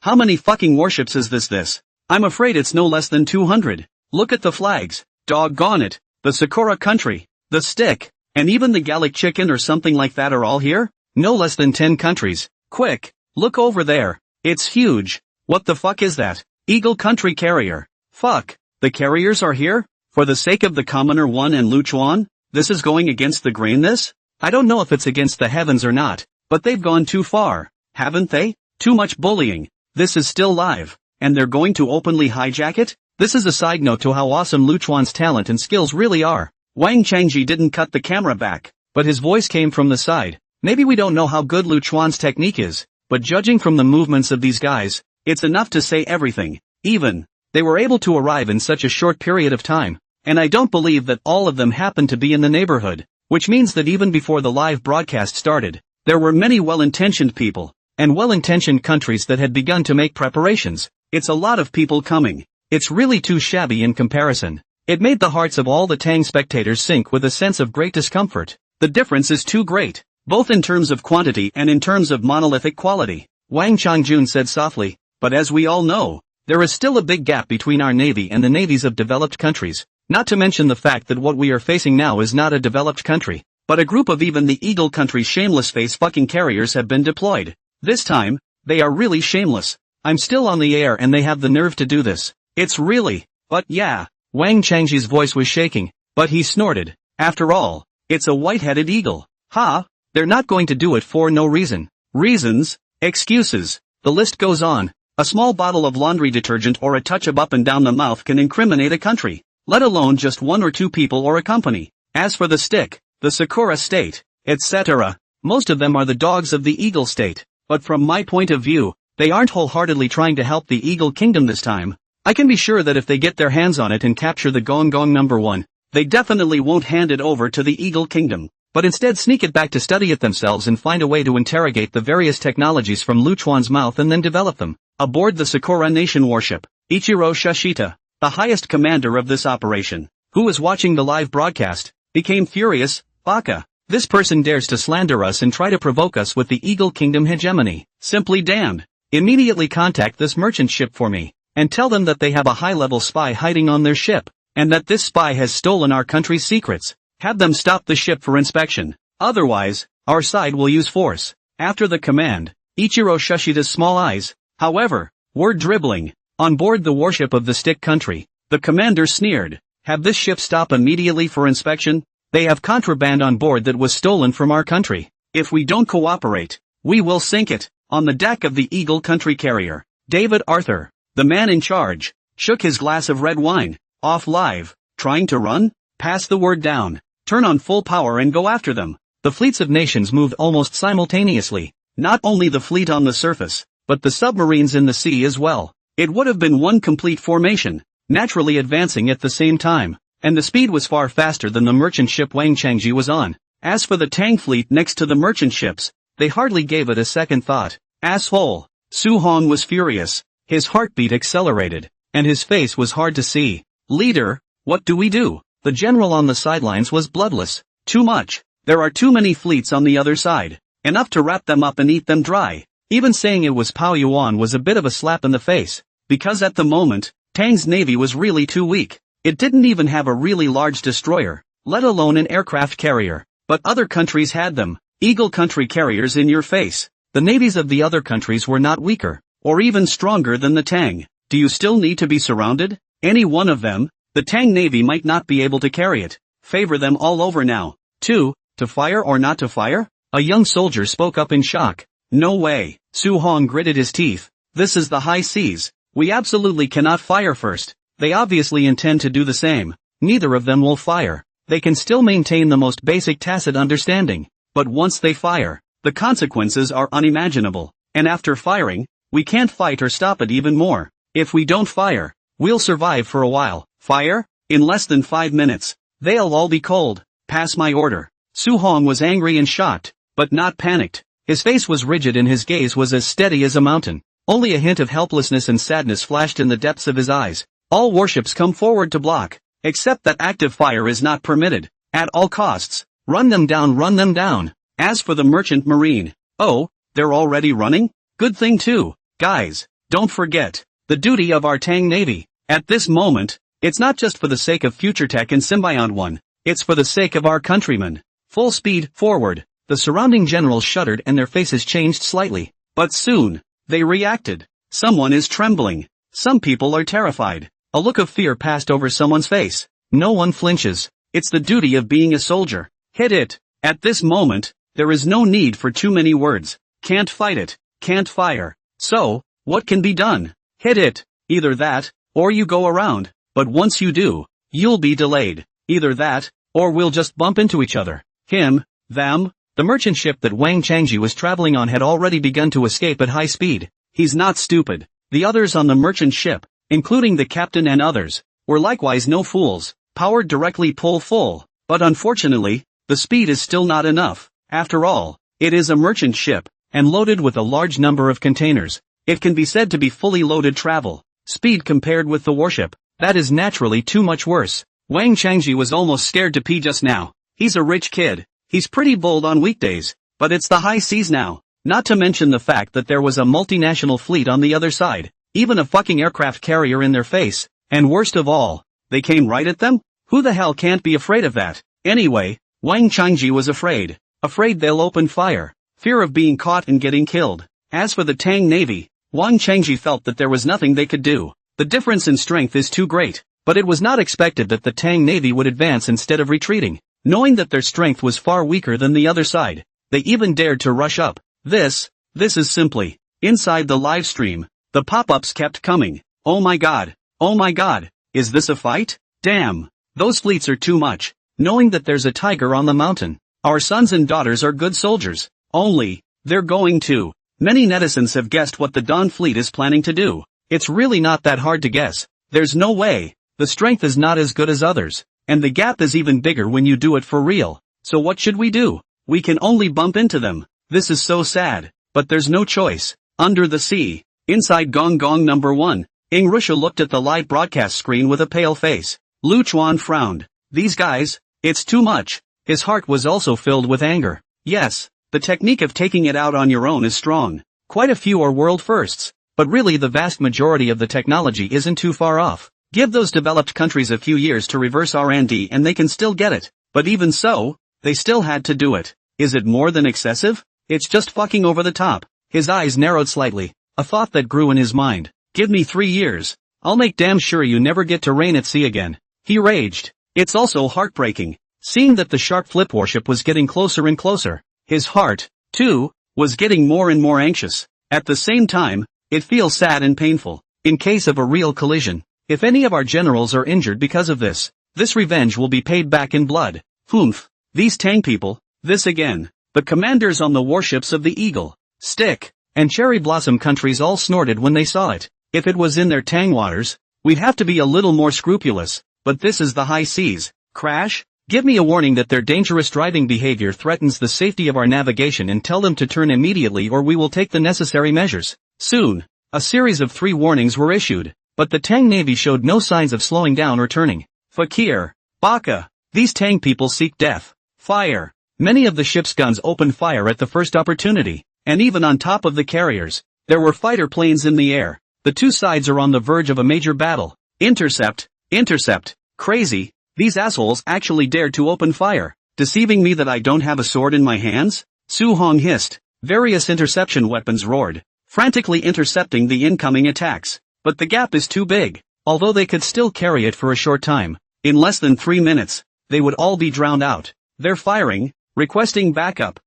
How many fucking warships is this? I'm afraid it's no less than 200. Look at the flags. Doggone it. The Sakura country, the stick, and even the Gallic chicken or something like that are all here? No less than 10 countries. Quick, look over there. It's huge. What the fuck is that? Eagle country carrier. Fuck, the carriers are here? For the sake of the Commoner 1 and Luchuan? This is going against the grain this? I don't know if it's against the heavens or not, but they've gone too far, haven't they? Too much bullying. This is still live, and they're going to openly hijack it? This is a side note to how awesome Luchuan's talent and skills really are. Wang Changji didn't cut the camera back, but his voice came from the side. Maybe we don't know how good Luchuan's technique is, but judging from the movements of these guys, it's enough to say everything. Even, they were able to arrive in such a short period of time, and I don't believe that all of them happened to be in the neighborhood, which means that even before the live broadcast started, there were many well-intentioned people, and well-intentioned countries that had begun to make preparations. It's a lot of people coming. It's really too shabby in comparison. It made the hearts of all the Tang spectators sink with a sense of great discomfort. The difference is too great, both in terms of quantity and in terms of monolithic quality. Wang Changjun said softly, but as we all know, there is still a big gap between our navy and the navies of developed countries, not to mention the fact that what we are facing now is not a developed country, but a group of even the Eagle country's shameless face fucking carriers have been deployed. This time, they are really shameless. I'm still on the air and they have the nerve to do this. It's really, but yeah. Wang Changji's voice was shaking, but he snorted. After all, it's a white-headed eagle. Ha! They're not going to do it for no reason. Reasons, excuses, the list goes on. A small bottle of laundry detergent or a touch of up and down the mouth can incriminate a country, let alone just one or two people or a company. As for the stick, the Sakura state, etc., most of them are the dogs of the Eagle state, but from my point of view, they aren't wholeheartedly trying to help the Eagle Kingdom this time. I can be sure that if they get their hands on it and capture the Gong Gong number 1, they definitely won't hand it over to the Eagle Kingdom, but instead sneak it back to study it themselves and find a way to interrogate the various technologies from Luchuan's mouth and then develop them. Aboard the Sakura Nation warship, Ichiro Shashita, the highest commander of this operation, who was watching the live broadcast, became furious. Baka. This person dares to slander us and try to provoke us with the Eagle Kingdom hegemony. Simply damned. Immediately contact this merchant ship for me, and tell them that they have a high-level spy hiding on their ship, and that this spy has stolen our country's secrets. Have them stop the ship for inspection. Otherwise, our side will use force. After the command, Ichiro Shushida's small eyes, however, were dribbling. On board the warship of the stick country, the commander sneered. Have this ship stop immediately for inspection? They have contraband on board that was stolen from our country. If we don't cooperate, we will sink it. On the deck of the Eagle Country carrier, David Arthur, the man in charge, shook his glass of red wine. Off live. Trying to run? Pass the word down. Turn on full power and go after them. The fleets of nations moved almost simultaneously. Not only the fleet on the surface, but the submarines in the sea as well. It would have been one complete formation, naturally advancing at the same time. And the speed was far faster than the merchant ship Wang Changji was on. As for the Tang fleet next to the merchant ships, they hardly gave it a second thought. Asshole! Su Hong was furious. His heartbeat accelerated, and his face was hard to see. Leader, what do we do? The general on the sidelines was bloodless. Too much. There are too many fleets on the other side. Enough to wrap them up and eat them dry. Even saying it was Pao Yuan was a bit of a slap in the face, because at the moment, Tang's navy was really too weak. It didn't even have a really large destroyer, let alone an aircraft carrier. But other countries had them. Eagle Country carriers in your face. The navies of the other countries were not weaker, or even stronger than the Tang. Do you still need to be surrounded? Any one of them? The Tang navy might not be able to carry it. Favor them all over now. 2. To fire or not to fire? A young soldier spoke up in shock. No way. Su Hong gritted his teeth. This is the high seas. We absolutely cannot fire first. They obviously intend to do the same. Neither of them will fire. They can still maintain the most basic tacit understanding. But once they fire, the consequences are unimaginable. And after firing, we can't fight or stop it even more. If we don't fire, we'll survive for a while. Fire? In less than 5 minutes. They'll all be cold. Pass my order. Su Hong was angry and shocked, but not panicked. His face was rigid and his gaze was as steady as a mountain. Only a hint of helplessness and sadness flashed in the depths of his eyes. All warships come forward to block. Except that active fire is not permitted. At all costs. Run them down, run them down. As for the merchant marine. Oh, they're already running? Good thing too. Guys, don't forget. The duty of our Tang Navy. At this moment, it's not just for the sake of future tech and Symbiont 1. It's for the sake of our countrymen. Full speed, forward. The surrounding generals shuddered and their faces changed slightly. But soon, they reacted. Someone is trembling. Some people are terrified. A look of fear passed over someone's face. No one flinches. It's the duty of being a soldier. Hit it. At this moment, there is no need for too many words. Can't fight it. Can't fire. So, what can be done? Hit it. Either that, or you go around. But once you do, you'll be delayed. Either that, or we'll just bump into each other. Him, them. The merchant ship that Wang Changji was traveling on had already begun to escape at high speed. He's not stupid. The others on the merchant ship, including the captain and others, were likewise no fools. Powered directly pull full. But unfortunately, the speed is still not enough. After all, it is a merchant ship, and loaded with a large number of containers. It can be said to be fully loaded travel. Speed compared with the warship, that is naturally too much worse. Wang Changji was almost scared to pee just now. He's a rich kid. He's pretty bold on weekdays, but it's the high seas now. Not to mention the fact that there was a multinational fleet on the other side. Even a fucking aircraft carrier in their face. And worst of all, they came right at them? Who the hell can't be afraid of that? Anyway, Wang Changji was afraid. Afraid they'll open fire. Fear of being caught and getting killed. As for the Tang Navy, Wang Changji felt that there was nothing they could do. The difference in strength is too great. But it was not expected that the Tang Navy would advance instead of retreating. Knowing that their strength was far weaker than the other side, they even dared to rush up. This is simply. Inside the live stream, the pop-ups kept coming. Oh my god. Oh my god. Is this a fight? Damn. Those fleets are too much. Knowing that there's a tiger on the mountain. Our sons and daughters are good soldiers. Only, they're going to. Many netizens have guessed what the Dawn fleet is planning to do. It's really not that hard to guess. There's no way. The strength is not as good as others. And the gap is even bigger when you do it for real. So what should we do? We can only bump into them. This is so sad. But there's no choice. Under the sea. Inside Gong Gong number 1. Rusha looked at the live broadcast screen with a pale face. Lu Chuan frowned. These guys, it's too much. His heart was also filled with anger. Yes, the technique of taking it out on your own is strong. Quite a few are world firsts. But really the vast majority of the technology isn't too far off. Give those developed countries a few years to reverse R&D and they can still get it. But even so, they still had to do it. Is it more than excessive? It's just fucking over the top. His eyes narrowed slightly. A thought that grew in his mind. Give me 3 years. I'll make damn sure you never get to reign at sea again. He raged. It's also heartbreaking. Seeing that the shark flip warship was getting closer and closer. His heart, too, was getting more and more anxious. At the same time, it feels sad and painful. In case of a real collision, if any of our generals are injured because of this revenge will be paid back in blood. Humph. These Tang people, this again. The commanders on the warships of the Eagle, Stick, and Cherry Blossom countries all snorted when they saw it. If it was in their Tang waters, we'd have to be a little more scrupulous, but this is the high seas. Crash? Give me a warning that their dangerous driving behavior threatens the safety of our navigation and tell them to turn immediately or we will take the necessary measures. Soon, a series of 3 warnings were issued, but the Tang Navy showed no signs of slowing down or turning. Fakir. Baka. These Tang people seek death. Fire. Many of the ship's guns opened fire at the first opportunity, and even on top of the carriers, there were fighter planes in the air. The two sides are on the verge of a major battle. Intercept. Intercept. Crazy. These assholes actually dared to open fire, deceiving me that I don't have a sword in my hands? Su Hong hissed. Various interception weapons roared, frantically intercepting the incoming attacks. But the gap is too big. Although they could still carry it for a short time, in less than 3 minutes, they would all be drowned out. They're firing, requesting backup,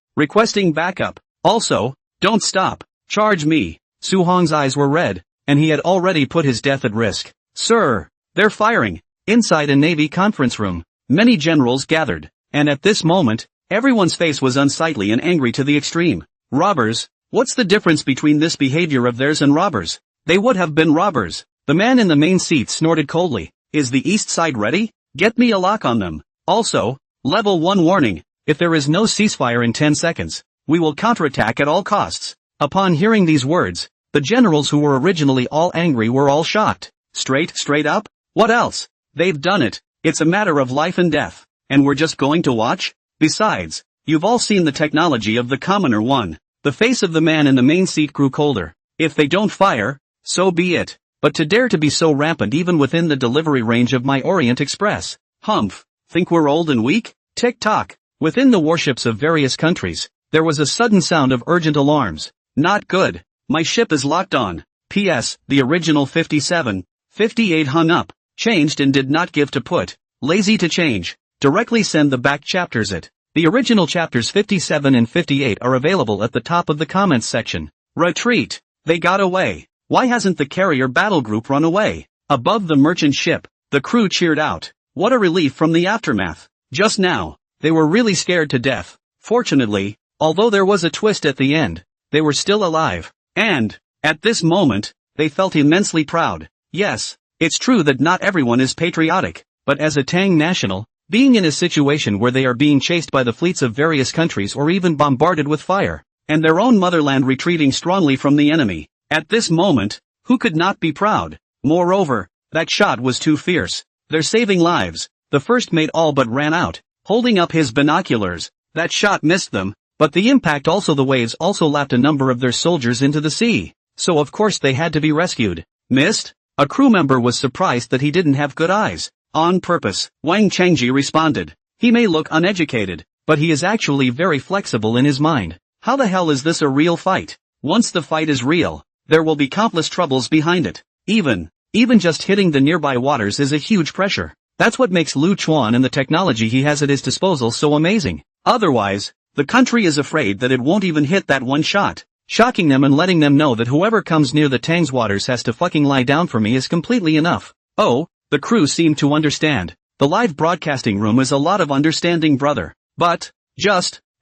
Also, don't stop, charge me. Su Hong's eyes were red, and he had already put his death at risk. Sir, they're firing. Inside a Navy conference room, many generals gathered, and at this moment, everyone's face was unsightly and angry to the extreme. Robbers? What's the difference between this behavior of theirs and robbers? They would have been robbers. The man in the main seat snorted coldly. Is the east side ready? Get me a lock on them. Also, level 1 warning. If there is no ceasefire in 10 seconds, we will counterattack at all costs. Upon hearing these words, the generals who were originally all angry were all shocked. Straight up? What else? They've done it. It's a matter of life and death. And we're just going to watch? Besides, you've all seen the technology of the commoner one. The face of the man in the main seat grew colder. If they don't fire, so be it. But to dare to be so rampant even within the delivery range of my Orient Express. Humph. Think we're old and weak? Tick-tock. Within the warships of various countries, there was a sudden sound of urgent alarms. Not good. My ship is locked on. P.S. The original 57, 58 hung up, changed and did not give to put. Lazy to change. Directly send the back chapters it. The original chapters 57 and 58 are available at the top of the comments section. Retreat. They got away. Why hasn't the carrier battle group run away? Above the merchant ship, the crew cheered out. What a relief from the aftermath. Just now, they were really scared to death. Fortunately, although there was a twist at the end, they were still alive. And, at this moment, they felt immensely proud. Yes, it's true that not everyone is patriotic, but as a Tang national, being in a situation where they are being chased by the fleets of various countries or even bombarded with fire, and their own motherland retreating strongly from the enemy, at this moment, who could not be proud? Moreover, that shot was too fierce. They're saving lives. The first mate all but ran out, holding up his binoculars. That shot missed them, but the impact also the waves also lapped a number of their soldiers into the sea. So of course they had to be rescued. Missed? A crew member was surprised that he didn't have good eyes. On purpose, Wang Chengji responded. He may look uneducated, but he is actually very flexible in his mind. How the hell is this a real fight? Once the fight is real, there will be countless troubles behind it. Even just hitting the nearby waters is a huge pressure. That's what makes Lu Chuan and the technology he has at his disposal so amazing. Otherwise, the country is afraid that it won't even hit that one shot. Shocking them and letting them know that whoever comes near the Tang's waters has to fucking lie down for me is completely enough. Oh, the crew seemed to understand. The live broadcasting room is a lot of understanding, brother. But,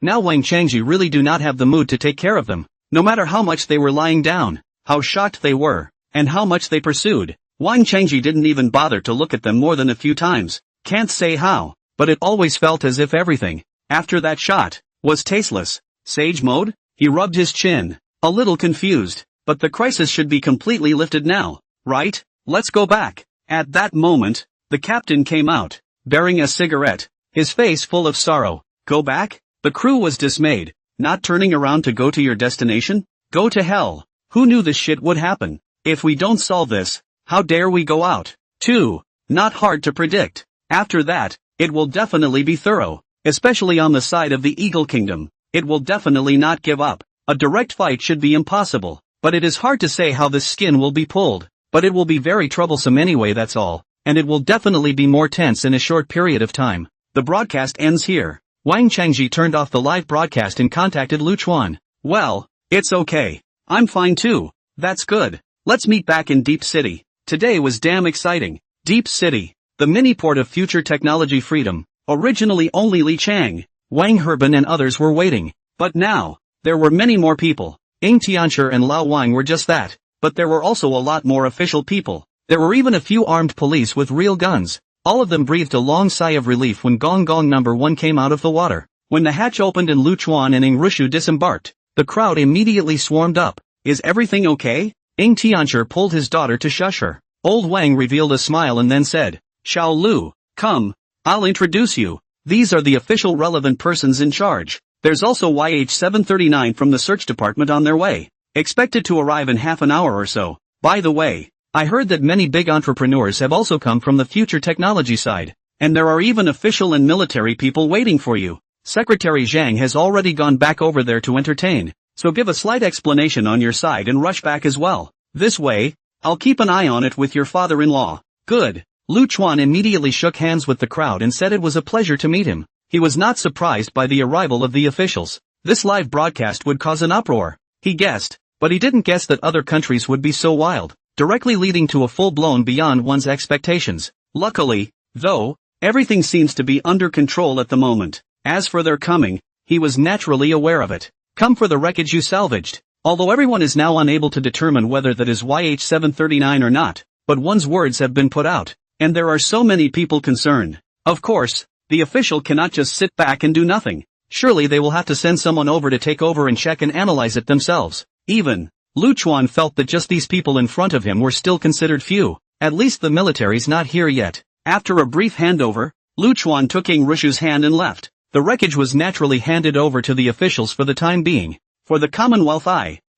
now Wang Chengji really do not have the mood to take care of them. No matter how much they were lying down, how shocked they were, and how much they pursued, Wang Chengji didn't even bother to look at them more than a few times. Can't say how, but it always felt as if everything, after that shot, was tasteless. Sage mode? He rubbed his chin, a little confused. But the crisis should be completely lifted now, right? let's go back. At that moment, the captain came out, bearing a cigarette, his face full of sorrow. Go back? The crew was dismayed. Not turning around to go to your destination? Go to hell. Who knew this shit would happen? If we don't solve this, how dare we go out? 2. Not hard to predict. After that, it will definitely be thorough, especially on the side of the Eagle Kingdom. It will definitely not give up. A direct fight should be impossible, but it is hard to say how this skin will be pulled. But it will be very troublesome anyway, that's all, and it will definitely be more tense in a short period of time. The broadcast ends here. Wang Changji turned off the live broadcast and contacted Lu Chuan. Well, it's okay. I'm fine too. That's good. Let's meet back in Deep City. Today was damn exciting. Deep City, the mini-port of future technology freedom. Originally only Li Chang, Wang Herban and others were waiting. But now, there were many more people. Ying Tianshi and Lao Wang were just that. But there were also a lot more official people. There were even a few armed police with real guns. All of them breathed a long sigh of relief when Gong Gong number 1 came out of the water. When the hatch opened and Lu Chuan and Ying Rushu disembarked, the crowd immediately swarmed up. Is everything okay? Ying Tianshi pulled his daughter to shush her. Old Wang revealed a smile and then said, Xiao Lu, come, I'll introduce you. These are the official relevant persons in charge. There's also YH739 from the search department on their way. Expected to arrive in half an hour or so. By the way, I heard that many big entrepreneurs have also come from the future technology side. And there are even official and military people waiting for you. Secretary Zhang has already gone back over there to entertain. So give a slight explanation on your side and rush back as well. This way, I'll keep an eye on it with your father-in-law. Good. Lu Chuan immediately shook hands with the crowd and said it was a pleasure to meet him. He was not surprised by the arrival of the officials. This live broadcast would cause an uproar. He guessed, but he didn't guess that other countries would be so wild, directly leading to a full-blown beyond one's expectations. Luckily, though, everything seems to be under control at the moment. As for their coming, he was naturally aware of it. Come for the wreckage you salvaged. Although everyone is now unable to determine whether that is YH739 or not, but one's words have been put out, and there are so many people concerned. Of course, the official cannot just sit back and do nothing. Surely they will have to send someone over to take over and check and analyze it themselves. Even, Lu Chuan felt that just these people in front of him were still considered few. At least the military's not here yet. After a brief handover, Lu Chuan took Ying Rushu's hand and left. The wreckage was naturally handed over to the officials for the time being. For the Commonwealth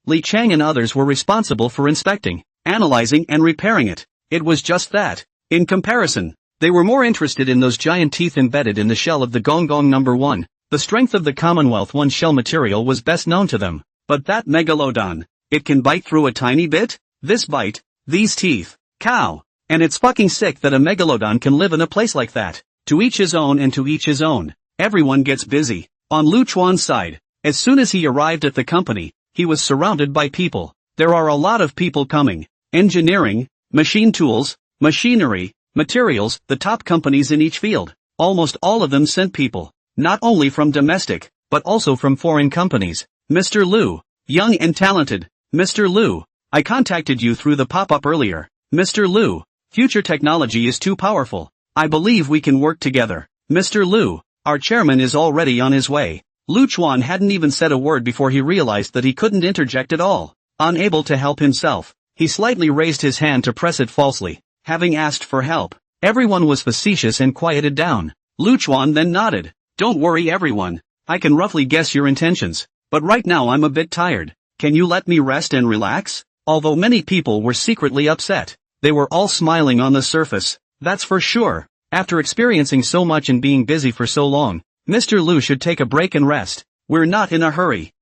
Li Chang and others were responsible for inspecting, analyzing and repairing it. It was just that. In comparison, they were more interested in those giant teeth embedded in the shell of the Gong Gong number 1. The strength of the Commonwealth 1 shell material was best known to them. But that megalodon, it can bite through a tiny bit? This bite, these teeth, cow. And it's fucking sick that a megalodon can live in a place like that. To each his own and to each his own. Everyone gets busy. On Lu Chuan's side, as soon as he arrived at the company, he was surrounded by people. There are a lot of people coming. Engineering, machine tools, machinery, materials, the top companies in each field. Almost all of them sent people. Not only from domestic, but also from foreign companies. Mr. Lu, young and talented. Mr. Lu, I contacted you through the pop-up earlier. Mr. Lu, future technology is too powerful. I believe we can work together. Mr. Lu, our chairman is already on his way. Lu Chuan hadn't even said a word before he realized that he couldn't interject at all. Unable to help himself, he slightly raised his hand to press it falsely, having asked for help. Everyone was facetious and quieted down. Lu Chuan then nodded. Don't worry everyone. I can roughly guess your intentions. But right now I'm a bit tired. Can you let me rest and relax? Although many people were secretly upset, they were all smiling on the surface. That's for sure. After experiencing so much and being busy for so long, Mr. Lu should take a break and rest. We're not in a hurry.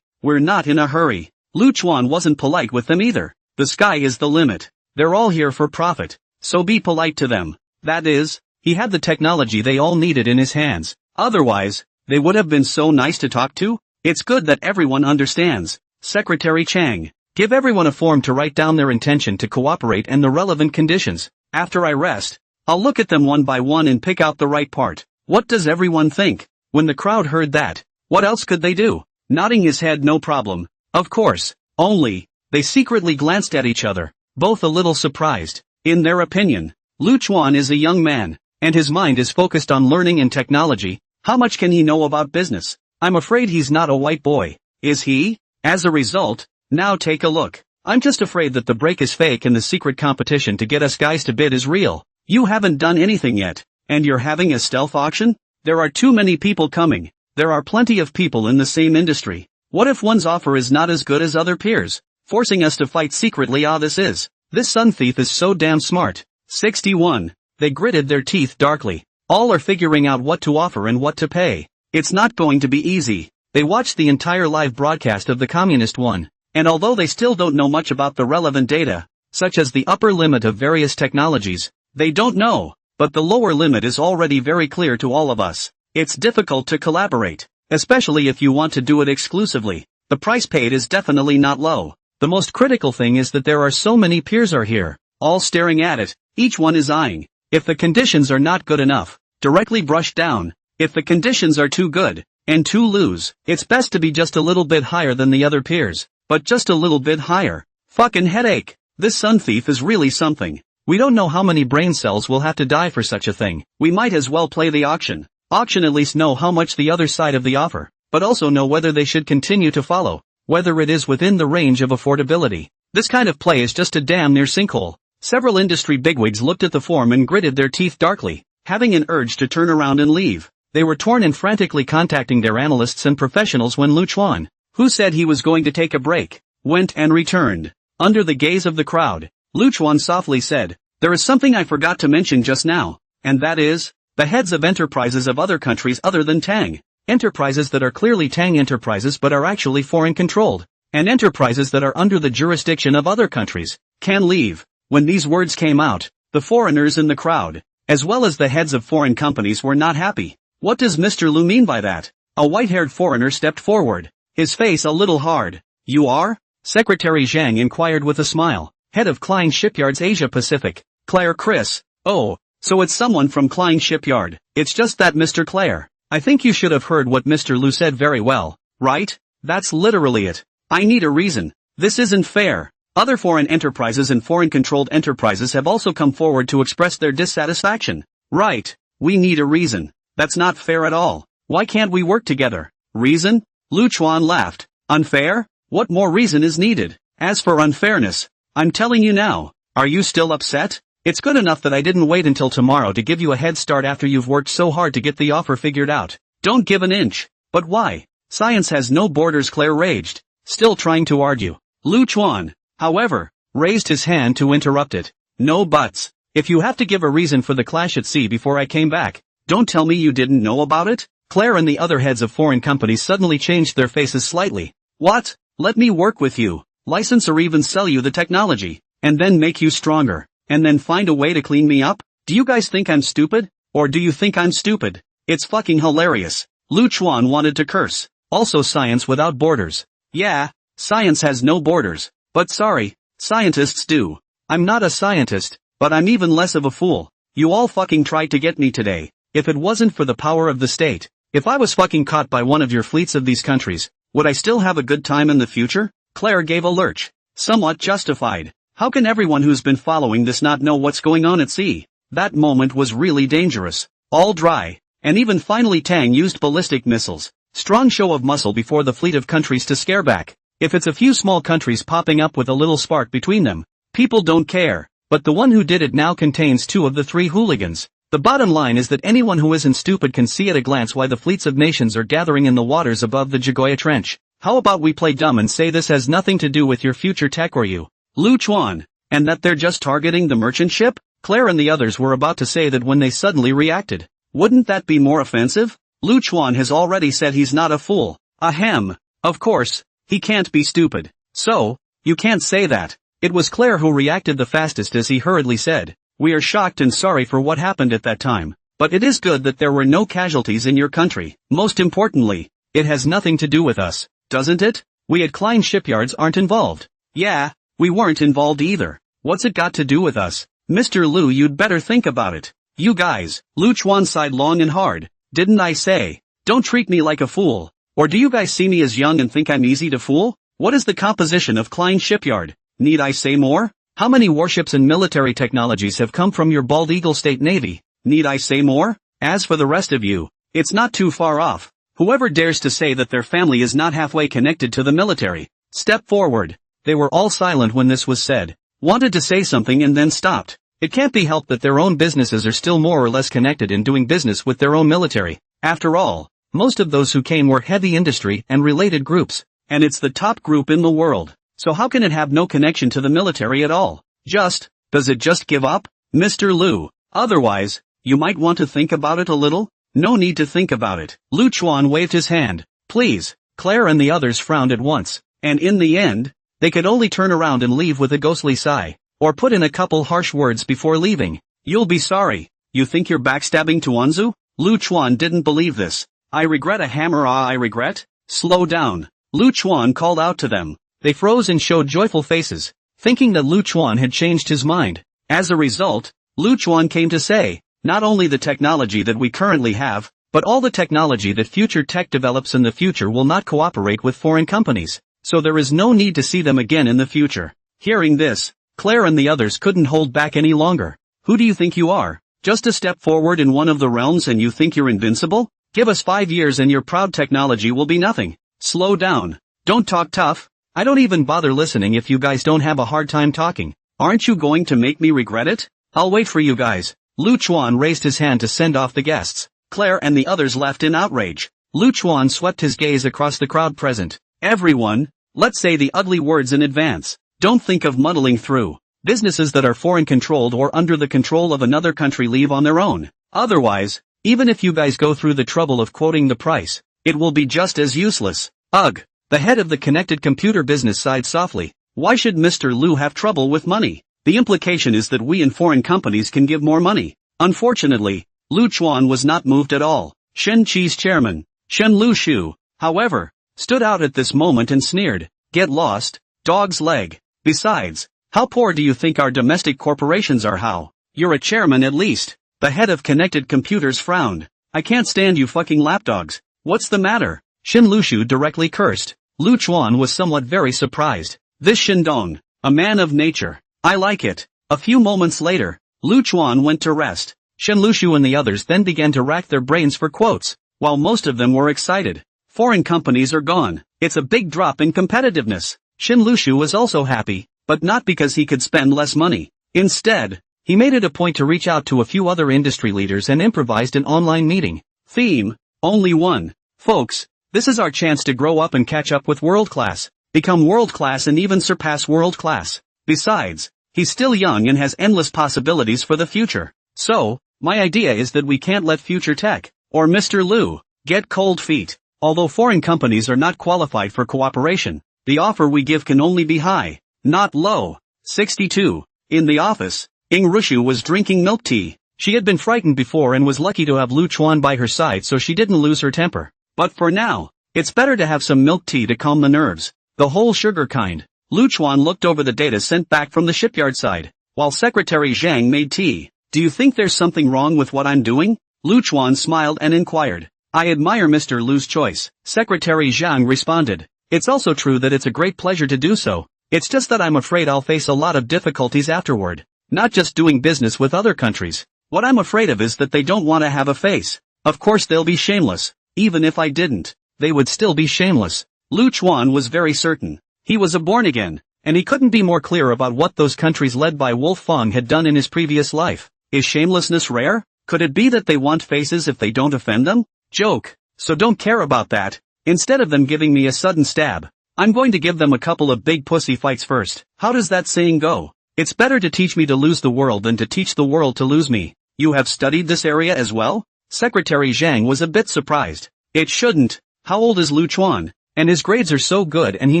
We're not in a hurry. Lu Chuan wasn't polite with them either. The sky is the limit. They're all here for profit. So be polite to them. That is, he had the technology they all needed in his hands. Otherwise, they would have been so nice to talk to. It's good that everyone understands. Secretary Chang, give everyone a form to write down their intention to cooperate and the relevant conditions. After I rest, I'll look at them one by one and pick out the right part. What does everyone think? When the crowd heard that, what else could they do? Nodding his head no problem. Of course, only, they secretly glanced at each other, both a little surprised. In their opinion, Lu Chuan is a young man, and his mind is focused on learning and technology. How much can he know about business? I'm afraid he's not a white boy, is he? As a result, now take a look. I'm just afraid that the break is fake and the secret competition to get us guys to bid is real. You haven't done anything yet, and you're having a stealth auction? There are too many people coming. There are plenty of people in the same industry. What if one's offer is not as good as other peers, forcing us to fight secretly? This sun thief is so damn smart. 61. They gritted their teeth darkly. All are figuring out what to offer and what to pay. It's not going to be easy. They watched the entire live broadcast of the communist one, and although they still don't know much about the relevant data, such as the upper limit of various technologies, they don't know, but the lower limit is already very clear to all of us. It's difficult to collaborate, especially if you want to do it exclusively. The price paid is definitely not low. The most critical thing is that there are so many peers are here, all staring at it, each one is eyeing. If the conditions are not good enough, directly brush down. If the conditions are too good, and too loose, it's best to be just a little bit higher than the other peers, but just a little bit higher. Fucking headache. This sun thief is really something. We don't know how many brain cells will have to die for such a thing. We might as well play the auction. Auction at least know how much the other side of the offer, but also know whether they should continue to follow, whether it is within the range of affordability. This kind of play is just a damn near sinkhole. Several industry bigwigs looked at the form and gritted their teeth darkly, having an urge to turn around and leave. They were torn and frantically contacting their analysts and professionals when Lu Chuan, who said he was going to take a break, went and returned. Under the gaze of the crowd, Lu Chuan softly said, "There is something I forgot to mention just now, and that is, the heads of enterprises of other countries other than Tang, enterprises that are clearly Tang enterprises but are actually foreign controlled, and enterprises that are under the jurisdiction of other countries, can leave." When these words came out, the foreigners in the crowd, as well as the heads of foreign companies, were not happy. What does Mr. Lu mean by that? A white-haired foreigner stepped forward, his face a little hard. "You are?" Secretary Zhang inquired with a smile, head of Klein Shipyard's Asia Pacific, Claire Chris. "Oh, so it's someone from Klein Shipyard." "It's just that, Mr. Claire. I think you should have heard what Mr. Lu said very well, right? That's literally it. I need a reason. This isn't fair." Other foreign enterprises and foreign-controlled enterprises have also come forward to express their dissatisfaction. "Right. We need a reason. That's not fair at all. Why can't we work together?" "Reason?" Lu Chuan laughed. "Unfair? What more reason is needed? As for unfairness, I'm telling you now. Are you still upset? It's good enough that I didn't wait until tomorrow to give you a head start after you've worked so hard to get the offer figured out. Don't give an inch." "But why? Science has no borders," Claire raged, still trying to argue. Lu Chuan, however, raised his hand to interrupt it. "No buts. If you have to give a reason for the clash at sea before I came back, don't tell me you didn't know about it." Claire and the other heads of foreign companies suddenly changed their faces slightly. "What? Let me work with you, license or even sell you the technology, and then make you stronger, and then find a way to clean me up? Do you guys think I'm stupid? Or do you think I'm stupid? It's fucking hilarious." Lu Chuan wanted to curse. Also, science without borders. Yeah, science has no borders. But sorry, scientists do. I'm not a scientist, but I'm even less of a fool. You all fucking tried to get me today. If it wasn't for the power of the state, if I was fucking caught by one of your fleets of these countries, would I still have a good time in the future? Claire gave a lurch. Somewhat justified. How can everyone who's been following this not know what's going on at sea? That moment was really dangerous. All dry. And even finally Tang used ballistic missiles. Strong show of muscle before the fleet of countries to scare back. If it's a few small countries popping up with a little spark between them, people don't care. But the one who did it now contains two of the three hooligans. The bottom line is that anyone who isn't stupid can see at a glance why the fleets of nations are gathering in the waters above the Jagoya Trench. How about we play dumb and say this has nothing to do with your future tech or you, Lu Chuan, and that they're just targeting the merchant ship? Claire and the others were about to say that when they suddenly reacted. Wouldn't that be more offensive? Lu Chuan has already said he's not a fool. Ahem. Of course, he can't be stupid. So, you can't say that. It was Claire who reacted the fastest as he hurriedly said, "We are shocked and sorry for what happened at that time, but it is good that there were no casualties in your country. Most importantly, it has nothing to do with us, doesn't it? We at Klein Shipyards aren't involved." "Yeah, we weren't involved either. What's it got to do with us?" "Mr. Lu, you'd better think about it. You guys," Lu Chuan sighed long and hard, "didn't I say, don't treat me like a fool? Or do you guys see me as young and think I'm easy to fool? What is the composition of Klein Shipyard? Need I say more? How many warships and military technologies have come from your Bald Eagle State Navy? Need I say more? As for the rest of you, it's not too far off. Whoever dares to say that their family is not halfway connected to the military, step forward." They were all silent when this was said. Wanted to say something and then stopped. It can't be helped that their own businesses are still more or less connected in doing business with their own military. After all, most of those who came were heavy industry and related groups. And it's the top group in the world. So how can it have no connection to the military at all? Does it just give up? Mr. Liu. Otherwise, you might want to think about it a little? No need to think about it. Lu Chuan waved his hand. Please. Claire and the others frowned at once. And in the end, they could only turn around and leave with a ghostly sigh. Or put in a couple harsh words before leaving. You'll be sorry. You think you're backstabbing Tuanzu? Lu Chuan didn't believe this. I regret a hammer. I regret? Slow down. Lu Chuan called out to them. They froze and showed joyful faces, thinking that Lu Chuan had changed his mind. As a result, Lu Chuan came to say, not only the technology that we currently have, but all the technology that future tech develops in the future will not cooperate with foreign companies, so there is no need to see them again in the future. Hearing this, Claire and the others couldn't hold back any longer. Who do you think you are? Just a step forward in one of the realms and you think you're invincible? Give us 5 years and your proud technology will be nothing. Slow down. Don't talk tough. I don't even bother listening if you guys don't have a hard time talking. Aren't you going to make me regret it? I'll wait for you guys. Lu Chuan raised his hand to send off the guests. Claire and the others left in outrage. Lu Chuan swept his gaze across the crowd present. Everyone, let's say the ugly words in advance. Don't think of muddling through. Businesses that are foreign controlled or under the control of another country leave on their own. Otherwise, even if you guys go through the trouble of quoting the price, it will be just as useless. Ugh. The head of the connected computer business sighed softly. Why should Mr. Liu have trouble with money? The implication is that we in foreign companies can give more money. Unfortunately, Lu Chuan was not moved at all. Shen Qi's chairman, Shen Lushu, however, stood out at this moment and sneered. Get lost, dog's leg. Besides, how poor do you think our domestic corporations are? How? You're a chairman at least. The head of connected computers frowned. I can't stand you fucking lapdogs. What's the matter? Shen Lushu directly cursed. Lu Chuan was somewhat very surprised. This Shindong, a man of nature. I like it. A few moments later, Lu Chuan went to rest. Shen Lushu and the others then began to rack their brains for quotes, while most of them were excited. Foreign companies are gone. It's a big drop in competitiveness. Shen Lushu was also happy, but not because he could spend less money. Instead, he made it a point to reach out to a few other industry leaders and improvised an online meeting. Theme: only one. Folks, this is our chance to grow up and catch up with world class, become world class and even surpass world class. Besides, he's still young and has endless possibilities for the future. So, my idea is that we can't let future tech, or Mr. Liu, get cold feet. Although foreign companies are not qualified for cooperation, the offer we give can only be high, not low. 62. In the office, Ing Rushu was drinking milk tea. She had been frightened before and was lucky to have Lu Chuan by her side so she didn't lose her temper. But for now, it's better to have some milk tea to calm the nerves, the whole sugar kind. Lu Chuan looked over the data sent back from the shipyard side, while Secretary Zhang made tea. Do you think there's something wrong with what I'm doing? Lu Chuan smiled and inquired. I admire Mr. Liu's choice. Secretary Zhang responded. It's also true that it's a great pleasure to do so. It's just that I'm afraid I'll face a lot of difficulties afterward. Not just doing business with other countries. What I'm afraid of is that they don't want to have a face. Of course they'll be shameless. Even if I didn't, they would still be shameless. Lu Chuan was very certain. He was a born again, and he couldn't be more clear about what those countries led by Wolf Fong had done in his previous life. Is shamelessness rare? Could it be that they want faces if they don't offend them? Joke. So don't care about that. Instead of them giving me a sudden stab, I'm going to give them a couple of big pussy fights first. How does that saying go? It's better to teach me to lose the world than to teach the world to lose me. You have studied this area as well? Secretary Zhang was a bit surprised. It shouldn't. How old is Lu Chuan? And his grades are so good and he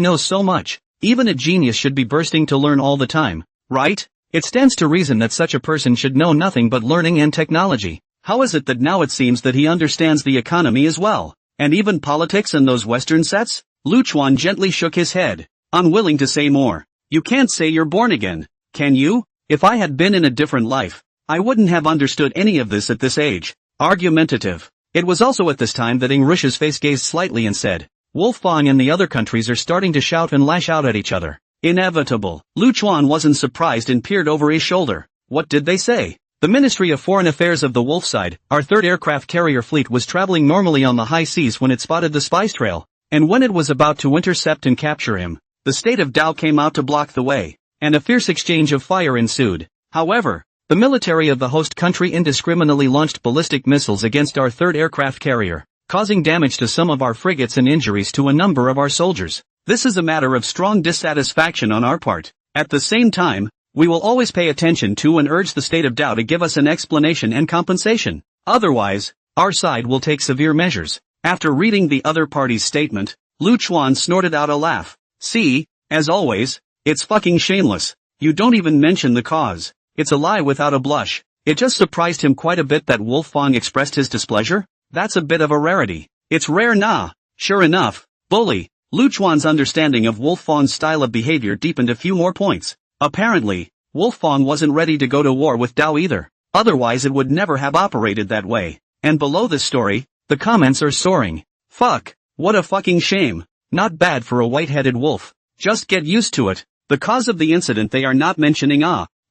knows so much. Even a genius should be bursting to learn all the time, right? It stands to reason that such a person should know nothing but learning and technology. How is it that now it seems that he understands the economy as well? And even politics and those Western sets? Lu Chuan gently shook his head, unwilling to say more. You can't say you're born again, can you? If I had been in a different life, I wouldn't have understood any of this at this age. Argumentative. It was also at this time that Ing Rushu's face gazed slightly and said, Wolf Fong and the other countries are starting to shout and lash out at each other. Inevitable. Lu Chuan wasn't surprised and peered over his shoulder. What did they say? The Ministry of Foreign Affairs of the Wolf side, our third aircraft carrier fleet was traveling normally on the high seas when it spotted the spy's trail, and when it was about to intercept and capture him, the state of Dao came out to block the way, and a fierce exchange of fire ensued. However, the military of the host country indiscriminately launched ballistic missiles against our third aircraft carrier, causing damage to some of our frigates and injuries to a number of our soldiers. This is a matter of strong dissatisfaction on our part. At the same time, we will always pay attention to and urge the state of Dao to give us an explanation and compensation. Otherwise, our side will take severe measures. After reading the other party's statement, Lu Chuan snorted out a laugh. See, as always, it's fucking shameless. You don't even mention the cause. It's a lie without a blush. It just surprised him quite a bit that Wolf Fong expressed his displeasure. That's a bit of a rarity. It's rare nah. Sure enough, bully. Lu Chuan's understanding of Wolf Fong's style of behavior deepened a few more points. Apparently, Wolf Fong wasn't ready to go to war with Dao either. Otherwise it would never have operated that way. And below this story, the comments are soaring. Fuck, what a fucking shame. Not bad for a white-headed wolf. Just get used to it. The cause of the incident they are not mentioning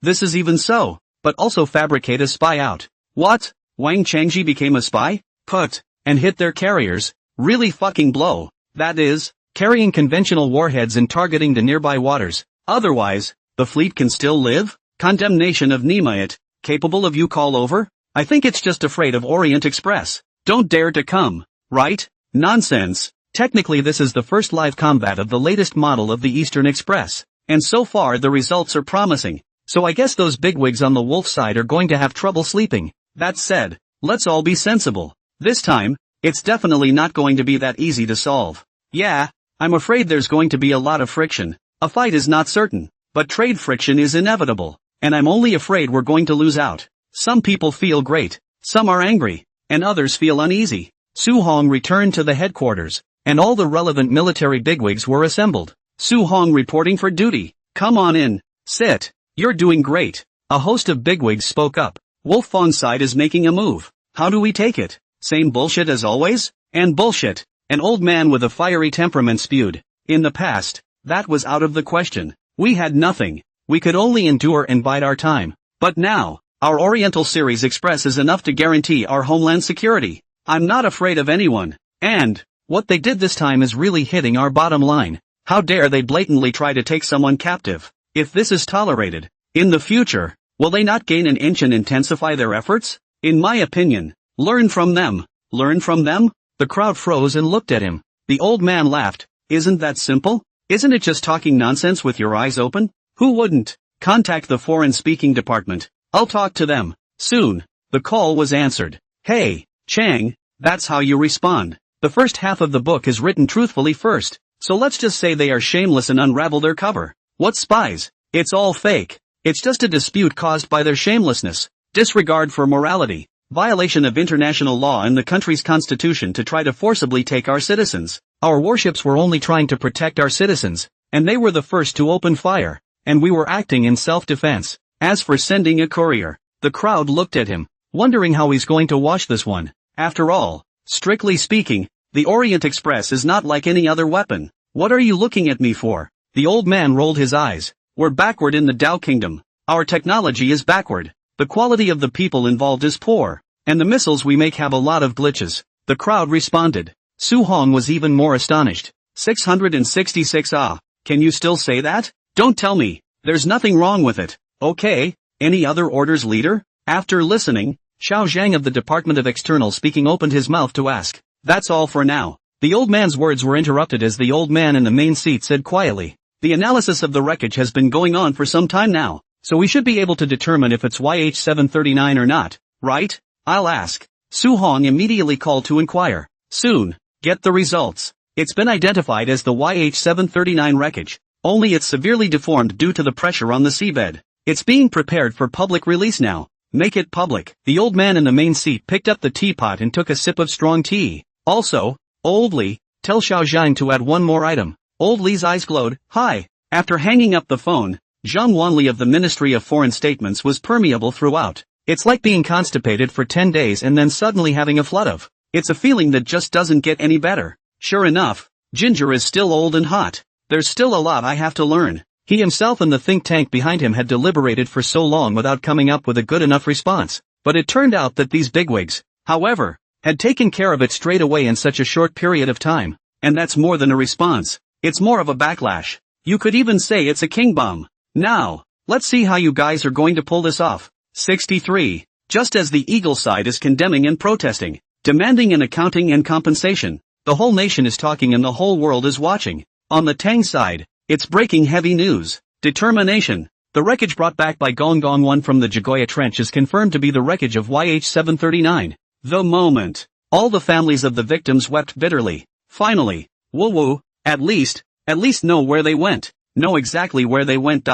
this is even so. But also fabricate a spy out. What? Wang Changji became a spy? Put. And hit their carriers? Really fucking blow. That is, carrying conventional warheads and targeting the nearby waters. Otherwise, the fleet can still live? Condemnation of Nemayat, capable of you call over? I think it's just afraid of Orient Express. Don't dare to come. Right? Nonsense. Technically this is the first live combat of the latest model of the Eastern Express. And so far the results are promising. So I guess those bigwigs on the wolf side are going to have trouble sleeping. That said, let's all be sensible. This time, it's definitely not going to be that easy to solve. Yeah, I'm afraid there's going to be a lot of friction. A fight is not certain, but trade friction is inevitable. And I'm only afraid we're going to lose out. Some people feel great, some are angry, and others feel uneasy. Su Hong returned to the headquarters, and all the relevant military bigwigs were assembled. Su Hong reporting for duty. Come on in. Sit. You're doing great. A host of bigwigs spoke up. Wolf Fong's side is making a move. How do we take it? Same bullshit as always? And bullshit. An old man with a fiery temperament spewed. In the past, that was out of the question. We had nothing. We could only endure and bide our time. But now, our Oriental Series Express is enough to guarantee our homeland security. I'm not afraid of anyone. And, what they did this time is really hitting our bottom line. How dare they blatantly try to take someone captive? If this is tolerated, in the future, will they not gain an inch and intensify their efforts? In my opinion, learn from them. Learn from them? The crowd froze and looked at him. The old man laughed. Isn't that simple? Isn't it just talking nonsense with your eyes open? Who wouldn't? Contact the foreign speaking department. I'll talk to them. Soon. The call was answered. Hey, Chang, that's how you respond. The first half of the book is written truthfully first, so let's just say they are shameless and unravel their cover. What spies? It's all fake. It's just a dispute caused by their shamelessness, disregard for morality, violation of international law and the country's constitution to try to forcibly take our citizens. Our warships were only trying to protect our citizens, and they were the first to open fire, and we were acting in self-defense. As for sending a courier, the crowd looked at him, wondering how he's going to wash this one. After all, strictly speaking, the Orient Express is not like any other weapon. What are you looking at me for? The old man rolled his eyes. We're backward in the Dao Kingdom. Our technology is backward. The quality of the people involved is poor. And the missiles we make have a lot of glitches. The crowd responded. Su Hong was even more astonished. 666 Can you still say that? Don't tell me. There's nothing wrong with it. Okay. Any other orders, leader? After listening, Xiao Zhang of the Department of External Speaking opened his mouth to ask. That's all for now. The old man's words were interrupted as the old man in the main seat said quietly. The analysis of the wreckage has been going on for some time now, so we should be able to determine if it's YH739 or not, right? I'll ask. Su Hong immediately called to inquire. Soon. Get the results. It's been identified as the YH739 wreckage, only it's severely deformed due to the pressure on the seabed. It's being prepared for public release now. Make it public. The old man in the main seat picked up the teapot and took a sip of strong tea. Also, Old Li, tell Xiao Zhang to add one more item. Old Li's eyes glowed. Hi. After hanging up the phone, Zhang Wanli of the Ministry of Foreign Statements was permeable throughout. It's like being constipated for 10 days and then suddenly having a flood of. It's a feeling that just doesn't get any better. Sure enough, Ginger is still old and hot. There's still a lot I have to learn. He himself and the think tank behind him had deliberated for so long without coming up with a good enough response. But it turned out that these bigwigs, however, had taken care of it straight away in such a short period of time. And that's more than a response. It's more of a backlash. You could even say it's a king bomb. Now, let's see how you guys are going to pull this off. 63. Just as the Eagle side is condemning and protesting, demanding an accounting and compensation, the whole nation is talking and the whole world is watching. On the Tang side, it's breaking heavy news. Determination. The wreckage brought back by Gong Gong 1 from the Jagoya Trench is confirmed to be the wreckage of YH-739. The moment. All the families of the victims wept bitterly. Finally. Woo-woo. At least know where they went. Know exactly where they went.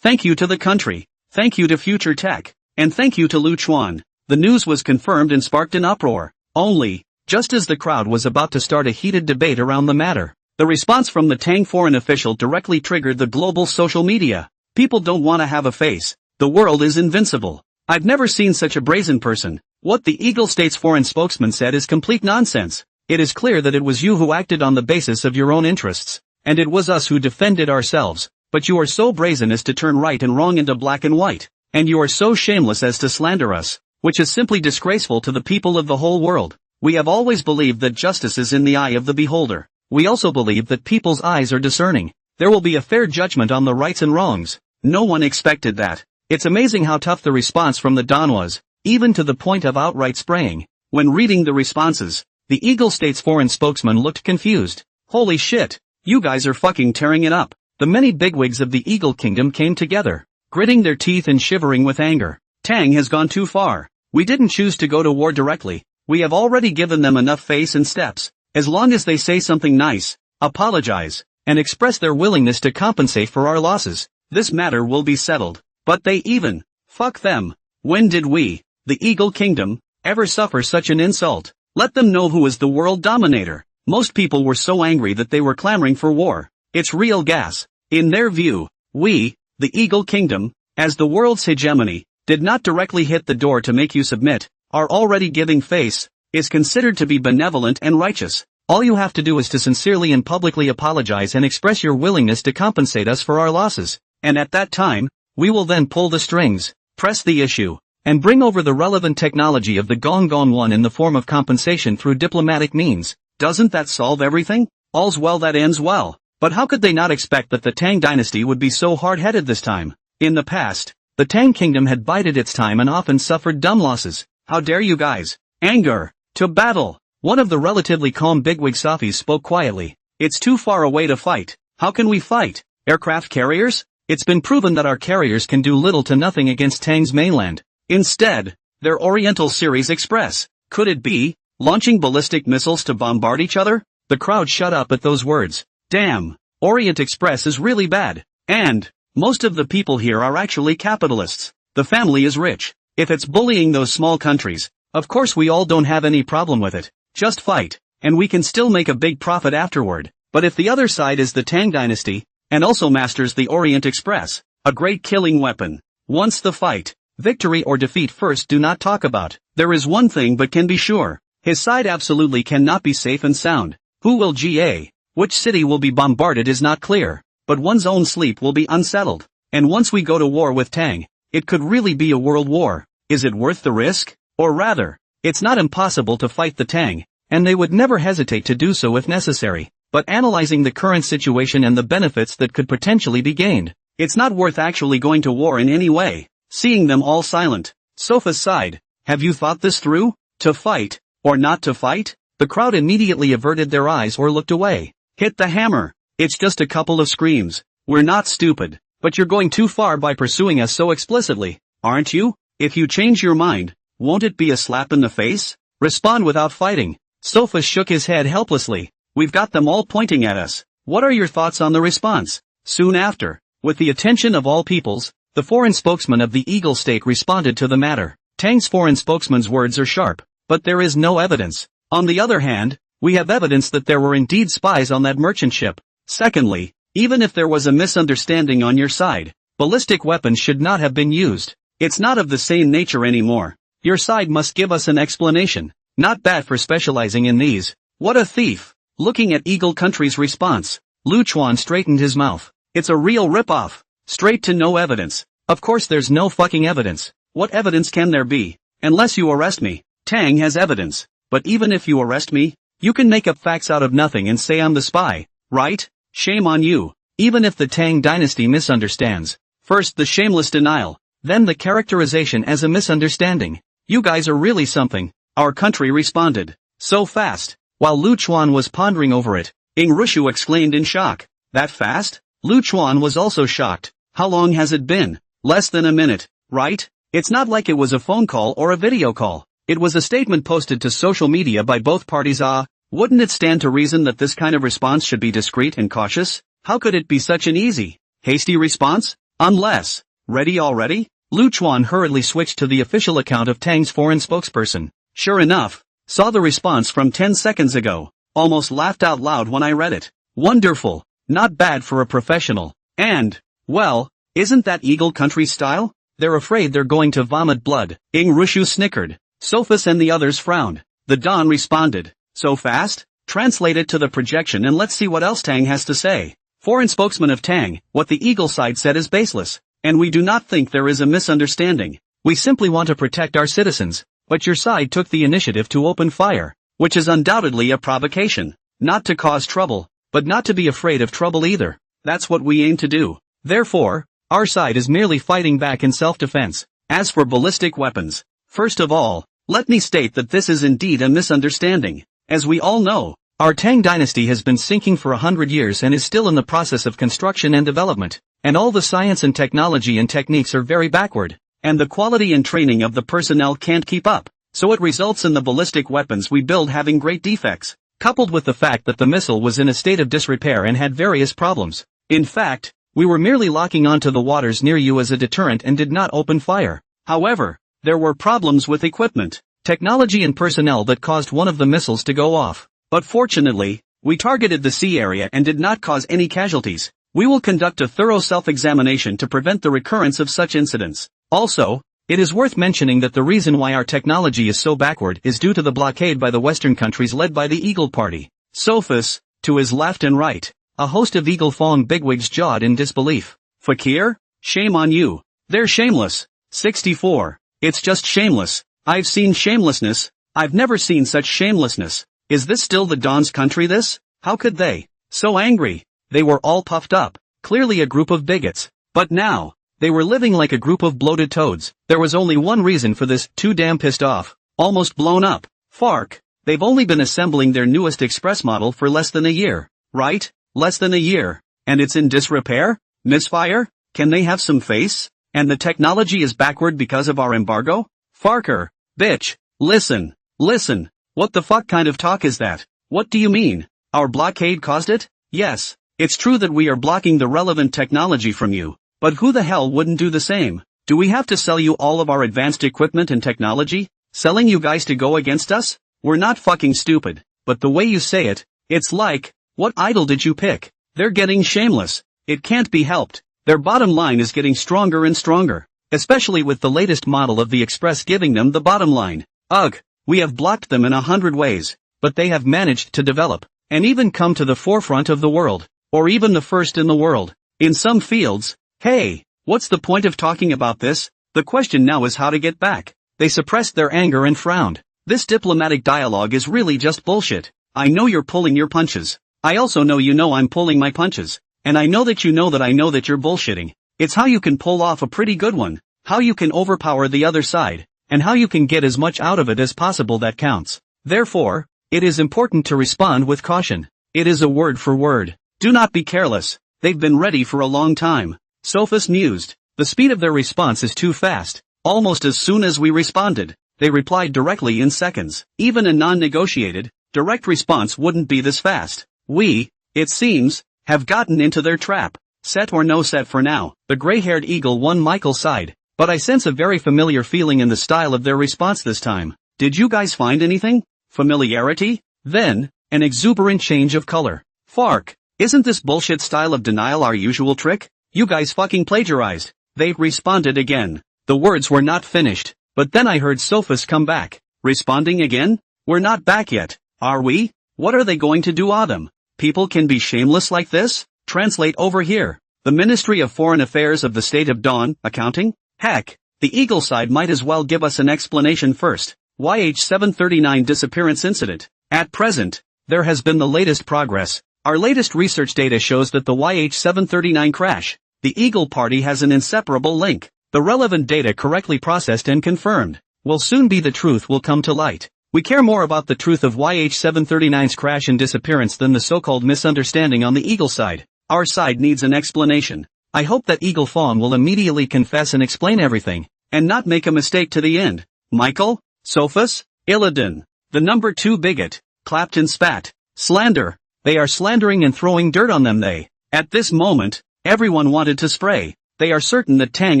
Thank you to the country. Thank you to Future Tech. And thank you to Lu Chuan. The news was confirmed and sparked an uproar. Only, just as the crowd was about to start a heated debate around the matter, the response from the Tang foreign official directly triggered the global social media. People don't want to have a face. The world is invincible. I've never seen such a brazen person. What the Eagle State's foreign spokesman said is complete nonsense. It is clear that it was you who acted on the basis of your own interests, and it was us who defended ourselves, but you are so brazen as to turn right and wrong into black and white, and you are so shameless as to slander us, which is simply disgraceful to the people of the whole world. We have always believed that justice is in the eye of the beholder. We also believe that people's eyes are discerning. There will be a fair judgment on the rights and wrongs. No one expected that. It's amazing how tough the response from the Don was, even to the point of outright spraying. When reading the responses, the Eagle State's foreign spokesman looked confused. Holy shit, you guys are fucking tearing it up. The many bigwigs of the Eagle Kingdom came together, gritting their teeth and shivering with anger. Tang has gone too far. We didn't choose to go to war directly. We have already given them enough face and steps. As long as they say something nice, apologize, and express their willingness to compensate for our losses, this matter will be settled. But they even, fuck them. When did we, the Eagle Kingdom, ever suffer such an insult? Let them know who is the world dominator. Most people were so angry that they were clamoring for war. It's real gas. In their view, we, the Eagle Kingdom, as the world's hegemony, did not directly hit the door to make you submit. Our already giving face is considered to be benevolent and righteous. All you have to do is to sincerely and publicly apologize and express your willingness to compensate us for our losses. And at that time, we will then pull the strings, press the issue, and bring over the relevant technology of the Gong Gong 1 in the form of compensation through diplomatic means. Doesn't that solve everything? All's well that ends well. But how could they not expect that the Tang dynasty would be so hard-headed this time? In the past, the Tang kingdom had bided its time and often suffered dumb losses. How dare you guys? Anger. To battle. One of the relatively calm bigwig Safis spoke quietly. It's too far away to fight. How can we fight? Aircraft carriers? It's been proven that our carriers can do little to nothing against Tang's mainland. Instead, their Oriental Series Express. Could it be launching ballistic missiles to bombard each other? The crowd shut up at those words. Damn, Orient Express is really bad. And most of the people here are actually capitalists. The family is rich. If it's bullying those small countries, of course we all don't have any problem with it. Just fight, and we can still make a big profit afterward. But if the other side is the Tang dynasty, and also masters the Orient Express, a great killing weapon, once the fight, victory or defeat first do not talk about. There is one thing but can be sure. His side absolutely cannot be safe and sound. Who will GA? Which city will be bombarded is not clear, but one's own sleep will be unsettled. And once we go to war with Tang, it could really be a world war. Is it worth the risk? Or rather, it's not impossible to fight the Tang, and they would never hesitate to do so if necessary. But analyzing the current situation and the benefits that could potentially be gained, it's not worth actually going to war in any way. Seeing them all silent, Sofa sighed. Have you thought this through? To fight, or not to fight? The crowd immediately averted their eyes or looked away. Hit the hammer. It's just a couple of screams. We're not stupid. But you're going too far by pursuing us so explicitly, aren't you? If you change your mind, won't it be a slap in the face? Respond without fighting. Sofa shook his head helplessly. We've got them all pointing at us. What are your thoughts on the response? Soon after, with the attention of all peoples, the foreign spokesman of the Eagle State responded to the matter. Tang's foreign spokesman's words are sharp, but there is no evidence. On the other hand, we have evidence that there were indeed spies on that merchant ship. Secondly, even if there was a misunderstanding on your side, ballistic weapons should not have been used. It's not of the same nature anymore. Your side must give us an explanation. Not bad for specializing in these. What a thief. Looking at Eagle Country's response, Lu Chuan straightened his mouth. It's a real rip-off. Straight to no evidence. Of course there's no fucking evidence. What evidence can there be? Unless you arrest me. Tang has evidence. But even if you arrest me, you can make up facts out of nothing and say I'm the spy, right? Shame on you. even if the Tang dynasty misunderstands. First the shameless denial, then the characterization as a misunderstanding. You guys are really something, our country responded. So fast. While Lu Chuan was pondering over it, Ing Rushu exclaimed in shock. That fast? Lu Chuan was also shocked. How long has it been? Less than a minute, right? It's not like it was a phone call or a video call. It was a statement posted to social media by both parties. Wouldn't it stand to reason that this kind of response should be discreet and cautious? How could it be such an easy, hasty response? Unless, ready already? Lu Chuan hurriedly switched to the official account of Tang's foreign spokesperson. Sure enough, saw the response from 10 seconds ago. Almost laughed out loud when I read it. Wonderful, not bad for a professional. And, well, isn't that Eagle Country style? They're afraid they're going to vomit blood. Ing Rushu snickered. Sophus and the others frowned. The Don responded. So fast? Translate it to the projection and let's see what else Tang has to say. Foreign spokesman of Tang, what the Eagle side said is baseless. And we do not think there is a misunderstanding. We simply want to protect our citizens. But your side took the initiative to open fire, which is undoubtedly a provocation. Not to cause trouble, but not to be afraid of trouble either. That's what we aim to do. Therefore, our side is merely fighting back in self-defense. As for ballistic weapons, first of all, let me state that this is indeed a misunderstanding. As we all know, our Tang dynasty has been sinking for 100 years and is still in the process of construction and development, and all the science and technology and techniques are very backward, and the quality and training of the personnel can't keep up, so it results in the ballistic weapons we build having great defects, coupled with the fact that the missile was in a state of disrepair and had various problems. In fact, we were merely locking onto the waters near you as a deterrent and did not open fire. However, there were problems with equipment, technology and personnel that caused one of the missiles to go off. But fortunately, we targeted the sea area and did not cause any casualties. We will conduct a thorough self-examination to prevent the recurrence of such incidents. Also, it is worth mentioning that the reason why our technology is so backward is due to the blockade by the Western countries led by the Eagle Party. Sophus, to his left and right, a host of Eagle Fong bigwigs jawed in disbelief. Fakir? Shame on you. They're shameless. 64. It's just shameless. I've seen shamelessness. I've never seen such shamelessness. Is this still the Don's country this? How could they? So angry. They were all puffed up. Clearly a group of bigots. But now, they were living like a group of bloated toads. There was only one reason for this, too damn pissed off. Almost blown up. Fark. They've only been assembling their newest express model for less than a year. Right? Less than a year. And it's in disrepair? Misfire? Can they have some face? And the technology is backward because of our embargo? Farker. Bitch. Listen. Listen. What the fuck kind of talk is that? What do you mean? Our blockade caused it? Yes. It's true that we are blocking the relevant technology from you. But who the hell wouldn't do the same? Do we have to sell you all of our advanced equipment and technology? Selling you guys to go against us? We're not fucking stupid. But the way you say it, it's like, what idol did you pick? They're getting shameless. It can't be helped. Their bottom line is getting stronger and stronger. Especially with the latest model of the Express giving them the bottom line. Ugh. We have blocked them in 100 ways, but they have managed to develop, and even come to the forefront of the world, or even the first in the world, in some fields. Hey, what's the point of talking about this? The question now is how to get back. They suppressed their anger and frowned. This diplomatic dialogue is really just bullshit. I know you're pulling your punches. I also know you know I'm pulling my punches. And I know that you know that I know that you're bullshitting. It's how you can pull off a pretty good one, how you can overpower the other side, and how you can get as much out of it as possible that counts. Therefore, it is important to respond with caution. It is a word for word. Do not be careless. They've been ready for a long time. Sophus mused. The speed of their response is too fast. Almost as soon as we responded, they replied directly in seconds. Even a non-negotiated, direct response wouldn't be this fast. We, it seems, have gotten into their trap. Set or no set for now. The gray-haired eagle won Michael's side. But I sense a very familiar feeling in the style of their response this time. Did you guys find anything? Familiarity? Then, an exuberant change of color. Fark. Isn't this bullshit style of denial our usual trick? You guys fucking plagiarized. They responded again. The words were not finished, but then I heard Sophus come back. Responding again? We're not back yet, are we? What are they going to do on them? People can be shameless like this? Translate over here. The Ministry of Foreign Affairs of the State of Dawn, accounting? Heck, the Eagle side might as well give us an explanation first. YH739 disappearance incident. At present, there has been the latest progress. Our latest research data shows that the YH739 crash, the Eagle Party has an inseparable link. The relevant data correctly processed and confirmed will soon be the truth will come to light. We care more about the truth of YH739's crash and disappearance than the so-called misunderstanding on the Eagle side. Our side needs an explanation. I hope that Eagle Fawn will immediately confess and explain everything, and not make a mistake to the end. Michael, Sophus, Illidan, the number 2 bigot, clapped and spat. Slander. They are slandering and throwing dirt on them. At this moment, everyone wanted to spray. They are certain that Tang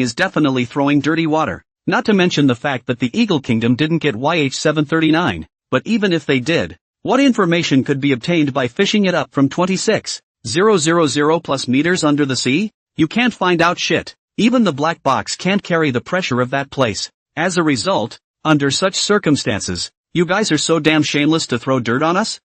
is definitely throwing dirty water. Not to mention the fact that the Eagle Kingdom didn't get YH739, but even if they did, what information could be obtained by fishing it up from 26,000 plus meters under the sea? You can't find out shit. Even the black box can't carry the pressure of that place. As a result, under such circumstances, you guys are so damn shameless to throw dirt on us?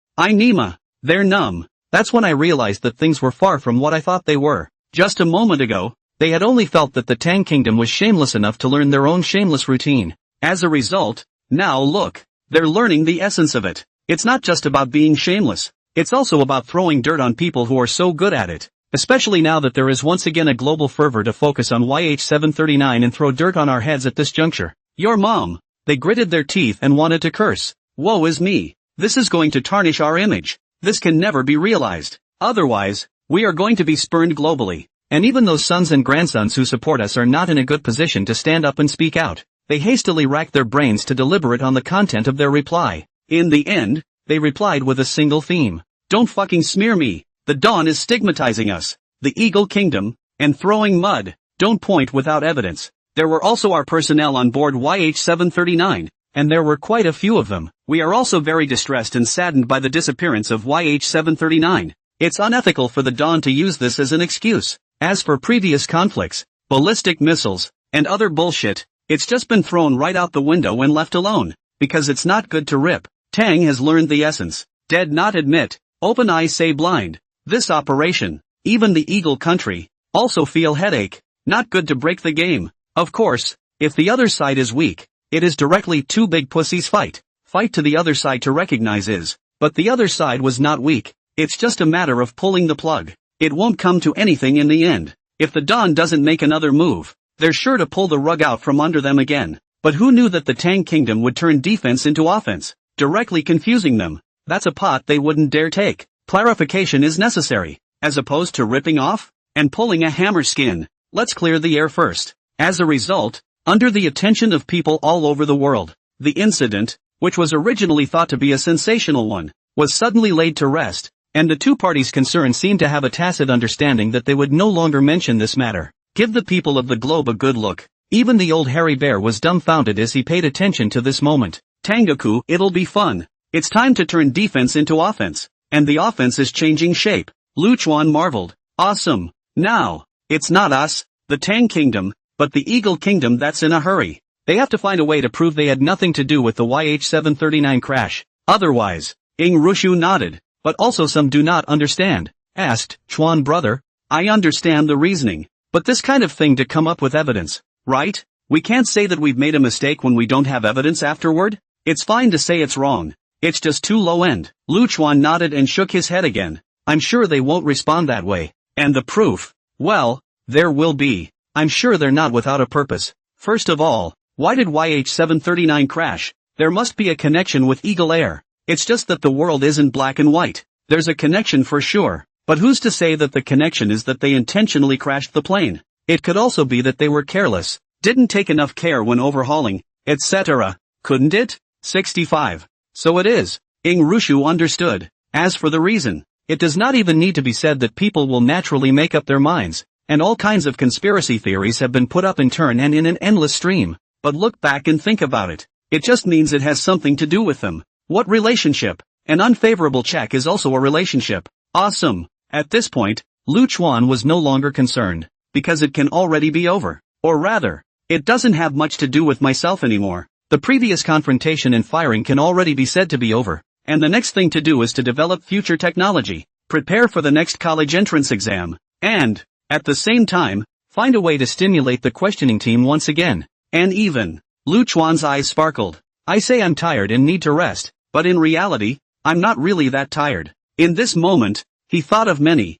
They're numb. That's when I realized that things were far from what I thought they were. Just a moment ago, they had only felt that the Tang Kingdom was shameless enough to learn their own shameless routine. As a result, now look, they're learning the essence of it. It's not just about being shameless. It's also about throwing dirt on people who are so good at it. Especially now that there is once again a global fervor to focus on YH739 and throw dirt on our heads at this juncture. Your mom. They gritted their teeth and wanted to curse. Woe is me. This is going to tarnish our image. This can never be realized. Otherwise, we are going to be spurned globally. And even those sons and grandsons who support us are not in a good position to stand up and speak out. They hastily racked their brains to deliberate on the content of their reply. In the end, they replied with a single theme. Don't fucking smear me. The Dawn is stigmatizing us. The Eagle Kingdom, and throwing mud. Don't point without evidence. There were also our personnel on board YH739, and there were quite a few of them. We are also very distressed and saddened by the disappearance of YH739. It's unethical for the Dawn to use this as an excuse. As for previous conflicts, ballistic missiles, and other bullshit, it's just been thrown right out the window and left alone, because it's not good to rip. Tang has learned the essence. Dead not admit, open eye say blind. This operation, even the Eagle country, also feel headache. Not good to break the game. Of course, if the other side is weak, it is directly two big pussies fight. Fight to the other side to recognize is. But the other side was not weak. It's just a matter of pulling the plug. It won't come to anything in the end. If the Dawn doesn't make another move, they're sure to pull the rug out from under them again. But who knew that the Tang Kingdom would turn defense into offense, directly confusing them? That's a pot they wouldn't dare take. Clarification is necessary, as opposed to ripping off and pulling a hammer skin. Let's clear the air first. As a result, under the attention of people all over the world, the incident, which was originally thought to be a sensational one, was suddenly laid to rest. And the two parties concerned seemed to have a tacit understanding that they would no longer mention this matter. Give the people of the globe a good look. Even the old hairy bear was dumbfounded as he paid attention to this moment. Tengoku, it'll be fun. It's time to turn defense into offense. And the offense is changing shape. Lu Chuan marveled. Awesome. Now, it's not us, the Tang Kingdom, but the Eagle Kingdom that's in a hurry. They have to find a way to prove they had nothing to do with the YH739 crash. Otherwise, Ing Rushu nodded. But also some do not understand. Asked, Chuan brother, I understand the reasoning. But this kind of thing to come up with evidence, right? We can't say that we've made a mistake when we don't have evidence afterward. It's fine to say it's wrong. It's just too low end. Lu Chuan nodded and shook his head again. I'm sure they won't respond that way. And the proof? Well, there will be. I'm sure they're not without a purpose. First of all, why did YH739 crash? There must be a connection with Eagle Air. It's just that the world isn't black and white. There's a connection for sure. But who's to say that the connection is that they intentionally crashed the plane? It could also be that they were careless, didn't take enough care when overhauling, etc. Couldn't it? 65. So it is. Ing Rushu understood. As for the reason, it does not even need to be said that people will naturally make up their minds, and all kinds of conspiracy theories have been put up in turn and in an endless stream. But look back and think about it. It just means it has something to do with them. What relationship? An unfavorable check is also a relationship. Awesome. At this point, Lu Chuan was no longer concerned, because it can already be over. Or rather, it doesn't have much to do with myself anymore. The previous confrontation and firing can already be said to be over, and the next thing to do is to develop future technology, prepare for the next college entrance exam, and, at the same time, find a way to stimulate the questioning team once again. And even, Lu Chuan's eyes sparkled. I say I'm tired and need to rest. But in reality, I'm not really that tired. In this moment, He thought of many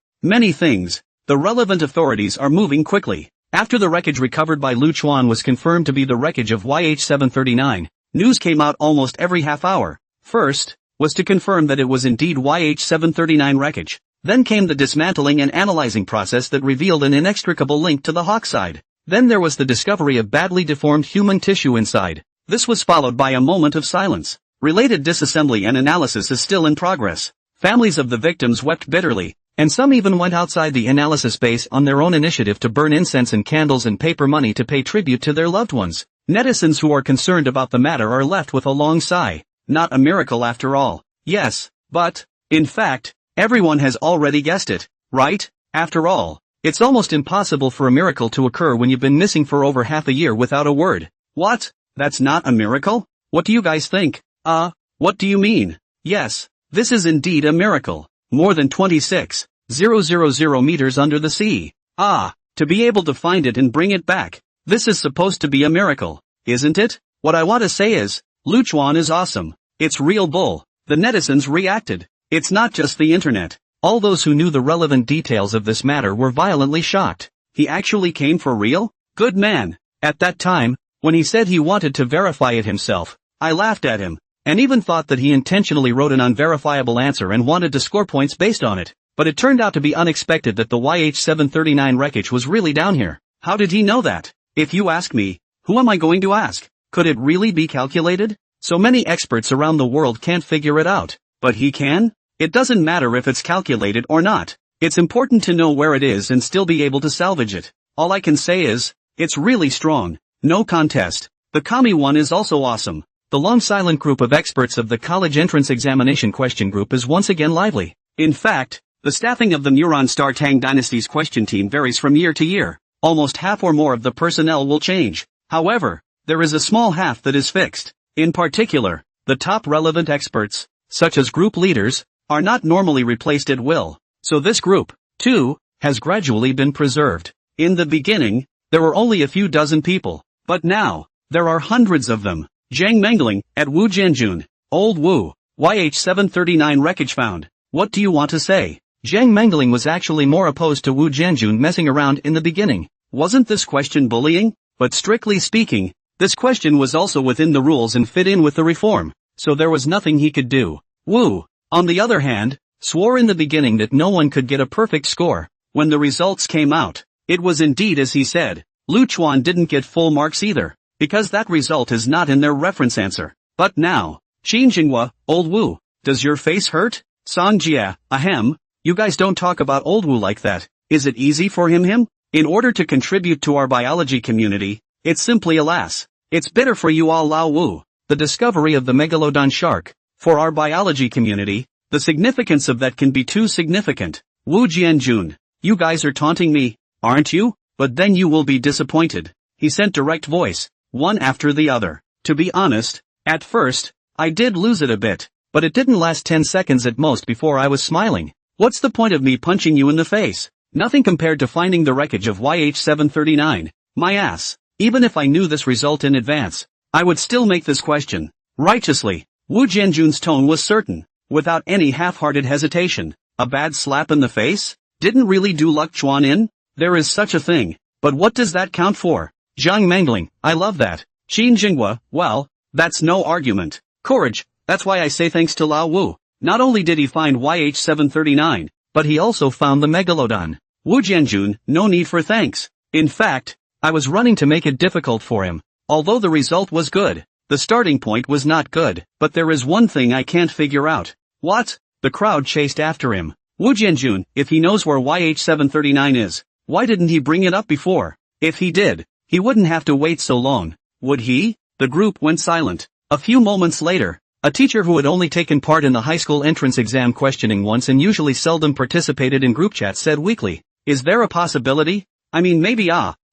things. The relevant authorities are moving quickly. After the wreckage recovered by Lu Chuan was confirmed to be the wreckage of YH739, news came out almost every half hour. First, was to confirm that it was indeed YH739 wreckage. Then came the dismantling and analyzing process that revealed an inextricable link to the Hawk side. Then there was the discovery of badly deformed human tissue inside. This was followed by a moment of silence. Related disassembly and analysis is still in progress. Families of the victims wept bitterly, and some even went outside the analysis base on their own initiative to burn incense and candles and paper money to pay tribute to their loved ones. Netizens who are concerned about the matter are left with a long sigh. Not a miracle after all. Yes, but, in fact, everyone has already guessed it, right? After all, it's almost impossible for a miracle to occur when you've been missing for over half a year without a word. What? That's not a miracle? What do you guys think? What do you mean? Yes, this is indeed a miracle. More than 26,000 meters under the sea. To be able to find it and bring it back. This is supposed to be a miracle, isn't it? What I want to say is, Lu Chuan is awesome. It's real bull. The netizens reacted. It's not just the internet. All those who knew the relevant details of this matter were violently shocked. He actually came for real? Good man. At that time, when he said he wanted to verify it himself, I laughed at him, and even thought that he intentionally wrote an unverifiable answer and wanted to score points based on it. But it turned out to be unexpected that the YH739 wreckage was really down here. How did he know that? If you ask me, who am I going to ask? Could it really be calculated? So many experts around the world can't figure it out. But he can? It doesn't matter if it's calculated or not. It's important to know where it is and still be able to salvage it. All I can say is, it's really strong. No contest. The Kami one is also awesome. The long silent group of experts of the college entrance examination question group is once again lively. In fact, the staffing of the Neuron Star Tang Dynasty's question team varies from year to year. Almost half or more of the personnel will change. However, there is a small half that is fixed. In particular, the top relevant experts, such as group leaders, are not normally replaced at will. So this group, too, has gradually been preserved. In the beginning, there were only a few dozen people, but now, there are hundreds of them. Zhang Mengling, at Wu Jianjun, Old Wu, YH739 wreckage found. What do you want to say? Zhang Mengling was actually more opposed to Wu Jianjun messing around in the beginning. Wasn't this question bullying? But strictly speaking, this question was also within the rules and fit in with the reform, so there was nothing he could do. Wu, on the other hand, swore in the beginning that no one could get a perfect score. When the results came out, it was indeed as he said. Lu Chuan didn't get full marks either, because that result is not in their reference answer. But now, Qin Jinghua, Old Wu, does your face hurt? Song Jia, ahem, you guys don't talk about Old Wu like that. Is it easy for him? In order to contribute to our biology community, it's simply alas. It's bitter for you all Lao Wu, the discovery of the megalodon shark. For our biology community, the significance of that can be too significant. Wu Jianjun, you guys are taunting me, aren't you? But then you will be disappointed. He sent direct voice, one after the other. To be honest, at first, I did lose it a bit, but it didn't last 10 seconds at most before I was smiling. What's the point of me punching you in the face? Nothing compared to finding the wreckage of YH739. My ass. Even if I knew this result in advance, I would still make this question. Righteously. Wu Jianjun's tone was certain, without any half-hearted hesitation. A bad slap in the face? Didn't really do Luck Chuan in? There is such a thing, but what does that count for? Zhang Mengling, I love that. Qin Jinghua, well, that's no argument. Courage, that's why I say thanks to Lao Wu. Not only did he find YH739, but he also found the megalodon. Wu Jianjun, no need for thanks. In fact, I was running to make it difficult for him. Although the result was good, the starting point was not good. But there is one thing I can't figure out. What? The crowd chased after him. Wu Jianjun, if he knows where YH739 is, why didn't he bring it up before? If he did, he wouldn't have to wait so long. Would he? The group went silent. A few moments later, a teacher who had only taken part in the high school entrance exam questioning once and usually seldom participated in group chats said weakly, is there a possibility? I mean maybe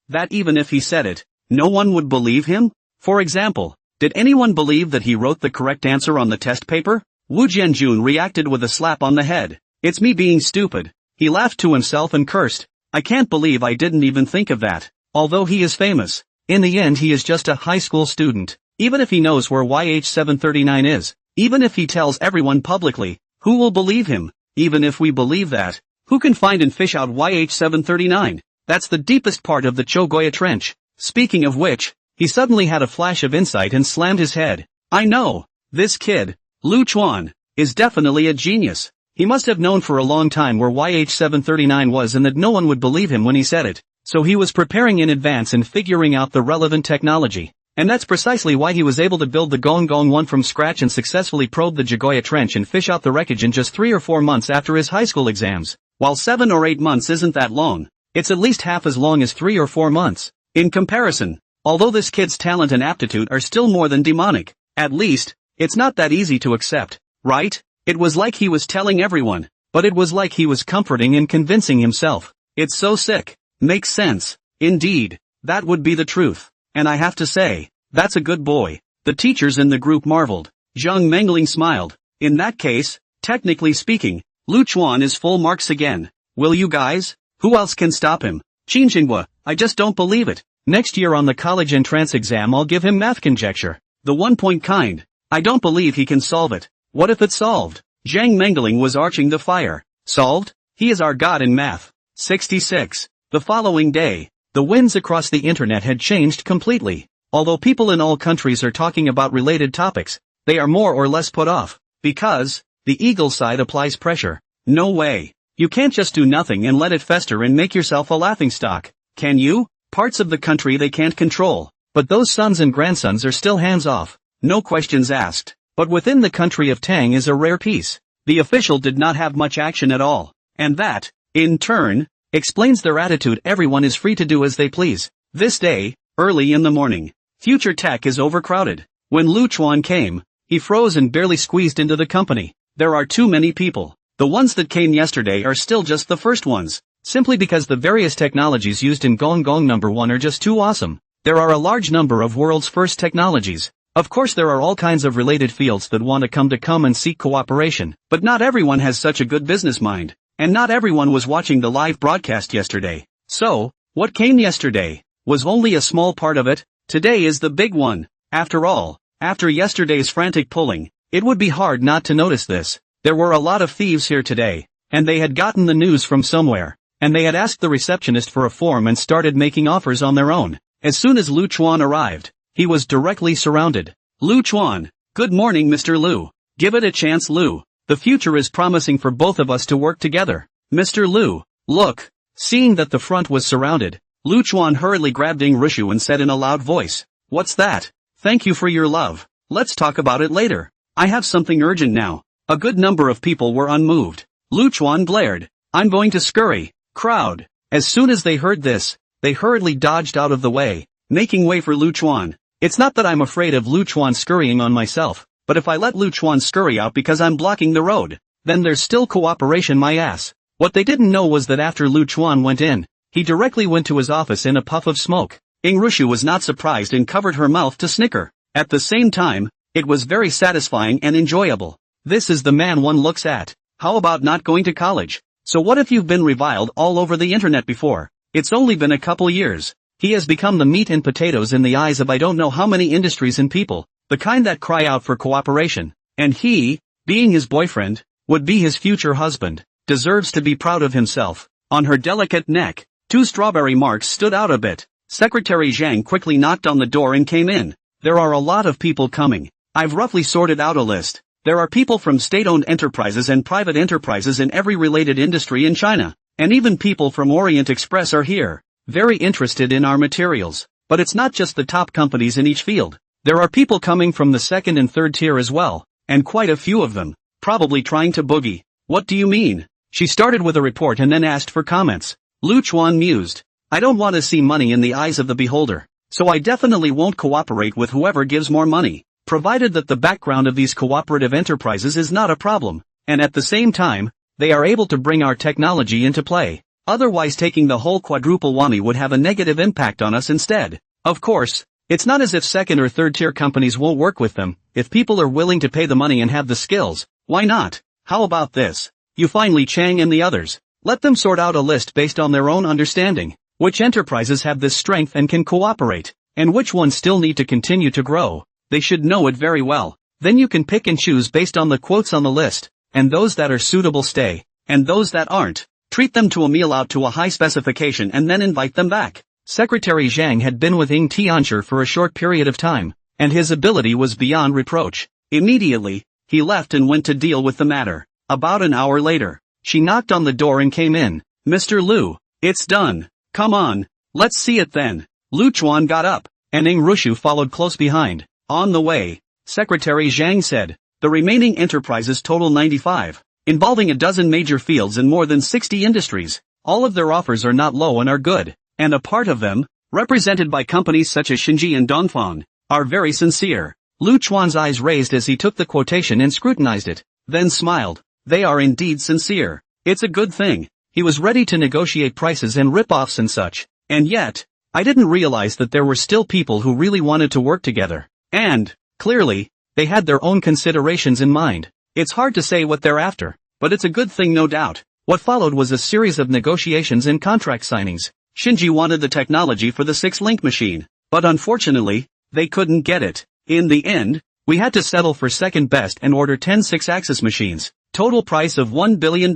that even if he said it, no one would believe him? For example, did anyone believe that he wrote the correct answer on the test paper? Wu Jianjun reacted with a slap on the head. It's me being stupid. He laughed to himself and cursed. I can't believe I didn't even think of that. Although he is famous, in the end he is just a high school student. Even if he knows where YH739 is, even if he tells everyone publicly, who will believe him? Even if we believe that, who can find and fish out YH739? That's the deepest part of the Chogoya Trench. Speaking of which, he suddenly had a flash of insight and slammed his head. I know. This kid, Lu Chuan, is definitely a genius. He must have known for a long time where YH739 was and that no one would believe him when he said it. So he was preparing in advance and figuring out the relevant technology. And that's precisely why he was able to build the Gong Gong 1 from scratch and successfully probe the Chogoya Trench and fish out the wreckage in just 3 or 4 months after his high school exams. While 7 or 8 months isn't that long, it's at least half as long as 3 or 4 months. In comparison, although this kid's talent and aptitude are still more than demonic, at least, it's not that easy to accept, right? It was like he was telling everyone, but it was like he was comforting and convincing himself. It's so sick. Makes sense. Indeed, that would be the truth. And I have to say, that's a good boy. The teachers in the group marveled. Zhang Mengling smiled. In that case, technically speaking, Lu Chuan is full marks again. Will you guys? Who else can stop him? Qin Xinhua, I just don't believe it. Next year on the college entrance exam I'll give him math conjecture. The 1-point kind. I don't believe he can solve it. What if it's solved? Zhang Mengling was arching the fire. Solved? He is our god in math. 66. The following day, the winds across the internet had changed completely. Although people in all countries are talking about related topics, they are more or less put off. Because, the eagle side applies pressure. No way. You can't just do nothing and let it fester and make yourself a laughingstock. Can you? Parts of the country they can't control. But those sons and grandsons are still hands off. No questions asked. But within the country of Tang is a rare piece. The official did not have much action at all. And that, in turn, explains their attitude. Everyone is free to do as they please. This day, early in the morning, future tech is overcrowded. When Lu Chuan came, he froze and barely squeezed into the company. There are too many people. The ones that came yesterday are still just the first ones. Simply because the various technologies used in Gong Gong number 1 are just too awesome. There are a large number of world's first technologies. Of course there are all kinds of related fields that want to come and seek cooperation, but not everyone has such a good business mind. And not everyone was watching the live broadcast yesterday. So, what came yesterday was only a small part of it. Today is the big one. After all, after yesterday's frantic pulling, it would be hard not to notice this. There were a lot of thieves here today, and they had gotten the news from somewhere, and they had asked the receptionist for a form and started making offers on their own. As soon as Lu Chuan arrived, he was directly surrounded. Lu Chuan, good morning Mr. Lu. Give it a chance Lu. The future is promising for both of us to work together. Mr. Lu, look. Seeing that the front was surrounded, Lu Chuan hurriedly grabbed Ing Rishu and said in a loud voice, "What's that? Thank you for your love. Let's talk about it later. I have something urgent now." A good number of people were unmoved. Lu Chuan glared. "I'm going to scurry." Crowd. As soon as they heard this, they hurriedly dodged out of the way, making way for Lu Chuan. It's not that I'm afraid of Lu Chuan scurrying on myself. But if I let Lu Chuan scurry out because I'm blocking the road, then there's still cooperation my ass. What they didn't know was that after Lu Chuan went in, he directly went to his office in a puff of smoke. Ing Rishu was not surprised and covered her mouth to snicker. At the same time, it was very satisfying and enjoyable. This is the man one looks at. How about not going to college? So what if you've been reviled all over the internet before? It's only been a couple years. He has become the meat and potatoes in the eyes of I don't know how many industries and people. The kind that cry out for cooperation, and he, being his boyfriend, would be his future husband, deserves to be proud of himself. On her delicate neck, 2 strawberry marks stood out a bit. Secretary Zhang quickly knocked on the door and came in. There are a lot of people coming. I've roughly sorted out a list. There are people from state-owned enterprises and private enterprises in every related industry in China, and even people from Orient Express are here, very interested in our materials. But it's not just the top companies in each field. There are people coming from the second and third tier as well, and quite a few of them, probably trying to boogie. What do you mean? She started with a report and then asked for comments. Lu Chuan mused. I don't want to see money in the eyes of the beholder, so I definitely won't cooperate with whoever gives more money, provided that the background of these cooperative enterprises is not a problem, and at the same time, they are able to bring our technology into play. Otherwise taking the whole quadruple whammy would have a negative impact on us instead. Of course, it's not as if second or third tier companies won't work with them. If people are willing to pay the money and have the skills, why not? How about this? You find Li Chang and the others. Let them sort out a list based on their own understanding. Which enterprises have this strength and can cooperate, and which ones still need to continue to grow. They should know it very well. Then you can pick and choose based on the quotes on the list, and those that are suitable stay. and those that aren't, treat them to a meal out to a high specification and then invite them back. Secretary Zhang had been with Ying Tianxia for a short period of time, and his ability was beyond reproach. Immediately, he left and went to deal with the matter. About an hour later, she knocked on the door and came in. Mr. Lu, it's done. Come on, let's see it then. Lu Chuan got up, and Ying Rushu followed close behind. On the way, Secretary Zhang said, the remaining enterprises total 95, involving a dozen major fields and more than 60 industries. All of their offers are not low and are good, and a part of them, represented by companies such as Xinji and Dongfang, are very sincere. Lu Chuan's eyes raised as he took the quotation and scrutinized it, then smiled. They are indeed sincere. It's a good thing. He was ready to negotiate prices and rip-offs and such. And yet, I didn't realize that there were still people who really wanted to work together. And, clearly, they had their own considerations in mind. It's hard to say what they're after, but it's a good thing no doubt. What followed was a series of negotiations and contract signings. Xinji wanted the technology for the 6-link machine, but unfortunately, they couldn't get it. In the end, we had to settle for second best and order 10 6-axis machines. Total price of $1 billion.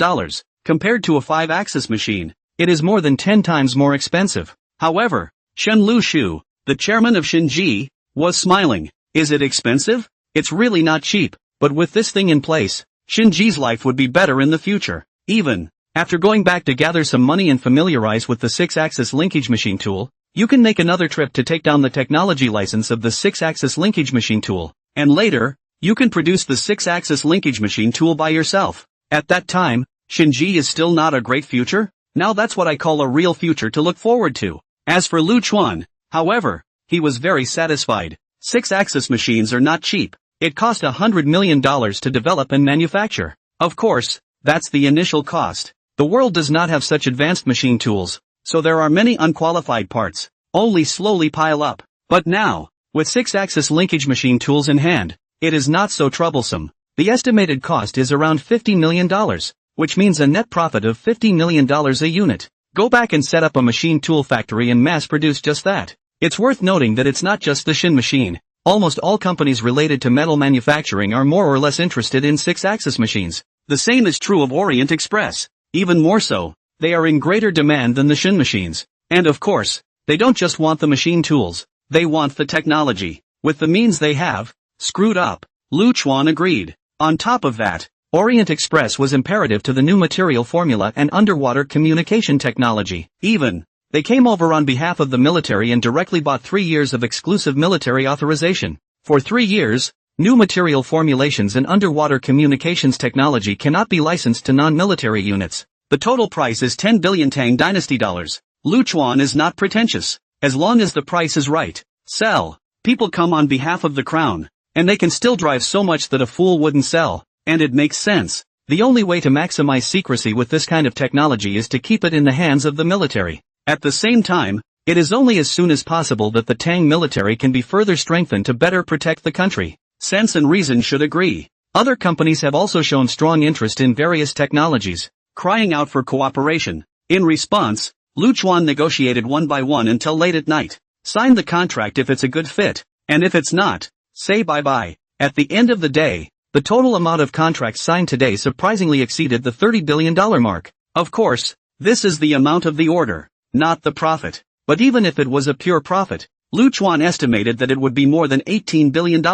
Compared to a 5-axis machine, it is more than 10 times more expensive. However, Shen Lu-shu, the chairman of Xinji, was smiling. Is it expensive? It's really not cheap, but with this thing in place, Xinji's life would be better in the future. Even, after going back to gather some money and familiarize with the 6-axis linkage machine tool, you can make another trip to take down the technology license of the 6-axis linkage machine tool, and later, you can produce the 6-axis linkage machine tool by yourself. At that time, Xinji is still not a great future? Now that's what I call a real future to look forward to. As for Lu Chuan, however, he was very satisfied. 6-axis machines are not cheap. It cost $100 million to develop and manufacture. Of course, that's the initial cost. The world does not have such advanced machine tools, so there are many unqualified parts, only slowly pile up. But now, with 6-axis linkage machine tools in hand, it is not so troublesome. The estimated cost is around $50 million, which means a net profit of $50 million a unit. Go back and set up a machine tool factory and mass produce just that. It's worth noting that it's not just the Shin machine. Almost all companies related to metal manufacturing are more or less interested in 6-axis machines. The same is true of Orient Express. Even more so, they are in greater demand than the Shin machines. And of course, they don't just want the machine tools, they want the technology. With the means they have, screwed up. Lu Chuan agreed. On top of that, Orient Express was imperative to the new material formula and underwater communication technology. Even, they came over on behalf of the military and directly bought 3 years of exclusive military authorization. For 3 years, new material formulations and underwater communications technology cannot be licensed to non-military units. The total price is 10 billion Tang Dynasty dollars. Lu Chuan is not pretentious. As long as the price is right, sell. People come on behalf of the crown, and they can still drive so much that a fool wouldn't sell. And it makes sense. The only way to maximize secrecy with this kind of technology is to keep it in the hands of the military. At the same time, it is only as soon as possible that the Tang military can be further strengthened to better protect the country. Sense and reason should agree. Other companies have also shown strong interest in various technologies, crying out for cooperation. In response, Lu Chuan negotiated one by one until late at night. Sign the contract if it's a good fit, and if it's not, say bye-bye. At the end of the day, the total amount of contracts signed today surprisingly exceeded the $30 billion mark. Of course, this is the amount of the order, not the profit. But even if it was a pure profit, Lu Chuan estimated that it would be more than $18 billion.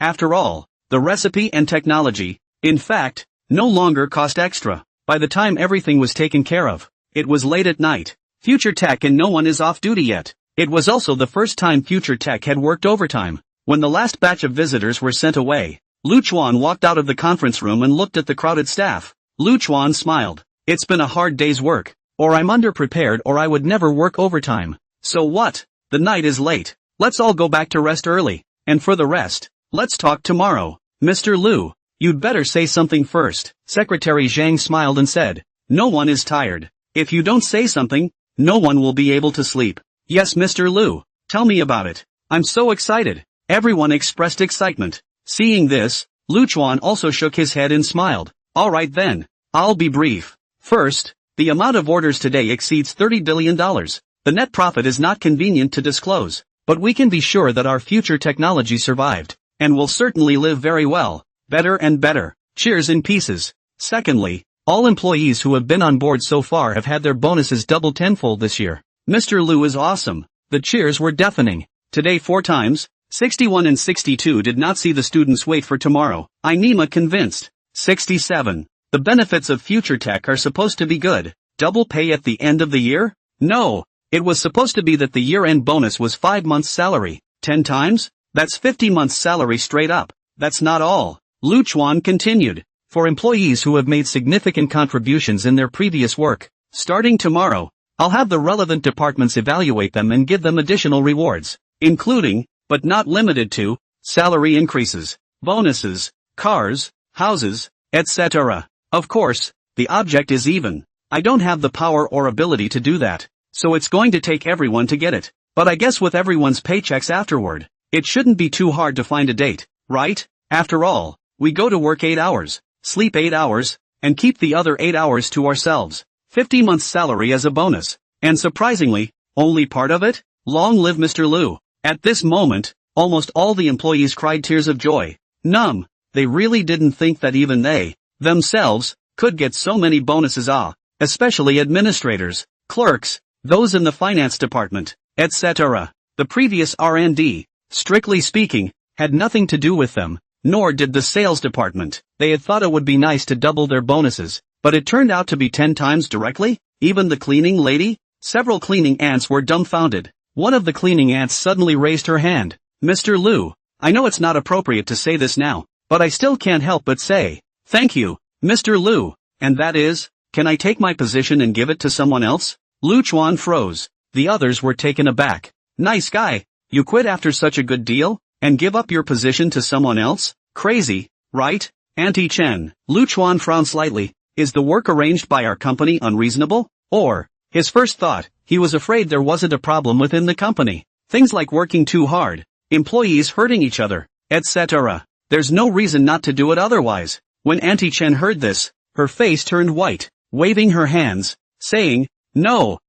After all, the recipe and technology, in fact, no longer cost extra. By the time everything was taken care of, it was late at night. Future Tech and no one is off duty yet. It was also the first time Future Tech had worked overtime. When the last batch of visitors were sent away, Lu Chuan walked out of the conference room and looked at the crowded staff. Lu Chuan smiled. It's been a hard day's work. Or I'm underprepared or I would never work overtime. So what? The night is late. Let's all go back to rest early. And for the rest, let's talk tomorrow. Mr. Lu, you'd better say something first. Secretary Zhang smiled and said, no one is tired. If you don't say something, no one will be able to sleep. Yes, Mr. Lu, tell me about it. I'm so excited. Everyone expressed excitement. Seeing this, Lu Chuan also shook his head and smiled. All right then, I'll be brief. First, the amount of orders today exceeds $30 billion. The net profit is not convenient to disclose, but we can be sure that our future technology survived, and will certainly live very well, better and better. Cheers in pieces. Secondly, All employees who have been on board so far have had their bonuses doubled tenfold this year. Mr. Liu is awesome. The cheers were deafening. Today 4 times, 61 and 62 did not see the students wait for tomorrow. Inema convinced. 67. The benefits of future tech are supposed to be good. Double pay at the end of the year? No. It was supposed to be that the year-end bonus was 5 months' salary. 10 times? That's 50 months' salary straight up. That's not all. Lu Chuan continued. For employees who have made significant contributions in their previous work, starting tomorrow, I'll have the relevant departments evaluate them and give them additional rewards, including, but not limited to, salary increases, bonuses, cars, houses, etc. Of course, the object is even. I don't have the power or ability to do that, so it's going to take everyone to get it. But I guess with everyone's paychecks afterward, it shouldn't be too hard to find a date, right? After all, we go to work 8 hours, sleep 8 hours, and keep the other 8 hours to ourselves. 50 months salary as a bonus. And surprisingly, only part of it? Long live Mr. Liu. At this moment, almost all the employees cried tears of joy. They really didn't think that even they, themselves, could get so many bonuses. Especially administrators, clerks, those in the finance department, etc. The previous R&D, strictly speaking, had nothing to do with them, nor did the sales department. They had thought it would be nice to double their bonuses, but it turned out to be 10 times directly? Even the cleaning lady? Several cleaning ants were dumbfounded. One of the cleaning ants suddenly raised her hand. Mr. Liu, I know it's not appropriate to say this now, but I still can't help but say, thank you, Mr. Liu. And that is, can I take my position and give it to someone else? Lu Chuan froze. The others were taken aback. Nice guy. You quit after such a good deal? And give up your position to someone else? Crazy, right? Auntie Chen. Lu Chuan frowned slightly. Is the work arranged by our company unreasonable? Or, his first thought, he was afraid there wasn't a problem within the company. Things like working too hard, employees hurting each other, etc. There's no reason not to do it otherwise. When Auntie Chen heard this, her face turned white, waving her hands, saying, No,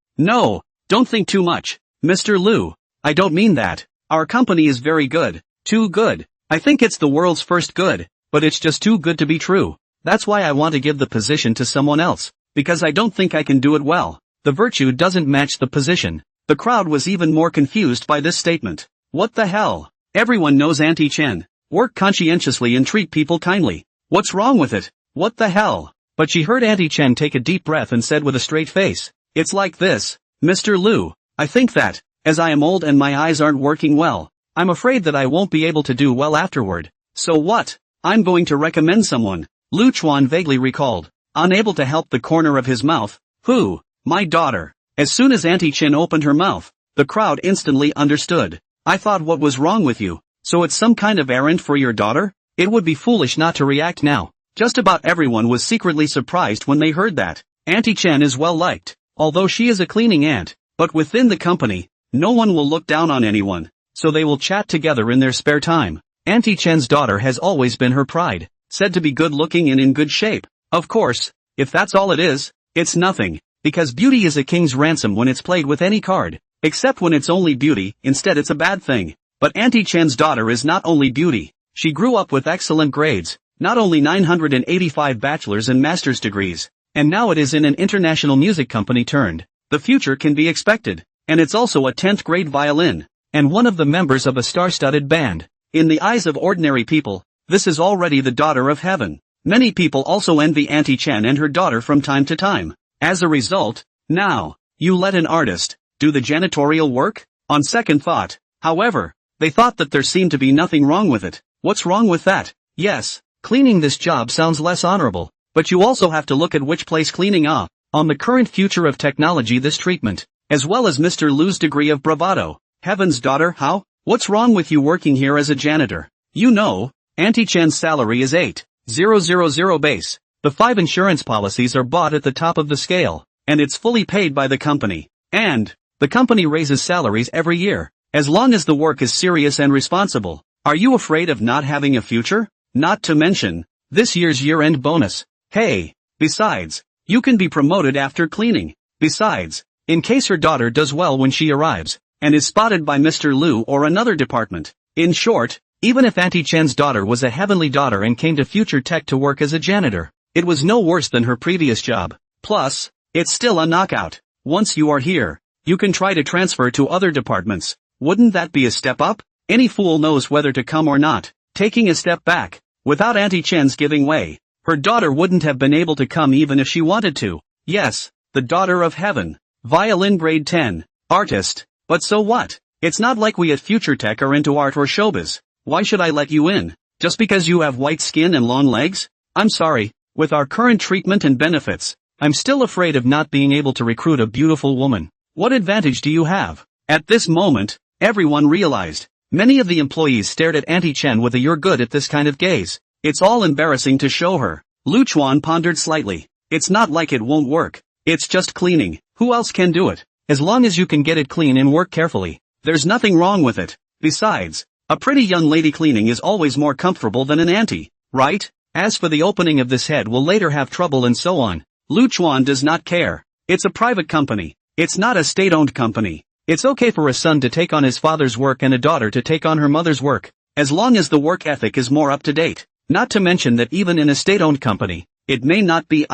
don't think too much, Mr. Liu. I don't mean that. Our company is very good, too good. I think it's the world's first good, but it's just too good to be true. That's why I want to give the position to someone else, because I don't think I can do it well. The virtue doesn't match the position. The crowd was even more confused by this statement. What the hell? Everyone knows Auntie Chen. Work conscientiously and treat people kindly. What's wrong with it? What the hell? But she heard Auntie Chen take a deep breath and said with a straight face, It's like this, Mr. Liu. I think that, as I am old and my eyes aren't working well, I'm afraid that I won't be able to do well afterward. So what? I'm going to recommend someone. Lu Chuan vaguely recalled, unable to help the corner of his mouth. Who? My daughter. As soon as Auntie Chen opened her mouth, the crowd instantly understood. I thought, what was wrong with you? So it's some kind of errand for your daughter? It would be foolish not to react now. Just about everyone was secretly surprised when they heard that. Auntie Chen is well liked, although she is a cleaning ant, but within the company, no one will look down on anyone, so they will chat together in their spare time. Auntie Chen's daughter has always been her pride, said to be good-looking and in good shape. Of course, if that's all it is, it's nothing, because beauty is a king's ransom when it's played with any card, except when it's only beauty. Instead it's a bad thing. But Auntie Chen's daughter is not only beauty, she grew up with excellent grades, not only 985 bachelor's and master's degrees, and now it is in an international music company turned. The future can be expected, and it's also a 10th grade violin, and one of the members of a star-studded band. In the eyes of ordinary people, this is already the daughter of heaven. Many people also envy Auntie Chen and her daughter from time to time. As a result, now, you let an artist do the janitorial work? On second thought, however, they thought that there seemed to be nothing wrong with it. What's wrong with that? Yes, cleaning this job sounds less honorable, but you also have to look at which place cleaning on the current future of technology this treatment, as well as Mr. Liu's degree of bravado. Heaven's daughter, how? What's wrong with you working here as a janitor? You know, Auntie Chen's salary is 8,000 base. The 5 insurance policies are bought at the top of the scale, and it's fully paid by the company. And the company raises salaries every year, as long as the work is serious and responsible. Are you afraid of not having a future? Not to mention this year's year-end bonus. Hey, besides, you can be promoted after cleaning. Besides, in case her daughter does well when she arrives, and is spotted by Mr. Liu or another department. In short, even if Auntie Chen's daughter was a heavenly daughter and came to Future Tech to work as a janitor, It was no worse than her previous job. Plus, it's still a knockout. Once you are here, you can try to transfer to other departments. Wouldn't that be a step up? Any fool knows whether to come or not. Taking a step back, without Auntie Chen's giving way, her daughter wouldn't have been able to come even if she wanted to. Yes, the daughter of heaven. Violin grade 10. Artist. But so what? It's not like we at Future Tech are into art or showbiz. Why should I let you in? Just because you have white skin and long legs? I'm sorry, with our current treatment and benefits, I'm still afraid of not being able to recruit a beautiful woman. What advantage do you have? At this moment, everyone realized. Many of the employees stared at Auntie Chen with a "you're good at this kind of" gaze. It's all embarrassing to show her. Lu Chuan pondered slightly. It's not like it won't work. It's just cleaning. Who else can do it? As long as you can get it clean and work carefully, there's nothing wrong with it. Besides, a pretty young lady cleaning is always more comfortable than an auntie, right? As for the opening of this head, will later have trouble and so on. Lu Chuan does not care. It's a private company. It's not a state-owned company. It's okay for a son to take on his father's work and a daughter to take on her mother's work, as long as the work ethic is more up to date. Not to mention that even in a state-owned company, it may not be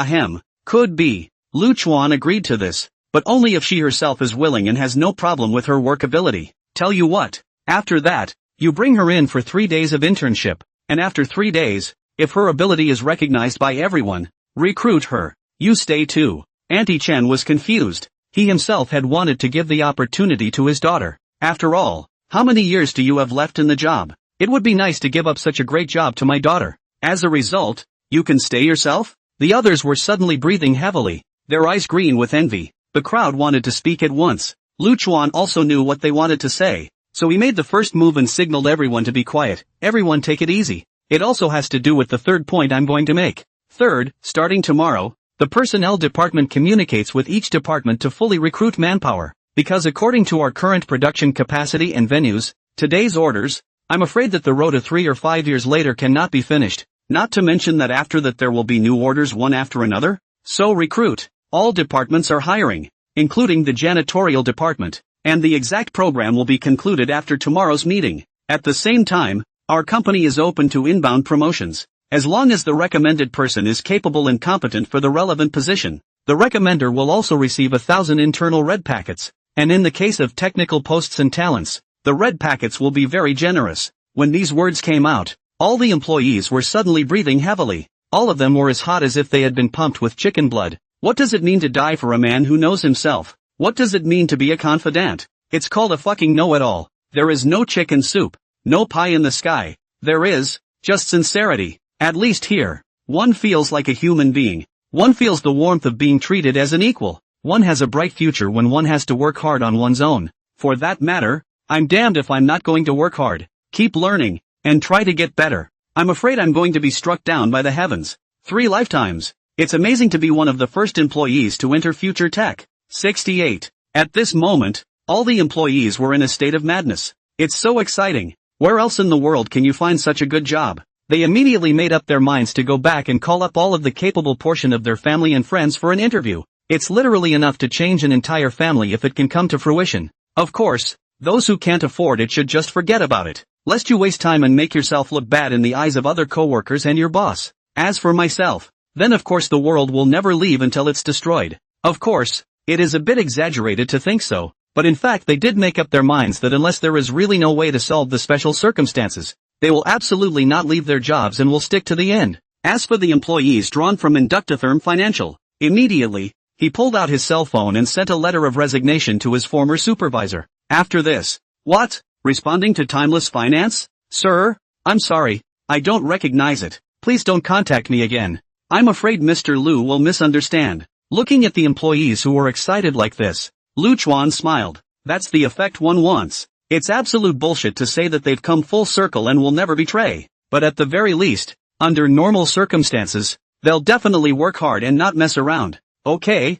could be. Lu Chuan agreed to this, but only if she herself is willing and has no problem with her work ability. Tell you what, after that, you bring her in for 3 days of internship, and after 3 days, if her ability is recognized by everyone, recruit her. You stay too. Auntie Chen was confused. He himself had wanted to give the opportunity to his daughter. After all, how many years do you have left in the job? It would be nice to give up such a great job to my daughter. As a result, you can stay yourself? The others were suddenly breathing heavily, their eyes green with envy. The crowd wanted to speak at once. Lu Chuan also knew what they wanted to say, so he made the first move and signaled everyone to be quiet. Everyone take it easy. It also has to do with the third point I'm going to make. Third, starting tomorrow, the personnel department communicates with each department to fully recruit manpower, because according to our current production capacity and venues, today's orders, I'm afraid that the road to 3 or 5 years later cannot be finished, not to mention that after that there will be new orders one after another. So recruit. All departments are hiring, including the janitorial department, and the exact program will be concluded after tomorrow's meeting. At the same time, our company is open to inbound promotions. As long as the recommended person is capable and competent for the relevant position, the recommender will also receive 1,000 internal red packets, and in the case of technical posts and talents, the red packets will be very generous. When these words came out, all the employees were suddenly breathing heavily. All of them were as hot as if they had been pumped with chicken blood. What does it mean to die for a man who knows himself? What does it mean to be a confidant? It's called a fucking know-it-all. There is no chicken soup, no pie in the sky. There is just sincerity. At least here, one feels like a human being. One feels the warmth of being treated as an equal. One has a bright future when one has to work hard on one's own. For that matter, I'm damned if I'm not going to work hard, keep learning, and try to get better. I'm afraid I'm going to be struck down by the heavens. 3 lifetimes. It's amazing to be one of the first employees to enter Future Tech. 68. At this moment, all the employees were in a state of madness. It's so exciting. Where else in the world can you find such a good job? They immediately made up their minds to go back and call up all of the capable portion of their family and friends for an interview. It's literally enough to change an entire family if it can come to fruition. Of course, those who can't afford it should just forget about it, lest you waste time and make yourself look bad in the eyes of other coworkers and your boss. As for myself, then of course the world will never leave until it's destroyed. Of course, it is a bit exaggerated to think so, but in fact they did make up their minds that unless there is really no way to solve the special circumstances, they will absolutely not leave their jobs and will stick to the end. As for the employees drawn from Inductotherm Financial, immediately, he pulled out his cell phone and sent a letter of resignation to his former supervisor. After this, what? Responding to Timeless Finance? Sir, I'm sorry, I don't recognize it. Please don't contact me again. I'm afraid Mr. Lu will misunderstand. Looking at the employees who were excited like this, Lu Chuan smiled. That's the effect one wants. It's absolute bullshit to say that they've come full circle and will never betray, but at the very least, under normal circumstances, they'll definitely work hard and not mess around. Okay,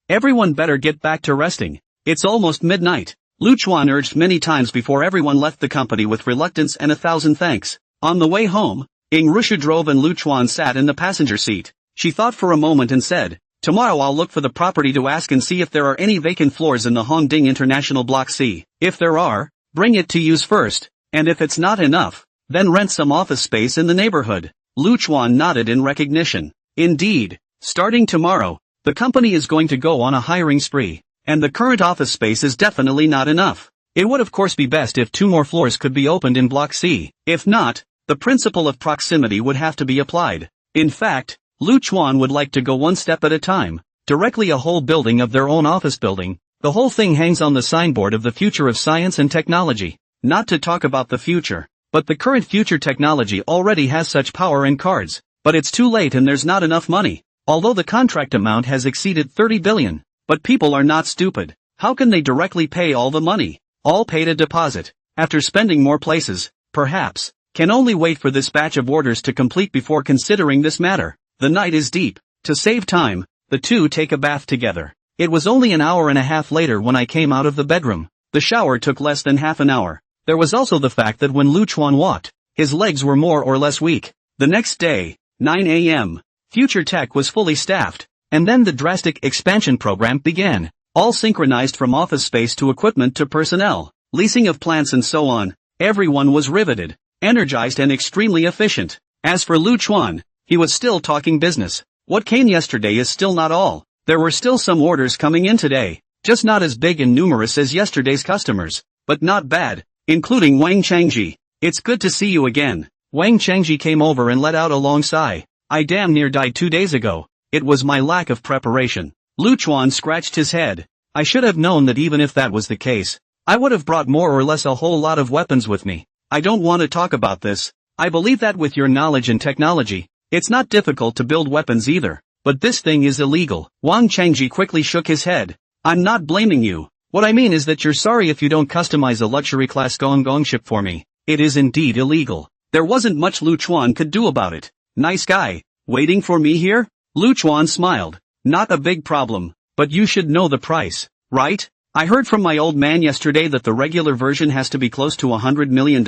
everyone better get back to resting. It's almost midnight. Lu Chuan urged many times before everyone left the company with reluctance and 1,000 thanks. On the way home, Ing Rushu drove and Lu Chuan sat in the passenger seat. She thought for a moment and said, tomorrow I'll look for the property to ask and see if there are any vacant floors in the Hongding International Block C. If there are, bring it to use first, and if it's not enough, then rent some office space in the neighborhood. Lu Chuan nodded in recognition. Indeed, starting tomorrow, the company is going to go on a hiring spree, and the current office space is definitely not enough. It would of course be best if 2 more floors could be opened in Block C. If not, the principle of proximity would have to be applied. In fact, Lu Chuan would like to go one step at a time, directly a whole building of their own office building. The whole thing hangs on the signboard of the future of science and technology. Not to talk about the future, but the current future technology already has such power and cards, but it's too late and there's not enough money. Although the contract amount has exceeded 30 billion, but people are not stupid. How can they directly pay all the money? All paid a deposit, after spending more places, perhaps, can only wait for this batch of orders to complete before considering this matter. The night is deep. To save time, the two take a bath together. It was only an hour and a half later when I came out of the bedroom. The shower took less than half an hour. There was also the fact that when Lu Chuan walked, his legs were more or less weak. The next day, 9 a.m., Future Tech was fully staffed, and then the drastic expansion program began, all synchronized from office space to equipment to personnel, leasing of plants and so on. Everyone was riveted, energized and extremely efficient. As for Lu Chuan, he was still talking business. What came yesterday is still not all. There were still some orders coming in today, just not as big and numerous as yesterday's customers, but not bad, including Wang Changji. It's good to see you again. Wang Changji came over and let out a long sigh. I damn near died 2 days ago. It was my lack of preparation. Lu Chuan scratched his head. I should have known that even if that was the case, I would have brought more or less a whole lot of weapons with me. I don't want to talk about this. I believe that with your knowledge and technology, it's not difficult to build weapons either. But this thing is illegal. Wang Changji quickly shook his head. I'm not blaming you. What I mean is that you're sorry if you don't customize a luxury class Gong Gong ship for me. It is indeed illegal. There wasn't much Lu Chuan could do about it. Nice guy. Waiting for me here? Lu Chuan smiled. Not a big problem. But you should know the price, right? I heard from my old man yesterday that the regular version has to be close to $100 million.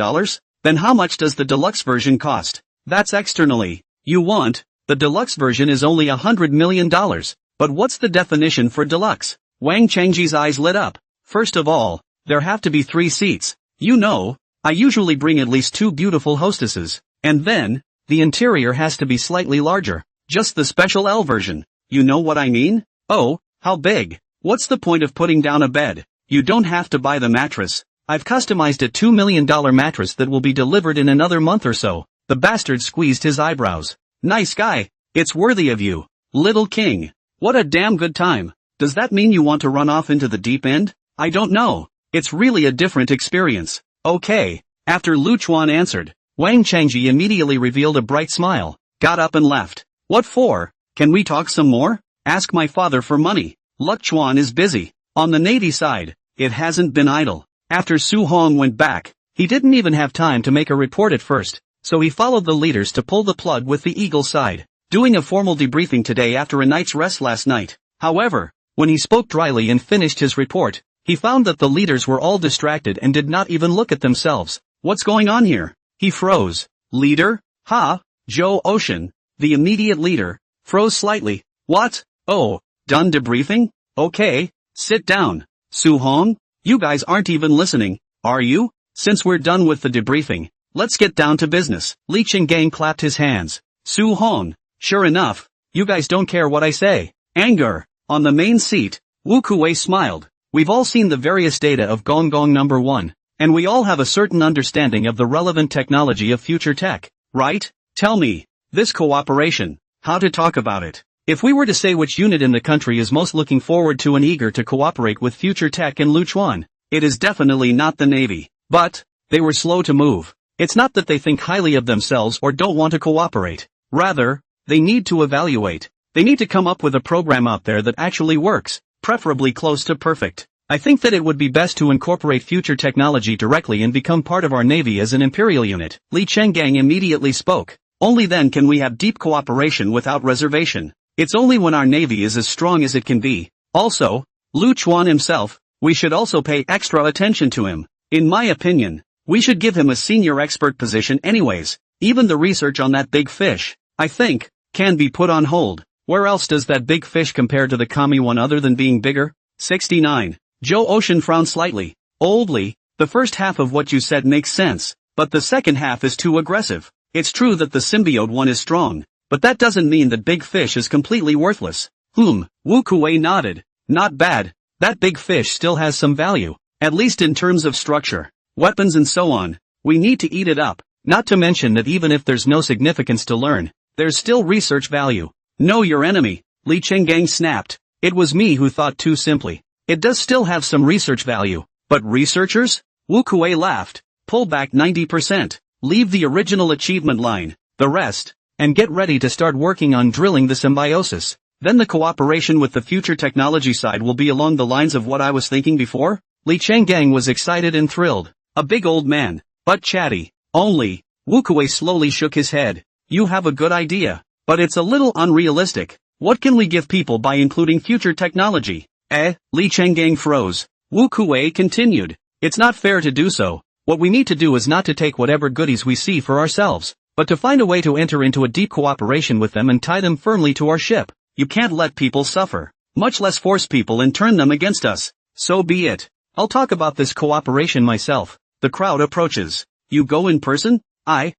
Then how much does the deluxe version cost? That's externally. You want? The deluxe version is only $100 million. But what's the definition for deluxe? Wang Changji's eyes lit up. First of all, there have to be 3 seats. You know, I usually bring at least 2 beautiful hostesses. And then, the interior has to be slightly larger. Just the special L version. You know what I mean? Oh, how big? What's the point of putting down a bed? You don't have to buy the mattress. I've customized a $2 million mattress that will be delivered in another month or so. The bastard squeezed his eyebrows. Nice guy. It's worthy of you. Little king. What a damn good time. Does that mean you want to run off into the deep end? I don't know. It's really a different experience. Okay. After Lu Chuan answered, Wang Changji immediately revealed a bright smile, got up and left. What for? Can we talk some more? Ask my father for money. Lu Chuan is busy. On the Navy side, it hasn't been idle. After Su Hong went back, he didn't even have time to make a report at first, so he followed the leaders to pull the plug with the Eagle side, doing a formal debriefing today after a night's rest last night. However, when he spoke dryly and finished his report, he found that the leaders were all distracted and did not even look at themselves. What's going on here? He froze. Leader? Ha? Joe Ocean, the immediate leader, froze slightly. What? Oh, done debriefing? Okay, sit down. Su Hong? You guys aren't even listening, are you? Since we're done with the debriefing, let's get down to business. Li Qinggang clapped his hands. Su Hong, sure enough, you guys don't care what I say. Anger. On the main seat, Wu Kuei smiled. We've all seen the various data of Gong Gong number 1, and we all have a certain understanding of the relevant technology of future tech, right? Tell me, this cooperation, how to talk about it. If we were to say which unit in the country is most looking forward to and eager to cooperate with future tech and Lu Chuan, it is definitely not the Navy. But, they were slow to move. It's not that they think highly of themselves or don't want to cooperate. Rather, they need to evaluate. They need to come up with a program out there that actually works, preferably close to perfect. I think that it would be best to incorporate future technology directly and become part of our Navy as an imperial unit. Li Chenggang immediately spoke. Only then can we have deep cooperation without reservation. It's only when our Navy is as strong as it can be. Also, Lu Chuan himself, we should also pay extra attention to him. In my opinion, we should give him a senior expert position anyways. Even the research on that big fish, I think, can be put on hold. Where else does that big fish compare to the Kami one other than being bigger? 69. Joe Ocean frowned slightly. Oldly, the first half of what you said makes sense, but the second half is too aggressive. It's true that the symbiote one is strong, but that doesn't mean that big fish is completely worthless. Wu Kuei nodded. Not bad. That big fish still has some value, at least in terms of structure, weapons and so on. We need to eat it up, not to mention that even if there's no significance to learn, there's still research value. Know your enemy, Li Chenggang snapped. It was me who thought too simply. It does still have some research value, but researchers? Wu Kuei laughed. Pull back 90%, leave the original achievement line, the rest, and get ready to start working on drilling the symbiosis. Then the cooperation with the future technology side will be along the lines of what I was thinking before? Li Chenggang was excited and thrilled. A big old man, but chatty. Only, Wu Kuei slowly shook his head. You have a good idea, but it's a little unrealistic. What can we give people by including future technology? Li Chenggang froze. Wu Kuei continued. It's not fair to do so. What we need to do is not to take whatever goodies we see for ourselves, but to find a way to enter into a deep cooperation with them and tie them firmly to our ship. You can't let people suffer, much less force people and turn them against us. So be it. I'll talk about this cooperation myself. The crowd approaches. You go in person? I'm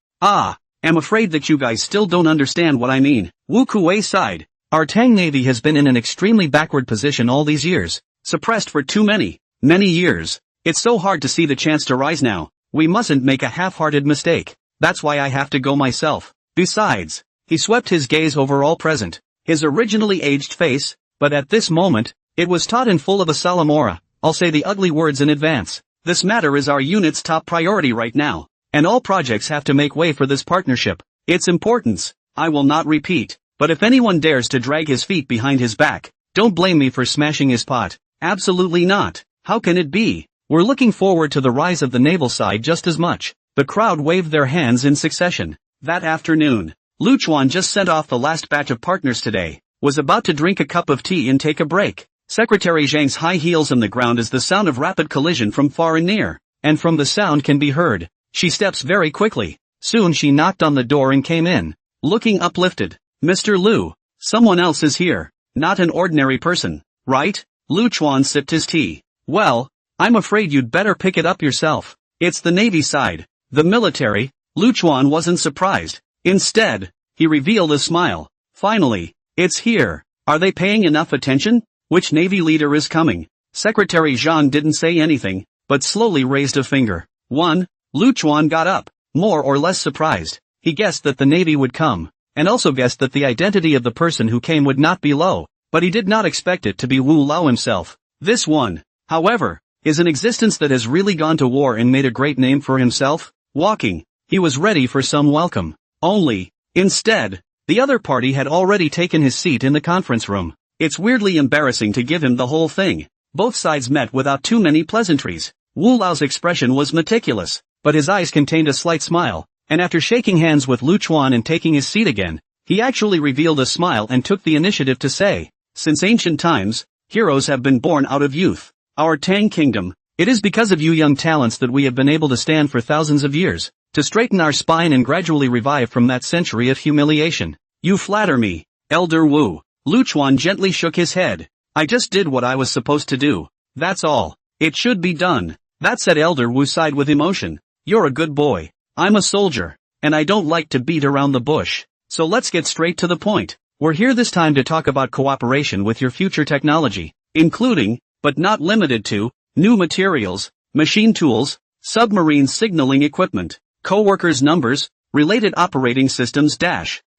afraid that you guys still don't understand what I mean. Wu Kuei sighed. Our Tang Navy has been in an extremely backward position all these years, suppressed for too many years. It's so hard to see the chance to rise now. We mustn't make a half-hearted mistake. That's why I have to go myself. Besides, he swept his gaze over all present. His originally aged face, but at this moment, it was taut and full of a solemn aura. I'll say the ugly words in advance. This matter is our unit's top priority right now, and all projects have to make way for this partnership. Its importance, I will not repeat, but if anyone dares to drag his feet behind his back, don't blame me for smashing his pot. Absolutely not. How can it be? We're looking forward to the rise of the naval side just as much. The crowd waved their hands in succession. That afternoon, Lu Chuan just sent off the last batch of partners today, was about to drink a cup of tea and take a break. Secretary Zhang's high heels on the ground as the sound of rapid collision from far and near, and from the sound can be heard. She steps very quickly. Soon she knocked on the door and came in, looking uplifted. Mr. Lu, someone else is here, not an ordinary person, right? Lu Chuan sipped his tea. Well, I'm afraid you'd better pick it up yourself. It's the Navy side, the military. Lu Chuan wasn't surprised. Instead, he revealed a smile. Finally, it's here. Are they paying enough attention? Which Navy leader is coming? Secretary Zhang didn't say anything, but slowly raised a finger. Lu Chuan got up, more or less surprised. He guessed that the Navy would come, and also guessed that the identity of the person who came would not be Lo, but he did not expect it to be Wu Lao himself. This one, however, is an existence that has really gone to war and made a great name for himself. Walking, he was ready for some welcome. Only, instead, the other party had already taken his seat in the conference room. It's weirdly embarrassing to give him the whole thing. Both sides met without too many pleasantries. Wu Lao's expression was meticulous, but his eyes contained a slight smile, and after shaking hands with Lu Chuan and taking his seat again, he actually revealed a smile and took the initiative to say, since ancient times, heroes have been born out of youth. Our Tang Kingdom, it is because of you young talents that we have been able to stand for thousands of years, to straighten our spine and gradually revive from that century of humiliation. You flatter me, Elder Wu. Lu Chuan gently shook his head. I just did what I was supposed to do. That's all. It should be done. That said, Elder Wu sighed with emotion. You're a good boy. I'm a soldier, and I don't like to beat around the bush. So let's get straight to the point. We're here this time to talk about cooperation with your future technology, including, but not limited to, new materials, machine tools, submarine signaling equipment, co-workers numbers, related operating systems.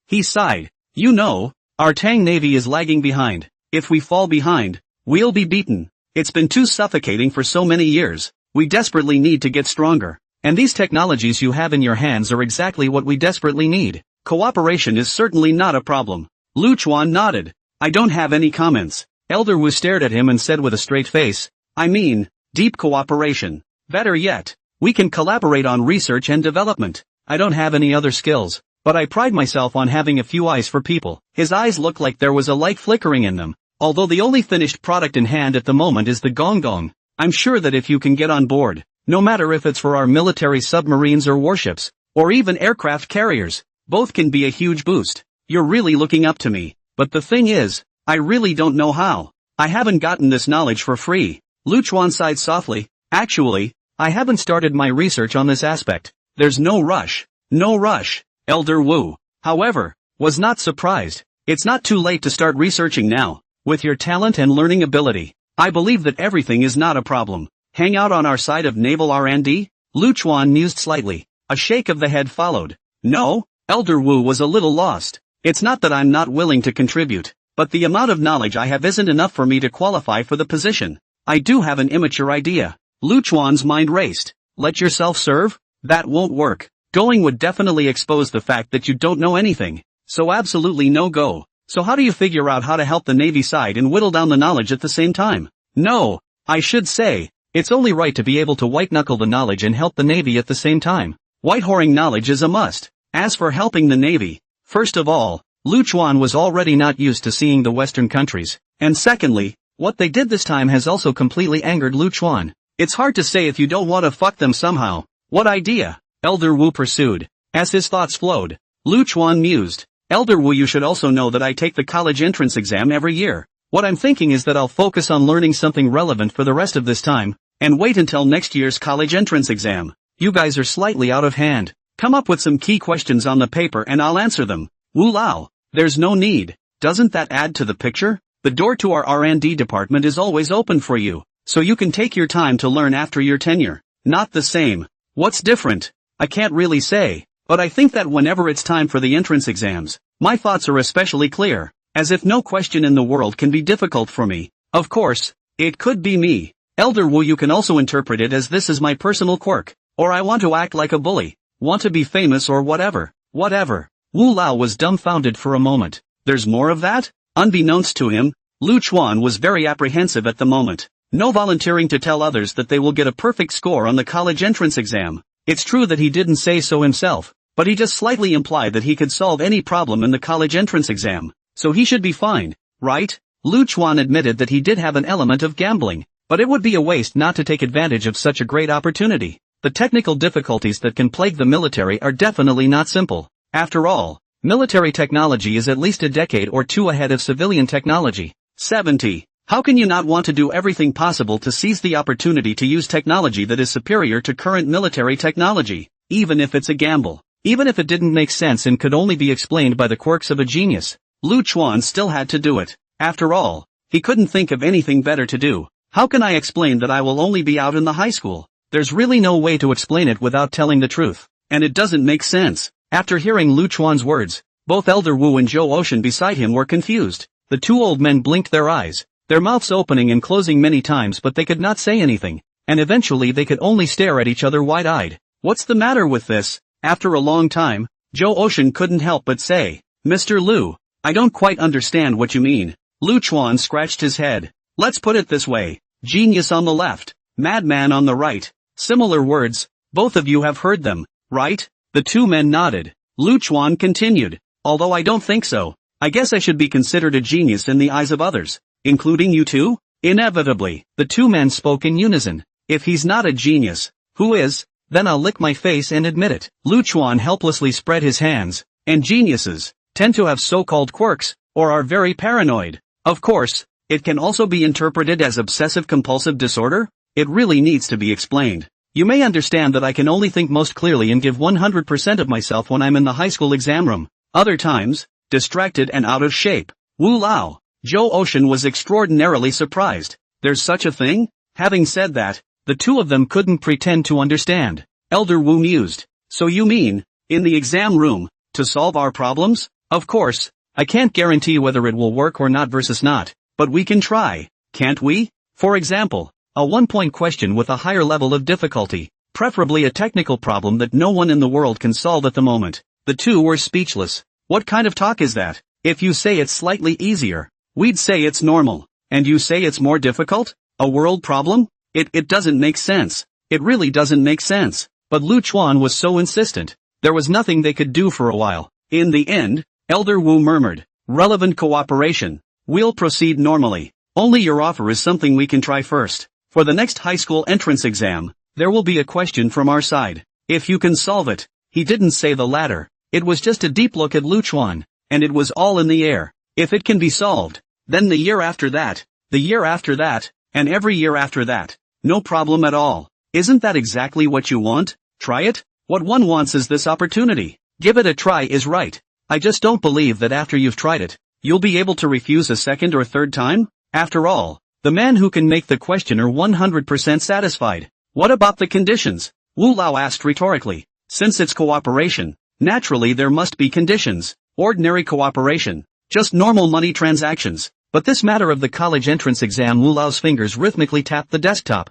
He sighed. You know, our Tang Navy is lagging behind. If we fall behind, we'll be beaten. It's been too suffocating for so many years. We desperately need to get stronger. And these technologies you have in your hands are exactly what we desperately need. Cooperation is certainly not a problem. Lu Chuan nodded. I don't have any comments. Elder Wu stared at him and said with a straight face, I mean, deep cooperation. Better yet, we can collaborate on research and development. I don't have any other skills, but I pride myself on having a few eyes for people. His eyes looked like there was a light flickering in them. Although the only finished product in hand at the moment is the gong gong. I'm sure that if you can get on board, no matter if it's for our military submarines or warships, or even aircraft carriers, both can be a huge boost. You're really looking up to me, but the thing is, I really don't know how. I haven't gotten this knowledge for free. Lu Chuan sighed softly. Actually, I haven't started my research on this aspect. There's no rush. No rush, Elder Wu. However, was not surprised. It's not too late to start researching now. With your talent and learning ability, I believe that everything is not a problem. Hang out on our side of naval R&D? Lu Chuan mused slightly. A shake of the head followed. No, Elder Wu was a little lost. It's not that I'm not willing to contribute, but the amount of knowledge I have isn't enough for me to qualify for the position. I do have an immature idea. Lu Chuan's mind raced. Let yourself serve? That won't work. Going would definitely expose the fact that you don't know anything. So absolutely no go. So how do you figure out how to help the Navy side and whittle down the knowledge at the same time? No, I should say, it's only right to be able to white-knuckle the knowledge and help the Navy at the same time. White-whoring knowledge is a must. As for helping the Navy, first of all, Lu Chuan was already not used to seeing the Western countries, and secondly, what they did this time has also completely angered Lu Chuan. It's hard to say if you don't want to fuck them somehow. What idea? Elder Wu pursued. As his thoughts flowed, Lu Chuan mused. Elder Wu, you should also know that I take the college entrance exam every year. What I'm thinking is that I'll focus on learning something relevant for the rest of this time, and wait until next year's college entrance exam. You guys are slightly out of hand. Come up with some key questions on the paper and I'll answer them. Wu Lao, there's no need. Doesn't that add to the picture? The door to our R&D department is always open for you, so you can take your time to learn after your tenure. Not the same. What's different? I can't really say, but I think that whenever it's time for the entrance exams, my thoughts are especially clear, as if no question in the world can be difficult for me. Of course, it could be me. Elder Wu, you can also interpret it as this is my personal quirk, or I want to act like a bully, want to be famous or whatever. Whatever. Wu Lao was dumbfounded for a moment. There's more of that? Unbeknownst to him, Lu Chuan was very apprehensive at the moment. No volunteering to tell others that they will get a perfect score on the college entrance exam. It's true that he didn't say so himself, but he just slightly implied that he could solve any problem in the college entrance exam, so he should be fine, right? Lu Chuan admitted that he did have an element of gambling, but it would be a waste not to take advantage of such a great opportunity. The technical difficulties that can plague the military are definitely not simple. After all, military technology is at least a decade or two ahead of civilian technology. 70. How can you not want to do everything possible to seize the opportunity to use technology that is superior to current military technology, even if it's a gamble? Even if it didn't make sense and could only be explained by the quirks of a genius, Lu Chuan still had to do it. After all, he couldn't think of anything better to do. How can I explain that I will only be out in the high school? There's really no way to explain it without telling the truth, and it doesn't make sense. After hearing Lu Chuan's words, both Elder Wu and Zhou Ocean beside him were confused. The two old men blinked their eyes, their mouths opening and closing many times, but they could not say anything, and eventually they could only stare at each other wide-eyed. What's the matter with this? After a long time, Zhou Ocean couldn't help but say, Mr. Lu, I don't quite understand what you mean. Lu Chuan scratched his head. Let's put it this way. Genius on the left, madman on the right. Similar words, both of you have heard them, right? The two men nodded. Lu Chuan continued. Although I don't think so. I guess I should be considered a genius in the eyes of others, including you two? Inevitably, the two men spoke in unison. If he's not a genius, who is? Then I'll lick my face and admit it. Lu Chuan helplessly spread his hands. And geniuses tend to have so-called quirks, or are very paranoid. Of course, it can also be interpreted as obsessive-compulsive disorder. It really needs to be explained. You may understand that I can only think most clearly and give 100% of myself when I'm in the high school exam room. Other times, distracted and out of shape. Wu Lao. Zhou Ocean was extraordinarily surprised. There's such a thing? Having said that, the two of them couldn't pretend to understand. Elder Wu mused. So you mean, in the exam room, to solve our problems? Of course, I can't guarantee whether it will work or not versus not, but we can try, can't we? For example, a one-point question with a higher level of difficulty, preferably a technical problem that no one in the world can solve at the moment. The two were speechless. What kind of talk is that? If you say it's slightly easier, we'd say it's normal, and you say it's more difficult? A world problem? It doesn't make sense. It really doesn't make sense. But Lu Chuan was so insistent, there was nothing they could do for a while. In the end, Elder Wu murmured, relevant cooperation. We'll proceed normally. Only your offer is something we can try first. For the next high school entrance exam, there will be a question from our side. If you can solve it. He didn't say the latter. It was just a deep look at Lu Chuan, and it was all in the air. If it can be solved, then the year after that, the year after that, and every year after that. No problem at all. Isn't that exactly what you want? Try it? What one wants is this opportunity. Give it a try is right. I just don't believe that after you've tried it, you'll be able to refuse a second or third time? After all, the man who can make the questioner 100% satisfied. What about the conditions? Wu Lao asked rhetorically. Since it's cooperation, naturally there must be conditions. Ordinary cooperation. Just normal money transactions. But this matter of the college entrance exam, Wu Lao's fingers rhythmically tapped the desktop.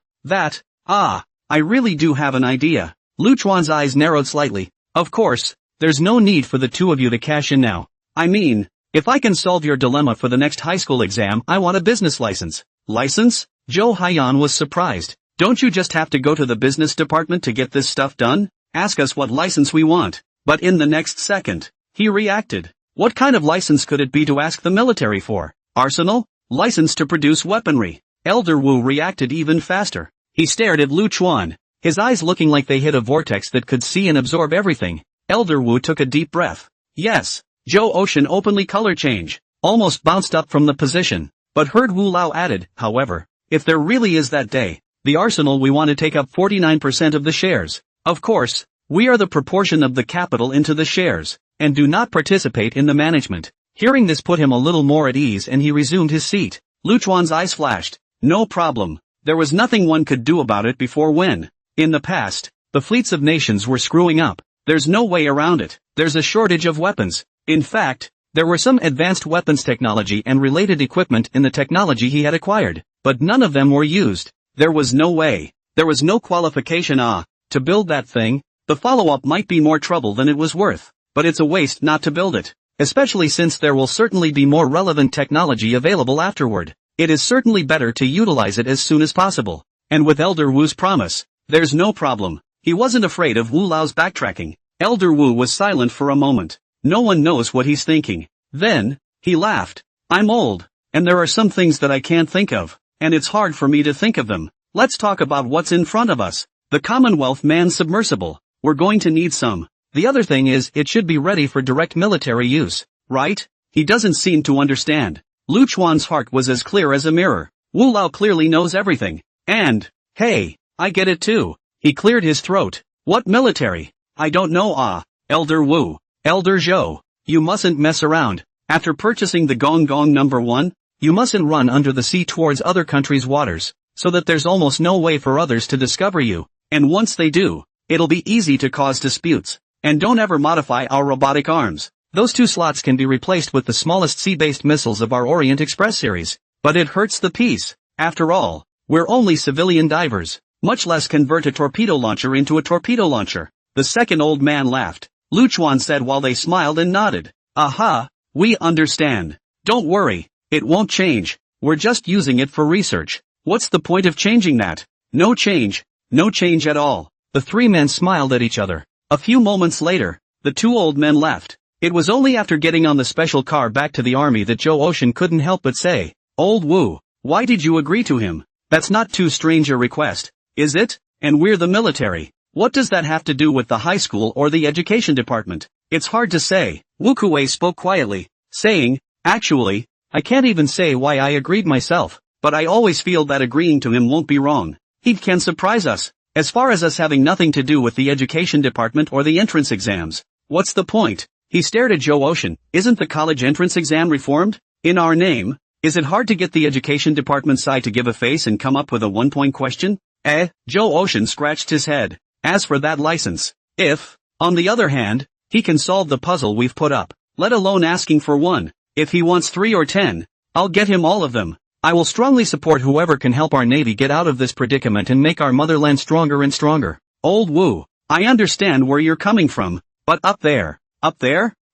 I really do have an idea. Lu Chuan's eyes narrowed slightly. Of course, there's no need for the two of you to cash in now. I mean, if I can solve your dilemma for the next high school exam, I want a business license. License? Zhou Haiyan was surprised. Don't you just have to go to the business department to get this stuff done? Ask us what license we want. But in the next second, he reacted. What kind of license could it be to ask the military for? Arsenal? License to produce weaponry. Elder Wu reacted even faster. He stared at Lu Chuan, his eyes looking like they hit a vortex that could see and absorb everything. Elder Wu took a deep breath. Yes. Zhou Ocean openly color change, almost bounced up from the position, but heard Wu Lao added, however, if there really is that day, the arsenal we want to take up 49% of the shares. Of course, we are the proportion of the capital into the shares, and do not participate in the management. Hearing this put him a little more at ease and he resumed his seat. Lu Chuan's eyes flashed. No problem. There was nothing one could do about it before when, in the past, the fleets of nations were screwing up. There's no way around it. There's a shortage of weapons. In fact, there were some advanced weapons technology and related equipment in the technology he had acquired, but none of them were used. There was no way. There was no qualification to build that thing. The follow-up might be more trouble than it was worth, but it's a waste not to build it, especially since there will certainly be more relevant technology available afterward. It is certainly better to utilize it as soon as possible. And with Elder Wu's promise, there's no problem. He wasn't afraid of Wu Lao's backtracking. Elder Wu was silent for a moment. No one knows what he's thinking. Then, he laughed. I'm old, and there are some things that I can't think of, and it's hard for me to think of them. Let's talk about what's in front of us. The Commonwealth manned submersible. We're going to need some. The other thing is, it should be ready for direct military use, right? He doesn't seem to understand. Lu Chuan's heart was as clear as a mirror. Wu Lao clearly knows everything. And, hey, I get it too. He cleared his throat. What military? I don't know. Elder Wu. Elder Zhou. You mustn't mess around. After purchasing the Gong Gong number 1, you mustn't run under the sea towards other countries' waters, so that there's almost no way for others to discover you. And once they do, it'll be easy to cause disputes. And don't ever modify our robotic arms. Those 2 slots can be replaced with the smallest sea-based missiles of our Orient Express series. But it hurts the peace. After all, we're only civilian divers. Much less convert a torpedo launcher into a torpedo launcher. The second old man laughed. Lu Chuan said while they smiled and nodded. Aha, we understand. Don't worry, it won't change. We're just using it for research. What's the point of changing that? No change. No change at all. The 3 men smiled at each other. A few moments later, the 2 old men left. It was only after getting on the special car back to the army that Zhou Ocean couldn't help but say, Old Wu, why did you agree to him? That's not too strange a request, is it? And we're the military. What does that have to do with the high school or the education department? It's hard to say. Wu Kuei spoke quietly, saying, actually, I can't even say why I agreed myself, but I always feel that agreeing to him won't be wrong. He can surprise us. As far as us having nothing to do with the education department or the entrance exams, what's the point? He stared at Zhou Ocean. Isn't the college entrance exam reformed? In our name? Is it hard to get the education department side to give a face and come up with a 1-point question? Zhou Ocean scratched his head. As for that license, if, on the other hand, he can solve the puzzle we've put up, let alone asking for 1, if he wants 3 or 10, I'll get him all of them. I will strongly support whoever can help our navy get out of this predicament and make our motherland stronger and stronger. Old Wu, I understand where you're coming from, but up there,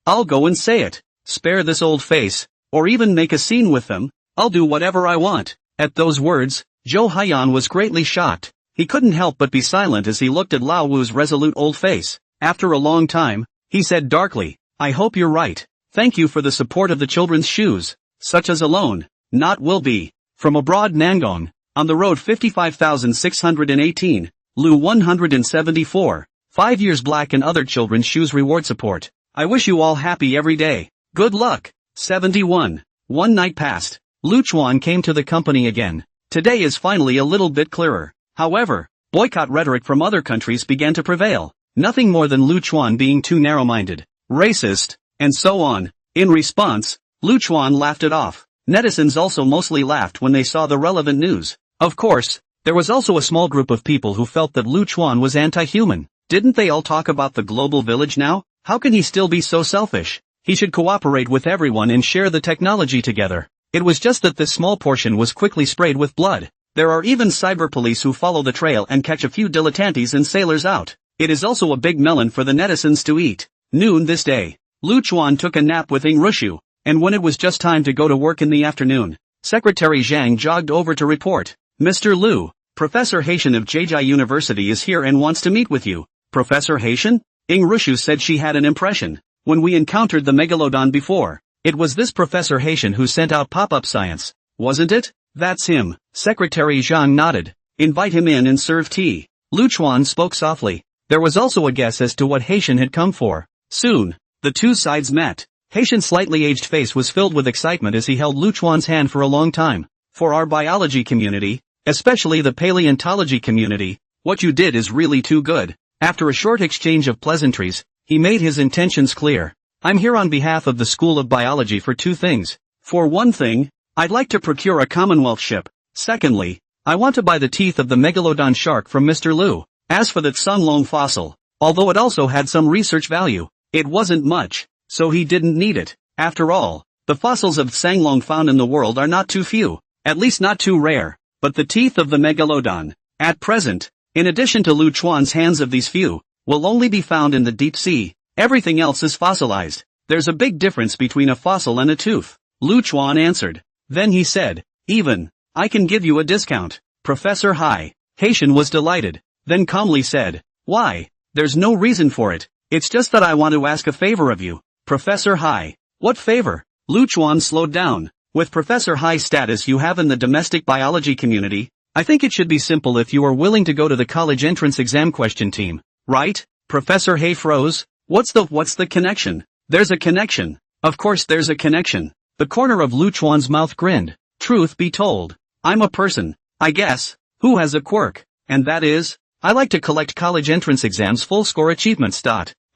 I'll go and say it. Spare this old face, or even make a scene with them, I'll do whatever I want. At those words, Zhou Haiyan was greatly shocked. He couldn't help but be silent as he looked at Lao Wu's resolute old face. After a long time, he said darkly, I hope you're right. Thank you for the support of the children's shoes. Such as alone, not will be. From abroad Nangong, on the road 55,618, Lu 174, 5 years black and other children's shoes reward support. I wish you all happy every day. Good luck. 71. One night passed. Lu Chuan came to the company again. Today is finally a little bit clearer. However, boycott rhetoric from other countries began to prevail. Nothing more than Lu Chuan being too narrow-minded, racist, and so on. In response, Lu Chuan laughed it off. Netizens also mostly laughed when they saw the relevant news. Of course, there was also a small group of people who felt that Lu Chuan was anti-human. Didn't they all talk about the global village now? How can he still be so selfish? He should cooperate with everyone and share the technology together. It was just that this small portion was quickly sprayed with blood. There are even cyber police who follow the trail and catch a few dilettantes and sailors out. It is also a big melon for the netizens to eat. Noon this day, Lu Chuan took a nap with Ing Rushu, and when it was just time to go to work in the afternoon, Secretary Zhang jogged over to report. Mr. Lu, Professor Haitian of Jeji University is here and wants to meet with you. Professor Haitian? Ing Rushu said she had an impression. When we encountered the Megalodon before, it was this Professor Haitian who sent out pop-up science, wasn't it? That's him. Secretary Zhang nodded. Invite him in and serve tea. Lu Chuan spoke softly. There was also a guess as to what Haitian had come for. Soon, the two sides met. Haitian's slightly aged face was filled with excitement as he held Lu Chuan's hand for a long time. For our biology community, especially the paleontology community, what you did is really too good. After a short exchange of pleasantries, he made his intentions clear. I'm here on behalf of the School of Biology for two things. For one thing, I'd like to procure a Commonwealth ship. Secondly, I want to buy the teeth of the Megalodon shark from Mr. Lu. As for that Sunlong fossil, although it also had some research value, it wasn't much, so he didn't need it. After all, the fossils of Sanglong found in the world are not too few, at least not too rare. But the teeth of the Megalodon, at present, in addition to Lu Chuan's hands of these few, will only be found in the deep sea. Everything else is fossilized. There's a big difference between a fossil and a tooth. Lu Chuan answered. Then he said, even, I can give you a discount. Professor Hai. Haitian was delighted, then calmly said, why? There's no reason for it. It's just that I want to ask a favor of you. Professor Hai. What favor? Lu Chuan slowed down. With Professor Hai's status you have in the domestic biology community, I think it should be simple if you are willing to go to the college entrance exam question team, right? Professor Hai froze. What's the connection? There's a connection. Of course there's a connection. The corner of Lu Chuan's mouth grinned. Truth be told, I'm a person, I guess, who has a quirk, and that is, I like to collect college entrance exams full score achievements.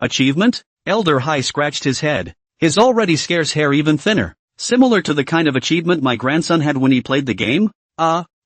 Achievement? Elder Hai scratched his head, his already scarce hair even thinner. Similar to the kind of achievement my grandson had when he played the game?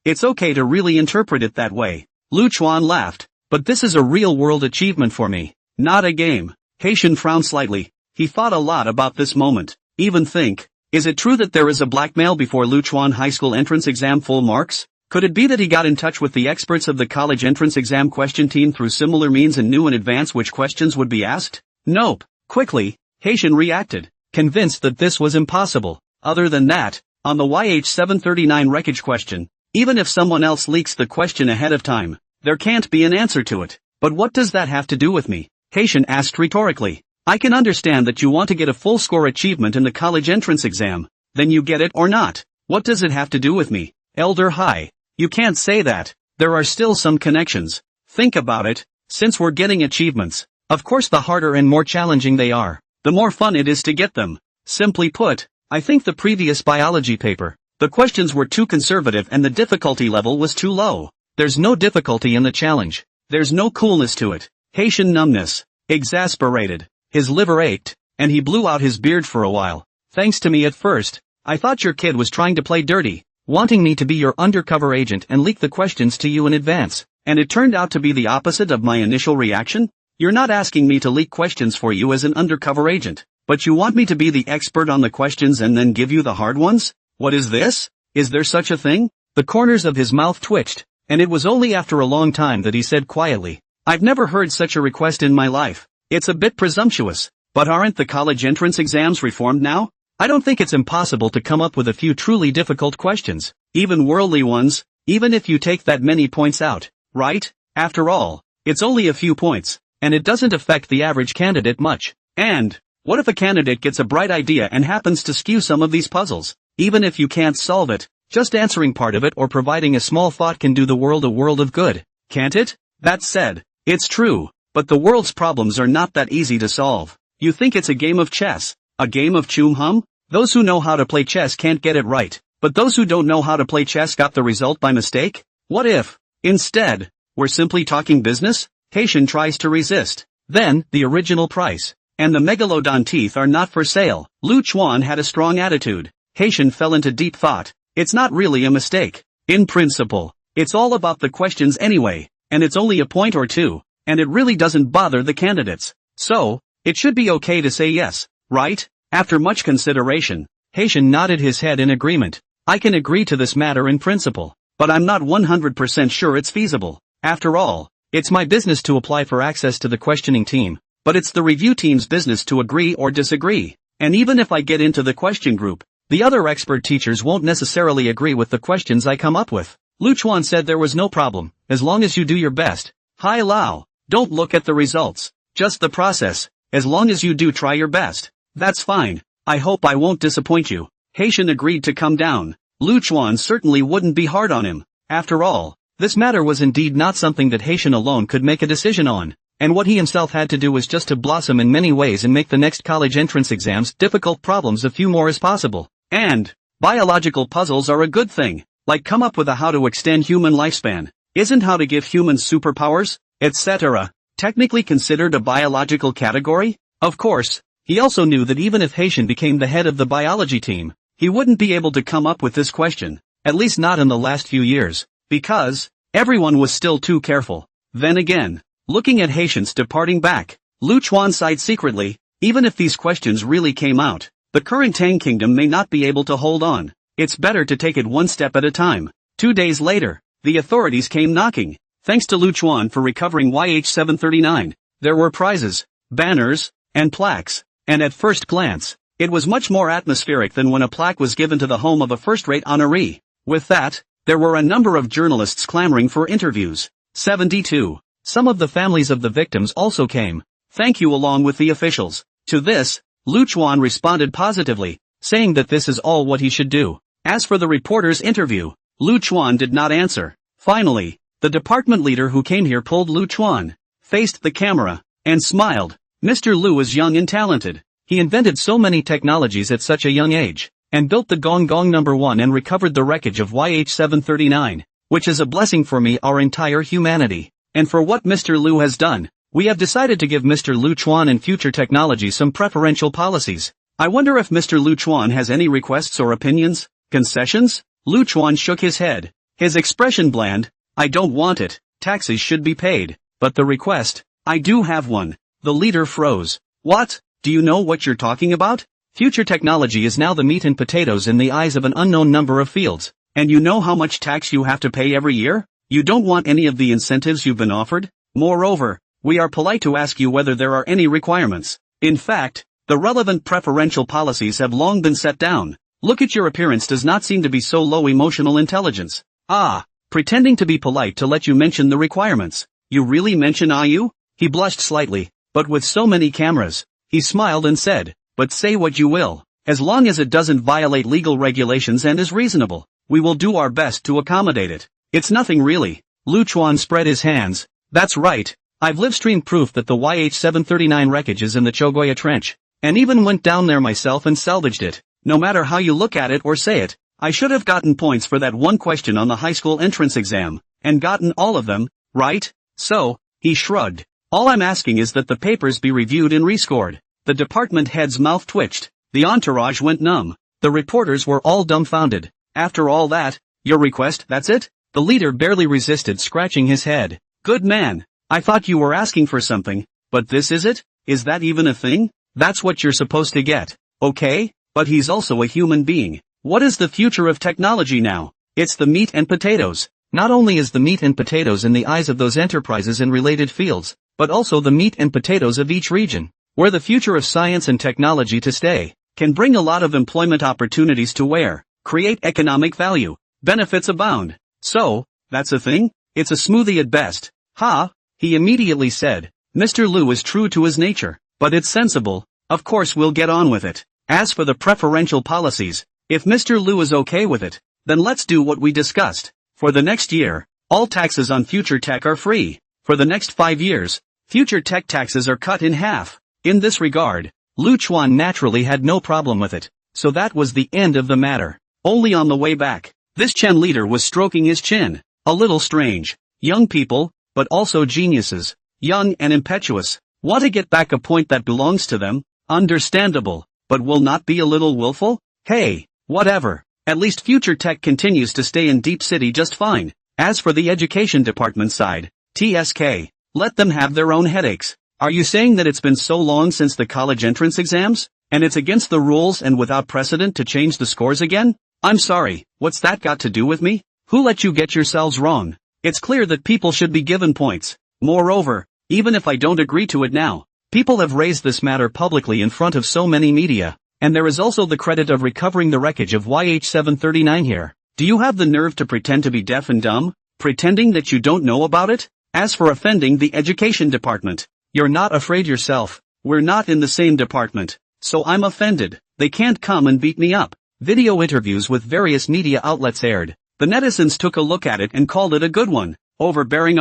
It's okay to really interpret it that way. Lu Chuan laughed. But this is a real-world achievement for me, not a game. Haitian frowned slightly. He thought a lot about this moment. Even think, is it true that there is a blackmail before Lu Chuan High School entrance exam full marks? Could it be that he got in touch with the experts of the college entrance exam question team through similar means and knew in advance which questions would be asked? Nope. Quickly, Haitian reacted, convinced that this was impossible. Other than that, on the YH739 wreckage question, even if someone else leaks the question ahead of time, there can't be an answer to it. But what does that have to do with me? Haitian asked rhetorically. I can understand that you want to get a full score achievement in the college entrance exam. Then you get it or not. What does it have to do with me? Elder Hai. You can't say that. There are still some connections. Think about it. Since we're getting achievements, of course the harder and more challenging they are, the more fun it is to get them. Simply put, I think the previous biology paper, the questions were too conservative and the difficulty level was too low. There's no difficulty in the challenge. There's no coolness to it. Haitian numbness. Exasperated. His liver ached, and he blew out his beard for a while. Thanks to me at first, I thought your kid was trying to play dirty, wanting me to be your undercover agent and leak the questions to you in advance. And it turned out to be the opposite of my initial reaction? You're not asking me to leak questions for you as an undercover agent, but you want me to be the expert on the questions and then give you the hard ones? What is this? Is there such a thing? The corners of his mouth twitched, and it was only after a long time that he said quietly, I've never heard such a request in my life. It's a bit presumptuous, but aren't the college entrance exams reformed now? I don't think it's impossible to come up with a few truly difficult questions, even worldly ones, even if you take that many points out, right? After all, it's only a few points, and it doesn't affect the average candidate much. And, what if a candidate gets a bright idea and happens to skew some of these puzzles? Even if you can't solve it, just answering part of it or providing a small thought can do the world a world of good, can't it? That said, it's true, but the world's problems are not that easy to solve. You think it's a game of chess, a game of chum hum? Those who know how to play chess can't get it right, but those who don't know how to play chess got the result by mistake? What if, instead, we're simply talking business? Haitian tries to resist. Then, the original price. And the megalodon teeth are not for sale. Lu Chuan had a strong attitude. Haitian fell into deep thought. It's not really a mistake. In principle, it's all about the questions anyway, and it's only a point or two, and it really doesn't bother the candidates. So, it should be okay to say yes, right? After much consideration, Haitian nodded his head in agreement. I can agree to this matter in principle, but I'm not 100% sure it's feasible. After all, it's my business to apply for access to the questioning team, but it's the review team's business to agree or disagree. And even if I get into the question group, the other expert teachers won't necessarily agree with the questions I come up with. Lu Chuan said there was no problem, as long as you do your best. Hai Lao, don't look at the results, just the process. As long as you do try your best, that's fine. I hope I won't disappoint you. Haitian agreed to come down. Lu Chuan certainly wouldn't be hard on him. After all, this matter was indeed not something that Haitian alone could make a decision on, and what he himself had to do was just to blossom in many ways and make the next college entrance exams difficult problems a few more as possible. And biological puzzles are a good thing, like come up with a how to extend human lifespan, isn't how to give humans superpowers, etc., technically considered a biological category? Of course, he also knew that even if Haitian became the head of the biology team, he wouldn't be able to come up with this question, at least not in the last few years, because everyone was still too careful. Then again, looking at Haitian's departing back, Lu Chuan sighed secretly. Even if these questions really came out, the current Tang Kingdom may not be able to hold on. It's better to take it one step at a time. 2 days later, the authorities came knocking. Thanks to Lu Chuan for recovering YH739, there were prizes, banners, and plaques, and at first glance, it was much more atmospheric than when a plaque was given to the home of a first-rate honoree. With that, there were a number of journalists clamoring for interviews. 72. Some of the families of the victims also came. Thank you along with the officials. To this, Lu Chuan responded positively, saying that this is all what he should do. As for the reporter's interview, Lu Chuan did not answer. Finally, the department leader who came here pulled Lu Chuan, faced the camera, and smiled. Mr. Lu is young and talented. He invented so many technologies at such a young age, and built the Gong Gong #1 and recovered the wreckage of YH739, which is a blessing for me, our entire humanity. And for what Mr. Lu has done, we have decided to give Mr. Lu Chuan and future technology some preferential policies. I wonder if Mr. Lu Chuan has any requests or opinions, concessions? Lu Chuan shook his head, his expression bland. I don't want it. Taxes should be paid. But the request, I do have one. The leader froze. What? Do you know what you're talking about? Future technology is now the meat and potatoes in the eyes of an unknown number of fields. And you know how much tax you have to pay every year? You don't want any of the incentives you've been offered? Moreover, we are polite to ask you whether there are any requirements. In fact, the relevant preferential policies have long been set down. Look at your appearance does not seem to be so low emotional intelligence. Ah, pretending to be polite to let you mention the requirements. You really mention you? He blushed slightly, but with so many cameras, he smiled and said, but say what you will, as long as it doesn't violate legal regulations and is reasonable, we will do our best to accommodate it. It's nothing really. Lu Chuan spread his hands. That's right. I've live-streamed proof that the YH739 wreckage is in the Chogoya Trench, and even went down there myself and salvaged it. No matter how you look at it or say it, I should have gotten points for that one question on the high school entrance exam, and gotten all of them, right? So, he shrugged. All I'm asking is that the papers be reviewed and rescored. The department head's mouth twitched. The entourage went numb. The reporters were all dumbfounded. After all that, your request, that's it? The leader barely resisted, scratching his head. Good man. I thought you were asking for something, but this is it? Is that even a thing? That's what you're supposed to get. Okay, but he's also a human being. What is the future of technology now? It's the meat and potatoes. Not only is the meat and potatoes in the eyes of those enterprises in related fields, but also the meat and potatoes of each region, where the future of science and technology to stay, can bring a lot of employment opportunities to where, create economic value, benefits abound. So, that's a thing? It's a smoothie at best. Ha! He immediately said. Mr. Lu is true to his nature, but it's sensible. Of course we'll get on with it. As for the preferential policies, if Mr. Lu is okay with it, then let's do what we discussed. For the next year, all taxes on future tech are free. For the next 5 years, future tech taxes are cut in half. In this regard, Lu Chuan naturally had no problem with it, so that was the end of the matter. Only on the way back, this Chen leader was stroking his chin. A little strange. Young people, but also geniuses. Young and impetuous. Want to get back a point that belongs to them? Understandable, but will not be a little willful? Hey, whatever. At least Future Tech continues to stay in Deep City just fine. As for the education department side, TSK, let them have their own headaches. Are you saying that it's been so long since the college entrance exams, and it's against the rules and without precedent to change the scores again? I'm sorry, what's that got to do with me? Who let you get yourselves wrong? It's clear that people should be given points. Moreover, even if I don't agree to it now, people have raised this matter publicly in front of so many media, and there is also the credit of recovering the wreckage of YH739 here. Do you have the nerve to pretend to be deaf and dumb, pretending that you don't know about it? As for offending the education department, you're not afraid yourself. We're not in the same department, so I'm offended. They can't come and beat me up. Video interviews with various media outlets aired. The netizens took a look at it and called it a good one. Overbearing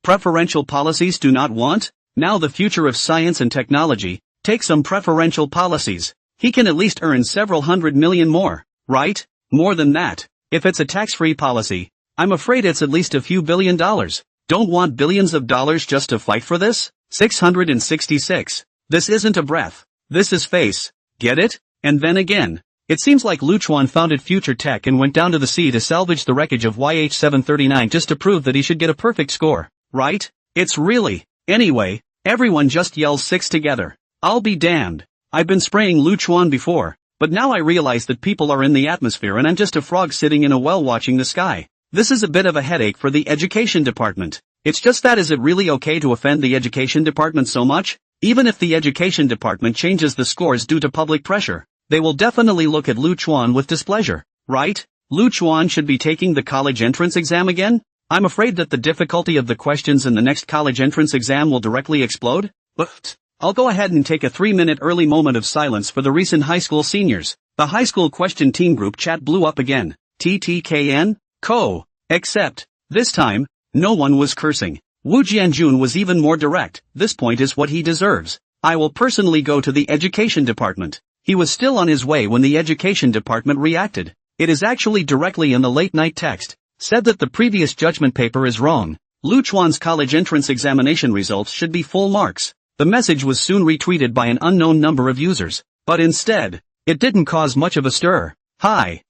preferential policies do not want? Now the future of science and technology, take some preferential policies. He can at least earn several $100 million more, right? More than that. If it's a tax-free policy, I'm afraid it's at least a few $1 billion. Don't want billions of dollars just to fight for this? 666. This isn't a breath. This is face. Get it? And then again. It seems like Luchuan founded Future Tech and went down to the sea to salvage the wreckage of YH739 just to prove that he should get a perfect score, right? It's really. Anyway, everyone just yells 6 together. I'll be damned. I've been spraying Luchuan before, but now I realize that people are in the atmosphere and I'm just a frog sitting in a well watching the sky. This is a bit of a headache for the education department. It's just that, is it really okay to offend the education department so much? Even if the education department changes the scores due to public pressure, they will definitely look at Luchuan with displeasure, right? Luchuan should be taking the college entrance exam again? I'm afraid that the difficulty of the questions in the next college entrance exam will directly explode. But I'll go ahead and take a 3-minute early moment of silence for the recent high school seniors. The high school question team group chat blew up again. TTKN? Except, this time, no one was cursing. Wu Jianjun was even more direct. This point is what he deserves. I will personally go to the education department. He was still on his way when the education department reacted. It is actually directly in the late-night text. Said that the previous judgment paper is wrong. Luchuan's college entrance examination results should be full marks. The message was soon retweeted by an unknown number of users. But instead, it didn't cause much of a stir. Hi,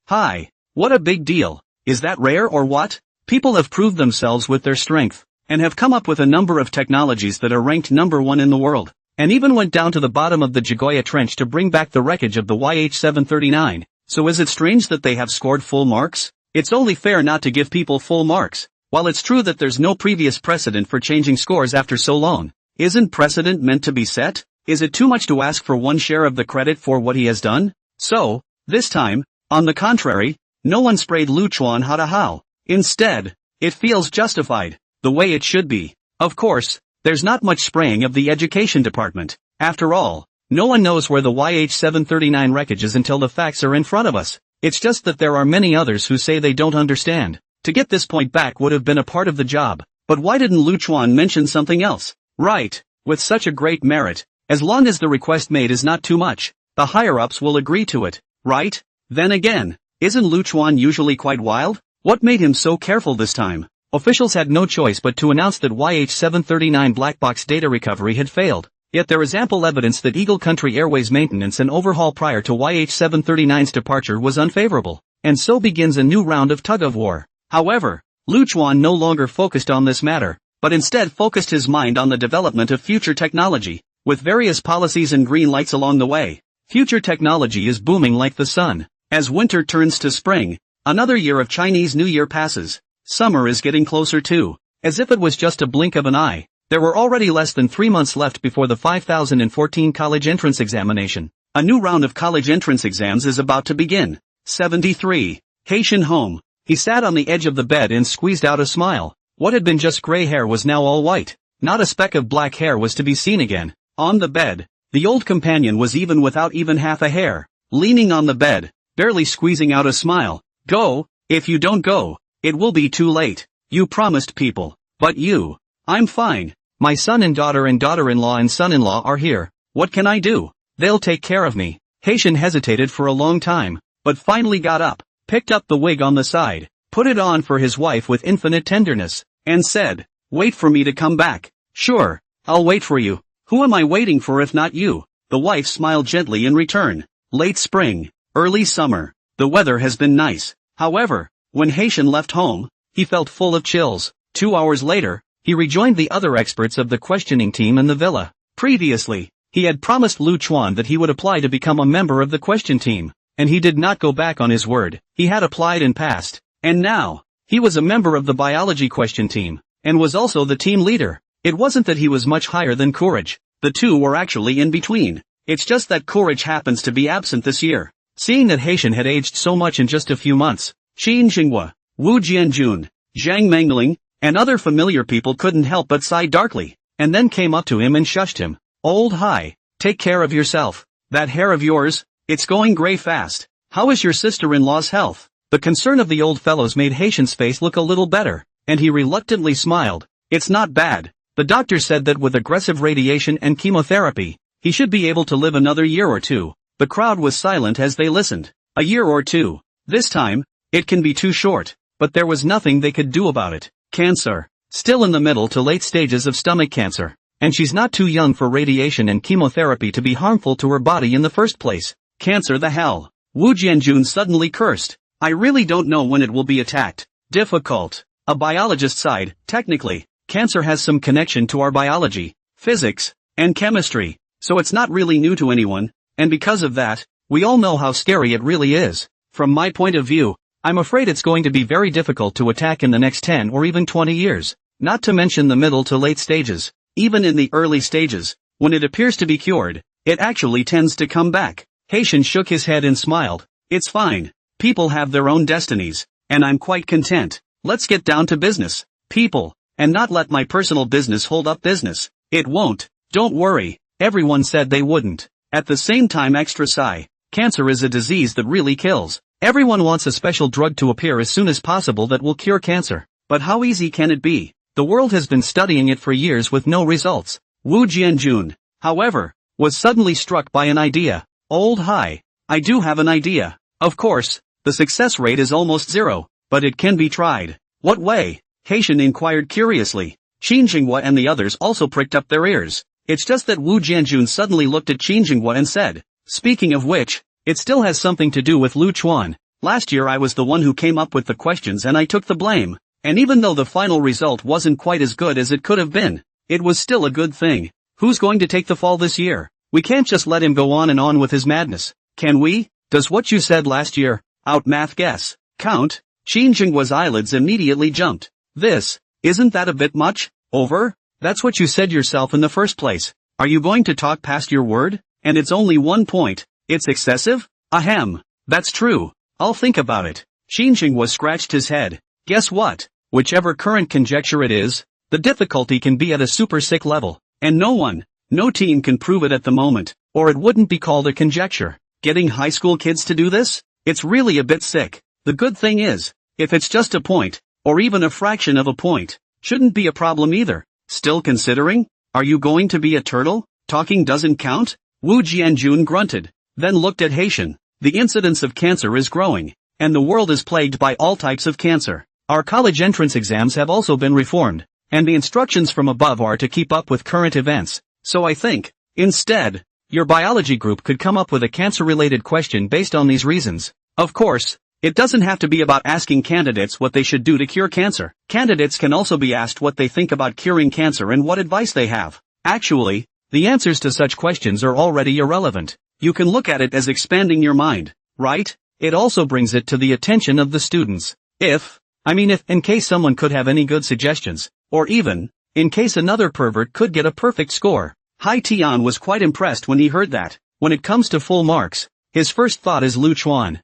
what a big deal. Is that rare or what? People have proved themselves with their strength, and have come up with a number of technologies that are ranked number 1 in the world, and even went down to the bottom of the Jigoya Trench to bring back the wreckage of the YH739. So is it strange that they have scored full marks? It's only fair not to give people full marks. While it's true that there's no previous precedent for changing scores after so long, isn't precedent meant to be set? Is it too much to ask for one share of the credit for what he has done? So, this time, on the contrary, no one sprayed Luchuan how. Instead, it feels justified, the way it should be. Of course, there's not much spraying of the education department. After all, no one knows where the YH739 wreckage is until the facts are in front of us. It's just that there are many others who say they don't understand. To get this point back would have been a part of the job. But why didn't Luchuan mention something else? Right, with such a great merit, as long as the request made is not too much, the higher-ups will agree to it, right? Then again, isn't Luchuan usually quite wild? What made him so careful this time? Officials had no choice but to announce that YH739 black box data recovery had failed. Yet there is ample evidence that Eagle Country Airways maintenance and overhaul prior to YH739's departure was unfavorable, and so begins a new round of tug-of-war. However, Luchuan no longer focused on this matter, but instead focused his mind on the development of future technology, with various policies and green lights along the way. Future technology is booming like the sun. As winter turns to spring, another year of Chinese New Year passes. Summer is getting closer too. As if it was just a blink of an eye, there were already less than 3 months left before the 5014 college entrance examination. A new round of college entrance exams is about to begin. 73. Haitian home. He sat on the edge of the bed and squeezed out a smile. What had been just gray hair was now all white. Not a speck of black hair was to be seen again. On the bed, the old companion was even without even half a hair, leaning on the bed, barely squeezing out a smile. Go, if you don't go, it will be too late. You promised people. But you. I'm fine. My son and daughter-in-law and son-in-law are here. What can I do? They'll take care of me. Haitian hesitated for a long time, but finally got up, picked up the wig on the side, put it on for his wife with infinite tenderness, and said, "Wait for me to come back." "Sure, I'll wait for you." Who am I waiting for if not you? The wife smiled gently in return. Late spring, early summer. The weather has been nice. However, when Haitian left home, he felt full of chills. 2 hours later, he rejoined the other experts of the questioning team in the villa. Previously, he had promised Lu Chuan that he would apply to become a member of the question team, and he did not go back on his word. He had applied and passed, and now, he was a member of the biology question team, and was also the team leader. It wasn't that he was much higher than Courage, the two were actually in between. It's just that Courage happens to be absent this year. Seeing that Haitian had aged so much in just a few months, Qin Jinghua, Wu Jianjun, Zhang Mengling, and other familiar people couldn't help but sigh darkly, and then came up to him and shushed him. Old Hai, take care of yourself. That hair of yours, it's going gray fast. How is your sister-in-law's health? The concern of the old fellows made Haitian's face look a little better, and he reluctantly smiled. It's not bad. The doctor said that with aggressive radiation and chemotherapy, he should be able to live another year or two. The crowd was silent as they listened. A year or two. This time, it can be too short, but there was nothing they could do about it. Cancer. Still in the middle to late stages of stomach cancer. And she's not too young for radiation and chemotherapy to be harmful to her body in the first place. Cancer the hell. Wu Jianjun suddenly cursed. I really don't know when it will be attacked. Difficult. A biologist sighed. Technically, cancer has some connection to our biology, physics, and chemistry, so it's not really new to anyone, and because of that, we all know how scary it really is. From my point of view, I'm afraid it's going to be very difficult to attack in the next 10 or even 20 years, not to mention the middle to late stages. Even in the early stages, when it appears to be cured, it actually tends to come back. Haitian shook his head and smiled. It's fine. People have their own destinies, and I'm quite content. Let's get down to business. People, and not let my personal business hold up business. It won't. Don't worry. Everyone said they wouldn't. At the same time, extra sigh. Cancer is a disease that really kills. Everyone wants a special drug to appear as soon as possible that will cure cancer. But how easy can it be? The world has been studying it for years with no results. Wu Jianjun, however, was suddenly struck by an idea. Old Hai, I do have an idea. Of course, the success rate is almost zero, but it can be tried. What way? Haitian inquired curiously. Qin Jinghua and the others also pricked up their ears. It's just that Wu Jianjun suddenly looked at Qin Jinghua and said, speaking of which, it still has something to do with Lu Chuan. Last year I was the one who came up with the questions and I took the blame. And even though the final result wasn't quite as good as it could have been, it was still a good thing. Who's going to take the fall this year? We can't just let him go on and on with his madness, can we? Does what you said last year, outmath guess, count? Qin Jinghua's eyelids immediately jumped. Isn't that a bit much? Over? That's what you said yourself in the first place. Are you going to talk past your word? And it's only 1 point. It's excessive? Ahem. That's true. I'll think about it. Qin Jinghua scratched his head. Guess what? Whichever current conjecture it is, the difficulty can be at a super sick level, and no team can prove it at the moment, or it wouldn't be called a conjecture. Getting high school kids to do this? It's really a bit sick. The good thing is, if it's just a point, or even a fraction of a point, shouldn't be a problem either. Still considering? Are you going to be a turtle? Talking doesn't count? Wu Jianjun grunted, then looked at Haitian. The incidence of cancer is growing, and the world is plagued by all types of cancer. Our college entrance exams have also been reformed, and the instructions from above are to keep up with current events. So I think, instead, your biology group could come up with a cancer-related question based on these reasons. Of course, it doesn't have to be about asking candidates what they should do to cure cancer. Candidates can also be asked what they think about curing cancer and what advice they have. Actually, the answers to such questions are already irrelevant. You can look at it as expanding your mind, right? It also brings it to the attention of the students. If, in case someone could have any good suggestions, or even, in case another pervert could get a perfect score. Hai Tian was quite impressed when he heard that. When it comes to full marks, his first thought is Lu Chuan.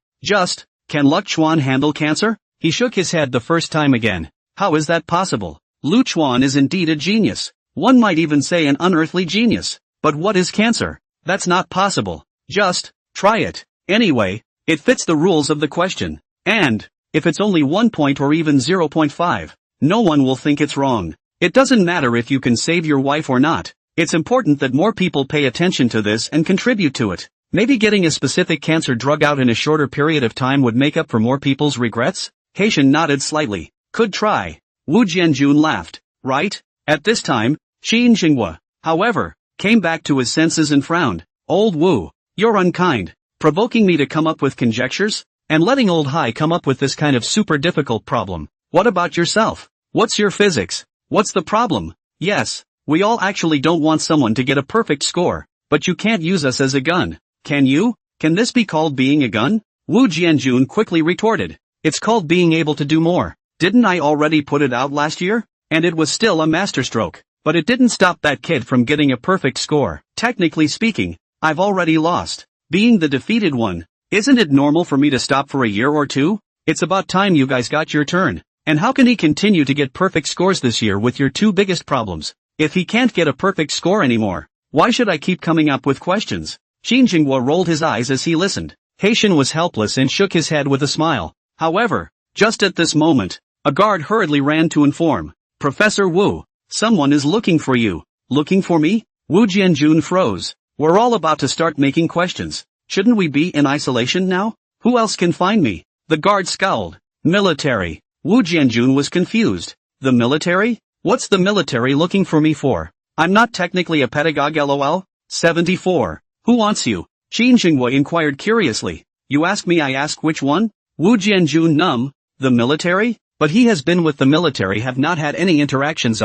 Can Lu Chuan handle cancer? He shook his head the first time again. How is that possible? Lu Chuan is indeed a genius. One might even say an unearthly genius. But what is cancer? That's not possible. Just, try it. Anyway, it fits the rules of the question. And, if it's only 1 point or even 0.5, no one will think it's wrong. It doesn't matter if you can save your wife or not. It's important that more people pay attention to this and contribute to it. Maybe getting a specific cancer drug out in a shorter period of time would make up for more people's regrets? Haitian nodded slightly. Could try. Wu Jianjun laughed. Right? At this time, Qin Jinghua, however, came back to his senses and frowned. Old Wu, you're unkind. Provoking me to come up with conjectures? And letting old Hai come up with this kind of super difficult problem. What about yourself? What's your physics? What's the problem? Yes, we all actually don't want someone to get a perfect score, but you can't use us as a gun. Can you? Can this be called being a gun? Wu Jianjun quickly retorted. It's called being able to do more. Didn't I already put it out last year? And it was still a masterstroke. But it didn't stop that kid from getting a perfect score. Technically speaking, I've already lost. Being the defeated one. Isn't it normal for me to stop for a year or two? It's about time you guys got your turn. And how can he continue to get perfect scores this year with your two biggest problems? If he can't get a perfect score anymore, why should I keep coming up with questions? Qin Jinghua rolled his eyes as he listened. Haitian was helpless and shook his head with a smile. However, just at this moment, a guard hurriedly ran to inform. Professor Wu, someone is looking for you. Looking for me? Wu Jianjun froze. We're all about to start making questions. Shouldn't we be in isolation now? Who else can find me? The guard scowled. Military. Wu Jianjun was confused. The military? What's the military looking for me for? I'm not technically a pedagogue lol. 74. Who wants you? Qin Jinghua inquired curiously. You ask me, I ask which one? Wu Jianjun The military? But he has been with the military, have not had any interactions.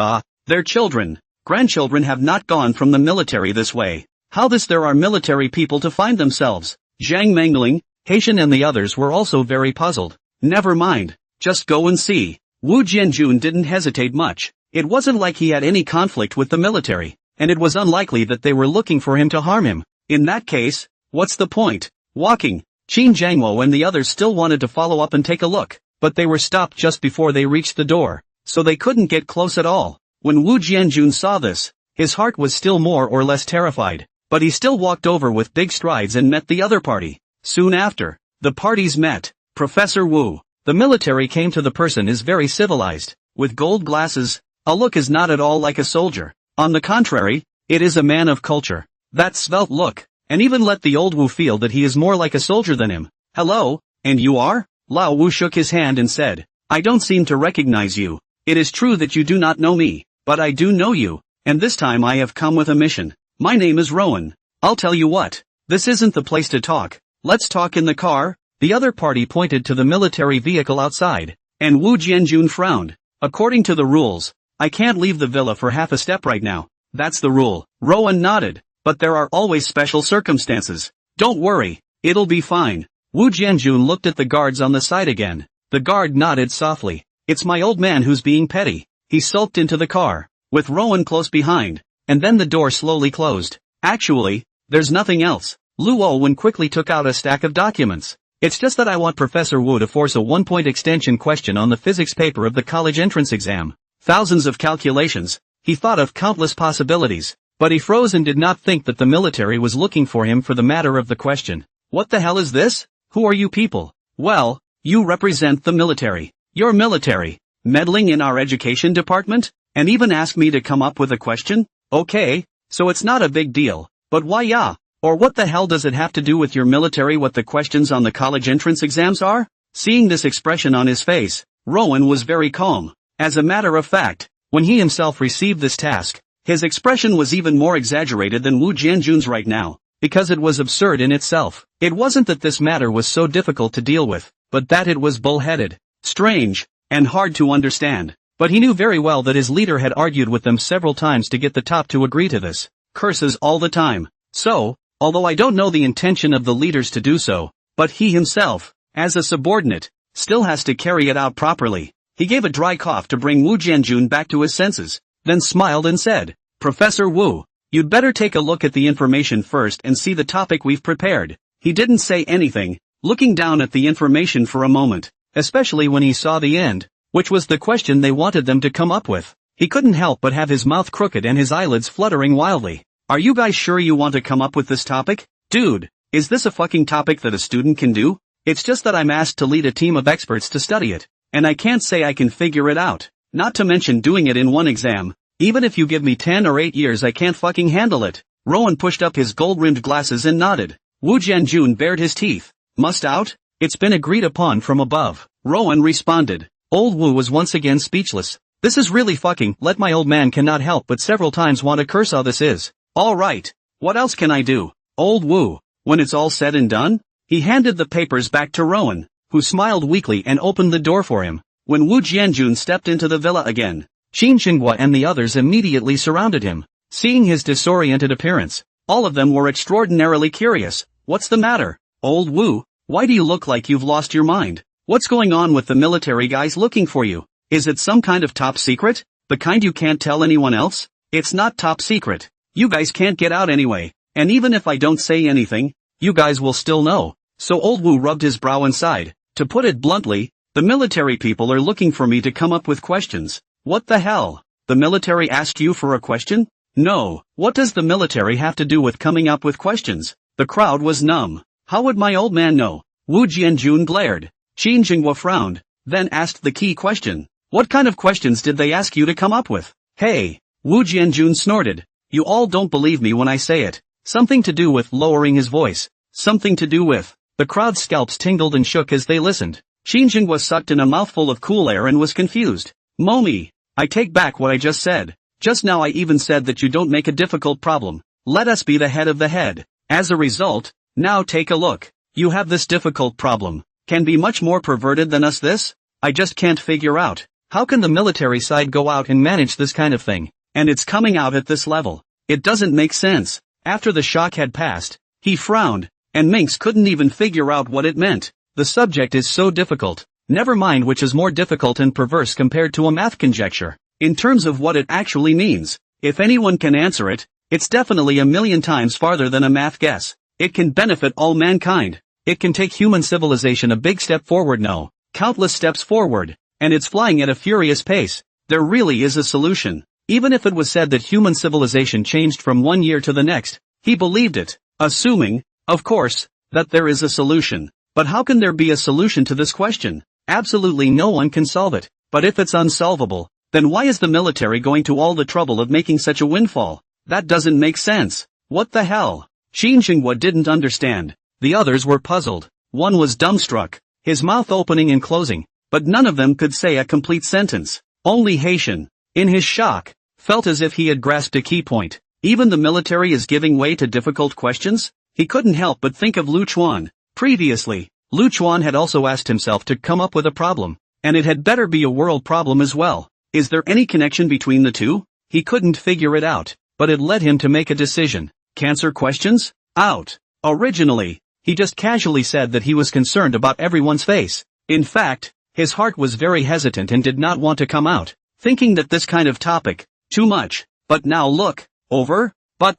Their children, grandchildren have not gone from the military this way. How this there are military people to find themselves? Zhang Mengling, Haitian and the others were also very puzzled. Never mind, just go and see. Wu Jianjun didn't hesitate much. It wasn't like he had any conflict with the military, and it was unlikely that they were looking for him to harm him. In that case, what's the point? Walking. Qin Jianguo and the others still wanted to follow up and take a look, but they were stopped just before they reached the door, so they couldn't get close at all. When Wu Jianjun saw this, his heart was still more or less terrified, but he still walked over with big strides and met the other party. Soon after, the parties met. Professor Wu, the military came to the person is very civilized, with gold glasses. A look is not at all like a soldier. On the contrary, it is a man of culture. That svelte look, and even let the old Wu feel that he is more like a soldier than him. Hello, and you are? Lao Wu shook his hand and said, I don't seem to recognize you. It is true that you do not know me, but I do know you, and this time I have come with a mission. My name is Rowan. I'll tell you what, this isn't the place to talk. Let's talk in the car. The other party pointed to the military vehicle outside, and Wu Jianjun frowned. According to the rules, I can't leave the villa for half a step right now. That's the rule. Rowan nodded. But there are always special circumstances. Don't worry, it'll be fine. Wu Jianjun looked at the guards on the side again. The guard nodded softly. It's my old man who's being petty. He sulked into the car, with Rowan close behind, and then the door slowly closed. Actually, there's nothing else. Lu Olwen quickly took out a stack of documents. It's just that I want Professor Wu to force a 1-point extension question on the physics paper of the college entrance exam. Thousands of calculations. He thought of countless possibilities, but he froze and did not think that the military was looking for him for the matter of the question. What the hell is this? Who are you people? Well, you represent the military. You're military, meddling in our education department, and even ask me to come up with a question? Okay, so it's not a big deal, but why yeah? Or what the hell does it have to do with your military what the questions on the college entrance exams are? Seeing this expression on his face, Rowan was very calm. As a matter of fact, when he himself received this task, his expression was even more exaggerated than Wu Jianjun's right now, because it was absurd in itself. It wasn't that this matter was so difficult to deal with, but that it was bullheaded, strange, and hard to understand. But he knew very well that his leader had argued with them several times to get the top to agree to this. Curses all the time. So, although I don't know the intention of the leaders to do so, but he himself, as a subordinate, still has to carry it out properly. He gave a dry cough to bring Wu Jianjun back to his senses, then smiled and said, Professor Wu, you'd better take a look at the information first and see the topic we've prepared. He didn't say anything, looking down at the information for a moment, especially when he saw the end, which was the question they wanted them to come up with. He couldn't help but have his mouth crooked and his eyelids fluttering wildly. Are you guys sure you want to come up with this topic? Dude, is this a fucking topic that a student can do? It's just that I'm asked to lead a team of experts to study it, and I can't say I can figure it out. Not to mention doing it in one exam. Even if you give me 10 or 8 years I can't fucking handle it. Rowan pushed up his gold-rimmed glasses and nodded. Wu Jianjun bared his teeth. Must out? It's been agreed upon from above. Rowan responded. Old Wu was once again speechless. This is really fucking, let my old man cannot help but several times want to curse all this is. Alright. What else can I do? Old Wu. When it's all said and done? He handed the papers back to Rowan, who smiled weakly and opened the door for him. When Wu Jianjun stepped into the villa again, Qin Xinghua and the others immediately surrounded him. Seeing his disoriented appearance, all of them were extraordinarily curious. What's the matter, Old Wu? Why do you look like you've lost your mind? What's going on with the military guys looking for you? Is it some kind of top secret? The kind you can't tell anyone else? It's not top secret. You guys can't get out anyway, and even if I don't say anything, you guys will still know. So Old Wu rubbed his brow and sighed. To put it bluntly, the military people are looking for me to come up with questions. What the hell? The military asked you for a question? No. What does the military have to do with coming up with questions? The crowd was numb. How would my old man know? Wu Jianjun glared. Qin Xinghua frowned, then asked the key question. What kind of questions did they ask you to come up with? Hey! Wu Jianjun snorted. You all don't believe me when I say it. Something to do with lowering his voice. Something to do with. The crowd's scalps tingled and shook as they listened. Qin Xinghua sucked in a mouthful of cool air and was confused. Momi! I take back what I just said. Just now I even said that you don't make a difficult problem. Let us be the head of the head. As a result, now take a look. You have this difficult problem. Can be much more perverted than us this? I just can't figure out. How can the military side go out and manage this kind of thing? And it's coming out at this level. It doesn't make sense. After the shock had passed, he frowned, and Minx couldn't even figure out what it meant. The subject is so difficult. Never mind which is more difficult and perverse compared to a math conjecture. In terms of what it actually means, if anyone can answer it, it's definitely a million times farther than a math guess. It can benefit all mankind. It can take human civilization a big step forward, no, countless steps forward, and it's flying at a furious pace. There really is a solution. Even if it was said that human civilization changed from one year to the next, he believed it, assuming, of course, that there is a solution. But how can there be a solution to this question? Absolutely no one can solve it. But if it's unsolvable, then why is the military going to all the trouble of making such a windfall? That doesn't make sense. What the hell? Qin Xinghua didn't understand. The others were puzzled. One was dumbstruck, his mouth opening and closing, but none of them could say a complete sentence. Only Haitian, in his shock, felt as if he had grasped a key point. Even the military is giving way to difficult questions? He couldn't help but think of Lu Chuan. Previously, Lu Chuan had also asked himself to come up with a problem, and it had better be a world problem as well. Is there any connection between the two? He couldn't figure it out, but it led him to make a decision. Cancer questions? Out. Originally, he just casually said that he was concerned about everyone's face. In fact, his heart was very hesitant and did not want to come out, thinking that this kind of topic, too much. But now look, over? But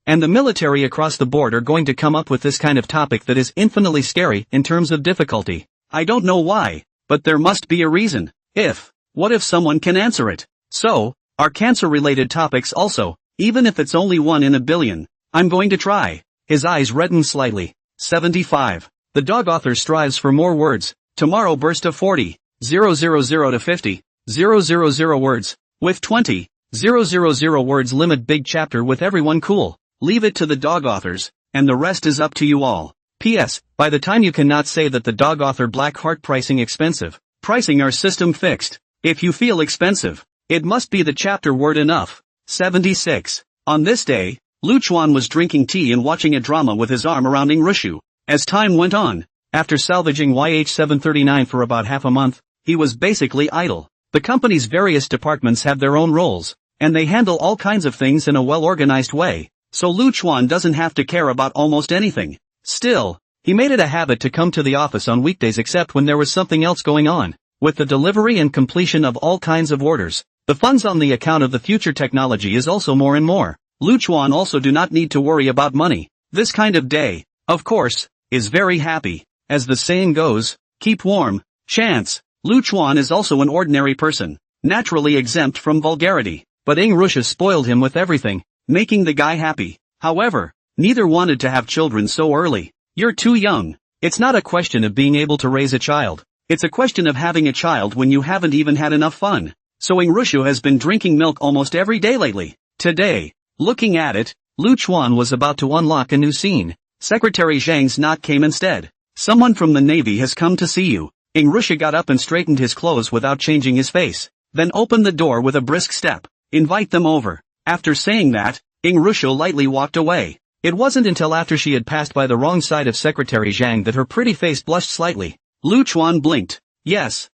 and the military across the board are going to come up with this kind of topic that is infinitely scary in terms of difficulty. I don't know why, but there must be a reason. What if someone can answer it? So, are cancer-related topics also, even if it's only 1 in a billion? I'm going to try. His eyes reddened slightly. 75. The dog author strives for more words. Tomorrow burst of 40, 000 to 50, 000 words. With 20, 000 words limit big chapter with everyone cool. Leave it to the dog authors, and the rest is up to you all. P.S. By the time you cannot say that the dog author black heart pricing expensive. Pricing our system fixed. If you feel expensive, it must be the chapter word enough. 76. On this day, Lu Chuan was drinking tea and watching a drama with his arm around Ing Rushu. As time went on, after salvaging YH739 for about half a month, he was basically idle. The company's various departments have their own roles, and they handle all kinds of things in a well-organized way, so Lu Chuan doesn't have to care about almost anything. Still, he made it a habit to come to the office on weekdays except when there was something else going on. With the delivery and completion of all kinds of orders, the funds on the account of the future technology is also more and more. Lu Chuan also do not need to worry about money. This kind of day, of course, is very happy. As the saying goes, keep warm, chance. Lu Chuan is also an ordinary person, naturally exempt from vulgarity, but Ing Rusha spoiled him with everything, making the guy happy. However, neither wanted to have children so early. You're too young. It's not a question of being able to raise a child. It's a question of having a child when you haven't even had enough fun. So Ing Rushu has been drinking milk almost every day lately. Today, looking at it, Lu Chuan was about to unlock a new scene. Secretary Zhang's knock came instead. Someone from the Navy has come to see you. Ing Rushu got up and straightened his clothes without changing his face, then opened the door with a brisk step. Invite them over. After saying that, Ying Rusho lightly walked away. It wasn't until after she had passed by the wrong side of Secretary Zhang that her pretty face blushed slightly. Lu Chuan blinked. Yes,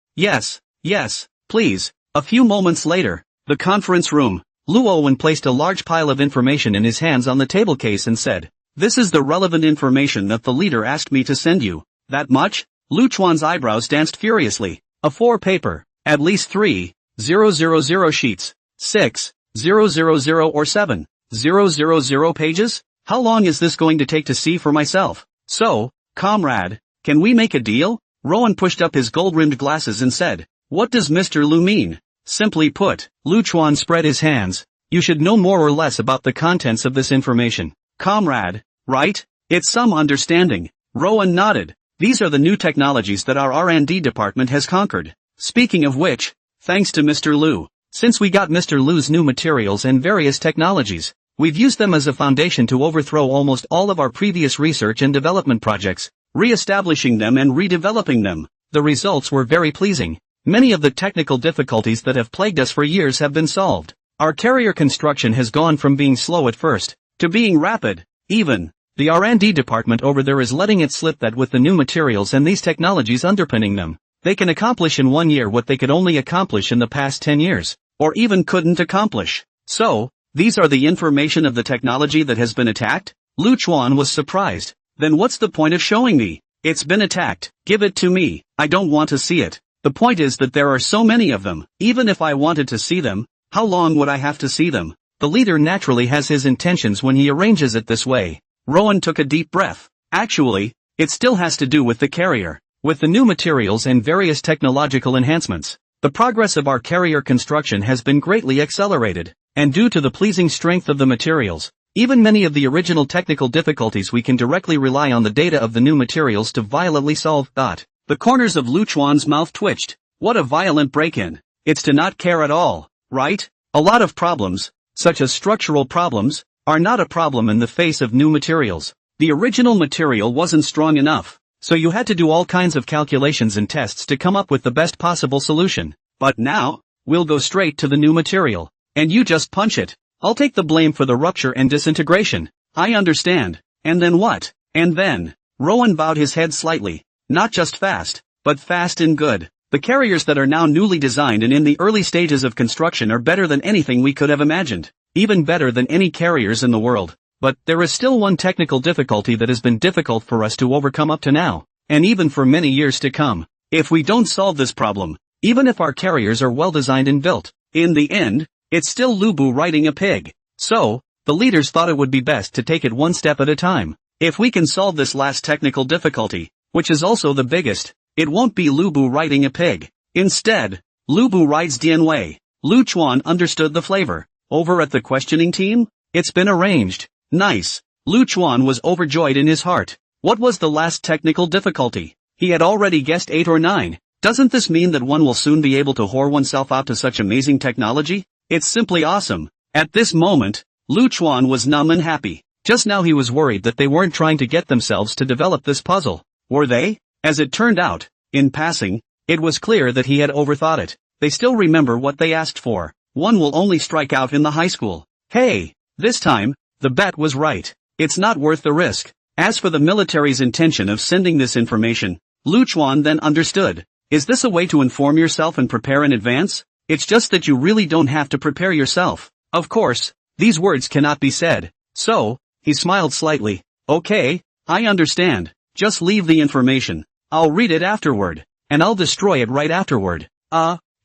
please. A few moments later, the conference room. Lu Owen placed a large pile of information in his hands on the table case and said, "This is the relevant information that the leader asked me to send you." That much? Lu Chuan's eyebrows danced furiously. A 4-paper, at least 3,000 sheets, 6,000 or 7,000 pages? How long is this going to take to see for myself? So, comrade, can we make a deal? Rowan pushed up his gold-rimmed glasses and said, "What does Mr. Lu mean?" Simply put, Lu Chuan spread his hands. You should know more or less about the contents of this information. Comrade, right? It's some understanding. Rowan nodded. These are the new technologies that our R&D department has conquered. Speaking of which, thanks to Mr. Lu, since we got Mr. Lu's new materials and various technologies, we've used them as a foundation to overthrow almost all of our previous research and development projects, re-establishing them and redeveloping them. The results were very pleasing. Many of the technical difficulties that have plagued us for years have been solved. Our carrier construction has gone from being slow at first, to being rapid. Even the R&D department over there is letting it slip that with the new materials and these technologies underpinning them, they can accomplish in 1 year what they could only accomplish in the past 10 years, or even couldn't accomplish. So, these are the information of the technology that has been attacked? Lu Chuan was surprised. Then what's the point of showing me? It's been attacked. Give it to me. I don't want to see it. The point is that there are so many of them. Even if I wanted to see them, how long would I have to see them? The leader naturally has his intentions when he arranges it this way. Rowan took a deep breath. Actually, it still has to do with the carrier. With the new materials and various technological enhancements, the progress of our carrier construction has been greatly accelerated. And due to the pleasing strength of the materials, even many of the original technical difficulties we can directly rely on the data of the new materials to violently solve. The corners of Lu Chuan's mouth twitched. What a violent break-in. It's to not care at all, right? A lot of problems, such as structural problems, are not a problem in the face of new materials. The original material wasn't strong enough, so you had to do all kinds of calculations and tests to come up with the best possible solution. But now, we'll go straight to the new material, and you just punch it. I'll take the blame for the rupture and disintegration. I understand. And then what? And then, Rowan bowed his head slightly. Not just fast, but fast and good. The carriers that are now newly designed and in the early stages of construction are better than anything we could have imagined. Even better than any carriers in the world. But there is still one technical difficulty that has been difficult for us to overcome up to now, and even for many years to come. If we don't solve this problem, even if our carriers are well designed and built, in the end, it's still Lubu riding a pig. So, the leaders thought it would be best to take it one step at a time. If we can solve this last technical difficulty, which is also the biggest, it won't be Lubu riding a pig. Instead, Lubu rides Dianwei. Lu Chuan understood the flavor. Over at the questioning team? It's been arranged. Nice. Lu Chuan was overjoyed in his heart. What was the last technical difficulty? He had already guessed 8 or 9. Doesn't this mean that one will soon be able to whore oneself out to such amazing technology? It's simply awesome. At this moment, Lu Chuan was numb and happy. Just now he was worried that they weren't trying to get themselves to develop this puzzle. Were they? As it turned out, in passing, it was clear that he had overthought it. They still remember what they asked for. One will only strike out in the high school. Hey, this time, the bet was right. It's not worth the risk. As for the military's intention of sending this information, Lu Chuan then understood. Is this a way to inform yourself and prepare in advance? It's just that you really don't have to prepare yourself. Of course, these words cannot be said. So, he smiled slightly. Okay, I understand. Just leave the information. I'll read it afterward. And I'll destroy it right afterward.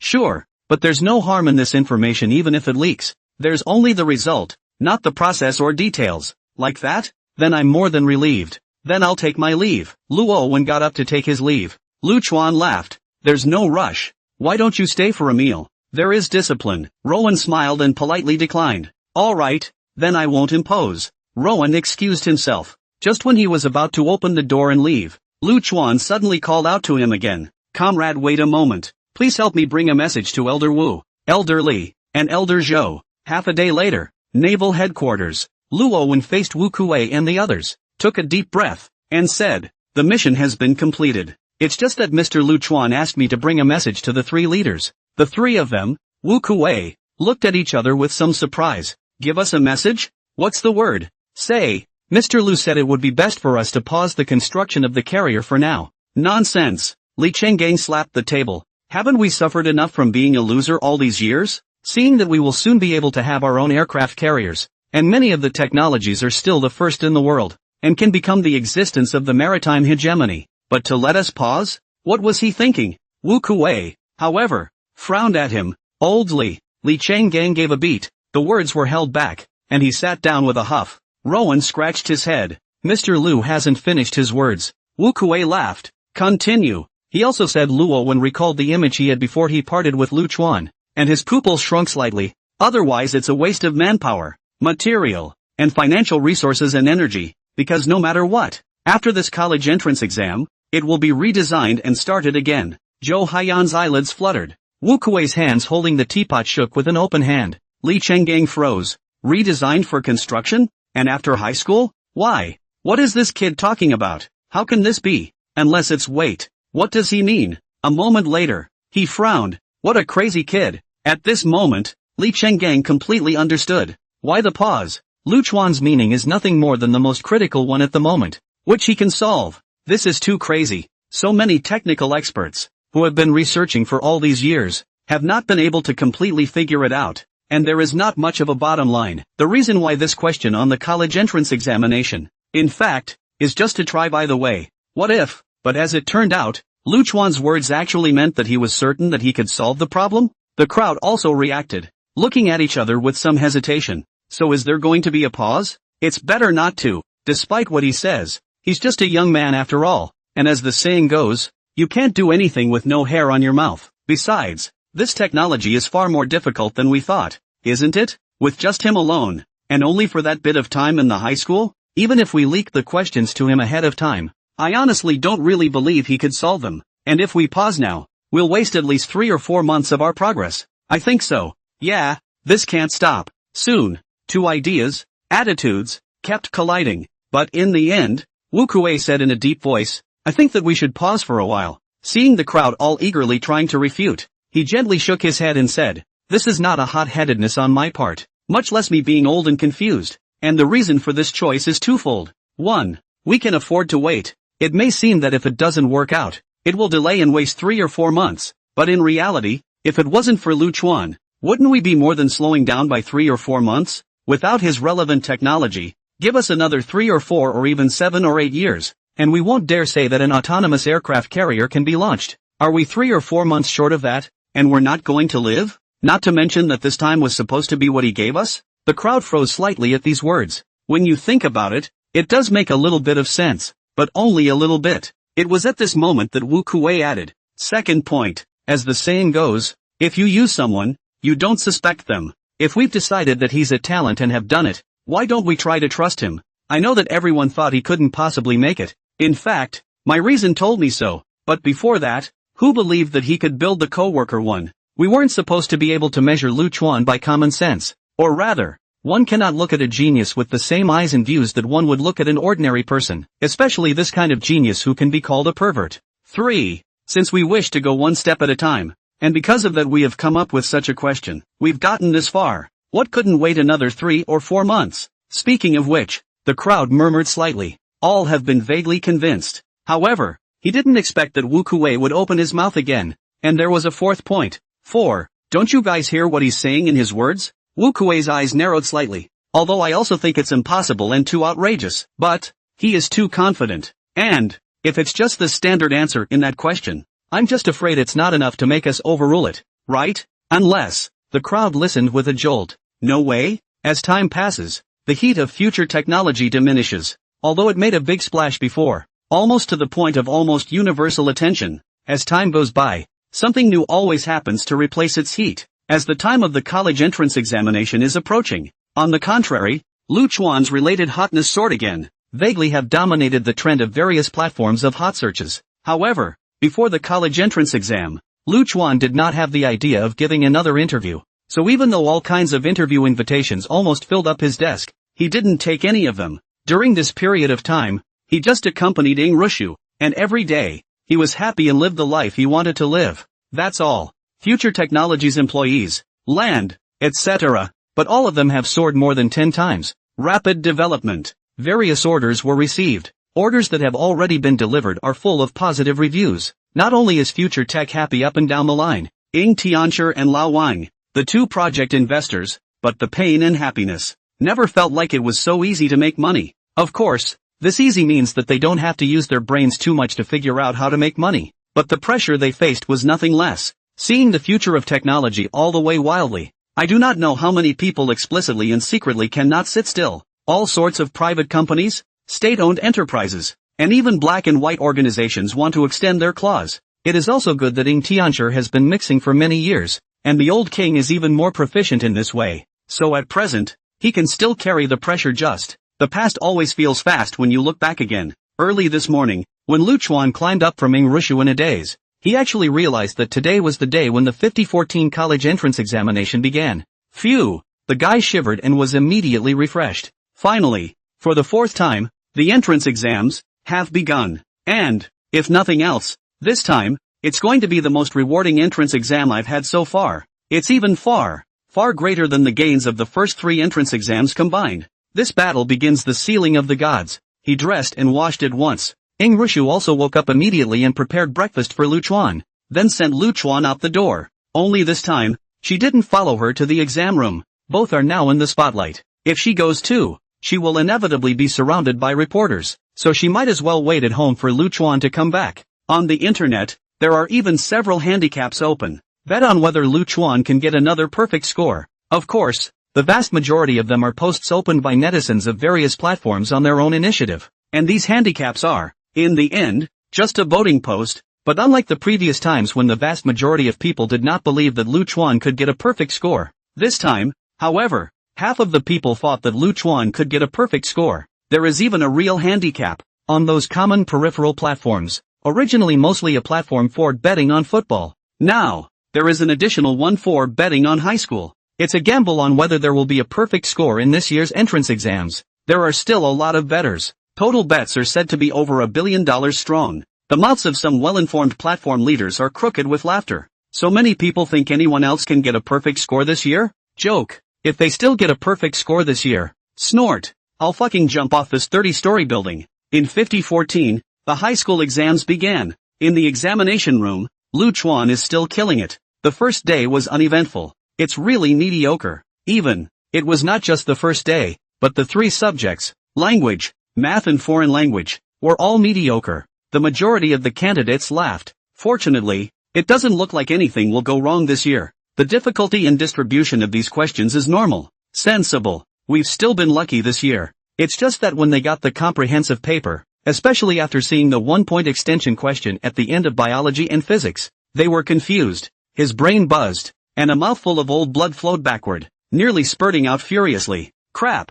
Sure. But there's no harm in this information even if it leaks. There's only the result, not the process or details. Like that? Then I'm more than relieved. Then I'll take my leave. Lu Owen got up to take his leave. Lu Chuan laughed. There's no rush. Why don't you stay for a meal? There is discipline. Rowan smiled and politely declined. All right, then I won't impose. Rowan excused himself. Just when he was about to open the door and leave, Lu Chuan suddenly called out to him again. Comrade, wait a moment. Please help me bring a message to Elder Wu, Elder Li, and Elder Zhou. Half a day later, Naval Headquarters. Lu Owen faced Wu Kuei and the others, took a deep breath, and said, the mission has been completed. It's just that Mr. Lu Chuan asked me to bring a message to the 3 leaders. The 3 of them, Wu Kuei, looked at each other with some surprise. Give us a message? What's the word? Say, Mr. Lu said it would be best for us to pause the construction of the carrier for now. Nonsense. Li Chenggang slapped the table. Haven't we suffered enough from being a loser all these years? Seeing that we will soon be able to have our own aircraft carriers, and many of the technologies are still the first in the world, and can become the existence of the maritime hegemony. But to let us pause? What was he thinking? Wu Kuei, however, frowned at him. Old Li Chenggang gave a beat. The words were held back, and he sat down with a huff. Rowan scratched his head. Mr. Lu hasn't finished his words. Wu Kuei laughed. Continue. He also said Luo when recalled the image he had before he parted with Lu Chuan, and his pupils shrunk slightly. Otherwise it's a waste of manpower, material, and financial resources and energy, because no matter what, after this college entrance exam, it will be redesigned and started again. Zhou Haiyan's eyelids fluttered. Wu Kuei's hands holding the teapot shook with an open hand. Li Chenggang froze. Redesigned for construction? And after high school? Why? What is this kid talking about? How can this be? Unless it's wait. What does he mean? A moment later, he frowned. What a crazy kid. At this moment, Li Chenggang completely understood. Why the pause? Lu Chuan's meaning is nothing more than the most critical one at the moment, which he can solve. This is too crazy. So many technical experts, who have been researching for all these years, have not been able to completely figure it out, and there is not much of a bottom line. The reason why this question on the college entrance examination, in fact, is just to try by the way. What if? But as it turned out, Lu Chuan's words actually meant that he was certain that he could solve the problem? The crowd also reacted, looking at each other with some hesitation. So is there going to be a pause? It's better not to, despite what he says. He's just a young man after all, and as the saying goes, you can't do anything with no hair on your mouth. Besides, this technology is far more difficult than we thought, isn't it? With just him alone, and only for that bit of time in the high school? Even if we leaked the questions to him ahead of time, I honestly don't really believe he could solve them, and if we pause now, we'll waste at least 3 or 4 months of our progress. I think so. Yeah, this can't stop. Soon, two ideas, attitudes, kept colliding, but in the end, Wu Kuei said in a deep voice, I think that we should pause for a while. Seeing the crowd all eagerly trying to refute, he gently shook his head and said, this is not a hot-headedness on my part, much less me being old and confused, and the reason for this choice is twofold. 1. We can afford to wait. It may seem that if it doesn't work out, it will delay and waste 3 or 4 months, but in reality, if it wasn't for Lu Chuan, wouldn't we be more than slowing down by 3 or 4 months? Without his relevant technology, give us another 3 or 4 or even 7 or 8 years, and we won't dare say that an autonomous aircraft carrier can be launched. Are we 3 or 4 months short of that, and we're not going to live? Not to mention that this time was supposed to be what he gave us? The crowd froze slightly at these words. When you think about it, it does make a little bit of sense, but only a little bit. It was at this moment that Wu Kuei added, second point, as the saying goes, if you use someone, you don't suspect them. If we've decided that he's a talent and have done it, why don't we try to trust him? I know that everyone thought he couldn't possibly make it. In fact, my reason told me so, but before that, who believed that he could build the coworker one? We weren't supposed to be able to measure Lu Chuan by common sense, or rather, one cannot look at a genius with the same eyes and views that one would look at an ordinary person, especially this kind of genius who can be called a pervert. 3. Since we wish to go one step at a time, and because of that we have come up with such a question, we've gotten this far. What couldn't wait another 3 or 4 months? Speaking of which, the crowd murmured slightly. All have been vaguely convinced. However, he didn't expect that Wu Kuei would open his mouth again, and there was a fourth point. 4. Don't you guys hear what he's saying in his words? Wu Kuei's eyes narrowed slightly. Although I also think it's impossible and too outrageous, but he is too confident. And if it's just the standard answer in that question, I'm just afraid it's not enough to make us overrule it, right? Unless, the crowd listened with a jolt. No way? As time passes, the heat of future technology diminishes. Although it made a big splash before, almost to the point of almost universal attention, as time goes by, something new always happens to replace its heat. As the time of the college entrance examination is approaching, on the contrary, Lu Chuan's related hotness soared again, vaguely have dominated the trend of various platforms of hot searches. However, before the college entrance exam, Lu Chuan did not have the idea of giving another interview. So even though all kinds of interview invitations almost filled up his desk, he didn't take any of them. During this period of time, he just accompanied Ing Rushu, and every day, he was happy and lived the life he wanted to live. That's all. Future Technologies employees, land, etc., but all of them have soared more than 10 times. Rapid development. Various orders were received. Orders that have already been delivered are full of positive reviews. Not only is future tech happy up and down the line, Ying Tianchi and Lao Wang, the two project investors, but the pain and happiness. Never felt like it was so easy to make money. Of course, this easy means that they don't have to use their brains too much to figure out how to make money. But the pressure they faced was nothing less. Seeing the future of technology all the way wildly. I do not know how many people explicitly and secretly cannot sit still. All sorts of private companies, state-owned enterprises, and even black and white organizations want to extend their claws. It is also good that Ying Tianchi has been mixing for many years, and the old king is even more proficient in this way. So at present, he can still carry the pressure just. The past always feels fast when you look back again. Early this morning, when Lu Chuan climbed up from Rushu in a daze, he actually realized that today was the day when the 2014 college entrance examination began. Phew! The guy shivered and was immediately refreshed. Finally, for the fourth time, the entrance exams have begun. And, if nothing else, this time, it's going to be the most rewarding entrance exam I've had so far. It's even far greater than the gains of the first 3 entrance exams combined. This battle begins the sealing of the gods. He dressed and washed at once. Rushu also woke up immediately and prepared breakfast for Lu Chuan, then sent Lu Chuan out the door. Only this time, she didn't follow her to the exam room. Both are now in the spotlight. If she goes too, she will inevitably be surrounded by reporters, so she might as well wait at home for Lu Chuan to come back. On the internet, there are even several handicaps open. Bet on whether Lu Chuan can get another perfect score. Of course, the vast majority of them are posts opened by netizens of various platforms on their own initiative. And these handicaps are, in the end, just a voting post, but unlike the previous times when the vast majority of people did not believe that Lu Chuan could get a perfect score, this time, however, half of the people thought that Lu Chuan could get a perfect score. There is even a real handicap on those common peripheral platforms, originally mostly a platform for betting on football. Now, there is an additional one for betting on high school. It's a gamble on whether there will be a perfect score in this year's entrance exams. There are still a lot of bettors. Total bets are said to be over $1 billion strong. The mouths of some well-informed platform leaders are crooked with laughter. So many people think anyone else can get a perfect score this year? Joke. If they still get a perfect score this year, snort. I'll fucking jump off this 30-story building. In 2014, the high school exams began. In the examination room, Lu Chuan is still killing it. The first day was uneventful. It's really mediocre. It was not just the first day, but the 3 subjects, language, math and foreign language, were all mediocre. The majority of the candidates laughed. Fortunately, it doesn't look like anything will go wrong this year. The difficulty and distribution of these questions is normal. Sensible. We've still been lucky this year. It's just that when they got the comprehensive paper, especially after seeing the 1-point extension question at the end of biology and physics, they were confused. His brain buzzed, and a mouthful of old blood flowed backward, nearly spurting out furiously. Crap,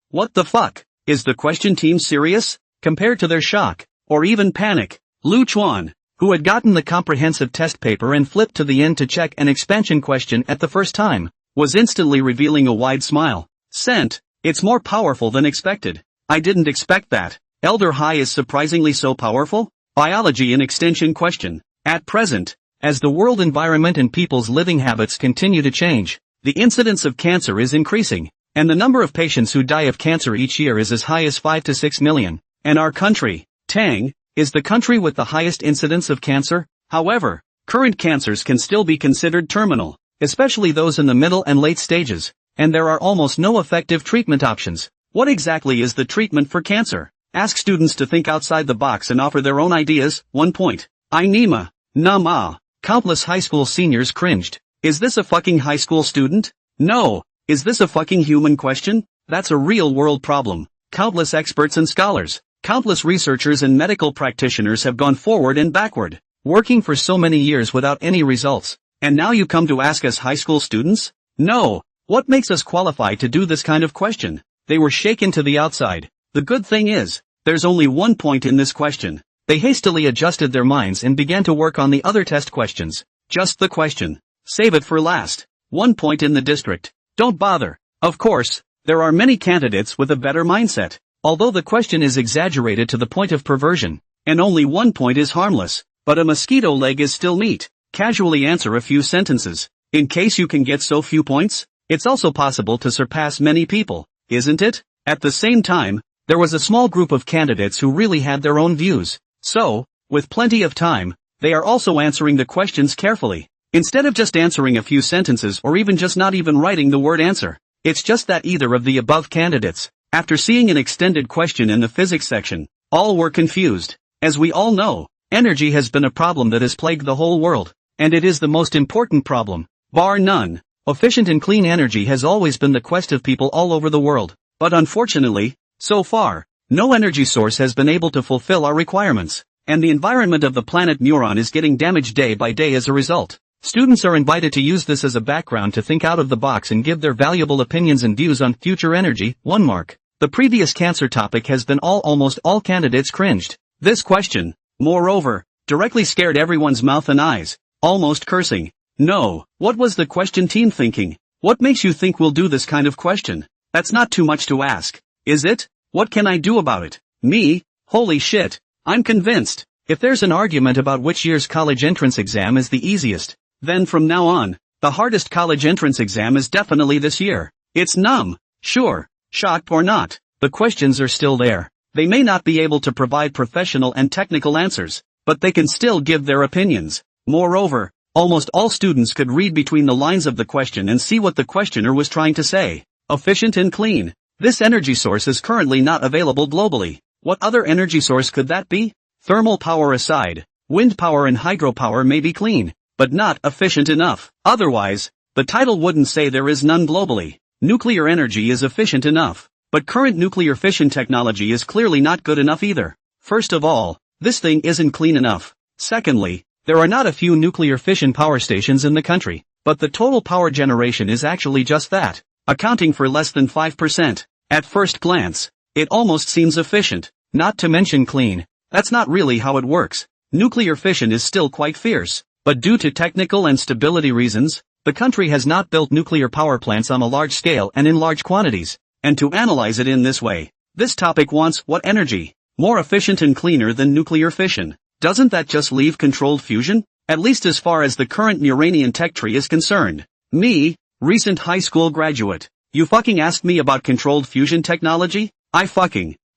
what the fuck? Is the question team serious? Compared to their shock, or even panic, Lu Chuan, who had gotten the comprehensive test paper and flipped to the end to check an expansion question at the first time, was instantly revealing a wide smile. Sent, it's more powerful than expected. I didn't expect that. Elder High is surprisingly so powerful? Biology and extension question. At present, as the world environment and people's living habits continue to change, the incidence of cancer is increasing, and the number of patients who die of cancer each year is as high as 5 to 6 million. And our country, Tang, is the country with the highest incidence of cancer. However, current cancers can still be considered terminal, especially those in the middle and late stages, and there are almost no effective treatment options. What exactly is the treatment for cancer? Ask students to think outside the box and offer their own ideas. 1 point. Nema. Nama. Countless high school seniors cringed. Is this a fucking high school student? No. Is this a fucking human question? That's a real world problem. Countless experts and scholars, countless researchers and medical practitioners have gone forward and backward, working for so many years without any results. And now you come to ask us high school students? No. What makes us qualified to do this kind of question? They were shaken to the outside. The good thing is, there's only 1 point in this question. They hastily adjusted their minds and began to work on the other test questions. Just the question. Save it for last. 1 point in the district. Don't bother. Of course, there are many candidates with a better mindset. Although the question is exaggerated to the point of perversion, and only 1 point is harmless, but a mosquito leg is still meat. Casually answer a few sentences. In case you can get so few points, it's also possible to surpass many people. isn't it? At the same time, there was a small group of candidates who really had their own views. So, with plenty of time, they are also answering the questions carefully. Instead of just answering a few sentences or even just not even writing the word answer. It's just that either of the above candidates, after seeing an extended question in the physics section, all were confused. As we all know, energy has been a problem that has plagued the whole world, and it is the most important problem, bar none. Efficient and clean energy has always been the quest of people all over the world, but unfortunately, so far, no energy source has been able to fulfill our requirements, and the environment of the planet Neuron is getting damaged day by day as a result. Students are invited to use this as a background to think out of the box and give their valuable opinions and views on future energy. 1 mark. The previous cancer topic has been almost all candidates cringed. This question, moreover, directly scared everyone's mouth and eyes, almost cursing. No, what was the question team thinking? What makes you think we'll do this kind of question? That's not too much to ask, is it? What can I do about it? Me? Holy shit. I'm convinced. If there's an argument about which year's college entrance exam is the easiest, then from now on, the hardest college entrance exam is definitely this year. It's numb. Sure. Shocked or not, the questions are still there. They may not be able to provide professional and technical answers, but they can still give their opinions. Moreover, almost all students could read between the lines of the question and see what the questioner was trying to say. Efficient and clean. This energy source is currently not available globally. What other energy source could that be? Thermal power aside, wind power and hydropower may be clean, but not efficient enough. Otherwise, the title wouldn't say there is none globally. Nuclear energy is efficient enough, but current nuclear fission technology is clearly not good enough either. First of all, this thing isn't clean enough. Secondly, there are not a few nuclear fission power stations in the country, but the total power generation is actually just that, accounting for less than 5%. At first glance, it almost seems efficient, not to mention clean. That's not really how it works. Nuclear fission is still quite fierce. But due to technical and stability reasons, the country has not built nuclear power plants on a large scale and in large quantities. And to analyze it in this way, this topic wants what energy? More efficient and cleaner than nuclear fission. Doesn't that just leave controlled fusion? At least as far as the current Uranian tech tree is concerned. Me, recent high school graduate. You fucking asked me about controlled fusion technology?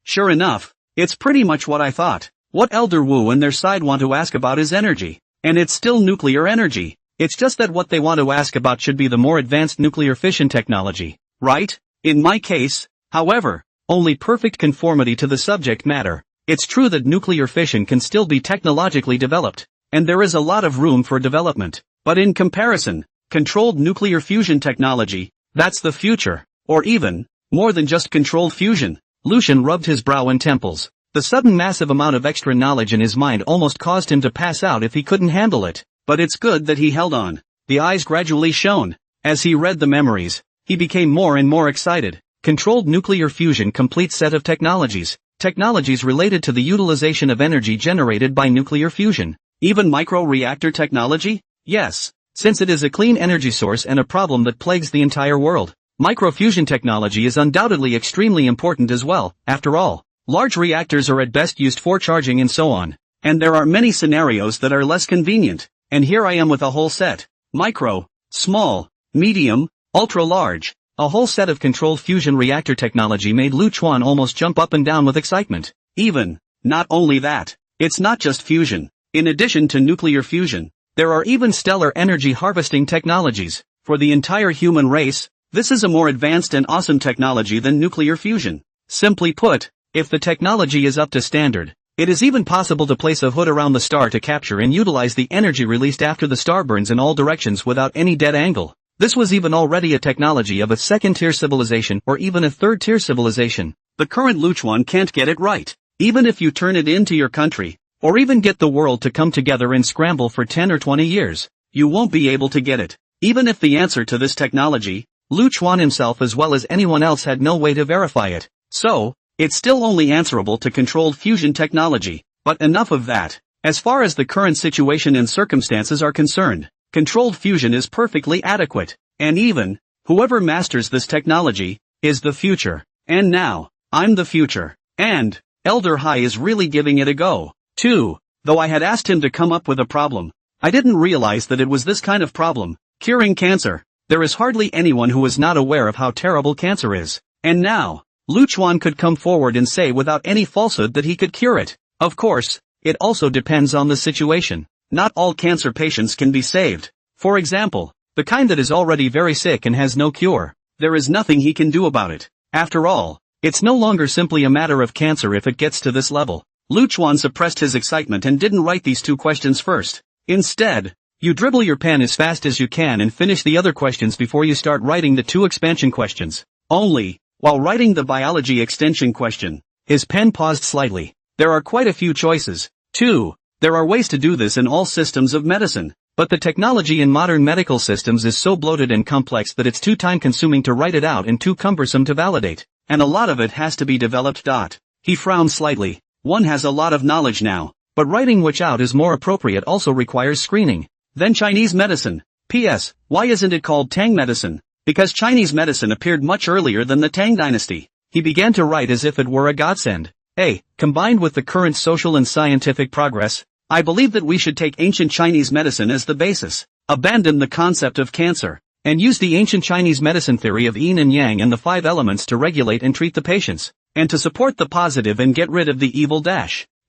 Sure enough, it's pretty much what I thought. What Elder Wu and their side want to ask about is energy. And it's still nuclear energy. It's just that what they want to ask about should be the more advanced nuclear fission technology, right? In my case, however, only perfect conformity to the subject matter. It's true that nuclear fission can still be technologically developed, and there is a lot of room for development. But in comparison, controlled nuclear fusion technology, that's the future. Or even, more than just controlled fusion. Lucian rubbed his brow and temples. The sudden massive amount of extra knowledge in his mind almost caused him to pass out if he couldn't handle it. But it's good that he held on. The eyes gradually shone. As he read the memories, he became more and more excited. Controlled nuclear fusion complete set of technologies. Technologies related to the utilization of energy generated by nuclear fusion. Even micro-reactor technology? Yes. Since it is a clean energy source and a problem that plagues the entire world, microfusion technology is undoubtedly extremely important as well. After all, large reactors are at best used for charging and so on. And there are many scenarios that are less convenient. And here I am with a whole set. Micro, small, medium, ultra-large. A whole set of controlled fusion reactor technology made Lu Chuan almost jump up and down with excitement. Not only that, it's not just fusion. In addition to nuclear fusion, there are even stellar energy harvesting technologies. For the entire human race, this is a more advanced and awesome technology than nuclear fusion. Simply put, if the technology is up to standard, it is even possible to place a hood around the star to capture and utilize the energy released after the star burns in all directions without any dead angle. This was even already a technology of a second-tier civilization or even a third-tier civilization. The current Luchuan can't get it right. Even if you turn it into your country, or even get the world to come together and scramble for 10 or 20 years, you won't be able to get it. Even if the answer to this technology, Luchuan himself as well as anyone else had no way to verify it. So, it's still only answerable to controlled fusion technology. But enough of that. As far as the current situation and circumstances are concerned, controlled fusion is perfectly adequate. And even, whoever masters this technology, is the future. And now, I'm the future. And, Elder Hai is really giving it a go, too. Though I had asked him to come up with a problem, I didn't realize that it was this kind of problem. Curing cancer. There is hardly anyone who is not aware of how terrible cancer is. And now, Lu Chuan could come forward and say without any falsehood that he could cure it. Of course, it also depends on the situation. Not all cancer patients can be saved. For example, the kind that is already very sick and has no cure. There is nothing he can do about it. After all, it's no longer simply a matter of cancer if it gets to this level. Lu Chuan suppressed his excitement and didn't write these 2 questions first. Instead, you dribble your pen as fast as you can and finish the other questions before you start writing the 2 expansion questions. Only, while writing the biology extension question, his pen paused slightly. There are quite a few choices. 2. There are ways to do this in all systems of medicine. But the technology in modern medical systems is so bloated and complex that it's too time-consuming to write it out and too cumbersome to validate. And a lot of it has to be developed. He frowned slightly. One has a lot of knowledge now, but writing which out is more appropriate also requires screening. Then Chinese medicine. P.S. Why isn't it called Tang medicine? Because Chinese medicine appeared much earlier than the Tang dynasty. He began to write as if it were a godsend. Combined with the current social and scientific progress, I believe that we should take ancient Chinese medicine as the basis, abandon the concept of cancer, and use the ancient Chinese medicine theory of yin and yang and the 5 elements to regulate and treat the patients, and to support the positive and get rid of the evil.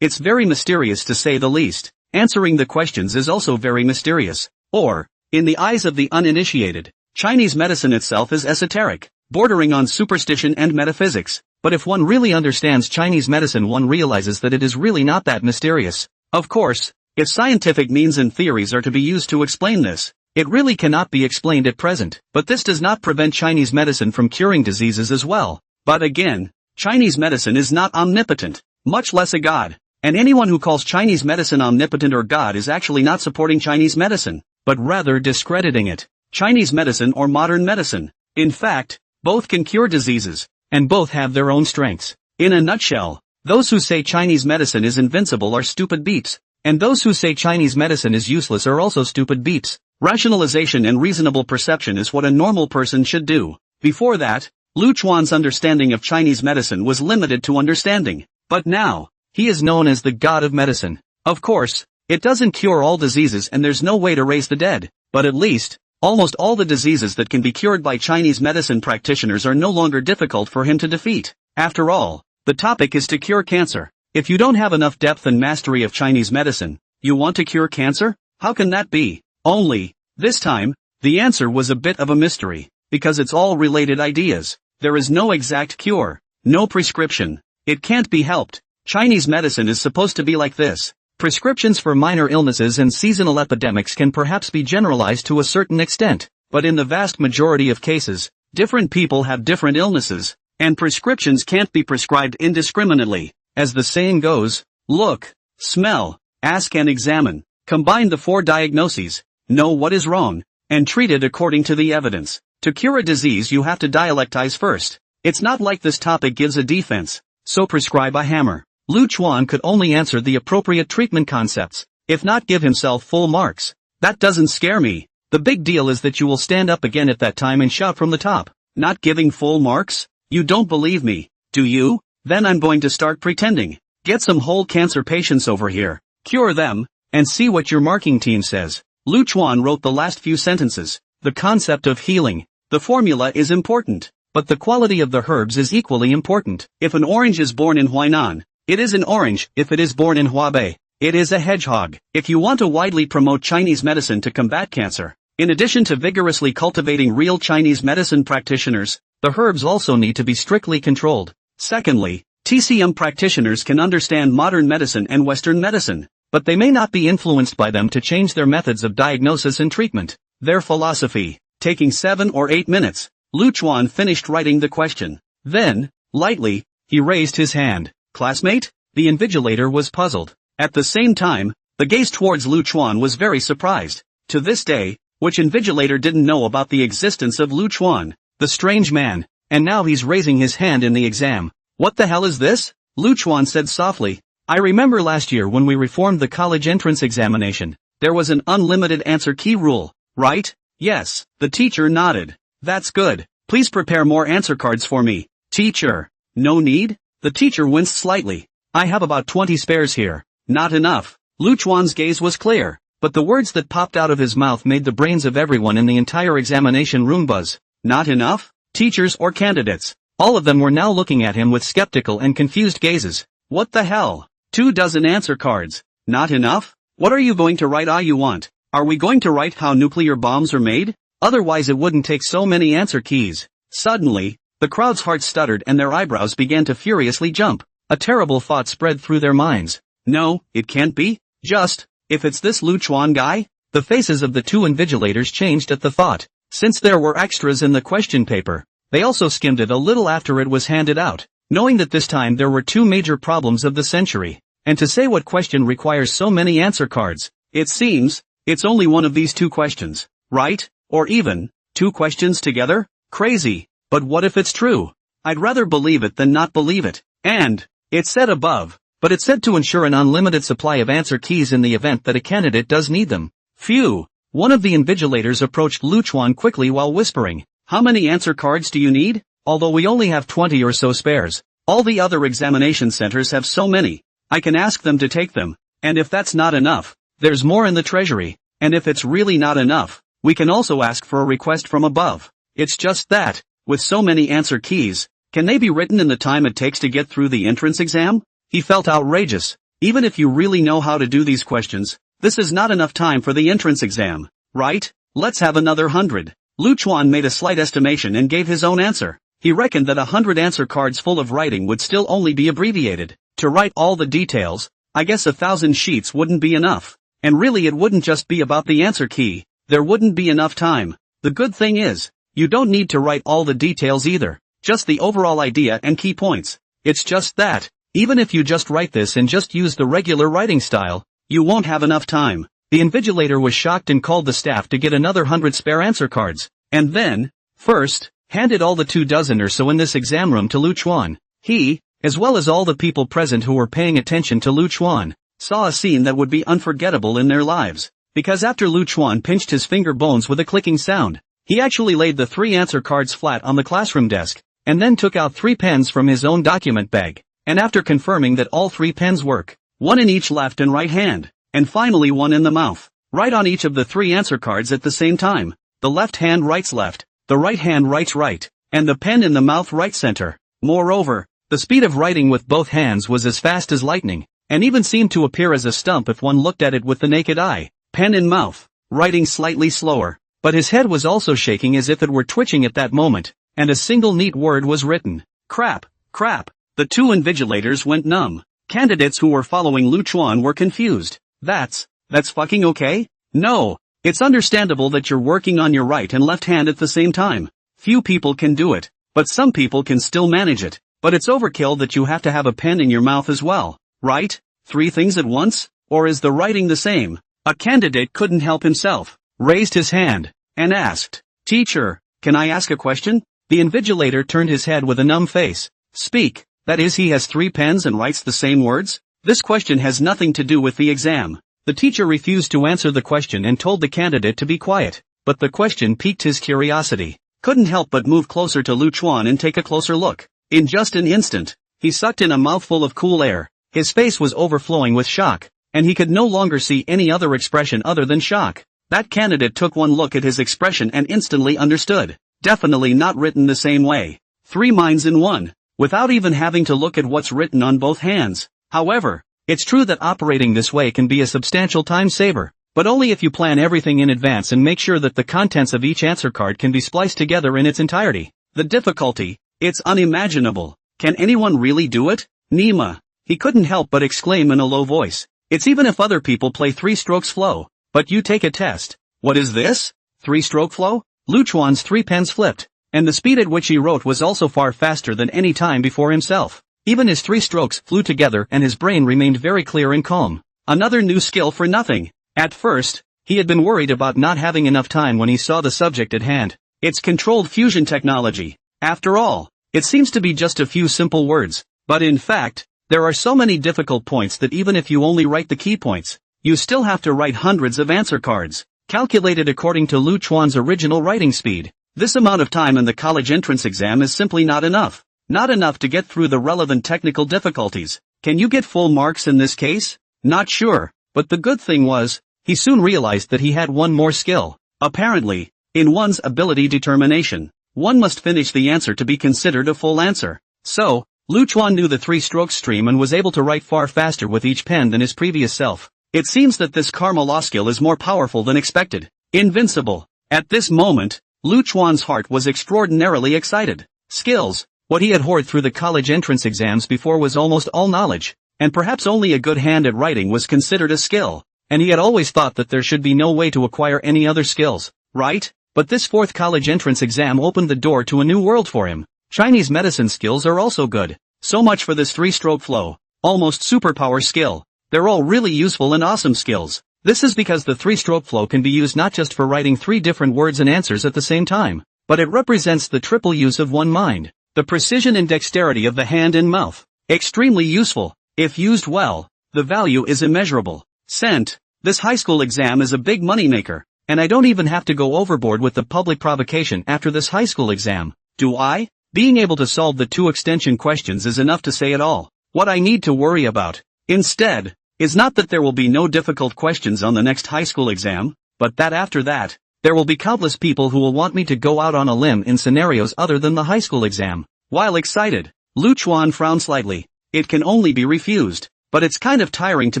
It's very mysterious to say the least. Answering the questions is also very mysterious. Or, in the eyes of the uninitiated, Chinese medicine itself is esoteric, bordering on superstition and metaphysics. But if one really understands Chinese medicine, one realizes that it is really not that mysterious. Of course, if scientific means and theories are to be used to explain this, it really cannot be explained at present. But this does not prevent Chinese medicine from curing diseases as well. But again, Chinese medicine is not omnipotent, much less a god. And anyone who calls Chinese medicine omnipotent or god is actually not supporting Chinese medicine, but rather discrediting it. Chinese medicine or modern medicine. In fact, both can cure diseases, and both have their own strengths. In a nutshell, those who say Chinese medicine is invincible are stupid beeps, and those who say Chinese medicine is useless are also stupid beeps. Rationalization and reasonable perception is what a normal person should do. Before that, Lu Chuan's understanding of Chinese medicine was limited to understanding, but now, he is known as the god of medicine. Of course, it doesn't cure all diseases and there's no way to raise the dead, but at least, almost all the diseases that can be cured by Chinese medicine practitioners are no longer difficult for him to defeat. After all, the topic is to cure cancer. If you don't have enough depth and mastery of Chinese medicine, you want to cure cancer? How can that be? Only, this time, the answer was a bit of a mystery, because it's all related ideas. There is no exact cure, no prescription. It can't be helped. Chinese medicine is supposed to be like this. Prescriptions for minor illnesses and seasonal epidemics can perhaps be generalized to a certain extent, but in the vast majority of cases, different people have different illnesses, and prescriptions can't be prescribed indiscriminately. As the saying goes, look, smell, ask and examine. Combine the 4 diagnoses, know what is wrong, and treat it according to the evidence. To cure a disease you have to dialectize first. It's not like this topic gives a defense, so prescribe a hammer. Lu Chuan could only answer the appropriate treatment concepts, if not give himself full marks. That doesn't scare me. The big deal is that you will stand up again at that time and shout from the top. Not giving full marks? You don't believe me, do you? Then I'm going to start pretending. Get some whole cancer patients over here, cure them, and see what your marking team says. Lu Chuan wrote the last few sentences. The concept of healing. The formula is important, but the quality of the herbs is equally important. If an orange is born in Huainan, it is an orange. If it is born in Huabei, it is a hedgehog. If you want to widely promote Chinese medicine to combat cancer, in addition to vigorously cultivating real Chinese medicine practitioners, the herbs also need to be strictly controlled. Secondly, TCM practitioners can understand modern medicine and Western medicine, but they may not be influenced by them to change their methods of diagnosis and treatment. Their philosophy. Taking 7 or 8 minutes, Lu Chuan finished writing the question. Then, lightly, he raised his hand. Classmate? The invigilator was puzzled. At the same time, the gaze towards Lu Chuan was very surprised. To this day, which invigilator didn't know about the existence of Lu Chuan, the strange man, and now he's raising his hand in the exam. What the hell is this? Lu Chuan said softly. I remember last year when we reformed the college entrance examination, there was an unlimited answer key rule, right? Yes, the teacher nodded. That's good. Please prepare more answer cards for me. Teacher. No need? The teacher winced slightly. I have about 20 spares here. Not enough. Lu Chuan's gaze was clear, but the words that popped out of his mouth made the brains of everyone in the entire examination room buzz. Not enough? Teachers or candidates? All of them were now looking at him with skeptical and confused gazes. What the hell? 24 answer cards. Not enough? What are you going to write? You want? Are we going to write how nuclear bombs are made? Otherwise it wouldn't take so many answer keys. Suddenly, the crowd's hearts stuttered and their eyebrows began to furiously jump. A terrible thought spread through their minds. No, it can't be. Just, if it's this Lu Chuan guy? The faces of the two invigilators changed at the thought. Since there were extras in the question paper, they also skimmed it a little after it was handed out, knowing that this time there were two major problems of the century. And to say what question requires so many answer cards, it seems, it's only one of these two questions, right? Or even, two questions together? Crazy. But what if it's true? I'd rather believe it than not believe it. And, it said above, but it said to ensure an unlimited supply of answer keys in the event that a candidate does need them. Phew. One of the invigilators approached Lu Chuan quickly while whispering, how many answer cards do you need? Although we only have 20 or so spares. All the other examination centers have so many. I can ask them to take them. And if that's not enough, there's more in the treasury. And if it's really not enough, we can also ask for a request from above. It's just that, with so many answer keys, can they be written in the time it takes to get through the entrance exam? He felt outrageous. Even if you really know how to do these questions, this is not enough time for the entrance exam, right? Let's have another 100. Lu Chuan made a slight estimation and gave his own answer. He reckoned that 100 answer cards full of writing would still only be abbreviated. To write all the details, I guess 1,000 sheets wouldn't be enough. And really it wouldn't just be about the answer key. There wouldn't be enough time. The good thing is, you don't need to write all the details either. Just the overall idea and key points. It's just that, even if you just write this and just use the regular writing style, you won't have enough time. The invigilator was shocked and called the staff to get another 100 spare answer cards. And then, first, handed all the 24 or so in this exam room to Lu Chuan. He, as well as all the people present who were paying attention to Lu Chuan, saw a scene that would be unforgettable in their lives. Because after Lu Chuan pinched his finger bones with a clicking sound, he actually laid the 3 answer cards flat on the classroom desk, and then took out 3 pens from his own document bag. And after confirming that all 3 pens work, one in each left and right hand, and finally one in the mouth, right on each of the 3 answer cards at the same time. The left hand writes left, the right hand writes right, and the pen in the mouth writes center. Moreover, the speed of writing with both hands was as fast as lightning, and even seemed to appear as a stump if one looked at it with the naked eye. Pen in mouth, writing slightly slower, but his head was also shaking as if it were twitching at that moment, and a single neat word was written. Crap, crap. The two invigilators went numb. Candidates who were following Lu Chuan were confused. That's fucking okay? No. It's understandable that you're working on your right and left hand at the same time. Few people can do it, but some people can still manage it. But it's overkill that you have to have a pen in your mouth as well, right? 3 things at once? Or is the writing the same? A candidate couldn't help himself, raised his hand, and asked, Teacher, can I ask a question? The invigilator turned his head with a numb face. Speak. That is, he has 3 pens and writes the same words? This question has nothing to do with the exam. The teacher refused to answer the question and told the candidate to be quiet, but the question piqued his curiosity. Couldn't help but move closer to Lu Chuan and take a closer look. In just an instant, he sucked in a mouthful of cool air. His face was overflowing with shock, and he could no longer see any other expression other than shock. That candidate took one look at his expression and instantly understood. Definitely not written the same way. 3 minds in one, without even having to look at what's written on both hands. However, it's true that operating this way can be a substantial time saver, but only if you plan everything in advance and make sure that the contents of each answer card can be spliced together in its entirety. The difficulty, it's unimaginable. Can anyone really do it? Nima. He couldn't help but exclaim in a low voice. It's even if other people play 3-strokes flow. But you take a test. What is this? 3-stroke flow? Lu Chuan's 3 pens flipped, and the speed at which he wrote was also far faster than any time before himself. Even his 3 strokes flew together and his brain remained very clear and calm. Another new skill for nothing. At first, he had been worried about not having enough time when he saw the subject at hand. It's controlled fusion technology. After all, it seems to be just a few simple words. But in fact, there are so many difficult points that even if you only write the key points, you still have to write hundreds of answer cards. Calculated according to Lu Chuan's original writing speed, this amount of time in the college entrance exam is simply not enough. Not enough to get through the relevant technical difficulties. Can you get full marks in this case? Not sure, but the good thing was, he soon realized that he had one more skill. Apparently, in one's ability determination. one must finish the answer to be considered a full answer. So, Lu Chuan knew the three-stroke stream and was able to write far faster with each pen than his previous self. It seems that this karma law skill is more powerful than expected. Invincible. At this moment, Lu Chuan's heart was extraordinarily excited. Skills. What he had hoarded through the college entrance exams before was almost all knowledge, and perhaps only a good hand at writing was considered a skill, and he had always thought that there should be no way to acquire any other skills, right? But this fourth college entrance exam opened the door to a new world for him. Chinese medicine skills are also good. So much for this three-stroke flow. Almost superpower skill. They're all really useful and awesome skills. This is because the three-stroke flow can be used not just for writing 3 different words and answers at the same time, but it represents the triple use of one mind. The precision and dexterity of the hand and mouth. Extremely useful. If used well, the value is immeasurable. Cent. This high school exam is a big moneymaker, and I don't even have to go overboard with the public provocation after this high school exam. Do I? Being able to solve the 2 extension questions is enough to say it all. What I need to worry about, instead, is not that there will be no difficult questions on the next high school exam, but that after that, there will be countless people who will want me to go out on a limb in scenarios other than the high school exam. While excited, Lu Chuan frowned slightly. It can only be refused, but it's kind of tiring to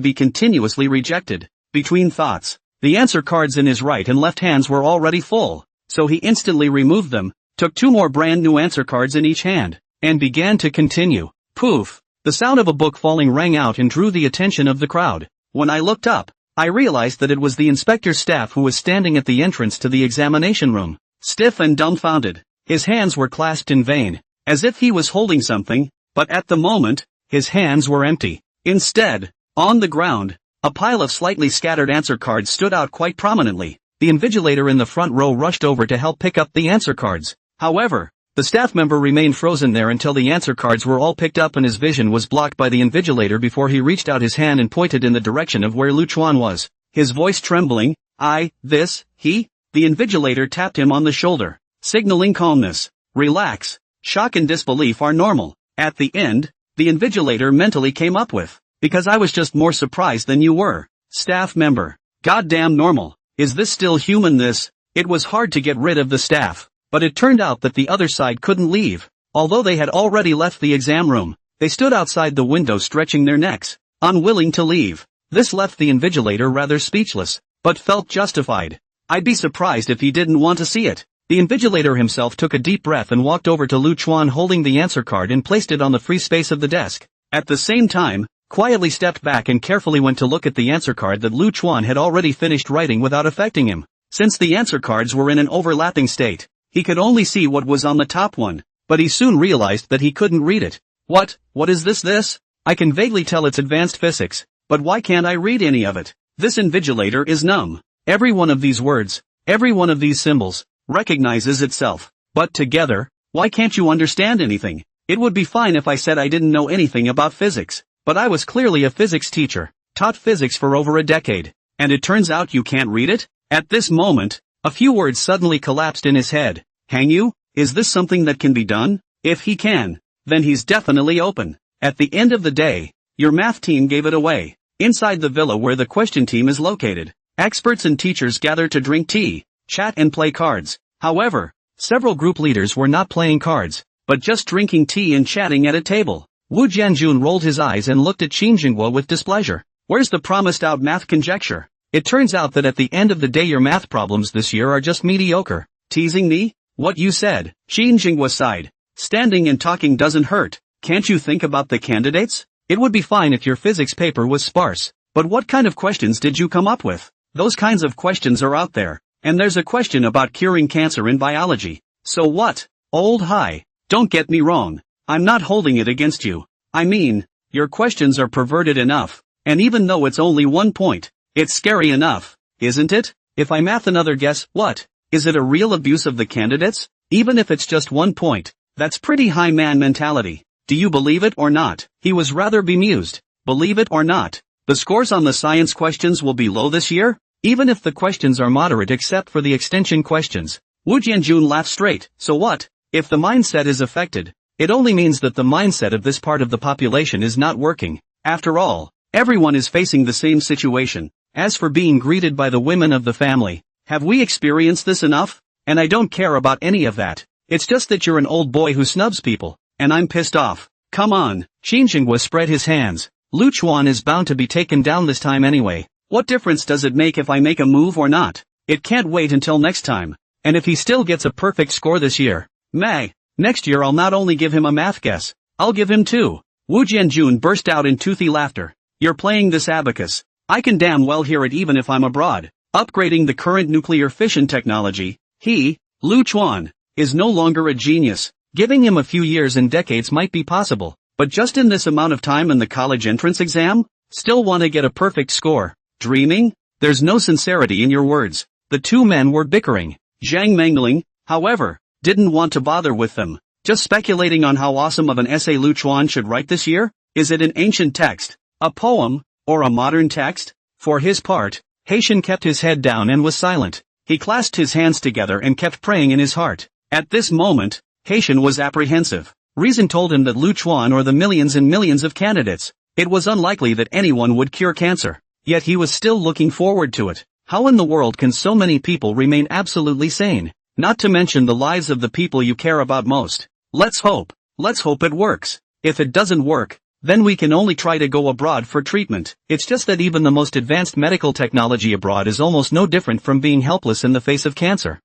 be continuously rejected. Between thoughts, the answer cards in his right and left hands were already full, so he instantly removed them, took 2 more brand new answer cards in each hand, and began to continue. Poof! The sound of a book falling rang out and drew the attention of the crowd. When I looked up, I realized that it was the inspector's staff who was standing at the entrance to the examination room. Stiff and dumbfounded, his hands were clasped in vain, as if he was holding something, but at the moment, his hands were empty. Instead, on the ground, a pile of slightly scattered answer cards stood out quite prominently. The invigilator in the front row rushed over to help pick up the answer cards. However, the staff member remained frozen there until the answer cards were all picked up and his vision was blocked by the invigilator before he reached out his hand and pointed in the direction of where Lu Chuan was. His voice trembling, he? The invigilator tapped him on the shoulder, signaling calmness. Relax. Shock and disbelief are normal. At the end, the invigilator mentally came up with, because I was just more surprised than you were. Staff member. Goddamn normal. Is this still human this? It was hard to get rid of the staff. But it turned out that the other side couldn't leave. Although they had already left the exam room, they stood outside the window stretching their necks, unwilling to leave. This left the invigilator rather speechless, but felt justified. I'd be surprised if he didn't want to see it. The invigilator himself took a deep breath and walked over to Lu Chuan holding the answer card and placed it on the free space of the desk. At the same time, quietly stepped back and carefully went to look at the answer card that Lu Chuan had already finished writing without affecting him. Since the answer cards were in an overlapping state, he could only see what was on the top one, but he soon realized that he couldn't read it. What is this? I can vaguely tell it's advanced physics, but why can't I read any of it? This invigilator is numb. Every one of these words, every one of these symbols, recognizes itself. But together, why can't you understand anything? It would be fine if I said I didn't know anything about physics, but I was clearly a physics teacher, taught physics for over a decade, and it turns out you can't read it? At this moment, a few words suddenly collapsed in his head. Hang you? Is this something that can be done? If he can, then he's definitely open. At the end of the day, your math team gave it away. Inside the villa where the question team is located, experts and teachers gather to drink tea, chat and play cards. However, several group leaders were not playing cards, but just drinking tea and chatting at a table. Wu Jianjun rolled his eyes and looked at Qin Jinghua with displeasure. Where's the promised out math conjecture? It turns out that at the end of the day your math problems this year are just mediocre. Teasing me? What you said. Qin Jinghua sighed. Standing and talking doesn't hurt. Can't you think about the candidates? It would be fine if your physics paper was sparse. But what kind of questions did you come up with? Those kinds of questions are out there. And there's a question about curing cancer in biology. So what? Old hi. Don't get me wrong. I'm not holding it against you. I mean, your questions are perverted enough. And even though it's only 1 point, it's scary enough, isn't it? If I math another guess, what? Is it a real abuse of the candidates? Even if it's just 1 point, that's pretty high man mentality. Do you believe it or not? He was rather bemused. Believe it or not, the scores on the science questions will be low this year, even if the questions are moderate except for the extension questions. Wu Jianjun laughed straight. So what? If the mindset is affected, it only means that the mindset of this part of the population is not working. After all, everyone is facing the same situation. As for being greeted by the women of the family, have we experienced this enough? And I don't care about any of that. It's just that you're an old boy who snubs people, and I'm pissed off. Come on. Qin Jinghua spread his hands. Lu Chuan is bound to be taken down this time anyway. What difference does it make if I make a move or not? It can't wait until next time. And if he still gets a perfect score this year, next year I'll not only give him a math guess, I'll give him 2. Wu Jianjun burst out in toothy laughter. You're playing this abacus. I can damn well hear it even if I'm abroad. Upgrading the current nuclear fission technology, he, Lu Chuan, is no longer a genius. Giving him a few years and decades might be possible, but just in this amount of time in the college entrance exam? Still want to get a perfect score? Dreaming? There's no sincerity in your words. The two men were bickering. Zhang Mengling, however, didn't want to bother with them. Just speculating on how awesome of an essay Lu Chuan should write this year? Is it an ancient text, a poem, or a modern text? For his part, Haitian kept his head down and was silent. He clasped his hands together and kept praying in his heart. At this moment, Haitian was apprehensive. Reason told him that Lu Chuan or the millions and millions of candidates, it was unlikely that anyone would cure cancer. Yet he was still looking forward to it. How in the world can so many people remain absolutely sane? Not to mention the lives of the people you care about most. Let's hope it works. If it doesn't work, then we can only try to go abroad for treatment. It's just that even the most advanced medical technology abroad is almost no different from being helpless in the face of cancer.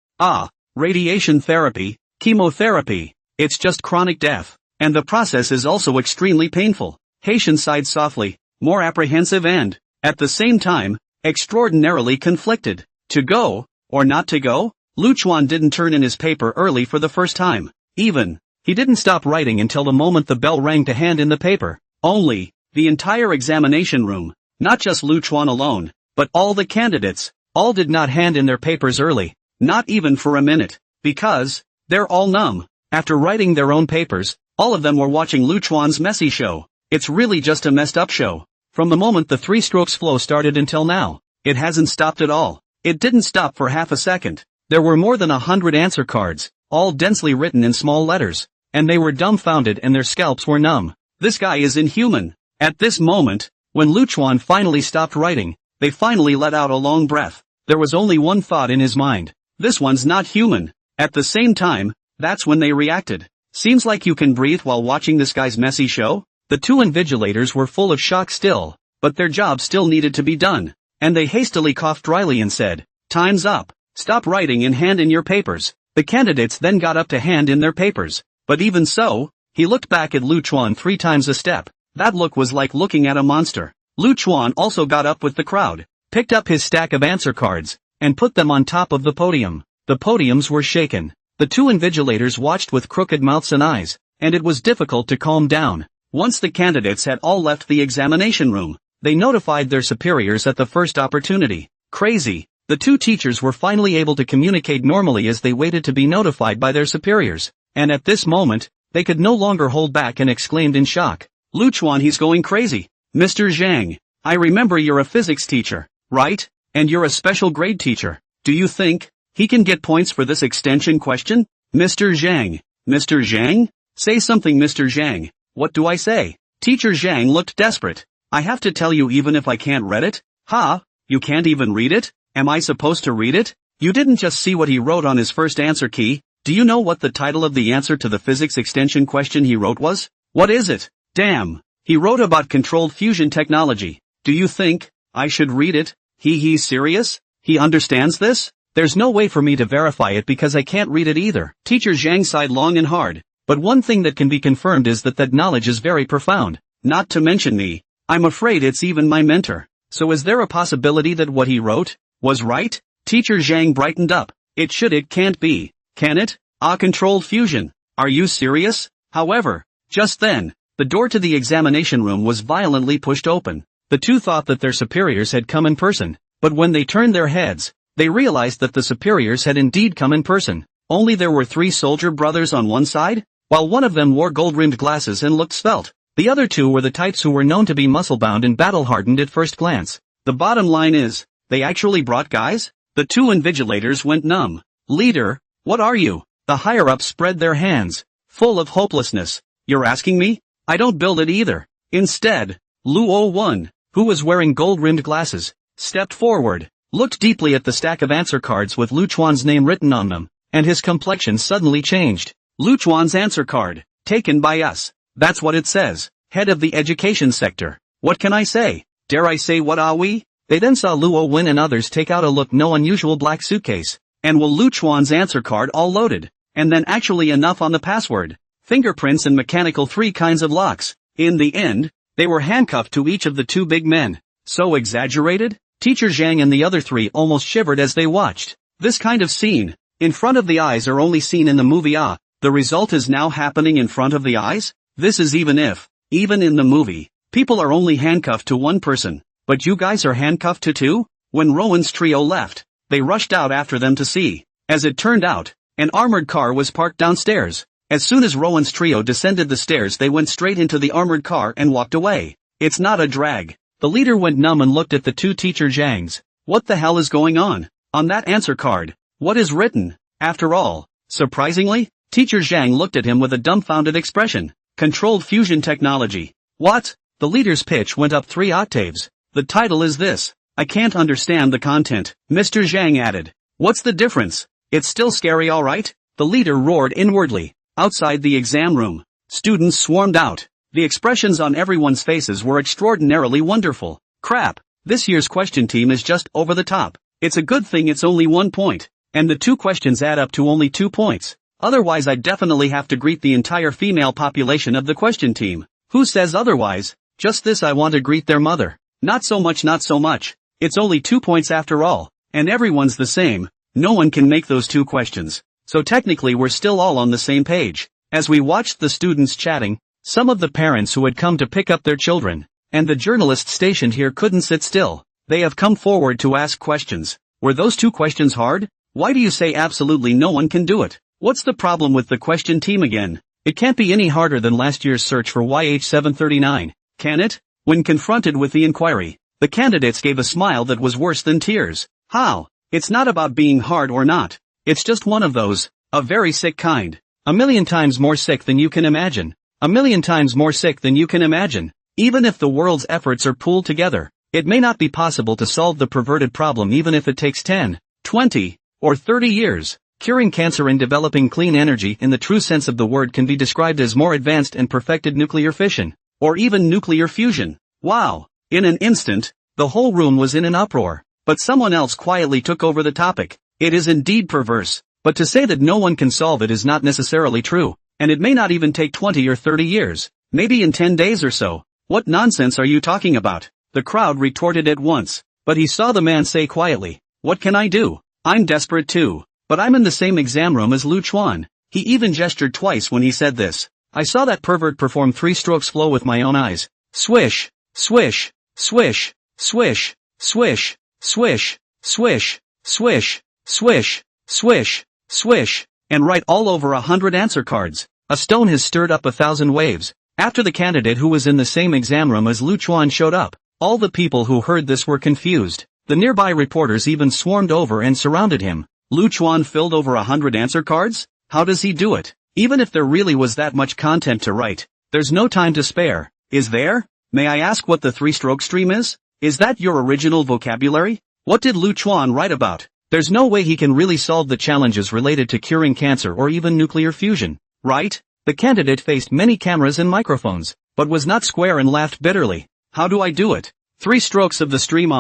Radiation therapy, chemotherapy. It's just chronic death. And the process is also extremely painful. Haitian sighed softly, more apprehensive and, at the same time, extraordinarily conflicted. To go, or not to go? Lu Chuan didn't turn in his paper early for the first time. He didn't stop writing until the moment the bell rang to hand in the paper. The entire examination room, not just Lu Chuan alone, but all the candidates, all did not hand in their papers early. Not even for a minute. Because, they're all numb. After writing their own papers, all of them were watching Lu Chuan's messy show. It's really just a messed up show. From the moment the 3 strokes flow started until now, it hasn't stopped at all. It didn't stop for half a second. There were more than 100 answer cards, all densely written in small letters, and they were dumbfounded and their scalps were numb. This guy is inhuman. At this moment, when Lu Chuan finally stopped writing, they finally let out a long breath. There was only one thought in his mind. This one's not human. At the same time, that's when they reacted. Seems like you can breathe while watching this guy's messy show? The two invigilators were full of shock still, but their job still needed to be done. And they hastily coughed dryly and said, "Time's up. Stop writing and hand in your papers." The candidates then got up to hand in their papers. But even so, he looked back at Lu Chuan 3 times a step. That look was like looking at a monster. Lu Chuan also got up with the crowd, picked up his stack of answer cards, and put them on top of the podium. The podiums were shaken. The two invigilators watched with crooked mouths and eyes, and it was difficult to calm down. Once the candidates had all left the examination room, they notified their superiors at the first opportunity. Crazy. The two teachers were finally able to communicate normally as they waited to be notified by their superiors. And at this moment, they could no longer hold back and exclaimed in shock. "Lu Chuan, he's going crazy. Mr. Zhang, I remember you're a physics teacher, right? And you're a special grade teacher. Do you think he can get points for this extension question? Mr. Zhang. Mr. Zhang? Say something, Mr. Zhang. What do I say?" Teacher Zhang looked desperate. "I have to tell you even if I can't read it? Ha? You can't even read it? Am I supposed to read it? You didn't just see what he wrote on his first answer key. Do you know what the title of the answer to the physics extension question he wrote was? What is it? Damn. He wrote about controlled fusion technology. Do you think I should read it? He's serious? He understands this? There's no way for me to verify it because I can't read it either." Teacher Zhang sighed long and hard. But one thing that can be confirmed is that knowledge is very profound. Not to mention me. I'm afraid it's even my mentor. So is there a possibility that what he wrote was right? Teacher Zhang brightened up. It can't be. Can it? Controlled fusion. Are you serious? However, just then, the door to the examination room was violently pushed open. The two thought that their superiors had come in person, but when they turned their heads, they realized that the superiors had indeed come in person. Only there were 3 soldier brothers on one side, while one of them wore gold-rimmed glasses and looked svelte. The other 2 were the types who were known to be muscle-bound and battle-hardened at first glance. The bottom line is, they actually brought guys? The 2 invigilators went numb. "Leader, what are you?" The higher-ups spread their hands, full of hopelessness. "You're asking me? I don't build it either." Instead, Luo Wen, who was wearing gold-rimmed glasses, stepped forward, looked deeply at the stack of answer cards with Lu Chuan's name written on them, and his complexion suddenly changed. Luchuan's answer card, taken by us. That's what it says. Head of the education sector. What can I say? Dare I say what are we? They then saw Luo Win and others take out a look no unusual black suitcase. And will Luchuan's answer card all loaded. And then actually enough on the password. Fingerprints and mechanical 3 kinds of locks. In the end, they were handcuffed to each of the 2 big men. So exaggerated? Teacher Zhang and the other 3 almost shivered as they watched. This kind of scene, in front of the eyes, are only seen in the movie. The result is now happening in front of the eyes? This is even in the movie, people are only handcuffed to 1 person. But you guys are handcuffed to 2? When Rowan's trio left, they rushed out after them to see. As it turned out, an armored car was parked downstairs. As soon as Rowan's trio descended the stairs, they went straight into the armored car and walked away. It's not a drag. The leader went numb and looked at the 2 teacher Zhangs. What the hell is going on? On that answer card, what is written? After all, surprisingly, Teacher Zhang looked at him with a dumbfounded expression. Controlled fusion technology. What? The leader's pitch went up 3 octaves. The title is this. I can't understand the content, Mr. Zhang added. What's the difference? It's still scary, alright? The leader roared inwardly. Outside the exam room, students swarmed out. The expressions on everyone's faces were extraordinarily wonderful. Crap, this year's question team is just over the top. It's a good thing it's only 1 point. And the 2 questions add up to only 2 points. Otherwise I'd definitely have to greet the entire female population of the question team. Who says otherwise? Just this, I want to greet their mother. Not so much. It's only 2 points after all. And everyone's the same. No one can make those 2 questions. So technically we're still all on the same page. As we watched the students chatting, some of the parents who had come to pick up their children, and the journalists stationed here couldn't sit still. They have come forward to ask questions. Were those 2 questions hard? Why do you say absolutely no one can do it? What's the problem with the question team again? It can't be any harder than last year's search for YH739, can it? When confronted with the inquiry, the candidates gave a smile that was worse than tears. How? It's not about being hard or not. It's just one of those, a very sick kind. 1,000,000 times more sick than you can imagine. 1,000,000 times more sick than you can imagine. Even if the world's efforts are pooled together, it may not be possible to solve the perverted problem even if it takes 10, 20, or 30 years. Curing cancer and developing clean energy in the true sense of the word can be described as more advanced and perfected nuclear fission, or even nuclear fusion. Wow! In an instant, the whole room was in an uproar. But someone else quietly took over the topic. It is indeed perverse, but to say that no one can solve it is not necessarily true, and it may not even take 20 or 30 years, maybe in 10 days or so. What nonsense are you talking about? The crowd retorted at once, but he saw the man say quietly, what can I do? I'm desperate too. But I'm in the same exam room as Lu Chuan. He even gestured twice when he said this. I saw that pervert perform 3 strokes flow with my own eyes. Swish, swish, swish, swish, swish, swish, swish, swish, swish, swish, swish, and right all over 100 answer cards. A stone has stirred up 1,000 waves. After the candidate who was in the same exam room as Lu Chuan showed up, all the people who heard this were confused. The nearby reporters even swarmed over and surrounded him. Lu Chuan filled over 100 answer cards? How does he do it? Even if there really was that much content to write, there's no time to spare. Is there? May I ask what the 3-stroke stream is? Is that your original vocabulary? What did Lu Chuan write about? There's no way he can really solve the challenges related to curing cancer or even nuclear fusion, right? The candidate faced many cameras and microphones, but was not square and laughed bitterly. How do I do it? 3 strokes of the stream.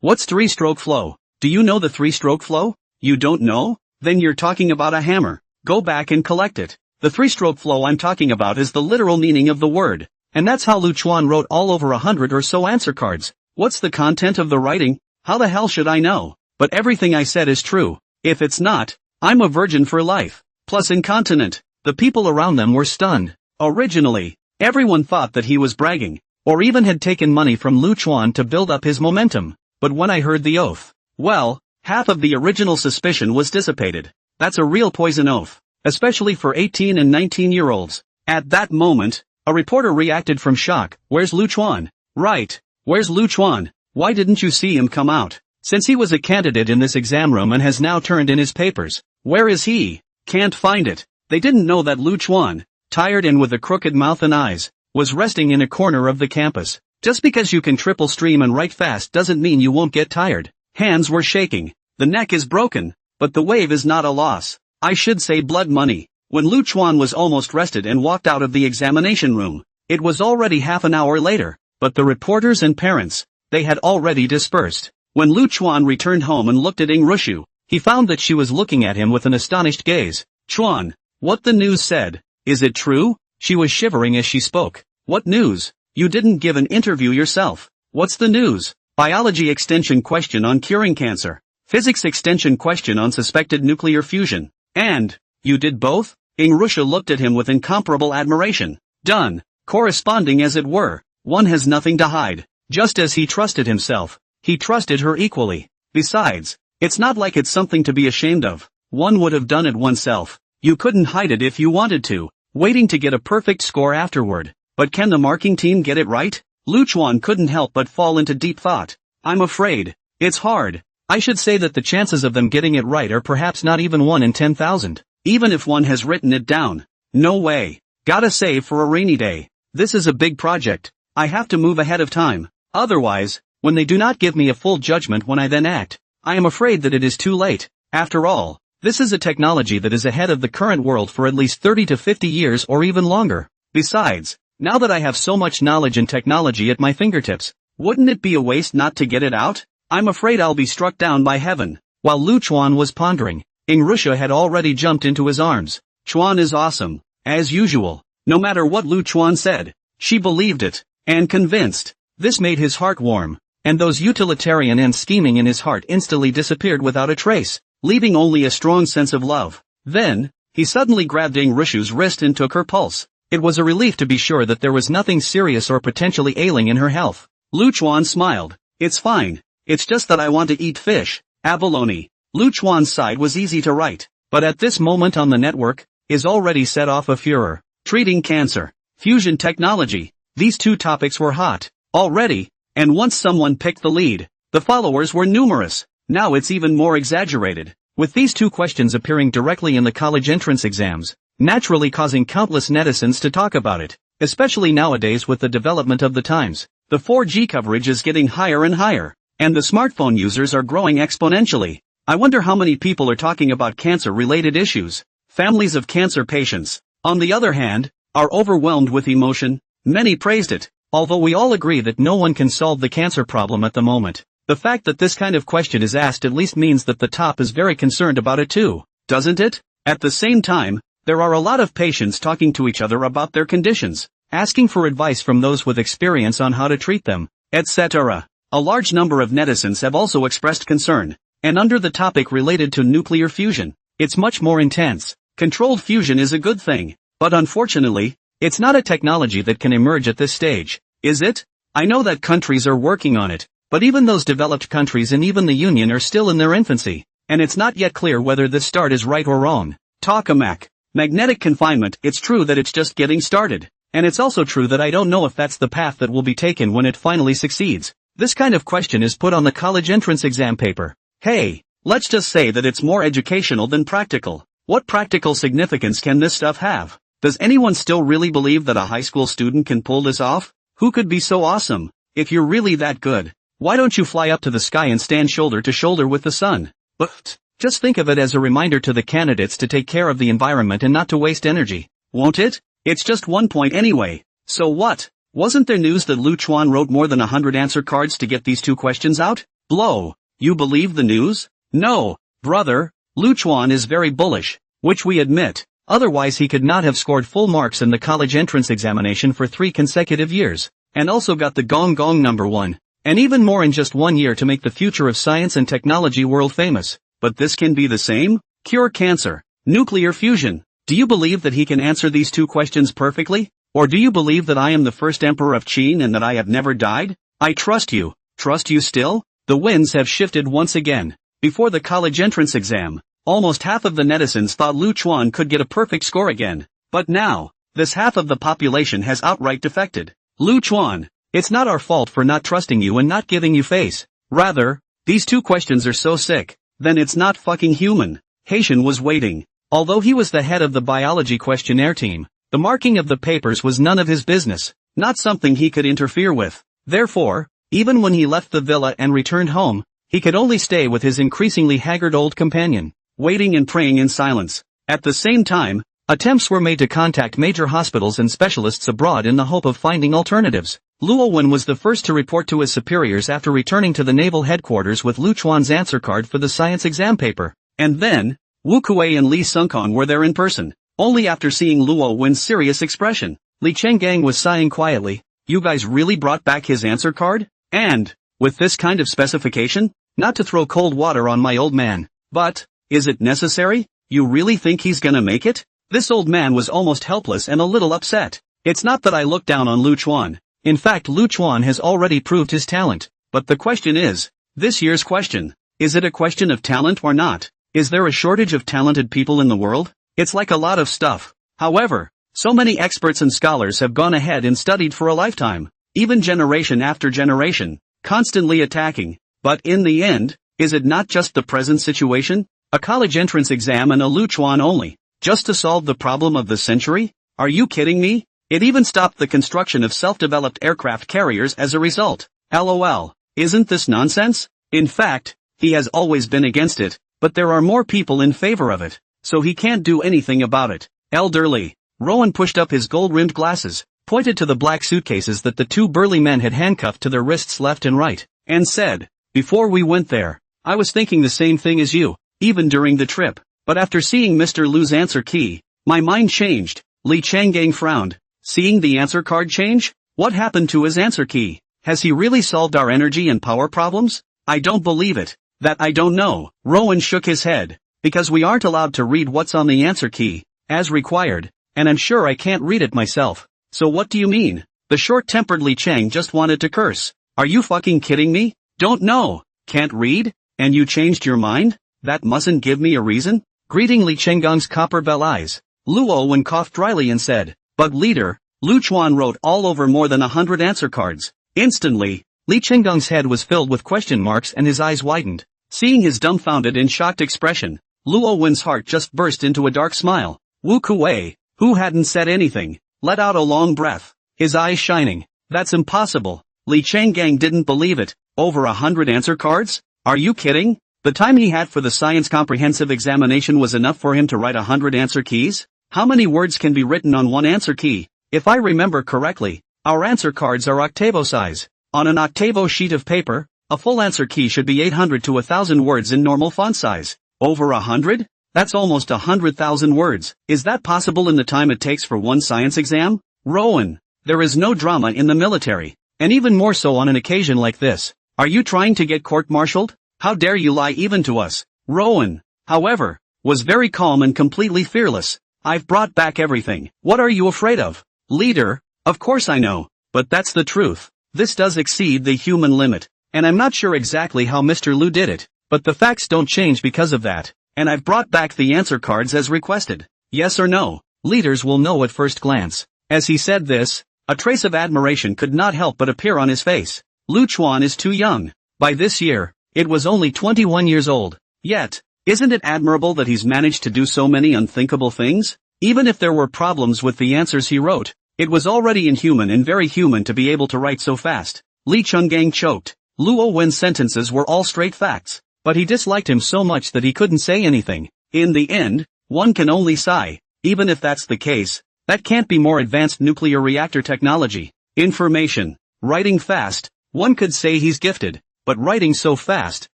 What's 3-stroke flow? Do you know the 3-stroke flow? You don't know? Then you're talking about a hammer. Go back and collect it. The 3-stroke flow I'm talking about is the literal meaning of the word. And that's how Lu Chuan wrote all over 100 or so answer cards. What's the content of the writing? How the hell should I know? But everything I said is true. If it's not, I'm a virgin for life. Plus incontinent. The people around them were stunned. Originally, everyone thought that he was bragging, or even had taken money from Lu Chuan to build up his momentum. But when I heard the oath, well, half of the original suspicion was dissipated. That's a real poison oath, especially for 18 and 19-year-olds. At that moment, a reporter reacted from shock. Where's Lu Chuan? Right. Where's Lu Chuan? Why didn't you see him come out? Since he was a candidate in this exam room and has now turned in his papers. Where is he? Can't find it. They didn't know that Lu Chuan, tired and with a crooked mouth and eyes, was resting in a corner of the campus. Just because you can triple stream and write fast doesn't mean you won't get tired. Hands were shaking. The neck is broken, but the wave is not a loss. I should say blood money. When Lu Chuan was almost rested and walked out of the examination room, it was already half an hour later, but the reporters and parents, they had already dispersed. When Lu Chuan returned home and looked at Ing Rushu, he found that she was looking at him with an astonished gaze. Chuan, what the news said, is it true? She was shivering as she spoke. What news? You didn't give an interview yourself. What's the news? Biology extension question on curing cancer. Physics extension question on suspected nuclear fusion. And, you did both? Ing Rushu looked at him with incomparable admiration. Done. Corresponding as it were. One has nothing to hide. Just as he trusted himself, he trusted her equally. Besides, it's not like it's something to be ashamed of. One would have done it oneself. You couldn't hide it if you wanted to, waiting to get a perfect score afterward. But can the marking team get it right? Lu Chuan couldn't help but fall into deep thought. I'm afraid. It's hard. I should say that the chances of them getting it right are perhaps not even 1 in 10,000. Even if one has written it down. No way. Gotta save for a rainy day. This is a big project. I have to move ahead of time. Otherwise, when they do not give me a full judgment when I then act, I am afraid that it is too late. After all, this is a technology that is ahead of the current world for at least 30 to 50 years or even longer. Besides, now that I have so much knowledge and technology at my fingertips, wouldn't it be a waste not to get it out? I'm afraid I'll be struck down by heaven. While Lu Chuan was pondering, Ing Rushu had already jumped into his arms. Chuan is awesome, as usual. No matter what Lu Chuan said, she believed it, and convinced. This made his heart warm, and those utilitarian and scheming in his heart instantly disappeared without a trace, leaving only a strong sense of love. Then, he suddenly grabbed Ing Rushu's wrist and took her pulse. It was a relief to be sure that there was nothing serious or potentially ailing in her health. Lu Chuan smiled. It's fine. It's just that I want to eat fish. Abalone. Lu Chuan's side was easy to write, but at this moment on the network, is already set off a furor. Treating cancer. Fusion technology. These two topics were hot. Already, and once someone picked the lead, the followers were numerous. Now it's even more exaggerated, with these two questions appearing directly in the college entrance exams, naturally causing countless netizens to talk about it, especially nowadays with the development of the times. The 4G coverage is getting higher and higher, and the smartphone users are growing exponentially. I wonder how many people are talking about cancer-related issues. Families of cancer patients, on the other hand, are overwhelmed with emotion. Many praised it, although we all agree that no one can solve the cancer problem at the moment. The fact that this kind of question is asked at least means that the top is very concerned about it too, doesn't it? At the same time, there are a lot of patients talking to each other about their conditions, asking for advice from those with experience on how to treat them, etc. A large number of netizens have also expressed concern, and under the topic related to nuclear fusion, it's much more intense. Controlled fusion is a good thing, but unfortunately, it's not a technology that can emerge at this stage, is it? I know that countries are working on it, but even those developed countries and even the Union are still in their infancy, and it's not yet clear whether this start is right or wrong. Tokamak. Magnetic confinement. It's true that it's just getting started, and it's also true that I don't know if that's the path that will be taken when it finally succeeds. This kind of question is put on the college entrance exam paper. Hey, let's just say that it's more educational than practical. What practical significance can this stuff have? Does anyone still really believe that a high school student can pull this off? Who could be so awesome? If you're really that good, why don't you fly up to the sky and stand shoulder to shoulder with the sun? But just think of it as a reminder to the candidates to take care of the environment and not to waste energy, won't it? It's just 1 point anyway. So what? Wasn't there news that Lu Chuan wrote more than 100 answer cards to get these two questions out? Blow. You believe the news? No, brother. Lu Chuan is very bullish, which we admit. Otherwise he could not have scored full marks in the college entrance examination for 3 consecutive years, and also got the Gong Gong #1, and even more in just 1 year to make the future of science and technology world famous. But this can be the same? Cure cancer. Nuclear fusion. Do you believe that he can answer these two questions perfectly? Or do you believe that I am the first emperor of Qin and that I have never died? I trust you. Trust you still? The winds have shifted once again. Before the college entrance exam, almost half of the netizens thought Lu Chuan could get a perfect score again. But now, this half of the population has outright defected. Lu Chuan, it's not our fault for not trusting you and not giving you face. Rather, these two questions are so sick, then it's not fucking human. Haitian was waiting. Although he was the head of the biology questionnaire team, the marking of the papers was none of his business, not something he could interfere with. Therefore, even when he left the villa and returned home, he could only stay with his increasingly haggard old companion, waiting and praying in silence. At the same time, attempts were made to contact major hospitals and specialists abroad in the hope of finding alternatives. Luo Wen was the first to report to his superiors after returning to the naval headquarters with Lu Chuan's answer card for the science exam paper. And then, Wu Kuei and Li Sungkong were there in person. Only after seeing Luo Wen's serious expression, Li Chenggang was sighing quietly. You guys really brought back his answer card? And, with this kind of specification? Not to throw cold water on my old man, but, is it necessary? You really think he's gonna make it? This old man was almost helpless and a little upset. It's not that I look down on Lu Chuan. In fact, Lu Chuan has already proved his talent. But the question is, this year's question, is it a question of talent or not? Is there a shortage of talented people in the world? It's like a lot of stuff. However, so many experts and scholars have gone ahead and studied for a lifetime, even generation after generation, constantly attacking. But in the end, is it not just the present situation? A college entrance exam and a Lu Chuan only, just to solve the problem of the century? Are you kidding me? It even stopped the construction of self-developed aircraft carriers as a result. LOL. Isn't this nonsense? In fact, he has always been against it, but there are more people in favor of it, so he can't do anything about it. Elderly. Rowan pushed up his gold-rimmed glasses, pointed to the black suitcases that the two burly men had handcuffed to their wrists left and right, and said, before we went there, I was thinking the same thing as you, even during the trip, but after seeing Mr. Lu's answer key, my mind changed. Li Changgang frowned. Seeing the answer card change? What happened to his answer key? Has he really solved our energy and power problems? I don't believe it. That I don't know. Rowan shook his head. Because we aren't allowed to read what's on the answer key, as required, and I'm sure I can't read it myself. So what do you mean? The short-tempered Li Chang just wanted to curse. Are you fucking kidding me? Don't know. Can't read? And you changed your mind? That mustn't give me a reason? Greeting Li Chenggang's copper bell eyes, Luo Wen coughed dryly and said, but leader, Lu Chuan wrote all over more than 100 answer cards. Instantly, Li Chenggang's head was filled with question marks and his eyes widened. Seeing his dumbfounded and shocked expression, Luo Wen's heart just burst into a dark smile. Wu Kuei, who hadn't said anything, let out a long breath, his eyes shining. That's impossible. Li Changgang didn't believe it. Over 100 answer cards? Are you kidding? The time he had for the science comprehensive examination was enough for him to write 100 answer keys? How many words can be written on one answer key? If I remember correctly, our answer cards are octavo size. On an octavo sheet of paper, a full answer key should be 800 to 1,000 words in normal font size. Over 100? That's almost 100,000 words. Is that possible in the time it takes for one science exam? Rowan, there is no drama in the military, and even more so on an occasion like this. Are you trying to get court-martialed? How dare you lie even to us? Rowan, however, was very calm and completely fearless. I've brought back everything. What are you afraid of? Leader, of course I know, but that's the truth. This does exceed the human limit, and I'm not sure exactly how Mr. Lu did it, but the facts don't change because of that, and I've brought back the answer cards as requested. Yes or no? Leaders will know at first glance. As he said this, a trace of admiration could not help but appear on his face. Lu Chuan is too young. By this year, it was only 21 years old. Yet, isn't it admirable that he's managed to do so many unthinkable things? Even if there were problems with the answers he wrote, it was already inhuman and very human to be able to write so fast. Li Chenggang choked. Luo Wen's sentences were all straight facts, but he disliked him so much that he couldn't say anything. In the end, one can only sigh. Even if that's the case, that can't be more advanced nuclear reactor technology. Information. Writing fast. One could say he's gifted, but writing so fast,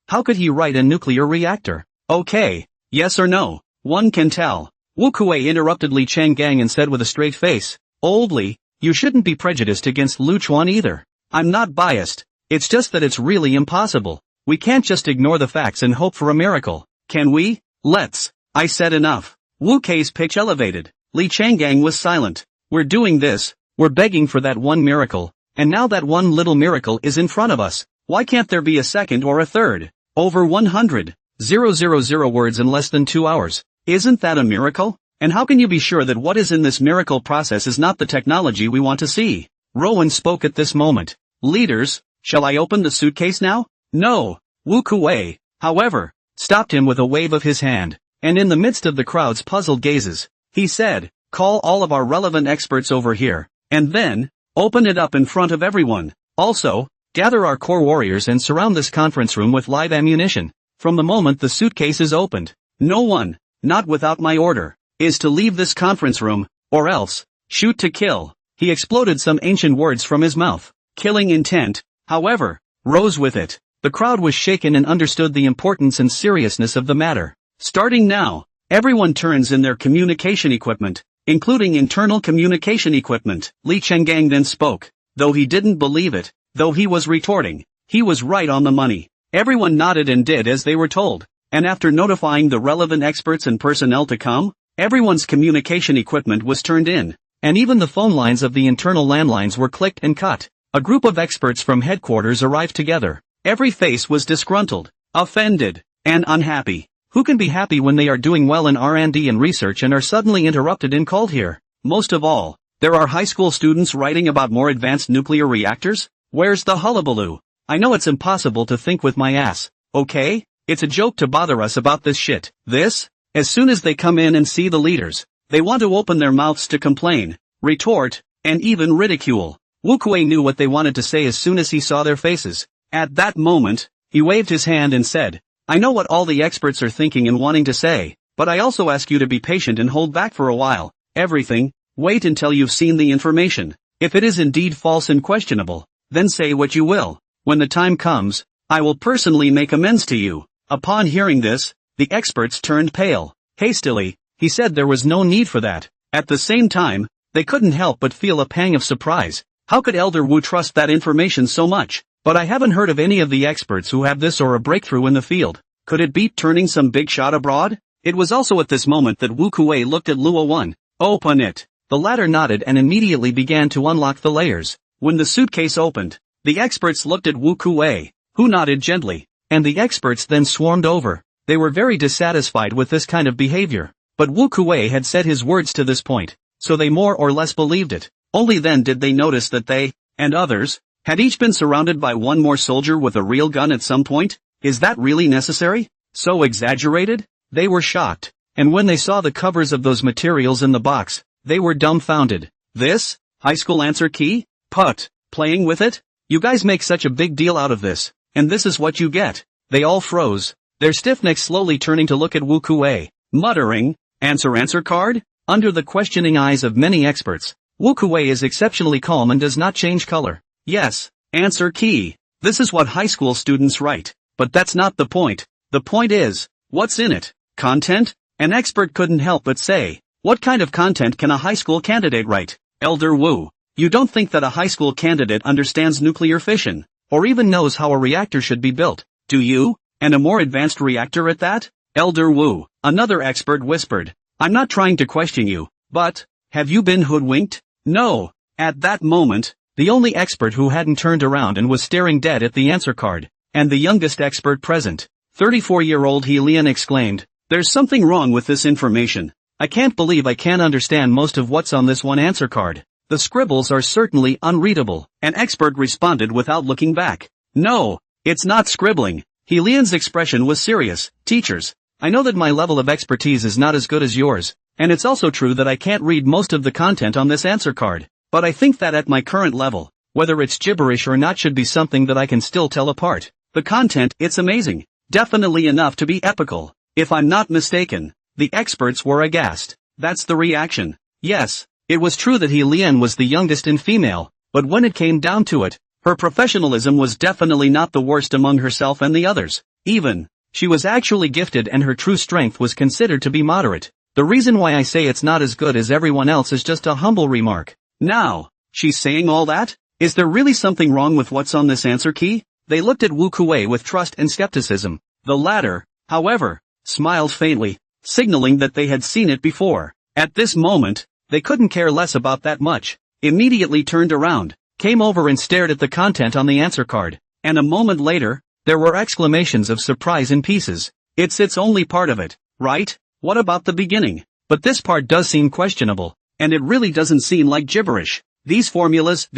how could he write a nuclear reactor? Okay, yes or no? One can tell. Wu Kuei interrupted Li Changgang and said with a straight face, Old Li, you shouldn't be prejudiced against Lu Chuan either. I'm not biased. It's just that it's really impossible. We can't just ignore the facts and hope for a miracle. Can we? Let's. I said enough. Wu Kuei's pitch elevated. Li Changgang was silent. We're doing this. We're begging for that one miracle. And now that one little miracle is in front of us. Why can't there be a second or a third? Over 100,000 words in less than 2 hours. Isn't that a miracle? And how can you be sure that what is in this miracle process is not the technology we want to see? Rowan spoke at this moment. Leaders, shall I open the suitcase now? No. Wu Kuei, however, stopped him with a wave of his hand, and in the midst of the crowd's puzzled gazes, he said, call all of our relevant experts over here, and then, open it up in front of everyone. Also, gather our core warriors and surround this conference room with live ammunition. From the moment the suitcase is opened, no one, not without my order, is to leave this conference room, or else, shoot to kill. He exploded some ancient words from his mouth. Killing intent, however, rose with it. The crowd was shaken and understood the importance and seriousness of the matter. Starting now, everyone turns in their communication equipment, including internal communication equipment. Li Chenggang then spoke. Though he didn't believe it, though he was retorting, he was right on the money. Everyone nodded and did as they were told. And after notifying the relevant experts and personnel to come, everyone's communication equipment was turned in, and even the phone lines of the internal landlines were clicked and cut. A group of experts from headquarters arrived together. Every face was disgruntled, offended, and unhappy. Who can be happy when they are doing well in R&D and research and are suddenly interrupted and called here? Most of all, there are high school students writing about more advanced nuclear reactors? Where's the hullabaloo? I know it's impossible to think with my ass, okay? It's a joke to bother us about this shit. As soon as they come in and see the leaders, they want to open their mouths to complain, retort, and even ridicule. Wu Kuei knew what they wanted to say as soon as he saw their faces. At that moment, he waved his hand and said, I know what all the experts are thinking and wanting to say, but I also ask you to be patient and hold back for a while. Everything, wait until you've seen the information. If it is indeed false and questionable, then say what you will. When the time comes, I will personally make amends to you. Upon hearing this, the experts turned pale. Hastily, he said there was no need for that. At the same time, they couldn't help but feel a pang of surprise. How could Elder Wu trust that information so much? But I haven't heard of any of the experts who have this or a breakthrough in the field. Could it be turning some big shot abroad? It was also at this moment that Wu Kuei looked at Luo Wan. Open it. The latter nodded and immediately began to unlock the layers. When the suitcase opened, the experts looked at Wu Kuei, who nodded gently, and the experts then swarmed over. They were very dissatisfied with this kind of behavior. But Wu Kuei had said his words to this point, so they more or less believed it. Only then did they notice that they, and others, had each been surrounded by one more soldier with a real gun at some point. Is that really necessary? So exaggerated? They were shocked. And when they saw the covers of those materials in the box, they were dumbfounded. This? High school answer key? Put. Playing with it? You guys make such a big deal out of this, and this is what you get. They all froze, their stiff necks slowly turning to look at Wu Kuei, muttering, answer card? Under the questioning eyes of many experts, Wu Kuei is exceptionally calm and does not change color. Yes, answer key. This is what high school students write. But that's not the point. The point is, what's in it? Content? An expert couldn't help but say, what kind of content can a high school candidate write? Elder Wu, you don't think that a high school candidate understands nuclear fission, or even knows how a reactor should be built, do you? And a more advanced reactor at that? Elder Wu, another expert whispered, I'm not trying to question you, but, have you been hoodwinked? No. At that moment, the only expert who hadn't turned around and was staring dead at the answer card, and the youngest expert present, 34-year-old He Lian exclaimed, there's something wrong with this information. I can't believe I can't understand most of what's on this one answer card. The scribbles are certainly unreadable. An expert responded without looking back. No, it's not scribbling. He Lian's expression was serious. Teachers, I know that my level of expertise is not as good as yours, and it's also true that I can't read most of the content on this answer card, but I think that at my current level, whether it's gibberish or not should be something that I can still tell apart. The content, it's amazing. Definitely enough to be epical. If I'm not mistaken, the experts were aghast. That's the reaction. Yes, it was true that He Lian was the youngest and female, but when it came down to it, her professionalism was definitely not the worst among herself and the others. Even, she was actually gifted and her true strength was considered to be moderate. The reason why I say it's not as good as everyone else is just a humble remark. Now, she's saying all that? Is there really something wrong with what's on this answer key? They looked at Wu Kuei with trust and skepticism. The latter, however, smiled faintly, signaling that they had seen it before. At this moment, they couldn't care less about that much. Immediately turned around, came over and stared at the content on the answer card, and a moment later, there were exclamations of surprise in pieces. It's only part of it, right? What about the beginning? But this part does seem questionable, and it really doesn't seem like gibberish. These formulas,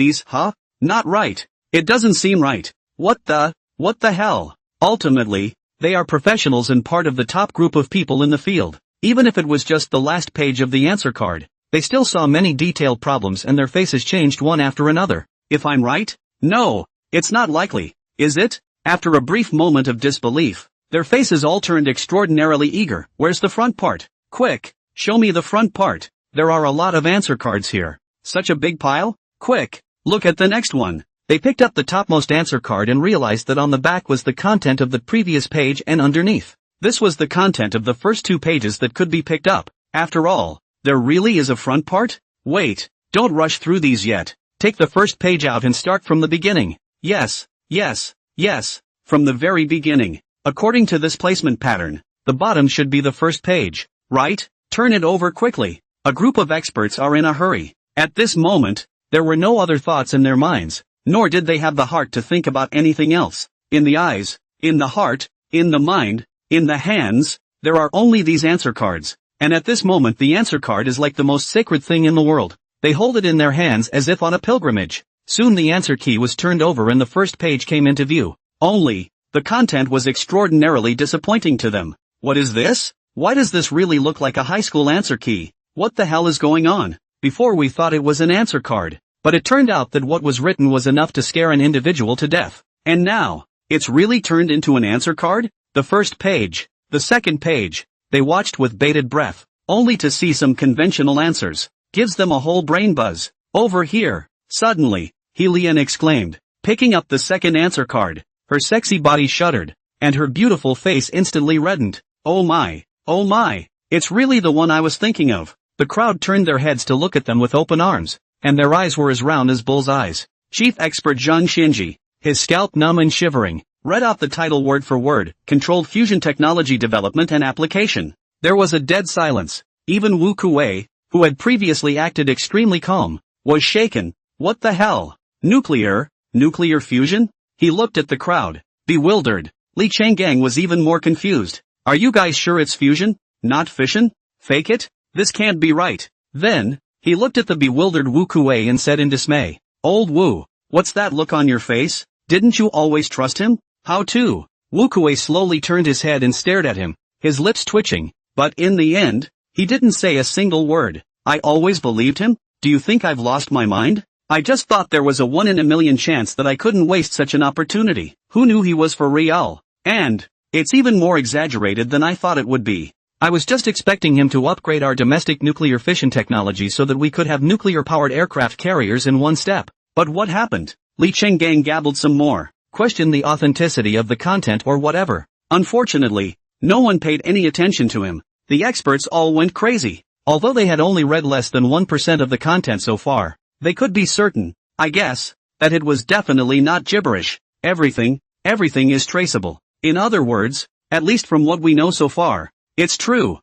not right. It doesn't seem right. What the hell? Ultimately, they are professionals and part of the top group of people in the field. Even if it was just the last page of the answer card, they still saw many detailed problems and their faces changed one after another. If I'm right? No, it's not likely, is it? After a brief moment of disbelief, their faces all turned extraordinarily eager. Where's the front part? Quick, show me the front part. There are a lot of answer cards here. Such a big pile? Quick, look at the next one. They picked up the topmost answer card and realized that on the back was the content of the previous page and underneath. This was the content of the first 2 pages that could be picked up. After all, there really is a front part? Wait, don't rush through these yet. Take the first page out and start from the beginning. Yes, from the very beginning. According to this placement pattern, the bottom should be the first page, right? Turn it over quickly. A group of experts are in a hurry. At this moment, there were no other thoughts in their minds, nor did they have the heart to think about anything else. In the eyes, in the heart, in the mind, in the hands, there are only these answer cards. And at this moment the answer card is like the most sacred thing in the world. They hold it in their hands as if on a pilgrimage. Soon the answer key was turned over and the first page came into view. Only, the content was extraordinarily disappointing to them. What is this? Why does this really look like a high school answer key? What the hell is going on? Before we thought it was an answer card. But it turned out that what was written was enough to scare an individual to death. And now, it's really turned into an answer card? The first page, the second page, they watched with bated breath, only to see some conventional answers. Gives them a whole brain buzz. Over here. Suddenly, Helian exclaimed, picking up the second answer card. Her sexy body shuddered, and her beautiful face instantly reddened. Oh my, it's really the one I was thinking of. The crowd turned their heads to look at them with open arms, and their eyes were as round as bull's eyes. Chief Expert Zhang Xinji, his scalp numb and shivering, read off the title word for word, Controlled Fusion Technology Development and Application. There was a dead silence. Even Wu Kuei, who had previously acted extremely calm, was shaken. What the hell? Nuclear fusion? He looked at the crowd, bewildered. Li Changgang was even more confused. Are you guys sure it's fusion, not fission? Fake it? This can't be right. Then, he looked at the bewildered Wu Kuei and said in dismay, Old Wu, what's that look on your face? Didn't you always trust him? How to? Wu Kuei slowly turned his head and stared at him, his lips twitching, but in the end, he didn't say a single word. I always believed him? Do you think I've lost my mind? I just thought there was a 1 in a million chance that I couldn't waste such an opportunity. Who knew he was for real? And, it's even more exaggerated than I thought it would be. I was just expecting him to upgrade our domestic nuclear fission technology so that we could have nuclear-powered aircraft carriers in one step. But what happened? Li Changgang gabbled some more, questioned the authenticity of the content or whatever. Unfortunately, no one paid any attention to him. The experts all went crazy. Although they had only read less than 1% of the content so far, they could be certain, I guess, that it was definitely not gibberish. Everything is traceable. In other words, at least from what we know so far, it's true.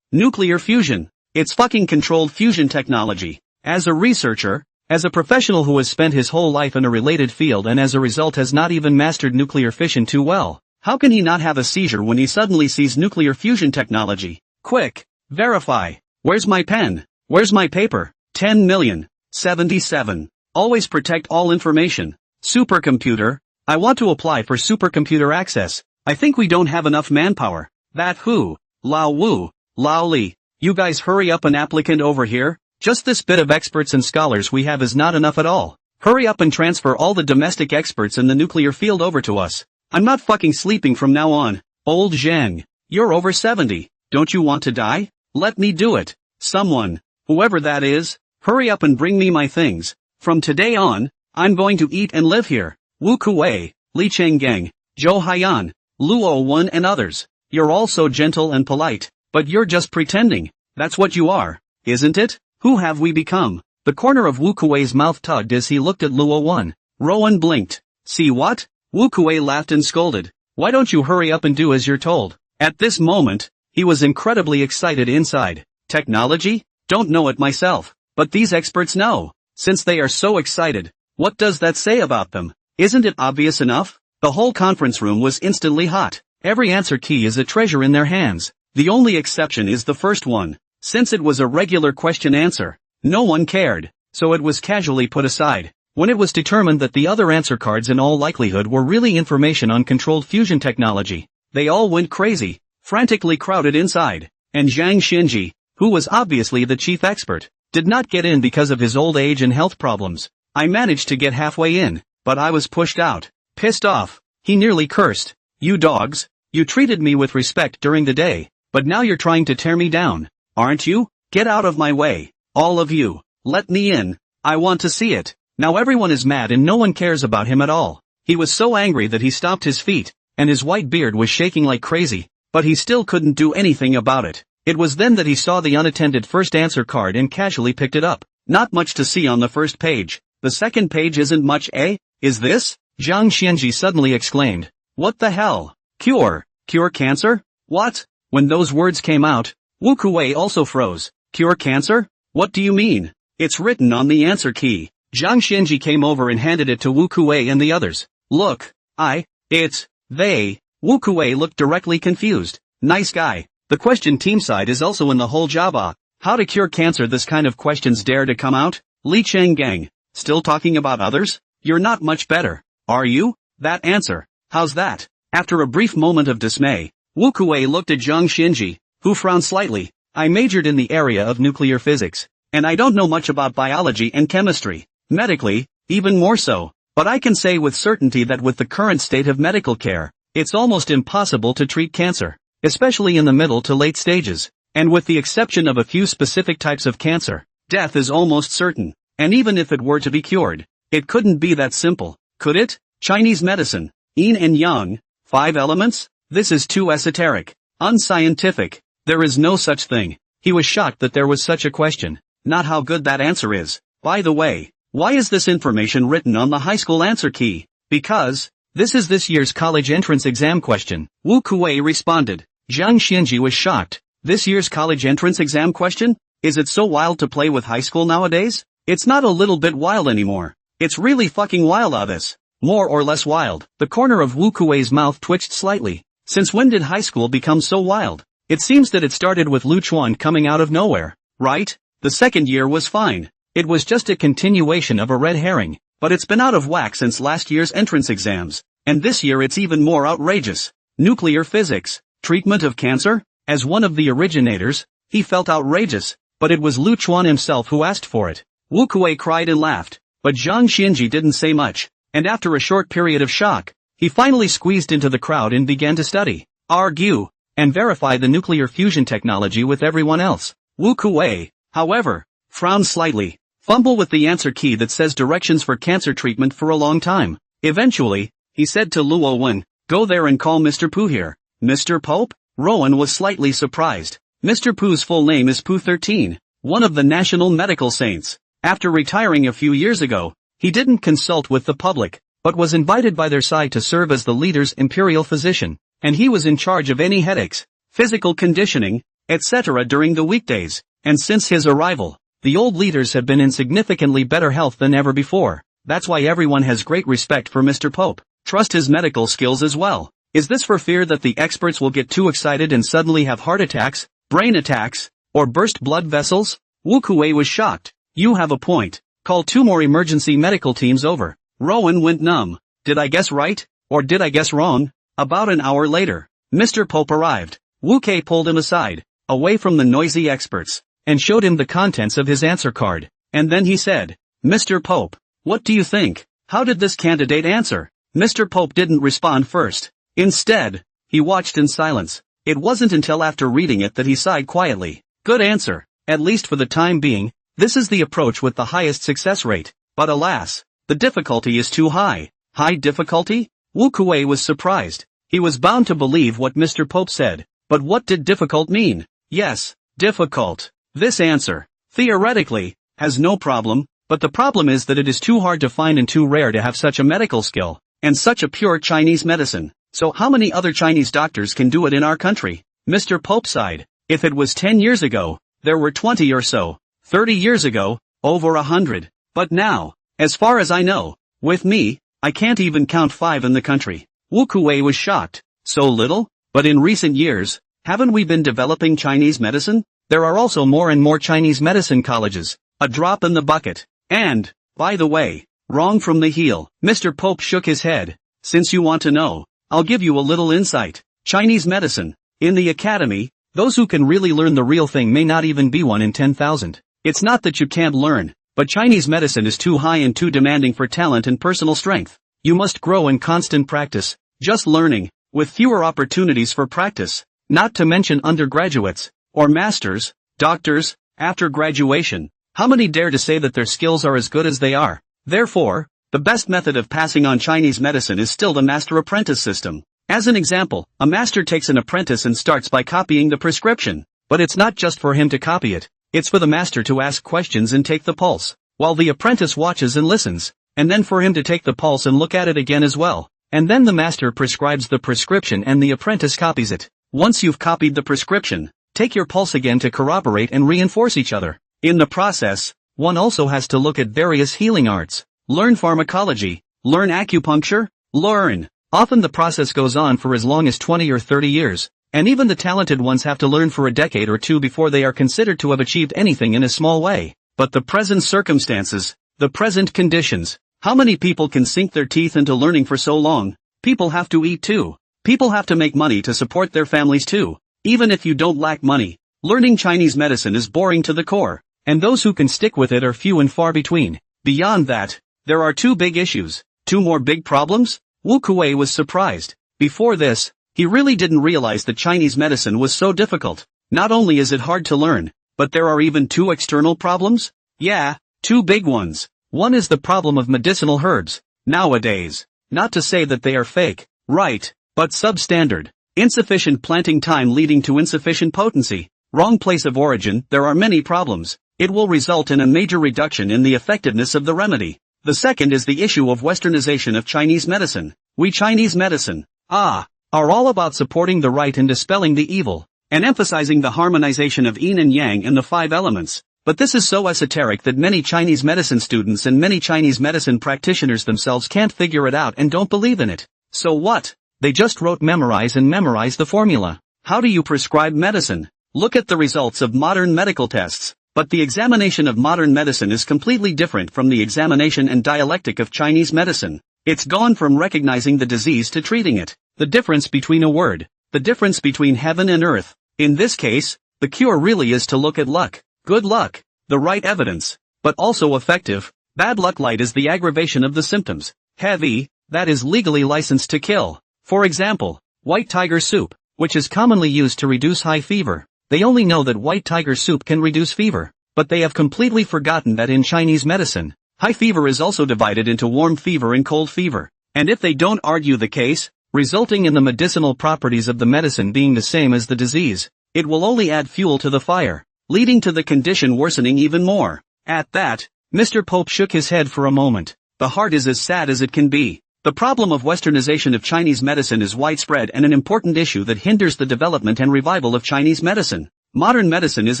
Nuclear fusion. It's fucking controlled fusion technology. As a researcher, as a professional who has spent his whole life in a related field and as a result has not even mastered nuclear fission too well, how can he not have a seizure when he suddenly sees nuclear fusion technology? Quick, verify. Where's my pen? Where's my paper? 10,077. Always protect all information. Supercomputer. I want to apply for supercomputer access. I think we don't have enough manpower. That who? Lao Wu, Lao Li. You guys hurry up, an applicant over here. Just this bit of experts and scholars we have is not enough at all. Hurry up and transfer all the domestic experts in the nuclear field over to us. I'm not fucking sleeping from now on. Old Zhang, you're over 70. Don't you want to die? Let me do it. Someone, whoever that is, hurry up and bring me my things. From today on, I'm going to eat and live here. Wu Kuei, Li Changgang, Zhou Haiyan, Luo Wen and others. You're all so gentle and polite, but you're just pretending. That's what you are, isn't it? Who have we become? The corner of Wu Kuei's mouth tugged as he looked at Luo Wen. Rowan blinked. See what? Wu Kuei laughed and scolded. Why don't you hurry up and do as you're told? At this moment, he was incredibly excited inside. Technology? Don't know it myself, but these experts know. Since they are so excited, what does that say about them? Isn't it obvious enough? The whole conference room was instantly hot. Every answer key is a treasure in their hands. The only exception is the first one. Since it was a regular question answer, no one cared, so it was casually put aside. When it was determined that the other answer cards in all likelihood were really information on controlled fusion technology, they all went crazy, frantically crowded inside, and Zhang Xinji, who was obviously the chief expert, did not get in because of his old age and health problems. I managed to get halfway in, but I was pushed out. Pissed off, he nearly cursed. You dogs, you treated me with respect during the day, But now you're trying to tear me down, aren't you? Get out of my way. All of you. Let me in. I want to see it. Now everyone is mad and no one cares about him at all. He was so angry that he stomped his feet, and his white beard was shaking like crazy, but he still couldn't do anything about it. It was then that he saw the unattended first answer card and casually picked it up. Not much to see on the first page. The second page isn't much, eh? Is this? Zhang Xianji suddenly exclaimed. What the hell? Cure? Cure cancer? What? When those words came out, Wu Kuwei also froze. Cure cancer? What do you mean? It's written on the answer key. Zhang Xianji came over and handed it to Wu Kuwei and the others. Look, they. Wu Kuwei looked directly confused. Nice guy. The question team side is also in the whole Java. How to cure cancer? This kind of questions dare to come out? Li Changgang. Still talking about others? You're not much better, are you? That answer. How's that? After a brief moment of dismay, Wu Kuwei looked at Zhang Xianji, who frowned slightly. I majored in the area of nuclear physics, and I don't know much about biology and chemistry. Medically, even more so. But I can say with certainty that with the current state of medical care, it's almost impossible to treat cancer, especially in the middle to late stages. And with the exception of a few specific types of cancer, death is almost certain. And even if it were to be cured, it couldn't be that simple, could it? Chinese medicine, yin and yang, 5 elements? This is too esoteric, unscientific. There is no such thing. He was shocked that there was such a question. Not how good that answer is. By the way, why is this information written on the high school answer key? Because this is this year's college entrance exam question. Wu Kuwei responded. Zhang Xianji was shocked. This year's college entrance exam question? Is it so wild to play with high school nowadays? It's not a little bit wild anymore. It's really fucking wild out this. More or less wild. The corner of Wu Kuwei's mouth twitched slightly. Since when did high school become so wild? It seems that it started with Lu Chuan coming out of nowhere, right? The second year was fine. It was just a continuation of a red herring, but it's been out of whack since last year's entrance exams, and this year it's even more outrageous. Nuclear physics, treatment of cancer? As one of the originators, he felt outrageous, but it was Lu Chuan himself who asked for it. Wu Kuwei cried and laughed, but Zhang Xianji didn't say much, and after a short period of shock, he finally squeezed into the crowd and began to study, argue, and verify the nuclear fusion technology with everyone else. Wu Kuwei, however, frowned slightly, fumbled with the answer key that says directions for cancer treatment for a long time. Eventually, he said to Luo Wen, go there and call Mr. Pooh here. Mr. Pope? Rowan was slightly surprised. Mr. Pooh's full name is Pooh 13, one of the national medical saints. After retiring a few years ago, he didn't consult with the public, but was invited by their side to serve as the leader's imperial physician, and he was in charge of any headaches, physical conditioning, etc. during the weekdays, and since his arrival, the old leaders have been in significantly better health than ever before. That's why everyone has great respect for Mr. Pope. Trust his medical skills as well. Is this for fear that the experts will get too excited and suddenly have heart attacks, brain attacks, or burst blood vessels? Wu Kuwei was shocked. You have a point. Call 2 more emergency medical teams over. Rowan went numb. Did I guess right? Or did I guess wrong? About an hour later, Mr. Pope arrived. Wu Kei pulled him aside, away from the noisy experts, and showed him the contents of his answer card. And then he said, Mr. Pope, what do you think? How did this candidate answer? Mr. Pope didn't respond first. Instead, he watched in silence. It wasn't until after reading it that he sighed quietly. Good answer, at least for the time being. This is the approach with the highest success rate. But alas, the difficulty is too high. High difficulty? Wu Kuwei was surprised. He was bound to believe what Mr. Pope said. But what did difficult mean? Yes, difficult. This answer, theoretically, has no problem, but the problem is that it is too hard to find and too rare to have such a medical skill, and such a pure Chinese medicine. So how many other Chinese doctors can do it in our country? Mr. Pope sighed. If it was 10 years ago, there were 20 or so. 30 years ago, over 100. But now, as far as I know, with me, I can't even count 5 in the country. Wu Kuwei was shocked. So little? But in recent years, haven't we been developing Chinese medicine? There are also more and more Chinese medicine colleges. A drop in the bucket. And, by the way, wrong from the heel. Mr. Pope shook his head. Since you want to know, I'll give you a little insight. Chinese medicine. In the academy, those who can really learn the real thing may not even be 1 in 10,000. It's not that you can't learn, but Chinese medicine is too high and too demanding for talent and personal strength. You must grow in constant practice. Just learning, with fewer opportunities for practice, not to mention undergraduates, or masters, doctors, after graduation. How many dare to say that their skills are as good as they are? Therefore, the best method of passing on Chinese medicine is still the master-apprentice system. As an example, a master takes an apprentice and starts by copying the prescription. But it's not just for him to copy it, it's for the master to ask questions and take the pulse, while the apprentice watches and listens, and then for him to take the pulse and look at it again as well. And then the master prescribes the prescription and the apprentice copies it. Once you've copied the prescription, take your pulse again to corroborate and reinforce each other. In the process, one also has to look at various healing arts, learn pharmacology, learn acupuncture, learn. Often the process goes on for as long as 20 or 30 years, and even the talented ones have to learn for a decade or two before they are considered to have achieved anything in a small way. But the present circumstances, the present conditions, how many people can sink their teeth into learning for so long? People have to eat too. People have to make money to support their families too. Even if you don't lack money, learning Chinese medicine is boring to the core, and those who can stick with it are few and far between. Beyond that, there are two big issues. Two more big problems? Wu Kuei was surprised. Before this, he really didn't realize that Chinese medicine was so difficult. Not only is it hard to learn, but there are even two external problems? Yeah, two big ones. One is the problem of medicinal herbs. Nowadays, not to say that they are fake, right, but substandard. Insufficient planting time leading to insufficient potency. Wrong place of origin. There are many problems. It will result in a major reduction in the effectiveness of the remedy. The second is the issue of westernization of Chinese medicine. We Chinese medicine, are all about supporting the right and dispelling the evil, and emphasizing the harmonization of yin and yang and the five elements. But this is so esoteric that many Chinese medicine students and many Chinese medicine practitioners themselves can't figure it out and don't believe in it. So what? They just wrote memorize the formula. How do you prescribe medicine? Look at the results of modern medical tests. But the examination of modern medicine is completely different from the examination and dialectic of Chinese medicine. It's gone from recognizing the disease to treating it. The difference between a word. The difference between heaven and earth. In this case, the cure really is to look at luck. Good luck. The right evidence. But also effective. Bad luck light is the aggravation of the symptoms. Heavy, that is legally licensed to kill. For example, white tiger soup, which is commonly used to reduce high fever. They only know that white tiger soup can reduce fever, but they have completely forgotten that in Chinese medicine, high fever is also divided into warm fever and cold fever. And if they don't argue the case, resulting in the medicinal properties of the medicine being the same as the disease, it will only add fuel to the fire, leading to the condition worsening even more. At that, Mr. Pope shook his head for a moment. The heart is as sad as it can be. The problem of westernization of Chinese medicine is widespread and an important issue that hinders the development and revival of Chinese medicine. Modern medicine is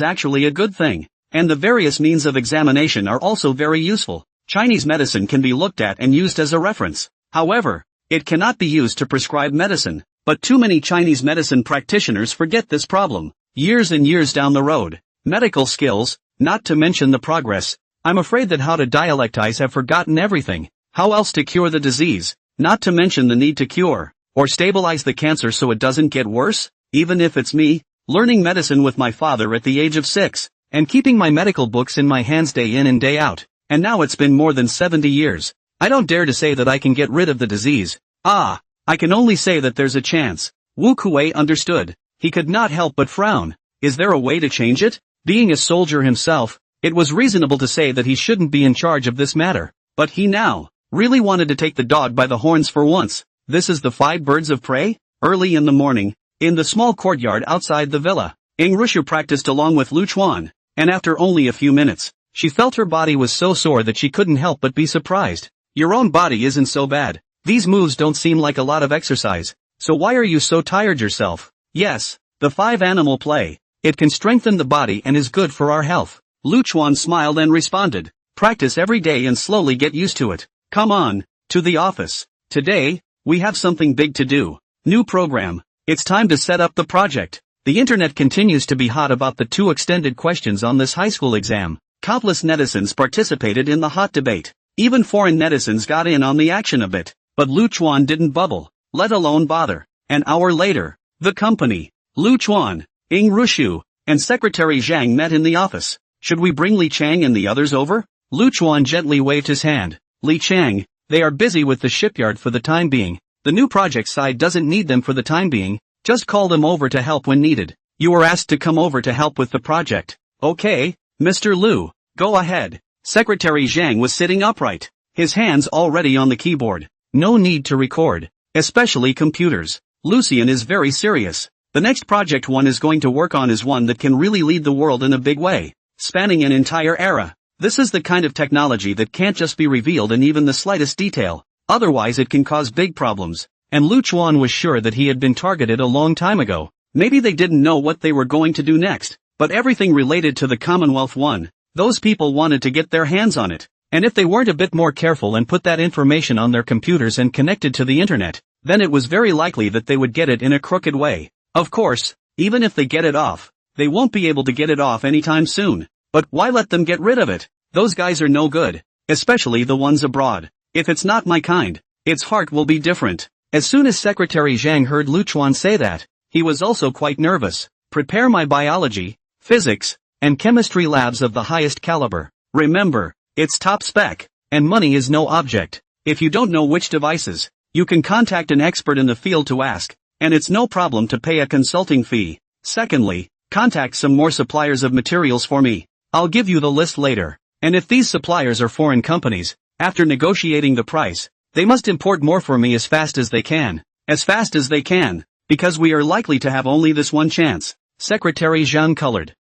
actually a good thing, and the various means of examination are also very useful. Chinese medicine can be looked at and used as a reference. However, it cannot be used to prescribe medicine, but too many Chinese medicine practitioners forget this problem. Years and years down the road, medical skills, not to mention the progress, I'm afraid that how to dialectize have forgotten everything. How else to cure the disease, not to mention the need to cure, or stabilize the cancer so it doesn't get worse? Even if it's me, learning medicine with my father at the age of 6, and keeping my medical books in my hands day in and day out, and now it's been more than 70 years. I don't dare to say that I can get rid of the disease. I can only say that there's a chance. Wu Kuei understood. He could not help but frown. Is there a way to change it? Being a soldier himself, it was reasonable to say that he shouldn't be in charge of this matter. But he now really wanted to take the dog by the horns for once. This is the 5 birds of prey? Early in the morning, in the small courtyard outside the villa, Ing Rushu practiced along with Lu Chuan, and after only a few minutes, she felt her body was so sore that she couldn't help but be surprised. Your own body isn't so bad. These moves don't seem like a lot of exercise. So why are you so tired yourself? Yes, the 5 animal play. It can strengthen the body and is good for our health. Lu Chuan smiled and responded. Practice every day and slowly get used to it. Come on, to the office. Today, we have something big to do. New program. It's time to set up the project. The internet continues to be hot about the 2 extended questions on this high school exam. Countless netizens participated in the hot debate. Even foreign netizens got in on the action a bit. But Lu Chuan didn't bubble, let alone bother. An hour later, the company, Lu Chuan, Ing Rushu, and Secretary Zhang met in the office. Should we bring Li Chang and the others over? Lu Chuan gently waved his hand. Li Chang, they are busy with the shipyard for the time being. The new project side doesn't need them for the time being. Just call them over to help when needed. You were asked to come over to help with the project. Okay, Mr. Liu, go ahead. Secretary Zhang was sitting upright, his hands already on the keyboard. No need to record, especially computers. Lucian is very serious. The next project one is going to work on is one that can really lead the world in a big way, spanning an entire era. This is the kind of technology that can't just be revealed in even the slightest detail, otherwise it can cause big problems. And Lu Chuan was sure that he had been targeted a long time ago. Maybe they didn't know what they were going to do next, but everything related to the Commonwealth won. Those people wanted to get their hands on it. And if they weren't a bit more careful and put that information on their computers and connected to the internet, then it was very likely that they would get it in a crooked way. Of course, even if they get it off, they won't be able to get it off anytime soon. But why let them get rid of it? Those guys are no good, especially the ones abroad. If it's not my kind, its heart will be different. As soon as Secretary Zhang heard Lu Chuan say that, he was also quite nervous. Prepare my biology, physics, and chemistry labs of the highest caliber. Remember, it's top spec, and money is no object. If you don't know which devices, you can contact an expert in the field to ask, and it's no problem to pay a consulting fee. Secondly, contact some more suppliers of materials for me. I'll give you the list later. And if these suppliers are foreign companies, after negotiating the price, they must import more for me as fast as they can. As fast as they can, because we are likely to have only this one chance. Secretary Zhang colored.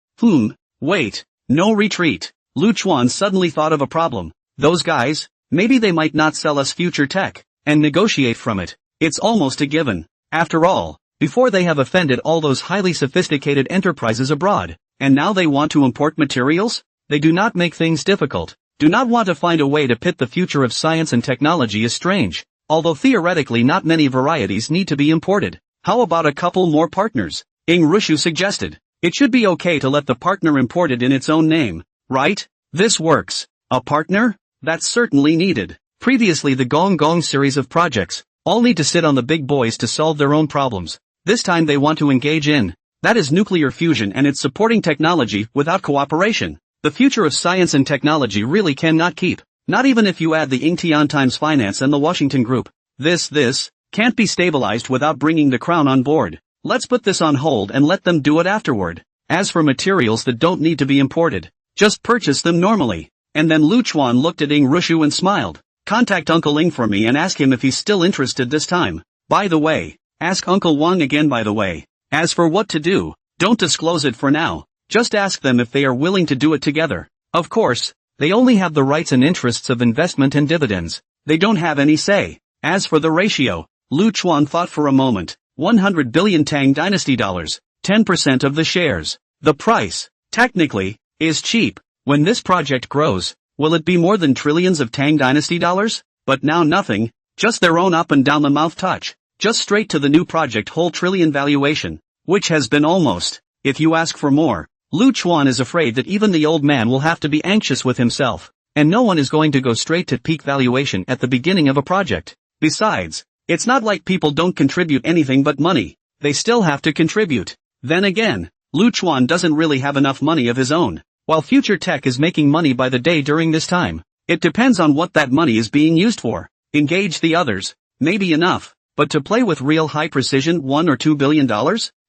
Wait, no retreat. Lu Chuan suddenly thought of a problem. Those guys, maybe they might not sell us future tech, and negotiate from it. It's almost a given. After all, before they have offended all those highly sophisticated enterprises abroad, and now they want to import materials? They do not make things difficult. Do not want to find a way to pit the future of science and technology is strange. Although theoretically not many varieties need to be imported. How about a couple more partners? Ing Rushu suggested. It should be okay to let the partner import it in its own name, right? This works. A partner? That's certainly needed. Previously the Gong Gong series of projects, all need to sit on the big boys to solve their own problems. This time they want to engage in, that is nuclear fusion and its supporting technology without cooperation. The future of science and technology really cannot keep, not even if you add the Ingtian Times Finance and the Washington Group. This can't be stabilized without bringing the crown on board. Let's put this on hold and let them do it afterward. As for materials that don't need to be imported, just purchase them normally. And then Lu Chuan looked at Ing Rushu and smiled. Contact Uncle Ing for me and ask him if he's still interested this time. By the way, ask Uncle Wang again by the way. As for what to do, don't disclose it for now. Just ask them if they are willing to do it together. Of course, they only have the rights and interests of investment and dividends. They don't have any say. As for the ratio, Lu Chuan thought for a moment. 100 billion Tang Dynasty dollars, 10% of the shares. The price, technically, is cheap. When this project grows, will it be more than trillions of Tang Dynasty dollars? But now nothing, just their own up and down the mouth touch. Just straight to the new project whole trillion valuation, which has been almost. If you ask for more, Lu Chuan is afraid that even the old man will have to be anxious with himself, and no one is going to go straight to peak valuation at the beginning of a project. Besides, it's not like people don't contribute anything but money. They still have to contribute. Then again, Lu Chuan doesn't really have enough money of his own, while future tech is making money by the day during this time. It depends on what that money is being used for. Engage the others, maybe enough, but to play with real high precision $1 or $2 billion?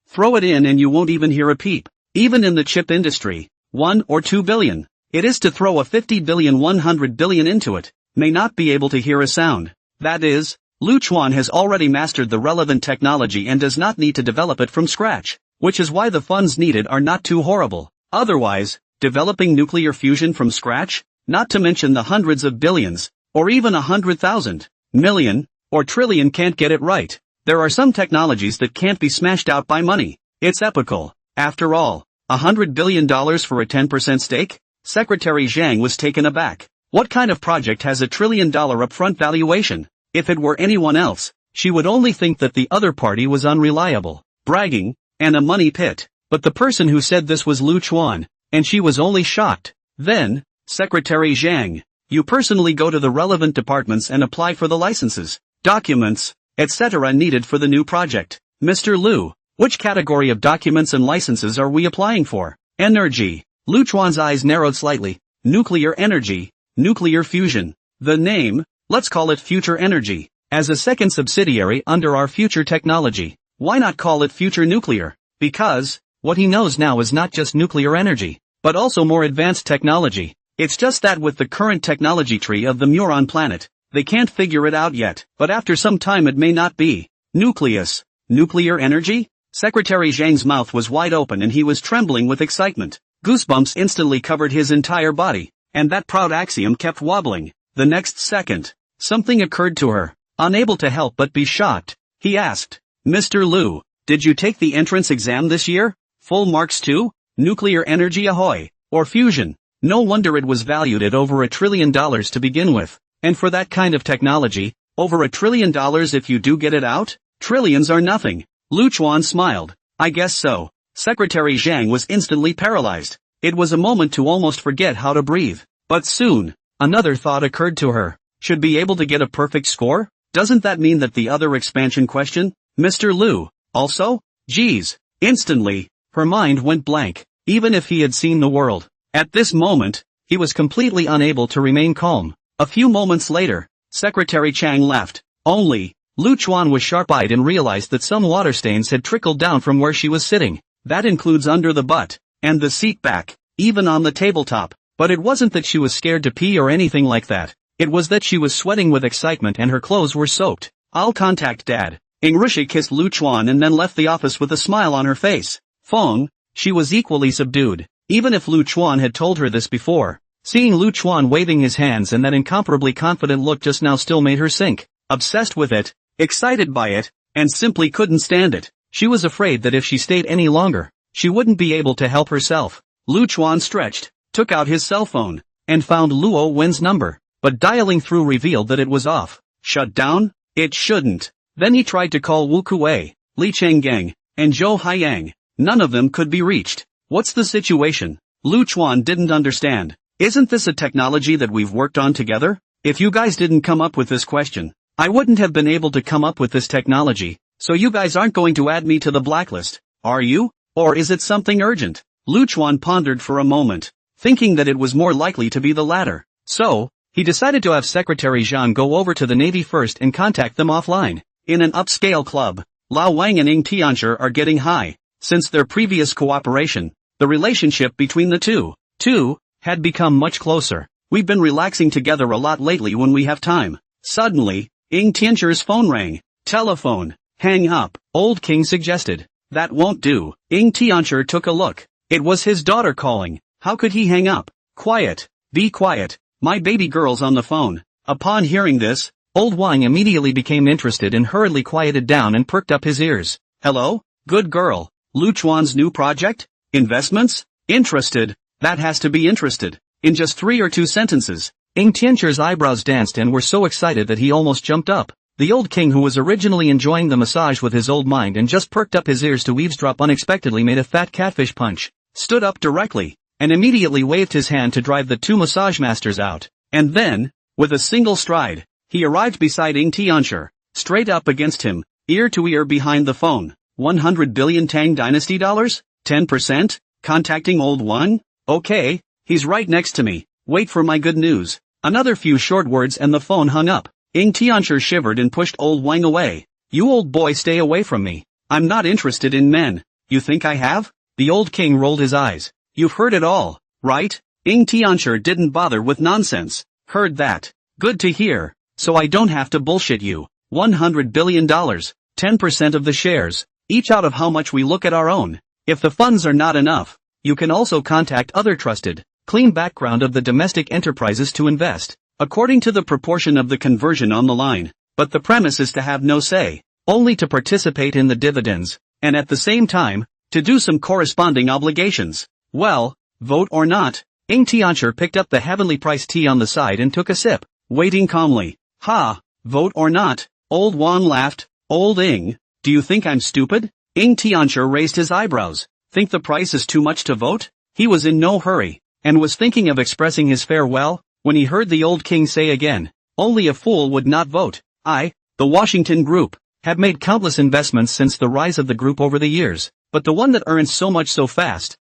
Throw it in and you won't even hear a peep. Even in the chip industry, 1 or 2 billion. It is to throw a 50 billion 100 billion into it, may not be able to hear a sound. That is, Lu Chuan has already mastered the relevant technology and does not need to develop it from scratch, which is why the funds needed are not too horrible. Otherwise, developing nuclear fusion from scratch, not to mention the hundreds of billions, or even 100,000, million, or trillion can't get it right. There are some technologies that can't be smashed out by money. It's epical. After all, $100 billion for a 10% stake? Secretary Zhang was taken aback. What kind of project has $1 trillion upfront valuation? If it were anyone else, she would only think that the other party was unreliable, bragging, and a money pit. But the person who said this was Lu Chuan, and she was only shocked. Then, Secretary Zhang, you personally go to the relevant departments and apply for the licenses, documents, etc. needed for the new project. Mr. Liu, which category of documents and licenses are we applying for? Energy. Lu Chuan's eyes narrowed slightly. Nuclear energy. Nuclear fusion. The name, let's call it Future Energy. As a second subsidiary under our future technology. Why not call it future nuclear? Because, what he knows now is not just nuclear energy, but also more advanced technology. It's just that with the current technology tree of the Muron planet, they can't figure it out yet, but after some time it may not be. Nucleus. Nuclear energy? Secretary Zhang's mouth was wide open and he was trembling with excitement. Goosebumps instantly covered his entire body, and that proud axiom kept wobbling. The next second, something occurred to her. Unable to help but be shocked, he asked, Mr. Liu, did you take the entrance exam this year? Full marks too? Nuclear energy ahoy! Or fusion? No wonder it was valued at over $1 trillion to begin with. And for that kind of technology, over $1 trillion if you do get it out? Trillions are nothing. Lu Chuan smiled. I guess so. Secretary Zhang was instantly paralyzed. It was a moment to almost forget how to breathe. But soon, another thought occurred to her. Should be able to get a perfect score? Doesn't that mean that the other expansion question? Mr. Liu, also? Geez. Instantly, her mind went blank. Even if he had seen the world, at this moment, he was completely unable to remain calm. A few moments later, Secretary Chang left. Only, Lu Chuan was sharp-eyed and realized that some water stains had trickled down from where she was sitting. That includes under the butt, and the seat back, even on the tabletop. But it wasn't that she was scared to pee or anything like that. It was that she was sweating with excitement and her clothes were soaked. I'll contact Dad. Ingrishi kissed Lu Chuan and then left the office with a smile on her face. Feng, she was equally subdued. Even if Lu Chuan had told her this before, seeing Lu Chuan waving his hands and that incomparably confident look just now still made her sink. Obsessed with it, excited by it, and simply couldn't stand it. She was afraid that if she stayed any longer, she wouldn't be able to help herself. Lu Chuan stretched, took out his cell phone, and found Luo Wen's number, but dialing through revealed that it was off. Shut down? It shouldn't. Then he tried to call Wu Kuei, Li Chenggang, and Zhou Haiyang. None of them could be reached. What's the situation? Lu Chuan didn't understand. Isn't this a technology that we've worked on together? If you guys didn't come up with this question, I wouldn't have been able to come up with this technology, so you guys aren't going to add me to the blacklist, are you? Or is it something urgent? Lu Chuan pondered for a moment, thinking that it was more likely to be the latter. So, he decided to have Secretary Zhang go over to the Navy first and contact them offline. In an upscale club, Lao Wang and Ying Tianzhi are getting high. Since their previous cooperation, the relationship between the two had become much closer. We've been relaxing together a lot lately when we have time. Suddenly, Ying Tianzhi's phone rang. Telephone. Hang up, Old King suggested. That won't do. Ying Tianzhi took a look. It was his daughter calling. How could he hang up? Quiet. Be quiet. My baby girl's on the phone. Upon hearing this, Old Wang immediately became interested and hurriedly quieted down and perked up his ears. Hello? Good girl. Lu Chuan's new project? Investments? Interested? That has to be interested. In just 3 or 2 sentences, Ying Tianzhi's eyebrows danced and were so excited that he almost jumped up. The old king, who was originally enjoying the massage with his old mind and just perked up his ears to eavesdrop, unexpectedly made a fat catfish punch, stood up directly, and immediately waved his hand to drive the 2 massage masters out. And then, with a single stride, he arrived beside Ying Tianzhi, straight up against him, ear to ear behind the phone. 100 billion Tang Dynasty dollars? 10%? Contacting Old One? Okay, he's right next to me. Wait for my good news. Another few short words and the phone hung up. Ying Tianzhi shivered and pushed Old Wang away. You old boy, stay away from me. I'm not interested in men. You think I have? The old king rolled his eyes. You've heard it all, right? Ying Tianzhi didn't bother with nonsense. Heard that. Good to hear. So I don't have to bullshit you. $100 billion. 10% of the shares. Each out of how much we look at our own. If the funds are not enough, you can also contact other trusted, clean background of the domestic enterprises to invest, according to the proportion of the conversion on the line. But the premise is to have no say, only to participate in the dividends, and at the same time, to do some corresponding obligations. Well, vote or not. Ying Tianzhi picked up the heavenly priced tea on the side and took a sip, waiting calmly. Ha, vote or not? Old Wan laughed. Old Ying, do you think I'm stupid? Ying Tianzhi raised his eyebrows. Think the price is too much to vote? He was in no hurry, and was thinking of expressing his farewell, when he heard the old king say again, only a fool would not vote. I, the Washington Group, have made countless investments since the rise of the group over the years, but the one that earns so much so fast,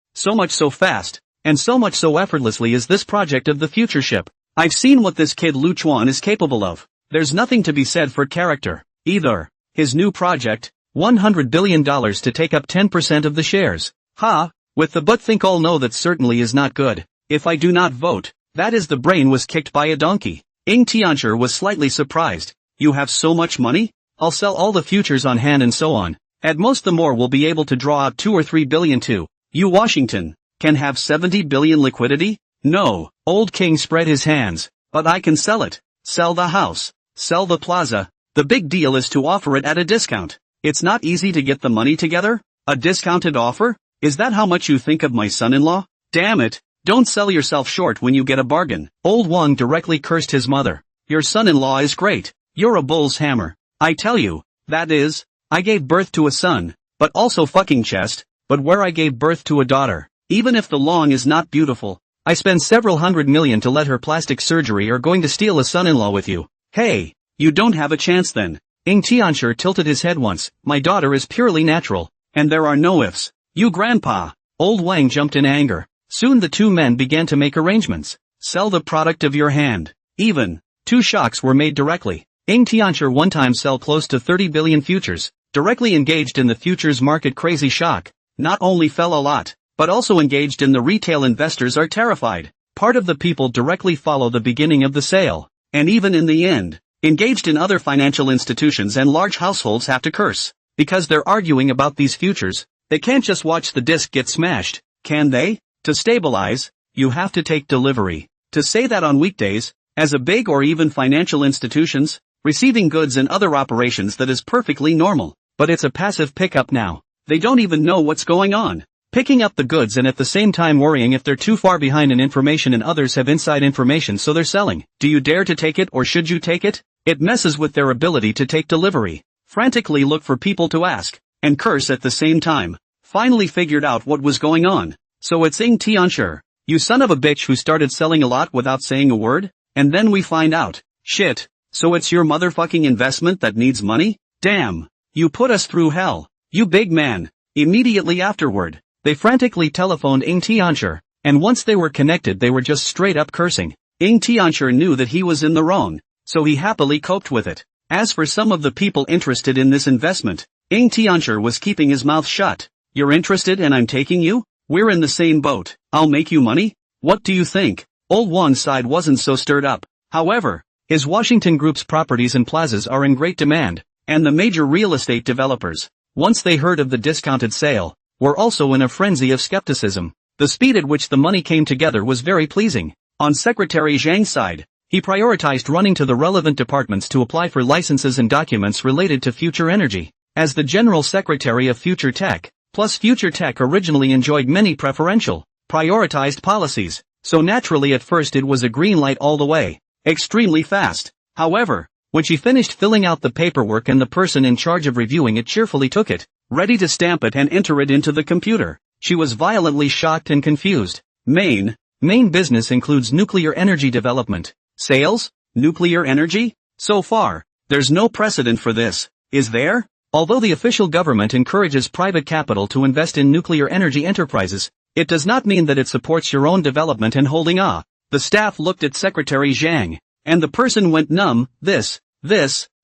and so much so effortlessly is this project of the future ship. I've seen what this kid Lu Chuan is capable of. There's nothing to be said for character, either. His new project, $100 billion to take up 10% of the shares. Ha! With the but think all know that certainly is not good. If I do not vote, that is the brain was kicked by a donkey. Ng Tiancher was slightly surprised. You have so much money? I'll sell all the futures on hand and so on. At most the more will be able to draw out 2 or 3 billion too. You Washington, can have 70 billion liquidity? No, old king spread his hands, but I can sell it. Sell the house. Sell the plaza. The big deal is to offer it at a discount. It's not easy to get the money together? A discounted offer? Is that how much you think of my son-in-law? Damn it, don't sell yourself short when you get a bargain. Old Wang directly cursed his mother. Your son-in-law is great. You're a bull's hammer. I tell you, that is, I gave birth to a son, but also fucking chest, but where I gave birth to a daughter. Even if the long is not beautiful, I spend several $100 million to let her plastic surgery or going to steal a son-in-law with you. Hey, you don't have a chance then. Ng Tiancher tilted his head once. My daughter is purely natural, and there are no ifs. You grandpa. Old Wang jumped in anger. Soon the two men began to make arrangements. Sell the product of your hand. Even 2 shocks were made directly. Ng Tiancher one time sell close to 30 billion futures. Directly engaged in the futures market. Crazy shock. Not only fell a lot, but also engaged in the retail investors are terrified. Part of the people directly follow the beginning of the sale, and even in the end, engaged in other financial institutions and large households have to curse, because they're arguing about these futures. They can't just watch the disc get smashed, can they? To stabilize, you have to take delivery. To say that on weekdays, as a big or even financial institutions, receiving goods and other operations that is perfectly normal, but it's a passive pickup now. They don't even know what's going on. Picking up the goods and at the same time worrying if they're too far behind in information and others have inside information so they're selling. Do you dare to take it or should you take it? It messes with their ability to take delivery. Frantically look for people to ask, and curse at the same time. Finally figured out what was going on. So it's Ng Tiancher, you son of a bitch who started selling a lot without saying a word? And then we find out. Shit. So it's your motherfucking investment that needs money? Damn. You put us through hell. You big man. Immediately afterward, they frantically telephoned Ng Tiancher, and once they were connected they were just straight up cursing. Ng Tiancher knew that he was in the wrong, so he happily coped with it. As for some of the people interested in this investment, Ng Tiancher was keeping his mouth shut. You're interested and I'm taking you? We're in the same boat. I'll make you money? What do you think? Old Wang's side wasn't so stirred up. However, his Washington Group's properties and plazas are in great demand, and the major real estate developers, once they heard of the discounted sale, were also in a frenzy of skepticism. The speed at which the money came together was very pleasing. On Secretary Zhang's side, he prioritized running to the relevant departments to apply for licenses and documents related to future energy. As the General Secretary of Future Tech, plus Future Tech originally enjoyed many preferential, prioritized policies, so naturally at first it was a green light all the way. Extremely fast. However, when she finished filling out the paperwork and the person in charge of reviewing it cheerfully took it, ready to stamp it and enter it into the computer, she was violently shocked and confused. Main business includes nuclear energy development. Sales? Nuclear energy? So far, there's no precedent for this, is there? Although the official government encourages private capital to invest in nuclear energy enterprises, it does not mean that it supports your own development and holding on. The staff looked at Secretary Zhang, and the person went numb. This,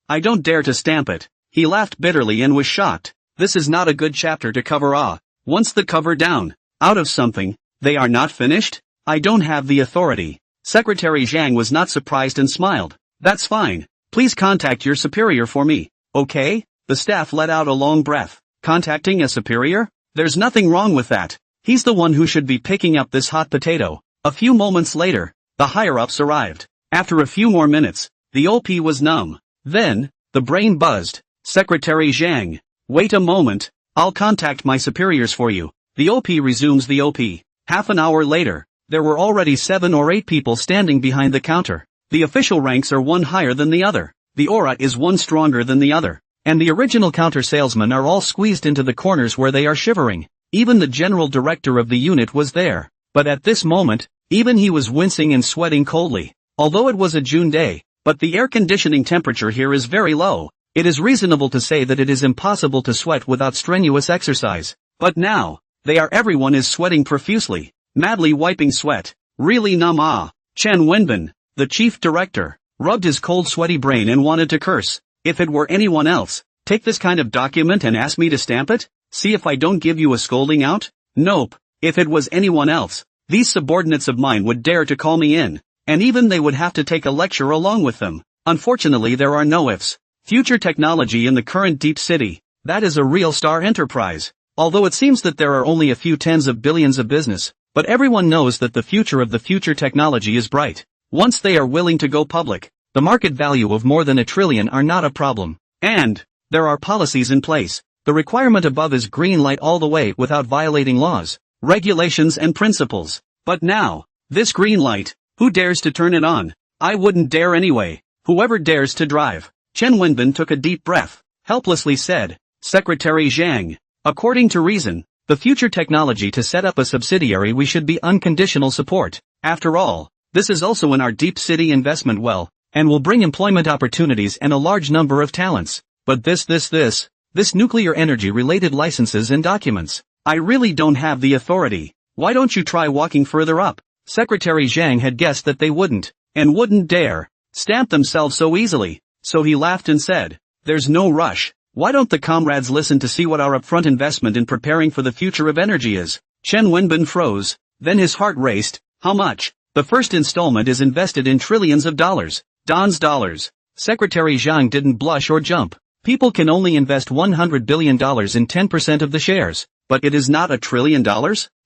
I don't dare to stamp it. He laughed bitterly and was shocked. This is not a good chapter to cover. Once the cover down, out of something, they are not finished? I don't have the authority. Secretary Zhang was not surprised and smiled. That's fine. Please contact your superior for me. Okay? The staff let out a long breath. Contacting a superior? There's nothing wrong with that. He's the one who should be picking up this hot potato. A few moments later, the higher-ups arrived. After a few more minutes, the OP was numb. Then, the brain buzzed. Secretary Zhang, wait a moment, I'll contact my superiors for you. The OP resumes the OP. Half an hour later, there were already 7 or 8 people standing behind the counter. The official ranks are one higher than the other. The aura is one stronger than the other. And the original counter salesmen are all squeezed into the corners where they are shivering. Even the general director of the unit was there. But at this moment, even he was wincing and sweating coldly. Although it was a June day, but the air conditioning temperature here is very low, it is reasonable to say that it is impossible to sweat without strenuous exercise. But now, everyone is sweating profusely, madly wiping sweat. Really numb. Chen Wenbin, the chief director, rubbed his cold sweaty brain and wanted to curse. If it were anyone else, Take this kind of document and ask me to stamp it? See if I don't give you a scolding out? Nope. If it was anyone else, these subordinates of mine would dare to call me in, and even they would have to take a lecture along with them. Unfortunately, there are no ifs. Future technology in the current deep city, that is a real star enterprise. Although it seems that there are only a few tens of billions of business, but everyone knows that the future of the future technology is bright. Once they are willing to go public, the market value of more than $1 trillion are not a problem. And there are policies in place. The requirement above is green light all the way without violating laws, regulations and principles. But now, this green light, who dares to turn it on? I wouldn't dare anyway. Whoever dares to drive. Chen Wenbin took a deep breath, helplessly said, Secretary Zhang, according to reason, the future technology to set up a subsidiary we should be unconditional support. After all, this is also in our deep city investment well, and will bring employment opportunities and a large number of talents. But this nuclear energy related licenses and documents, I really don't have the authority. Why don't you try walking further up? Secretary Zhang had guessed that they wouldn't, and wouldn't dare, stamp themselves so easily, so he laughed and said, there's no rush. Why don't the comrades listen to see what our upfront investment in preparing for the future of energy is? Chen Wenbin froze, then his heart raced. How much? The first installment is invested in trillions of dollars. Don's dollars. Secretary Zhang didn't blush or jump. People can only invest $100 billion in 10% of the shares, but it is not $1 trillion?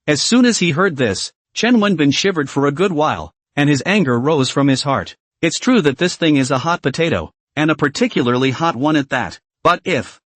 As soon as he heard this, Chen Wenbin shivered for a good while, and his anger rose from his heart. It's true that this thing is a hot potato, and a particularly hot one at that. But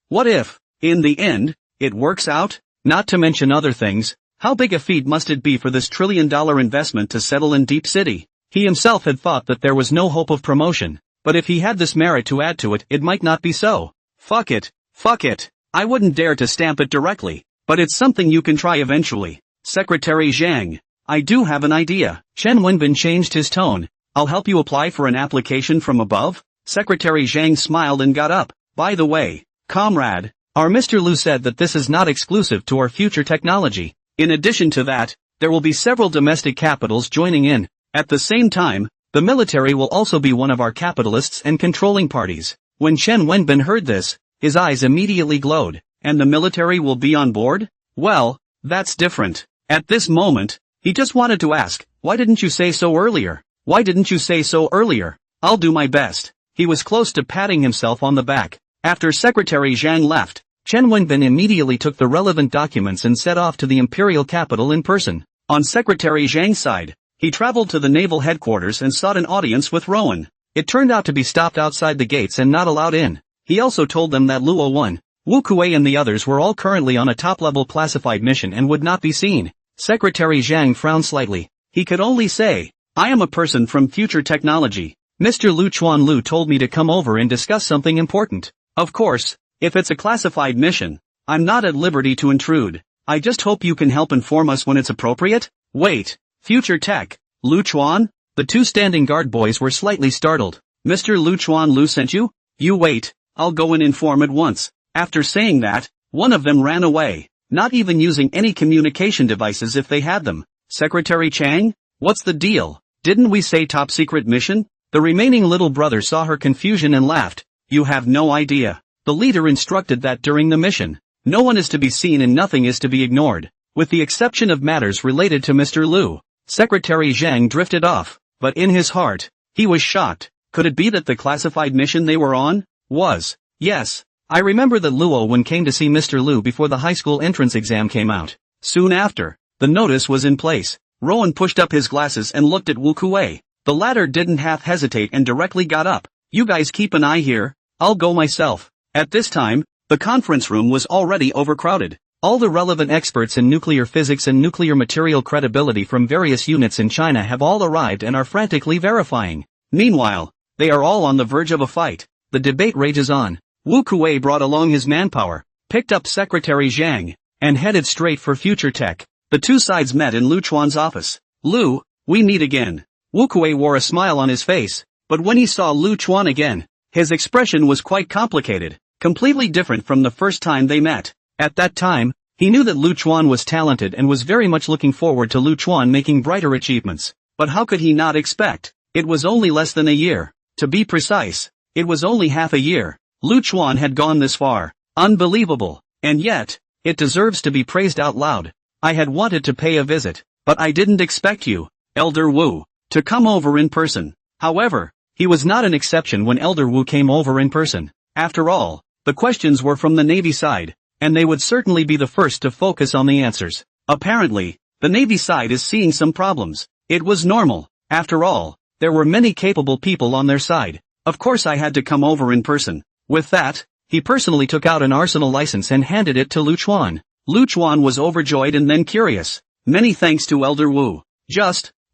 what if, in the end, it works out? Not to mention other things, how big a feat must it be for this $1 trillion investment to settle in Deep City? He himself had thought that there was no hope of promotion, but if he had this merit to add to it, it might not be so. Fuck it. I wouldn't dare to stamp it directly, but it's something you can try eventually. Secretary Zhang, I do have an idea. Chen Wenbin changed his tone. I'll help you apply for an application from above? Secretary Zhang smiled and got up. By the way, comrade, our Mr. Liu said that this is not exclusive to our future technology. In addition to that, there will be several domestic capitals joining in. At the same time, the military will also be one of our capitalists and controlling parties. When Chen Wenbin heard this, his eyes immediately glowed. And the military will be on board? Well, that's different. At this moment, he just wanted to ask, why didn't you say so earlier? Why didn't you say so earlier? I'll do my best. He was close to patting himself on the back. After Secretary Zhang left, Chen Wenbin immediately took the relevant documents and set off to the imperial capital in person. On Secretary Zhang's side, he traveled to the naval headquarters and sought an audience with Rowan. It turned out to be stopped outside the gates and not allowed in. He also told them that Luo 1, Wu Kuei and the others were all currently on a top-level classified mission and would not be seen. Secretary Zhang frowned slightly. He could only say, I am a person from future technology. Mr. Lu Chuanlu told me to come over and discuss something important. Of course, if it's a classified mission, I'm not at liberty to intrude. I just hope you can help inform us when it's appropriate. Wait, future tech, Lu Chuan? The two standing guard boys were slightly startled. Mr. Lu Chuanlu sent you? You wait, I'll go and inform at once. After saying that, one of them ran away, not even using any communication devices if they had them. Secretary Chang? What's the deal? Didn't we say top secret mission? The remaining little brother saw her confusion and laughed. You have no idea. The leader instructed that during the mission, no one is to be seen and nothing is to be ignored, with the exception of matters related to Mr. Liu. Secretary Zhang drifted off, but in his heart, he was shocked. Could it be that the classified mission they were on was? Yes. I remember that Luo Wen came to see Mr. Liu before the high school entrance exam came out. Soon after, the notice was in place. Rowan pushed up his glasses and looked at Wu Kuei. The latter didn't half hesitate and directly got up. You guys keep an eye here, I'll go myself. At this time, the conference room was already overcrowded. All the relevant experts in nuclear physics and nuclear material credibility from various units in China have all arrived and are frantically verifying. Meanwhile, they are all on the verge of a fight. The debate rages on. Wu Kuei brought along his manpower, picked up Secretary Zhang, and headed straight for future tech. The two sides met in Lu Chuan's office. Lu, we meet again. Wu Kuei wore a smile on his face, but when he saw Lu Chuan again, his expression was quite complicated, completely different from the first time they met. At that time, he knew that Lu Chuan was talented and was very much looking forward to Lu Chuan making brighter achievements. But how could he not expect? It was only less than a year. To be precise, it was only half a year. Lu Chuan had gone this far. Unbelievable. And yet, it deserves to be praised out loud. I had wanted to pay a visit, but I didn't expect you, Elder Wu, to come over in person. However, he was not an exception when Elder Wu came over in person. After all, the questions were from the Navy side, and they would certainly be the first to focus on the answers. Apparently, the Navy side is seeing some problems. It was normal. After all, there were many capable people on their side. Of course I had to come over in person. With that, he personally took out an arsenal license and handed it to Lu Chuan. Lu Chuan was overjoyed and then curious. Many thanks to Elder Wu.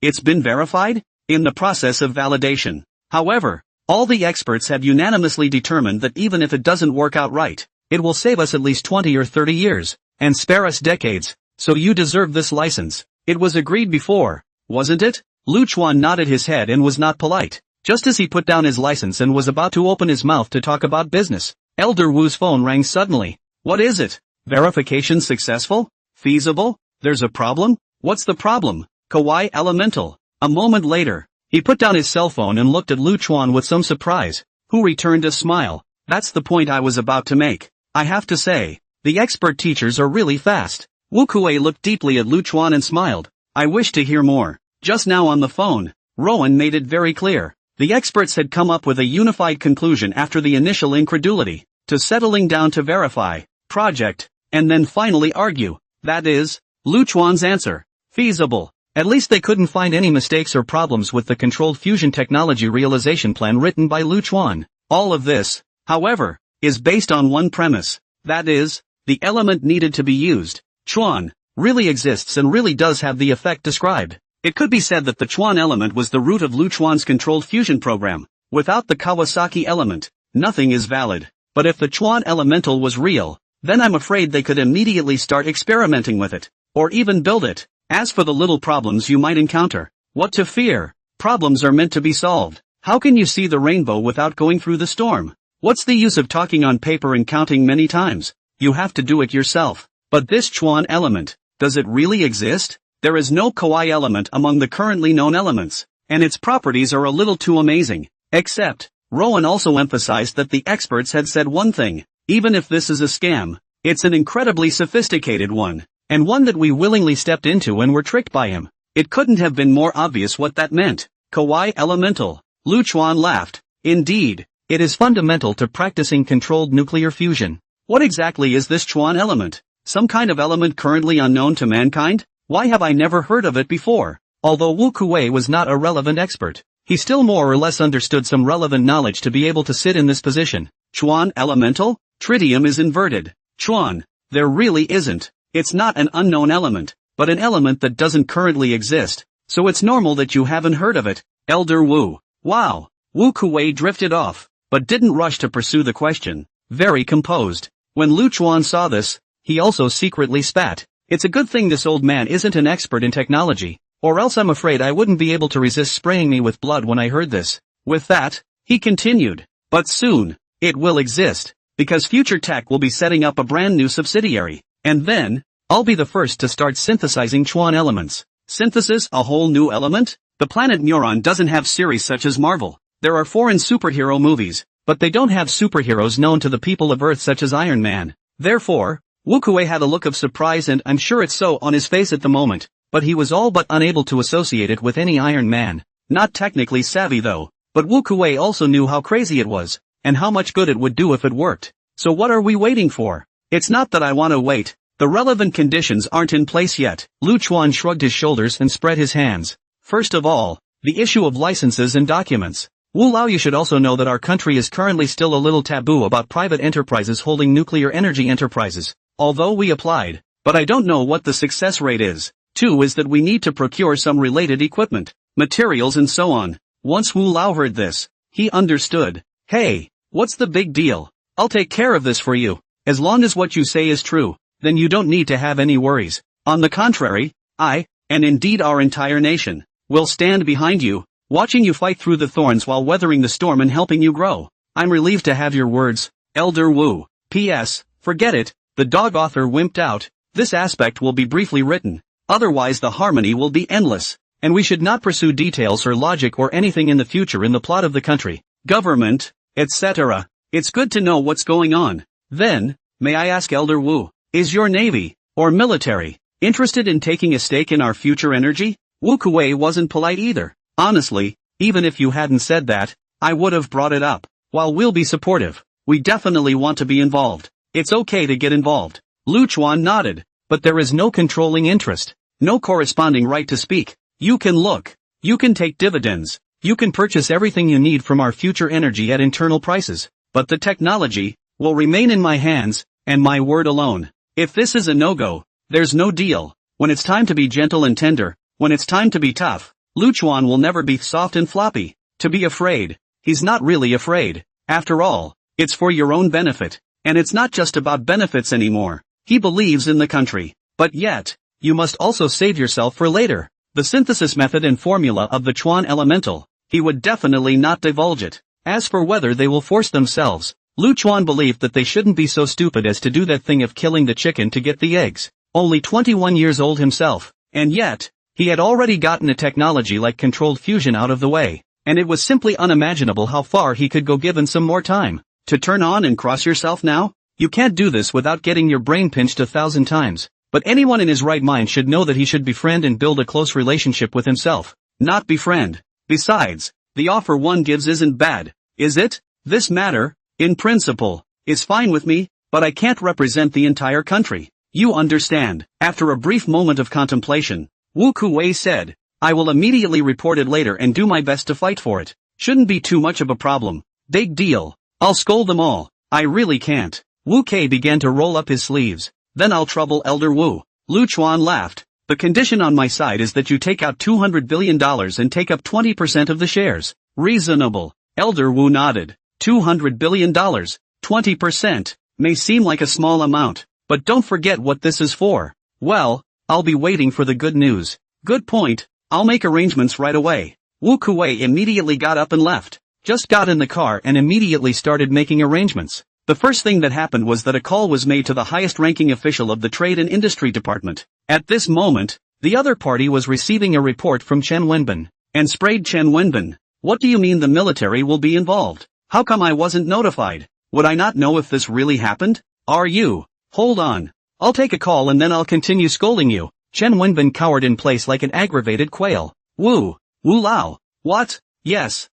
It's been verified? In the process of validation. However, all the experts have unanimously determined that even if it doesn't work out right, it will save us at least 20 or 30 years, and spare us decades, so you deserve this license. It was agreed before, wasn't it? Lu Chuan nodded his head and was not polite. Just as he put down his license and was about to open his mouth to talk about business, Elder Wu's phone rang suddenly. What is it? Verification successful? Feasible? There's a problem? What's the problem? Kawaii Elemental. A moment later, he put down his cell phone and looked at Lu Chuan with some surprise, who returned a smile. That's the point I was about to make. I have to say, the expert teachers are really fast. Wu Kuei looked deeply at Lu Chuan and smiled. I wish to hear more. Just now on the phone, Rowan made it very clear. The experts had come up with a unified conclusion after the initial incredulity, to settling down to verify, project, and then finally argue. That is, Lu Chuan's answer. Feasible. At least they couldn't find any mistakes or problems with the controlled fusion technology realization plan written by Lu Chuan. All of this, however, is based on one premise. That is, the element needed to be used, Chuan, really exists and really does have the effect described. It could be said that the Chuan element was the root of Lu Chuan's controlled fusion program. Without the Kawasaki element, nothing is valid. But if the Chuan elemental was real, then I'm afraid they could immediately start experimenting with it, or even build it. As for the little problems you might encounter, what to fear? Problems are meant to be solved. How can you see the rainbow without going through the storm? What's the use of talking on paper and counting many times? You have to do it yourself. But this Chuan element, does it really exist? There is no Kawaii element among the currently known elements, and its properties are a little too amazing. Except, Rowan also emphasized that the experts had said one thing, even if this is a scam, it's an incredibly sophisticated one, and one that we willingly stepped into and were tricked by him. It couldn't have been more obvious what that meant. Kawaii elemental. Lu Chuan laughed. Indeed, it is fundamental to practicing controlled nuclear fusion. What exactly is this Chuan element? Some kind of element currently unknown to mankind? Why have I never heard of it before? Although Wu Kuei was not a relevant expert, he still more or less understood some relevant knowledge to be able to sit in this position. Chuan elemental? Tritium is inverted. Chuan. There really isn't. It's not an unknown element, but an element that doesn't currently exist, so it's normal that you haven't heard of it. Elder Wu. Wow. Wu Kuei drifted off, but didn't rush to pursue the question. Very composed. When Lu Chuan saw this, he also secretly spat. It's a good thing this old man isn't an expert in technology, or else I'm afraid I wouldn't be able to resist spraying me with blood when I heard this. With that, he continued. But soon, it will exist, because Future Tech will be setting up a brand new subsidiary, and then, I'll be the first to start synthesizing Chuan elements. Synthesis, a whole new element? The planet Neuron doesn't have series such as Marvel. There are foreign superhero movies, but they don't have superheroes known to the people of Earth such as Iron Man. Therefore, Wu Kuei had a look of surprise and I'm sure it's so on his face at the moment, but he was all but unable to associate it with any Iron Man. Not technically savvy though, but Wu Kuei also knew how crazy it was, and how much good it would do if it worked. So what are we waiting for? It's not that I want to wait. The relevant conditions aren't in place yet. Lu Chuan shrugged his shoulders and spread his hands. First of all, the issue of licenses and documents. Wu Lao, you should also know that our country is currently still a little taboo about private enterprises holding nuclear energy enterprises. Although we applied, but I don't know what the success rate is. 2 is that we need to procure some related equipment, materials and so on. Once Wu Lao heard this, he understood. Hey, what's the big deal? I'll take care of this for you. As long as what you say is true, then you don't need to have any worries. On the contrary, I, and indeed our entire nation, will stand behind you, watching you fight through the thorns while weathering the storm and helping you grow. I'm relieved to have your words, Elder Wu. P.S. Forget it. The dog author wimped out. This aspect will be briefly written. Otherwise the harmony will be endless, and we should not pursue details or logic or anything in the future in the plot of the country, government, etc. It's good to know what's going on. Then, may I ask Elder Wu, is your Navy, or military, interested in taking a stake in our future energy? Wu Kuei wasn't polite either. Honestly, even if you hadn't said that, I would have brought it up. While we'll be supportive, we definitely want to be involved. It's okay to get involved. Lu Chuan nodded, but there is no controlling interest, no corresponding right to speak. You can look. You can take dividends. You can purchase everything you need from our future energy at internal prices. But the technology will remain in my hands, and my word alone. If this is a no-go, there's no deal. When it's time to be gentle and tender, when it's time to be tough, Lu Chuan will never be soft and floppy. To be afraid. He's not really afraid. After all, it's for your own benefit. And it's not just about benefits anymore. He believes in the country. But yet, you must also save yourself for later. The synthesis method and formula of the Chuan elemental. He would definitely not divulge it. As for whether they will force themselves, Lu Chuan believed that they shouldn't be so stupid as to do that thing of killing the chicken to get the eggs. Only 21 years old himself. And yet, he had already gotten a technology like controlled fusion out of the way. And it was simply unimaginable how far he could go given some more time. To turn on and cross yourself now? You can't do this without getting your brain pinched 1,000 times. But anyone in his right mind should know that he should befriend and build a close relationship with himself. Not befriend. Besides, the offer one gives isn't bad, is it? This matter, in principle, is fine with me, but I can't represent the entire country. You understand. After a brief moment of contemplation, Wu Kuei said, I will immediately report it later and do my best to fight for it. Shouldn't be too much of a problem. Big deal. I'll scold them all. I really can't. Wu Kei began to roll up his sleeves. Then I'll trouble Elder Wu. Lu Chuan laughed. The condition on my side is that you take out $200 billion and take up 20% of the shares. Reasonable. Elder Wu nodded. $200 billion, 20%, may seem like a small amount, but don't forget what this is for. Well, I'll be waiting for the good news. Good point. I'll make arrangements right away. Wu Kuei immediately got up and left. Just got in the car and immediately started making arrangements. The first thing that happened was that a call was made to the highest-ranking official of the Trade and Industry Department. At this moment, the other party was receiving a report from Chen Wenbin, and sprayed Chen Wenbin. What do you mean the military will be involved? How come I wasn't notified? Would I not know if this really happened? Are you? Hold on. I'll take a call and then I'll continue scolding you. Chen Wenbin cowered in place like an aggravated quail. Wu Lao. What? Yes.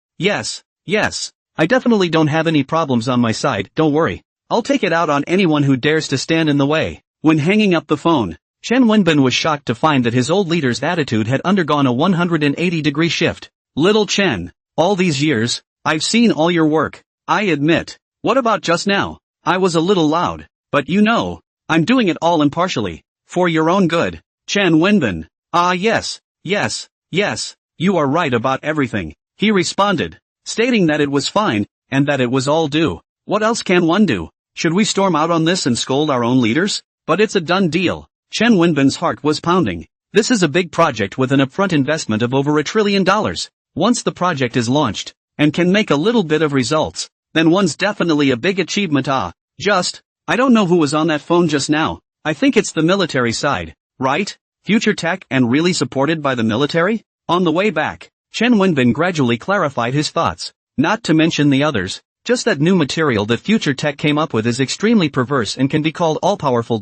I definitely don't have any problems on my side, don't worry. I'll take it out on anyone who dares to stand in the way. When hanging up the phone, Chen Wenbin was shocked to find that his old leader's attitude had undergone a 180-degree shift. Little Chen, all these years, I've seen all your work. I admit. What about just now? I was a little loud. But you know, I'm doing it all impartially. For your own good. Chen Wenbin. Ah yes, you are right about everything. He responded, stating that it was fine, and that it was all due. What else can one do? Should we storm out on this and scold our own leaders? But it's a done deal. Chen Wenbin's heart was pounding. This is a big project with an upfront investment of over $1 trillion. Once the project is launched, and can make a little bit of results, then one's definitely a big achievement. I don't know who was on that phone just now. I think it's the military side, right? Future tech and really supported by the military? On the way back, Chen Wenbin gradually clarified his thoughts. Not to mention the others, just that new material that Future Tech came up with is extremely perverse and can be called all-powerful.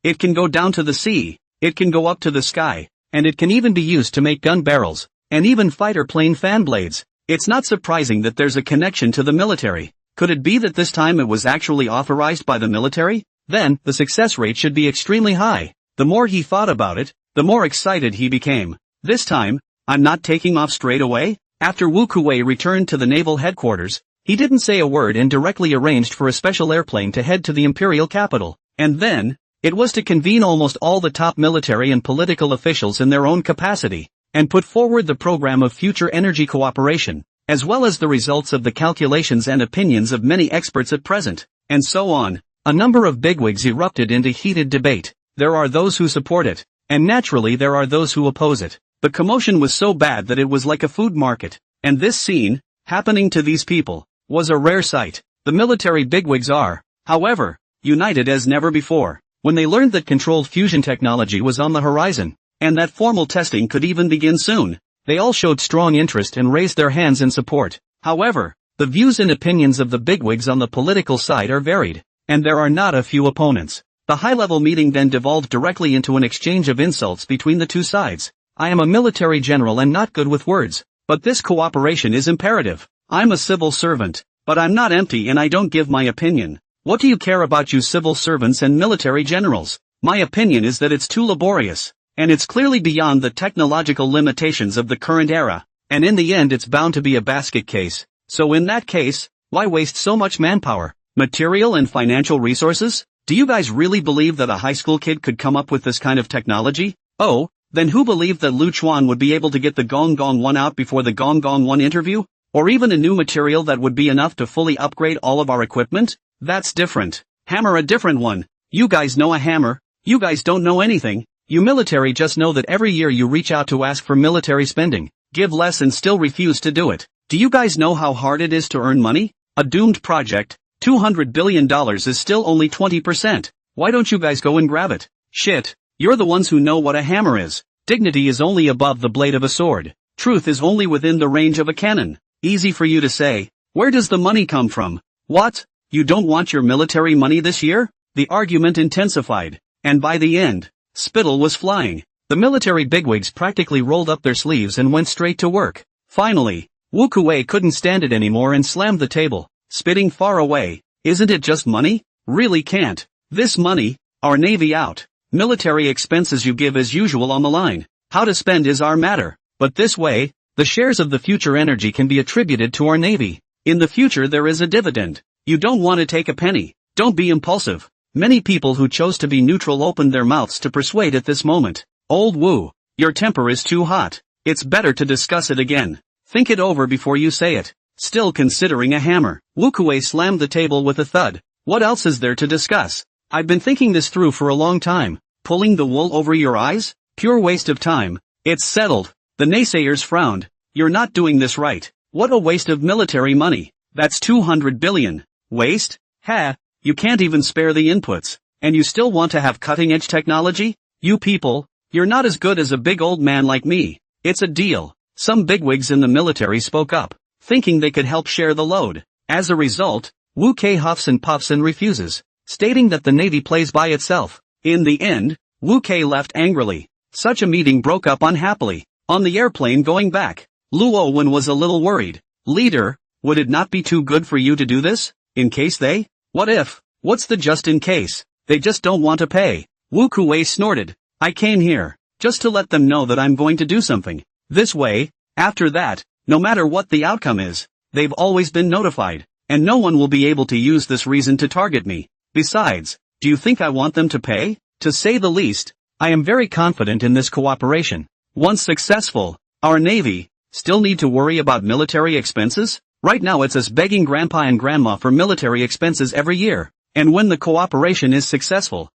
It can go down to the sea, it can go up to the sky, and it can even be used to make gun barrels, and even fighter plane fan blades. It's not surprising that there's a connection to the military. Could it be that this time it was actually authorized by the military? Then, the success rate should be extremely high. The more he thought about it, the more excited he became. This time, I'm not taking off straight away? After Wu Kuei returned to the naval headquarters, he didn't say a word and directly arranged for a special airplane to head to the imperial capital. And then, it was to convene almost all the top military and political officials in their own capacity, and put forward the program of future energy cooperation, as well as the results of the calculations and opinions of many experts at present, and so on. A number of bigwigs erupted into heated debate. There are those who support it, and naturally there are those who oppose it. The commotion was so bad that it was like a food market, and this scene, happening to these people, was a rare sight. The military bigwigs are, however, united as never before. When they learned that controlled fusion technology was on the horizon, and that formal testing could even begin soon, they all showed strong interest and raised their hands in support. However, The views and opinions of the bigwigs on the political side are varied, and there are not a few opponents. The high-level meeting then devolved directly into an exchange of insults between the two sides. I am a military general and not good with words, but this cooperation is imperative. I'm a civil servant, but I'm not empty and I don't give my opinion. What do you care about, you civil servants and military generals? My opinion is that it's too laborious, and it's clearly beyond the technological limitations of the current era, and in the end it's bound to be a basket case. So in that case, why waste so much manpower, material and financial resources? Do you guys really believe that a high school kid could come up with this kind of technology? Oh, then who believed that Lu Chuan would be able to get the Gong Gong 1 out before the Gong Gong 1 interview? Or even a new material that would be enough to fully upgrade all of our equipment? That's different. Hammer a different one. You guys know a hammer. You guys don't know anything. You military just know that every year you reach out to ask for military spending, give less and still refuse to do it. Do you guys know how hard it is to earn money? A doomed project, $200 billion is still only 20%. Why don't you guys go and grab it? Shit, you're the ones who know what a hammer is. Dignity is only above the blade of a sword. Truth is only within the range of a cannon. Easy for you to say. Where does the money come from? What? You don't want your military money this year? The argument intensified, and by the end, spittle was flying. The military bigwigs practically rolled up their sleeves and went straight to work. Finally, Wu Kuei couldn't stand it anymore and slammed the table, spitting far away. Isn't it just money? Really can't. This money, our navy out. Military expenses you give as usual on the line. How to spend is our matter. But this way, the shares of the future energy can be attributed to our navy. In the future there is a dividend. You don't want to take a penny. Don't be impulsive. Many people who chose to be neutral opened their mouths to persuade at this moment. Old Wu, your temper is too hot. It's better to discuss it again. Think it over before you say it. Still considering a hammer, Wu Kuei slammed the table with a thud. What else is there to discuss? I've been thinking this through for a long time. Pulling the wool over your eyes? Pure waste of time. It's settled. The naysayers frowned. You're not doing this right. What a waste of military money. That's 200 billion. Waste? Ha! You can't even spare the inputs. And you still want to have cutting-edge technology? You people, you're not as good as a big old man like me. It's a deal. Some bigwigs in the military spoke up, thinking they could help share the load. As a result, Wu Kei huffs and puffs and refuses, stating that the navy plays by itself. In the end, Wu Kei left angrily. Such a meeting broke up unhappily. On the airplane going back, Luo Wen was a little worried. Leader, would it not be too good for you to do this? In case they? What if? What's the just in case? They just don't want to pay. Wu Kuei snorted. I came here, just to let them know that I'm going to do something. This way, after that, no matter what the outcome is, they've always been notified, and no one will be able to use this reason to target me. Besides, do you think I want them to pay? To say the least, I am very confident in this cooperation. Once successful, our navy, still need to worry about military expenses? Right now it's us begging grandpa and grandma for military expenses every year, and when the cooperation is successful,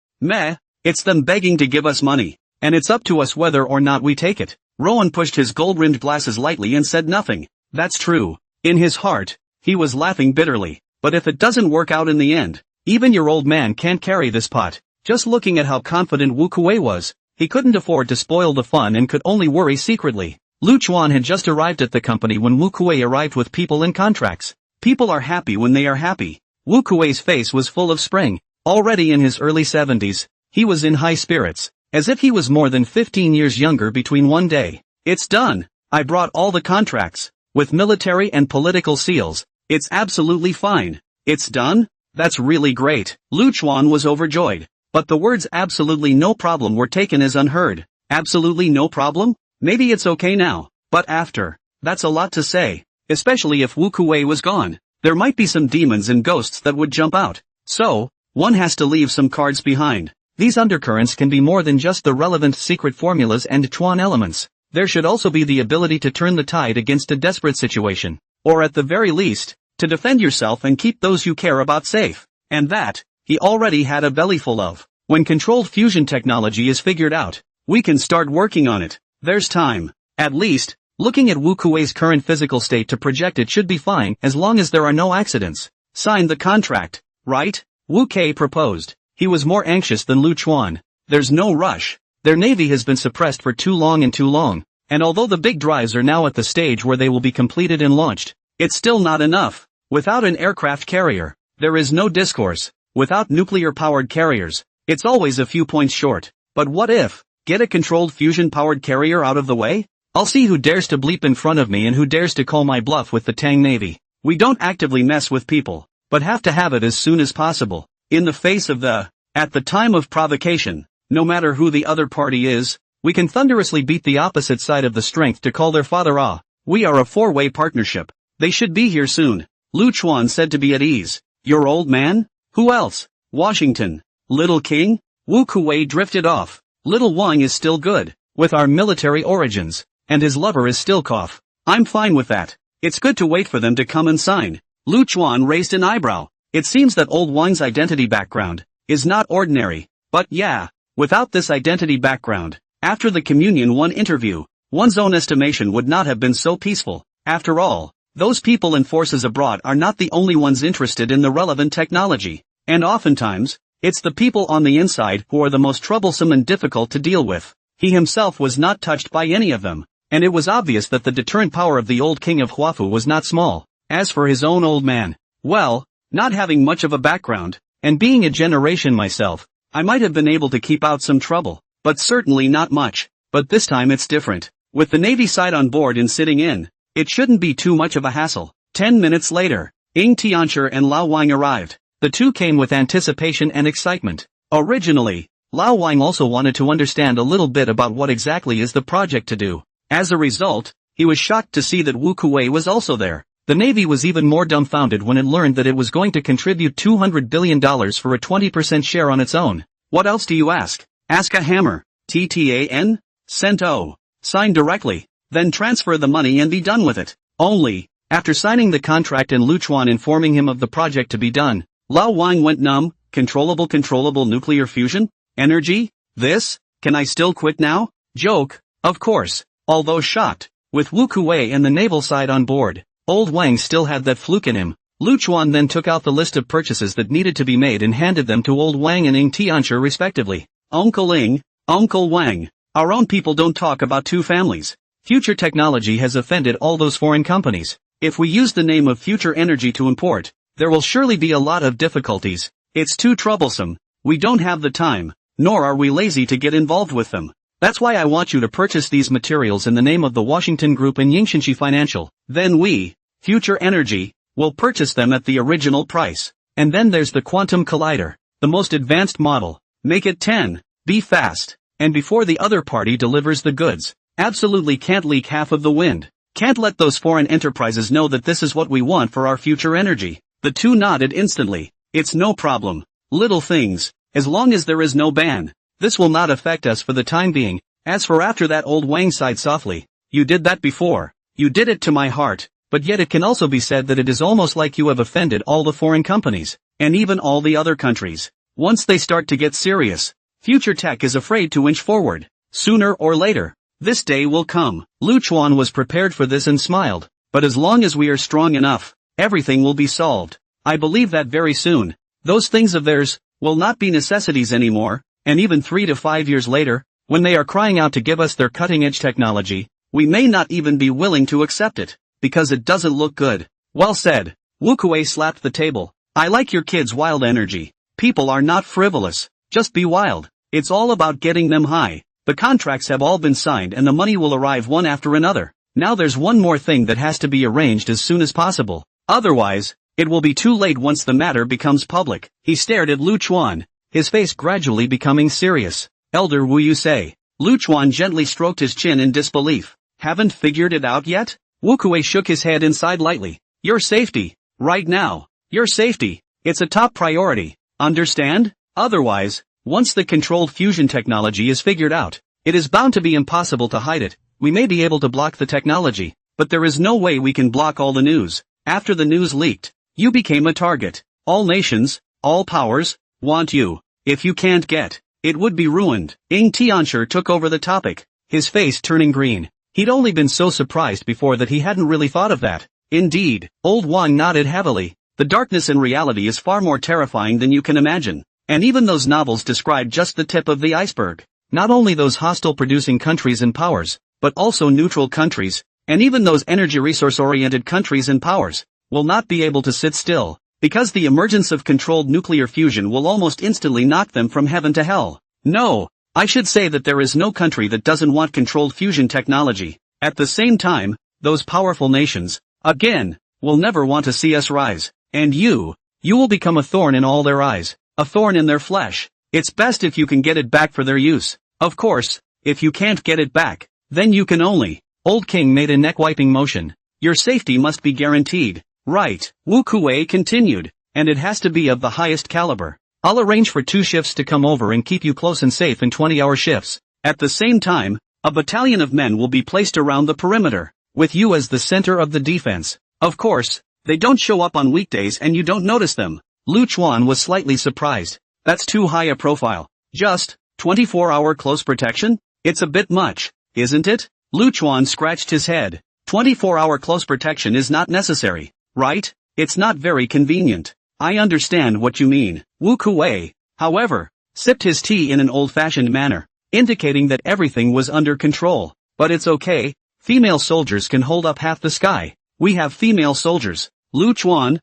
it's them begging to give us money, and it's up to us whether or not we take it. Rowan pushed his gold-rimmed glasses lightly and said nothing. That's true. In his heart, he was laughing bitterly. But if it doesn't work out in the end, even your old man can't carry this pot. Just looking at how confident Wu Kuei was, he couldn't afford to spoil the fun and could only worry secretly. Lu Chuan had just arrived at the company when Wu Kuei arrived with people and contracts. People are happy when they are happy. Wu Kuei's face was full of spring. Already in his early 70s, he was in high spirits, as if he was more than 15 years younger between one day. It's done. I brought all the contracts, with military and political seals. It's absolutely fine. It's done? That's really great. Lu Chuan was overjoyed. But the words absolutely no problem were taken as unheard. Absolutely no problem? Maybe it's okay now, but after. That's a lot to say. Especially if Wu Kuei was gone. There might be some demons and ghosts that would jump out. So, one has to leave some cards behind. These undercurrents can be more than just the relevant secret formulas and Chuan elements. There should also be the ability to turn the tide against a desperate situation. Or at the very least, to defend yourself and keep those you care about safe. And that, he already had a bellyful of. When controlled fusion technology is figured out, we can start working on it. There's time. At least, looking at Wu Kuei's current physical state to project it should be fine as long as there are no accidents. Sign the contract, right? Wu Kei proposed. He was more anxious than Lu Chuan. There's no rush. Their navy has been suppressed for too long, and although the big drives are now at the stage where they will be completed and launched, it's still not enough. Without an aircraft carrier, there is no discourse. Without nuclear-powered carriers, it's always a few points short. But what if? Get a controlled fusion-powered carrier out of the way? I'll see who dares to bleep in front of me and who dares to call my bluff with the Tang Navy. We don't actively mess with people, but have to have it as soon as possible. In the face of at the time of provocation, no matter who the other party is, we can thunderously beat the opposite side of the strength to call their father ah. We are a four-way partnership. They should be here soon. Lu Chuan said to be at ease. Your old man? Who else? Washington. Little King? Wu Kuwei drifted off. Little Wang is still good, with our military origins, and his lover is still cough. I'm fine with that. It's good to wait for them to come and sign. Lu Chuan raised an eyebrow. It seems that old Wang's identity background is not ordinary, but yeah, without this identity background, after the Communion 1 interview, one's own estimation would not have been so peaceful. After all, those people in forces abroad are not the only ones interested in the relevant technology, and oftentimes, it's the people on the inside who are the most troublesome and difficult to deal with. He himself was not touched by any of them, and it was obvious that the deterrent power of the old king of Huafu was not small. As for his own old man, well, not having much of a background, and being a generation myself, I might have been able to keep out some trouble, but certainly not much. But this time it's different. With the Navy side on board and sitting in, it shouldn't be too much of a hassle. 10 minutes later, Ying Tianchi and Lao Wang arrived. The two came with anticipation and excitement. Originally, Lao Wang also wanted to understand a little bit about what exactly is the project to do. As a result, he was shocked to see that Wu Kuwei was also there. The Navy was even more dumbfounded when it learned that it was going to contribute $200 billion for a 20% share on its own. What else do you ask? Ask a hammer. TTAN? Cent O. Sign directly. Then transfer the money and be done with it. Only, after signing the contract and Lu Chuan informing him of the project to be done, Lao Wang went numb. Controllable nuclear fusion? Energy? This? Can I still quit now? Joke, of course. Although shocked, with Wu Kuwei and the naval side on board, old Wang still had that fluke in him. Lu Chuan then took out the list of purchases that needed to be made and handed them to old Wang and Ying Tianchi respectively. Uncle Ying, Uncle Wang, our own people don't talk about two families. Future technology has offended all those foreign companies. If we use the name of future energy to import, there will surely be a lot of difficulties. It's too troublesome. We don't have the time, nor are we lazy to get involved with them. That's why I want you to purchase these materials in the name of the Washington Group and Yingshinshi Financial. Then we, Future Energy, will purchase them at the original price. And then there's the Quantum Collider, the most advanced model. Make it 10. Be fast. And before the other party delivers the goods. Absolutely can't leak half of the wind. Can't let those foreign enterprises know that this is what we want for our future energy. The two nodded instantly. It's no problem. Little things. As long as there is no ban. This will not affect us for the time being. As for after that, old Wang sighed softly. You did that before. You did it to my heart. But yet it can also be said that it is almost like you have offended all the foreign companies, and even all the other countries. Once they start to get serious, future tech is afraid to inch forward. Sooner or later, this day will come. Lu Chuan was prepared for this and smiled. But as long as we are strong enough, everything will be solved. I believe that very soon, those things of theirs will not be necessities anymore, and even 3 to 5 years later, when they are crying out to give us their cutting-edge technology, we may not even be willing to accept it. Because it doesn't look good. Well said. Wu Kuwei slapped the table. I like your kids' wild energy. People are not frivolous. Just be wild. It's all about getting them high. The contracts have all been signed and the money will arrive one after another. Now there's one more thing that has to be arranged as soon as possible. Otherwise, it will be too late once the matter becomes public. He stared at Lu Chuan, his face gradually becoming serious. Elder Wu, you say? Lu Chuan gently stroked his chin in disbelief. Haven't figured it out yet? Wu Kuwei shook his head and sighed lightly. Your safety. Right now. Your safety. It's a top priority. Understand? Otherwise, once the controlled fusion technology is figured out, it is bound to be impossible to hide it. We may be able to block the technology, but there is no way we can block all the news. After the news leaked, you became a target. All nations, all powers, want you. If you can't get, it would be ruined. Ying Tianchi took over the topic, his face turning green. He'd only been so surprised before that he hadn't really thought of that. Indeed, old Wang nodded heavily. The darkness in reality is far more terrifying than you can imagine. And even those novels describe just the tip of the iceberg. Not only those hostile producing countries and powers, but also neutral countries, and even those energy resource-oriented countries and powers. will not be able to sit still, because the emergence of controlled nuclear fusion will almost instantly knock them from heaven to hell. No, I should say that there is no country that doesn't want controlled fusion technology. At the same time, those powerful nations, again, will never want to see us rise. And you will become a thorn in all their eyes, a thorn in their flesh. It's best if you can get it back for their use. Of course, if you can't get it back, then you can only. Old King made a neck-wiping motion. Your safety must be guaranteed. Right, Wu Kuei continued, and it has to be of the highest caliber. I'll arrange for 2 shifts to come over and keep you close and safe in 20-hour shifts. At the same time, a battalion of men will be placed around the perimeter, with you as the center of the defense. Of course, they don't show up on weekdays and you don't notice them. Lu Chuan was slightly surprised. That's too high a profile. Just 24-hour close protection? It's a bit much, isn't it? Lu Chuan scratched his head. 24-hour close protection is not necessary, right? It's not very convenient. I understand what you mean. Wu Kuei, however, sipped his tea in an old-fashioned manner, indicating that everything was under control. But it's okay, female soldiers can hold up half the sky. We have female soldiers. Lu Chuan,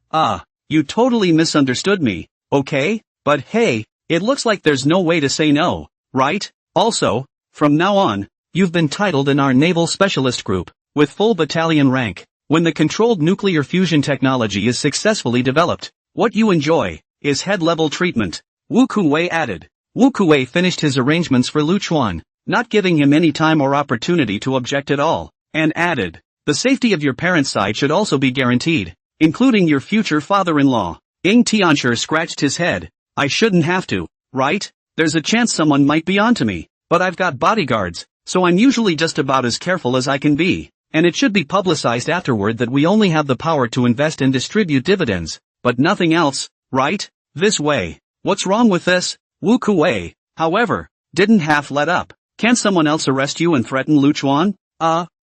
you totally misunderstood me, okay? But hey, it looks like there's no way to say no, right? Also, from now on, you've been titled in our Naval Specialist Group, with full battalion rank. When the controlled nuclear fusion technology is successfully developed, what you enjoy is head-level treatment, Wu Kuei added. Wu Kuei finished his arrangements for Lu Chuan, not giving him any time or opportunity to object at all, and added, the safety of your parents' side should also be guaranteed, including your future father-in-law. Ying Tianshi scratched his head. I shouldn't have to, right? There's a chance someone might be onto me, but I've got bodyguards, so I'm usually just about as careful as I can be, and it should be publicized afterward that we only have the power to invest and distribute dividends, but nothing else, right? This way. What's wrong with this? Wu Kuei, however, didn't half let up. Can someone else arrest you and threaten Lu Chuan?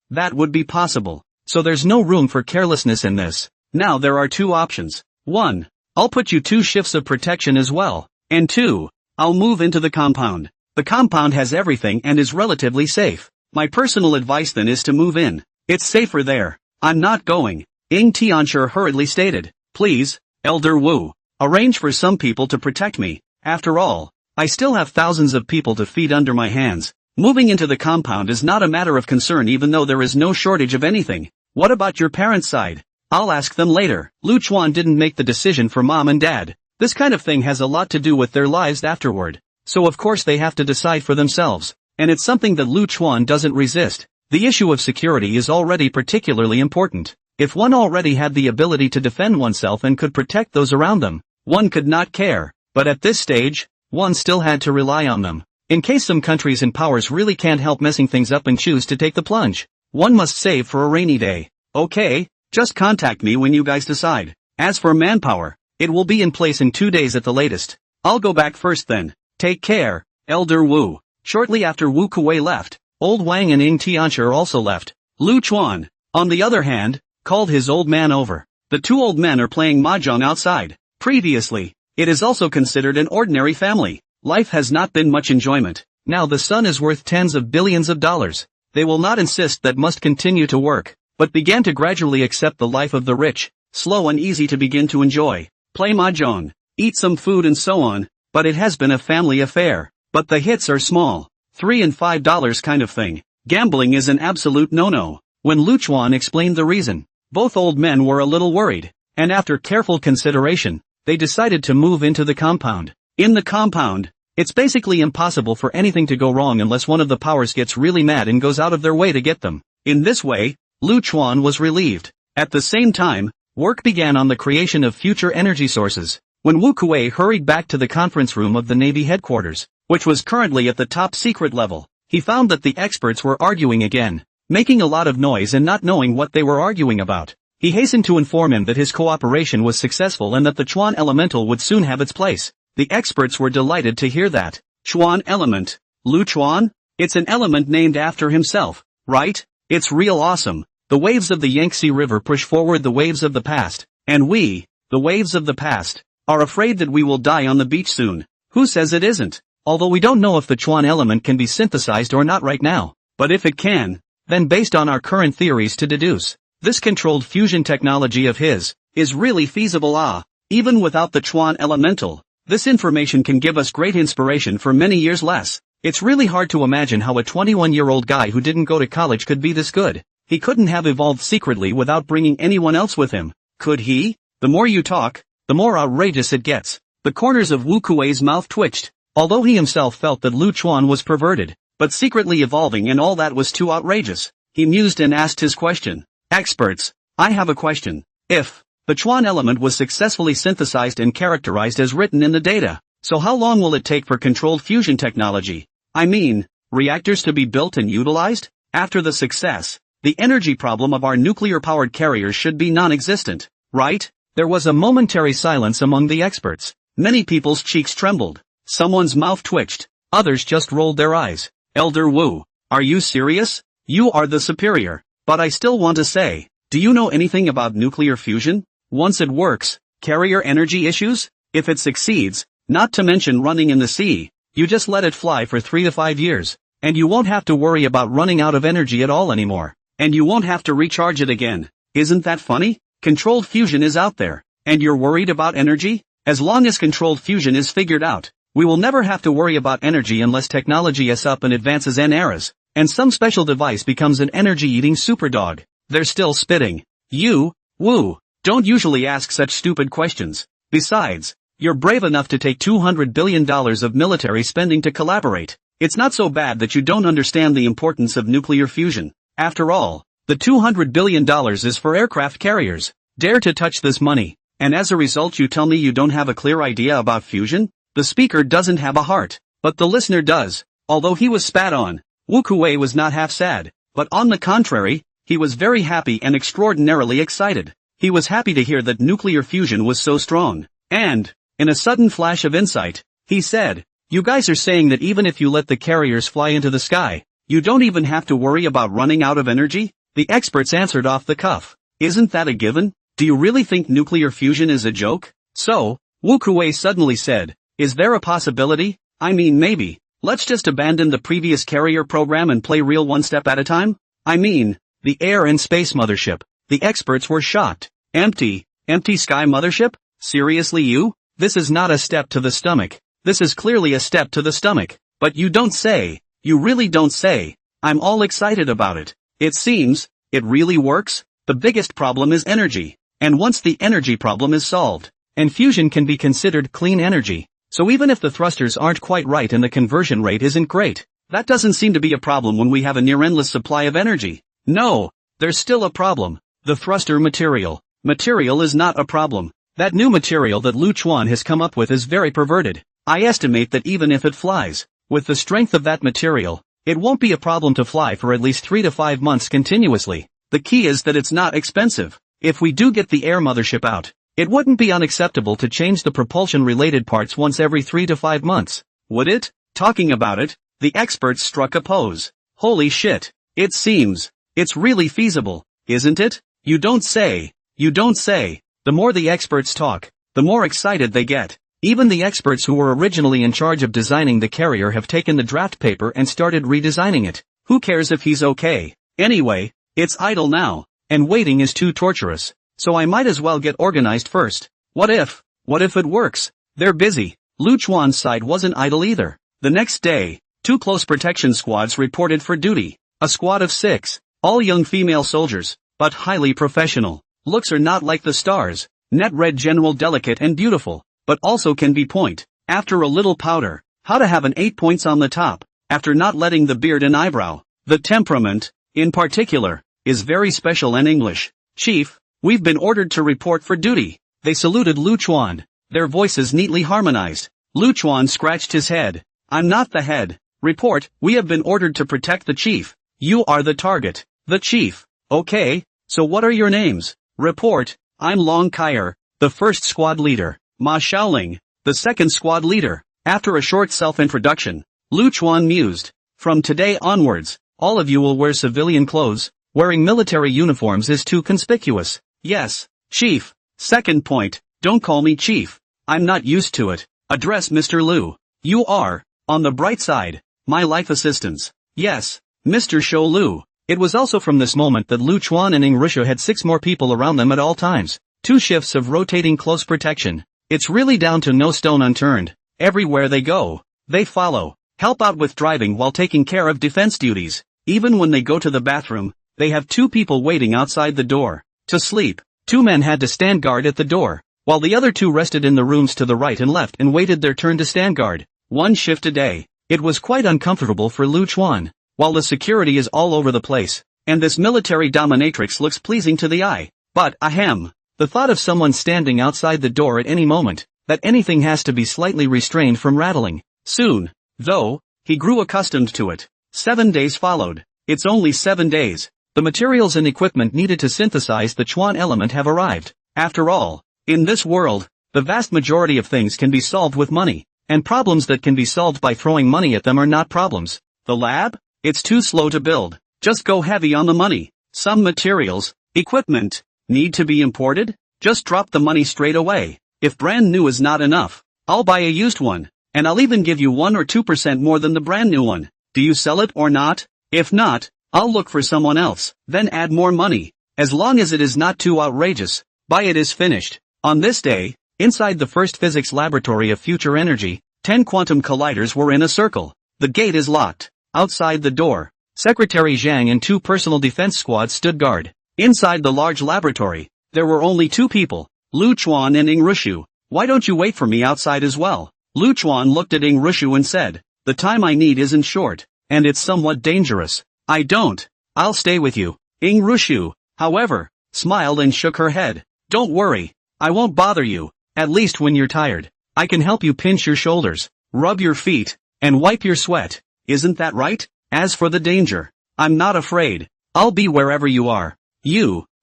That would be possible. So there's no room for carelessness in this. Now there are 2 options. 1. I'll put you 2 shifts of protection as well. And 2. I'll move into the compound. The compound has everything and is relatively safe. My personal advice then is to move in. It's safer there. I'm not going. Ying Tianshi hurriedly stated. Please, Elder Wu, arrange for some people to protect me. After all, I still have thousands of people to feed under my hands. Moving into the compound is not a matter of concern even though there is no shortage of anything. What about your parents' side? I'll ask them later. Lu Chuan didn't make the decision for mom and dad. This kind of thing has a lot to do with their lives afterward. So of course they have to decide for themselves. And it's something that Lu Chuan doesn't resist. The issue of security is already particularly important. If one already had the ability to defend oneself and could protect those around them, one could not care. But at this stage, one still had to rely on them. In case some countries and powers really can't help messing things up and choose to take the plunge, one must save for a rainy day. Okay, just contact me when you guys decide. As for manpower, it will be in place in 2 days at the latest. I'll go back first then. Take care, Elder Wu. Shortly after Wu Kuei left, Old Wang and Ying Tianshi also left. Lu Chuan, on the other hand, called his old man over. The 2 old men are playing mahjong outside. Previously, it is also considered an ordinary family. Life has not been much enjoyment. Now the son is worth tens of billions of dollars. They will not insist that must continue to work, but began to gradually accept the life of the rich, slow and easy to begin to enjoy. Play mahjong, eat some food and so on, but it has been a family affair. But the hits are small, $3 and $5 kind of thing. Gambling is an absolute no-no. When Lu Chuan explained the reason, both old men were a little worried, and after careful consideration, they decided to move into the compound. In the compound, it's basically impossible for anything to go wrong unless one of the powers gets really mad and goes out of their way to get them. In this way, Lu Chuan was relieved. At the same time, work began on the creation of future energy sources. When Wu Kuei hurried back to the conference room of the Navy headquarters, which was currently at the top secret level, he found that the experts were arguing again, making a lot of noise and not knowing what they were arguing about. He hastened to inform him that his cooperation was successful and that the Chuan elemental would soon have its place. The experts were delighted to hear that. Chuan element. Lu Chuan? It's an element named after himself, right? It's real awesome. The waves of the Yangtze River push forward the waves of the past, and we, the waves of the past, are afraid that we will die on the beach soon. Who says it isn't? Although we don't know if the Chuan element can be synthesized or not right now, but if it can, then based on our current theories to deduce, this controlled fusion technology of his is really feasible. Even without the Chuan elemental, this information can give us great inspiration for many years less. It's really hard to imagine how a 21-year-old guy who didn't go to college could be this good. He couldn't have evolved secretly without bringing anyone else with him, could he? The more you talk, the more outrageous it gets. The corners of Wu Kuei's mouth twitched, although he himself felt that Lu Chuan was perverted, but secretly evolving and all that was too outrageous. He mused and asked his question. Experts, I have a question. If the Chuan element was successfully synthesized and characterized as written in the data, so how long will it take for controlled fusion technology? I mean, reactors to be built and utilized? After the success, the energy problem of our nuclear-powered carriers should be non-existent, right? There was a momentary silence among the experts. Many people's cheeks trembled. Someone's mouth twitched. Others just rolled their eyes. Elder Wu, are you serious? You are the superior. But I still want to say, do you know anything about nuclear fusion? Once it works, carrier energy issues? If it succeeds, not to mention running in the sea, you just let it fly for 3 to 5 years, and you won't have to worry about running out of energy at all anymore. And you won't have to recharge it again. Isn't that funny? Controlled fusion is out there, and you're worried about energy? As long as controlled fusion is figured out, we will never have to worry about energy unless technology is up and advances n eras, and some special device becomes an energy-eating superdog. They're still spitting. You, Wu, don't usually ask such stupid questions. Besides, you're brave enough to take $200 billion of military spending to collaborate. It's not so bad that you don't understand the importance of nuclear fusion. After all, the $200 billion is for aircraft carriers. Dare to touch this money, and as a result you tell me you don't have a clear idea about fusion? The speaker doesn't have a heart, but the listener does. Although he was spat on, Wu Kuei was not half sad, but on the contrary, he was very happy and extraordinarily excited. He was happy to hear that nuclear fusion was so strong, and, in a sudden flash of insight, he said, you guys are saying that even if you let the carriers fly into the sky, you don't even have to worry about running out of energy? The experts answered off the cuff. Isn't that a given? Do you really think nuclear fusion is a joke? So, Wu Kuei suddenly said, is there a possibility? I mean maybe, let's just abandon the previous carrier program and play real one step at a time? I mean, the air and space mothership. The experts were shocked. Empty sky mothership? Seriously you? This is not a step to the stomach. This is clearly a step to the stomach. But you don't say. You really don't say. I'm all excited about it. It seems, it really works. The biggest problem is energy. And once the energy problem is solved, and fusion can be considered clean energy. So even if the thrusters aren't quite right and the conversion rate isn't great, that doesn't seem to be a problem when we have a near-endless supply of energy. No, there's still a problem. The thruster material. Material is not a problem. That new material that Lu Chuan has come up with is very perverted. I estimate that even if it flies, with the strength of that material, it won't be a problem to fly for at least 3 to 5 months continuously. The key is that it's not expensive. If we do get the air mothership out, it wouldn't be unacceptable to change the propulsion-related parts once every 3 to 5 months, would it? Talking about it, the experts struck a pose. Holy shit, it seems, it's really feasible, isn't it? You don't say, you don't say. The more the experts talk, the more excited they get. Even the experts who were originally in charge of designing the carrier have taken the draft paper and started redesigning it. Who cares if he's okay? Anyway, it's idle now, and waiting is too torturous. So I might as well get organized first. What if it works? They're busy. Lu Chuan's side wasn't idle either. The next day, 2 close protection squads reported for duty. A squad of 6, all young female soldiers, but highly professional. Looks are not like the stars. Net red general delicate and beautiful, but also can be point. After a little powder, how to have an 8 points on the top, after not letting the beard and eyebrow. The temperament, in particular, is very special and English. Chief, we've been ordered to report for duty. They saluted Lu Chuan. Their voices neatly harmonized. Lu Chuan scratched his head. I'm not the head. Report, we have been ordered to protect the chief. You are the target. The chief. Okay, so what are your names? Report, I'm Long Kaier, the first squad leader. Ma Shaoling, the second squad leader. After a short self-introduction, Lu Chuan mused. From today onwards, all of you will wear civilian clothes. Wearing military uniforms is too conspicuous. Yes, Chief. Second point, don't call me Chief. I'm not used to it. Address Mr. Lu. You are, on the bright side, my life assistants. Yes, Mr. Shou Lu. It was also from this moment that Lu Chuan and Ing Risha had 6 more people around them at all times. 2 shifts of rotating close protection. It's really down to no stone unturned. Everywhere they go, they follow, help out with driving while taking care of defense duties. Even when they go to the bathroom, they have 2 people waiting outside the door. To sleep, 2 men had to stand guard at the door, while the other 2 rested in the rooms to the right and left and waited their turn to stand guard. 1 shift a day. It was quite uncomfortable for Lu Chuan, while the security is all over the place, and this military dominatrix looks pleasing to the eye. But, ahem, the thought of someone standing outside the door at any moment, that anything has to be slightly restrained from rattling. Soon, though, he grew accustomed to it. 7 days followed. It's only 7 days. The materials and equipment needed to synthesize the Chuan element have arrived. After all, in this world, the vast majority of things can be solved with money, and problems that can be solved by throwing money at them are not problems. The lab? It's too slow to build. Just go heavy on the money. Some materials, equipment, need to be imported? Just drop the money straight away. If brand new is not enough, I'll buy a used one, and I'll even give you 1 or 2% more than the brand new one. Do you sell it or not? If not, I'll look for someone else, then add more money. As long as it is not too outrageous, buy it is finished. On this day, inside the first physics laboratory of future energy, 10 quantum colliders were in a circle. The gate is locked. Outside the door, Secretary Zhang and 2 personal defense squads stood guard. Inside the large laboratory, there were only 2 people, Lu Chuan and Ing Rushu. Why don't you wait for me outside as well? Lu Chuan looked at Ing Rushu and said, the time I need isn't short, and it's somewhat dangerous. I'll stay with you. Ing Rushu, however, smiled and shook her head. Don't worry, I won't bother you, at least when you're tired. I can help you pinch your shoulders, rub your feet, and wipe your sweat. Isn't that right? As for the danger, I'm not afraid. I'll be wherever you are.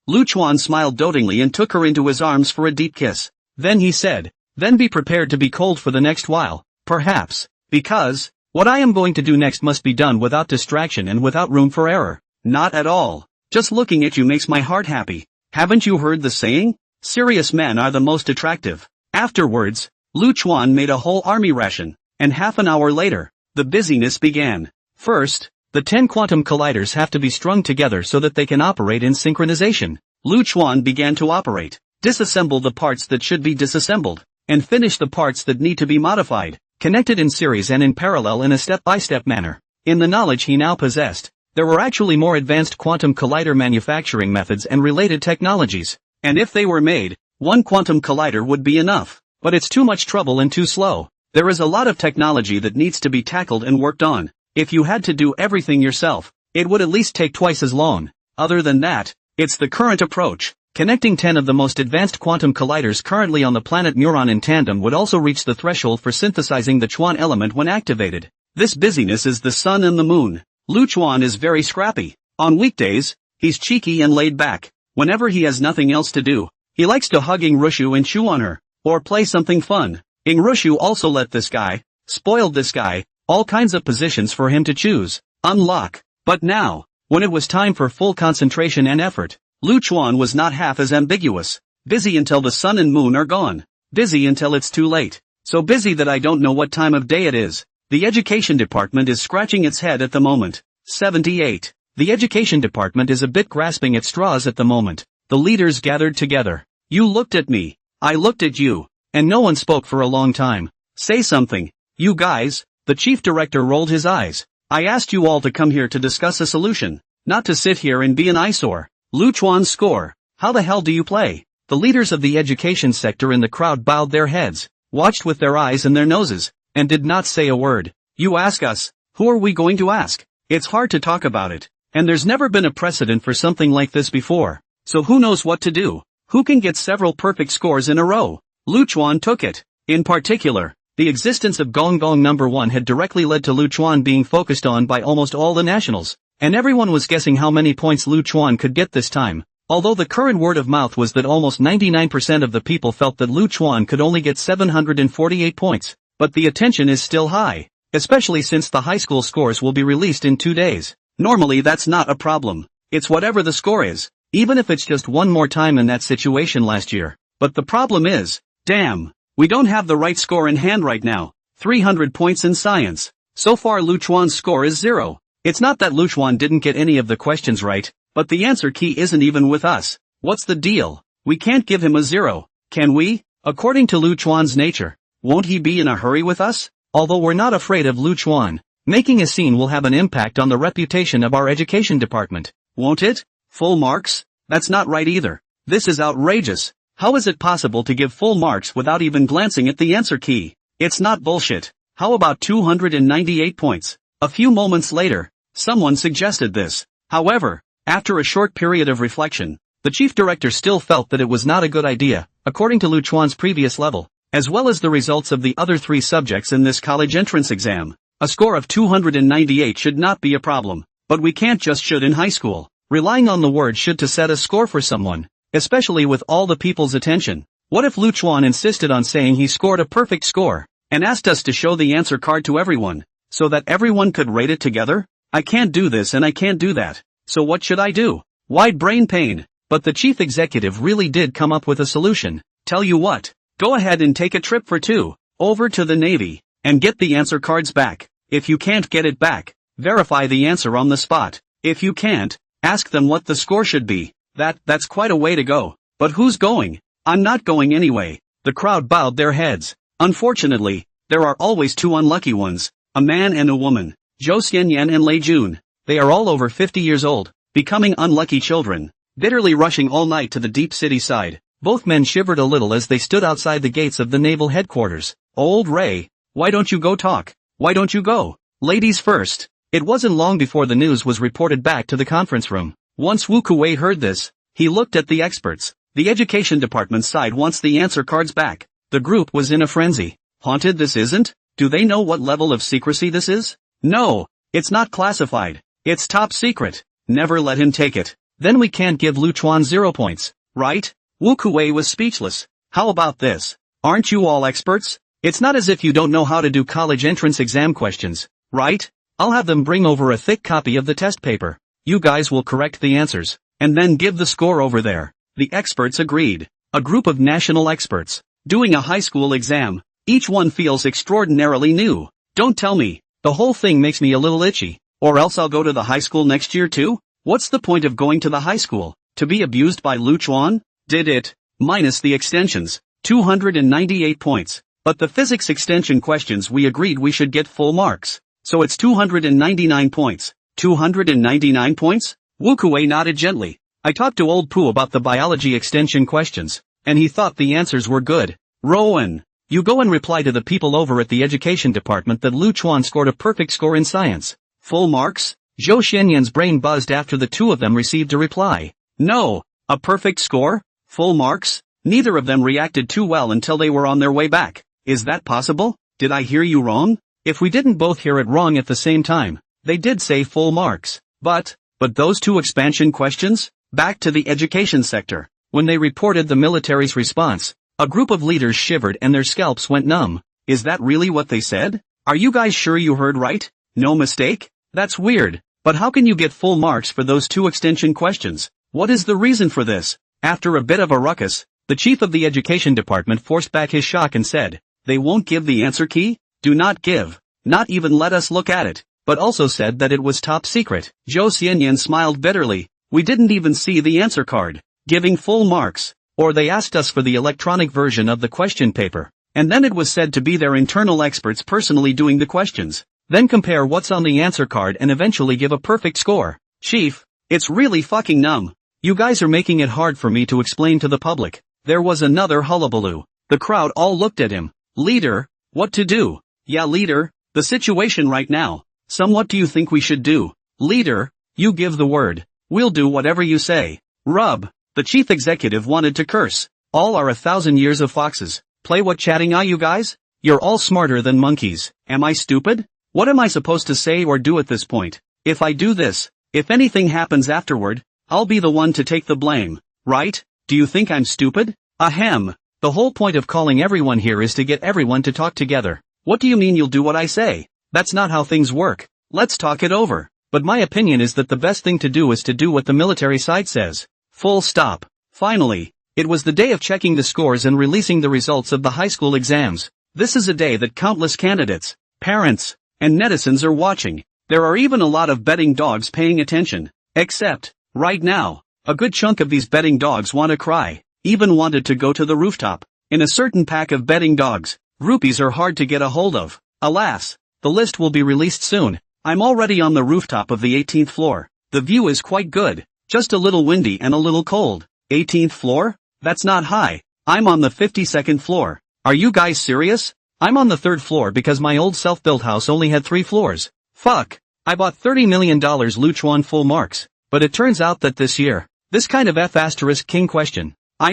Lu Chuan smiled dotingly and took her into his arms for a deep kiss. Then he said, then be prepared to be cold for the next while, perhaps, because, what I am going to do next must be done without distraction and without room for error. Not at all. Just looking at you makes my heart happy. Haven't you heard the saying? Serious men are the most attractive. Afterwards, Lu Chuan made a whole army ration, and half an hour later, the busyness began. First, the 10 quantum colliders have to be strung together so that they can operate in synchronization. Lu Chuan began to operate, disassemble the parts that should be disassembled, and finish the parts that need to be modified, connected in series and in parallel in a step-by-step manner. In the knowledge he now possessed, there were actually more advanced quantum collider manufacturing methods and related technologies, and if they were made, 1 quantum collider would be enough. But it's too much trouble and too slow. There is a lot of technology that needs to be tackled and worked on. If you had to do everything yourself, it would at least take twice as long. Other than that, it's the current approach. Connecting 10 of the most advanced quantum colliders currently on the planet Neuron in tandem would also reach the threshold for synthesizing the Chuan element when activated. This busyness is the sun and the moon. Lu Chuan is very scrappy. On weekdays, he's cheeky and laid back. Whenever he has nothing else to do, he likes to hug Ing Rushu and chew on her, or play something fun. Ing Rushu also let this guy, spoiled this guy, all kinds of positions for him to choose, unlock. But now, when it was time for full concentration and effort, Lu Chuan was not half as ambiguous. Busy until the sun and moon are gone. Busy until it's too late. So busy that I don't know what time of day it is. The education department is scratching its head at the moment. 78. The education department is a bit grasping at straws at the moment. The leaders gathered together. You looked at me. I looked at you. And no one spoke for a long time. Say something. You guys. The chief director rolled his eyes. I asked you all to come here to discuss a solution, not to sit here and be an eyesore. Lu Chuan's score. How the hell do you play? The leaders of the education sector in the crowd bowed their heads, watched with their eyes and their noses, and did not say a word. You ask us, who are we going to ask? It's hard to talk about it, and there's never been a precedent for something like this before. So who knows what to do? Who can get several perfect scores in a row? Lu Chuan took it. In particular, the existence of Gong Gong number 1 had directly led to Lu Chuan being focused on by almost all the nationals, and everyone was guessing how many points Lu Chuan could get this time. Although the current word of mouth was that almost 99% of the people felt that Lu Chuan could only get 748 points, but the attention is still high, especially since the high school scores will be released in 2 days. Normally that's not a problem. It's whatever the score is, even if it's just one more time in that situation last year. But the problem is, damn, we don't have the right score in hand right now. 300 points in science. So far Lu Chuan's score is 0. It's not that Lu Chuan didn't get any of the questions right, but the answer key isn't even with us. What's the deal? We can't give him a 0, can we? According to Lu Chuan's nature, won't he be in a hurry with us? Although we're not afraid of Lu Chuan, making a scene will have an impact on the reputation of our education department, won't it? Full marks? That's not right either. This is outrageous. How is it possible to give full marks without even glancing at the answer key? It's not bullshit. How about 298 points? A few moments later, someone suggested this. However, after a short period of reflection, the chief director still felt that it was not a good idea, according to Lu Chuan's previous level, as well as the results of the other 3 subjects in this college entrance exam. A score of 298 should not be a problem, but we can't just should in high school, relying on the word should to set a score for someone, especially with all the people's attention. What if Lu Chuan insisted on saying he scored a perfect score, and asked us to show the answer card to everyone, so that everyone could rate it together? I can't do this and I can't do that. So what should I do? Wide brain pain. But the chief executive really did come up with a solution. Tell you what, go ahead and take a trip for 2, over to the Navy, and get the answer cards back. If you can't get it back, verify the answer on the spot. If you can't, ask them what the score should be. That's quite a way to go. But who's going? I'm not going anyway. The crowd bowed their heads. Unfortunately, there are always 2 unlucky ones, a man and a woman, Zhou Xianyan and Lei Jun. They are all over 50 years old, becoming unlucky children, bitterly rushing all night to the deep city side. Both men shivered a little as they stood outside the gates of the naval headquarters. Old Ray, why don't you go talk? Why don't you go? Ladies first. It wasn't long before the news was reported back to the conference room. Once Wu Kuwei heard this, he looked at the experts. The education department side wants the answer cards back. The group was in a frenzy. Haunted this isn't? Do they know what level of secrecy this is? No, it's not classified. It's top secret. Never let him take it. Then we can't give Lu Chuan 0 points, right? Wu Kuwei was speechless. How about this? Aren't you all experts? It's not as if you don't know how to do college entrance exam questions, right? I'll have them bring over a thick copy of the test paper. You guys will correct the answers, and then give the score over there. The experts agreed. A group of national experts, doing a high school exam. Each one feels extraordinarily new. Don't tell me, the whole thing makes me a little itchy. Or else I'll go to the high school next year too? What's the point of going to the high school? To be abused by Lu Chuan? Did it? Minus the extensions. 298 points. But the physics extension questions we agreed we should get full marks. So it's 299 points. 299 points? Wu Kuwei nodded gently. I talked to old Pooh about the biology extension questions, and he thought the answers were good. Rowan, you go and reply to the people over at the education department that Lu Chuan scored a perfect score in science. Full marks? Zhou Xianyan's brain buzzed after the 2 of them received a reply. No, a perfect score? Full marks? Neither of them reacted too well until they were on their way back. Is that possible? Did I hear you wrong? If we didn't both hear it wrong at the same time, they did say full marks. But those 2 expansion questions? Back to the education sector. When they reported the military's response, a group of leaders shivered and their scalps went numb. Is that really what they said? Are you guys sure you heard right? No mistake? That's weird, but how can you get full marks for those 2 extension questions? What is the reason for this? After a bit of a ruckus, the chief of the education department forced back his shock and said, they won't give the answer key? Do not give. Not even let us look at it. But also said that it was top secret. Zhou Xianyan smiled bitterly. We didn't even see the answer card. Giving full marks. Or they asked us for the electronic version of the question paper. And then it was said to be their internal experts personally doing the questions. Then compare what's on the answer card and eventually give a perfect score. Chief, it's really fucking numb. You guys are making it hard for me to explain to the public. There was another hullabaloo. The crowd all looked at him. Leader, what to do? Yeah, leader, the situation right now. What do you think we should do? Leader, you give the word. We'll do whatever you say. Rub. The chief executive wanted to curse. All are 1,000 years of foxes. Play what chatting are you guys? You're all smarter than monkeys. Am I stupid? What am I supposed to say or do at this point? If I do this, if anything happens afterward, I'll be the one to take the blame, right? Do you think I'm stupid? Ahem. The whole point of calling everyone here is to get everyone to talk together. What do you mean you'll do what I say? That's not how things work. Let's talk it over. But my opinion is that the best thing to do is to do what the military side says. Full stop. Finally, it was the day of checking the scores and releasing the results of the high school exams. This is a day that countless candidates, parents, and netizens are watching. There are even a lot of betting dogs paying attention. Except, right now, a good chunk of these betting dogs want to cry. even wanted to go to the rooftop. In a certain pack of betting dogs, rupees are hard to get a hold of. Alas, the list will be released soon. I'm already on the rooftop of the 18th floor. The view is quite good, just a little windy and a little cold. 18th floor? That's not high. I'm on the 52nd floor. Are you guys serious? I'm on the 3rd floor because my old self-built house only had 3 floors. Fuck. I bought $30 million Luchuan full marks, but it turns out that this year, this kind of F***king question, I***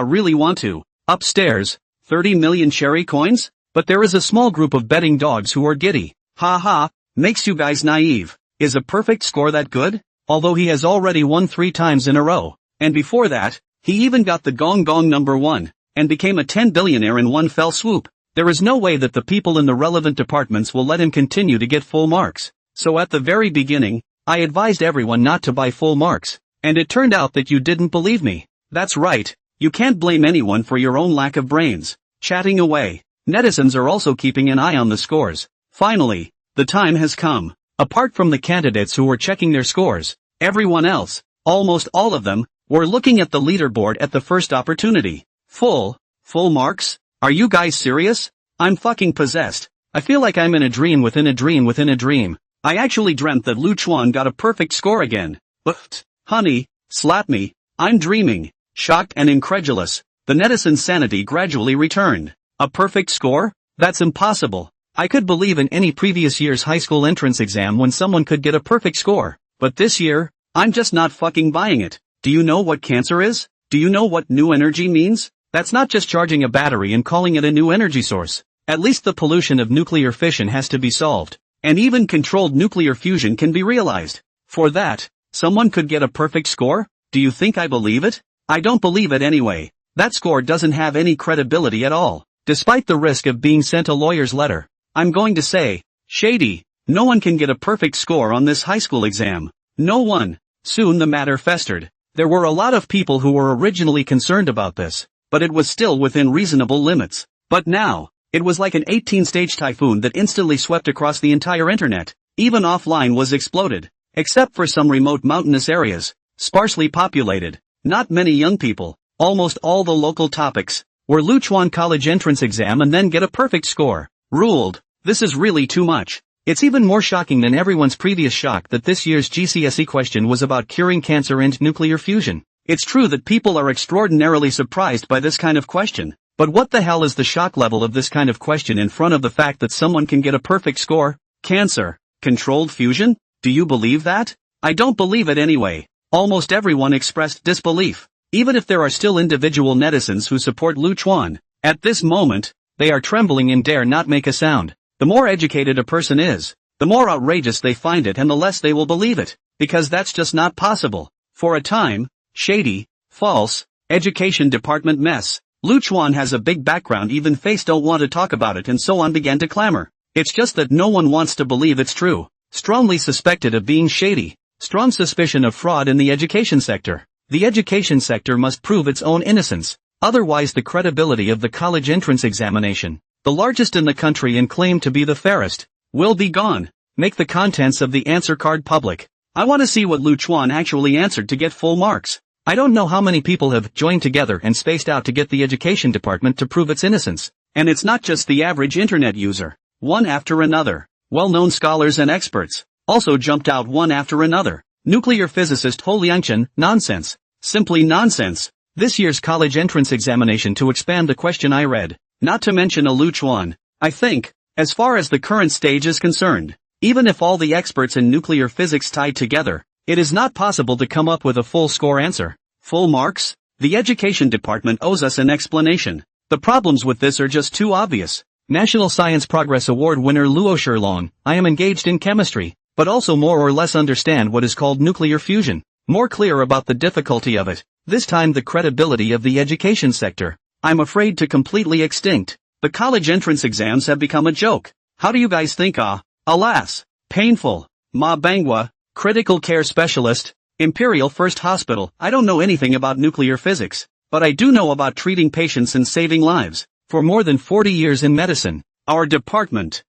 really want to. Upstairs, 30 million cherry coins? But there is a small group of betting dogs who are giddy. Ha, makes you guys naive. Is a perfect score that good? Although he has already won 3 times in a row. And before that, he even got the gong number 1, and became a 10 billionaire in one fell swoop. There is no way that the people in the relevant departments will let him continue to get full marks. So at the very beginning, I advised everyone not to buy full marks. And it turned out that you didn't believe me. That's right. You can't blame anyone for your own lack of brains. Chatting away. Netizens are also keeping an eye on the scores. Finally, the time has come. Apart from the candidates who were checking their scores, everyone else, almost all of them, were looking at the leaderboard at the first opportunity. Full marks? Are you guys serious? I'm fucking possessed. I feel like I'm in a dream within a dream within a dream. I actually dreamt that Luchuan got a perfect score again. But, honey, slap me, I'm dreaming. Shocked and incredulous, the netizen's sanity gradually returned. A perfect score? That's impossible. I could believe in any previous year's high school entrance exam when someone could get a perfect score. But this year, I'm just not fucking buying it. Do you know what cancer is? Do you know what new energy means? That's not just charging a battery and calling it a new energy source. At least the pollution of nuclear fission has to be solved. And even controlled nuclear fusion can be realized. For that, someone could get a perfect score? Do you think I believe it? I don't believe it anyway. That score doesn't have any credibility at all. Despite the risk of being sent a lawyer's letter, I'm going to say, shady. No one can get a perfect score on this high school exam. No one. Soon the matter festered. There were a lot of people who were originally concerned about this, but it was still within reasonable limits. But now, it was like an 18-stage typhoon that instantly swept across the entire internet. Even offline was exploded. Except for some remote mountainous areas, sparsely populated. Not many young people, almost all the local topics, were Luchuan college entrance exam and then get a perfect score. Ruled. This is really too much. It's even more shocking than everyone's previous shock that this year's GCSE question was about curing cancer and nuclear fusion. It's true that people are extraordinarily surprised by this kind of question, but what the hell is the shock level of this kind of question in front of the fact that someone can get a perfect score? Cancer. Controlled fusion? Do you believe that? I don't believe it anyway. Almost everyone expressed disbelief. Even if there are still individual netizens who support Luchuan, at this moment, they are trembling and dare not make a sound. The more educated a person is, the more outrageous they find it and the less they will believe it, because that's just not possible. For a time, shady, false, education department mess. Luchuan has a big background, even face don't want to talk about it and so on began to clamor. It's just that no one wants to believe it's true. Strongly suspected of being shady. Strong suspicion of fraud in the education sector. The education sector must prove its own innocence. Otherwise the credibility of the college entrance examination, the largest in the country and claimed to be the fairest, will be gone. Make the contents of the answer card public. I want to see what Luchuan actually answered to get full marks. I don't know how many people have joined together and spaced out to get the education department to prove its innocence. And it's not just the average internet user. One after another. Well-known scholars and experts also jumped out one after another. Nuclear physicist Ho Liangchen, nonsense. Simply nonsense. This year's college entrance examination, to expand the question I read, not to mention a Luchuan. I think, as far as the current stage is concerned, even if all the experts in nuclear physics tied together, it is not possible to come up with a full score answer. Full marks? The education department owes us an explanation. The problems with this are just too obvious. National Science Progress Award winner Luo Shirlong, I am engaged in chemistry, but also more or less understand what is called nuclear fusion. More clear about the difficulty of it. This time the credibility of the education sector, I'm afraid, to completely extinct. The college entrance exams have become a joke. How do you guys think? Alas. Painful. Manhwa, critical care specialist, Imperial First Hospital. I don't know anything about nuclear physics, but I do know about treating patients and saving lives. For more than 40 years in medicine, our department,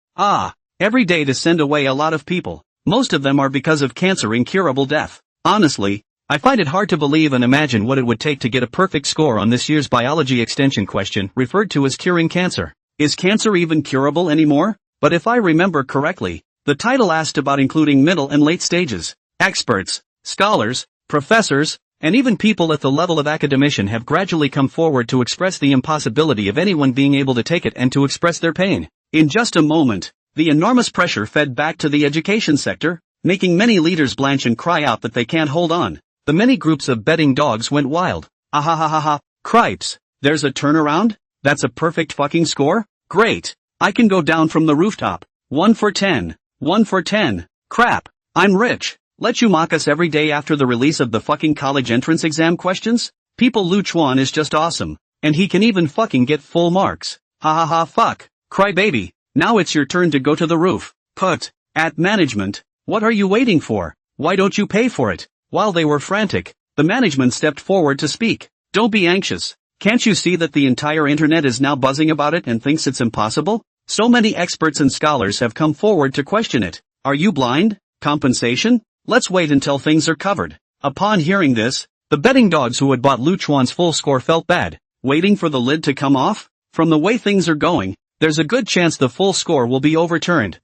every day to send away a lot of people. Most of them are because of cancer, incurable death. Honestly, I find it hard to believe and imagine what it would take to get a perfect score on this year's biology extension question referred to as curing cancer. Is cancer even curable anymore? But if I remember correctly, the title asked about including middle and late stages. Experts, scholars, professors, and even people at the level of academician have gradually come forward to express the impossibility of anyone being able to take it and to express their pain. In just a moment, the enormous pressure fed back to the education sector, making many leaders blanch and cry out that they can't hold on. The many groups of betting dogs went wild. Ahahaha, cripes, there's a turnaround? That's a perfect fucking score? Great. I can go down from the rooftop. 1 for 10. 1 for 10. Crap. I'm rich. Let you mock us every day after the release of the fucking college entrance exam questions? People, Lu Chuan is just awesome. And he can even fucking get full marks. Hahaha fuck. Crybaby. Now it's your turn to go to the roof. Put. At management. What are you waiting for? Why don't you pay for it? While they were frantic, the management stepped forward to speak. Don't be anxious. Can't you see that the entire internet is now buzzing about it and thinks it's impossible? So many experts and scholars have come forward to question it. Are you blind? Compensation? Let's wait until things are covered. Upon hearing this, the betting dogs who had bought Lu Chuan's full score felt bad. Waiting for the lid to come off? From the way things are going, there's a good chance the full score will be overturned.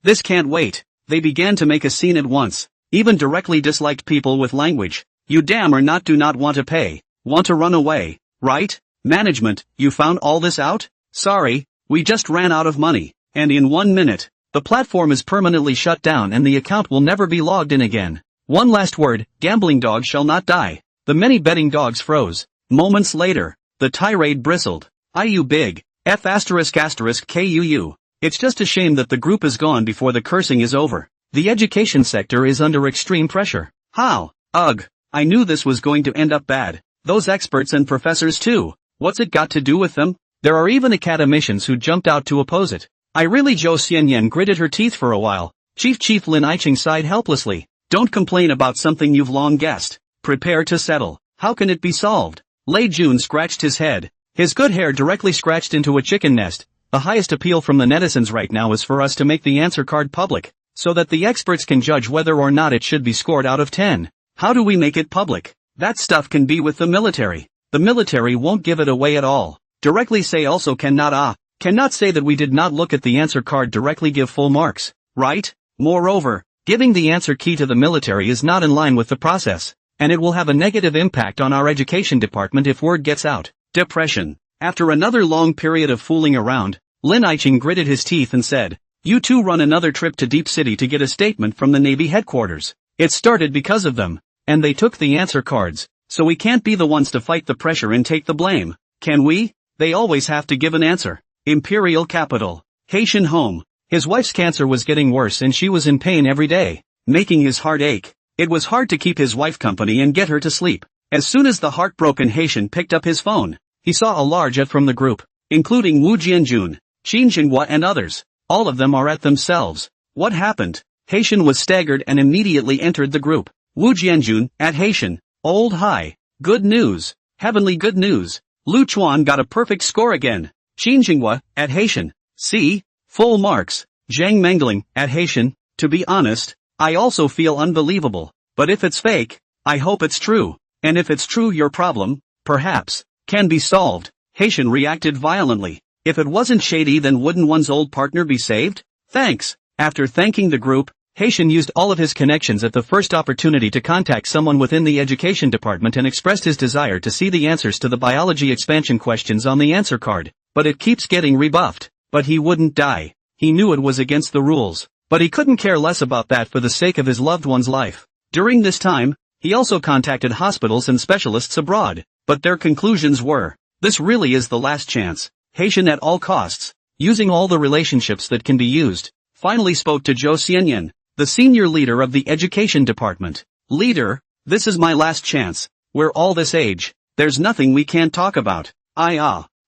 This can't wait. They began to make a scene at once. Even directly disliked people with language. You damn or not do not want to pay. Want to run away, right? Management, you found all this out? Sorry, we just ran out of money. And in 1 minute, the platform is permanently shut down and the account will never be logged in again. One last word, gambling dogs shall not die. The many betting dogs froze. Moments later, the tirade bristled. IU big, F asterisk asterisk KUU. It's just a shame that the group is gone before the cursing is over. The education sector is under extreme pressure. How? Ugh. I knew this was going to end up bad. Those experts and professors too. What's it got to do with them? There are even academicians who jumped out to oppose it. I really Zhou Xianyan gritted her teeth for a while. Chief Lin Iching sighed helplessly. Don't complain about something you've long guessed. Prepare to settle. How can it be solved? Lei Jun scratched his head. His good hair directly scratched into a chicken nest. The highest appeal from the netizens right now is for us to make the answer card public, so that the experts can judge whether or not it should be scored out of 10. How do we make it public? That stuff can be with the military. The military won't give it away at all. Directly say also cannot say that we did not look at the answer card directly give full marks, right? Moreover, giving the answer key to the military is not in line with the process, and it will have a negative impact on our education department if word gets out. Depression. After another long period of fooling around, Lin Iching gritted his teeth and said, you two run another trip to Deep City to get a statement from the Navy headquarters. It started because of them. And they took the answer cards, so we can't be the ones to fight the pressure and take the blame, can we? They always have to give an answer. Imperial capital. Haitian home. His wife's cancer was getting worse and she was in pain every day, making his heart ache. It was hard to keep his wife company and get her to sleep. As soon as the heartbroken Haitian picked up his phone, he saw a large ad from the group, including Wu Jianjun, Qin Jinghua and others. All of them are at themselves. What happened? Haitian was staggered and immediately entered the group. Wu Jianjun, at Haitian. Old hi. Good news. Heavenly good news. Lu Chuan got a perfect score again. Qin Jinghua, at Haitian. See? Full marks. Zhang Mengling, at Haitian. To be honest, I also feel unbelievable. But if it's fake, I hope it's true. And if it's true your problem, perhaps, can be solved. Haitian reacted violently. If it wasn't shady then wouldn't one's old partner be saved? Thanks. After thanking the group, Haitian used all of his connections at the first opportunity to contact someone within the education department and expressed his desire to see the answers to the biology expansion questions on the answer card, but it keeps getting rebuffed. But he wouldn't die. He knew it was against the rules, but he couldn't care less about that for the sake of his loved one's life. During this time, he also contacted hospitals and specialists abroad, but their conclusions were, this really is the last chance. Haitian at all costs, using all the relationships that can be used, finally spoke to Zhou Xianyan, the senior leader of the education department. Leader, this is my last chance. We're all this age. There's nothing we can't talk about.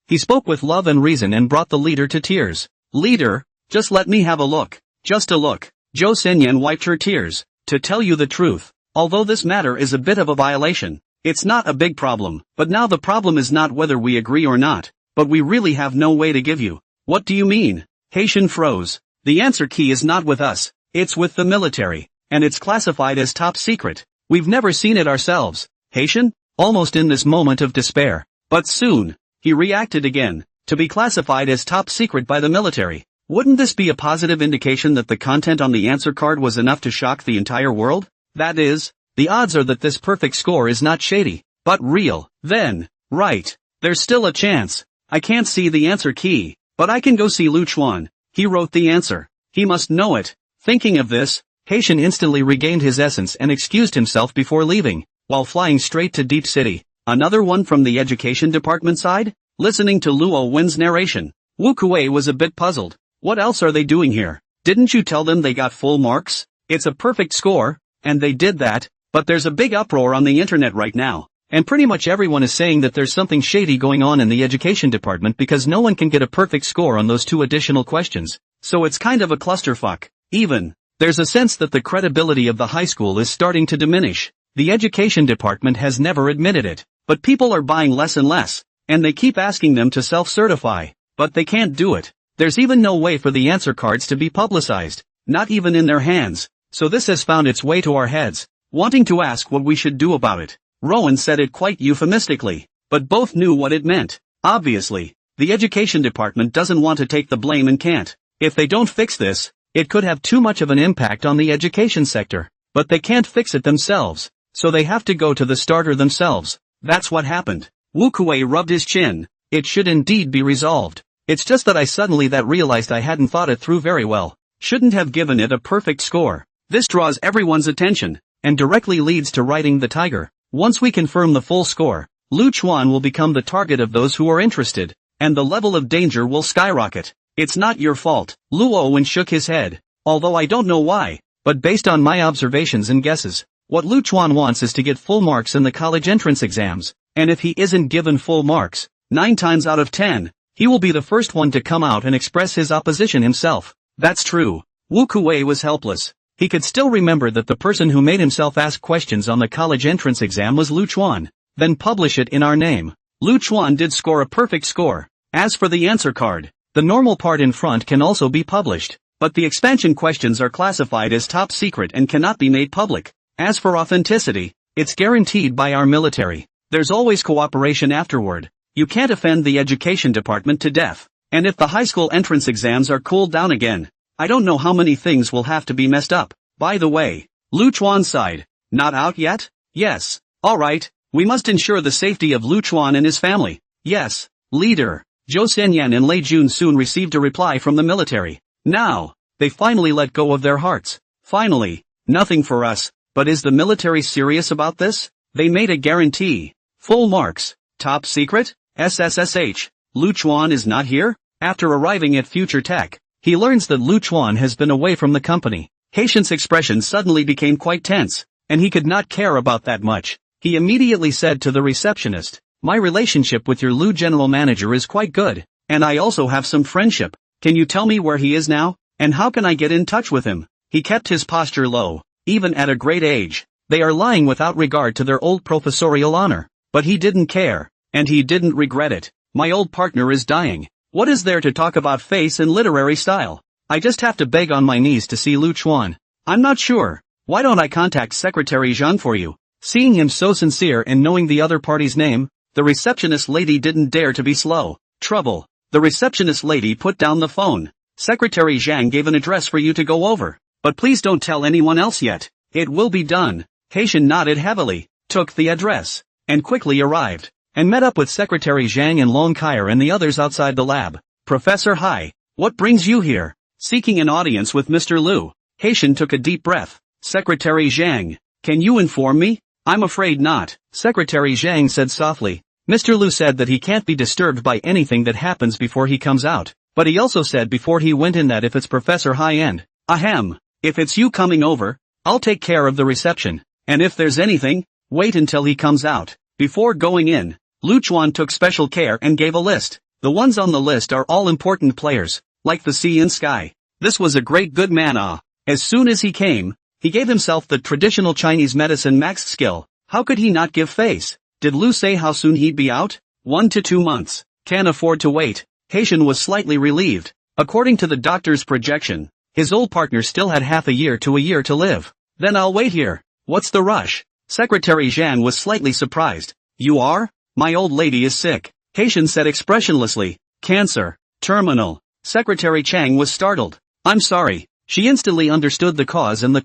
He spoke with love and reason and brought the leader to tears. Leader, just let me have a look. Just a look. Zhou Xianyan wiped her tears. To tell you the truth, although this matter is a bit of a violation, it's not a big problem, but now the problem is not whether we agree or not, but we really have no way to give you. What do you mean? Haitian froze. The answer key is not with us. It's with the military, and it's classified as top secret. We've never seen it ourselves. Haitian? Almost in this moment of despair. But soon, he reacted again. To be classified as top secret by the military. Wouldn't this be a positive indication that the content on the answer card was enough to shock the entire world? That is, the odds are that this perfect score is not shady, but real. Then, right, there's still a chance. I can't see the answer key, but I can go see Lu Chuan. He wrote the answer. He must know it. Thinking of this, Haitian instantly regained his essence and excused himself before leaving, while flying straight to Deep City. Another one from the education department side? Listening to Luo Wen's narration, Wu Kuei was a bit puzzled. What else are they doing here? Didn't you tell them they got full marks? It's a perfect score, and they did that, but there's a big uproar on the internet right now, and pretty much everyone is saying that there's something shady going on in the education department because no one can get a perfect score on those 2 additional questions, so it's kind of a clusterfuck. Even, there's a sense that the credibility of the high school is starting to diminish. The education department has never admitted it, but people are buying less and less, and they keep asking them to self-certify, but they can't do it. There's even no way for the answer cards to be publicized, not even in their hands, so this has found its way to our heads, wanting to ask what we should do about it. Rowan said it quite euphemistically, but both knew what it meant. Obviously, the education department doesn't want to take the blame and can't. If they don't fix this, it could have too much of an impact on the education sector, but they can't fix it themselves, so they have to go to the starter themselves. That's what happened. Wu Kuei rubbed his chin. It should indeed be resolved. It's just that I suddenly realized I hadn't thought it through very well. Shouldn't have given it a perfect score. This draws everyone's attention, and directly leads to writing the tiger. Once we confirm the full score, Lu Chuan will become the target of those who are interested, and the level of danger will skyrocket. It's not your fault. Luo Wen shook his head. Although I don't know why, but based on my observations and guesses, what Lu Chuan wants is to get full marks in the college entrance exams, and if he isn't given full marks, 9 times out of 10, he will be the first one to come out and express his opposition himself. That's true. Wu Kuei was helpless. He could still remember that the person who made himself ask questions on the college entrance exam was Lu Chuan. Then publish it in our name. Lu Chuan did score a perfect score. As for the answer card, the normal part in front can also be published, but the expansion questions are classified as top secret and cannot be made public. As for authenticity, it's guaranteed by our military. There's always cooperation afterward. You can't offend the education department to death. And if the high school entrance exams are cooled down again, I don't know how many things will have to be messed up. By the way, Lu Chuan's side, not out yet? Yes. Alright, we must ensure the safety of Lu Chuan and his family. Yes, leader. Zhou Senyan and Lei Jun soon received a reply from the military. Now, they finally let go of their hearts. Finally, nothing for us, but is the military serious about this? They made a guarantee. Full marks. Top secret? SSSH. Lu Chuan is not here? After arriving at Future Tech, he learns that Lu Chuan has been away from the company. Haitian's expression suddenly became quite tense, and he could not care about that much. He immediately said to the receptionist, "My relationship with your Lu general manager is quite good, and I also have some friendship. Can you tell me where he is now, and how can I get in touch with him?" He kept his posture low, even at a great age. They are lying without regard to their old professorial honor, but he didn't care, and he didn't regret it. My old partner is dying. What is there to talk about face and literary style? I just have to beg on my knees to see Lu Chuan. I'm not sure. Why don't I contact Secretary Zhang for you? Seeing him so sincere and knowing the other party's name, the receptionist lady didn't dare to be slow. Trouble. The receptionist lady put down the phone. Secretary Zhang gave an address for you to go over, but please don't tell anyone else yet. It will be done. Haitian nodded heavily, took the address, and quickly arrived, and met up with Secretary Zhang and Long Kair and the others outside the lab. "Professor Hai, what brings you here?" Seeking an audience with Mr. Lu, Haitian took a deep breath. "Secretary Zhang, can you inform me?" "I'm afraid not," Secretary Zhang said softly. Mr. Lu said that he can't be disturbed by anything that happens before he comes out, but he also said before he went in that if it's Professor Hai and, ahem, if it's you coming over, I'll take care of the reception, and if there's anything, wait until he comes out. Before going in, Lu Chuan took special care and gave a list. The ones on the list are all important players, like the sea and sky. This was a great good man. As soon as he came, he gave himself the traditional Chinese medicine max skill. How could he not give face? Did Lu say how soon he'd be out? 1 to 2 months. Can't afford to wait. Haitian was slightly relieved. According to the doctor's projection, his old partner still had half a year to live. Then I'll wait here. What's the rush? Secretary Zhang was slightly surprised. You are? My old lady is sick, Haitian said expressionlessly. Cancer. Terminal. Secretary Chang was startled. I'm sorry. She instantly understood the cause and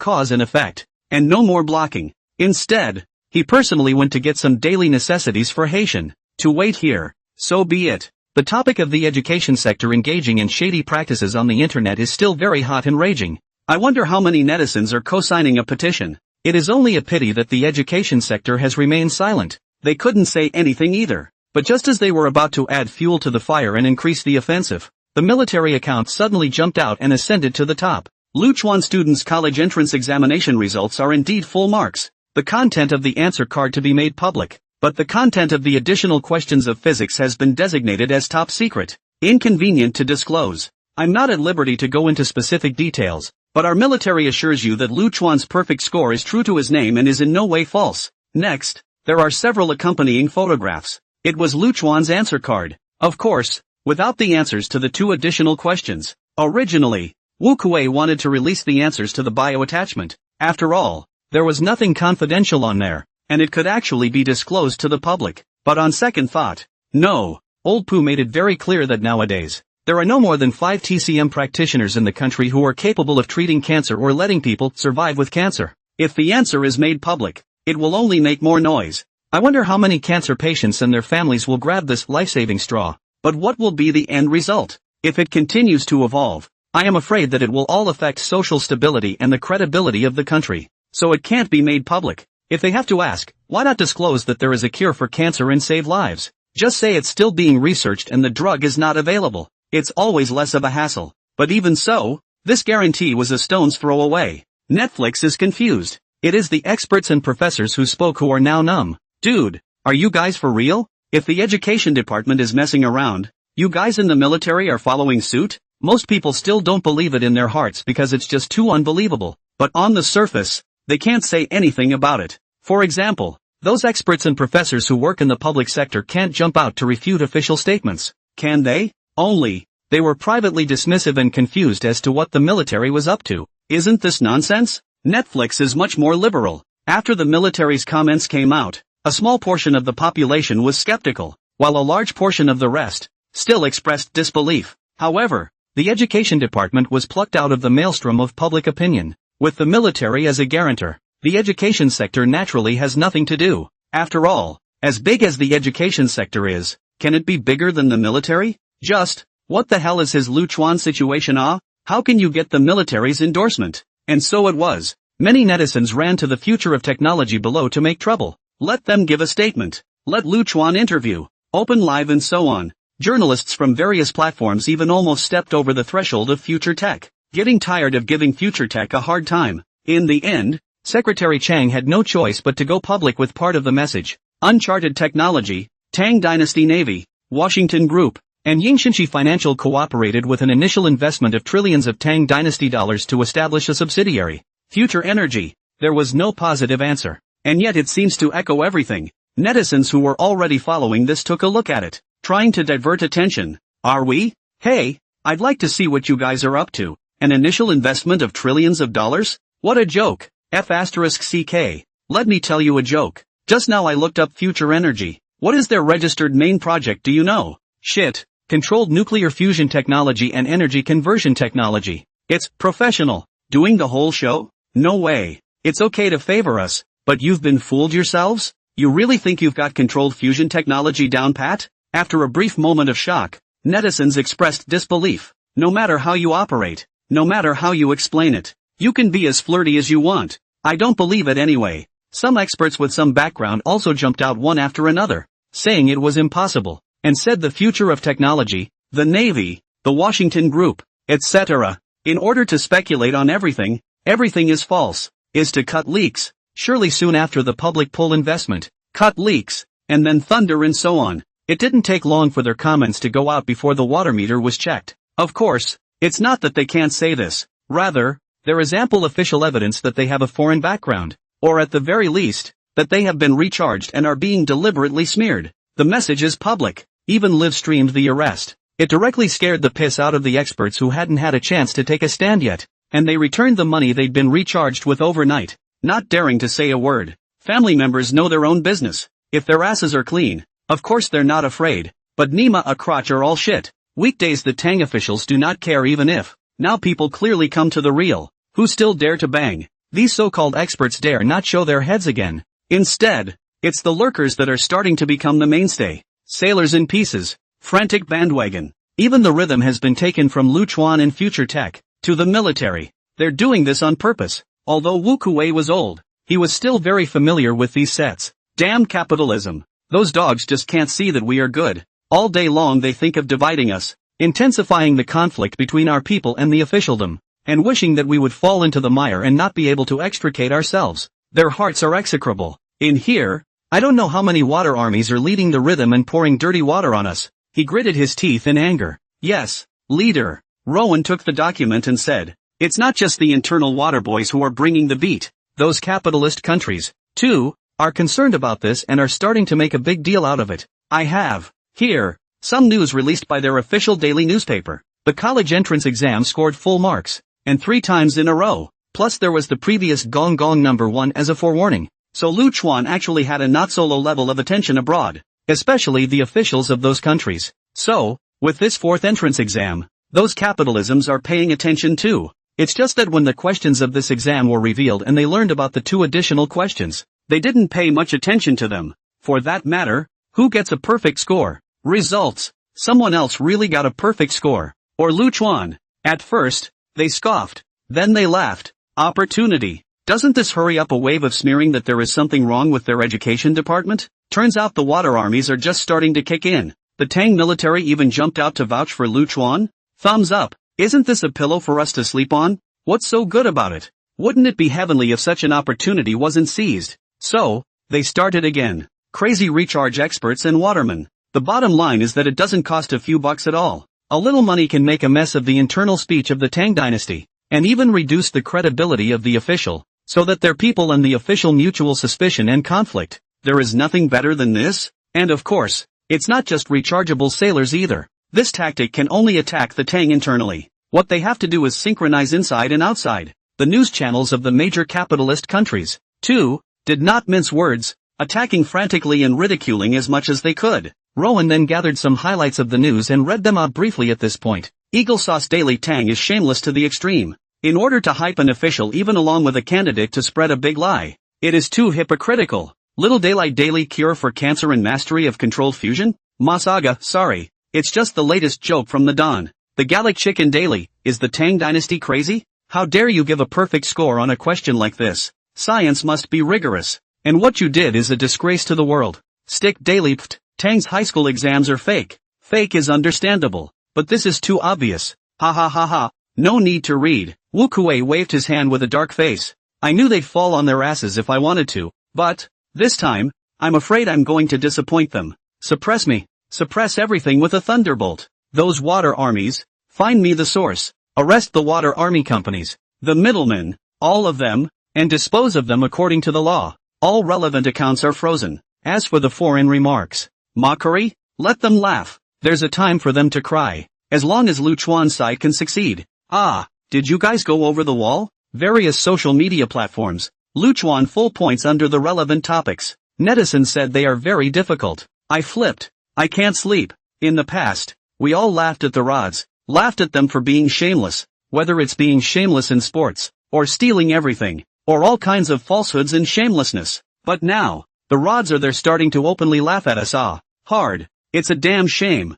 effect. And no more blocking. Instead, he personally went to get some daily necessities for Haitian. To wait here. So be it. The topic of the education sector engaging in shady practices on the internet is still very hot and raging. I wonder how many netizens are co-signing a petition. It is only a pity that the education sector has remained silent. They couldn't say anything either. But just as they were about to add fuel to the fire and increase the offensive, the military account suddenly jumped out and ascended to the top. Luchuan students' college entrance examination results are indeed full marks. The content of the answer card to be made public, but the content of the additional questions of physics has been designated as top secret. Inconvenient to disclose. I'm not at liberty to go into specific details, but our military assures you that Luchuan's perfect score is true to his name and is in no way false. Next, there are several accompanying photographs. It was Luchuan's answer card. Of course, without the answers to the two additional questions. Originally, Wu Kuei wanted to release the answers to the bio attachment. After all, there was nothing confidential on there, and it could actually be disclosed to the public. But on second thought, no, Old Pooh made it very clear that nowadays, there are no more than 5 TCM practitioners in the country who are capable of treating cancer or letting people survive with cancer. If the answer is made public, it will only make more noise. I wonder how many cancer patients and their families will grab this life-saving straw. But what will be the end result? If it continues to evolve, I am afraid that it will all affect social stability and the credibility of the country. So it can't be made public. If they have to ask, why not disclose that there is a cure for cancer and save lives? Just say it's still being researched and the drug is not available. It's always less of a hassle. But even so, this guarantee was a stone's throw away. Netflix is confused. It is the experts and professors who spoke who are now numb. Dude, are you guys for real? If the education department is messing around, you guys in the military are following suit? Most people still don't believe it in their hearts because it's just too unbelievable. But on the surface, they can't say anything about it. For example, those experts and professors who work in the public sector can't jump out to refute official statements. Can they? Only, they were privately dismissive and confused as to what the military was up to. Isn't this nonsense? Netflix is much more liberal. After the military's comments came out, a small portion of the population was skeptical, while a large portion of the rest still expressed disbelief. However, the education department was plucked out of the maelstrom of public opinion. With the military as a guarantor, the education sector naturally has nothing to do. After all, as big as the education sector is, can it be bigger than the military? Just, what the hell is his Luchuan situation? How can you get the military's endorsement? And so it was. Many netizens ran to the future of technology below to make trouble. Let them give a statement. Let Luchuan interview. Open live and so on. Journalists from various platforms even almost stepped over the threshold of future tech, getting tired of giving future tech a hard time. In the end, Secretary Chang had no choice but to go public with part of the message. Uncharted Technology, Tang Dynasty Navy, Washington Group, and Yingshinshi Financial cooperated with an initial investment of trillions of Tang Dynasty dollars to establish a subsidiary. Future Energy. There was no positive answer. And yet it seems to echo everything. Netizens who were already following this took a look at it, trying to divert attention. Are we? Hey, I'd like to see what you guys are up to. An initial investment of trillions of dollars? What a joke. F***CK. Let me tell you a joke. Just now I looked up Future Energy. What is their registered main project, do you know? Shit. Controlled nuclear fusion technology and energy conversion technology. It's professional. Doing the whole show? No way. It's okay to favor us. But you've been fooled yourselves? You really think you've got controlled fusion technology down pat? After a brief moment of shock, netizens expressed disbelief. No matter how you operate, no matter how you explain it, you can be as flirty as you want. I don't believe it anyway. Some experts with some background also jumped out one after another, saying it was impossible, and said the future of technology, the Navy, the Washington Group, etc. In order to speculate on everything is false, is to cut leaks. Surely soon after the public pull investment, cut leaks, and then thunder and so on. It didn't take long for their comments to go out before the water meter was checked. Of course, it's not that they can't say this. Rather, there is ample official evidence that they have a foreign background, or at the very least, that they have been recharged and are being deliberately smeared. The message is public, even live-streamed the arrest. It directly scared the piss out of the experts who hadn't had a chance to take a stand yet, and they returned the money they'd been recharged with overnight, not daring to say a word. Family members know their own business. If their asses are clean, of course they're not afraid. But Nima a crotch are all shit. Weekdays the Tang officials do not care even if. Now people clearly come to the real. Who still dare to bang? These so-called experts dare not show their heads again. Instead, it's the lurkers that are starting to become the mainstay. Sailors in pieces. Frantic bandwagon. Even the rhythm has been taken from Lu Chuan and Future Tech. To the military. They're doing this on purpose. Although Wu Kuwei was old, he was still very familiar with these sets. Damn capitalism. Those dogs just can't see that we are good. All day long they think of dividing us, intensifying the conflict between our people and the officialdom, and wishing that we would fall into the mire and not be able to extricate ourselves. Their hearts are execrable. In here, I don't know how many water armies are leading the rhythm and pouring dirty water on us. He gritted his teeth in anger. Yes, leader. Rowan took the document and said, it's not just the internal water boys who are bringing the beat. Those capitalist countries, too, are concerned about this and are starting to make a big deal out of it. I have, here, some news released by their official daily newspaper. The college entrance exam scored full marks, and 3 times in a row. Plus there was the previous Gong Gong #1 as a forewarning. So Lu Chuan actually had a not-so-low level of attention abroad, especially the officials of those countries. So, with this 4th entrance exam, those capitalisms are paying attention too. It's just that when the questions of this exam were revealed and they learned about the 2 additional questions, they didn't pay much attention to them. For that matter, who gets a perfect score? Results. Someone else really got a perfect score. Or Lu Chuan. At first, they scoffed. Then they laughed. Opportunity. Doesn't this hurry up a wave of smearing that there is something wrong with their education department? Turns out the water armies are just starting to kick in. The Tang military even jumped out to vouch for Lu Chuan. Thumbs up. Isn't this a pillow for us to sleep on? What's so good about it? Wouldn't it be heavenly if such an opportunity wasn't seized? So, they started again. Crazy recharge experts and watermen. The bottom line is that it doesn't cost a few bucks at all. A little money can make a mess of the internal speech of the Tang dynasty, and even reduce the credibility of the official, so that their people and the official mutual suspicion and conflict. There is nothing better than this. And of course, it's not just rechargeable sailors either. This tactic can only attack the Tang internally. What they have to do is synchronize inside and outside. The news channels of the major capitalist countries, too, did not mince words, attacking frantically and ridiculing as much as they could. Rowan then gathered some highlights of the news and read them out briefly at this point. Eagle Sauce Daily Tang is shameless to the extreme. In order to hype an official even along with a candidate to spread a big lie, it is too hypocritical. Little Daylight Daily Cure for Cancer and Mastery of Controlled Fusion? Masaga, sorry. It's just the latest joke from the Don. The Gallic Chicken Daily, is the Tang dynasty crazy? How dare you give a perfect score on a question like this? Science must be rigorous. And what you did is a disgrace to the world. Stick Daily Pft. Tang's high school exams are fake. Fake is understandable. But this is too obvious. Ha ha ha ha. No need to read. Wu Kuei waved his hand with a dark face. I knew they'd fall on their asses if I wanted to. But, this time, I'm afraid I'm going to disappoint them. Suppress me. Suppress everything with a thunderbolt. Those water armies. Find me the source. Arrest the water army companies. The middlemen. All of them. And dispose of them according to the law. All relevant accounts are frozen. As for the foreign remarks. Mockery? Let them laugh. There's a time for them to cry. As long as Lu Chuan's side can succeed. Ah, did you guys go over the wall? Various social media platforms. Lu Chuan full points under the relevant topics. Netizens said they are very difficult. I flipped. I can't sleep. In the past, we all laughed at the rods. Laughed at them for being shameless. Whether it's being shameless in sports, or stealing everything, or all kinds of falsehoods and shamelessness. But now, the rods are there starting to openly laugh at us. Ah, hard. It's a damn shame.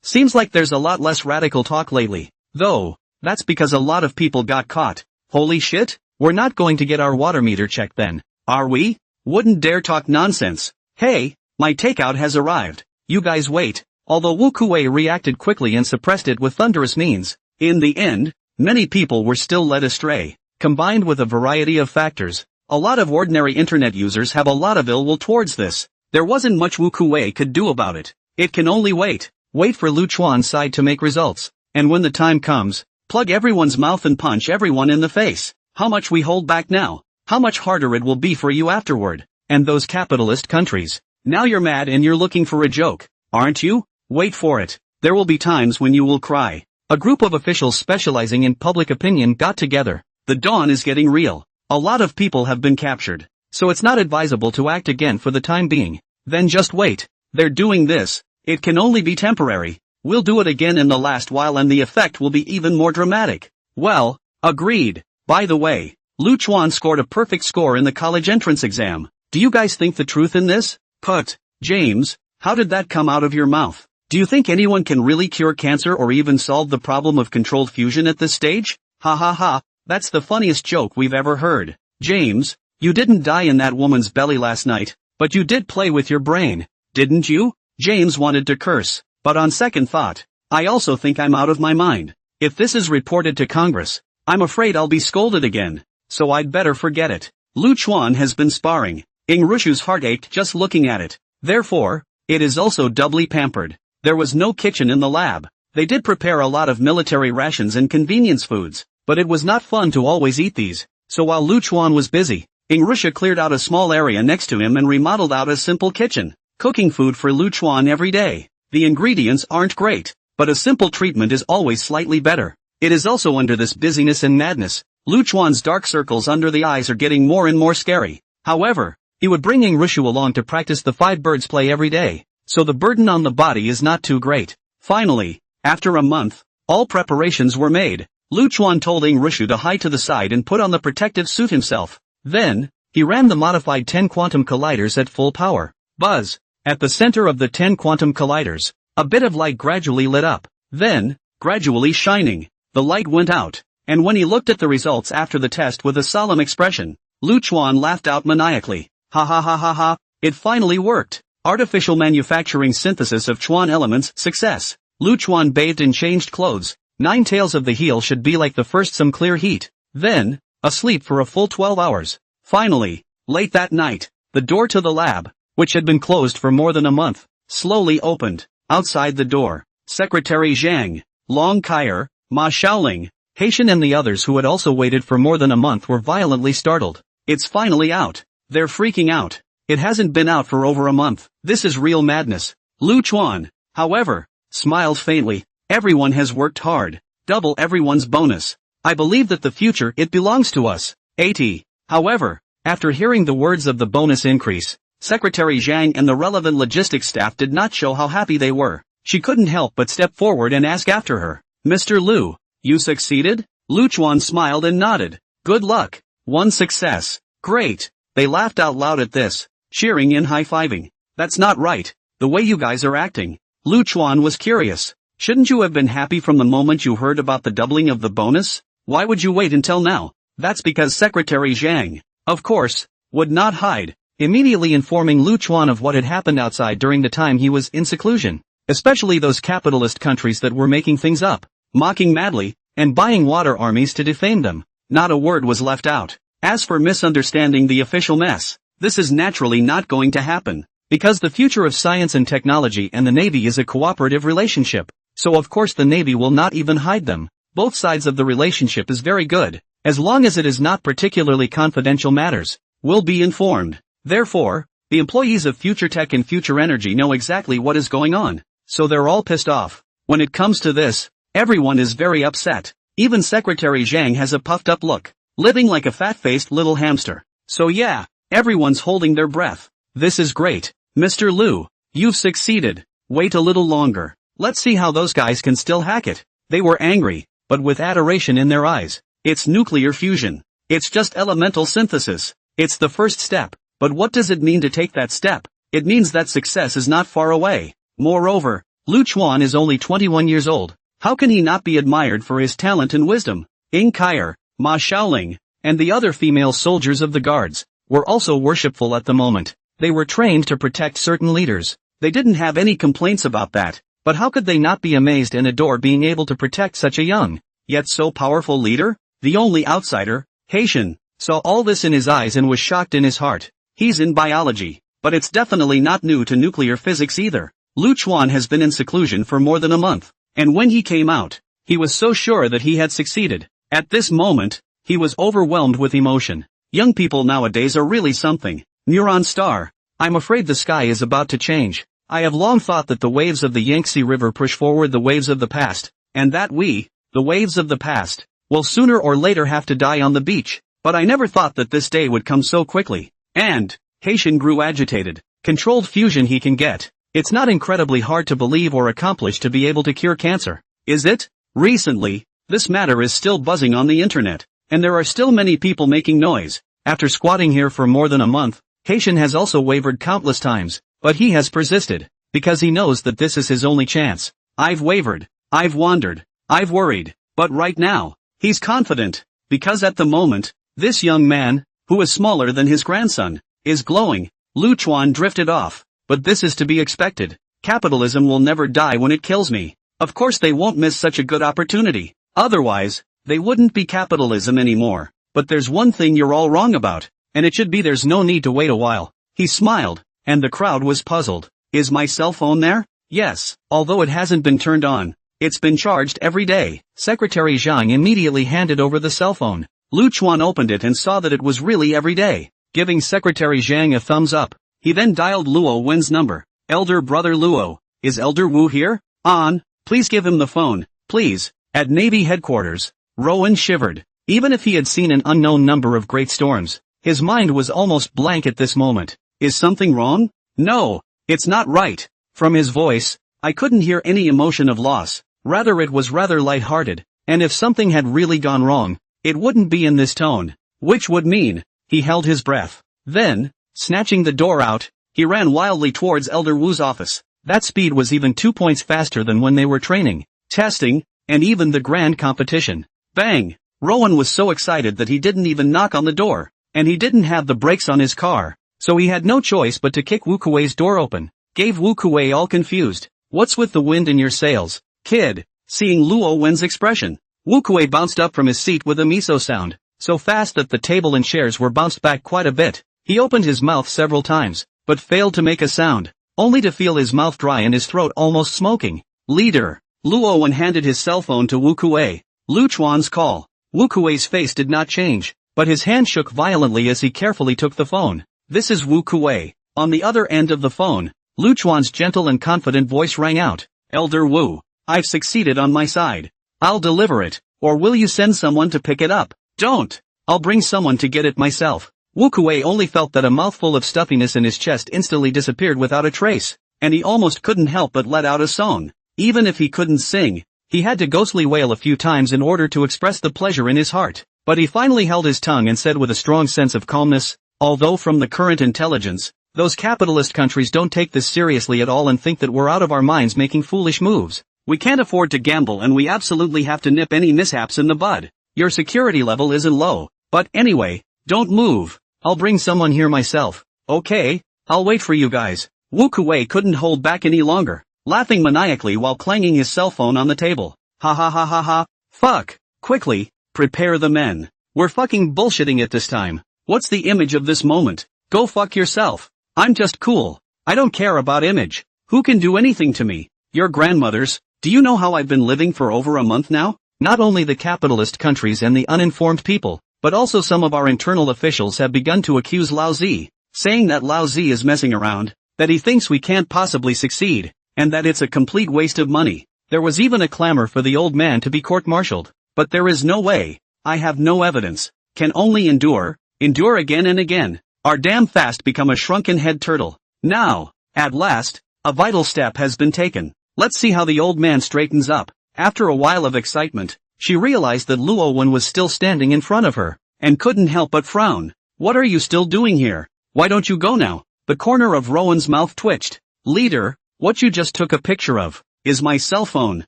Seems like there's a lot less radical talk lately. Though, that's because a lot of people got caught. Holy shit, we're not going to get our water meter checked then, are we? Wouldn't dare talk nonsense. Hey, my takeout has arrived. You guys wait. Although Wu Kuei reacted quickly and suppressed it with thunderous means, in the end, many people were still led astray. Combined with a variety of factors, a lot of ordinary internet users have a lot of ill will towards this. There wasn't much Wu Kuei could do about it. It can only wait. Wait for Lu Chuan's side to make results. And when the time comes, plug everyone's mouth and punch everyone in the face. How much we hold back now. How much harder it will be for you afterward. And those capitalist countries. Now you're mad and you're looking for a joke, aren't you? Wait for it. There will be times when you will cry. A group of officials specializing in public opinion got together. The dawn is getting real. A lot of people have been captured. so it's not advisable to act again for the time being. Then just wait. They're doing this. It can only be temporary. We'll do it again in the last while and the effect will be even more dramatic. Well, agreed. By the way, Lu Chuan scored a perfect score in the college entrance exam. Do you guys think the truth in this? Put, James, how did that come out of your mouth? Do you think anyone can really cure cancer or even solve the problem of controlled fusion at this stage? Ha ha ha, that's the funniest joke we've ever heard. James, you didn't die in that woman's belly last night, but you did play with your brain, didn't you? James wanted to curse, but on second thought, I also think I'm out of my mind. If this is reported to Congress, I'm afraid I'll be scolded again, so I'd better forget it. Lu Chuan has been sparring. Ing Rushu's heart ached just looking at it. Therefore, it is also doubly pampered. There was no kitchen in the lab. They did prepare a lot of military rations and convenience foods, but it was not fun to always eat these. So while Lu Chuan was busy, Ing Rushu cleared out a small area next to him and remodeled out a simple kitchen, cooking food for Lu Chuan every day. The ingredients aren't great, but a simple treatment is always slightly better. It is also under this busyness and madness, Lu Chuan's dark circles under the eyes are getting more and more scary. However, he would bring Ing Rushu along to practice the 5 birds play every day, so the burden on the body is not too great. Finally, after a month, all preparations were made. Lu Chuan told Ing Rushu to hide to the side and put on the protective suit himself. Then, he ran the modified 10 quantum colliders at full power. Buzz! At the center of the 10 quantum colliders, a bit of light gradually lit up. Then, gradually shining, the light went out, and when he looked at the results after the test with a solemn expression, Lu Chuan laughed out maniacally. Ha ha ha ha ha, it finally worked. Artificial manufacturing synthesis of Chuan elements, success. Lu Chuan bathed and changed clothes. 9 tails of the heel should be like the first some clear heat. Then, asleep for a full 12 hours. Finally, late that night, the door to the lab, which had been closed for more than a month, slowly opened. Outside the door, Secretary Zhang, Long Kaier, Ma Xiaoling, Haitian and the others who had also waited for more than a month were violently startled. It's finally out. They're freaking out. It hasn't been out for over a month. This is real madness. Lu Chuan, however, smiled faintly. Everyone has worked hard. Double everyone's bonus. I believe that the future it belongs to us. 80. However, after hearing the words of the bonus increase, Secretary Zhang and the relevant logistics staff did not show how happy they were. She couldn't help but step forward and ask after her. Mr. Lu, you succeeded? Lu Chuan smiled and nodded. Good luck. 1 success. Great. They laughed out loud at this, cheering and high-fiving. That's not right, the way you guys are acting. Lu Chuan was curious. Shouldn't you have been happy from the moment you heard about the doubling of the bonus? Why would you wait until now? That's because Secretary Zhang, of course, would not hide, immediately informing Lu Chuan of what had happened outside during the time he was in seclusion, especially those capitalist countries that were making things up, mocking madly, and buying water armies to defame them. Not a word was left out. As for misunderstanding the official mess, this is naturally not going to happen, because the future of science and technology and the Navy is a cooperative relationship, so of course the Navy will not even hide them. Both sides of the relationship is very good, as long as it is not particularly confidential matters, will be informed. Therefore, the employees of Future Tech and Future Energy know exactly what is going on, so they're all pissed off. When it comes to this, everyone is very upset. Even Secretary Zhang has a puffed up look, living like a fat-faced little hamster. So yeah, everyone's holding their breath. This is great. Mr. Lu, you've succeeded. Wait a little longer. Let's see how those guys can still hack it. They were angry, but with adoration in their eyes. It's nuclear fusion. It's just elemental synthesis. It's the first step. But what does it mean to take that step? It means that success is not far away. Moreover, Lu Chuan is only 21 years old. How can he not be admired for his talent and wisdom? Ing Kaier, Ma Xiaoling, and the other female soldiers of the guards, were also worshipful at the moment. They were trained to protect certain leaders. They didn't have any complaints about that, but how could they not be amazed and adore being able to protect such a young, yet so powerful leader? The only outsider, Haitian, saw all this in his eyes and was shocked in his heart. He's in biology, but it's definitely not new to nuclear physics either. Lu Chuan has been in seclusion for more than a month, and when he came out, he was so sure that he had succeeded. At this moment, he was overwhelmed with emotion. Young people nowadays are really something. Neuron star. I'm afraid the sky is about to change. I have long thought that the waves of the Yangtze River push forward the waves of the past, and that we, the waves of the past, will sooner or later have to die on the beach. But I never thought that this day would come so quickly. And, Haitian grew agitated. Controlled fusion he can get. It's not incredibly hard to believe or accomplish to be able to cure cancer, is it? Recently, this matter is still buzzing on the internet, and there are still many people making noise. After squatting here for more than a month, Haitian has also wavered countless times, but he has persisted, because he knows that this is his only chance. I've wavered, I've wandered, I've worried, but right now, he's confident, because at the moment, this young man, who is smaller than his grandson, is glowing. Lu Chuan drifted off, but this is to be expected. Capitalism will never die when it kills me. Of course they won't miss such a good opportunity. Otherwise, they wouldn't be capitalism anymore. But there's one thing you're all wrong about, and it should be there's no need to wait a while. He smiled, and the crowd was puzzled. Is my cell phone there? Yes, although it hasn't been turned on. It's been charged every day. Secretary Zhang immediately handed over the cell phone. Lu Chuan opened it and saw that it was really every day. Giving Secretary Zhang a thumbs up, he then dialed Luo Wen's number. Elder brother Luo, is Elder Wu here? On, please give him the phone, please. At Navy headquarters, Rowan shivered. Even if he had seen an unknown number of great storms, his mind was almost blank at this moment. Is something wrong? No, it's not right. From his voice, I couldn't hear any emotion of loss. Rather it was rather light-hearted, and if something had really gone wrong, it wouldn't be in this tone. Which would mean, he held his breath. Then, snatching the door out, he ran wildly towards Elder Wu's office. That speed was even 2 points faster than when they were training, testing, and even the grand competition. Bang! Rowan was so excited that he didn't even knock on the door, and he didn't have the brakes on his car, so he had no choice but to kick Wu Kuei's door open. Gave Wu Kuei all confused. What's with the wind in your sails, kid? Seeing Luo Wen's expression, Wu Kuei bounced up from his seat with a miso sound, so fast that the table and chairs were bounced back quite a bit. He opened his mouth several times, but failed to make a sound, only to feel his mouth dry and his throat almost smoking. Leader. Luo Wen handed his cell phone to Wu Kuei. Lu Chuan's call. Wu Kuei's face did not change, but his hand shook violently as he carefully took the phone. This is Wu Kuei. On the other end of the phone, Lu Chuan's gentle and confident voice rang out. Elder Wu, I've succeeded on my side. I'll deliver it, or will you send someone to pick it up? Don't. I'll bring someone to get it myself. Wu Kuei only felt that a mouthful of stuffiness in his chest instantly disappeared without a trace, and he almost couldn't help but let out a song. Even if he couldn't sing, he had to ghostly wail a few times in order to express the pleasure in his heart. But he finally held his tongue and said with a strong sense of calmness, although from the current intelligence, those capitalist countries don't take this seriously at all and think that we're out of our minds making foolish moves. We can't afford to gamble and we absolutely have to nip any mishaps in the bud. Your security level isn't low, but anyway, don't move. I'll bring someone here myself. Okay, I'll wait for you guys. Wu Kuei couldn't hold back any longer, laughing maniacally while clanging his cell phone on the table. Ha ha ha ha ha. Fuck. Quickly, prepare the men. We're fucking bullshitting it this time. What's the image of this moment? Go fuck yourself. I'm just cool. I don't care about image. Who can do anything to me? Your grandmothers. Do you know how I've been living for over a month now? Not only the capitalist countries and the uninformed people, but also some of our internal officials have begun to accuse Lao Zi, saying that Lao Zi is messing around, that he thinks we can't possibly succeed, and that it's a complete waste of money. There was even a clamor for the old man to be court-martialed. But there is no way. I have no evidence. Can only endure again and again. Our damn fast become a shrunken head turtle. Now, at last, a vital step has been taken. Let's see how the old man straightens up. After a while of excitement, she realized that Luo Wen was still standing in front of her, and couldn't help but frown. What are you still doing here? Why don't you go now? The corner of Rowan's mouth twitched. Leader, what you just took a picture of, is my cell phone.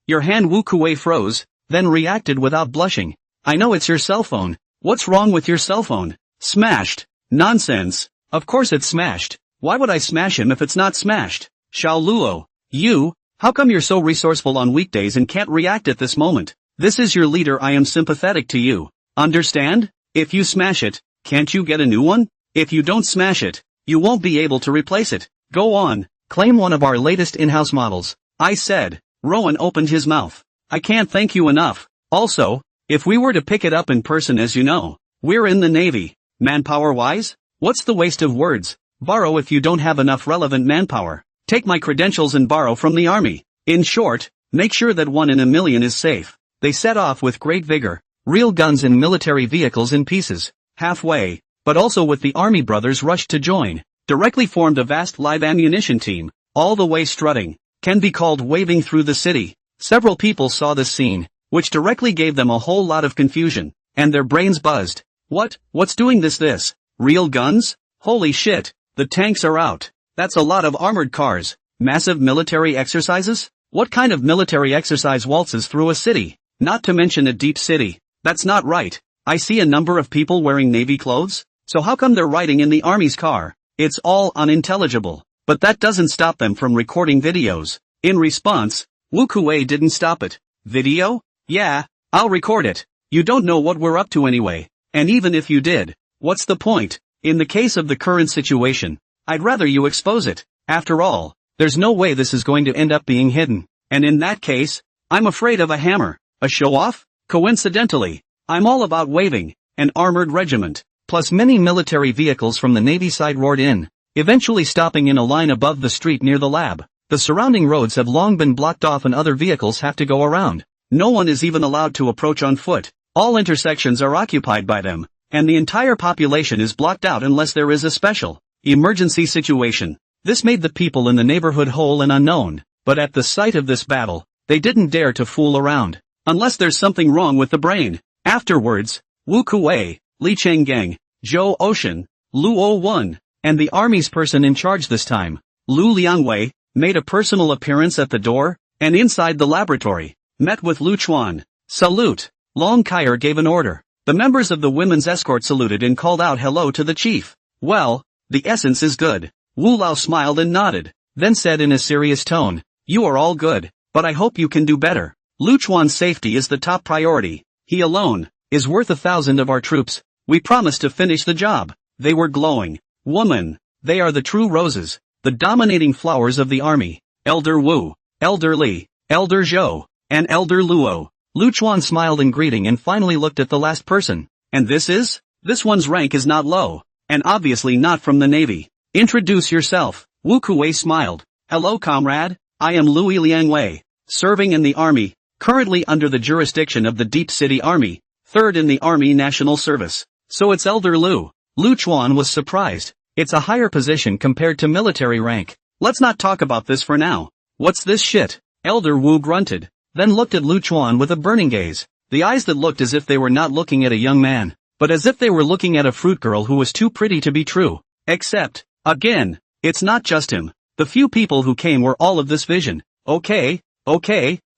Your hand. Wu Kuei froze, then reacted without blushing. I know it's your cell phone. What's wrong with your cell phone? Smashed. Nonsense. Of course it's smashed. Why would I smash him if it's not smashed? Xiao Luo, you, how come you're so resourceful on weekdays and can't react at this moment? This is your leader. I am sympathetic to you. Understand? If you smash it, can't you get a new one? If you don't smash it, you won't be able to replace it. Go on, claim one of our latest in-house models. I said. Rowan opened his mouth. I can't thank you enough. Also, if we were to pick it up in person, as you know, we're in the Navy. Manpower-wise? What's the waste of words? Borrow if you don't have enough relevant manpower. Take my credentials and borrow from the army. In short, make sure that 1 in a million is safe. They set off with great vigor, real guns and military vehicles in pieces. Halfway, but also with the army brothers rushed to join, directly formed a vast live ammunition team, all the way strutting, can be called waving through the city. Several people saw this scene, which directly gave them a whole lot of confusion, and their brains buzzed. What's doing this? Real guns? Holy shit, the tanks are out. That's a lot of armored cars. Massive military exercises? What kind of military exercise waltzes through a city? Not to mention a deep city. That's not right. I see a number of people wearing navy clothes, so how come they're riding in the army's car? It's all unintelligible. But that doesn't stop them from recording videos. In response, Wu Kuei didn't stop it. Video? Yeah, I'll record it. You don't know what we're up to anyway. And even if you did, what's the point? In the case of the current situation, I'd rather you expose it. After all, there's no way this is going to end up being hidden. And in that case, I'm afraid of a hammer. A show-off? Coincidentally, I'm all about waving. An armored regiment, plus many military vehicles from the Navy side roared in, eventually stopping in a line above the street near the lab. The surrounding roads have long been blocked off and other vehicles have to go around. No one is even allowed to approach on foot. All intersections are occupied by them, and the entire population is blocked out unless there is a special emergency situation. This made the people in the neighborhood whole and unknown, but at the sight of this battle, they didn't dare to fool around. Unless there's something wrong with the brain. Afterwards, Wu Kuei, Li Chenggang, Zhou Ocean, Lu O1, and the army's person in charge this time, Lu Liangwei, made a personal appearance at the door, and inside the laboratory, met with Lu Chuan. Salute. Long Kaier gave an order. The members of the women's escort saluted and called out hello to the chief. Well, the essence is good. Wu Lao smiled and nodded, then said in a serious tone, you are all good, but I hope you can do better. Lu Chuan's safety is the top priority. He alone is worth 1,000 of our troops. We promise to finish the job. They were glowing. Woman, they are the true roses, the dominating flowers of the army. Elder Wu, Elder Li, Elder Zhou, and Elder Luo. Lu Chuan smiled in greeting and finally looked at the last person. And this one's rank is not low, and obviously not from the Navy. Introduce yourself. Wu Kuei smiled. Hello comrade, I am Louis Liangwei, serving in the army, currently under the jurisdiction of the Deep City Army, 3rd in the Army National Service. So it's Elder Lu. Lu Chuan was surprised. It's a higher position compared to military rank. Let's not talk about this for now. What's this shit? Elder Wu grunted, then looked at Lu Chuan with a burning gaze. The eyes that looked as if they were not looking at a young man, but as if they were looking at a fruit girl who was too pretty to be true. Except, again, it's not just him. The few people who came were all of this vision. Okay,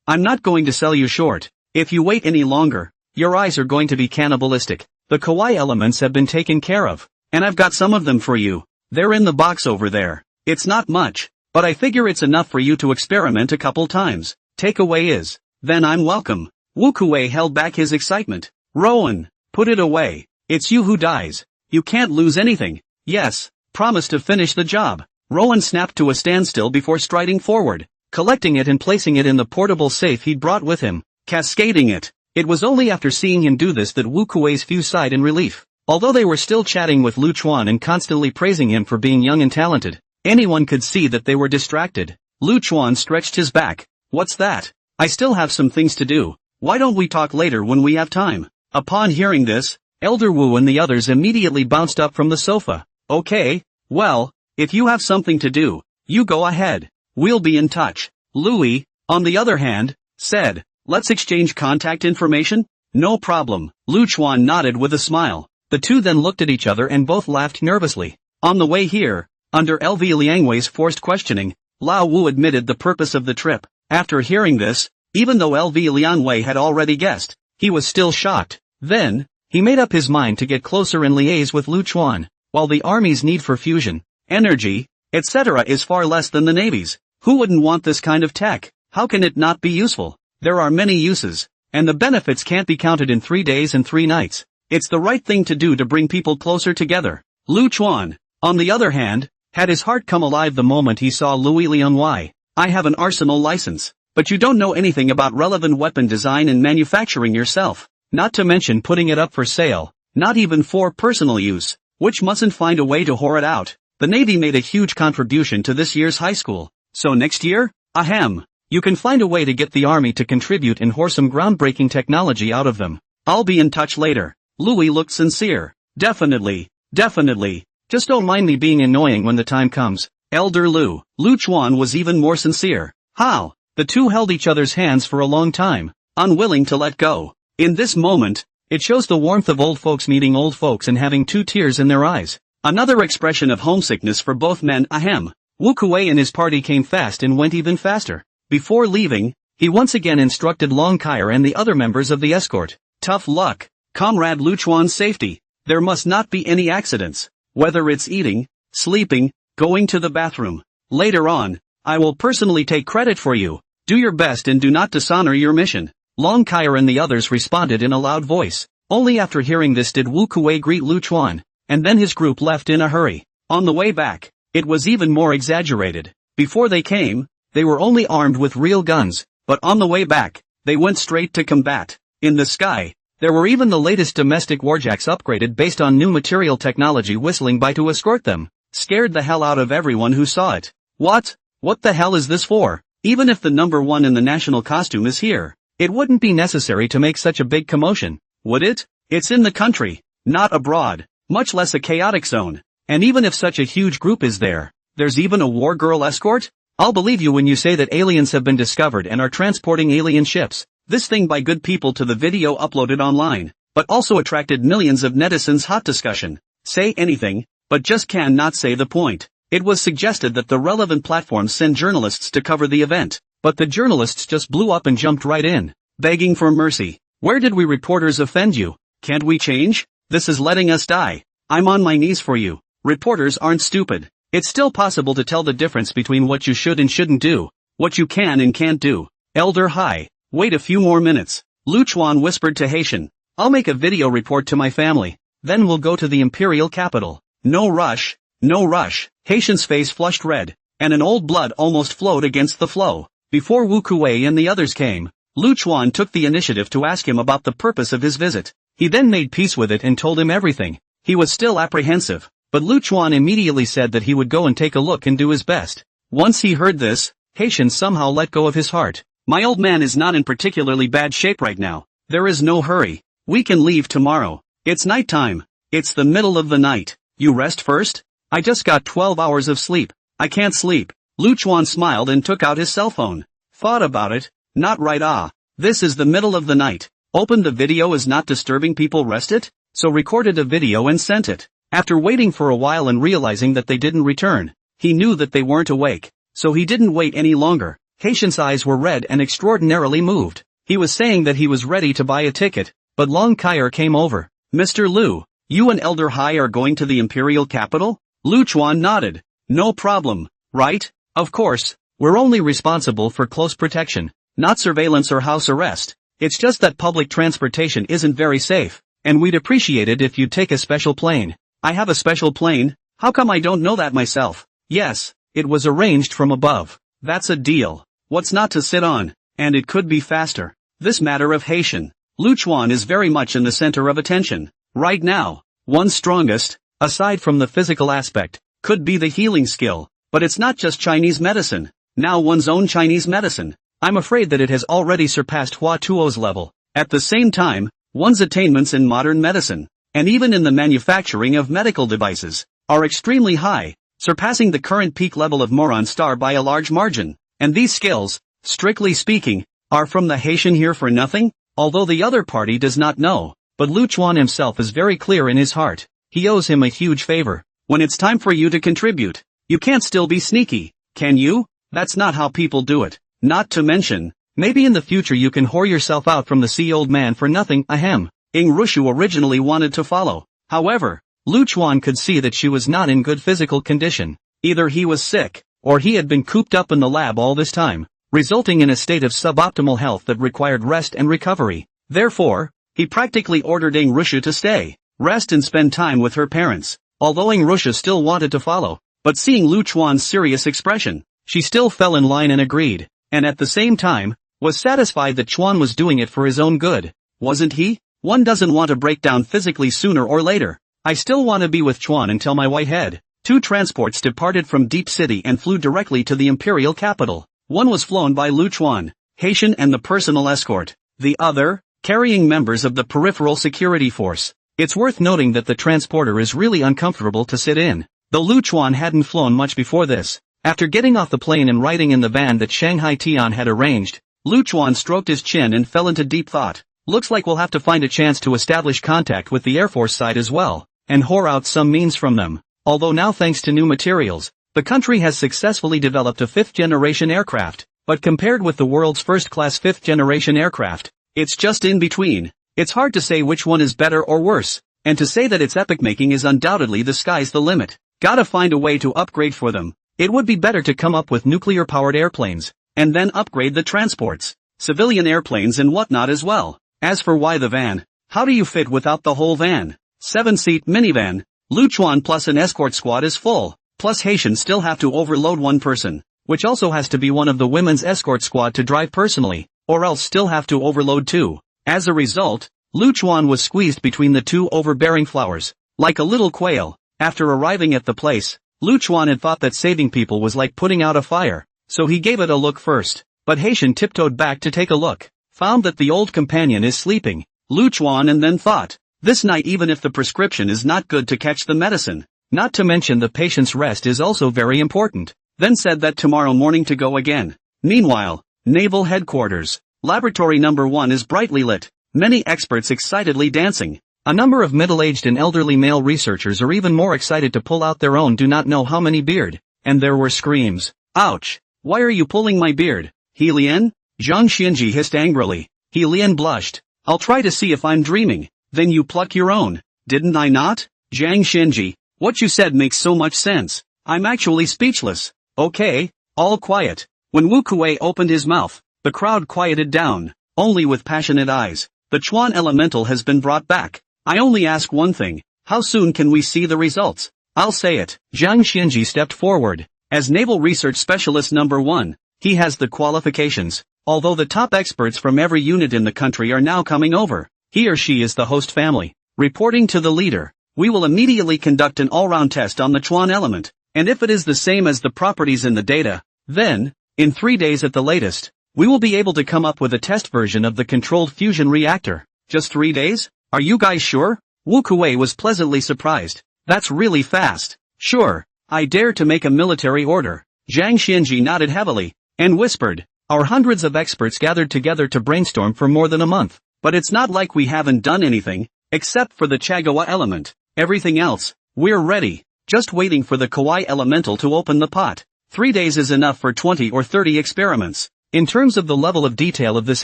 I'm not going to sell you short. If you wait any longer, your eyes are going to be cannibalistic. The kawaii elements have been taken care of, and I've got some of them for you. They're in the box over there. It's not much, but I figure it's enough for you to experiment a couple times. Takeaway is, then I'm welcome. Wu Kuei held back his excitement. Rowan, put it away. It's you who dies. You can't lose anything. Yes, promise to finish the job. Rowan snapped to a standstill before striding forward, collecting it and placing it in the portable safe he'd brought with him, cascading it. It was only after seeing him do this that Wu Kuei's few sighed in relief. Although they were still chatting with Lu Chuan and constantly praising him for being young and talented, anyone could see that they were distracted. Lu Chuan stretched his back. What's that? I still have some things to do. Why don't we talk later when we have time? Upon hearing this, Elder Wu and the others immediately bounced up from the sofa. Okay, well, if you have something to do, you go ahead. We'll be in touch. Louis, on the other hand, said, let's exchange contact information? No problem. Lu Chuan nodded with a smile. The two then looked at each other and both laughed nervously. On the way here, under LV Liangwei's forced questioning, Lao Wu admitted the purpose of the trip. After hearing this, even though LV Liangwei had already guessed, he was still shocked. Then, he made up his mind to get closer and liaise with Lu Chuan. While the Army's need for fusion, energy, etc. is far less than the Navy's, who wouldn't want this kind of tech? How can it not be useful? There are many uses, and the benefits can't be counted in 3 days and 3 nights. It's the right thing to do to bring people closer together. Lu Chuan, on the other hand, had his heart come alive the moment he saw Louis Liangwei. I have an arsenal license, but you don't know anything about relevant weapon design and manufacturing yourself, not to mention putting it up for sale, not even for personal use, which mustn't find a way to whore it out. The Navy made a huge contribution to this year's high school, so next year, ahem, you can find a way to get the Army to contribute and whore some groundbreaking technology out of them. I'll be in touch later. Louis looked sincere. Definitely, Definitely. Just don't mind me being annoying when the time comes. Elder Lu. Lu Chuan was even more sincere. How? The two held each other's hands for a long time, unwilling to let go. In this moment, it shows the warmth of old folks meeting old folks and having two tears in their eyes. Another expression of homesickness for both men. Ahem. Wu Kuei and his party came fast and went even faster. Before leaving, he once again instructed Long Kaier and the other members of the escort. Tough luck, Comrade Lu Chuan's safety. There must not be any accidents. Whether it's eating, sleeping, going to the bathroom. Later on, I will personally take credit for you. Do your best and do not dishonor your mission. Long Kaier and the others responded in a loud voice. Only after hearing this did Wu Kuei greet Lu Chuan, and then his group left in a hurry. On the way back, it was even more exaggerated. Before they came, they were only armed with real guns, but on the way back, they went straight to combat. In the sky, there were even the latest domestic warjacks upgraded based on new material technology whistling by to escort them. Scared the hell out of everyone who saw it. What? What the hell is this for? Even if the number one in the national costume is here, it wouldn't be necessary to make such a big commotion, would it? It's in the country, not abroad, much less a chaotic zone. And even if such a huge group is there, there's even a war girl escort? I'll believe you when you say that aliens have been discovered and are transporting alien ships. This thing by good people to the video uploaded online, but also attracted millions of netizens' hot discussion. Say anything, but just cannot say the point. It was suggested that the relevant platforms send journalists to cover the event, but the journalists just blew up and jumped right in, begging for mercy. Where did we reporters offend you? Can't we change? This is letting us die. I'm on my knees for you. Reporters aren't stupid. It's still possible to tell the difference between what you should and shouldn't do, what you can and can't do. Elder Hai. Wait a few more minutes. Lu Chuan whispered to Haitian. I'll make a video report to my family. Then we'll go to the imperial capital. No rush, no rush. Haitian's face flushed red, and an old blood almost flowed against the flow. Before Wu Kuei and the others came, Lu Chuan took the initiative to ask him about the purpose of his visit. He then made peace with it and told him everything. He was still apprehensive, but Lu Chuan immediately said that he would go and take a look and do his best. Once he heard this, Haitian somehow let go of his heart. My old man is not in particularly bad shape right now. There is no hurry. We can leave tomorrow. It's nighttime. It's the middle of the night. You rest first? I just got 12 hours of sleep. I can't sleep. Lu Chuan smiled and took out his cell phone. Thought about it? Not right. This is the middle of the night. Opened the video as not disturbing people rest it? So recorded a video and sent it. After waiting for a while and realizing that they didn't return, he knew that they weren't awake. So he didn't wait any longer. Haitian's eyes were red and extraordinarily moved. He was saying that he was ready to buy a ticket, but Long Kaier came over. Mr. Lu, you and Elder Hai are going to the imperial capital? Lu Chuan nodded. No problem, right? Of course, we're only responsible for close protection, not surveillance or house arrest. It's just that public transportation isn't very safe, and we'd appreciate it if you'd take a special plane. I have a special plane? How come I don't know that myself? Yes, it was arranged from above. That's a deal. What's not to sit on? And it could be faster. This matter of Haitian. Lu Chuan is very much in the center of attention. Right now, one's strongest, aside from the physical aspect, could be the healing skill. But it's not just Chinese medicine. Now one's own Chinese medicine. I'm afraid that it has already surpassed Hua Tuo's level. At the same time, one's attainments in modern medicine, and even in the manufacturing of medical devices, are extremely high, surpassing the current peak level of Moron Star by a large margin. And these skills, strictly speaking, are from the Haitian here for nothing? Although the other party does not know, but Lu Chuan himself is very clear in his heart. He owes him a huge favor. When it's time for you to contribute, you can't still be sneaky, can you? That's not how people do it. Not to mention, maybe in the future you can whore yourself out from the sea old man for nothing. Ahem. Ing Rushu originally wanted to follow. However, Lu Chuan could see that she was not in good physical condition. Either he was sick, or he had been cooped up in the lab all this time, resulting in a state of suboptimal health that required rest and recovery. Therefore, he practically ordered Ing Rushu to stay, rest and spend time with her parents. Although Ing Rushu still wanted to follow, but seeing Lu Chuan's serious expression, she still fell in line and agreed, and at the same time, was satisfied that Chuan was doing it for his own good. Wasn't he? One doesn't want to break down physically sooner or later. I still want to be with Chuan until my white head. 2 transports departed from Deep City and flew directly to the imperial capital. One was flown by Lu Chuan, Haitian and the personal escort. The other, carrying members of the peripheral security force. It's worth noting that the transporter is really uncomfortable to sit in. Though Lu Chuan hadn't flown much before this, after getting off the plane and riding in the van that Shanghai Tian had arranged, Lu Chuan stroked his chin and fell into deep thought. Looks like we'll have to find a chance to establish contact with the Air Force side as well, and whore out some means from them. Although now thanks to new materials, the country has successfully developed a 5th-generation aircraft, but compared with the world's first-class 5th-generation aircraft, it's just in between. It's hard to say which one is better or worse, and to say that it's epic-making is undoubtedly the sky's the limit. Gotta find a way to upgrade for them. It would be better to come up with nuclear-powered airplanes, and then upgrade the transports, civilian airplanes and whatnot as well. As for why the van, how do you fit without the whole van? 7-seat minivan, Lu Chuan plus an escort squad is full, plus Haitian still have to overload one person, which also has to be one of the women's escort squad to drive personally, or else still have to overload two. As a result, Lu Chuan was squeezed between the two overbearing flowers, like a little quail. After arriving at the place, Lu Chuan had thought that saving people was like putting out a fire, so he gave it a look first, but Haitian tiptoed back to take a look. Found that the old companion is sleeping, Lu Chuan, and then thought, this night even if the prescription is not good to catch the medicine, not to mention the patient's rest is also very important, then said that tomorrow morning to go again. Meanwhile, Naval Headquarters, Laboratory Number 1 is brightly lit, many experts excitedly dancing. A number of middle-aged and elderly male researchers are even more excited to pull out their own do not know how many beard, and there were screams. Ouch! Why are you pulling my beard? He Lian? Zhang Xianji hissed angrily. He Lian blushed. I'll try to see if I'm dreaming. Then you pluck your own. Didn't I not? Zhang Xianji, what you said makes so much sense. I'm actually speechless. Okay, all quiet. When Wu Kuei opened his mouth, the crowd quieted down. Only with passionate eyes. The Chuan elemental has been brought back. I only ask one thing. How soon can we see the results? I'll say it. Zhang Xianji stepped forward. As Naval Research Specialist Number 1, he has the qualifications. Although the top experts from every unit in the country are now coming over, he or she is the host family. Reporting to the leader, we will immediately conduct an all-round test on the Chuan element, and if it is the same as the properties in the data, then, in 3 days at the latest, we will be able to come up with a test version of the controlled fusion reactor. Just 3 days? Are you guys sure? Wu Kuei was pleasantly surprised. That's really fast. Sure, I dare to make a military order. Zhang Xianji nodded heavily, and whispered, our hundreds of experts gathered together to brainstorm for more than a month, but it's not like we haven't done anything, except for the Chagawa element. Everything else, we're ready, just waiting for the Kawaii elemental to open the pot. 3 days is enough for 20 or 30 experiments. In terms of the level of detail of this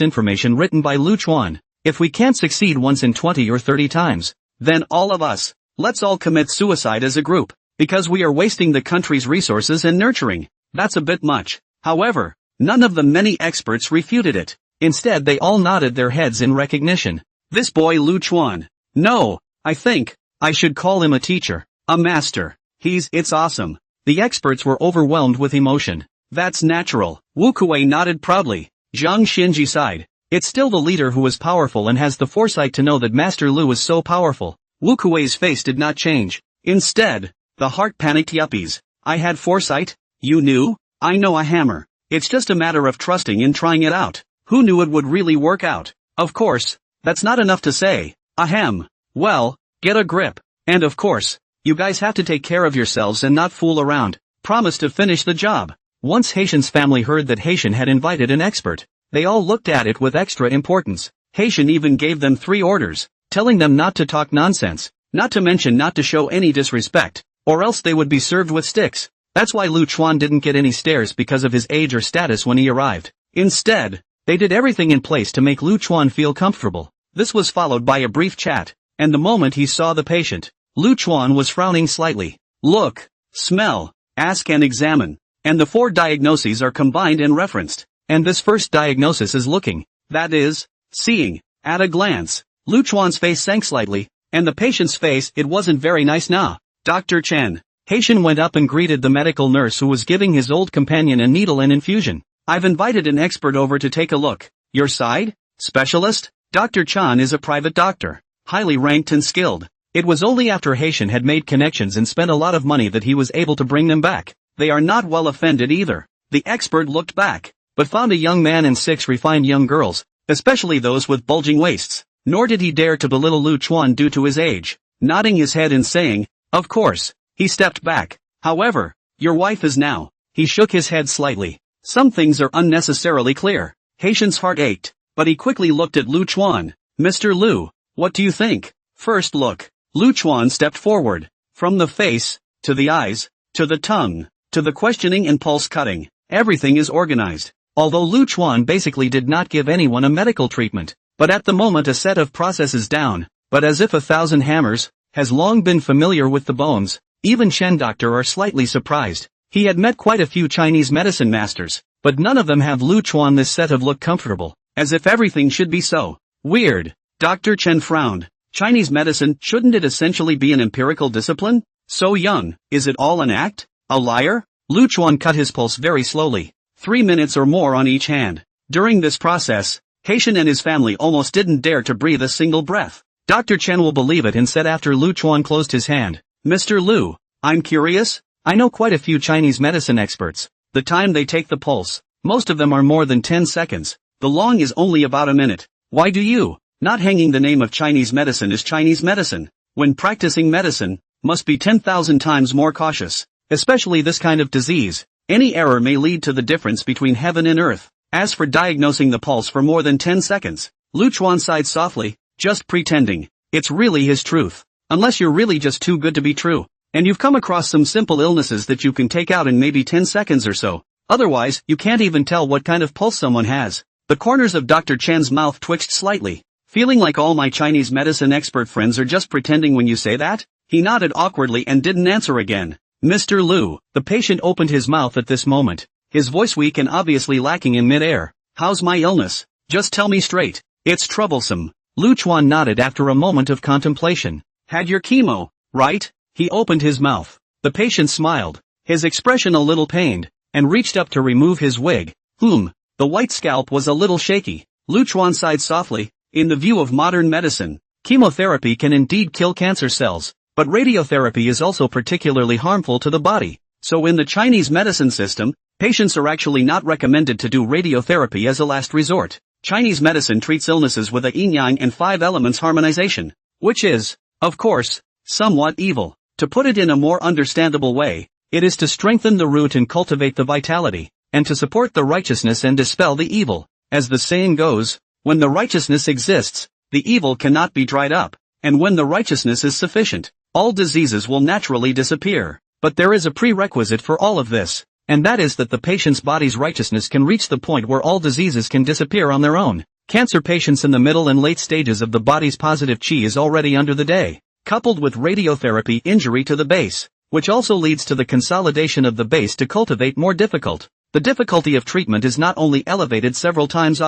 information written by Lu Chuan, if we can't succeed once in 20 or 30 times, then all of us, let's all commit suicide as a group, because we are wasting the country's resources and nurturing. That's a bit much. However, none of the many experts refuted it. Instead they all nodded their heads in recognition. This boy Lu Chuan. No, I think, I should call him a teacher, a master. It's awesome. The experts were overwhelmed with emotion. That's natural. Wu Kuei nodded proudly. Zhang Xianji sighed. It's still the leader who is powerful and has the foresight to know that Master Lu is so powerful. Wu Kuei's face did not change. Instead, the heart panicked. Yuppies. I had foresight? You knew? I know a hammer. It's just a matter of trusting and trying it out. Who knew it would really work out? Of course, that's not enough to say. Ahem. Well, get a grip. And of course, you guys have to take care of yourselves and not fool around. Promise to finish the job. Once Haitian's family heard that Haitian had invited an expert, they all looked at it with extra importance. Haitian even gave them 3 orders, telling them not to talk nonsense, not to mention not to show any disrespect, or else they would be served with sticks. That's why Lu Chuan didn't get any stares because of his age or status when he arrived. Instead, they did everything in place to make Lu Chuan feel comfortable. This was followed by a brief chat, and the moment he saw the patient, Lu Chuan was frowning slightly. Look, smell, ask and examine. And the 4 diagnoses are combined and referenced. And this first diagnosis is looking, that is, seeing, at a glance. Lu Chuan's face sank slightly, and the patient's face, it wasn't very nice nah. Dr. Chen. Haitian went up and greeted the medical nurse who was giving his old companion a needle and infusion. I've invited an expert over to take a look. Your side? Specialist? Dr. Chan is a private doctor, highly ranked and skilled. It was only after Haitian had made connections and spent a lot of money that he was able to bring them back. They are not well offended either. The expert looked back, but found a young man and 6 refined young girls, especially those with bulging waists. nor did he dare to belittle Lu Chuan due to his age. Nodding his head and saying, "Of course," he stepped back. "However, your wife is now." He shook his head slightly. "Some things are unnecessarily clear." Haitian's heart ached, but he quickly looked at Lu Chuan. "Mr. Lu, what do you think?" "First look." Lu Chuan stepped forward. From the face, to the eyes, to the tongue, to the questioning and pulse cutting, everything is organized. Although Lu Chuan basically did not give anyone a medical treatment, but at the moment a set of processes down, but as if 1,000 hammers, has long been familiar with the bones. Even Shen doctor are slightly surprised. He had met quite a few Chinese medicine masters, but none of them have Lu Chuan this set of look comfortable, as if everything should be so weird. Dr. Chen frowned. Chinese medicine, shouldn't it essentially be an empirical discipline? So young, is it all an act? A liar? Lu Chuan cut his pulse very slowly. 3 minutes or more on each hand. During this process, Haitian and his family almost didn't dare to breathe a single breath. Dr. Chen will believe it and said after Lu Chuan closed his hand, "Mr. Lu, I'm curious. I know quite a few Chinese medicine experts. The time they take the pulse, most of them are more than 10 seconds. The long is only about a minute. Why do you? Not hanging the name of Chinese medicine is Chinese medicine. When practicing medicine, must be 10,000 times more cautious. Especially this kind of disease. Any error may lead to the difference between heaven and earth. As for diagnosing the pulse for more than 10 seconds, Lu Chuan sighed softly, just pretending. It's really his truth. Unless you're really just too good to be true, and you've come across some simple illnesses that you can take out in maybe 10 seconds or so. Otherwise, you can't even tell what kind of pulse someone has. The corners of Dr. Chen's mouth twitched slightly. Feeling like all my Chinese medicine expert friends are just pretending when you say that? He nodded awkwardly and didn't answer again. Mr. Lu, the patient opened his mouth at this moment, his voice weak and obviously lacking in mid-air. How's my illness? Just tell me straight. It's troublesome. Lu Chuan nodded after a moment of contemplation. Had your chemo, right? He opened his mouth. The patient smiled, his expression a little pained, and reached up to remove his wig. The white scalp was a little shaky. Lu Chuan sighed softly. In the view of modern medicine, chemotherapy can indeed kill cancer cells, but radiotherapy is also particularly harmful to the body. So in the Chinese medicine system, patients are actually not recommended to do radiotherapy as a last resort. Chinese medicine treats illnesses with a yin-yang and 5 elements harmonization, which is, of course, somewhat evil. To put it in a more understandable way, it is to strengthen the root and cultivate the vitality, and to support the righteousness and dispel the evil. As the saying goes, when the righteousness exists, the evil cannot be dried up, and when the righteousness is sufficient, all diseases will naturally disappear. But there is a prerequisite for all of this, and that is that the patient's body's righteousness can reach the point where all diseases can disappear on their own. Cancer patients in the middle and late stages of the body's positive qi is already under the day, coupled with radiotherapy injury to the base, which also leads to the consolidation of the base to cultivate more difficult. The difficulty of treatment is not only elevated several times.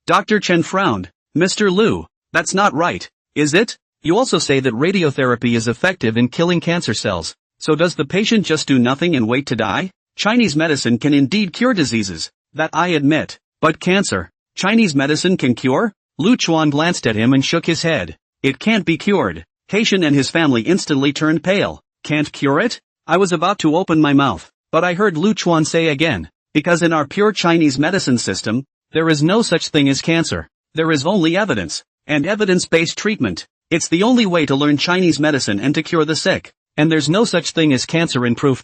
Dr. Chen frowned. Mr. Lu, that's not right, is it? You also say that radiotherapy is effective in killing cancer cells. So does the patient just do nothing and wait to die? Chinese medicine can indeed cure diseases, that I admit, but cancer, Chinese medicine can cure? Lu Chuan glanced at him and shook his head. It can't be cured. Haitian and his family instantly turned pale. Can't cure it? I was about to open my mouth, but I heard Lu Chuan say again, because in our pure Chinese medicine system, there is no such thing as cancer. There is only evidence, and evidence-based treatment. It's the only way to learn Chinese medicine and to cure the sick. And there's no such thing as cancer in proof.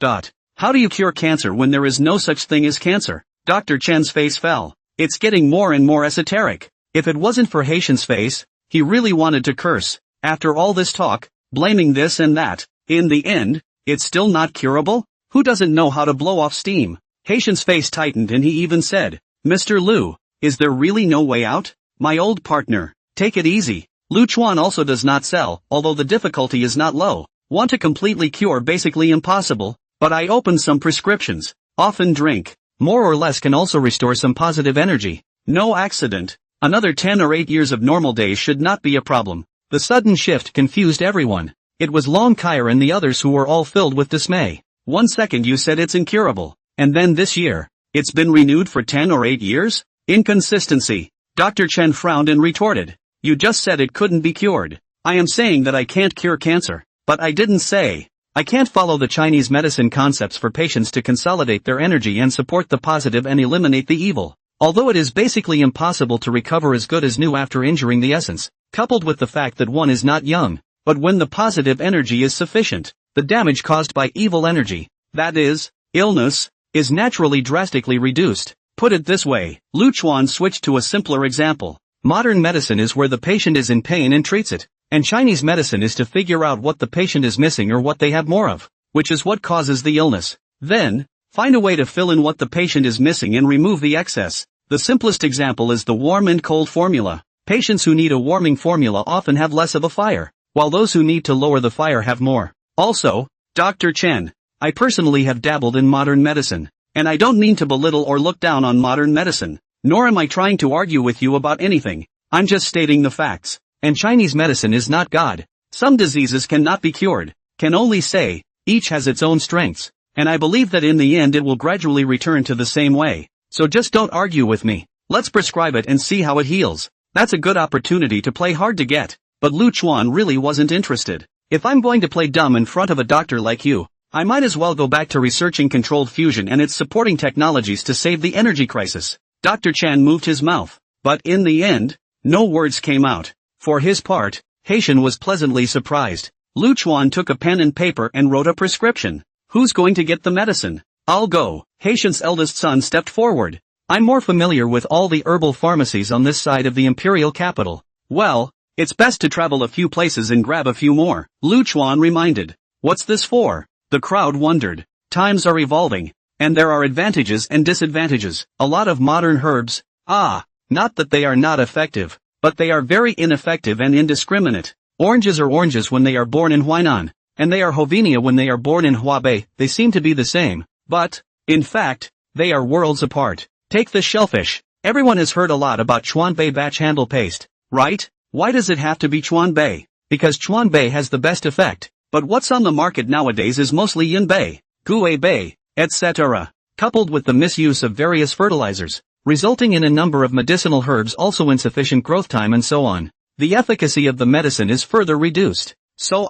How do you cure cancer when there is no such thing as cancer? Dr. Chen's face fell. It's getting more and more esoteric. If it wasn't for Haitian's face, he really wanted to curse. After all this talk, blaming this and that, in the end, it's still not curable? Who doesn't know how to blow off steam? Haitian's face tightened and he even said, Mr. Lu, is there really no way out? My old partner, take it easy. Lu Chuan also does not sell, although the difficulty is not low. Want to completely cure basically impossible, but I opened some prescriptions. Often drink. More or less can also restore some positive energy. No accident. Another 10 or 8 years of normal days should not be a problem. The sudden shift confused everyone. It was Long Kair and the others who were all filled with dismay. 1 second you said it's incurable, and then this year, it's been renewed for 10 or 8 years? Inconsistency. Dr. Chen frowned and retorted. You just said it couldn't be cured. I am saying that I can't cure cancer, but I didn't say I can't follow the Chinese medicine concepts for patients to consolidate their energy and support the positive and eliminate the evil. Although it is basically impossible to recover as good as new after injuring the essence, coupled with the fact that one is not young. But when the positive energy is sufficient, the damage caused by evil energy, that is, illness, is naturally drastically reduced. Put it this way, Lu Chuan switched to a simpler example. Modern medicine is where the patient is in pain and treats it, and Chinese medicine is to figure out what the patient is missing or what they have more of, which is what causes the illness. Then, find a way to fill in what the patient is missing and remove the excess. The simplest example is the warm and cold formula. Patients who need a warming formula often have less of a fire, while those who need to lower the fire have more. Also, Dr. Chen, I personally have dabbled in modern medicine, and I don't mean to belittle or look down on modern medicine, nor am I trying to argue with you about anything. I'm just stating the facts. And Chinese medicine is not God. Some diseases cannot be cured, can only say, each has its own strengths, and I believe that in the end it will gradually return to the same way. So just don't argue with me. Let's prescribe it and see how it heals. That's a good opportunity to play hard to get. But Lu Chuan really wasn't interested. If I'm going to play dumb in front of a doctor like you, I might as well go back to researching controlled fusion and its supporting technologies to save the energy crisis. Dr. Chan moved his mouth, but in the end, no words came out. For his part, Haitian was pleasantly surprised. Lu Chuan took a pen and paper and wrote a prescription. Who's going to get the medicine? I'll go. Haitian's eldest son stepped forward. I'm more familiar with all the herbal pharmacies on this side of the imperial capital. Well, it's best to travel a few places and grab a few more, Lu Chuan reminded. What's this for? The crowd wondered. Times are evolving, and there are advantages and disadvantages. A lot of modern herbs, not that they are not effective, but they are very ineffective and indiscriminate. Oranges are oranges when they are born in Huainan, and they are Hovenia when they are born in Huabei. They seem to be the same, but, in fact, they are worlds apart. Take the shellfish. Everyone has heard a lot about Chuanbei batch handle paste, right? Why does it have to be Chuanbei? Because Chuanbei has the best effect, but what's on the market nowadays is mostly Yinbei, Guibei, etc., coupled with the misuse of various fertilizers, resulting in a number of medicinal herbs also insufficient growth time and so on. The efficacy of the medicine is further reduced. So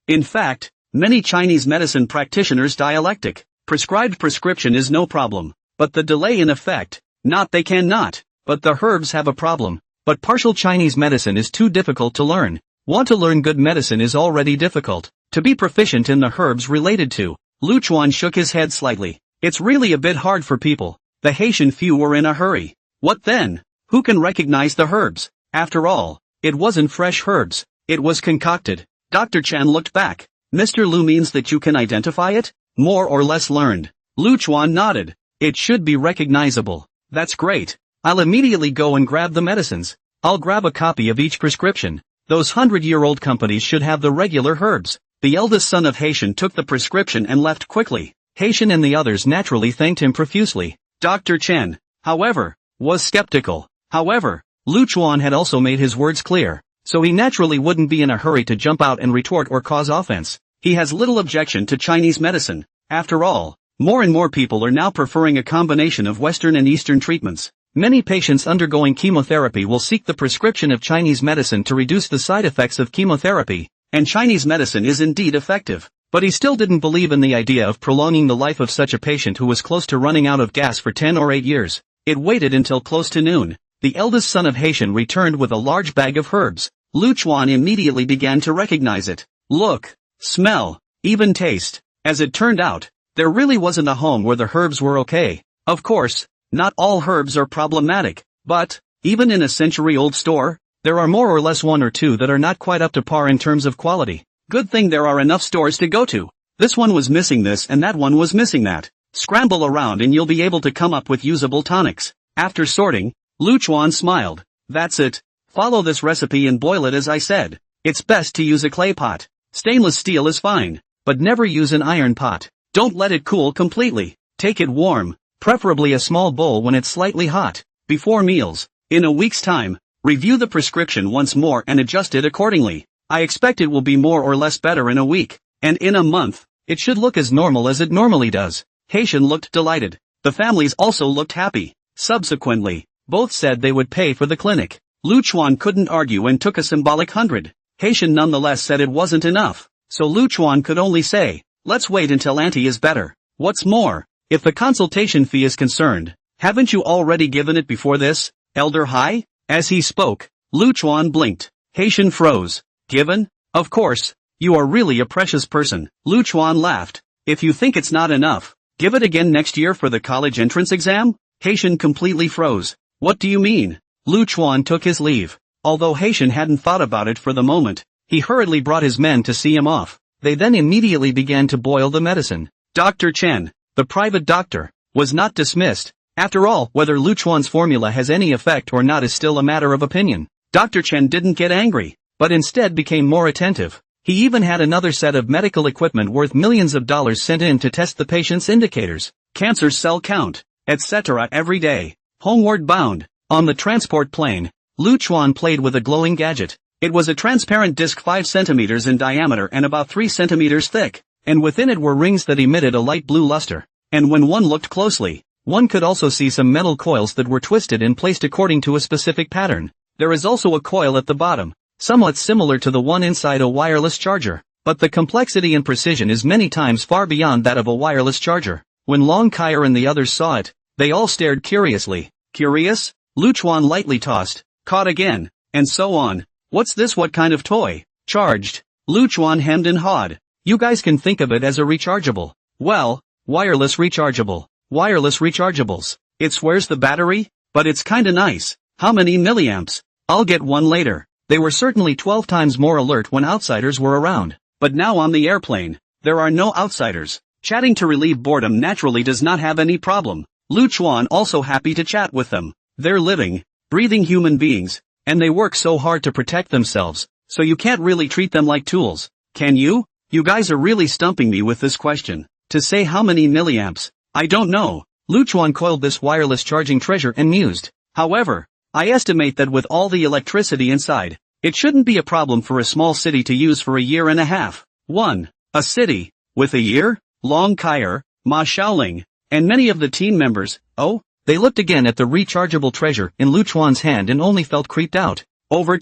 in fact, many Chinese medicine practitioners dialectic. Prescribed prescription is no problem, but the delay in effect, not they cannot, but the herbs have a problem. But partial Chinese medicine is too difficult to learn. Want to learn good medicine is already difficult. To be proficient in the herbs related to, Lu Chuan shook his head slightly. It's really a bit hard for people. The Haitian few were in a hurry. What then? Who can recognize the herbs? After all, it wasn't fresh herbs. It was concocted. Dr. Chan looked back. Mr. Lu means that you can identify it? More or less learned. Lu Chuan nodded. It should be recognizable. That's great. I'll immediately go and grab the medicines. I'll grab a copy of each prescription. Those 100-year-old companies should have the regular herbs. The eldest son of Haitian took the prescription and left quickly. Haitian and the others naturally thanked him profusely. Dr. Chen, however, was skeptical. However, Lu Chuan had also made his words clear, so he naturally wouldn't be in a hurry to jump out and retort or cause offense. He has little objection to Chinese medicine. After all, more and more people are now preferring a combination of Western and Eastern treatments. Many patients undergoing chemotherapy will seek the prescription of Chinese medicine to reduce the side effects of chemotherapy, and Chinese medicine is indeed effective. But he still didn't believe in the idea of prolonging the life of such a patient who was close to running out of gas for 10 or 8 years. It waited until close to noon. The eldest son of Haitian returned with a large bag of herbs. Lu Chuan immediately began to recognize it. Look, smell, even taste. As it turned out, there really wasn't a home where the herbs were okay. Of course, not all herbs are problematic, but, even in a century-old store, there are more or less one or two that are not quite up to par in terms of quality. Good thing there are enough stores to go to. This one was missing this and that one was missing that. Scramble around and you'll be able to come up with usable tonics. After sorting, Lu Chuan smiled. That's it. Follow this recipe and boil it as I said. It's best to use a clay pot. Stainless steel is fine, but never use an iron pot. Don't let it cool completely. Take it warm, preferably a small bowl when it's slightly hot. Before meals, in a week's time, review the prescription once more and adjust it accordingly. I expect it will be more or less better in a week, and in a month, it should look as normal as it normally does. Haitian looked delighted. The families also looked happy. Subsequently, both said they would pay for the clinic. Lu Chuan couldn't argue and took a symbolic 100. Haitian nonetheless said it wasn't enough, so Lu Chuan could only say, let's wait until Auntie is better. What's more, if the consultation fee is concerned, Haven't you already given it before this, Elder Hai? As he spoke, Lu Chuan blinked. Haitian froze. Given? Of course. You are really a precious person. Lu Chuan laughed. If you think it's not enough, give it again next year for the college entrance exam? Haitian completely froze. What do you mean? Lu Chuan took his leave. Although Haitian hadn't thought about it for the moment, he hurriedly brought his men to see him off. They then immediately began to boil the medicine. Dr. Chen, the private doctor, was not dismissed. After all, whether Lu Chuan's formula has any effect or not is still a matter of opinion. Dr. Chen didn't get angry, but instead became more attentive. He even had another set of medical equipment worth millions of dollars sent in to test the patient's indicators, cancer cell count, etc. every day. Homeward bound, on the transport plane, Lu Chuan played with a glowing gadget. It was a transparent disc 5 centimeters in diameter and about 3 centimeters thick, and within it were rings that emitted a light blue luster. And when one looked closely, one could also see some metal coils that were twisted and placed according to a specific pattern. There is also a coil at the bottom, somewhat similar to the one inside a wireless charger, but the complexity and precision is many times far beyond that of a wireless charger. When Long Kaier and the others saw it, they all stared curiously. Curious? Lu Chuan lightly tossed, caught again, and so on. What's this? What kind of toy? Charged. Lu Chuan hemmed and hawed. You guys can think of it as a rechargeable. Well, wireless rechargeable. Wireless rechargeables. It swears the battery, but it's kinda nice. How many milliamps? I'll get one later. They were certainly 12 times more alert when outsiders were around. But now on the airplane, there are no outsiders. Chatting to relieve boredom naturally does not have any problem. Lu Chuan also happy to chat with them. They're living, breathing human beings, and they work so hard to protect themselves, so you can't really treat them like tools, can you? You guys are really stumping me with this question. To say how many milliamps, I don't know. Lu Chuan coiled this wireless charging treasure and mused. However, I estimate that with all the electricity inside, it shouldn't be a problem for a small city to use for a year and a half. 1. A city, with a year? Long Kaier, Ma Xiaoling, and many of the team members, oh? They looked again at the rechargeable treasure in Lu Chuan's hand and only felt creeped out. Over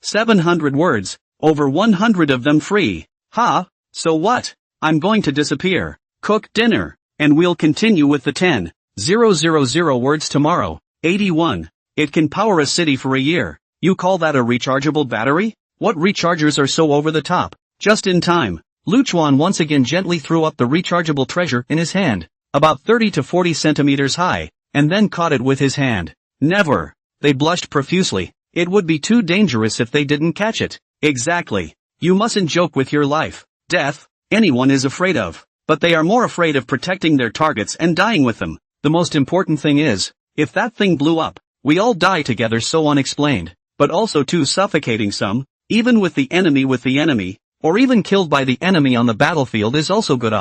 700 words, over 100 of them free. Ha, so what? I'm going to disappear, cook dinner, and we'll continue with the 10,000 words tomorrow. 81. It can power a city for a year. You call that a rechargeable battery? What rechargers are so over the top? Just in time, Lu Chuan once again gently threw up the rechargeable treasure in his hand, about 30 to 40 centimeters high, and then caught it with his hand. Never. They blushed profusely. It would be too dangerous if they didn't catch it. Exactly. You mustn't joke with your life. Death, anyone is afraid of. But they are more afraid of protecting their targets and dying with them. The most important thing is, if that thing blew up, we all die together, so unexplained. But also too suffocating some, even with the enemy, or even killed by the enemy on the battlefield is also good.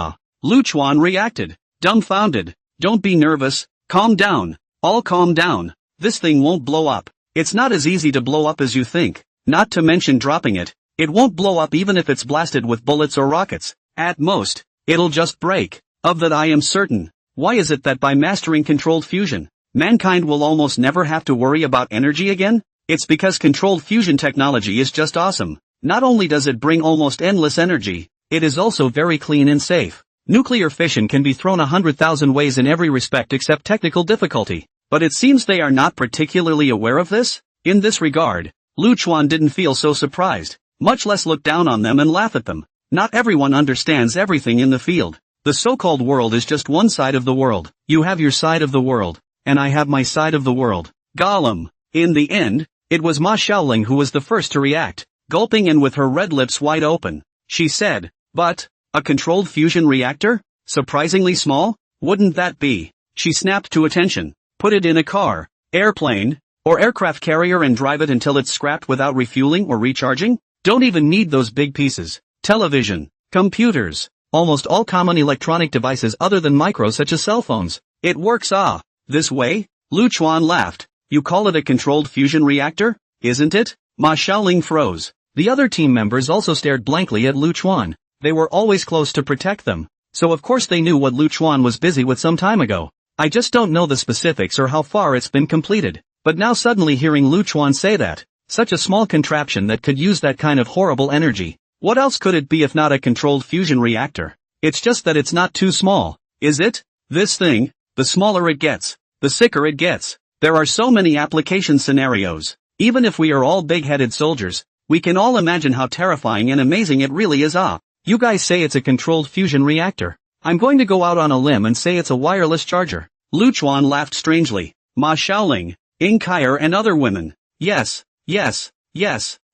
Lu Chuan reacted, dumbfounded. Don't be nervous, calm down, all calm down. This thing won't blow up. It's not as easy to blow up as you think, not to mention dropping it. It won't blow up even if it's blasted with bullets or rockets. At most, it'll just break. Of that I am certain. Why is it that by mastering controlled fusion, mankind will almost never have to worry about energy again? It's because controlled fusion technology is just awesome. Not only does it bring almost endless energy, it is also very clean and safe. Nuclear fission can be thrown 100,000 ways in every respect except technical difficulty. But it seems they are not particularly aware of this? In this regard, Lu Chuan didn't feel so surprised, much less look down on them and laugh at them. Not everyone understands everything in the field. The so-called world is just one side of the world. You have your side of the world, and I have my side of the world. Gollum. In the end, it was Ma Xiaoling who was the first to react. Gulping and with her red lips wide open, she said, but, a controlled fusion reactor? Surprisingly small? Wouldn't that be? She snapped to attention. Put it in a car, airplane, or aircraft carrier and drive it until it's scrapped without refueling or recharging? Don't even need those big pieces. Television, computers, almost all common electronic devices other than micro such as cell phones. It works this way? Lu Chuan laughed. You call it a controlled fusion reactor? Isn't it? Ma Xiaoling froze. The other team members also stared blankly at Lu Chuan. They were always close to protect them, so of course they knew what Lu Chuan was busy with some time ago. I just don't know the specifics or how far it's been completed. But now suddenly hearing Lu Chuan say that, such a small contraption that could use that kind of horrible energy, what else could it be if not a controlled fusion reactor? It's just that it's not too small, is it? This thing, the smaller it gets, the sicker it gets. There are so many application scenarios. Even if we are all big-headed soldiers, we can all imagine how terrifying and amazing it really is. You guys say it's a controlled fusion reactor. I'm going to go out on a limb and say it's a wireless charger. Lu Chuan laughed strangely. Ma Xiaoling, Ying Kaier and other women. Yes,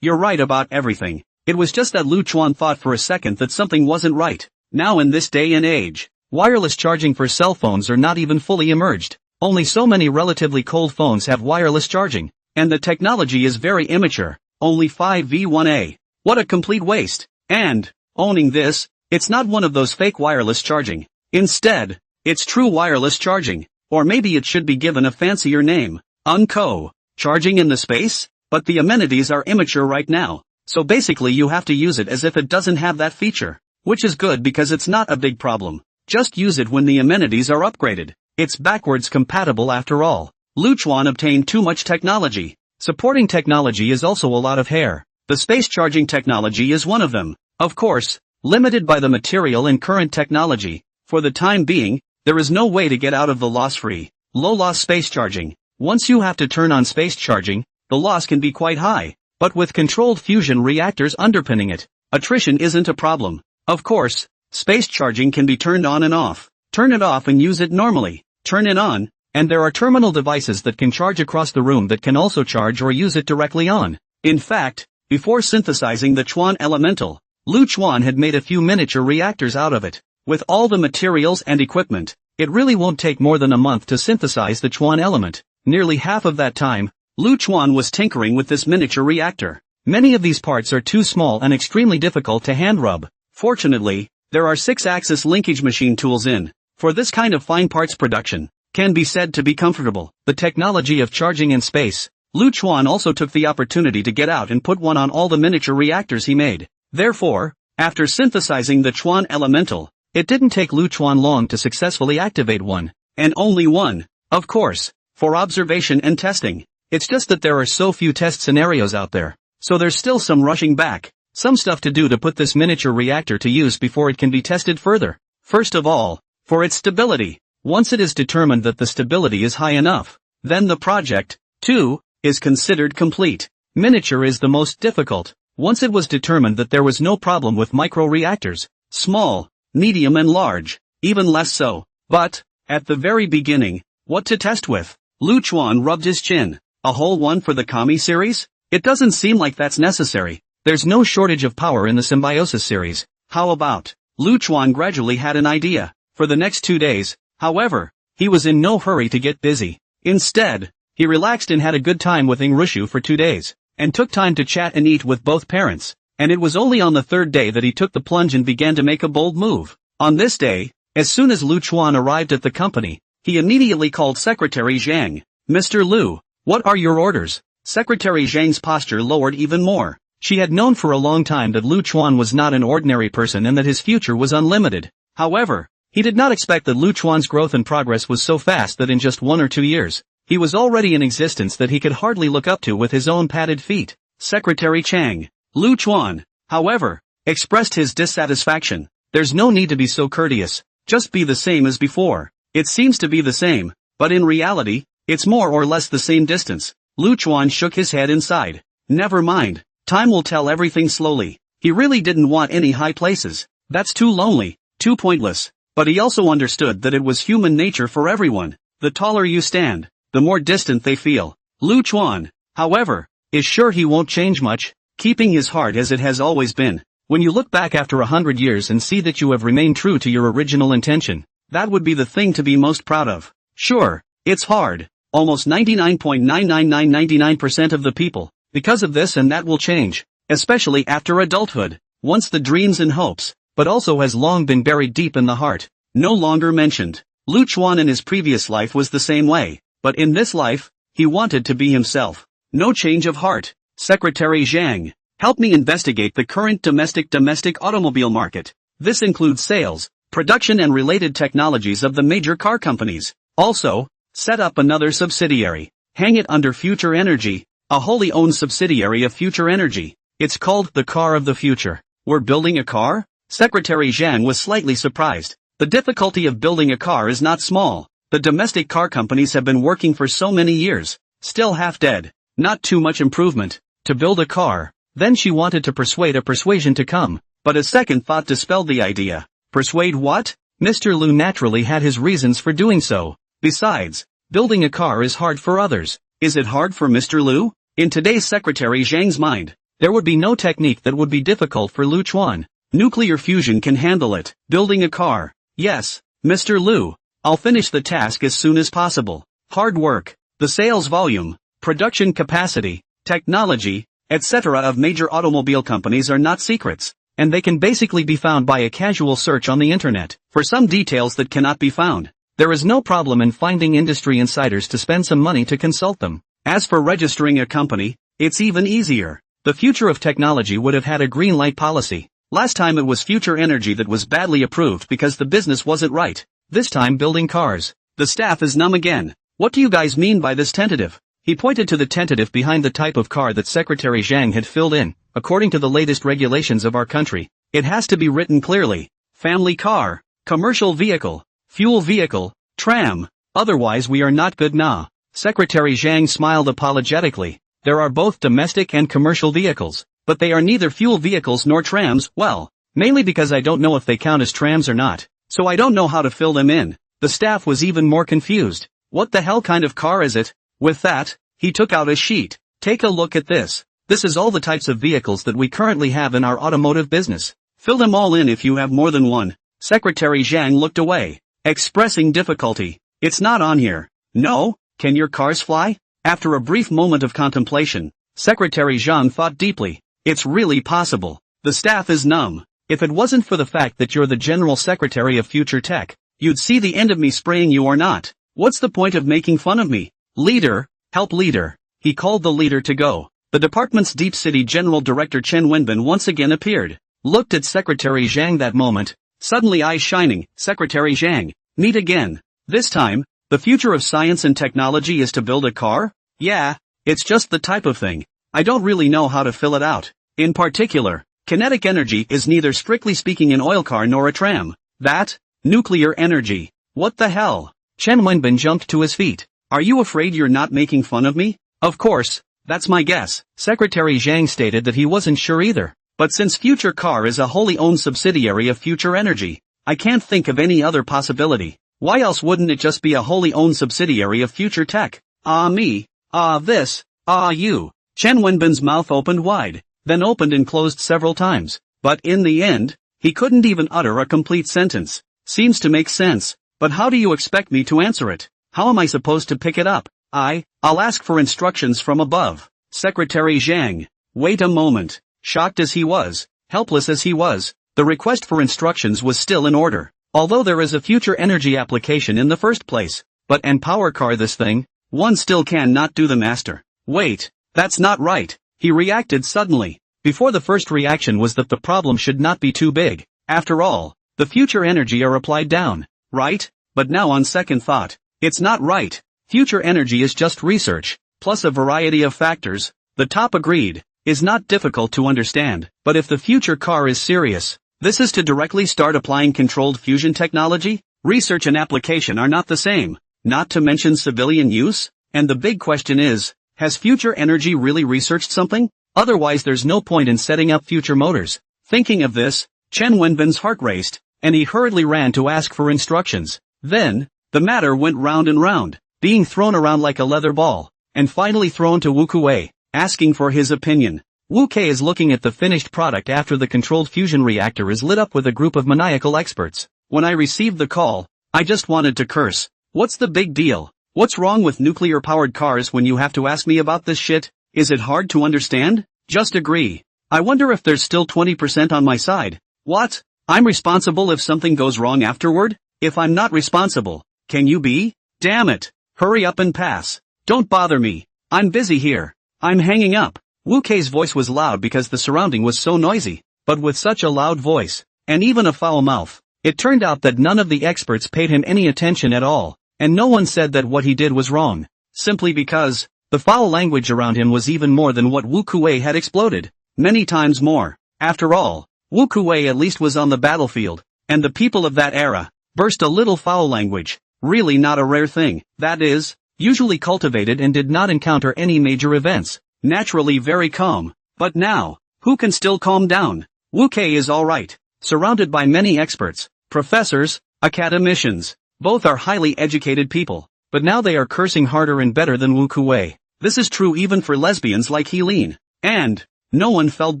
you're right about everything. It was just that Lu Chuan thought for a second that something wasn't right. Now in this day and age, wireless charging for cell phones are not even fully emerged. Only so many relatively cold phones have wireless charging, and the technology is very immature. Only 5v1a. What a complete waste. And, owning this, it's not one of those fake wireless charging. Instead, it's true wireless charging. Or maybe it should be given a fancier name. UNCO. Charging in the space? But the amenities are immature right now. So basically you have to use it as if it doesn't have that feature. Which is good because it's not a big problem. Just use it when the amenities are upgraded. It's backwards compatible after all. Lu Chuan obtained too much technology. Supporting technology is also a lot of hair. The space charging technology is one of them. Of course, limited by the material and current technology. For the time being, there is no way to get out of the loss-free, low-loss space charging. Once you have to turn on space charging, the loss can be quite high. But with controlled fusion reactors underpinning it, attrition isn't a problem. Of course, space charging can be turned on and off. Turn it off and use it normally. Turn it on, and there are terminal devices that can charge across the room that can also charge or use it directly on. In fact, before synthesizing the Chuan elemental, Lu Chuan had made a few miniature reactors out of it. With all the materials and equipment, it really won't take more than a month to synthesize the Chuan element. Nearly half of that time, Lu Chuan was tinkering with this miniature reactor. Many of these parts are too small and extremely difficult to hand rub. Fortunately, there are 6-axis linkage machine tools in. For this kind of fine parts production, can be said to be comfortable. The technology of charging in space. Lu Chuan also took the opportunity to get out and put one on all the miniature reactors he made. Therefore, after synthesizing the Chuan elemental, it didn't take Lu Chuan long to successfully activate one. And only one, of course, for observation and testing. It's just that there are so few test scenarios out there. So there's still some rushing back. Some stuff to do to put this miniature reactor to use before it can be tested further. First of all, for its stability. Once it is determined that the stability is high enough, then the project, too, is considered complete. Miniature is the most difficult. Once it was determined that there was no problem with micro-reactors, small, medium and large, even less so. But, at the very beginning, what to test with? Lu Chuan rubbed his chin. A whole one for the Kami series? It doesn't seem like that's necessary. There's no shortage of power in the Symbiosis series. How about? Lu Chuan gradually had an idea. For the next 2 days, however, he was in no hurry to get busy. Instead, he relaxed and had a good time with Ying Rushu for 2 days, and took time to chat and eat with both parents. And it was only on the 3rd day that he took the plunge and began to make a bold move. On this day, as soon as Lu Chuan arrived at the company, he immediately called Secretary Zhang. Mr. Lu, what are your orders? Secretary Zhang's posture lowered even more. She had known for a long time that Lu Chuan was not an ordinary person and that his future was unlimited. However, he did not expect that Lu Chuan's growth and progress was so fast that in just 1 or 2 years, he was already an existence that he could hardly look up to with his own padded feet. Secretary Chang. Lu Chuan, however, expressed his dissatisfaction. There's no need to be so courteous. Just be the same as before. It seems to be the same, but in reality, it's more or less the same distance. Lu Chuan shook his head and sighed. Never mind. Time will tell everything slowly. He really didn't want any high places. That's too lonely, too pointless. But he also understood that it was human nature for everyone. The taller you stand, the more distant they feel. Lu Chuan, however, is sure he won't change much, keeping his heart as it has always been. When you look back after 100 years and see that you have remained true to your original intention, that would be the thing to be most proud of. Sure, it's hard. Almost 99.99999% of the people. Because of this and that will change, especially after adulthood, once the dreams and hopes, but also has long been buried deep in the heart, no longer mentioned. Lu Chuan in his previous life was the same way, but in this life, he wanted to be himself. No change of heart. Secretary Zhang, help me investigate the current domestic automobile market. This includes sales, production and related technologies of the major car companies. Also, set up another subsidiary. Hang it under Future Energy. A wholly owned subsidiary of Future Energy. It's called the Car of the Future. We're building a car? Secretary Zhang was slightly surprised. The difficulty of building a car is not small. The domestic car companies have been working for so many years, still half dead, not too much improvement, to build a car. Then she wanted to persuade a persuasion to come, but a second thought dispelled the idea. Persuade what? Mr. Liu naturally had his reasons for doing so. Besides, building a car is hard for others. Is it hard for Mr. Liu? In today's Secretary Zhang's mind, there would be no technique that would be difficult for Liu Chuan. Nuclear fusion can handle it. Building a car. Yes, Mr. Liu. I'll finish the task as soon as possible. Hard work, the sales volume, production capacity, technology, etc. of major automobile companies are not secrets, and they can basically be found by a casual search on the internet. For some details that cannot be found, there is no problem in finding industry insiders to spend some money to consult them. As for registering a company, it's even easier. The future of technology would have had a green light policy. Last time it was future energy that was badly approved because the business wasn't right. This time building cars. The staff is numb again. What do you guys mean by this tentative? He pointed to the tentative behind the type of car that Secretary Zhang had filled in. According to the latest regulations of our country, it has to be written clearly. Family car, commercial vehicle, fuel vehicle, tram. Otherwise we are not good nah. Secretary Zhang smiled apologetically. There are both domestic and commercial vehicles, but they are neither fuel vehicles nor trams. Well, mainly because I don't know if they count as trams or not, so I don't know how to fill them in. The staff was even more confused. What the hell kind of car is it? With that, he took out a sheet. Take a look at this. This is all the types of vehicles that we currently have in our automotive business. Fill them all in if you have more than one. Secretary Zhang looked away, expressing difficulty. It's not on here. No? Can your cars fly? After a brief moment of contemplation, Secretary Zhang thought deeply. It's really possible. The staff is numb. If it wasn't for the fact that you're the General Secretary of Future Tech, you'd see the end of me spraying you or not. What's the point of making fun of me? Leader, help leader. He called the leader to go. The department's Deep City General Director Chen Wenbin once again appeared. Looked at Secretary Zhang that moment. Suddenly eyes shining. Secretary Zhang, meet again. This time, the future of science and technology is to build a car? Yeah, it's just the type of thing. I don't really know how to fill it out. In particular, kinetic energy is neither strictly speaking an oil car nor a tram. That? Nuclear energy. What the hell? Chen Wenbin jumped to his feet. Are you afraid you're not making fun of me? Of course, that's my guess. Secretary Zhang stated that he wasn't sure either. But since Future Car is a wholly owned subsidiary of Future Energy, I can't think of any other possibility. Why else wouldn't it just be a wholly owned subsidiary of Future Tech? Ah me, ah this, ah you. Chen Wenbin's mouth opened wide, then opened and closed several times. But in the end, he couldn't even utter a complete sentence. Seems to make sense, but how do you expect me to answer it? How am I supposed to pick it up? I'll ask for instructions from above. Secretary Zhang. Wait a moment. Shocked as he was, helpless as he was, the request for instructions was still in order. Although there is a future energy application in the first place, but and power car this thing, one still can not do the master. Wait, that's not right. He reacted suddenly. Before the first reaction was that the problem should not be too big. After all, the future energy are applied down, right? But now on second thought, it's not right. Future energy is just research, plus a variety of factors. The top agreed, is not difficult to understand. But if the future car is serious, this is to directly start applying controlled fusion technology? Research and application are not the same, not to mention civilian use. And the big question is, has Future Energy really researched something? Otherwise there's no point in setting up Future Motors. Thinking of this, Chen Wenbin's heart raced, and he hurriedly ran to ask for instructions. Then, the matter went round and round, being thrown around like a leather ball, and finally thrown to Wu Kuei, asking for his opinion. Wu Kei is looking at the finished product after the controlled fusion reactor is lit up with a group of maniacal experts. When I received the call, I just wanted to curse. What's the big deal? What's wrong with nuclear-powered cars when you have to ask me about this shit? Is it hard to understand? Just agree. I wonder if there's still 20% on my side. What? I'm responsible if something goes wrong afterward? If I'm not responsible, can you be? Damn it. Hurry up and pass. Don't bother me. I'm busy here. I'm hanging up. Wu Kei's voice was loud because the surrounding was so noisy. But with such a loud voice, and even a foul mouth, it turned out that none of the experts paid him any attention at all, and no one said that what he did was wrong. Simply because, the foul language around him was even more than what Wu Kuei had exploded. Many times more. After all, Wu Kuei at least was on the battlefield, and the people of that era burst a little foul language. really not a rare thing, that is, usually cultivated and did not encounter any major events, naturally very calm. But now, who can still calm down? Wu Kei is alright, surrounded by many experts, professors, academicians. Both are highly educated people, but now they are cursing harder and better than Wu Kuei. This is true even for lesbians like Helene. And no one felt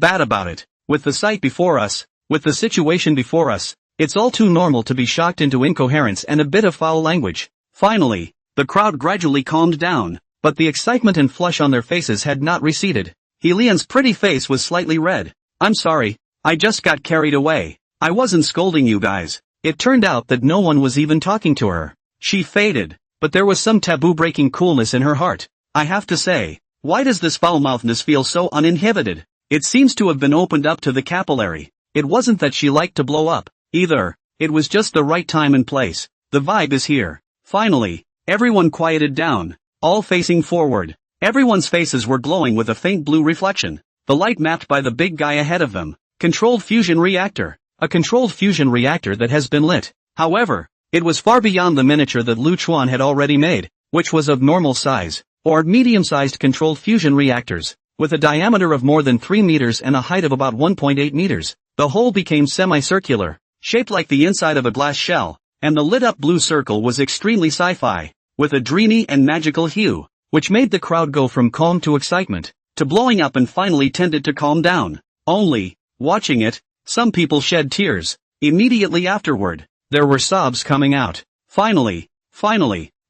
bad about it. With the sight before us, with the situation before us, it's all too normal to be shocked into incoherence and a bit of foul language. Finally, the crowd gradually calmed down, but the excitement and flush on their faces had not receded. Helene's pretty face was slightly red. I'm sorry, I just got carried away. I wasn't scolding you guys. It turned out that no one was even talking to her. She faded, but there was some taboo-breaking coolness in her heart. I have to say, why does this foul-mouthedness feel so uninhibited? It seems to have been opened up to the capillary. It wasn't that she liked to blow up, either. It was just the right time and place. The vibe is here. Finally, everyone quieted down, all facing forward. Everyone's faces were glowing with a faint blue reflection. The light mapped by the big guy ahead of them. Controlled fusion reactor. A controlled fusion reactor that has been lit. However, it was far beyond the miniature that Lu Chuan had already made, which was of normal size, or medium-sized controlled fusion reactors, with a diameter of more than 3 meters and a height of about 1.8 meters. The whole became semicircular, shaped like the inside of a glass shell, and the lit-up blue circle was extremely sci-fi, with a dreamy and magical hue, which made the crowd go from calm to excitement, to blowing up and finally tended to calm down. Only, watching it, some people shed tears. Immediately afterward, there were sobs coming out. Finally,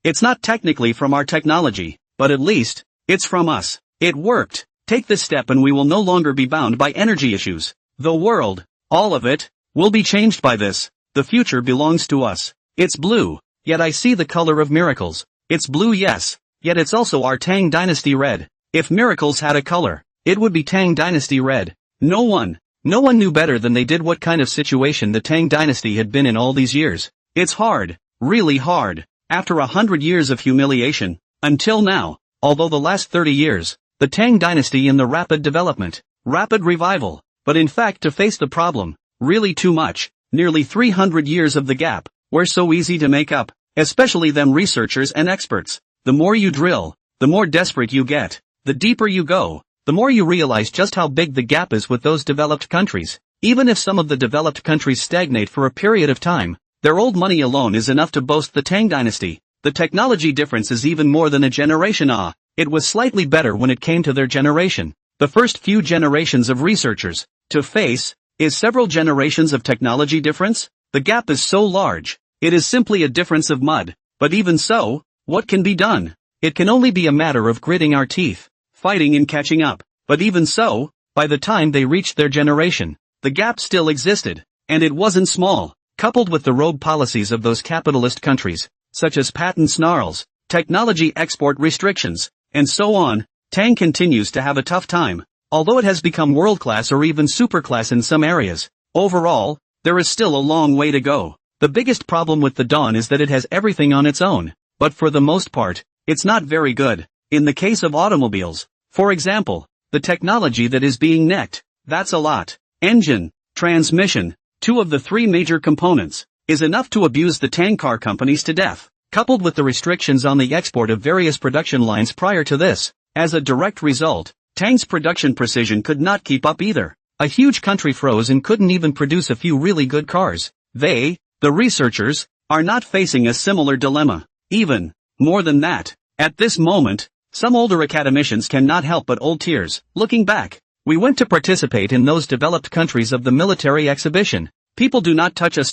it's not technically from our technology, but at least, it's from us. It worked. Take this step and we will no longer be bound by energy issues. The world, all of it, will be changed by this. The future belongs to us. It's blue, yet I see the color of miracles. It's blue, yes, yet it's also our Tang Dynasty red. If miracles had a color, it would be Tang Dynasty red. No one knew better than they did what kind of situation the Tang Dynasty had been in all these years. It's hard, really hard, after 100 years of humiliation, until now, although the last 30 years, the Tang Dynasty in the rapid development, rapid revival, but in fact to face the problem, really too much, nearly 300 years of the gap, were so easy to make up, especially them researchers and experts. The more you drill, the more desperate you get, the deeper you go, the more you realize just how big the gap is with those developed countries. Even if some of the developed countries stagnate for a period of time, their old money alone is enough to boast the Tang Dynasty. The technology difference is even more than a generation. It was slightly better when it came to their generation. The first few generations of researchers, to face, is several generations of technology difference. The gap is so large, it is simply a difference of mud. But even so, what can be done? It can only be a matter of gritting our teeth, fighting and catching up. But even so, by the time they reached their generation, the gap still existed, and it wasn't small. Coupled with the rogue policies of those capitalist countries, such as patent snarls, technology export restrictions, and so on, Tang continues to have a tough time, although it has become world-class or even superclass in some areas. Overall, there is still a long way to go. The biggest problem with the Dawn is that it has everything on its own, but for the most part, it's not very good. In the case of automobiles, for example, the technology that is being necked, that's a lot. Engine, transmission, 2 of the 3 major components, is enough to abuse the Tang car companies to death, coupled with the restrictions on the export of various production lines prior to this. As a direct result, Tang's production precision could not keep up either. A huge country froze and couldn't even produce a few really good cars. They, the researchers, are not facing a similar dilemma. Even more than that, at this moment, some older academicians cannot help but old tears. Looking back, we went to participate in those developed countries of the military exhibition. People do not touch us,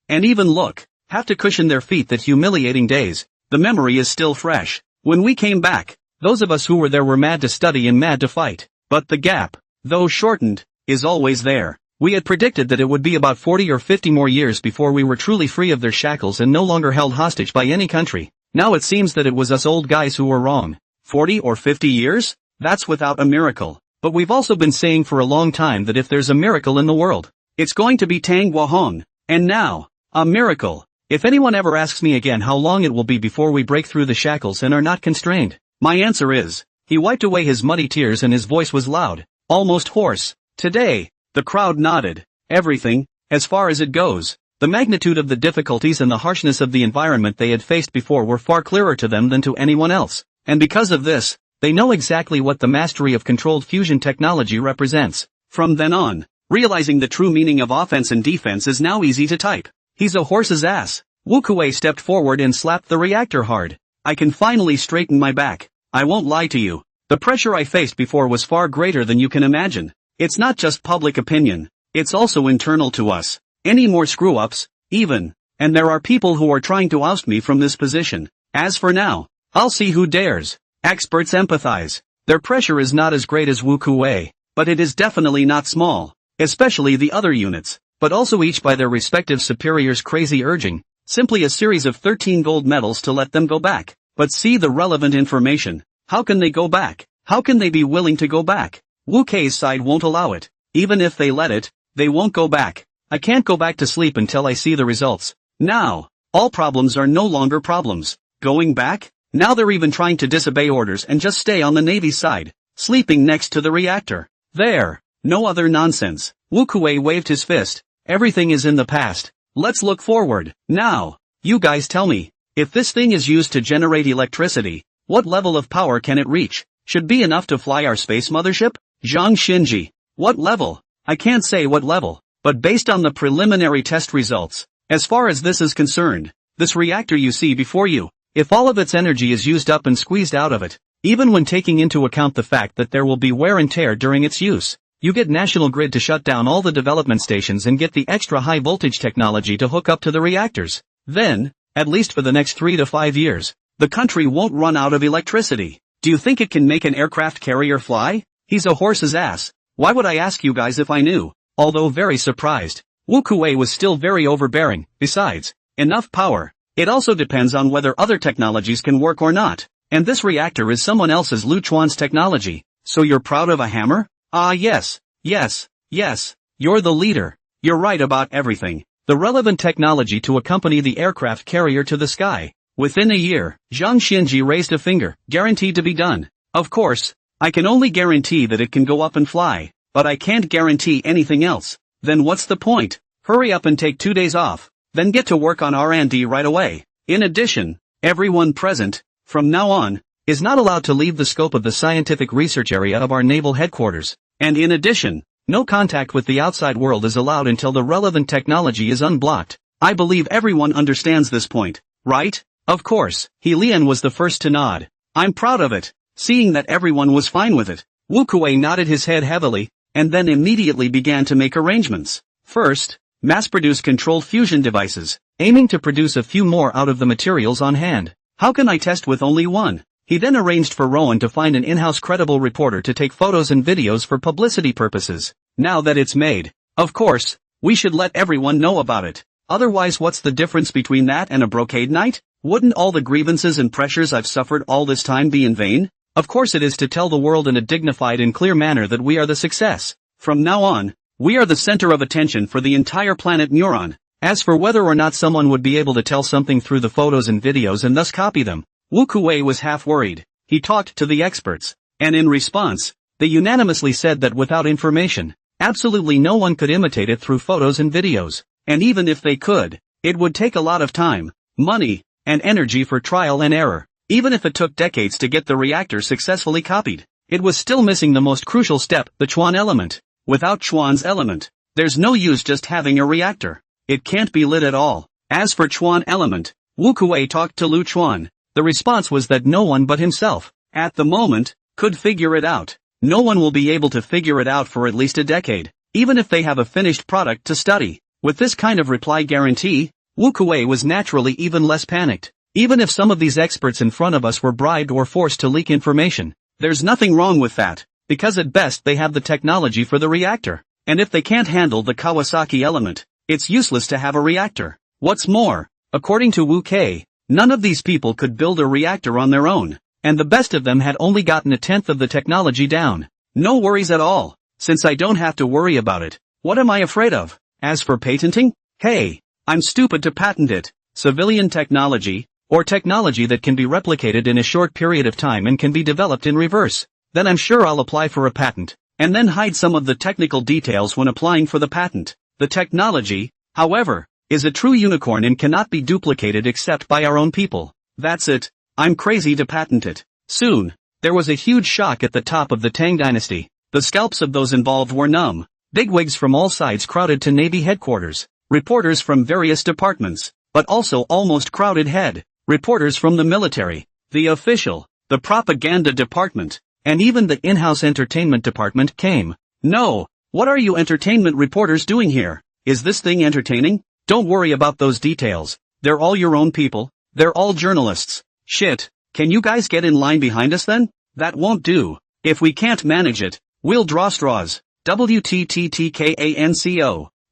and even look, have to cushion their feet that humiliating days. The memory is still fresh. When we came back, those of us who were there were mad to study and mad to fight. But the gap, though shortened, is always there. We had predicted that it would be about 40 or 50 more years before we were truly free of their shackles and no longer held hostage by any country. Now it seems that it was us old guys who were wrong. 40 or 50 years? That's without a miracle. But we've also been saying for a long time that if there's a miracle in the world, it's going to be Tang Wahong. And now, a miracle. If anyone ever asks me again how long it will be before we break through the shackles and are not constrained, my answer is, he wiped away his muddy tears and his voice was loud, almost hoarse. Today, the crowd nodded. Everything, as far as it goes, The magnitude of the difficulties and the harshness of the environment they had faced before were far clearer to them than to anyone else, and because of this, they know exactly what the mastery of controlled fusion technology represents. From then on, realizing the true meaning of offense and defense is now easy to type. He's a horse's ass. Wu Kuei stepped forward and slapped the reactor hard. I can finally straighten my back. I won't lie to you. The pressure I faced before was far greater than you can imagine. It's not just public opinion. It's also internal to us. Any more screw-ups, even, and there are people who are trying to oust me from this position. As for now, I'll see who dares. Experts empathize. Their pressure is not as great as Wu Kuei, but it is definitely not small, especially the other units, but also each by their respective superiors' crazy urging, simply a series of 13 gold medals to let them go back. But see the relevant information. How can they go back? How can they be willing to go back? Wu Kuei's side won't allow it. Even if they let it, they won't go back. I can't go back to sleep until I see the results. Now, all problems are no longer problems. Going back? Now they're even trying to disobey orders and just stay on the Navy's side, sleeping next to the reactor. There. No other nonsense. Wu Kuei waved his fist. Everything is in the past. Let's look forward. Now, you guys tell me, if this thing is used to generate electricity, what level of power can it reach? Should be enough to fly our space mothership? Zhang Xinji. What level? I can't say what level. But based on the preliminary test results, as far as this is concerned, this reactor you see before you, if all of its energy is used up and squeezed out of it, even when taking into account the fact that there will be wear and tear during its use, you get National Grid to shut down all the development stations and get the extra high voltage technology to hook up to the reactors. Then, at least for the next 3 to 5 years, the country won't run out of electricity. Do you think it can make an aircraft carrier fly? He's a horse's ass. Why would I ask you guys if I knew? Although very surprised, Wu Kuei was still very overbearing. Besides, enough power. It also depends on whether other technologies can work or not. And this reactor is someone else's, Lu Chuan's technology. So you're proud of a hammer? Ah yes, yes, yes. You're the leader. You're right about everything. The relevant technology to accompany the aircraft carrier to the sky. Within a year, Zhang Xinji raised a finger. Guaranteed to be done. Of course, I can only guarantee that it can go up and fly. But I can't guarantee anything else. Then what's the point? Hurry up and take 2 days off. Then get to work on R&D right away. In addition, everyone present, from now on, is not allowed to leave the scope of the scientific research area of our naval headquarters. And in addition, no contact with the outside world is allowed until the relevant technology is unblocked. I believe everyone understands this point, right? Of course. He Lian was the first to nod. I'm proud of it. Seeing that everyone was fine with it, Wu Kuei nodded his head heavily, and then immediately began to make arrangements. First, mass-produce controlled fusion devices, aiming to produce a few more out of the materials on hand. How can I test with only one? He then arranged for Rowan to find an in-house credible reporter to take photos and videos for publicity purposes. Now that it's made, of course, we should let everyone know about it. Otherwise, what's the difference between that and a brocade night? Wouldn't all the grievances and pressures I've suffered all this time be in vain? Of course it is to tell the world in a dignified and clear manner that we are the success. From now on, we are the center of attention for the entire planet Neuron. As for whether or not someone would be able to tell something through the photos and videos and thus copy them, Wu Kuei was half worried. He talked to the experts, and in response, they unanimously said that without information, absolutely no one could imitate it through photos and videos. And even if they could, it would take a lot of time, money, and energy for trial and error. Even if it took decades to get the reactor successfully copied, it was still missing the most crucial step, the Chuan element. Without Chuan's element, there's no use just having a reactor. It can't be lit at all. As for Chuan element, Wu Kuei talked to Lu Chuan. The response was that no one but himself, at the moment, could figure it out. No one will be able to figure it out for at least a decade, even if they have a finished product to study. With this kind of reply guarantee, Wu Kuei was naturally even less panicked. Even if some of these experts in front of us were bribed or forced to leak information, there's nothing wrong with that, because at best they have the technology for the reactor. And if they can't handle the Kawasaki element, it's useless to have a reactor. What's more, according to Wu Kuei, none of these people could build a reactor on their own, and the best of them had only gotten a tenth of the technology down. No worries at all, since I don't have to worry about it. What am I afraid of? As for patenting? Hey, I'm stupid to patent it. Civilian technology, or technology that can be replicated in a short period of time and can be developed in reverse. Then I'm sure I'll apply for a patent, and then hide some of the technical details when applying for the patent. The technology, however, is a true unicorn and cannot be duplicated except by our own people. That's it. I'm crazy to patent it. Soon, there was a huge shock at the top of the Tang dynasty. The scalps of those involved were numb. Bigwigs from all sides crowded to Navy headquarters. Reporters from various departments, but also almost crowded head. Reporters from the military, the official, the propaganda department, and even the in-house entertainment department came. No, what are you entertainment reporters doing here? Is this thing entertaining? Don't worry about those details. They're all your own people. They're all journalists. Shit, can you guys get in line behind us then? That won't do. If we can't manage it, we'll draw straws. WTTTKANCO.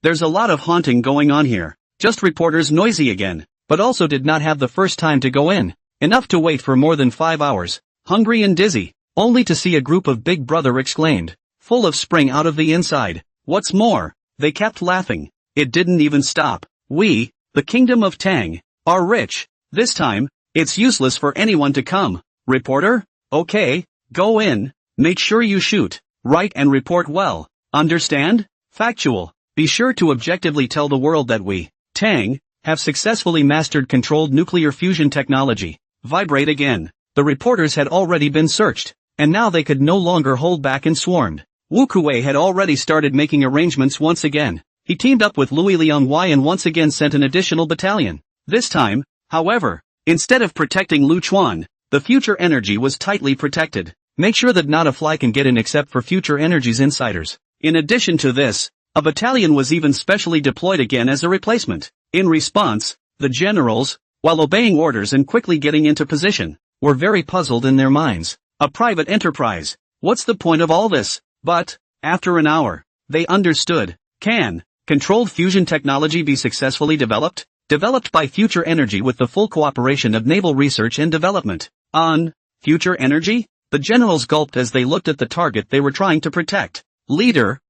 There's a lot of haunting going on here. Just reporters noisy again, but also did not have the first time to go in. Enough to wait for more than 5 hours. Hungry and dizzy, only to see a group of Big Brother exclaimed, full of spring out of the inside. What's more, they kept laughing. It didn't even stop. We, the Kingdom of Tang, are rich. This time, it's useless for anyone to come. Reporter? Okay, go in. Make sure you shoot, write and report well. Understand? Factual. Be sure to objectively tell the world that we, Tang, have successfully mastered controlled nuclear fusion technology. Vibrate again. The reporters had already been searched, and now they could no longer hold back and swarmed. Wu Kuei had already started making arrangements once again. He teamed up with Louis Liang and once again sent an additional battalion. This time, however, instead of protecting Lu Chuan, the future energy was tightly protected. Make sure that not a fly can get in except for future energy's insiders. In addition to this, a battalion was even specially deployed again as a replacement. In response, the generals, while obeying orders and quickly getting into position, were very puzzled in their minds. A private enterprise. What's the point of all this? But, after an hour, they understood. Can controlled fusion technology be successfully developed? Developed by Future Energy with the full cooperation of Naval Research and Development. On Future Energy? The generals gulped as they looked at the target they were trying to protect. Leader.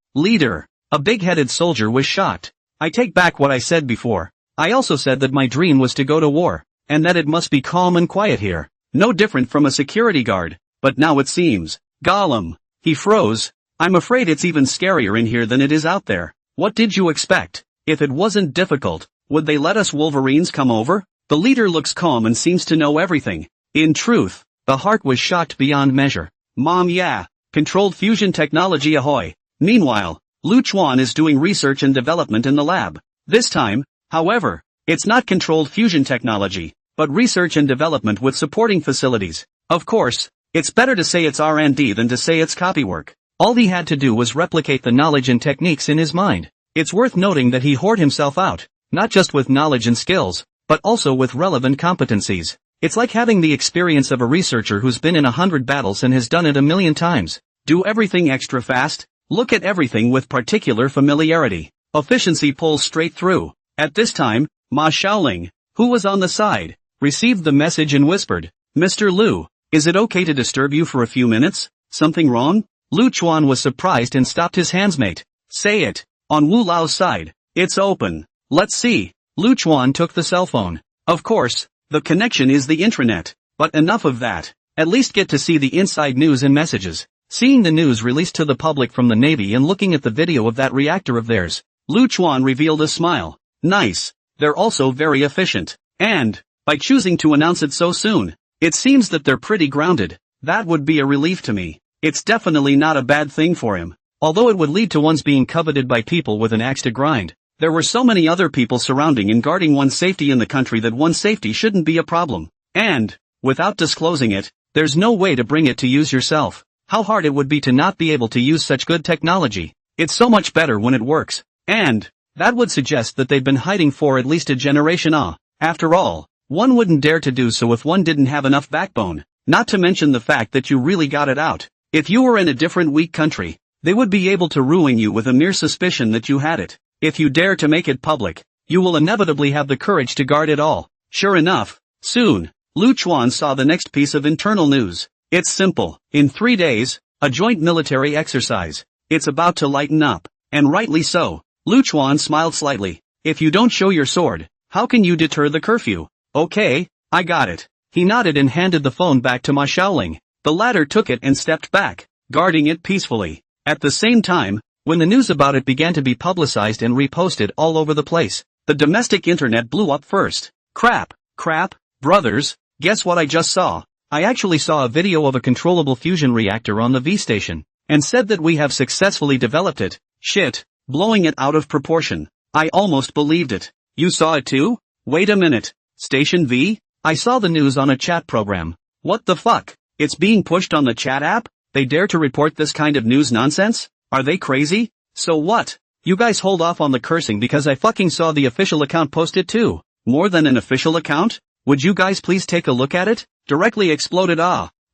A big-headed soldier was shocked. I take back what I said before. I also said that my dream was to go to war, and that it must be calm and quiet here. No different from a security guard. But now it seems. Gollum. He froze. I'm afraid it's even scarier in here than it is out there. What did you expect? If it wasn't difficult, would they let us Wolverines come over? The leader looks calm and seems to know everything. In truth, the heart was shocked beyond measure. Mom, yeah. Controlled fusion technology ahoy. Meanwhile, Lu Chuan is doing research and development in the lab. This time, however, it's not controlled fusion technology, but research and development with supporting facilities. Of course, it's better to say it's R&D than to say it's copywork. All he had to do was replicate the knowledge and techniques in his mind. It's worth noting that he hoarded himself out, not just with knowledge and skills, but also with relevant competencies. It's like having the experience of a researcher who's been in 100 battles and has done it a million times. Do everything extra fast. Look at everything with particular familiarity. Efficiency pulls straight through. At this time, Ma Xiaoling, who was on the side, received the message and whispered, Mr. Lu, is it okay to disturb you for a few minutes? Something wrong? Lu Chuan was surprised and stopped his handsmate. Say it. On Wu Lao's side. It's open. Let's see. Lu Chuan took the cell phone. Of course, the connection is the intranet. But enough of that. At least get to see the inside news and messages. Seeing the news released to the public from the Navy and looking at the video of that reactor of theirs, Lu Chuan revealed a smile. Nice. They're also very efficient. And, by choosing to announce it so soon, it seems that they're pretty grounded. That would be a relief to me. It's definitely not a bad thing for him. Although it would lead to one's being coveted by people with an axe to grind. There were so many other people surrounding and guarding one's safety in the country that one's safety shouldn't be a problem. And, without disclosing it, there's no way to bring it to use yourself. How hard it would be to not be able to use such good technology. It's so much better when it works. And, that would suggest that they've been hiding for at least a generation. After all, one wouldn't dare to do so if one didn't have enough backbone. Not to mention the fact that you really got it out. If you were in a different weak country, they would be able to ruin you with a mere suspicion that you had it. If you dare to make it public, you will inevitably have the courage to guard it all. Sure enough, soon, Lu Chuan saw the next piece of internal news. It's simple. In 3 days, a joint military exercise. It's about to lighten up. And rightly so. Lu Chuan smiled slightly. If you don't show your sword, how can you deter the curfew? Okay, I got it. He nodded and handed the phone back to Ma Xiaoling. The latter took it and stepped back, guarding it peacefully. At the same time, when the news about it began to be publicized and reposted all over the place, The domestic internet blew up first. Crap, brothers, guess what I just saw? I actually saw a video of a controllable fusion reactor on the V station, and said that we have successfully developed it. Shit, blowing it out of proportion. I almost believed it. You saw it too? Wait a minute. Station V? I saw the news on a chat program. What the fuck? It's being pushed on the chat app? They dare to report this kind of news nonsense? Are they crazy? So what? You guys hold off on the cursing because I fucking saw the official account post it too. More than an official account? Would you guys please take a look at it? Directly exploded.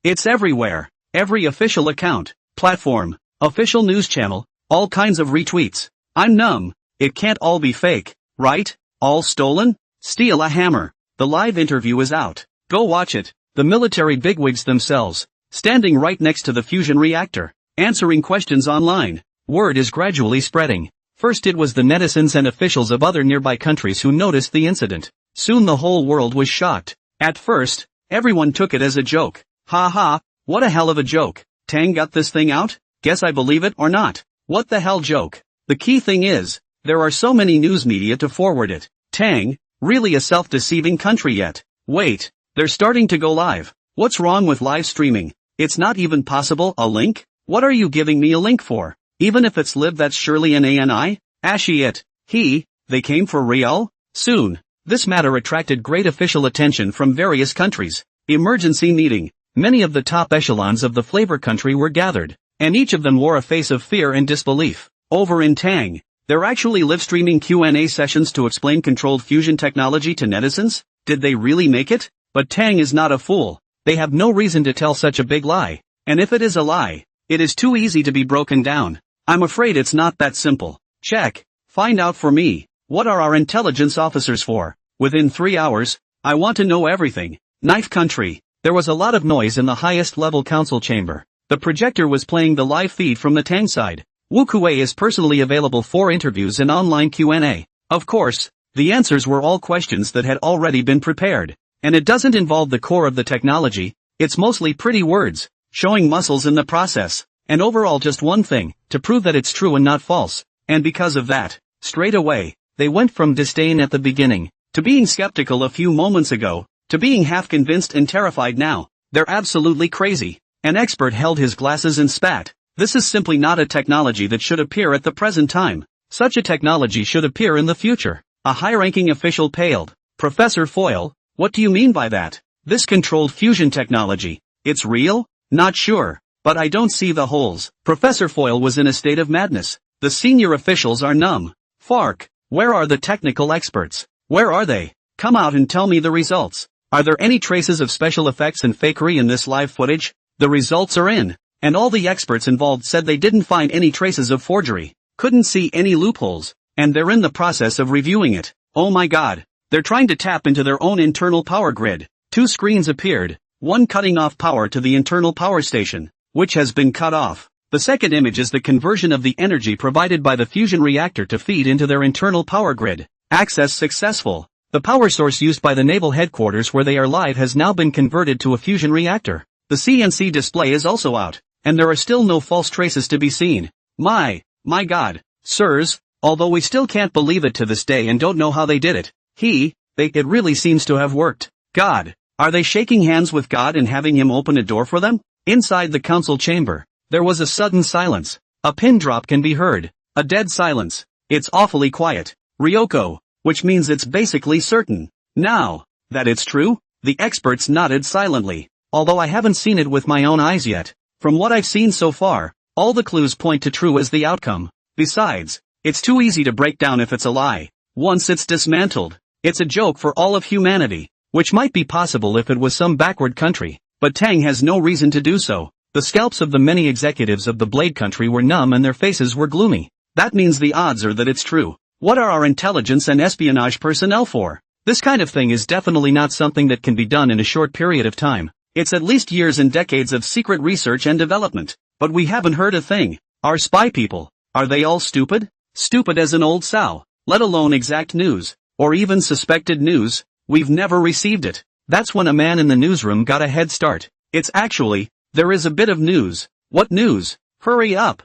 It's everywhere. Every official account, platform, official news channel, all kinds of retweets. I'm numb. It can't all be fake, right? All stolen? Steal a hammer. The live interview is out. Go watch it. The military bigwigs themselves, standing right next to the fusion reactor, answering questions online. Word is gradually spreading. First it was the netizens and officials of other nearby countries who noticed the incident. Soon the whole world was shocked. At first, everyone took it as a joke. Ha ha, what a hell of a joke. Tang got this thing out? Guess I believe it or not. What the hell joke? The key thing is, there are so many news media to forward it. Tang, really a self-deceiving country yet. Wait, they're starting to go live. What's wrong with live streaming? It's not even possible. A link? What are you giving me a link for? Even if it's live, that's surely an ANI? Ashy it. They came for real? Soon. This matter attracted great official attention from various countries. Emergency meeting. Many of the top echelons of the flavor country were gathered, and each of them wore a face of fear and disbelief. Over in Tang, they're actually live streaming Q&A sessions to explain controlled fusion technology to netizens? Did they really make it? But Tang is not a fool. They have no reason to tell such a big lie. And if it is a lie, it is too easy to be broken down. I'm afraid it's not that simple. Check. Find out for me. What are our intelligence officers for? Within 3 hours, I want to know everything. Knife country. There was a lot of noise in the highest level council chamber. The projector was playing the live feed from the Tang side. Wu Kuei is personally available for interviews and online Q&A. Of course, the answers were all questions that had already been prepared. And it doesn't involve the core of the technology. It's mostly pretty words, showing muscles in the process. And overall just one thing, to prove that it's true and not false. And because of that, straight away, they went from disdain at the beginning, to being skeptical a few moments ago, to being half convinced and terrified now. They're absolutely crazy. An expert held his glasses and spat. This is simply not a technology that should appear at the present time. Such a technology should appear in the future. A high-ranking official paled. Professor Foyle, what do you mean by that? This controlled fusion technology, it's real? Not sure. But I don't see the holes. Professor Foyle was in a state of madness. The senior officials are numb. Fark, where are the technical experts? Where are they? Come out and tell me the results. Are there any traces of special effects and fakery in this live footage? The results are in. And all the experts involved said they didn't find any traces of forgery. Couldn't see any loopholes. And they're in the process of reviewing it. Oh my god. They're trying to tap into their own internal power grid. 2 screens appeared. One cutting off power to the internal power station, which has been cut off. The second image is the conversion of the energy provided by the fusion reactor to feed into their internal power grid. Access successful. The power source used by the naval headquarters where they are live has now been converted to a fusion reactor. The CNC display is also out, and there are still no false traces to be seen. My god, sirs, although we still can't believe it to this day and don't know how they did it. It really seems to have worked. God, are they shaking hands with God and having him open a door for them? Inside the council chamber, there was a sudden silence. A pin drop can be heard. A dead silence. It's awfully quiet. Ryoko, which means it's basically certain. Now, that it's true? The experts nodded silently. Although I haven't seen it with my own eyes yet. From what I've seen so far, all the clues point to true as the outcome. Besides, it's too easy to break down if it's a lie. Once it's dismantled, it's a joke for all of humanity, which might be possible if it was some backward country, but Tang has no reason to do so. The scalps of the many executives of the Blade country were numb and their faces were gloomy. That means the odds are that it's true. What are our intelligence and espionage personnel for? This kind of thing is definitely not something that can be done in a short period of time. It's at least years and decades of secret research and development. But we haven't heard a thing. Our spy people, are they all stupid? Stupid as an old sow, let alone exact news, or even suspected news. We've never received it. That's when a man in the newsroom got a head start. It's actually, there is a bit of news. What news? Hurry up.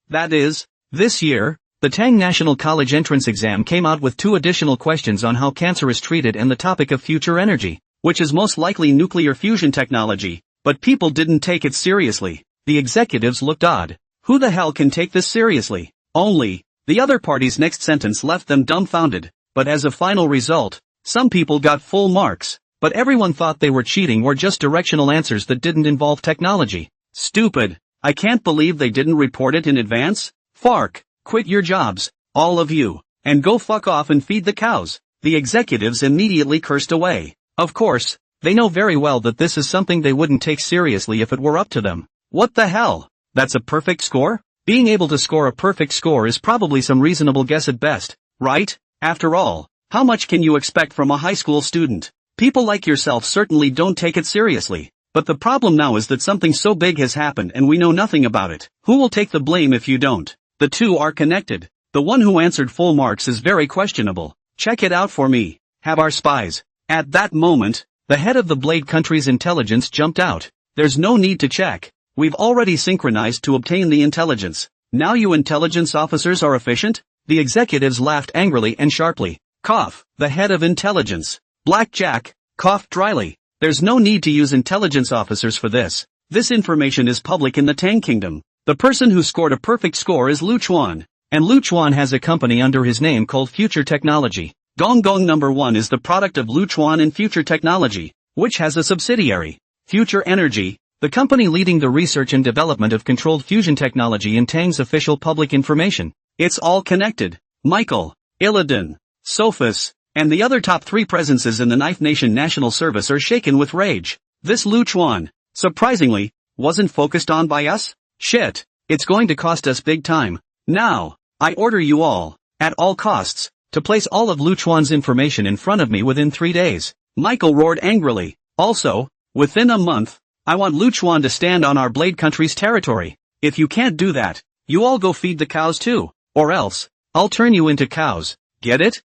That is, this year, The Tang National College entrance exam came out with 2 additional questions on how cancer is treated and the topic of future energy, which is most likely nuclear fusion technology, but people didn't take it seriously. The executives looked odd. Who the hell can take this seriously? Only. The other party's next sentence left them dumbfounded, but as a final result, some people got full marks, but everyone thought they were cheating or just directional answers that didn't involve technology. Stupid. I can't believe they didn't report it in advance. Fark. Quit your jobs, all of you, and go fuck off and feed the cows. The executives immediately cursed away. Of course, they know very well that this is something they wouldn't take seriously if it were up to them. What the hell? That's a perfect score? Being able to score a perfect score is probably some reasonable guess at best, right? After all, how much can you expect from a high school student? People like yourself certainly don't take it seriously. But the problem now is that something so big has happened and we know nothing about it. Who will take the blame if you don't? The two are connected. The one who answered full marks is very questionable. Check it out for me. Have our spies. At that moment, the head of the Blade country's intelligence jumped out. There's no need to check. We've already synchronized to obtain the intelligence. Now you intelligence officers are efficient? The executives laughed angrily and sharply. Cough. The head of intelligence. Black Jack, coughed dryly. There's no need to use intelligence officers for this. This information is public in the Tang Kingdom. The person who scored a perfect score is Lu Chuan, and Lu Chuan has a company under his name called Future Technology. Gong Gong number 1 is the product of Lu Chuan and Future Technology, which has a subsidiary, Future Energy, the company leading the research and development of controlled fusion technology in Tang's official public information. It's all connected. Michael, Illidan, Sophus, and the other top 3 presences in the Knife Nation National Service are shaken with rage. This Lu Chuan, surprisingly, wasn't focused on by us? Shit, it's going to cost us big time. Now, I order you all, at all costs, to place all of Lu Chuan's information in front of me within 3 days. Michael roared angrily. Also, within a month, I want Lu Chuan to stand on our Blade country's territory. If you can't do that, you all go feed the cows too, or else, I'll turn you into cows. Get it?